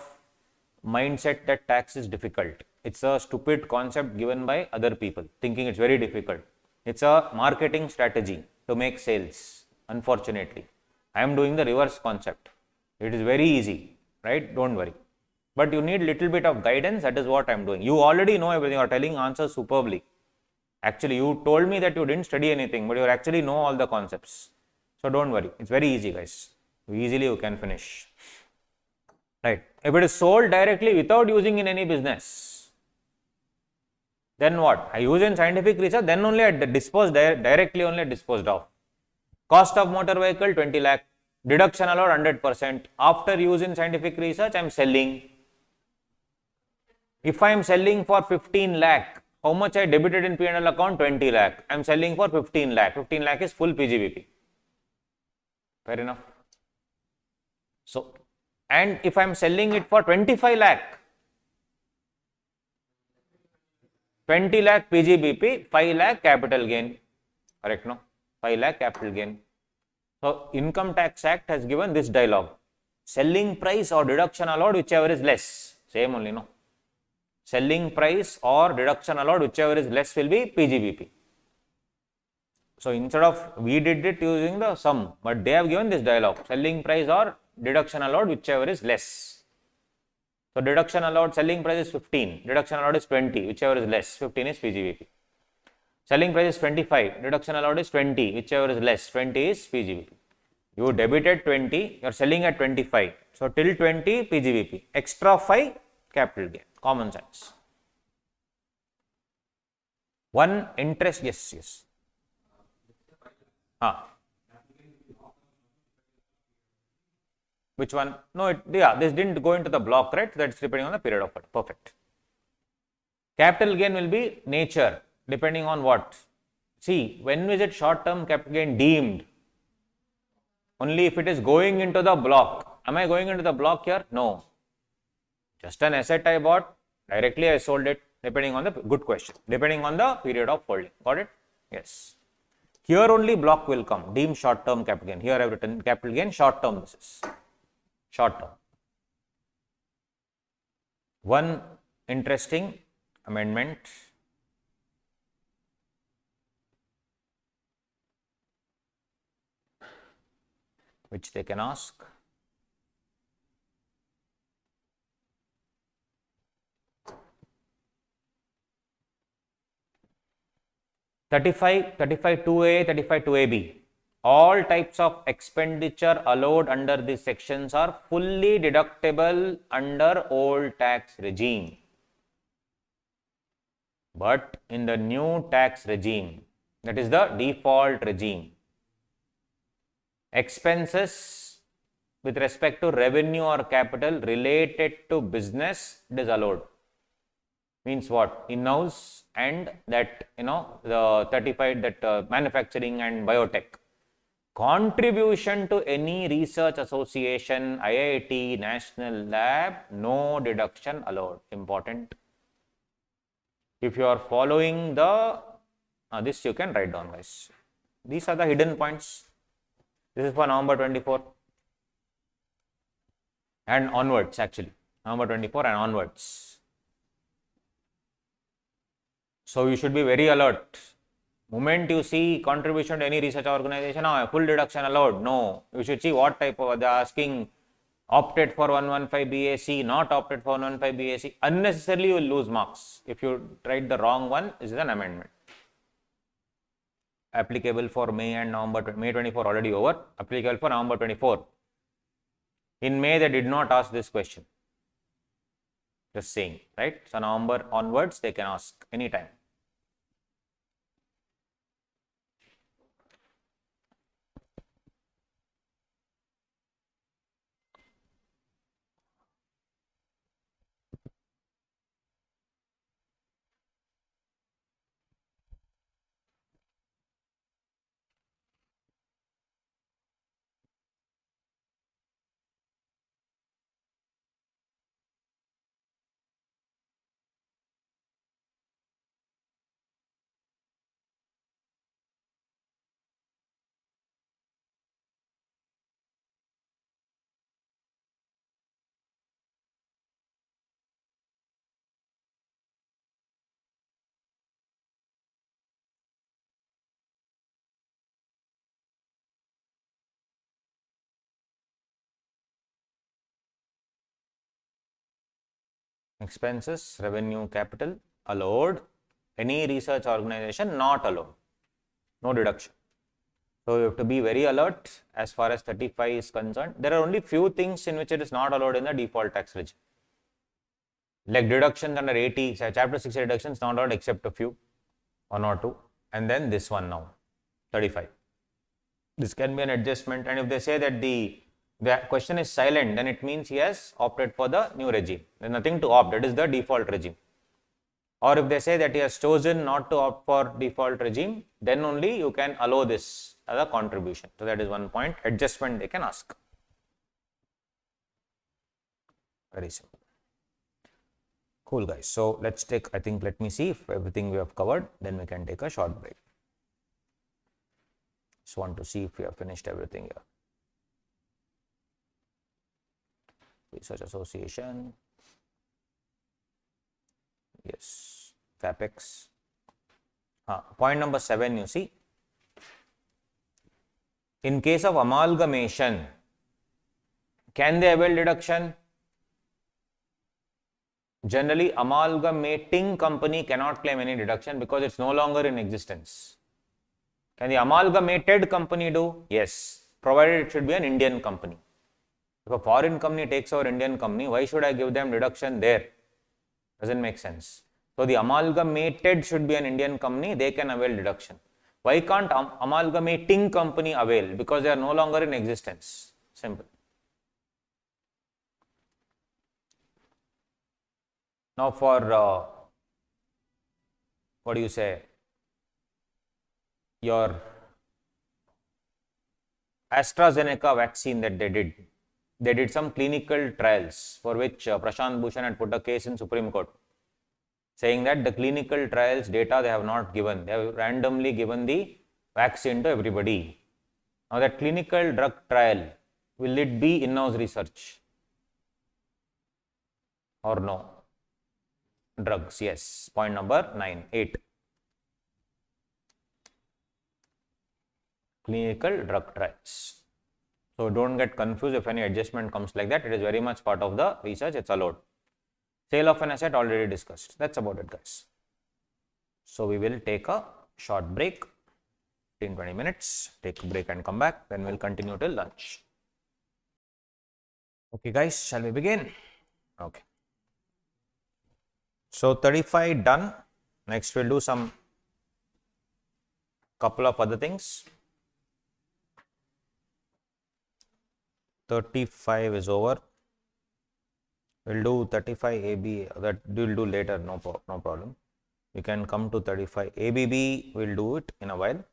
Speaker 1: mindset that tax is difficult. It's a stupid concept given by other people, thinking it's very difficult. It's a marketing strategy to make sales, unfortunately. I am doing the reverse concept. It is very easy, right? Don't worry. But you need little bit of guidance. That is what I am doing. You already know everything. You are telling answers superbly. Actually, you told me that you didn't study anything, but you actually know all the concepts. So don't worry. It's very easy, guys. Easily you can finish. Right. If it is sold directly without using in any business, then what? I use in scientific research, then only I dispose directly only disposed of. Cost of motor vehicle 20 lakh, deduction allowed 100%. After use in scientific research, I am selling. If I am selling for 15 lakh, how much I debited in P&L account? 20 lakh. I am selling for 15 lakh. 15 lakh is full PGBP. Fair enough. So, and if I am selling it for 25 lakh, 20 lakh PGBP, 5 lakh capital gain. Correct, no? 5 lakh capital gain. So, Income Tax Act has given this dialogue. Selling price or deduction allowed, whichever is less. Same only, no? Selling price or deduction allowed, whichever is less will be PGBP. So, instead of we did it using the sum, but they have given this dialogue. Selling price or deduction allowed, whichever is less. So, deduction allowed, selling price is 15, deduction allowed is 20, whichever is less, 15 is PGBP. Selling price is 25, deduction allowed is 20, whichever is less, 20 is PGBP. You debited 20, you are selling at 25. So, till 20 PGBP, extra 5 capital gain, common sense. One interest, yes. Which one? No, this didn't go into the block, right? That's depending on the period of it. Perfect. Capital gain will be nature, depending on what? See, when is it short-term capital gain deemed? Only if it is going into the block. Am I going into the block here? No. Just an asset I bought, directly I sold it, depending on the, good question, depending on the period of holding. Got it? Yes. Here only block will come, deemed short-term capital gain. Here I have written capital gain, short-term this is. Short-term. One interesting amendment. Which they can ask. (35, 2A, 2AB). All types of expenditure allowed under these sections are fully deductible under old tax regime. But in the new tax regime, that is the default regime, expenses with respect to revenue or capital related to business, it is allowed. Means what? In-house and that, the 35, that manufacturing and biotech. Contribution to any research association, IIT, national lab, no deduction allowed. Important. If you are following the, this you can write down, guys. These are the hidden points. This is for November 24 and onwards, actually. November 24 and onwards. So, you should be very alert. Moment you see contribution to any research organization, full deduction allowed. No, you should see what type of, they are asking opted for 115 BAC, not opted for 115 BAC. Unnecessarily you will lose marks. If you write the wrong one, this is an amendment. Applicable for May and November, May 24 already over, applicable for November 24. In May they did not ask this question. Just saying, right? So November onwards, they can ask anytime. Expenses, revenue, capital, allowed. Any research organization, not allowed. No deduction. So you have to be very alert as far as 35 is concerned. There are only few things in which it is not allowed in the default tax regime. Like deductions under 80, chapter 60 deductions not allowed except a few, one or two. And then this one now, 35. This can be an adjustment, and if they say that the question is silent, then it means he has opted for the new regime. There is nothing to opt, that is the default regime. Or if they say that he has chosen not to opt for default regime, then only you can allow this as a contribution. So that is one point, adjustment they can ask. Very simple. Cool guys. So let's take, let me see if everything we have covered, then we can take a short break. Just want to see if we have finished everything here. Research Association. Yes, CapEx. Point number 7, you see. In case of amalgamation, can they avail deduction? Generally, amalgamating company cannot claim any deduction because it's no longer in existence. Can the amalgamated company do? Yes, provided it should be an Indian company. If a foreign company takes over Indian company, why should I give them deduction there? Doesn't make sense. So the amalgamated should be an Indian company, they can avail deduction. Why can't amalgamating company avail? Because they are no longer in existence. Simple. Now for what do you say? Your AstraZeneca vaccine that they did some clinical trials for which Prashant Bhushan had put a case in Supreme Court, saying that the clinical trials data they have not given. They have randomly given the vaccine to everybody. Now that clinical drug trial, will it be in-house research or no? Drugs, yes. Point number 8. Clinical drug trials. So don't get confused if any adjustment comes like that. It is very much part of the research. It's allowed. Sale of an asset already discussed. That's about it, guys. So we will take a short break, 15-20 minutes. Take a break and come back. Then we'll continue till lunch. Okay, guys, shall we begin? Okay. So 35 done. Next we'll do some couple of other things. 35 is over. We'll do 35 AB, that we'll do later, no problem. We can come to 35 ABB, we'll do it in a while.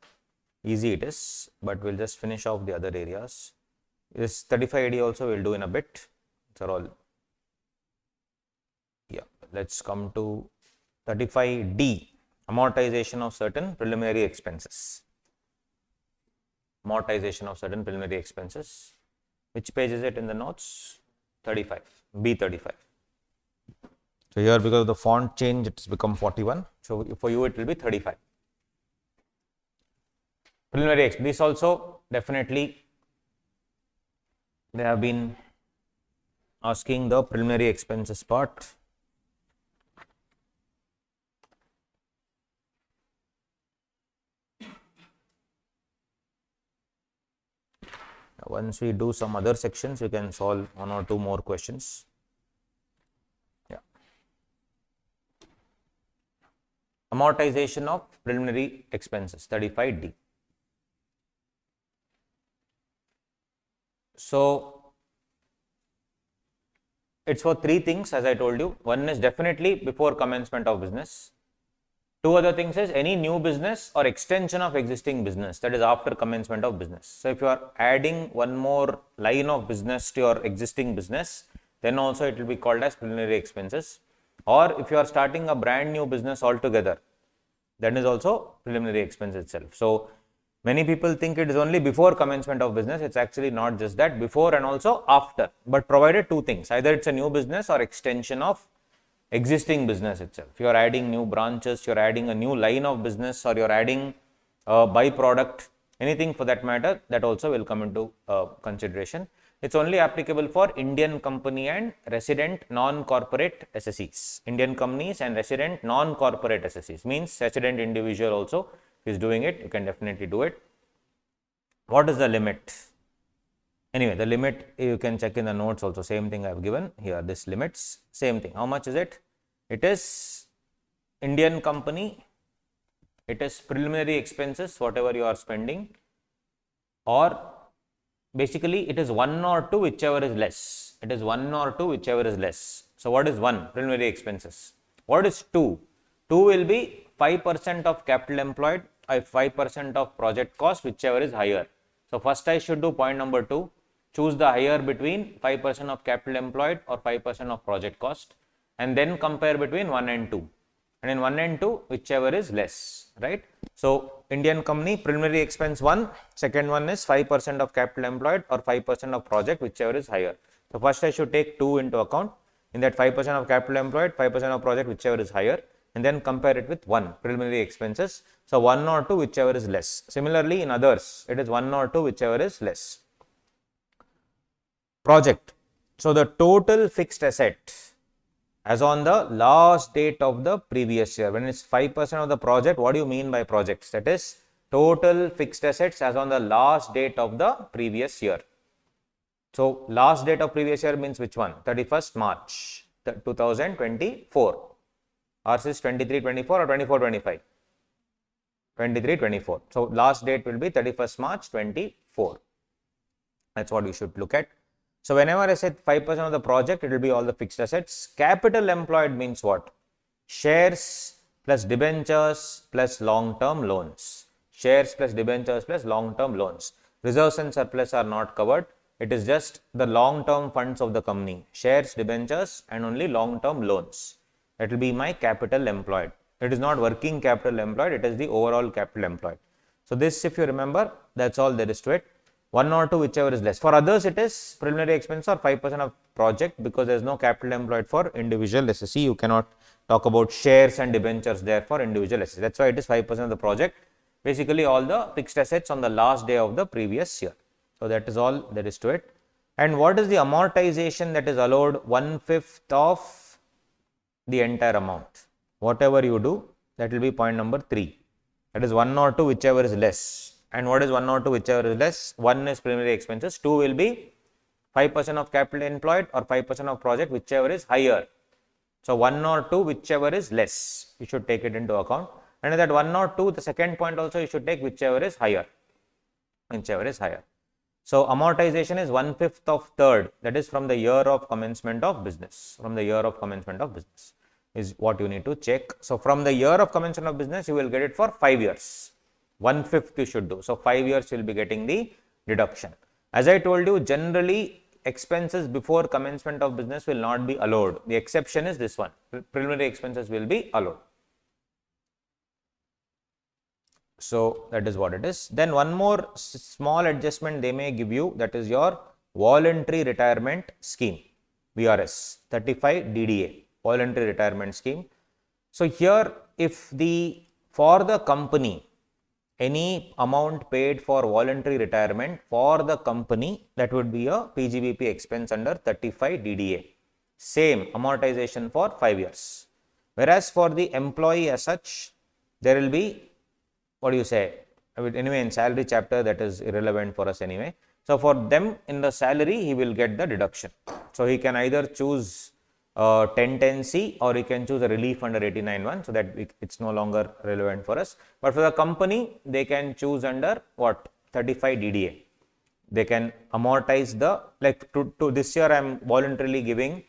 Speaker 1: Easy it is, but we'll just finish off the other areas. This 35 AD also we'll do in a bit. These are all. Yeah, let's come to 35D, amortization of certain preliminary expenses. Amortization of certain preliminary expenses. Which page is it in the notes? 35, B35. So here, because of the font change, it has become 41. So for you, it will be 35. Preliminary expense. This also definitely they have been asking the preliminary expenses part. Once we do some other sections, we can solve 1 or 2 more questions. Yeah. amortization of preliminary expenses, 35D. So it's for three things, as I told you. One is definitely before commencement of business. Two other things is any new business or extension of existing business, that is after commencement of business. So if you are adding one more line of business to your existing business, then also it will be called as preliminary expenses. Or if you are starting a brand new business altogether, that is also preliminary expense itself. So many people think it is only before commencement of business. It's actually not just that, before and also after, but provided two things, either it's a new business or extension of existing business itself. If you are adding new branches, you are adding a new line of business, or you are adding a byproduct, anything for that matter, that also will come into consideration. It's only applicable for Indian company and resident non-corporate SSEs. Indian companies and resident non-corporate SSEs means resident individual also is doing it, you can definitely do it. What is the limit? Anyway, the limit you can check in the notes also, same thing I have given here, this limits, same thing. How much is it? It is Indian company, it is preliminary expenses, whatever you are spending, or basically it is 1 or 2, whichever is less. It is 1 or 2, whichever is less. So what is 1? Preliminary expenses. What is 2? 2 will be 5% of capital employed, 5% of project cost, whichever is higher. So first I should do point number 2. Choose the higher between 5% of capital employed or 5% of project cost, and then compare between 1 and 2. And in 1 and 2, whichever is less, right? So Indian company, preliminary expense 1, second one is 5% of capital employed or 5% of project, whichever is higher. So first I should take 2 into account. In that 5% of capital employed, 5% of project, whichever is higher, and then compare it with 1, preliminary expenses. So 1 or 2, whichever is less. Similarly, in others, it is 1 or 2, whichever is less. Project. So the total fixed asset as on the last date of the previous year. When it's 5% of the project, what do you mean by projects? That is total fixed assets as on the last date of the previous year. So last date of previous year means which one? 31st March 2024. Ours is 23-24 or 24-25? 23-24. So last date will be 31st March 24. That's what we should look at. So whenever I said 5% of the project, it will be all the fixed assets. Capital employed means what? Shares plus debentures plus long-term loans. Shares plus debentures plus long-term loans. Reserves and surplus are not covered. It is just the long-term funds of the company. Shares, debentures, and only long-term loans. That will be my capital employed. It is not working capital employed, it is the overall capital employed. So this, if you remember, that's all there is to it. 1 or 2, whichever is less. For others, it is preliminary expense or 5% of project, because there is no capital employed for individual SSE. You cannot talk about shares and debentures there for individual SSE. That's why it is 5% of the project. Basically, all the fixed assets on the last day of the previous year. So that is all there is to it. And what is the amortization that is allowed? 1/5 of the entire amount. Whatever you do, that will be point number 3. That is 1 or 2, whichever is less. And what is 1 or 2, whichever is less? 1 is preliminary expenses, 2 will be 5% of capital employed or 5% of project, whichever is higher. So 1 or 2, whichever is less, you should take it into account. And in that 1 or 2, the second point also you should take whichever is higher. Whichever is higher. So amortization is 1/5 of third, that is from the year of commencement of business. From the year of commencement of business is what you need to check. So from the year of commencement of business, you will get it for 5 years. 1/5 you should do. So 5 years you will be getting the deduction. As I told you, generally expenses before commencement of business will not be allowed. The exception is this one. Preliminary expenses will be allowed. So that is what it is. Then one more small adjustment they may give you, that is your voluntary retirement scheme, VRS 35 DDA, voluntary retirement scheme. So here, if for the company, any amount paid for voluntary retirement for the company, that would be a PGBP expense under 35 DDA. Same amortization for 5 years. Whereas for the employee as such, there will be, what do you say? Anyway, in salary chapter, that is irrelevant for us anyway. So for them, in the salary, he will get the deduction. So he can either choose 1010C, or you can choose a relief under 89(1), so that it's no longer relevant for us. But for the company, they can choose under what? 35 DDA. They can amortize the, like to this year, I am voluntarily giving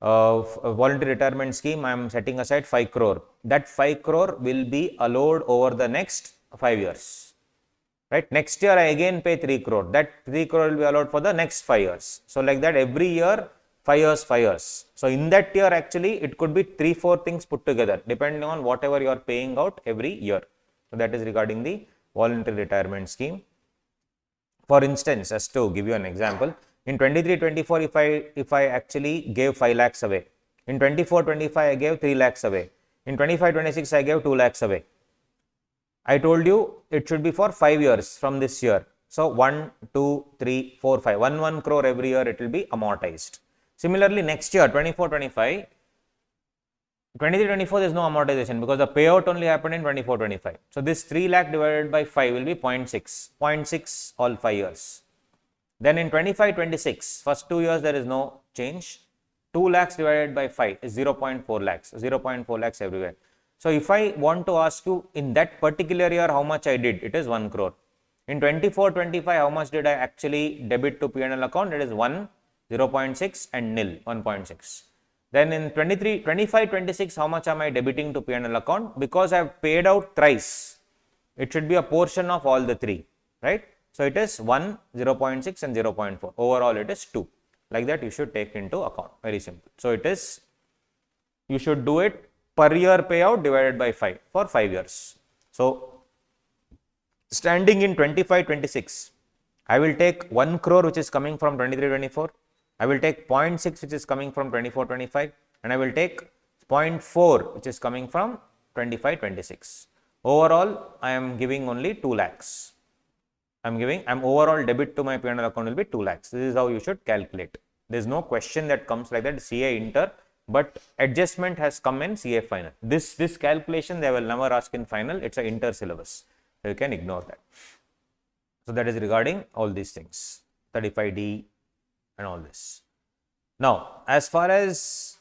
Speaker 1: a voluntary retirement scheme, I am setting aside 5 crore. That 5 crore will be allowed over the next 5 years. Right? Next year, I again pay 3 crore. That 3 crore will be allowed for the next 5 years. So, like that, every year, 5 years, 5 years. So, in that year, actually, it could be 3-4 things put together, depending on whatever you are paying out every year. So, that is regarding the voluntary retirement scheme. For instance, just to give you an example, in 23-24, if I actually gave 5 lakhs away, in 24-25, I gave 3 lakhs away, in 25-26, I gave 2 lakhs away. I told you it should be for 5 years from this year. So, 1, 2, 3, 4, 5, 1 crore every year it will be amortized. Similarly, next year 24-25, 23-24 there is no amortization because the payout only happened in 24-25. So, this 3 lakh divided by 5 will be 0.6, 0.6 all 5 years. Then in 25-26, first 2 years there is no change. 2 lakhs divided by 5 is 0.4 lakhs, 0.4 lakhs everywhere. So, if I want to ask you in that particular year how much I did, it is 1 crore. In 24-25, how much did I actually debit to P&L account? It is 1, 0.6 and nil, 1.6. Then in 25-26, how much am I debiting to P&L account? Because I have paid out thrice, it should be a portion of all the 3, right? So, it is 1, 0.6 and 0.4. Overall, it is 2. Like that, you should take into account. Very simple. So, it is, you should do it per year payout divided by 5 for 5 years. So, standing in 25-26, I will take 1 crore which is coming from 23-24. I will take 0.6 which is coming from 24-25, and I will take 0.4 which is coming from 25-26. Overall, I am giving only 2 lakhs. I'm overall debit to my P&L account will be 2 lakhs. This is how you should calculate. There is no question that comes like that, CA inter, but adjustment has come in CA final. This calculation they will never ask in final, it's an inter syllabus. So, you can ignore that. So, that is regarding all these things, 35D and all this. Now, as far as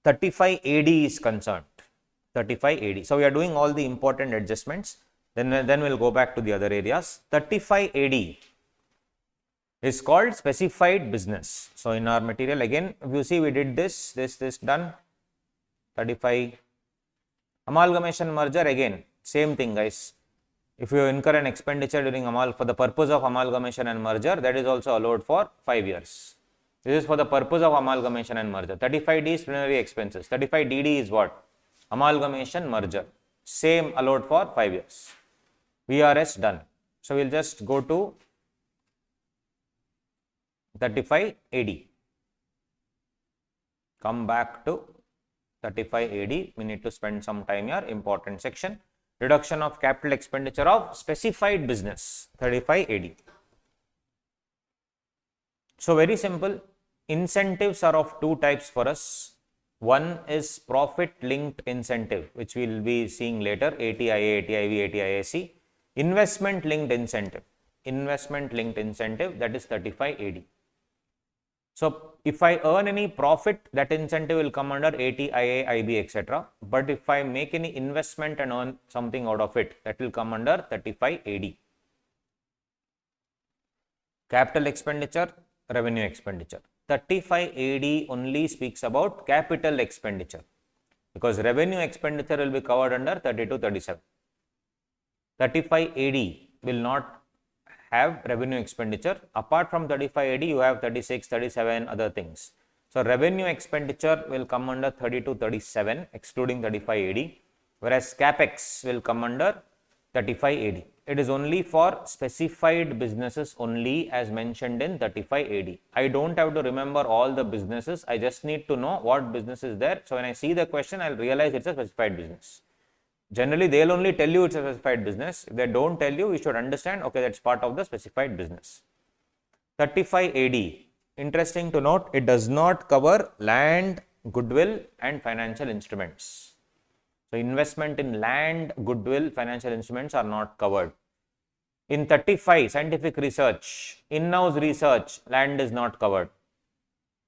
Speaker 1: 35AD is concerned, 35AD. So, we are doing all the important adjustments. Then we will go back to the other areas. 35AD is called specified business. So, in our material again, if you see we did this done. 35 amalgamation merger, again same thing guys. If you incur an expenditure during for the purpose of amalgamation and merger, that is also allowed for 5 years. This is for the purpose of amalgamation and merger. 35D is preliminary expenses. 35DD is what? Amalgamation merger. Same allowed for 5 years. VRS done. So, we will just go to 35AD. Come back to 35AD. We need to spend some time here. Important section. Reduction of capital expenditure of specified business. 35AD. So, very simple. Incentives are of 2 types for us. One is profit linked incentive, which we will be seeing later, ATIA, ATIV, ATIAC. Investment linked incentive, that is 35AD. So, if I earn any profit, that incentive will come under ATIA, IB, etc. But if I make any investment and earn something out of it, that will come under 35AD. Capital expenditure, revenue expenditure. 35AD only speaks about capital expenditure, because revenue expenditure will be covered under 32-37. 35AD will not have revenue expenditure. Apart from 35AD, you have 36, 37 other things. So, revenue expenditure will come under 32-37 excluding 35AD, whereas capex will come under 35AD. It is only for specified businesses only as mentioned in 35AD. I don't have to remember all the businesses. I just need to know what business is there. So, when I see the question, I will realize it's a specified business. Generally, they will only tell you it's a specified business. If they don't tell you, you should understand, okay, that's part of the specified business. 35AD, interesting to note, it does not cover land, goodwill and financial instruments. So, investment in land, goodwill, financial instruments are not covered. In 35, scientific research, in-house research, land is not covered.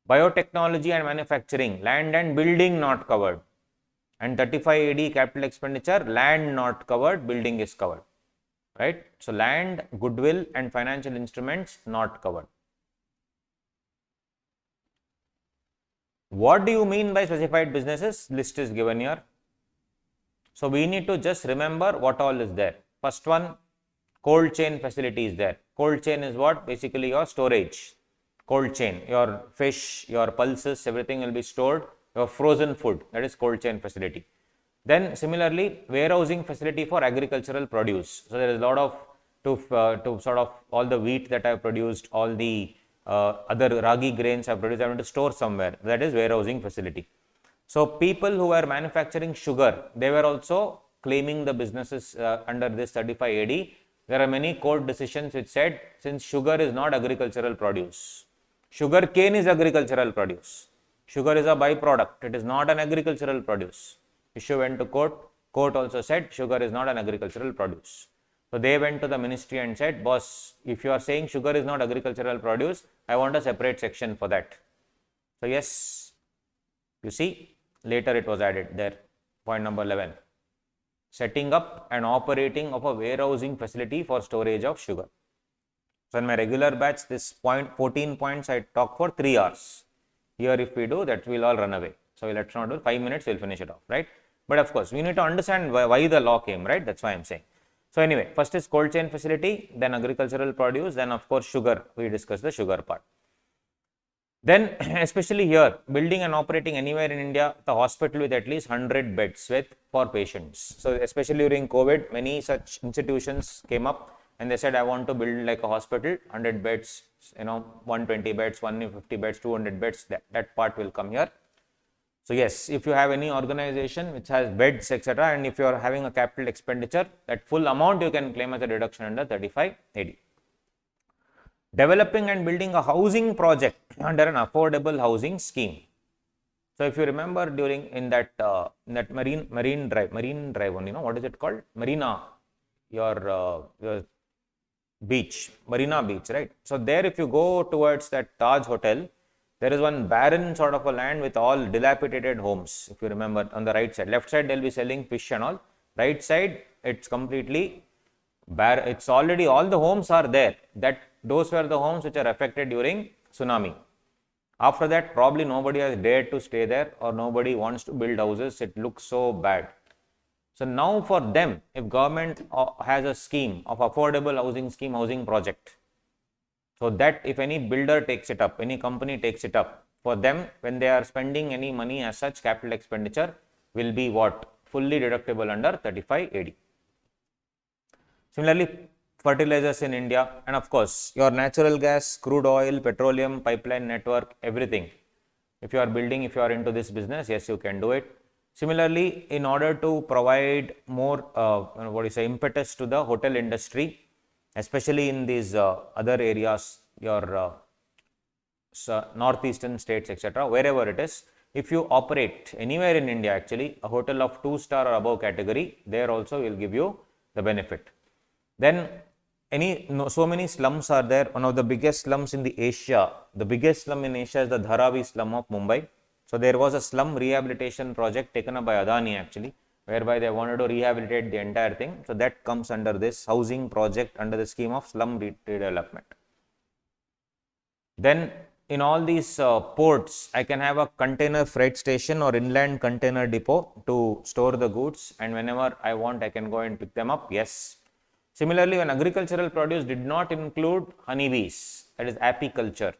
Speaker 1: Biotechnology and manufacturing, land and building not covered. And 35 AD capital expenditure, land not covered, building is covered. Right? So, land, goodwill and financial instruments not covered. What do you mean by specified businesses? List is given here. So, we need to just remember what all is there. First one, cold chain facility is there. Cold chain is what? Basically your storage. Cold chain, your fish, your pulses, everything will be stored. Your frozen food, that is cold chain facility. Then similarly, warehousing facility for agricultural produce. So, there is a lot of, to sort of all the wheat that I have produced, all the other ragi grains I have produced, I want to store somewhere. That is warehousing facility. So, people who were manufacturing sugar, they were also claiming the businesses under this 35 AD. There are many court decisions which said, since sugar is not agricultural produce, sugar cane is agricultural produce. Sugar is a byproduct, it is not an agricultural produce. Issue went to court, court also said sugar is not an agricultural produce. So, they went to the ministry and said, boss, if you are saying sugar is not agricultural produce, I want a separate section for that. So, yes, you see, later it was added there. Point number 11, setting up and operating of a warehousing facility for storage of sugar. So, in my regular batch, this 14 points I talk for 3 hours. Here, if we do that, we will all run away. So, let's not do 5 minutes, we will finish it off, right? But of course, we need to understand why the law came, right? That is why I am saying. So, anyway, first is cold chain facility, then agricultural produce, then of course, sugar. We discussed the sugar part. Then, especially here, building and operating anywhere in India, the hospital with at least 100 beds for patients. So, especially during COVID, many such institutions came up and they said, I want to build like a hospital, 100 beds, 120 beds, 150 beds, 200 beds, that part will come here. So, yes, if you have any organization which has beds, etc., and if you are having a capital expenditure, that full amount you can claim as a deduction under 35 AD. Developing and building a housing project under an affordable housing scheme. So, if you remember during in that marine drive only, what is it called? Marina, your beach, Marina Beach, right? So, there if you go towards that Taj Hotel, there is one barren sort of a land with all dilapidated homes. If you remember on the right side, left side they will be selling fish and all. Right side, it's completely bare. It's already all the homes are there. Those were the homes which are affected during tsunami. After that, probably nobody has dared to stay there or nobody wants to build houses. It looks so bad. So, now for them, if government has a scheme of affordable housing scheme, housing project, so that if any builder takes it up, any company takes it up, for them, when they are spending any money as such, capital expenditure will be what? Fully deductible under 35 AD. Similarly, fertilizers in India, and of course, your natural gas, crude oil, petroleum, pipeline network, everything. If you are building, if you are into this business, yes, you can do it. Similarly, in order to provide more, impetus to the hotel industry, especially in these other areas, your northeastern states, etc., wherever it is, if you operate anywhere in India, actually, a hotel of 2-star or above category, there also will give you the benefit. Then, so many slums are there. One of the biggest slums in the Asia, the biggest slum in Asia is the Dharavi slum of Mumbai. So, there was a slum rehabilitation project taken up by Adani actually, whereby they wanted to rehabilitate the entire thing. So, that comes under this housing project under the scheme of slum redevelopment. Then, in all these ports, I can have a container freight station or inland container depot to store the goods, and whenever I want, I can go and pick them up. Yes. Similarly, when agricultural produce did not include honeybees, that is apiculture.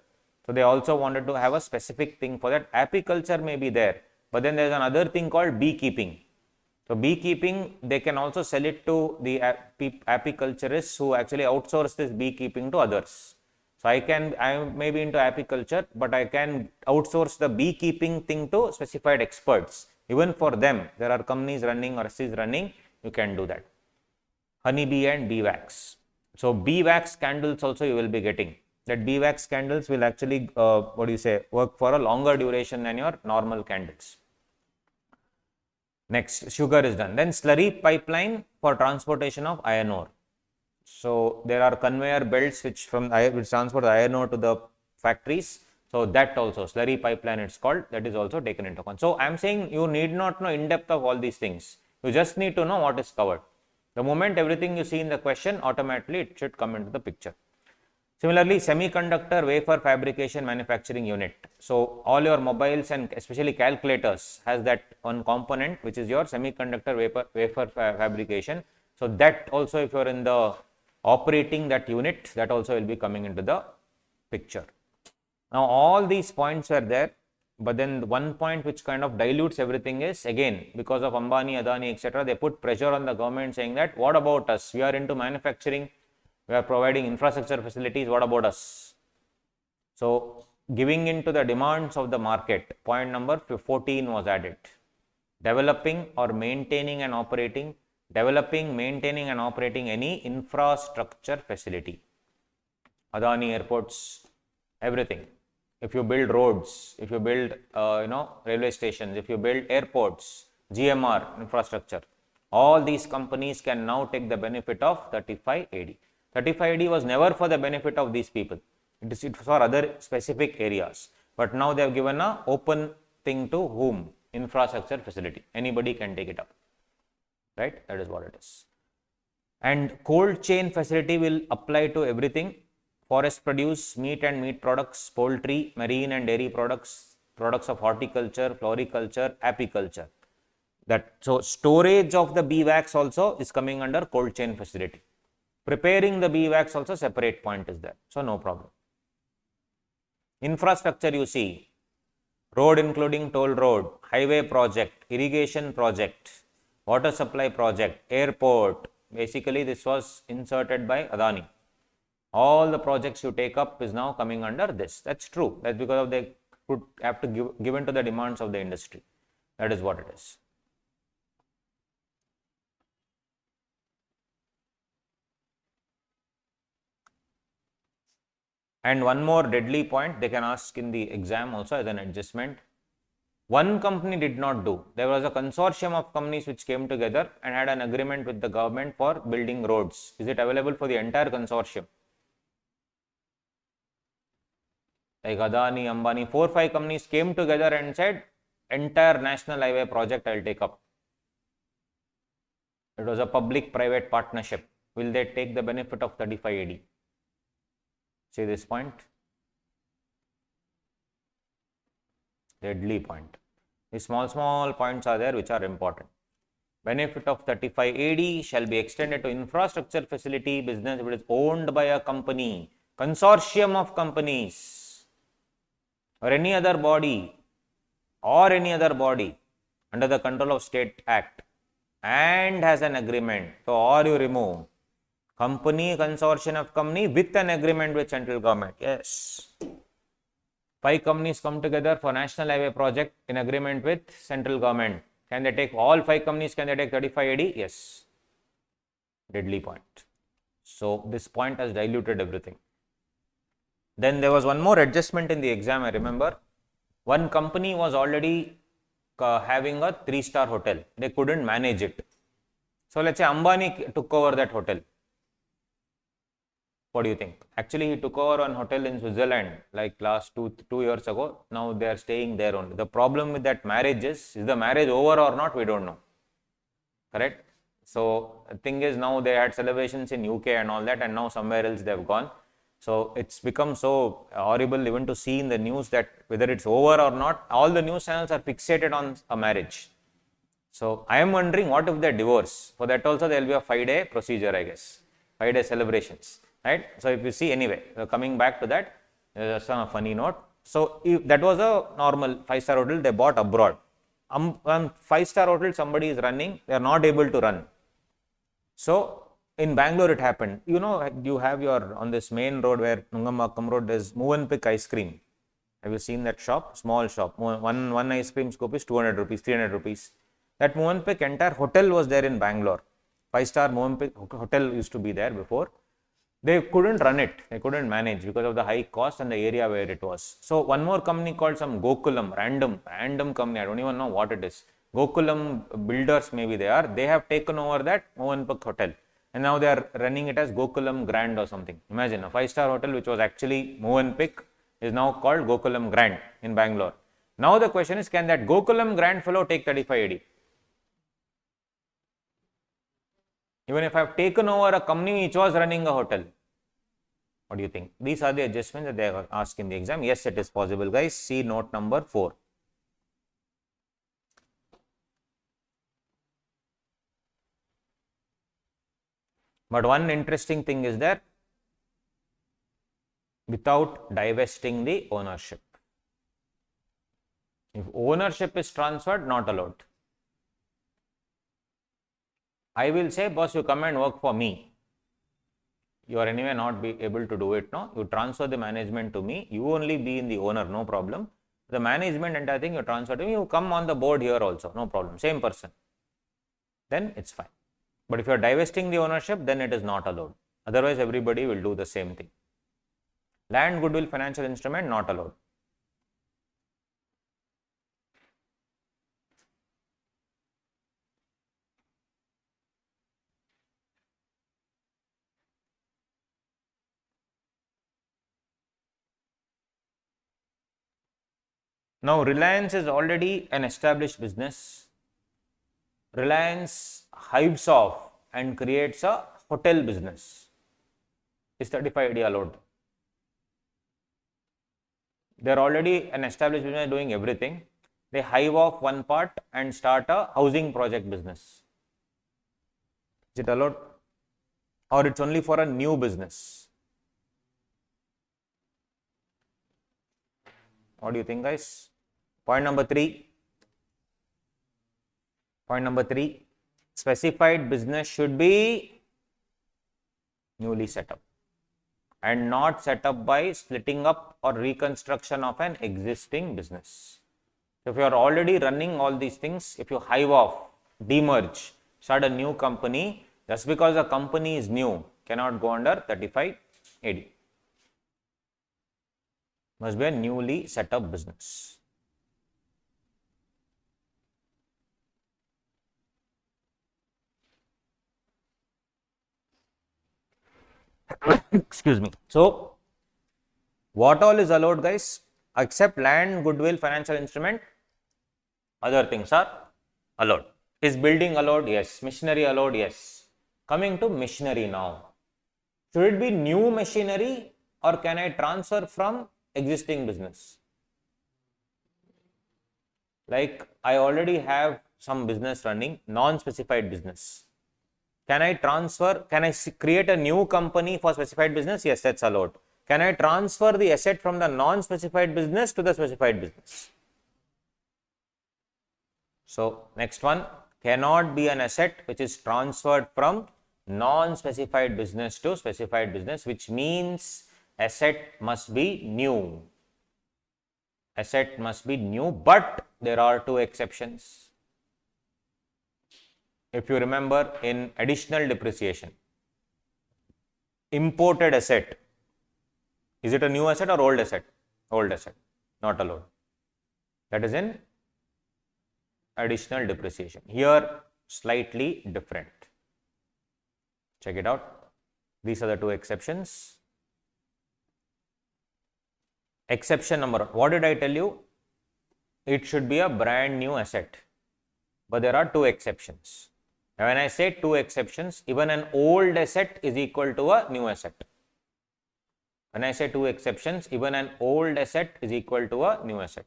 Speaker 1: So, they also wanted to have a specific thing for that. Apiculture may be there, but then there is another thing called beekeeping. So, beekeeping, they can also sell it to the apiculturists who actually outsource this beekeeping to others. So, I may be into apiculture, but I can outsource the beekeeping thing to specified experts. Even for them, there are companies running or SCs running, you can do that. Honeybee and bee wax. So, bee wax candles also you will be getting. That bee wax candles will actually, work for a longer duration than your normal candles. Next, sugar is done. Then slurry pipeline for transportation of iron ore. So, there are conveyor belts which transport the iron ore to the factories. So that also, slurry pipeline it's called, that is also taken into account. So I am saying you need not know in depth of all these things. You just need to know what is covered. The moment everything you see in the question, automatically it should come into the picture. Similarly, semiconductor wafer fabrication manufacturing unit. So all your mobiles and especially calculators has that one component which is your semiconductor wafer fabrication. So that also, if you are in the operating that unit, that also will be coming into the picture. Now all these points were there, but then one point which kind of dilutes everything is, again, because of Ambani, Adani, etc., they put pressure on the government saying that what about us? We are into manufacturing, we are providing infrastructure facilities, what about us? So giving into the demands of the market, point number 14 was added. Developing, maintaining and operating any infrastructure facility. Adani airports, everything. If you build roads, if you build railway stations, if you build airports, GMR infrastructure, all these companies can now take the benefit of 35AD. 35AD was never for the benefit of these people. It is for other specific areas. But now they have given a open thing to whom? Infrastructure facility. Anybody can take it up. Right? That is what it is. And cold chain facility will apply to everything. Forest produce, meat and meat products, poultry, marine and dairy products, products of horticulture, floriculture, apiculture. So storage of the bee wax also is coming under cold chain facility. Preparing the bee wax also separate point is there. So no problem. Infrastructure you see, road including toll road, highway project, irrigation project, water supply project, airport. Basically this was inserted by Adani. All the projects you take up is now coming under this. That's true. That's because of they could have to give in to the demands of the industry. That is what it is. And one more deadly point they can ask in the exam also as an adjustment. One company did not do. There was a consortium of companies which came together and had an agreement with the government for building roads. Is it available for the entire consortium? Like Adani, Ambani, 4-5 companies came together and said, entire national highway project I will take up. It was a public-private partnership. Will they take the benefit of 35AD? See this point? Deadly point. These small points are there which are important. Benefit of 35AD shall be extended to infrastructure facility business if it is owned by a company, consortium of companies, or any other body under the control of state act and has an agreement. So, or you remove company, consortium of company with an agreement with central government. Yes. 5 companies come together for national highway project in agreement with central government. Can they take all 5 companies? Can they take 35AD? Yes. Deadly point. So this point has diluted everything. Then there was one more adjustment in the exam, I remember. One company was already having a 3-star hotel. They couldn't manage it. So let's say Ambani took over that hotel. What do you think? Actually, he took over one hotel in Switzerland like last two years ago. Now they are staying there only. The problem with that marriage is the marriage over or not? We don't know. Correct? So the thing is, now they had celebrations in UK and all that, and now somewhere else they have gone. So it's become so horrible even to see in the news that whether it's over or not, all the news channels are fixated on a marriage. So I am wondering, what if they divorce? For that also there will be a 5-day procedure, I guess. 5-day celebrations. Right? So if you see, anyway, coming back to that, there's a funny note. So if that was a normal 5-star hotel they bought abroad. 5-star hotel somebody is running, they are not able to run. So in Bangalore it happened. You know, you have your, on this main road where Nungamakam road, there's Move and Pick ice cream. Have you seen that shop? Small shop. One ice cream scoop is 200 rupees, 300 rupees. That Move and Pick entire hotel was there in Bangalore. 5-star Move and Pick hotel used to be there before. They couldn't run it, they couldn't manage because of the high cost and the area where it was. So one more company called some Gokulam, random company, I don't even know what it is. Gokulam builders maybe they have taken over that Mohanpuk hotel and now they are running it as Gokulam Grand or something. Imagine a 5-star hotel which was actually Mohanpik is now called Gokulam Grant in Bangalore. Now the question is, can that Gokulam Grant fellow take 35 AD? Even if I have taken over a company which was running a hotel. What do you think? These are the adjustments that they have asked in the exam. Yes, it is possible, guys. See note number 4. But one interesting thing is that without divesting the ownership. If ownership is transferred, not allowed. I will say, boss, you come and work for me. You are anyway not be able to do it, no? You transfer the management to me. You only be in the owner, no problem. The management and I think you transfer to me. You come on the board here also, no problem. Same person. Then it's fine. But if you are divesting the ownership, then it is not allowed. Otherwise, everybody will do the same thing. Land, goodwill, financial instrument, not allowed. Now, Reliance is already an established business. Reliance hives off and creates a hotel business. Is 35 AD allowed? They are already an established business doing everything. They hive off one part and start a housing project business. Is it allowed? Or it's only for a new business? What do you think, guys? Point number 3. Point number 3. Specified business should be newly set up and not set up by splitting up or reconstruction of an existing business. So if you are already running all these things, if you hive off, demerge, start a new company, just because the company is new, cannot go under 35 AD. Must be a newly set up business. Excuse me. So, what all is allowed, guys? Except land, goodwill, financial instrument, other things are allowed. Is building allowed? Yes. Machinery allowed? Yes. Coming to machinery now. Should it be new machinery or can I transfer from existing business? Like I already have some business running, non-specified business. Can I transfer, can I create a new company for specified business? Yes, that's allowed. Can I transfer the asset from the non-specified business to the specified business? So, next one, cannot be an asset which is transferred from non-specified business to specified business, which means asset must be new. Asset must be new, but there are 2 exceptions. If you remember in additional depreciation, imported asset, is it a new asset or old asset? Old asset, not allowed. That is in additional depreciation. Here, slightly different. Check it out. These are the 2 exceptions. Exception number 1. What did I tell you? It should be a brand new asset. But there are 2 exceptions. Now, when I say 2 exceptions, even an old asset is equal to a new asset. When I say 2 exceptions, even an old asset is equal to a new asset.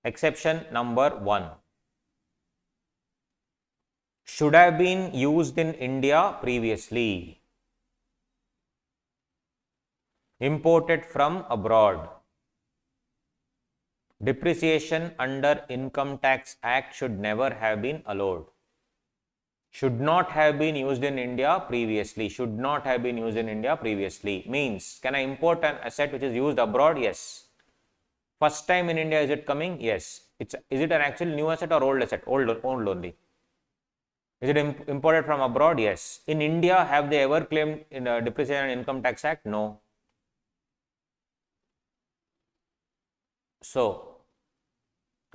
Speaker 1: Exception number 1. Should have been used in India previously. Imported from abroad. Depreciation under Income Tax Act should never have been allowed. Should not have been used in India previously. Should not have been used in India previously. Means, can I import an asset which is used abroad? Yes. First time in India, is it coming? Yes. Is it an actual new asset or old asset? Old only. Is it imported from abroad? Yes. In India, have they ever claimed in the Depreciation and Income Tax Act? No. So,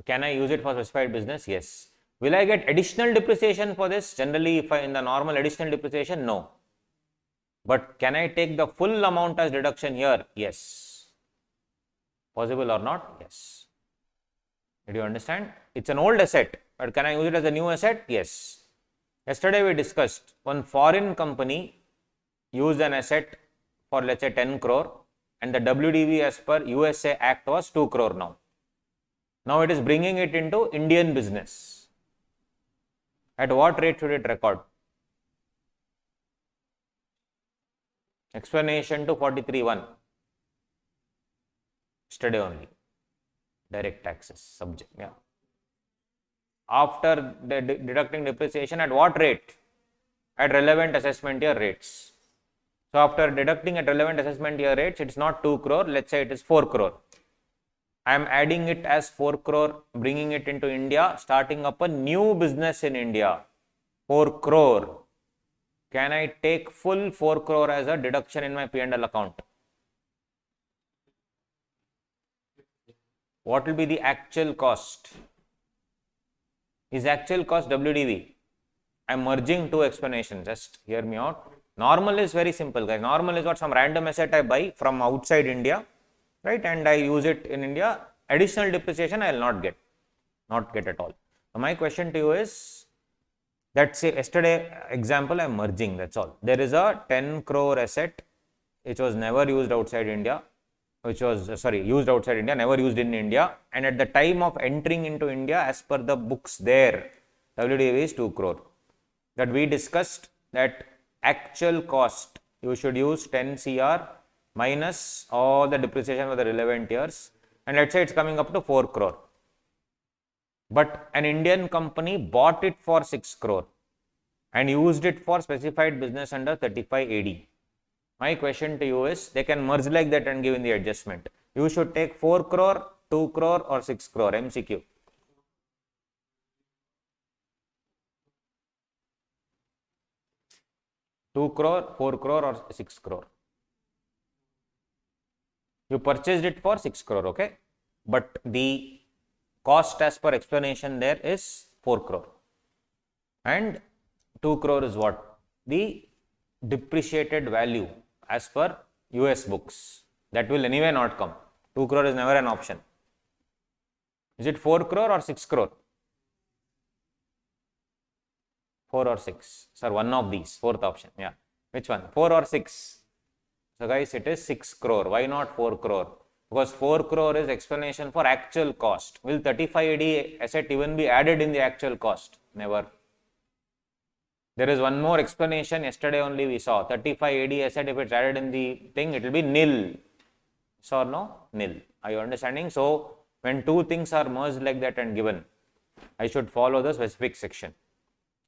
Speaker 1: can I use it for specified business? Yes. Will I get additional depreciation for this? Generally, if I in the normal additional depreciation, no. But can I take the full amount as deduction here? Yes. Possible or not? Yes. Did you understand? It's an old asset, but can I use it as a new asset? Yes. Yesterday we discussed one foreign company used an asset for let's say 10 crore and the WDV as per USA Act was 2 crore now. Now it is bringing it into Indian business. At what rate should it record? Explanation to 43.1. Yesterday only. Direct taxes subject. Yeah. After deducting depreciation at what rate? At relevant assessment year rates. So after deducting at relevant assessment year rates, it's not 2 crore, let's say it is 4 crore. I am adding it as 4 crore, bringing it into India, starting up a new business in India. 4 crore. Can I take full 4 crore as a deduction in my P&L account? What will be the actual cost? Is actual cost WDV? I am merging two explanations. Just hear me out. Normal is very simple, guys. Normal is what? Some random asset I buy from outside India, right? And I use it in India. Additional depreciation I will not get at all. So my question to you is, let's say yesterday example I am merging, that's all. There is a 10 crore asset which was never used outside India, used outside India, never used in India, and at the time of entering into India, as per the books there, WDV is 2 crore. That we discussed that actual cost, you should use 10 CR minus all the depreciation for the relevant years, and let's say it's coming up to 4 crore. But an Indian company bought it for 6 crore and used it for specified business under 35 AD. My question to you is, they can merge like that and give in the adjustment. You should take 4 crore, 2 crore or 6 crore, MCQ. Two crore, 4 crore or 6 crore. You purchased it for 6 crore, okay? But the cost as per explanation there is 4 crore. And 2 crore is what? The depreciated value as per US books. That will anyway not come. 2 crore is never an option. Is it 4 crore or 6 crore? 4 or 6. Sir, one of these, fourth option. Yeah. Which one? 4 or 6? So guys, it is 6 crore. Why not 4 crore? Because 4 crore is explanation for actual cost. Will 35 AD asset even be added in the actual cost? Never. There is one more explanation. Yesterday only we saw 35 AD asset, if it's added in the thing, it will be nil. So or no? Nil. Are you understanding? So when two things are merged like that and given, I should follow the specific section.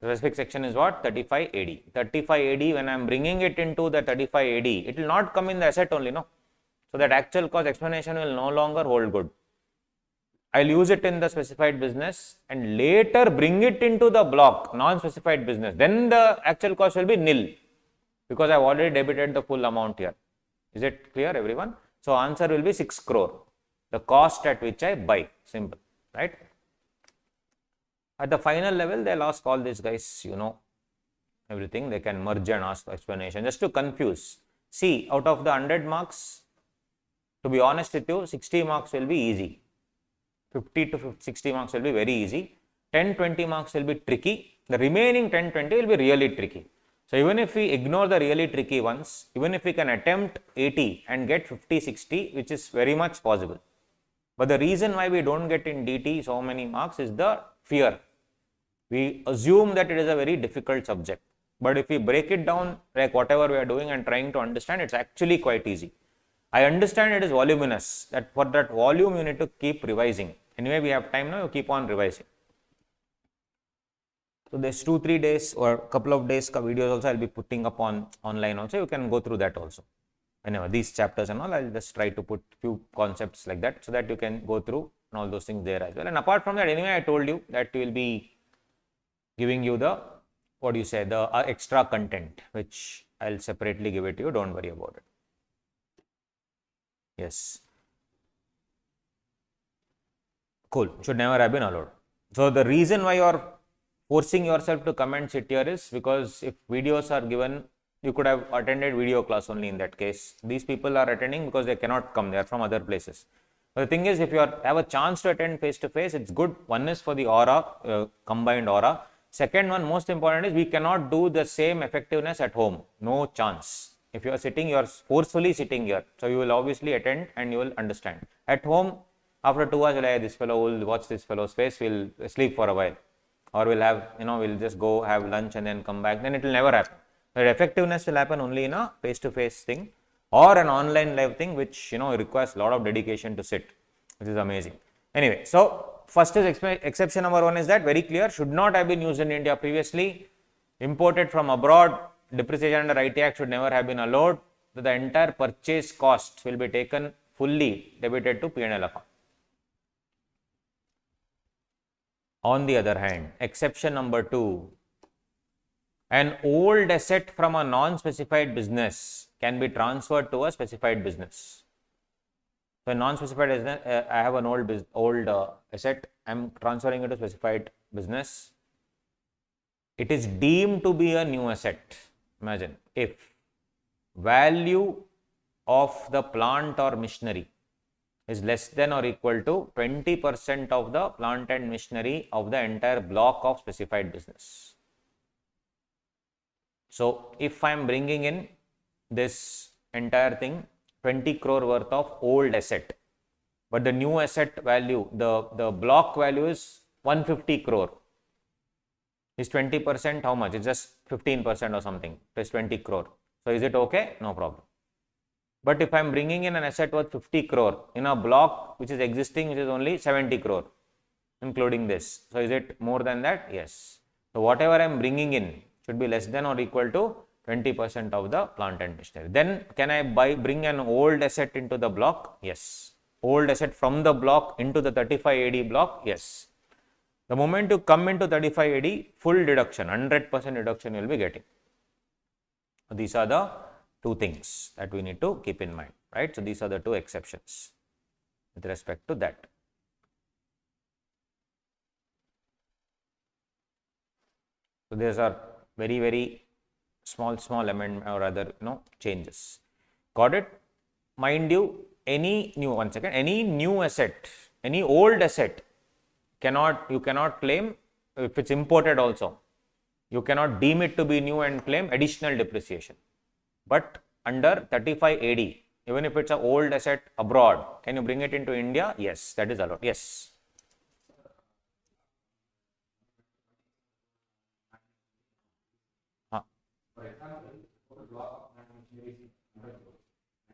Speaker 1: The specific section is what? 35 AD. 35 AD, when I am bringing it into the 35 AD, it will not come in the asset only, no? So that actual cost explanation will no longer hold good. I will use it in the specified business and later bring it into the block, non-specified business. Then the actual cost will be nil because I have already debited the full amount here. Is it clear, everyone? So answer will be 6 crore, the cost at which I buy. Simple, right? At the final level, they'll ask all these guys, you know, everything. They can merge and ask explanation just to confuse. See, out of the 100 marks, to be honest with you, 60 marks will be easy. 50 to 60 marks will be very easy. 10-20 marks will be tricky. The remaining 10-20 will be really tricky. So even if we ignore the really tricky ones, even if we can attempt 80 and get 50-60, which is very much possible. But the reason why we don't get in DT so many marks is the fear. We assume that it is a very difficult subject. But if we break it down, like whatever we are doing and trying to understand, it's actually quite easy. I understand it is voluminous, that for that volume you need to keep revising. Anyway, we have time now, you keep on revising. So there's 2-3 days or a couple of days videos also I'll be putting up on online also. You can go through that also. Whenever these chapters and all, I'll just try to put few concepts like that so that you can go through and all those things there as well. And apart from that, anyway, I told you that we will be giving you the, what do you say, the extra content, which I'll separately give it to you. Don't worry about it. Yes. Cool. Should never have been allowed. So the reason why you are forcing yourself to comment it here is because if videos are given, you could have attended video class only in that case. These people are attending because they cannot come. They are from other places. The thing is, if you have a chance to attend face to face, it's good. One is for the aura, combined aura. Second one, most important, is we cannot do the same effectiveness at home. No chance. If you are sitting, you are forcefully sitting here. So you will obviously attend and you will understand. At home, after 2 hours, this fellow will watch this fellow's face, we'll sleep for a while. Or we'll have, we'll just go have lunch and then come back. Then it will never happen. But effectiveness will happen only in a face to face thing or an online live thing, which requires a lot of dedication to sit, which is amazing. Anyway, so first is exception number 1 is that very clear, should not have been used in India previously, imported from abroad, depreciation under IT Act should never have been allowed. So the entire purchase cost will be taken fully debited to P&L account. On the other hand, exception number 2, an old asset from a non-specified business can be transferred to a specified business. So, non-specified business, I have an old asset, I am transferring it to specified business. It is deemed to be a new asset. Imagine if value of the plant or machinery is less than or equal to 20% of the plant and machinery of the entire block of specified business. So, if I am bringing in this entire thing, 20 crore worth of old asset, but the new asset value, the block value is 150 crore. Is 20% how much? It's just 15% or something. It's 20 crore. So, is it okay? No problem. But if I am bringing in an asset worth 50 crore in a block which is existing, which is only 70 crore, including this. So, is it more than that? Yes. So, whatever I am bringing in should be less than or equal to 20% of the plant and machinery. Then can I bring an old asset into the block? Yes. Old asset from the block into the 35 AD block? Yes. The moment you come into 35 AD, full deduction, 100% deduction you will be getting. These are the two things that we need to keep in mind, right? So, these are the two exceptions with respect to that. So, these are very, very small amendment or other changes. Got it? Mind you, any new asset, any old asset, you cannot claim if it's imported also. You cannot deem it to be new and claim additional depreciation. But under 35 AD, even if it's an old asset abroad, can you bring it into India? Yes, that is allowed. Yes.
Speaker 2: For example, for a block of machinery is 100 crores,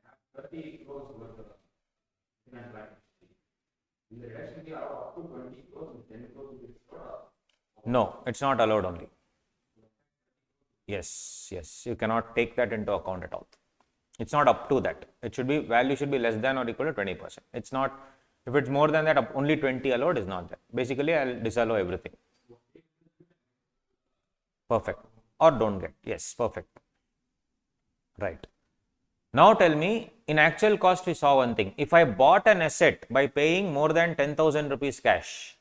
Speaker 2: I have 30 crores worth of cement plant. In the reduction, we are up to 20 crores and 10 crores will be stored.
Speaker 1: No, it's not allowed only. Yes, you cannot take that into account at all. It's not up to that. It should be, value should be less than or equal to 20%. It's not, if it's more than that, only 20 allowed is not there. Basically, I'll disallow everything. Perfect. Or don't get. Yes, perfect. Right. Now tell me, in actual cost we saw one thing. If I bought an asset by paying more than 10,000 rupees cash,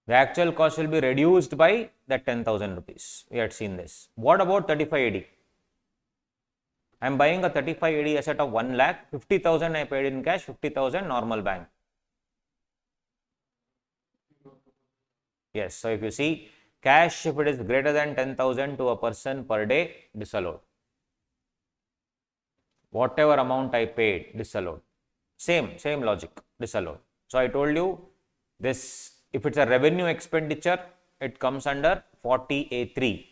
Speaker 1: the actual cost will be reduced by that 10,000 rupees. We had seen this. What about 35 AD? I am buying a 35 AD asset of 1 lakh, 50,000 I paid in cash, 50,000 normal bank. Yes, so if you see, cash, if it is greater than 10,000 to a person per day, disallowed. Whatever amount I paid, disallowed. Same logic, disallowed. So, I told you this, if it's a revenue expenditure, it comes under 40A3,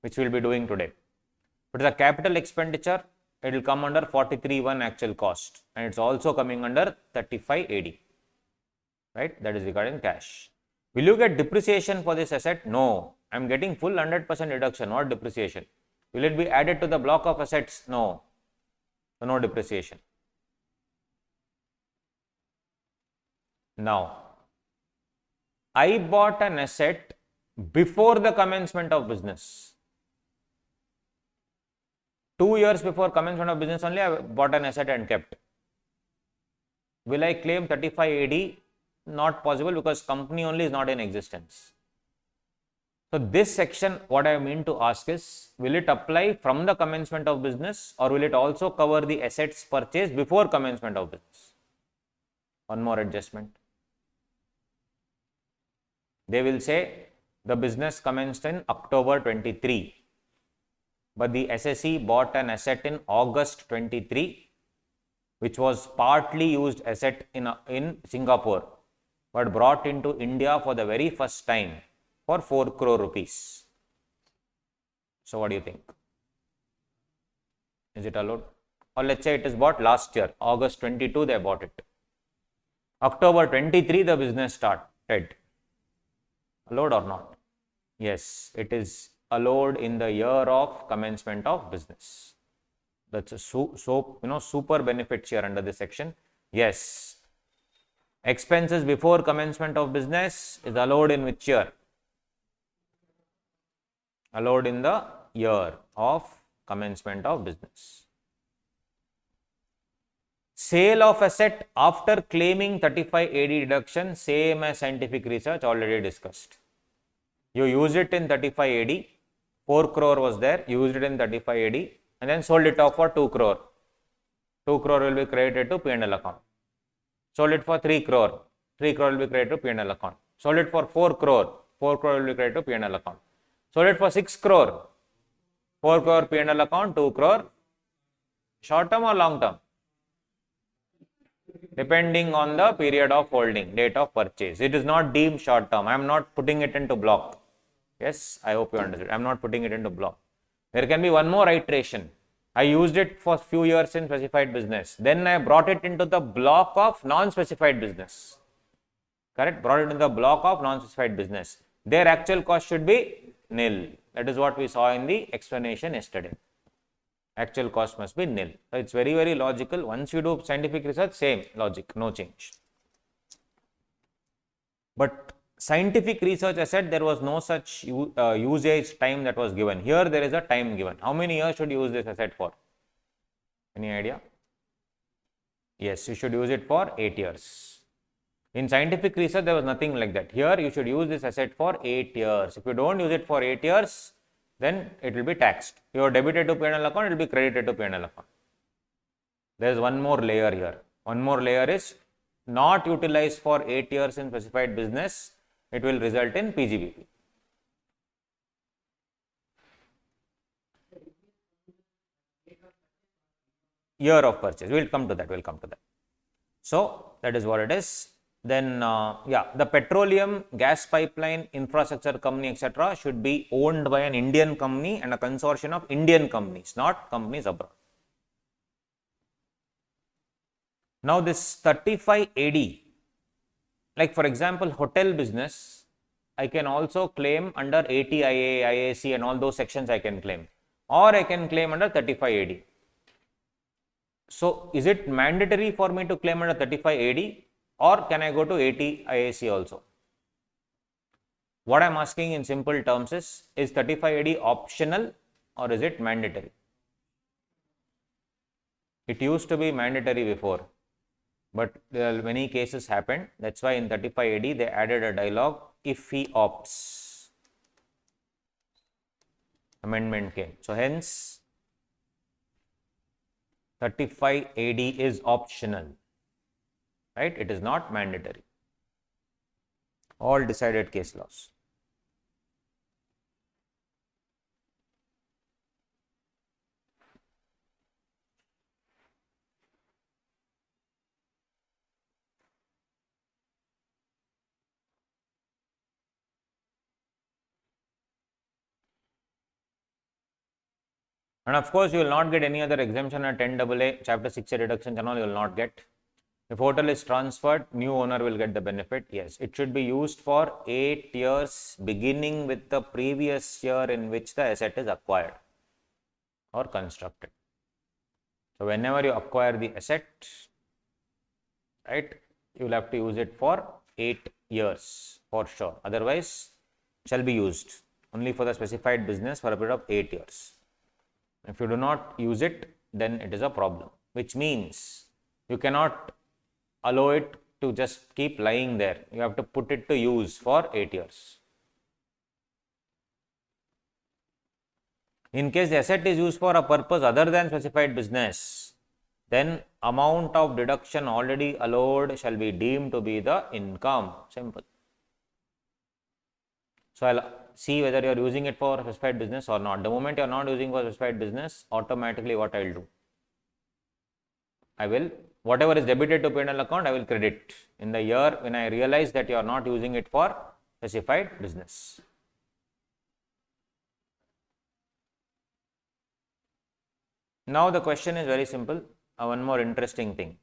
Speaker 1: which we will be doing today. If it is a capital expenditure, it will come under 43(1) actual cost, and it's also coming under 35 AD, right? That is regarding cash. Will you get depreciation for this asset? No, I am getting full 100% deduction, not depreciation. Will it be added to the block of assets? No, so no depreciation. Now, I bought an asset before the commencement of business. 2 years before commencement of business only, I bought an asset and kept. Will I claim 35 AD? Not possible, because company only is not in existence. So, this section, what I mean to ask is, will it apply from the commencement of business, or will it also cover the assets purchased before commencement of business? One more adjustment. They will say the business commenced in October 23, but the SSE bought an asset in August 23, which was partly used asset in Singapore, but brought into India for the very first time for 4 crore rupees. So what do you think? Is it allowed? Or let's say it is bought last year, August 22 they bought it. October 23 the business started. Allowed or not? Yes, it is allowed in the year of commencement of business. That's a super benefits here under this section. Yes. Expenses before commencement of business is allowed in which year? Allowed in the year of commencement of business. Sale of asset after claiming 35 AD deduction, same as scientific research, already discussed. You use it in 35 AD, 4 crore was there, used it in 35 AD and then sold it off for 2 crore. 2 crore will be credited to P&L account. Sold it for 3 crore, 3 crore will be credited to P&L account. Sold it for 4 crore, 4 crore will be credited to P&L account. Sold it for 6 crore, 4 crore P&L account, 2 crore. Short term or long term? Depending on the period of holding, date of purchase. It is not deemed short term. I am not putting it into block. Yes, I hope you understood. I am not putting it into block. There can be one more iteration. I used it for few years in specified business. Then I brought it into the block of non-specified business. Correct? Brought it into the block of non-specified business. Their actual cost should be nil. That is what we saw in the explanation yesterday. Actual cost must be nil. So it's very, very logical. Once you do scientific research, same logic, no change. But scientific research, I said there was no such usage time that was given. Here there is a time given. How many years should you use this asset for? Any idea? Yes, you should use it for 8 years. In scientific research, there was nothing like that. Here you should use this asset for 8 years. If you don't use it for 8 years, then it will be taxed. You are debited to P&L account, it will be credited to P&L account. There is one more layer here. One more layer is not utilized for 8 years in specified business, it will result in PGBP. Year of purchase, we will come to that, So, that is what it is. Then, the petroleum, gas pipeline, infrastructure company, etc. should be owned by an Indian company and a consortium of Indian companies, not companies abroad. Now, this 35 AD, like for example, hotel business, I can also claim under ATIA, IAC and all those sections I can claim, or I can claim under 35 AD. So, is it mandatory for me to claim under 35 AD or can I go to ATIAC also? What I am asking in simple terms is 35 AD optional or is it mandatory? It used to be mandatory before, but many cases happened. That's why in 35 AD they added a dialogue if he opts. Amendment came. So, hence 35 AD is optional, right? It is not mandatory. All decided case laws. And of course, you will not get any other exemption at 10AA, chapter 6A reduction channel, you will not get. If hotel is transferred, new owner will get the benefit. Yes, it should be used for 8 years, beginning with the previous year in which the asset is acquired or constructed. So, whenever you acquire the asset, right, you will have to use it for 8 years for sure. Otherwise, shall be used only for the specified business for a period of 8 years. If you do not use it, then it is a problem, which means you cannot allow it to just keep lying there. You have to put it to use for 8 years. In case the asset is used for a purpose other than specified business, then amount of deduction already allowed shall be deemed to be the income. Simple. So I'll see whether you are using it for specified business or not. The moment you are not using for specified business, automatically what I will do? I will, whatever is debited to P&L account, I will credit in the year when I realize that you are not using it for specified business. Now the question is very simple. One more interesting thing.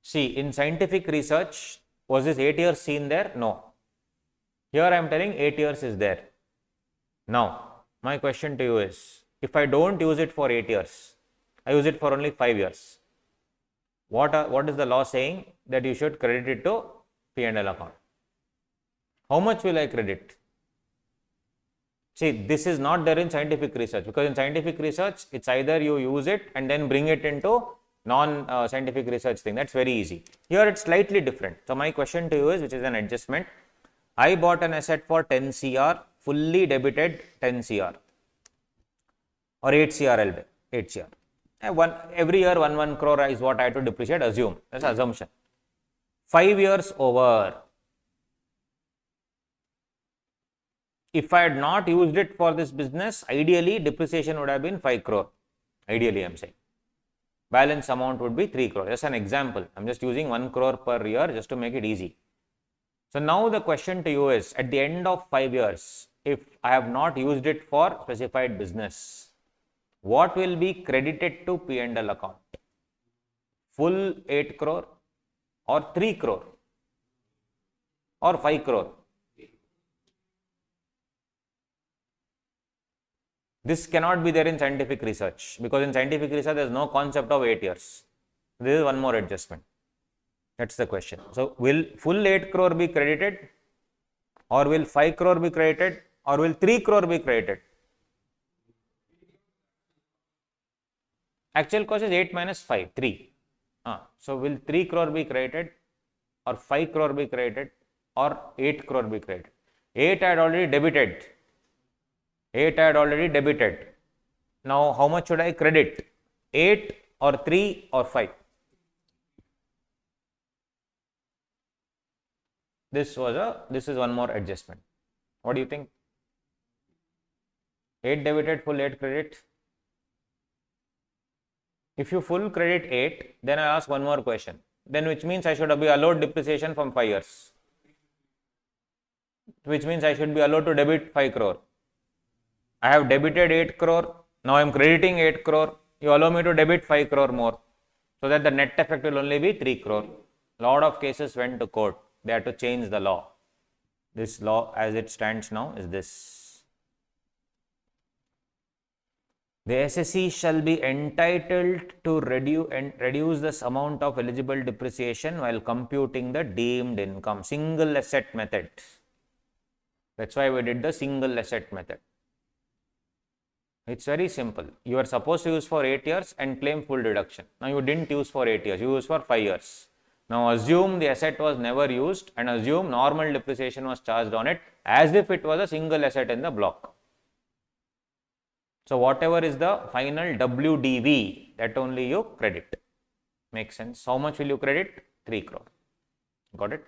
Speaker 1: See, in scientific research, was this 8 years seen there? No. Here I am telling 8 years is there. Now, my question to you is, if I don't use it for 8 years, I use it for only 5 years. What is the law saying? That you should credit it to P&L account. How much will I credit? See, this is not there in scientific research, because in scientific research, it's either you use it and then bring it into non-scientific research thing. That's very easy. Here it's slightly different. So my question to you is, which is an adjustment, I bought an asset for 10 CR, fully debited 10 CR or 8 CR, I'll be 8 CR. Every year 1 crore is what I have to depreciate, assume. That's assumption. 5 years over. If I had not used it for this business, ideally depreciation would have been 5 crore. Ideally, I am saying. Balance amount would be 3 crore. Just an example. I am just using 1 crore per year just to make it easy. So now the question to you is, at the end of 5 years, if I have not used it for specified business, what will be credited to P&L account? Full 8 crore or 3 crore or 5 crore? This cannot be there in scientific research, because in scientific research there is no concept of 8 years. This is one more adjustment. That's the question. So, will full 8 crore be credited, or will 5 crore be credited, or will 3 crore be credited? Actual cost is 8 minus 5, 3. So, will 3 crore be credited, or 5 crore be credited, or 8 crore be credited? 8 I had already debited. 8 I had already debited. Now, how much should I credit? 8 or 3 or 5? This is one more adjustment. What do you think? 8 debited, full 8 credit. If you full credit 8, then I ask one more question. Then which means I should be allowed depreciation from 5 years. Which means I should be allowed to debit 5 crore. I have debited 8 crore. Now I am crediting 8 crore. You allow me to debit 5 crore more. So that the net effect will only be 3 crore. Lot of cases went to court. They had to change the law. This law as it stands now is this. The SSE shall be entitled to reduce this amount of eligible depreciation while computing the deemed income. Single asset method. That's why we did the single asset method. It's very simple. You are supposed to use for 8 years and claim full deduction. Now you didn't use for 8 years, you used for 5 years. Now assume the asset was never used and assume normal depreciation was charged on it as if it was a single asset in the block. So whatever is the final WDV, that only you credit. Makes sense. How much will you credit? 3 crore. Got it?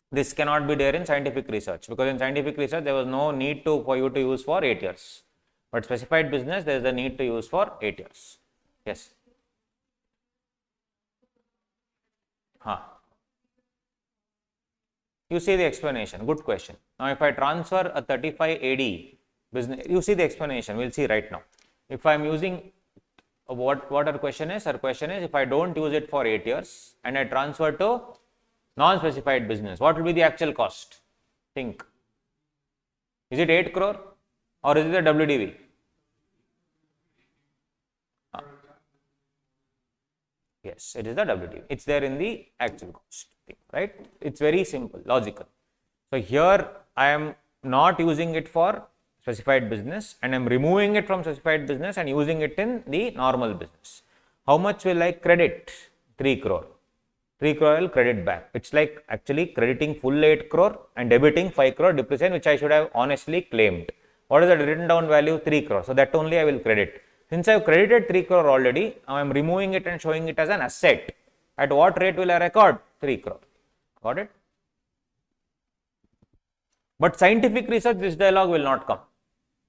Speaker 1: This cannot be there in scientific research, because in scientific research there was no need for you to use for 8 years. But specified business, there is a need to use for 8 years. Yes. You see the explanation. Good question. Now, if I transfer a 35 AD business, you see the explanation. We'll see right now. If I am using what our question is? Our question is, if I don't use it for 8 years and I transfer to non-specified business, what will be the actual cost? Think. Is it 8 crore or is it the WDV? Yes, it is the WDV. It's there in the actual cost, right? It's very simple, logical. So here I am not using it for specified business and I am removing it from specified business and using it in the normal business. How much will I credit? 3 crore. 3 crore I will credit back. It's like actually crediting full 8 crore and debiting 5 crore depreciation, which I should have honestly claimed. What is the written down value? 3 crore. So that only I will credit. Since I have credited 3 crore already, I am removing it and showing it as an asset. At what rate will I record? 3 crore. Got it? But scientific research, this dialogue will not come.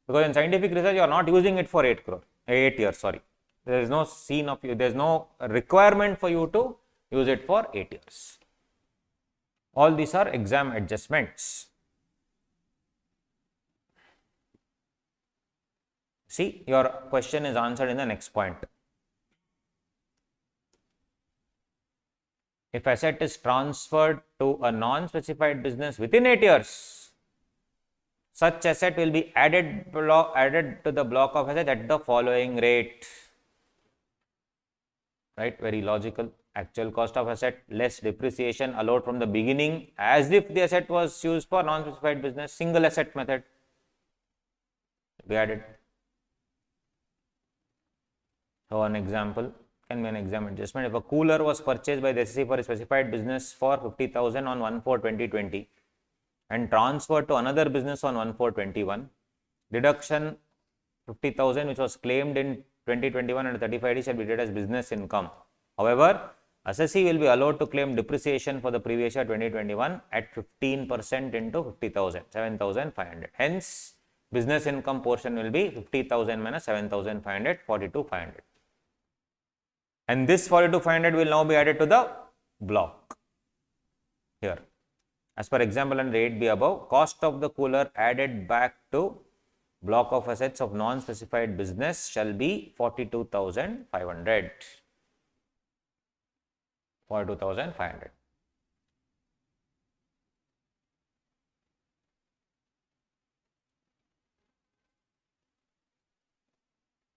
Speaker 1: Because in scientific research, you are not using it for 8 years, sorry. There is no scene of you, there is no requirement for you to use it for 8 years. All these are exam adjustments. See, your question is answered in the next point. If asset is transferred to a non-specified business within 8 years, such asset will be added to the block of asset at the following rate. Right? Very logical. Actual cost of asset less depreciation allowed from the beginning, as if the asset was used for non-specified business. Single asset method be added. So, an example can be an exam adjustment. If a cooler was purchased by the SEC for a specified business for 50,000 on 1/4/2020 and transferred to another business on 1/4/21, deduction 50,000 which was claimed in 2021 and 35D shall be treated as business income. However, assessee will be allowed to claim depreciation for the previous year 2021 at 15% into 50,000, 7,500. Hence, business income portion will be 50,000 minus 7,500, 42,500. And this 42,500 will now be added to the block here. As per example under 8B above, cost of the cooler added back to block of assets of non-specified business shall be 42,500. 42,500.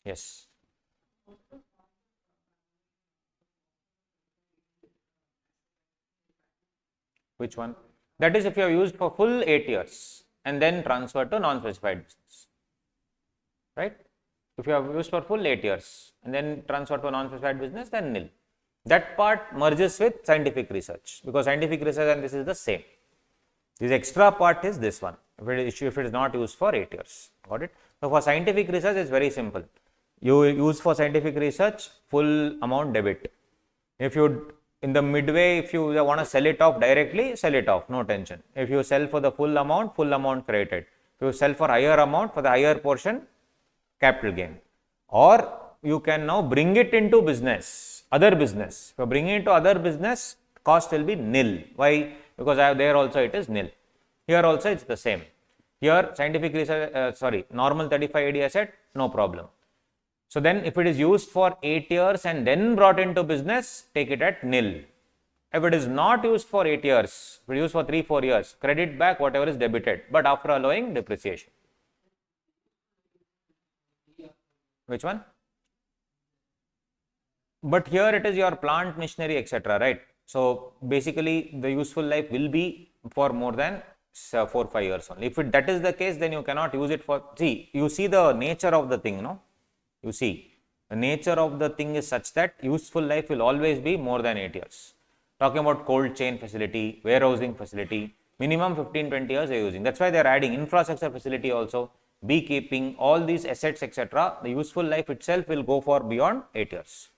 Speaker 1: Yes. Which one? That is if you have used for full 8 years and then transferred to non-specified business. Right? If you have used for full 8 years and then transferred to non-specified business, then nil. That part merges with scientific research, because scientific research and this is the same. This extra part is this one, if it is not used for 8 years. Got it? So, for scientific research, it is very simple. You use for scientific research full amount debit. If you in the midway, if you want to sell it off directly, sell it off, no tension. If you sell for the full amount credited. If you sell for higher amount, for the higher portion, capital gain. Or you can now bring it into business, other business. If you bring it to other business, cost will be nil. Why? Because there also it is nil. Here also it is the same. Here scientific research, normal 35 AD asset, no problem. So, then if it is used for 8 years and then brought into business, take it at nil. If it is not used for 8 years, if it is used for 3-4 years, credit back whatever is debited, but after allowing depreciation. Which one? But here it is your plant, machinery, etc. Right? So, basically the useful life will be for more than 4-5 years only. If that is the case, then you cannot use it for, you see the nature of the thing, no? You see, the nature of the thing is such that useful life will always be more than 8 years. Talking about cold chain facility, warehousing facility, minimum 15-20 years they are using. That's why they are adding infrastructure facility also, beekeeping, all these assets, etc. The useful life itself will go for beyond 8 years.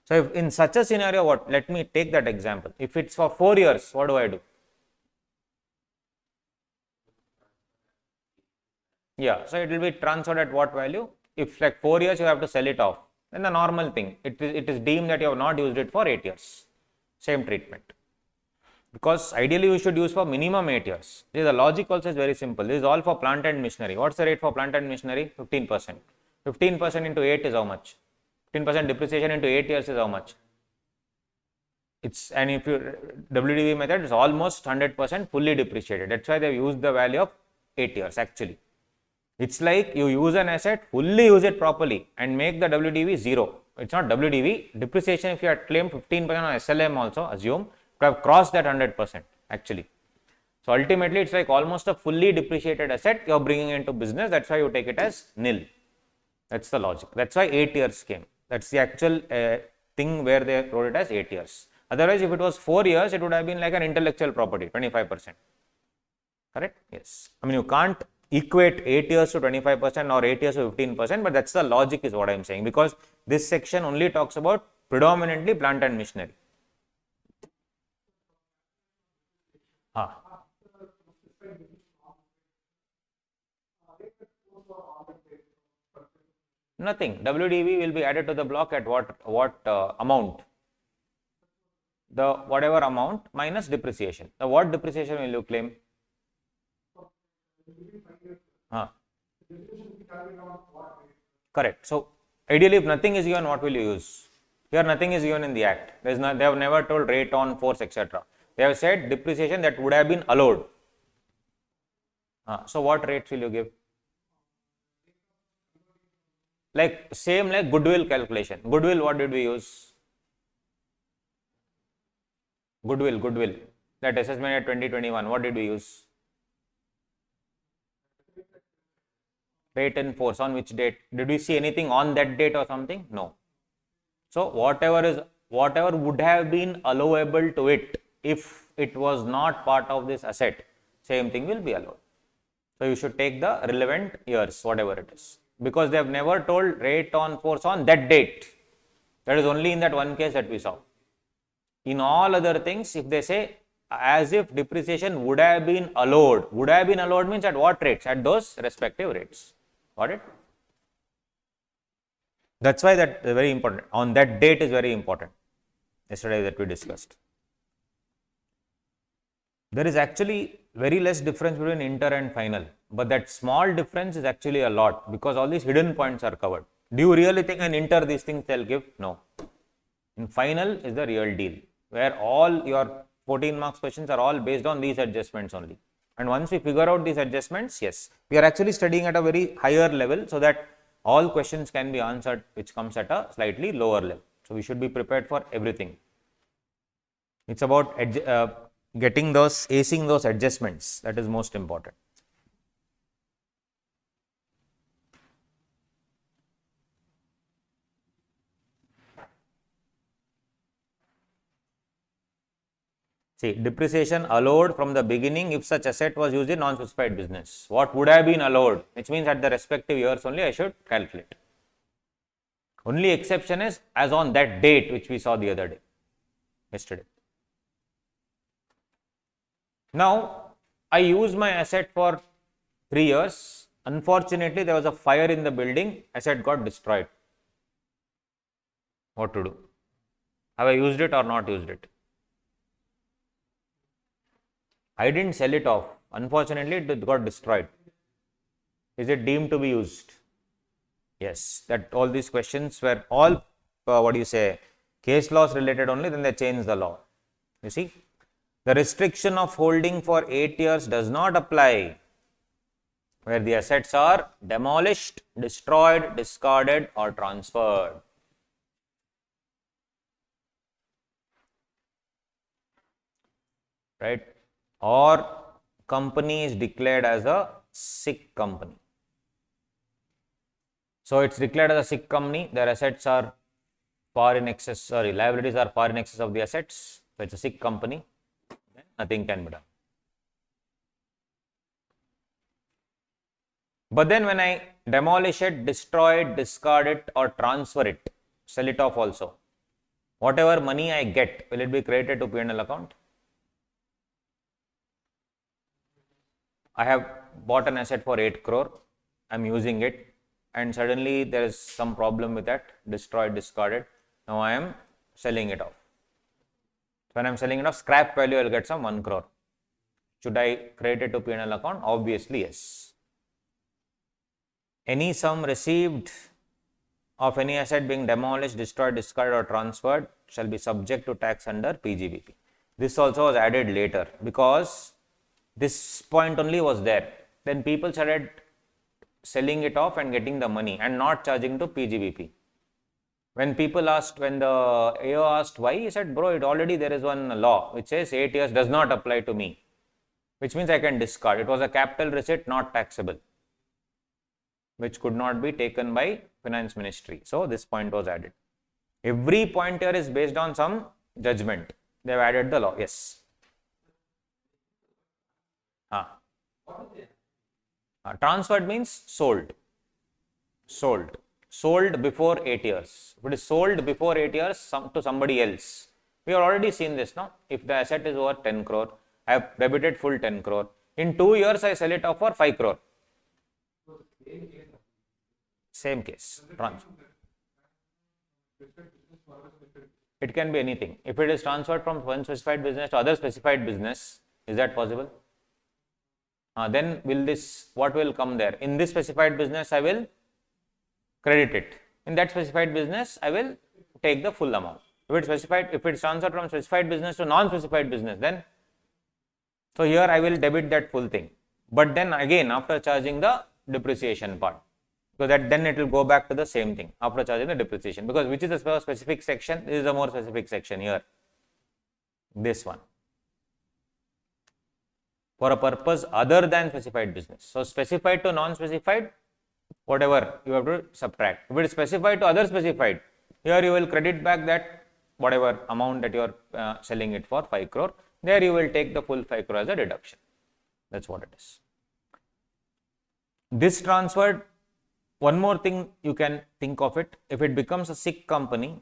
Speaker 1: So, if in such a scenario, let me take that example. If it's for 4 years, what do I do? Yeah, so it will be transferred at what value? If like 4 years you have to sell it off, then the normal thing, it is deemed that you have not used it for 8 years. Same treatment. Because ideally you should use for minimum 8 years. The logic also is very simple. This is all for plant and machinery. What's the rate for plant and machinery? 15%. 15% into 8 is how much? 15% depreciation into 8 years is how much? And if you WDV method is almost 100% fully depreciated. That's why they used the value of 8 years actually. It's like you use an asset, fully use it properly and make the WDV 0. It's not WDV. Depreciation, if you had claimed 15% on SLM also, assume, to have crossed that 100% actually. So, ultimately, it's like almost a fully depreciated asset you are bringing into business. That's why you take it as nil. That's the logic. That's why 8 years came. That's the actual thing where they wrote it as 8 years. Otherwise, if it was 4 years, it would have been like an intellectual property, 25%. Correct? Yes. I mean, you can't equate 8 years to 25% or 8 years to 15%, but that's the logic is what I am saying, because this section only talks about predominantly plant and machinery. Ah. Nothing. WDV will be added to the block at what amount? The whatever amount minus depreciation. The what depreciation will you claim? Correct. So ideally, if nothing is given, what will you use? Here, nothing is given in the act. They have never told rate on force, etc. They have said depreciation that would have been allowed. So what rates will you give? Like same like goodwill calculation. Goodwill, what did we use? Goodwill. That assessment at 2021, what did we use? Rate in force on which date? Did we see anything on that date or something? No. So whatever would have been allowable to it if it was not part of this asset, same thing will be allowed. So you should take the relevant years, whatever it is, because they have never told rate on force on that date. That is only in that one case that we saw. In all other things, if they say as if depreciation would have been allowed means at what rates? At those respective rates. Got it? That's why that is very important. On that date is very important. Yesterday that we discussed. There is actually very less difference between inter and final, but that small difference is actually a lot because all these hidden points are covered. Do you really think in inter these things they'll give? No. In final is the real deal, where all your 14 marks questions are all based on these adjustments only. And once we figure out these adjustments, yes, we are actually studying at a very higher level so that all questions can be answered which comes at a slightly lower level. So we should be prepared for everything. It's about acing those adjustments, that is most important. See, depreciation allowed from the beginning if such asset was used in non-specified business. What would have been allowed, which means at the respective years only I should calculate. Only exception is as on that date which we saw the other day, yesterday. Now, I used my asset for 3 years. Unfortunately, there was a fire in the building, asset got destroyed. What to do? Have I used it or not used it? I didn't sell it off. Unfortunately, it got destroyed. Is it deemed to be used? Yes, that all these questions were all, case laws related only, then they changed the law. You see, the restriction of holding for 8 years does not apply where the assets are demolished, destroyed, discarded or transferred. Right? Or company is declared as a sick company. So it's declared as a sick company, their assets are far in excess, liabilities are far in excess of the assets. So it's a sick company, then nothing can be done. But then when I demolish it, destroy it, discard it or transfer it, sell it off also, whatever money I get, will it be credited to P&L account? I have bought an asset for 8 crore, I am using it and suddenly there is some problem with that, destroyed, discarded, now I am selling it off. When I am selling it off, scrap value I will get some 1 crore. Should I credit it to P&L account? Obviously yes. Any sum received of any asset being demolished, destroyed, discarded or transferred shall be subject to tax under PGBP. This also was added later because this point only was there. Then people started selling it off and getting the money and not charging to PGBP. When people asked, when the AO asked why, he said, bro, there is one law which says 8 years does not apply to me, which means I can discard. It was a capital receipt, not taxable, which could not be taken by Finance Ministry. So this point was added. Every point here is based on some judgment. They have added the law. Yes. Transferred means sold. Sold before 8 years. If it is sold before 8 years to somebody else, we have already seen this now. If the asset is over 10 crore I have debited full 10 crore. In 2 years, I sell it off for 5 crore. Same case. It can be anything. If it is transferred from one specified business to other specified business, is that possible? Then what will come there? In this specified business, I will credit it. In that specified business, I will take the full amount. If it's transferred from specified business to non-specified business, then, so here I will debit that full thing. But then again, after charging the depreciation part, because then it will go back to the same thing after charging the depreciation, because which is a specific section, this is a more specific section here, this one, for a purpose other than specified business. So specified to non-specified, whatever you have to subtract. If it is specified to other specified, here you will credit back that whatever amount that you are selling it for, 5 crore, there you will take the full 5 crore as a deduction. That's what it is. This transferred, one more thing you can think of it, if it becomes a sick company,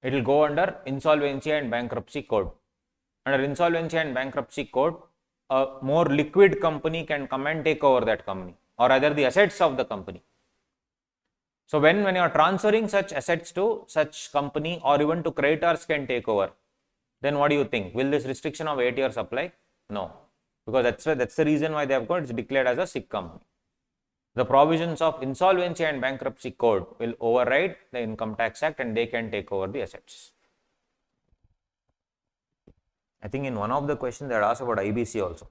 Speaker 1: it will go under insolvency and bankruptcy code. Under insolvency and bankruptcy code, a more liquid company can come and take over that company, or rather the assets of the company. So when you are transferring such assets to such company, or even to creditors can take over, then what do you think? Will this restriction of 8 years apply? No, because that's the reason why they have got it's declared as a sick company. The provisions of insolvency and bankruptcy code will override the Income Tax Act and they can take over the assets. I think in one of the questions they had asked about IBC also.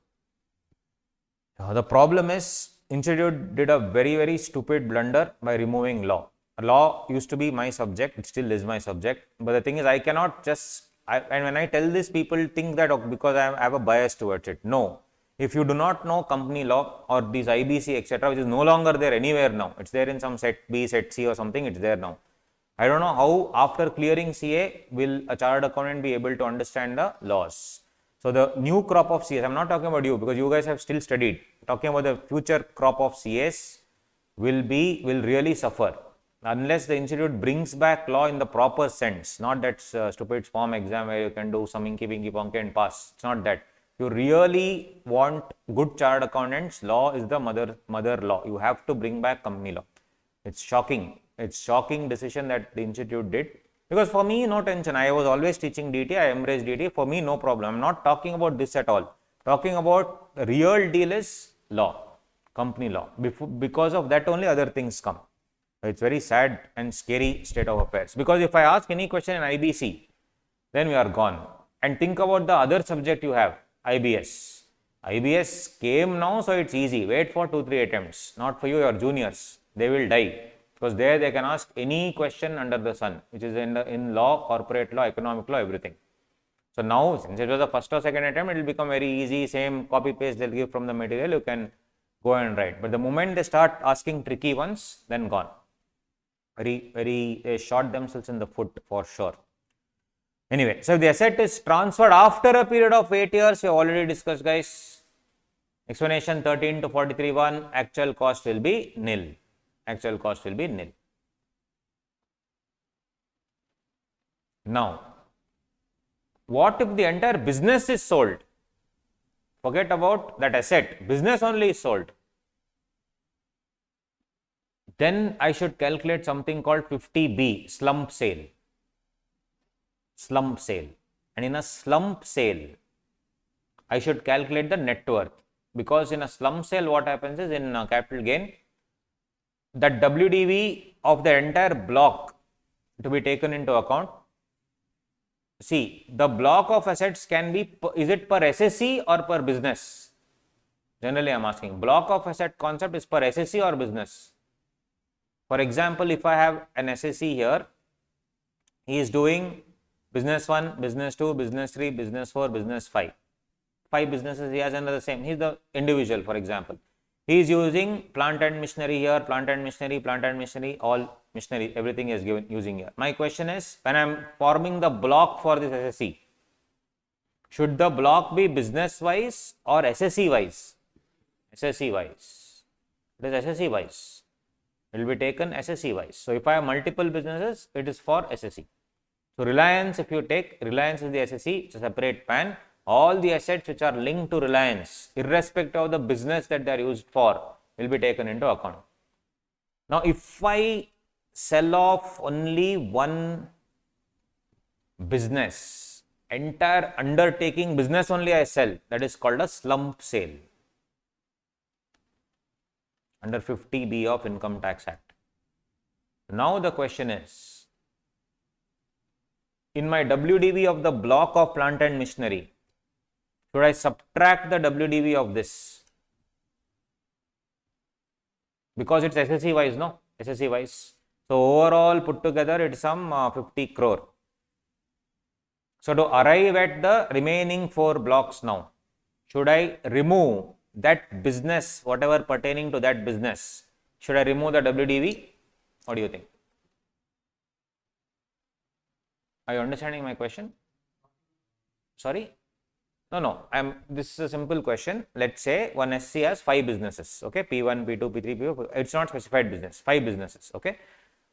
Speaker 1: The problem is, Institute did a very, very stupid blunder by removing law. Law used to be my subject, it still is my subject, but the thing is I cannot just, and when I tell this, people think that because I have a bias towards it. No. If you do not know company law or these IBC, etc., which is no longer there anywhere now, it's there in some set B, set C or something, it's there now. I don't know how after clearing CA will a chartered accountant be able to understand the laws. So the new crop of CAs, I'm not talking about you because you guys have still studied, talking about the future crop of CAs will really suffer unless the institute brings back law in the proper sense, not that stupid form exam where you can do some inky winky ponky and pass. It's not that. You really want good chartered accountants, law is the mother law. You have to bring back company law. It's shocking. It's shocking decision that the institute did. Because for me, no tension. I was always teaching DT. I embraced DT. For me, no problem. I'm not talking about this at all. Talking about the real deal is law, company law. Because of that only other things come. It's very sad and scary state of affairs. Because if I ask any question in IBC, then we are gone. And think about the other subject you have, IBS. IBS came now, so it's easy. Wait for 2-3 attempts. Not for you, your juniors. They will die. Because there they can ask any question under the sun, which is in law, corporate law, economic law, everything. So now, since it was the first or second attempt, it will become very easy. Same copy paste they'll give from the material, you can go and write. But the moment they start asking tricky ones, then gone. They shot themselves in the foot for sure. Anyway, so if the asset is transferred after a period of 8 years, we have already discussed, guys. Explanation 13 to 43.1, actual cost will be nil. Actual cost will be nil. Now, what if the entire business is sold? Forget about that asset, business only is sold. Then I should calculate something called 50B, slump sale. Slump sale. And in a slump sale, I should calculate the net worth. Because in a slump sale, what happens is in capital gain, that WDV of the entire block to be taken into account. See, the block of assets can be, is it per SSC or per business? Generally, I am asking, block of asset concept is per SSC or business? For example, if I have an SSC here, he is doing business 1, business 2, business 3, business 4, business 5. 5 businesses he has under the same, he is the individual, for example. He is using plant and machinery here, plant and machinery, all machinery, everything is using here. My question is, when I am forming the block for this SSC, should the block be business wise or SSC wise? SSC wise. It is SSC wise. It will be taken SSC wise. So if I have multiple businesses, it is for SSC. So Reliance, if you take, Reliance is the SSC, it's a separate PAN. all the assets which are linked to Reliance, irrespective of the business that they are used for, will be taken into account. Now, if I sell off only one business, entire undertaking business only I sell, that is called a slump sale under 50B of Income Tax Act. Now the question is, in my WDV of the block of plant and machinery, should I subtract the WDV of this? Because it's SSE wise, no? SSE wise. So overall put together it's some 50 crore. So to arrive at the remaining 4 blocks now, should I remove that business, whatever pertaining to that business? Should I remove the WDV? What do you think? Are you understanding my question? Sorry? No. This is a simple question. Let's say one SC has 5 businesses. Okay, P1, P2, P3, P4. It's not specified business. 5 businesses. Okay.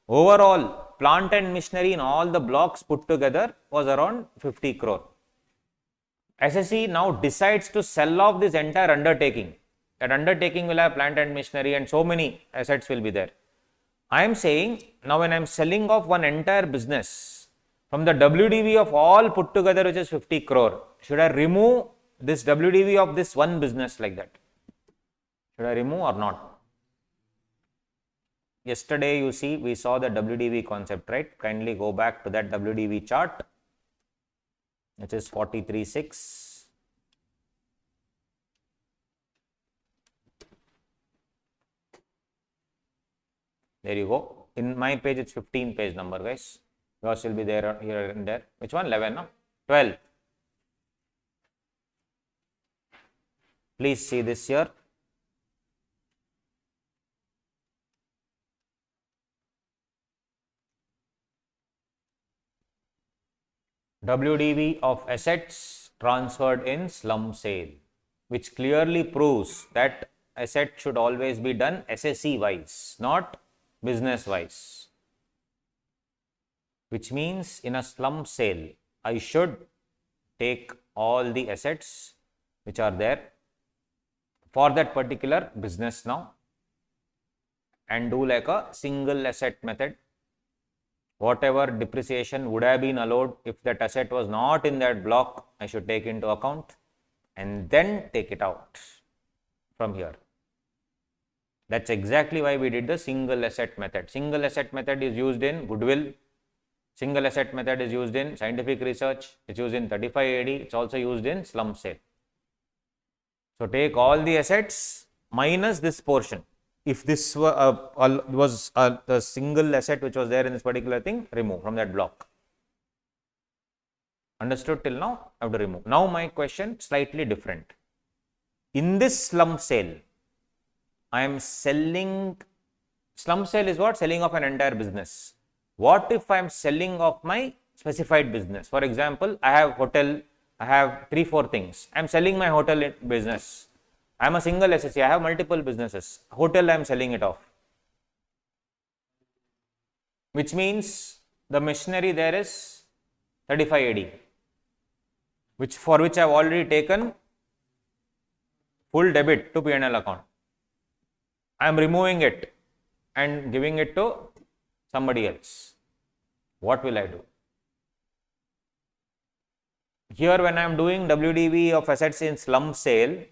Speaker 1: Overall, plant and machinery in all the blocks put together was around 50 crore. SSE now decides to sell off this entire undertaking. That undertaking will have plant and machinery and so many assets will be there. I am saying now when I am selling off one entire business, from the WDV of all put together which is 50 crore, should I remove this WDV of this one business like that? Should I remove or not? Yesterday you see we saw the WDV concept, right? Kindly go back to that WDV chart, which is 43.6. There you go. In my page it's 15 page number, guys. Yours will be there here and there. Which one? 11, no? 12. Please see this here. WDV of assets transferred in slump sale, which clearly proves that asset should always be done SSE wise, not business wise. Which means in a slump sale, I should take all the assets which are there for that particular business now and do like a single asset method. Whatever depreciation would have been allowed if that asset was not in that block, I should take into account and then take it out from here. That's exactly why we did the single asset method. Single asset method is used in goodwill. Single asset method is used in scientific research. It's used in 35AD. It's also used in slump sale. So take all the assets minus this portion. If this was the single asset which was there in this particular thing, remove from that block. Understood till now? I have to remove. Now my question slightly different. In this slump sale, I am selling. Slump sale is what? Selling of an entire business. What if I am selling of my specified business? For example, I have hotel. I have 3-4 things. I am selling my hotel business. I am a single SSE. I have multiple businesses. Hotel I am selling it off. Which means the machinery there is 35AD. For which I have already taken full debit to P&L account. I am removing it and giving it to somebody else. What will I do? Here when I am doing WDV of assets in slump sale,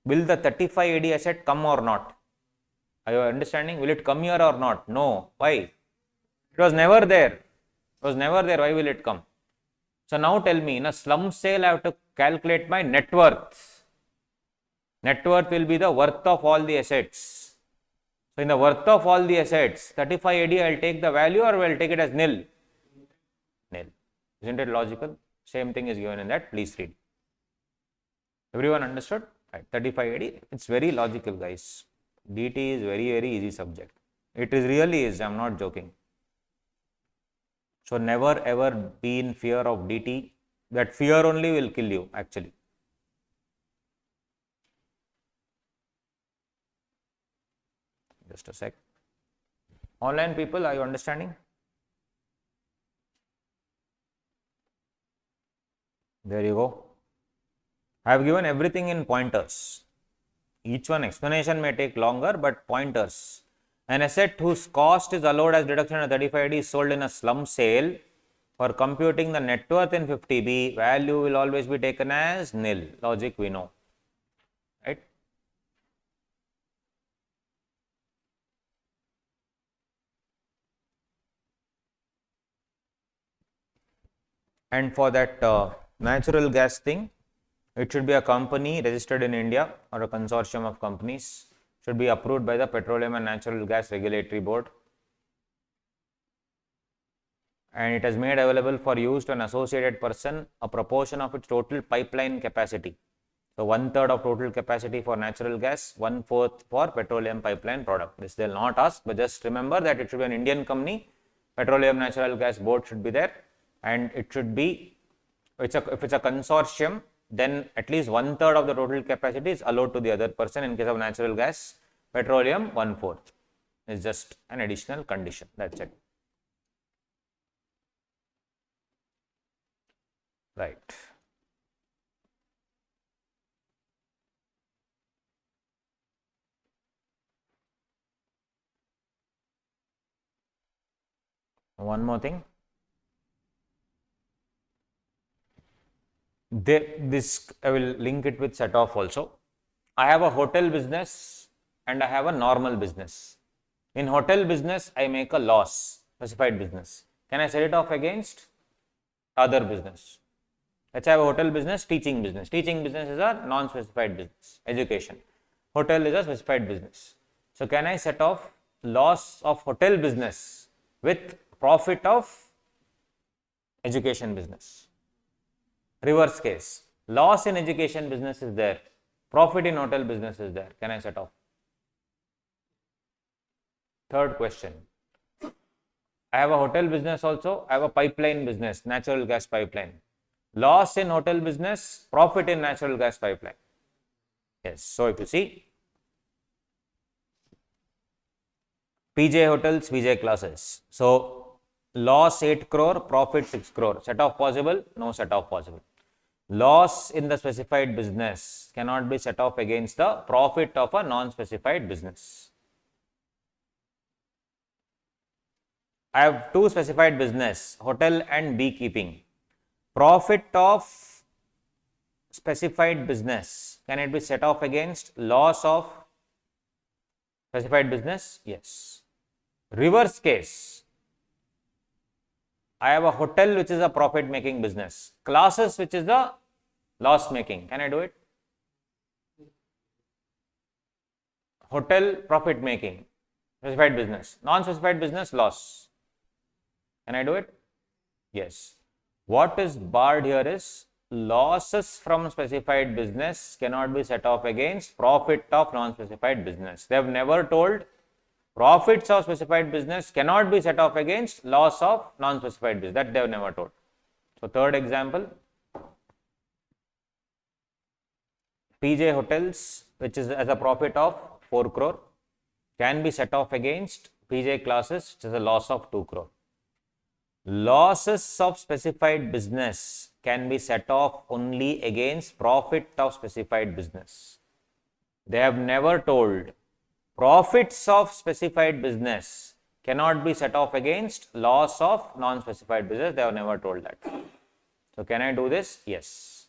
Speaker 1: will the 35AD asset come or not? Are you understanding? Will it come here or not? No. Why? It was never there. It was never there. Why will it come? So now tell me, in a slump sale, I have to calculate my net worth. Net worth will be the worth of all the assets. So in the worth of all the assets, 35AD, I will take the value or I will take it as nil? Nil. Isn't it logical? Same thing is given in that. Please read. Everyone understood? Right, 35AD, it's very logical, guys. DT is very easy subject. It is really is, I'm not joking. So never ever be in fear of DT. That fear only will kill you actually. Just a sec. Online people, are you understanding? There you go. I have given everything in pointers. Each one explanation may take longer, but pointers. An asset whose cost is allowed as deduction at 35D is sold in a slump sale. For computing the net worth in 50B, value will always be taken as nil. Logic we know, right? And for that natural gas thing, it should be a company registered in India or a consortium of companies. Should be approved by the Petroleum and Natural Gas Regulatory Board. And it is made available for use to an associated person a proportion of its total pipeline capacity. So, 1/3 of total capacity for natural gas, 1/4 for petroleum pipeline product. This they will not ask, but just remember that it should be an Indian company. Petroleum Natural Gas Board should be there, and it should be, if it's a consortium, then at least 1/3 of the total capacity is allowed to the other person. In case of natural gas, petroleum 1/4 is just an additional condition. That's it. Right. One more thing. This I will link it with set off also. I have a hotel business and I have a normal business. In hotel business, I make a loss, specified business. Can I set it off against other business? Let's have a hotel business, teaching business. Teaching business is a non-specified business, education. Hotel is a specified business. So, can I set off loss of hotel business with profit of education business? Reverse case, loss in education business is there, profit in hotel business is there. Can I set off? Third question. I have a hotel business also, I have a pipeline business, natural gas pipeline. Loss in hotel business, profit in natural gas pipeline. Yes, so if you see, PJ hotels, PJ classes. So, loss 8 crore, profit 6 crore. Set off possible? No set off possible. Loss in the specified business cannot be set off against the profit of a non-specified business. I have two specified business, hotel and beekeeping. Profit of specified business, can it be set off against loss of specified business? Yes. Reverse case, I have a hotel which is a profit making business, classes which is the loss making. Can I do it? Hotel profit making, specified business, non-specified business loss. Can I do it? Yes. What is barred here is losses from specified business cannot be set off against profit of non-specified business. They have never told profits of specified business cannot be set off against loss of non-specified business. That they have never told. So, third example, PJ hotels, which is as a profit of 4 crore, can be set off against PJ classes, which is a loss of 2 crore. Losses of specified business can be set off only against profit of specified business. They have never told profits of specified business cannot be set off against loss of non-specified business. They have never told that. So, can I do this? Yes.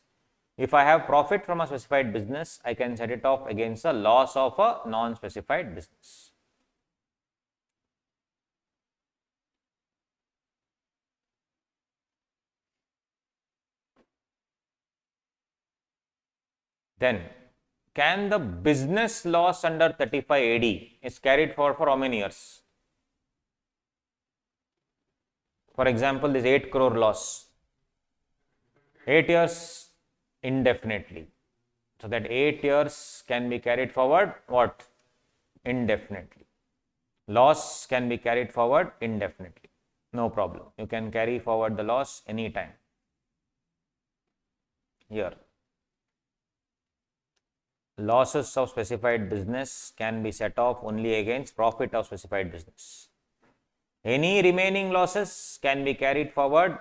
Speaker 1: If I have profit from a specified business, I can set it off against the loss of a non-specified business. Then, can the business loss under 35 AD is carried forward for how many years? For example, this 8 crore loss, 8 years indefinitely. So, that 8 years can be carried forward what? Indefinitely. Loss can be carried forward indefinitely. No problem. You can carry forward the loss anytime. Here, losses of specified business can be set off only against profit of specified business. Any remaining losses can be carried forward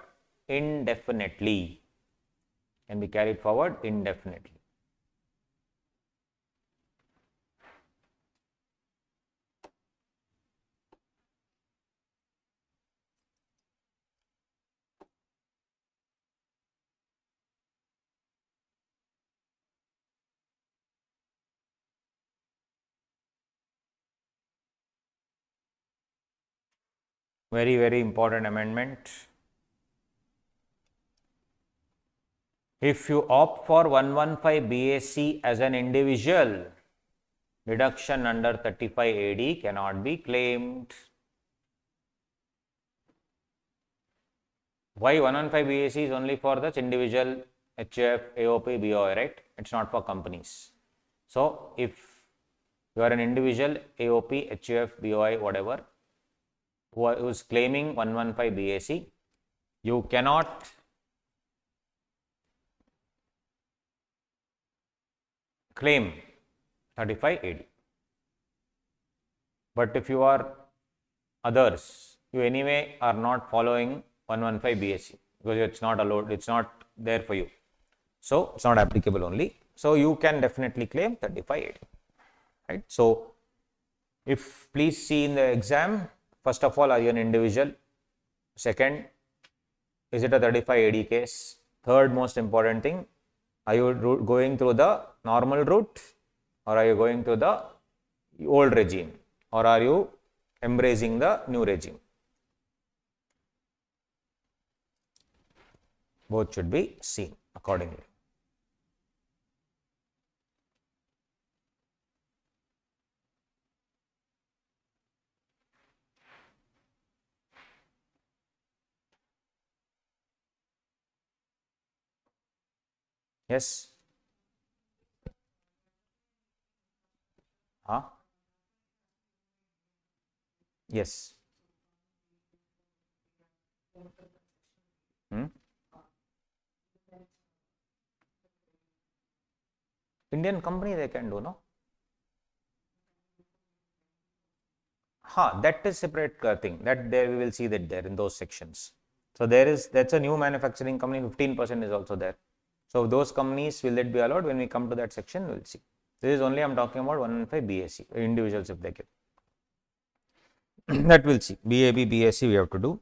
Speaker 1: indefinitely. Can be carried forward indefinitely. Very, very important amendment. If you opt for 115 BAC as an individual, deduction under 35 AD cannot be claimed. Why 115 BAC is only for the individual HUF, AOP, BOI, right? It's not for companies. So, if you are an individual AOP, HUF, BOI, whatever, who is claiming 115 BAC, you cannot claim 35 AD. But if you are others, you anyway are not following 115 BAC because it's not allowed, it's not there for you. So, it's not applicable only. So, you can definitely claim 35 AD, right. So, if please see in the exam, first of all, are you an individual? Second, is it a 35 AD case? Third most important thing, are you going through the normal route or are you going through the old regime or are you embracing the new regime? Both should be seen accordingly. Yes. Huh? Yes. Indian company they can do, no? That is separate thing that there we will see that there in those sections. So there is, that's a new manufacturing company, 15% is also there. So those companies, will it be allowed? When we come to that section, we will see. This is only I am talking about 115 BAC, individuals if they get. That we'll see. BAB, BAC we have to do.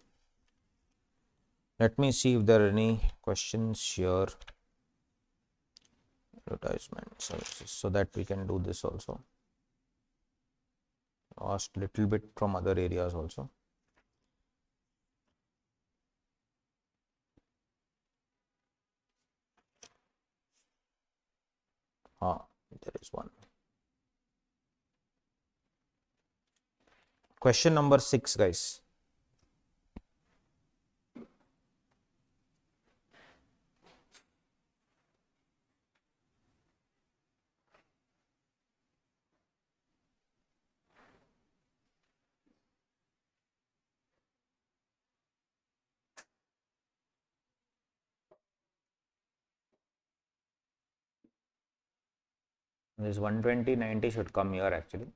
Speaker 1: Let me see if there are any questions here. Advertisement services, so that we can do this also. Asked little bit from other areas also. There is one. Question number 6, guys. This 120, 90 should come here actually.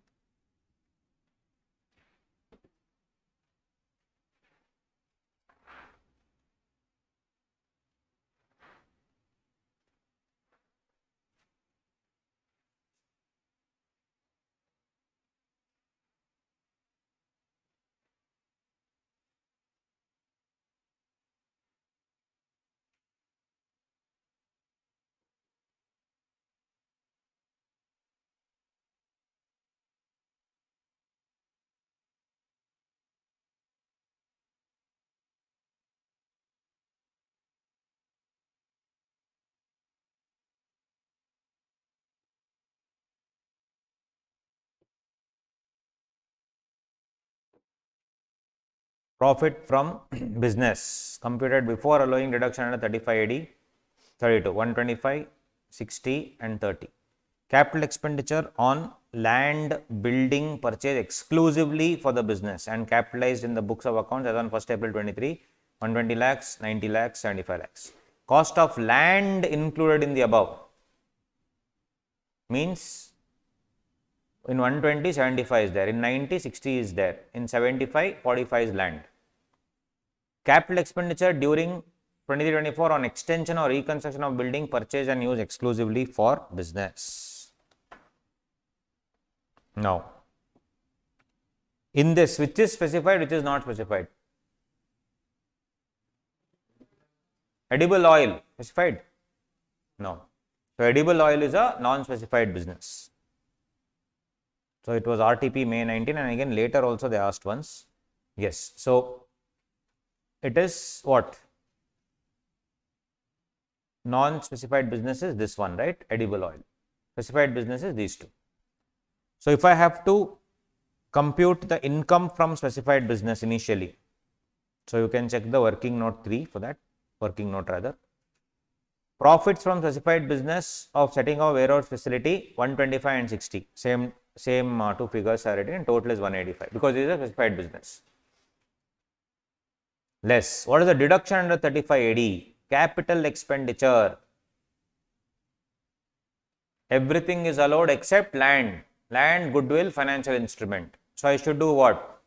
Speaker 1: Profit from business computed before allowing deduction under 35 AD, 32, 125, 60 and 30. Capital expenditure on land building purchase exclusively for the business and capitalized in the books of accounts as on 1st April 23, 120 lakhs, 90 lakhs, 75 lakhs. Cost of land included in the above means in 120, 75 is there, in 90, 60 is there, in 75, 45 is land. Capital expenditure during 23-24 on extension or reconstruction of building purchased and used exclusively for business. Now, in this, which is specified, which is not specified? Edible oil, specified? No. So, edible oil is a non-specified business. So, it was RTP May 19 and again later also they asked once. Yes. So it is what? Non-specified business is this one, right? Edible oil. Specified business is these two. So if I have to compute the income from specified business initially, so you can check the working note 3 for that, working note rather. Profits from specified business of setting up warehouse facility 125 and 60. Same two figures are written, and total is 185 because it is a specified business. Less. What is the deduction under 35 AD? Capital expenditure. Everything is allowed except land. Land, goodwill, financial instrument. So I should do what?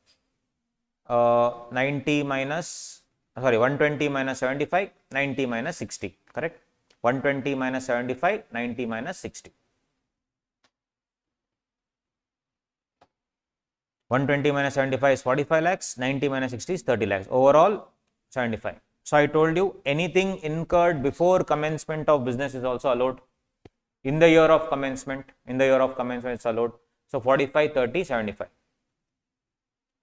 Speaker 1: 120 minus 75, 90 minus 60, correct? 120 minus 75, 90 minus 60. 120 minus 75 is 45 lakhs, 90 minus 60 is 30 lakhs. Overall, 75. So I told you anything incurred before commencement of business is also allowed. In the year of commencement, it's allowed. So 45, 30, 75.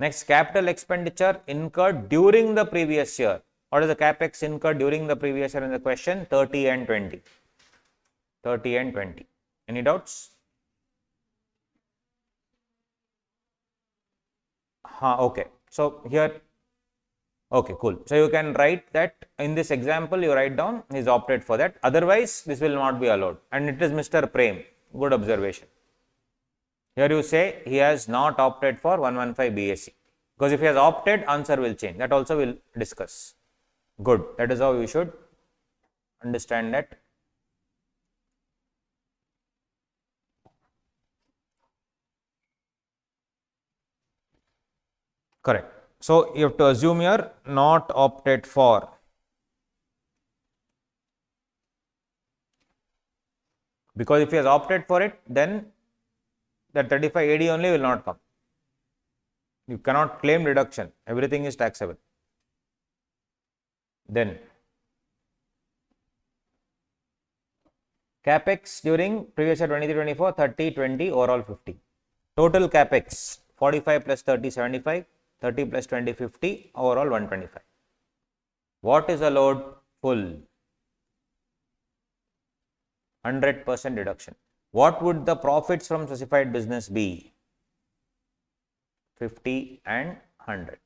Speaker 1: Next, capital expenditure incurred during the previous year. What is the capex incurred during the previous year in the question? 30 and 20. 30 and 20. Any doubts? Okay. So here, okay, cool. So you can write that in this example, you write down he's opted for that. Otherwise, this will not be allowed. And it is Mr. Prem. Good observation. Here you say he has not opted for 115 BSc. Because if he has opted, answer will change. That also we'll discuss. Good. That is how you should understand that. Correct. So you have to assume here not opted for. Because if he has opted for it, then that 35 AD only will not come. You cannot claim deduction. Everything is taxable. Then capex during previous year 23-24, 30, 20, overall 50. Total capex 45 plus 30, 75, 30 plus 20, 50, overall 125. What is allowed? Full. 100% deduction. What would the profits from specified business be? 50 and 100.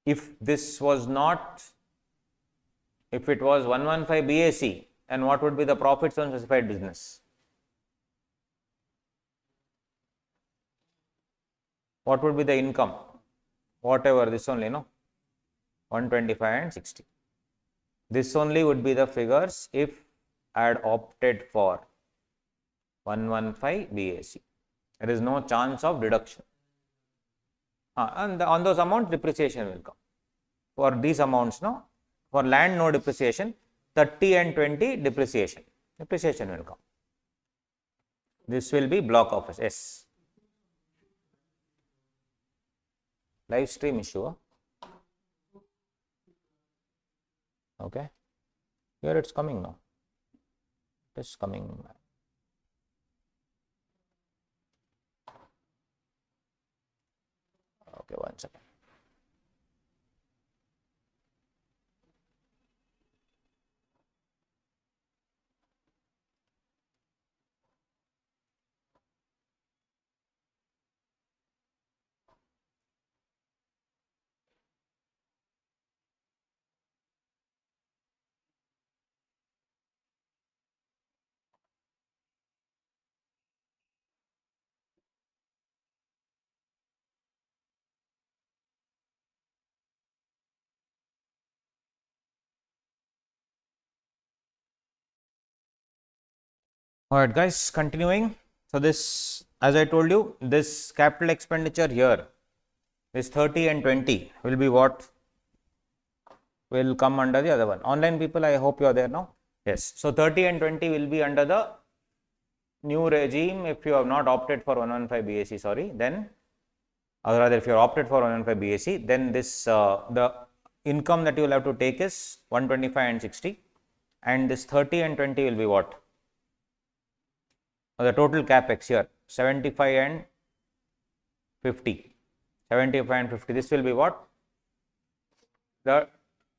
Speaker 1: If this was not, if it was 115 BAC, then what would be the profits from specified business? What would be the income? Whatever, this only, no? 125 and 60. This only would be the figures if I had opted for 115 BAC. There is no chance of deduction. And on those amounts, depreciation will come. For these amounts, no. For land, no depreciation. 30 and 20, depreciation. Depreciation will come. This will be block office. Yes. Live stream issue. Okay. Here it's coming now. It is coming. Okay, one second. Alright guys, continuing. So this, as I told you, this capital expenditure here, this 30 and 20 will be what will come under the other one. Online people, I hope you are there now. Yes. So 30 and 20 will be under the new regime if you have not opted for 115 BAC, sorry, then, or rather if you have opted for 115 BAC, then this, the income that you will have to take is 125 and 60, and this 30 and 20 will be what? The total capex here 75 and 50. 75 and 50. This will be what? The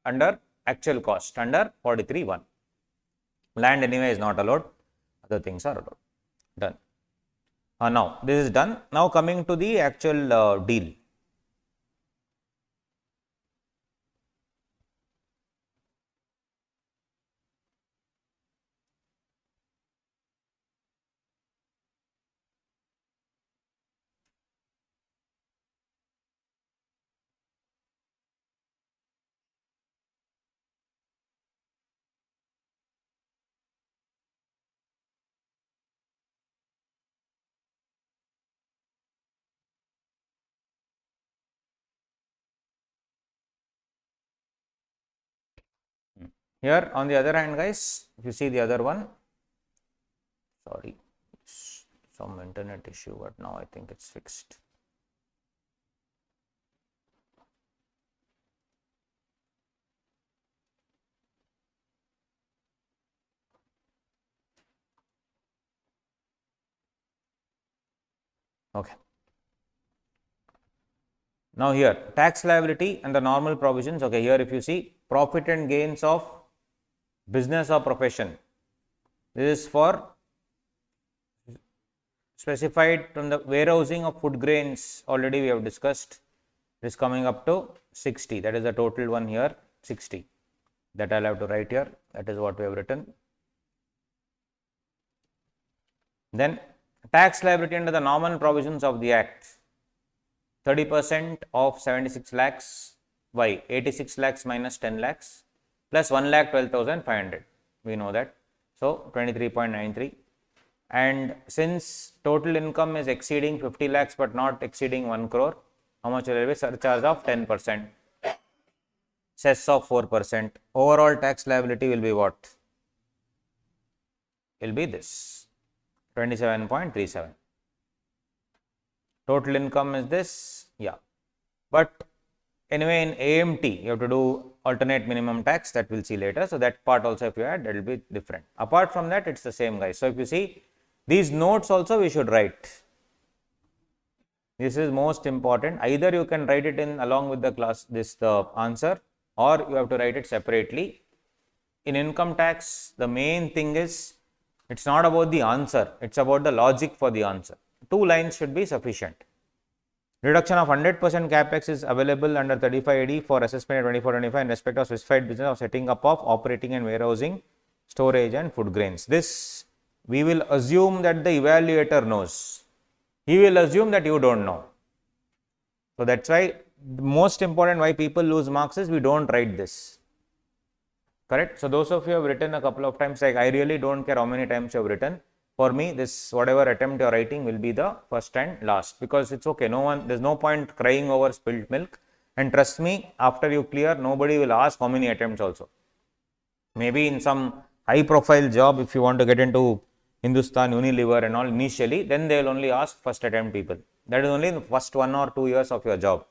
Speaker 1: under actual cost, under 43(1). Land anyway is not allowed. Other things are allowed. Done. Now, this is done. Now, coming to the actual deal. Here on the other hand, guys, if you see the other one, sorry, some internet issue, but now I think it's fixed. Okay. Now here, tax liability and the normal provisions. Okay, here if you see profit and gains of business or profession, this is for specified from the warehousing of food grains. Already we have discussed. It is coming up to 60. That is the total one here, 60. That I'll have to write here. That is what we have written. Then tax liability under the normal provisions of the Act. 30% of 76 lakhs. Why? 86 lakhs minus 10 lakhs plus 1,12,500. We know that. So 23.93. And since total income is exceeding 50 lakhs but not exceeding 1 crore, how much will it be? Surcharge of 10%. Cess of 4%. Overall tax liability will be what? Will be this 27.37. Total income is this, yeah. But anyway, in AMT, you have to do alternate minimum tax, that we'll see later. So that part also, if you add, that will be different. Apart from that, it's the same, guys. So if you see these notes also, we should write. This is most important. Either you can write it in along with the class, the answer, or you have to write it separately. In income tax, the main thing is, it's not about the answer, it's about the logic for the answer. 2 lines should be sufficient. Reduction of 100% capex is available under 35AD for assessment at 24-25 in respect of specified business of setting up of operating and warehousing, storage and food grains. This we will assume that the evaluator knows. He will assume that you don't know. So that's why the most important why people lose marks is we don't write this. Correct? So those of you have written a couple of times, like I really don't care how many times you have written. For me, this whatever attempt you are writing will be the first and last, because it's okay. There's no point crying over spilled milk. And trust me, after you clear, nobody will ask how many attempts also. Maybe in some high profile job, if you want to get into Hindustan, Unilever and all initially, then they will only ask first attempt people. That is only in the first 1 or 2 years of your job.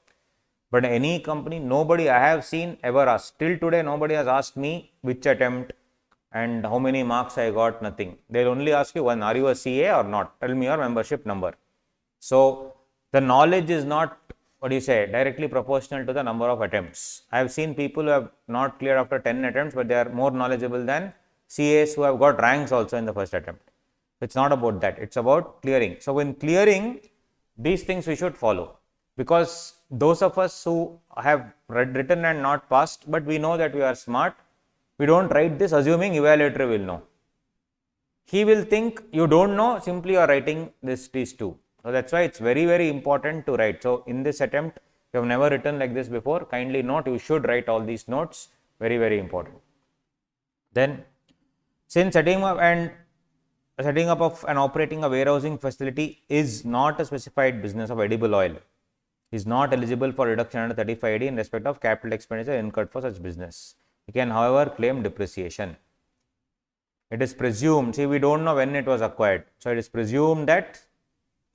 Speaker 1: But any company, nobody I have seen ever asked. Till today, nobody has asked me which attempt and how many marks I got, nothing. They will only ask you one, are you a CA or not? Tell me your membership number. So the knowledge is not, directly proportional to the number of attempts. I have seen people who have not cleared after 10 attempts, but they are more knowledgeable than CAs who have got ranks also in the first attempt. It's not about that. It's about clearing. So when clearing, these things we should follow, because those of us who have written and not passed, but we know that we are smart, we don't write this assuming evaluator will know. He will think you don't know, simply you are writing these two. So that's why it's very, very important to write. So in this attempt, if you have never written like this before, kindly note, you should write all these notes. Very, very important. Then, since setting up of and operating a warehousing facility is not a specified business of edible oil, is not eligible for reduction under 35AD in respect of capital expenditure incurred for such business. You can, however, claim depreciation. It is presumed, see, we don't know when it was acquired. So it is presumed that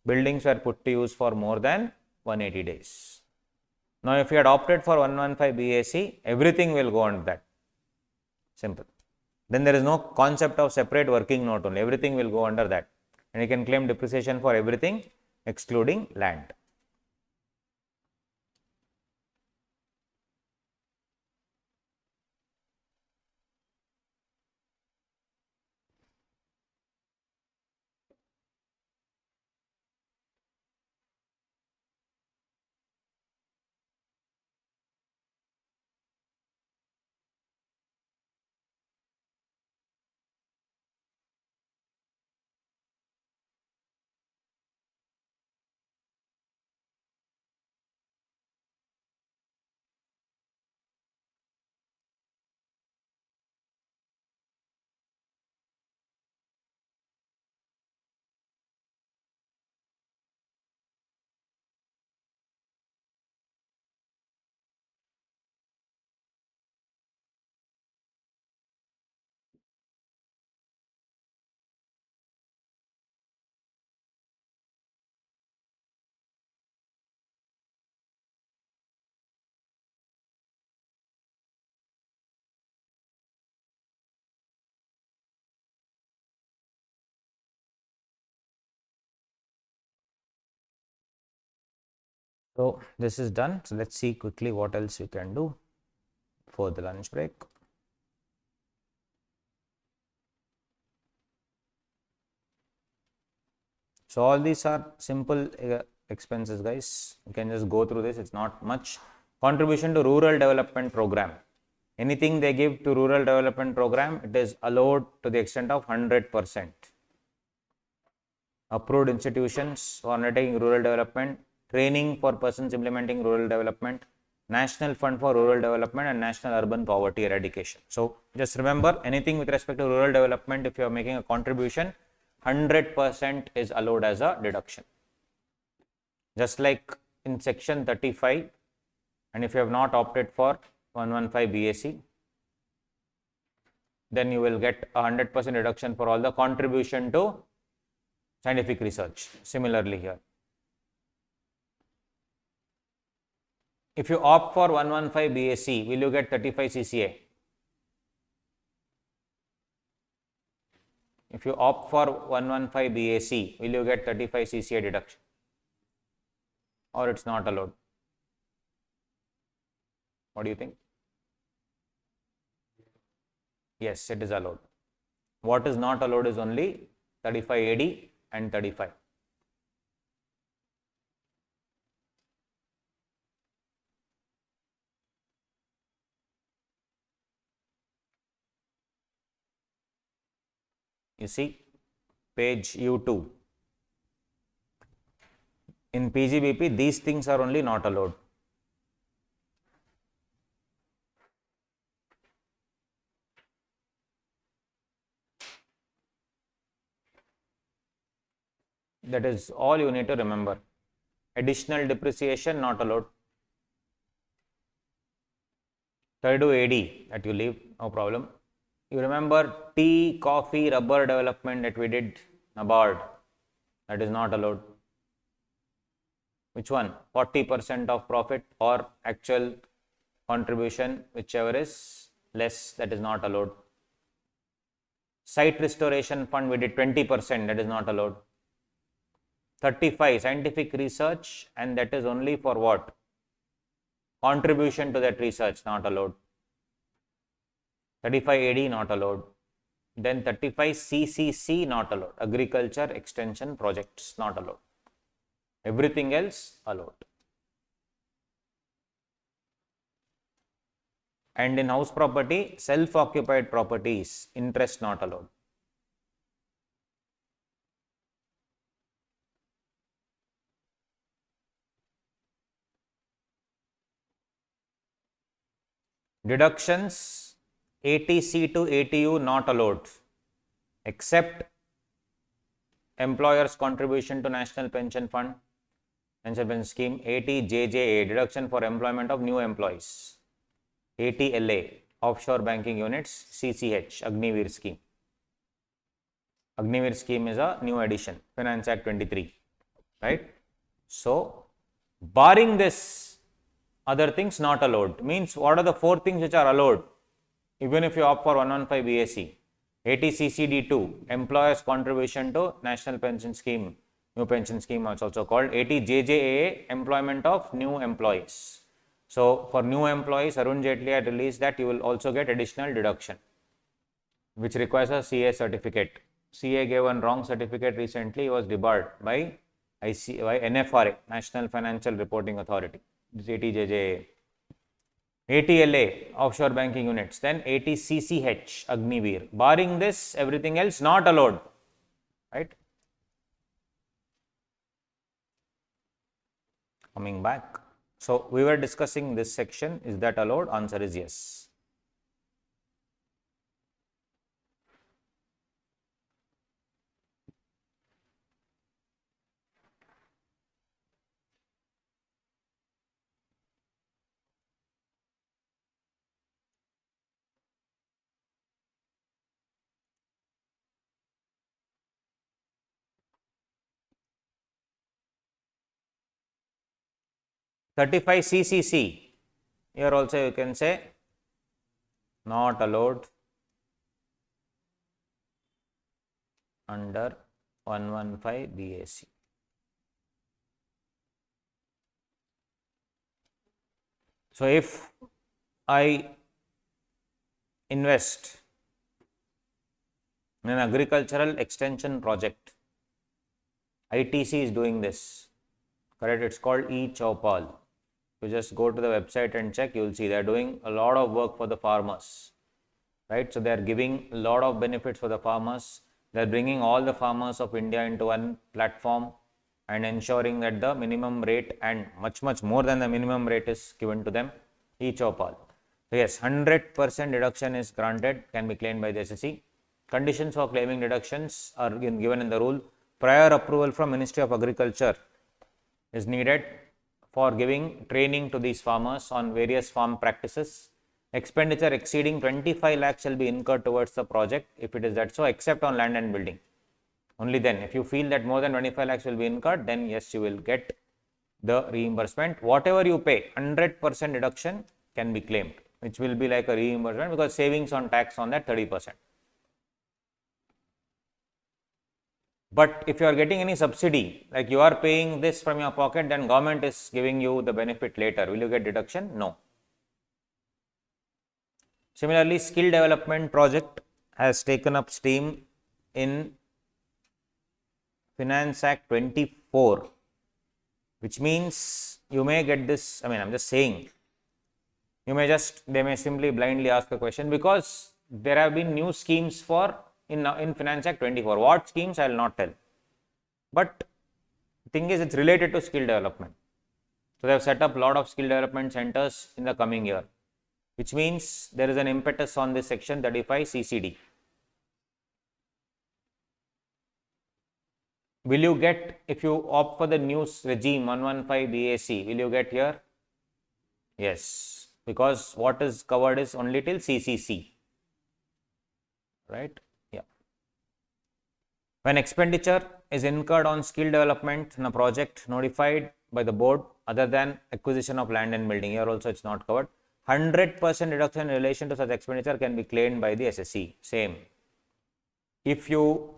Speaker 1: buildings were put to use for more than 180 days. Now, if you had opted for 115 BAC, everything will go on that. Simple. Then there is no concept of separate working note only. Everything will go under that. And you can claim depreciation for everything excluding land. So this is done. So let's see quickly what else we can do for the lunch break. So all these are simple expenses, guys. You can just go through this. It's not much. Contribution to rural development program. Anything they give to rural development program, it is allowed to the extent of 100%. Approved institutions for undertaking rural development, training for persons implementing rural development, National Fund for Rural Development and National Urban Poverty Eradication. So just remember, anything with respect to rural development, if you are making a contribution, 100% is allowed as a deduction. Just like in section 35, and if you have not opted for 115 BAC, then you will get 100% deduction for all the contribution to scientific research. Similarly here, if you opt for 115 BAC, will you get 35 CCA? If you opt for 115 BAC, will you get 35 CCA deduction? Or it's not allowed? What do you think? Yes, it is allowed. What is not allowed is only 35 AD and 35. You see, page U2. In PGBP, these things are only not allowed. That is all you need to remember. Additional depreciation not allowed. 32 AD that you leave, no problem. You remember tea, coffee, rubber development that we did, NABARD, that is not allowed. Which one? 40% of profit or actual contribution, whichever is less, that is not allowed. Site restoration fund, we did 20%, that is not allowed. 35 scientific research, and that is only for what? Contribution to that research, not allowed. 35 AD not allowed. Then 35 CCC not allowed. Agriculture extension projects not allowed. Everything else allowed. And in house property, self-occupied properties, interest not allowed. Deductions, ATC to ATU not allowed, except employer's contribution to National Pension Fund, Pension Pension Scheme, ATJJA, deduction for employment of new employees, ATLA, offshore banking units, CCH, Agniveer scheme. Agniveer scheme is a new addition, Finance Act 23, right? So, barring this, other things not allowed. Means what are the 4 things which are allowed? Even if you opt for 115 BAC, ATCCD2, employer's contribution to National Pension Scheme, new pension scheme is also called, ATJJAA, employment of new employees. So, for new employees, Arun Jaitley had released that you will also get additional deduction, which requires a CA certificate. CA gave one wrong certificate recently, he was debarred by NFRA, National Financial Reporting Authority. This ATJJA. ATLA, offshore banking units, then ATCCH, Agniveer. Barring this, everything else not allowed, right? Coming back. So, we were discussing this section, is that allowed? Answer is yes. 35 CCC, here also you can say not allowed under 115 BAC. So if I invest in an agricultural extension project, ITC is doing this, correct? It's called eChopal. You just go to the website and check, you will see they are doing a lot of work for the farmers, right? So they are giving a lot of benefits for the farmers. They are bringing all the farmers of India into one platform and ensuring that the minimum rate and much more than the minimum rate is given to them, eChopal. So yes, 100% deduction is granted, can be claimed by the SSE. Conditions for claiming deductions are given in the rule. Prior approval from Ministry of Agriculture is needed for giving training to these farmers on various farm practices. Expenditure exceeding 25 lakhs shall be incurred towards the project if it is that so, except on land and building. Only then, if you feel that more than 25 lakhs will be incurred, then yes, you will get the reimbursement. Whatever you pay, 100% deduction can be claimed, which will be like a reimbursement because savings on tax on that 30%. But if you are getting any subsidy, like you are paying this from your pocket, then government is giving you the benefit later. Will you get deduction? No. Similarly, skill development project has taken up steam in Finance Act 24, which means you may get this. I am just saying, they may simply blindly ask a question because there have been new schemes for in Finance Act 24. What schemes I will not tell, but the thing is it's related to skill development. So they have set up a lot of skill development centers in the coming year, which means there is an impetus on this section 35 CCD. Will you get, if you opt for the new regime 115 BAC, will you get here? Yes, because what is covered is only till CCC, right? Yeah. When expenditure is incurred on skill development in a project notified by the board other than acquisition of land and building, here also it's not covered, 100% deduction in relation to such expenditure can be claimed by the SSE. Same. If you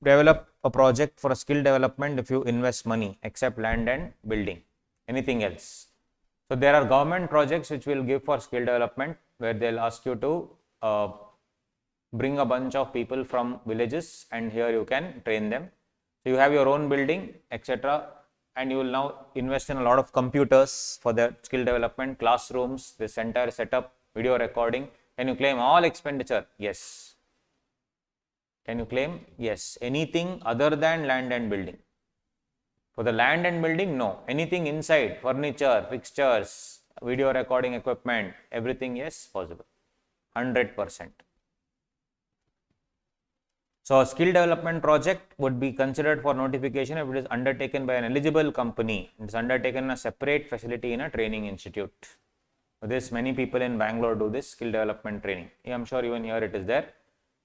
Speaker 1: develop a project for a skill development, if you invest money except land and building, anything else. So there are government projects which will give for skill development where they'll ask you to bring a bunch of people from villages and here you can train them. So you have your own building, etc. and you will now invest in a lot of computers for the skill development, classrooms, this entire setup, video recording. Can you claim all expenditure? Yes. Can you claim? Yes. Anything other than land and building. For the land and building, no. Anything inside, furniture, fixtures, video recording equipment, everything, yes, possible. 100%. So a skill development project would be considered for notification if it is undertaken by an eligible company. It is undertaken in a separate facility in a training institute. For this, many people in Bangalore do this skill development training. I am sure even here it is there,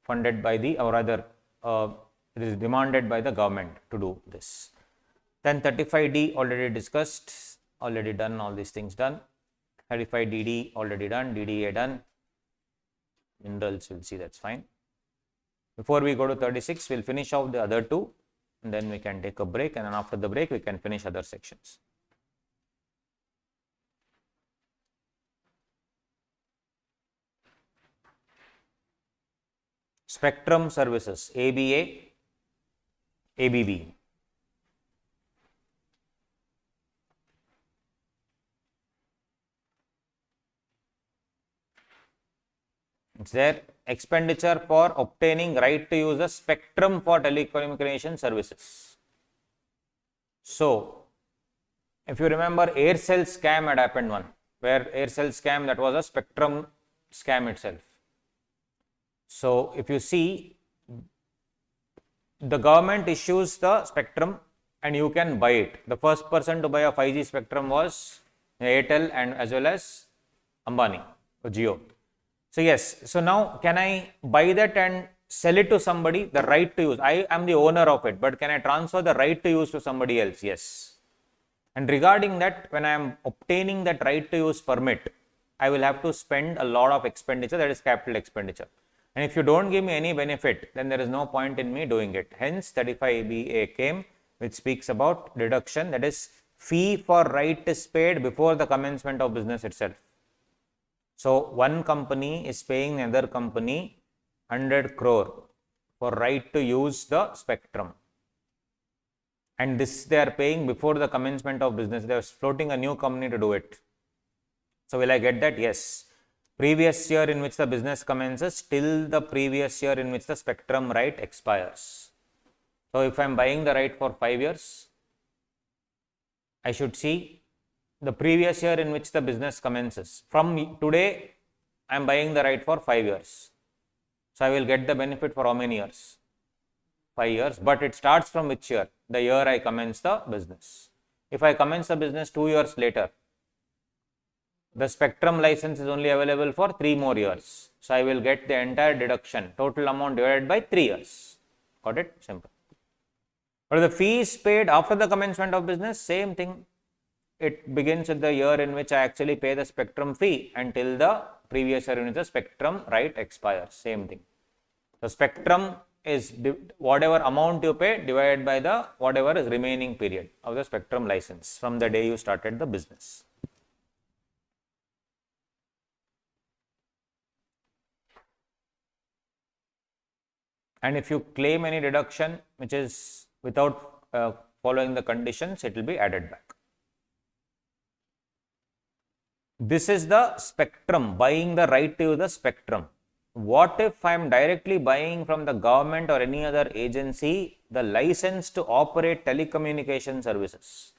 Speaker 1: funded by the, or rather, it is demanded by the government to do this. Then 35D already discussed, already done, all these things done. 35DD already done, DDA done. Minerals, we'll see, that's fine. Before we go to 36, we'll finish off the other two and then we can take a break, and then after the break we can finish other sections. Spectrum Services, ABA, ABB. It's there. Expenditure for obtaining right to use a spectrum for telecommunication services. So, if you remember, Aircel scam had happened one, where Aircel scam, that was a spectrum scam itself. So, if you see, the government issues the spectrum and you can buy it. The first person to buy a 5G spectrum was Airtel and as well as Ambani or Jio. So yes, so now can I buy that and sell it to somebody, the right to use? I am the owner of it, but can I transfer the right to use to somebody else? Yes. And regarding that, when I am obtaining that right to use permit, I will have to spend a lot of expenditure, that is capital expenditure. And if you don't give me any benefit, then there is no point in me doing it. Hence 35BA came, which speaks about deduction, that is fee for right is paid before the commencement of business itself. So one company is paying another company 100 crore for right to use the spectrum. And this they are paying before the commencement of business. They are floating a new company to do it. So will I get that? Yes. Previous year in which the business commences till the previous year in which the spectrum right expires. So if I am buying the right for 5 years, I should see the previous year in which the business commences. From today, I am buying the right for 5 years. So I will get the benefit for how many years? 5 years, but it starts from which year? The year I commence the business. If I commence the business 2 years later, the spectrum license is only available for 3 more years. So I will get the entire deduction, total amount divided by 3 years. Got it? Simple. But the fees paid after the commencement of business, same thing. It begins with the year in which I actually pay the spectrum fee until the previous year in which the spectrum right expires. Same thing. The spectrum is whatever amount you pay divided by the whatever is remaining period of the spectrum license from the day you started the business. And if you claim any deduction which is without following the conditions, it will be added back. This is the spectrum, buying the right to use the spectrum. What if I am directly buying from the government or any other agency the license to operate telecommunication services?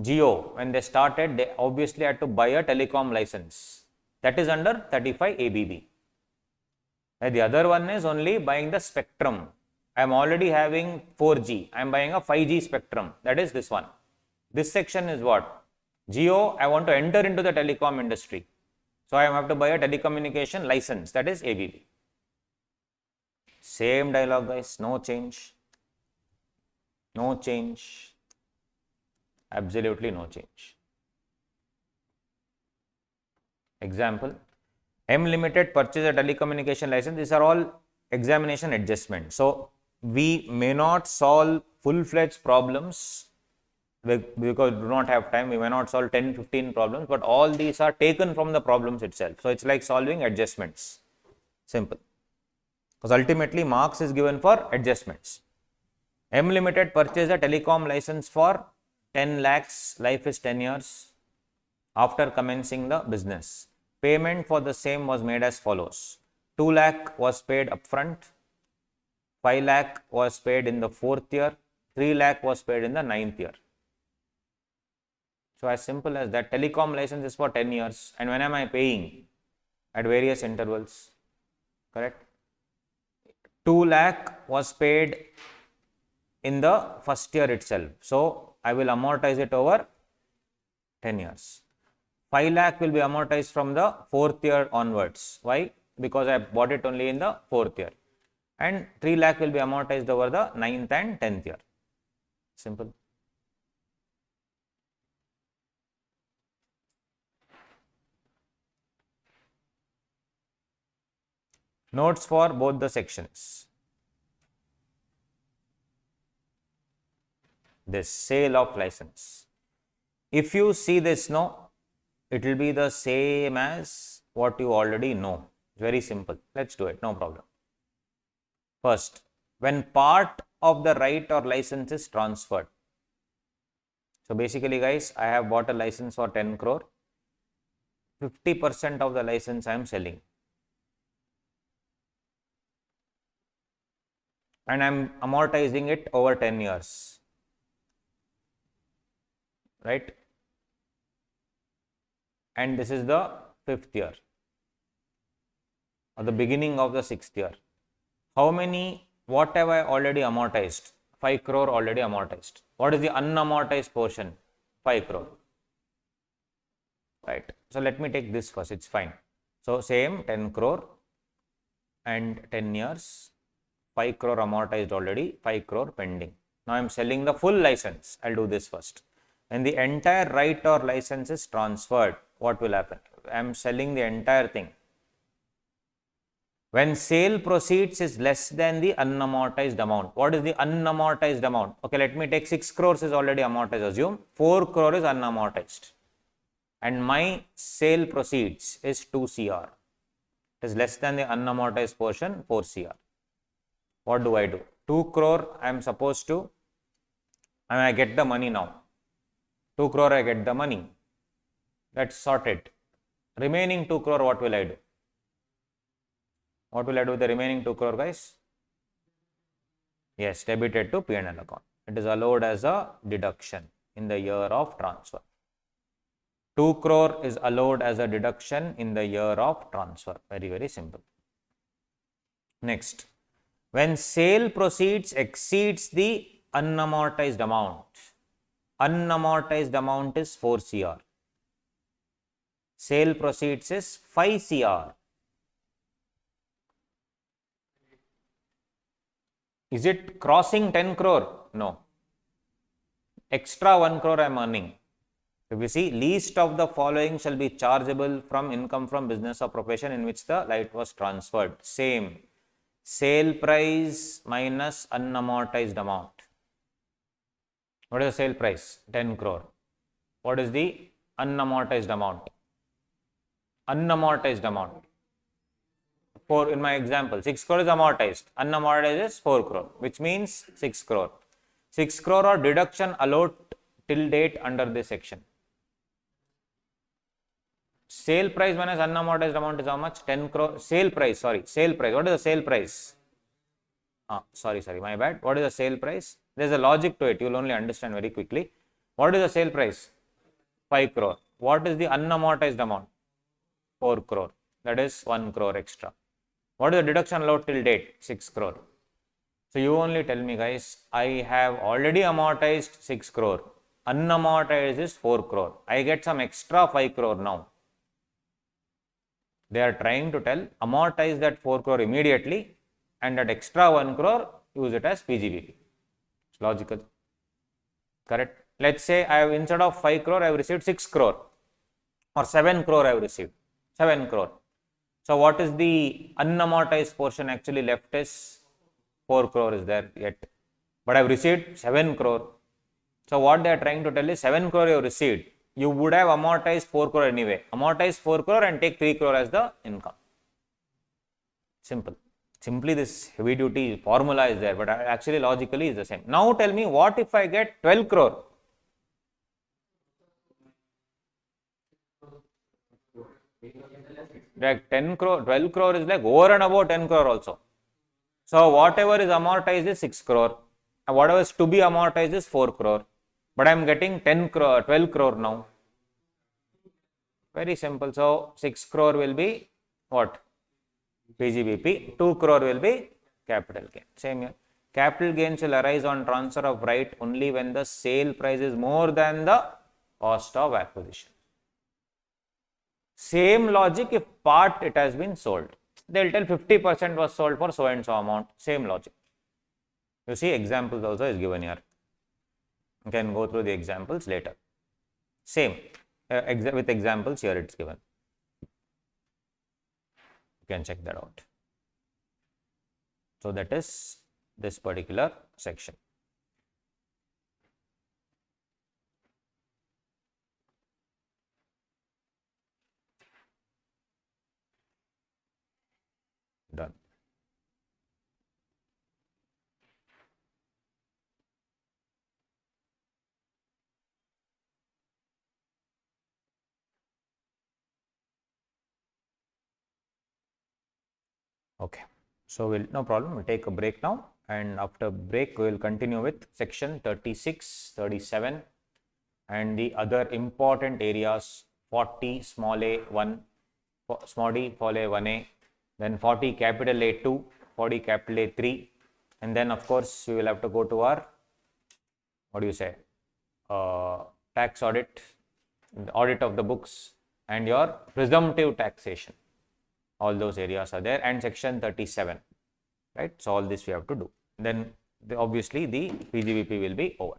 Speaker 1: Jio, when they started, they obviously had to buy a telecom license. That is under 35 ABB. And the other one is only buying the spectrum. I am already having 4G. I am buying a 5G spectrum. That is this one. This section is what? Jio, I want to enter into the telecom industry. So I have to buy a telecommunication license. That is ABB. Same dialogue, guys. No change. No change. Absolutely no change. Example. M Limited purchase a telecommunication license. These are all examination adjustments. So we may not solve full-fledged problems because we do not have time. We may not solve 10-15 problems, but all these are taken from the problems itself. So it's like solving adjustments. Simple. Because ultimately marks is given for adjustments. M Limited purchased a telecom license for 10 lakhs. Life is 10 years after commencing the business. Payment for the same was made as follows. 2 lakh was paid upfront, 5 lakh was paid in the 4th year, 3 lakh was paid in the 9th year. So as simple as that. Telecom license is for 10 years. And when am I paying? At various intervals. Correct? 2 lakh was paid in the first year itself. So I will amortize it over 10 years. 5 lakh will be amortized from the 4th year onwards. Why? Because I bought it only in the 4th year. And 3 lakh will be amortized over the 9th and 10th year. Simple. Notes for both the sections. This sale of license. If you see this, it will be the same as what you already know. Very simple. Let's do it. No problem. First, when part of the right or license is transferred. So basically, guys, I have bought a license for 10 crore. 50% of the license I am selling. And I am amortizing it over 10 years. Right? And this is the 5th year or the beginning of the 6th year. What have I already amortized? 5 crore already amortized. What is the unamortized portion? 5 crore. Right. So let me take this first. It's fine. So same 10 crore and 10 years, 5 crore amortized already, 5 crore pending. Now I am selling the full license. I'll do this first. When the entire right or license is transferred, what will happen? I am selling the entire thing. When sale proceeds is less than the unamortized amount. What is the unamortized amount? Okay, let me take 6 crores is already amortized. Assume 4 crore is unamortized. and my sale proceeds is 2 CR. It is less than the unamortized portion 4 CR. What do I do? 2 crore I am supposed to, and I get the money now. 2 crore I get the money. Let's sort it. Remaining 2 crore, what will I do? What will I do with the remaining 2 crore, guys? Yes, debited to P&L account. It is allowed as a deduction in the year of transfer. 2 crore is allowed as a deduction in the year of transfer. Very, very simple. Next, when sale proceeds exceeds the unamortized amount is 4 CR. Sale proceeds is 5 CR. Is it crossing 10 crore? No. Extra 1 crore I am earning. If you see, least of the following shall be chargeable from income from business or profession in which the light was transferred. Same. Sale price minus unamortized amount. What is the sale price? 10 crore. What is the unamortized amount? Unamortized amount. For in my example, 6 crore is amortized. Unamortized is 4 crore, which means 6 crore. 6 crore or deduction allowed till date under this section. Sale price minus unamortized amount is how much? 10 crore. Sale price, sorry. Sale price. What is the sale price? Sorry, my bad. What is the sale price? There is a logic to it. You will only understand very quickly. What is the sale price? 5 crore. What is the unamortized amount? 4 crore. That is 1 crore extra. What is the deduction allowed till date? 6 crore. So you only tell me, guys, I have already amortized 6 crore. Unamortized is 4 crore. I get some extra 5 crore now. They are trying to tell amortize that 4 crore immediately and that extra 1 crore use it as PGBP. It's logical. Correct? Let's say I have instead of 5 crore I have received 6 crore or 7 crore I have received. 7 crore. So what is the unamortized portion actually left is 4 crore is there yet. But I have received 7 crore. So what they are trying to tell is 7 crore you have received. You would have amortized 4 crore anyway. Amortize 4 crore and take 3 crore as the income. Simple. Simply this heavy duty formula is there, but actually logically is the same. Now tell me, what if I get 12 crore? Like 10 crore, 12 crore is like over and above 10 crore also. So whatever is amortized is 6 crore. And whatever is to be amortized is 4 crore. But I am getting 10 crore, 12 crore now. Very simple. So 6 crore will be what? PGBP. 2 crore will be capital gain. Same here. Capital gains will arise on transfer of right only when the sale price is more than the cost of acquisition. Same logic if part it has been sold. They will tell 50% was sold for so and so amount. Same logic. You see, examples also is given here. You can go through the examples later. Same. With examples here it's given. You can check that out. So that is this particular section. Done. Okay. So we'll no problem. We'll take a break now, and after break we will continue with section 36, 37, and the other important areas 40 small a 1, small d small a 1a, then 40 capital A2, 40 capital A3, and then of course we will have to go to our, what do you say, tax audit, the audit of the books, and your presumptive taxation. All those areas are there, and section 37, right? So all this we have to do. Then obviously the PGBP will be over.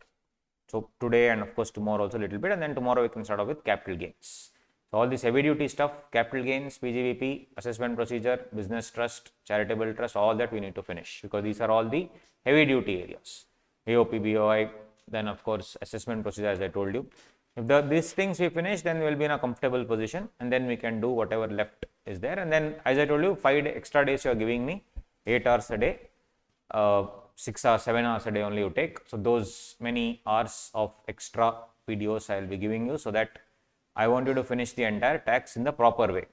Speaker 1: So today and of course tomorrow also a little bit, and then tomorrow we can start off with capital gains. So all this heavy duty stuff, capital gains, PGBP, assessment procedure, business trust, charitable trust, all that we need to finish, because these are all the heavy duty areas. AOP, BOI, then of course assessment procedure as I told you, If these things we finish, then we will be in a comfortable position, and then we can do whatever left is there. And then, as I told you, 5 extra days you are giving me, 8 hours a day, 6 hours, 7 hours a day only you take. So those many hours of extra videos I will be giving you, so that I want you to finish the entire tax in the proper way.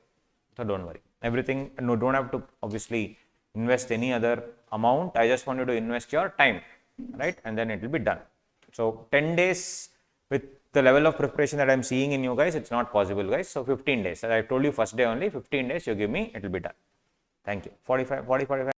Speaker 1: So don't worry. Everything, no, don't have to obviously invest any other amount. I just want you to invest your time, right? And then it will be done. So 10 days with the level of preparation that I am seeing in you guys, it's not possible, guys. So 15 days. As I told you, first day only, 15 days you give me, it will be done. Thank you. 45.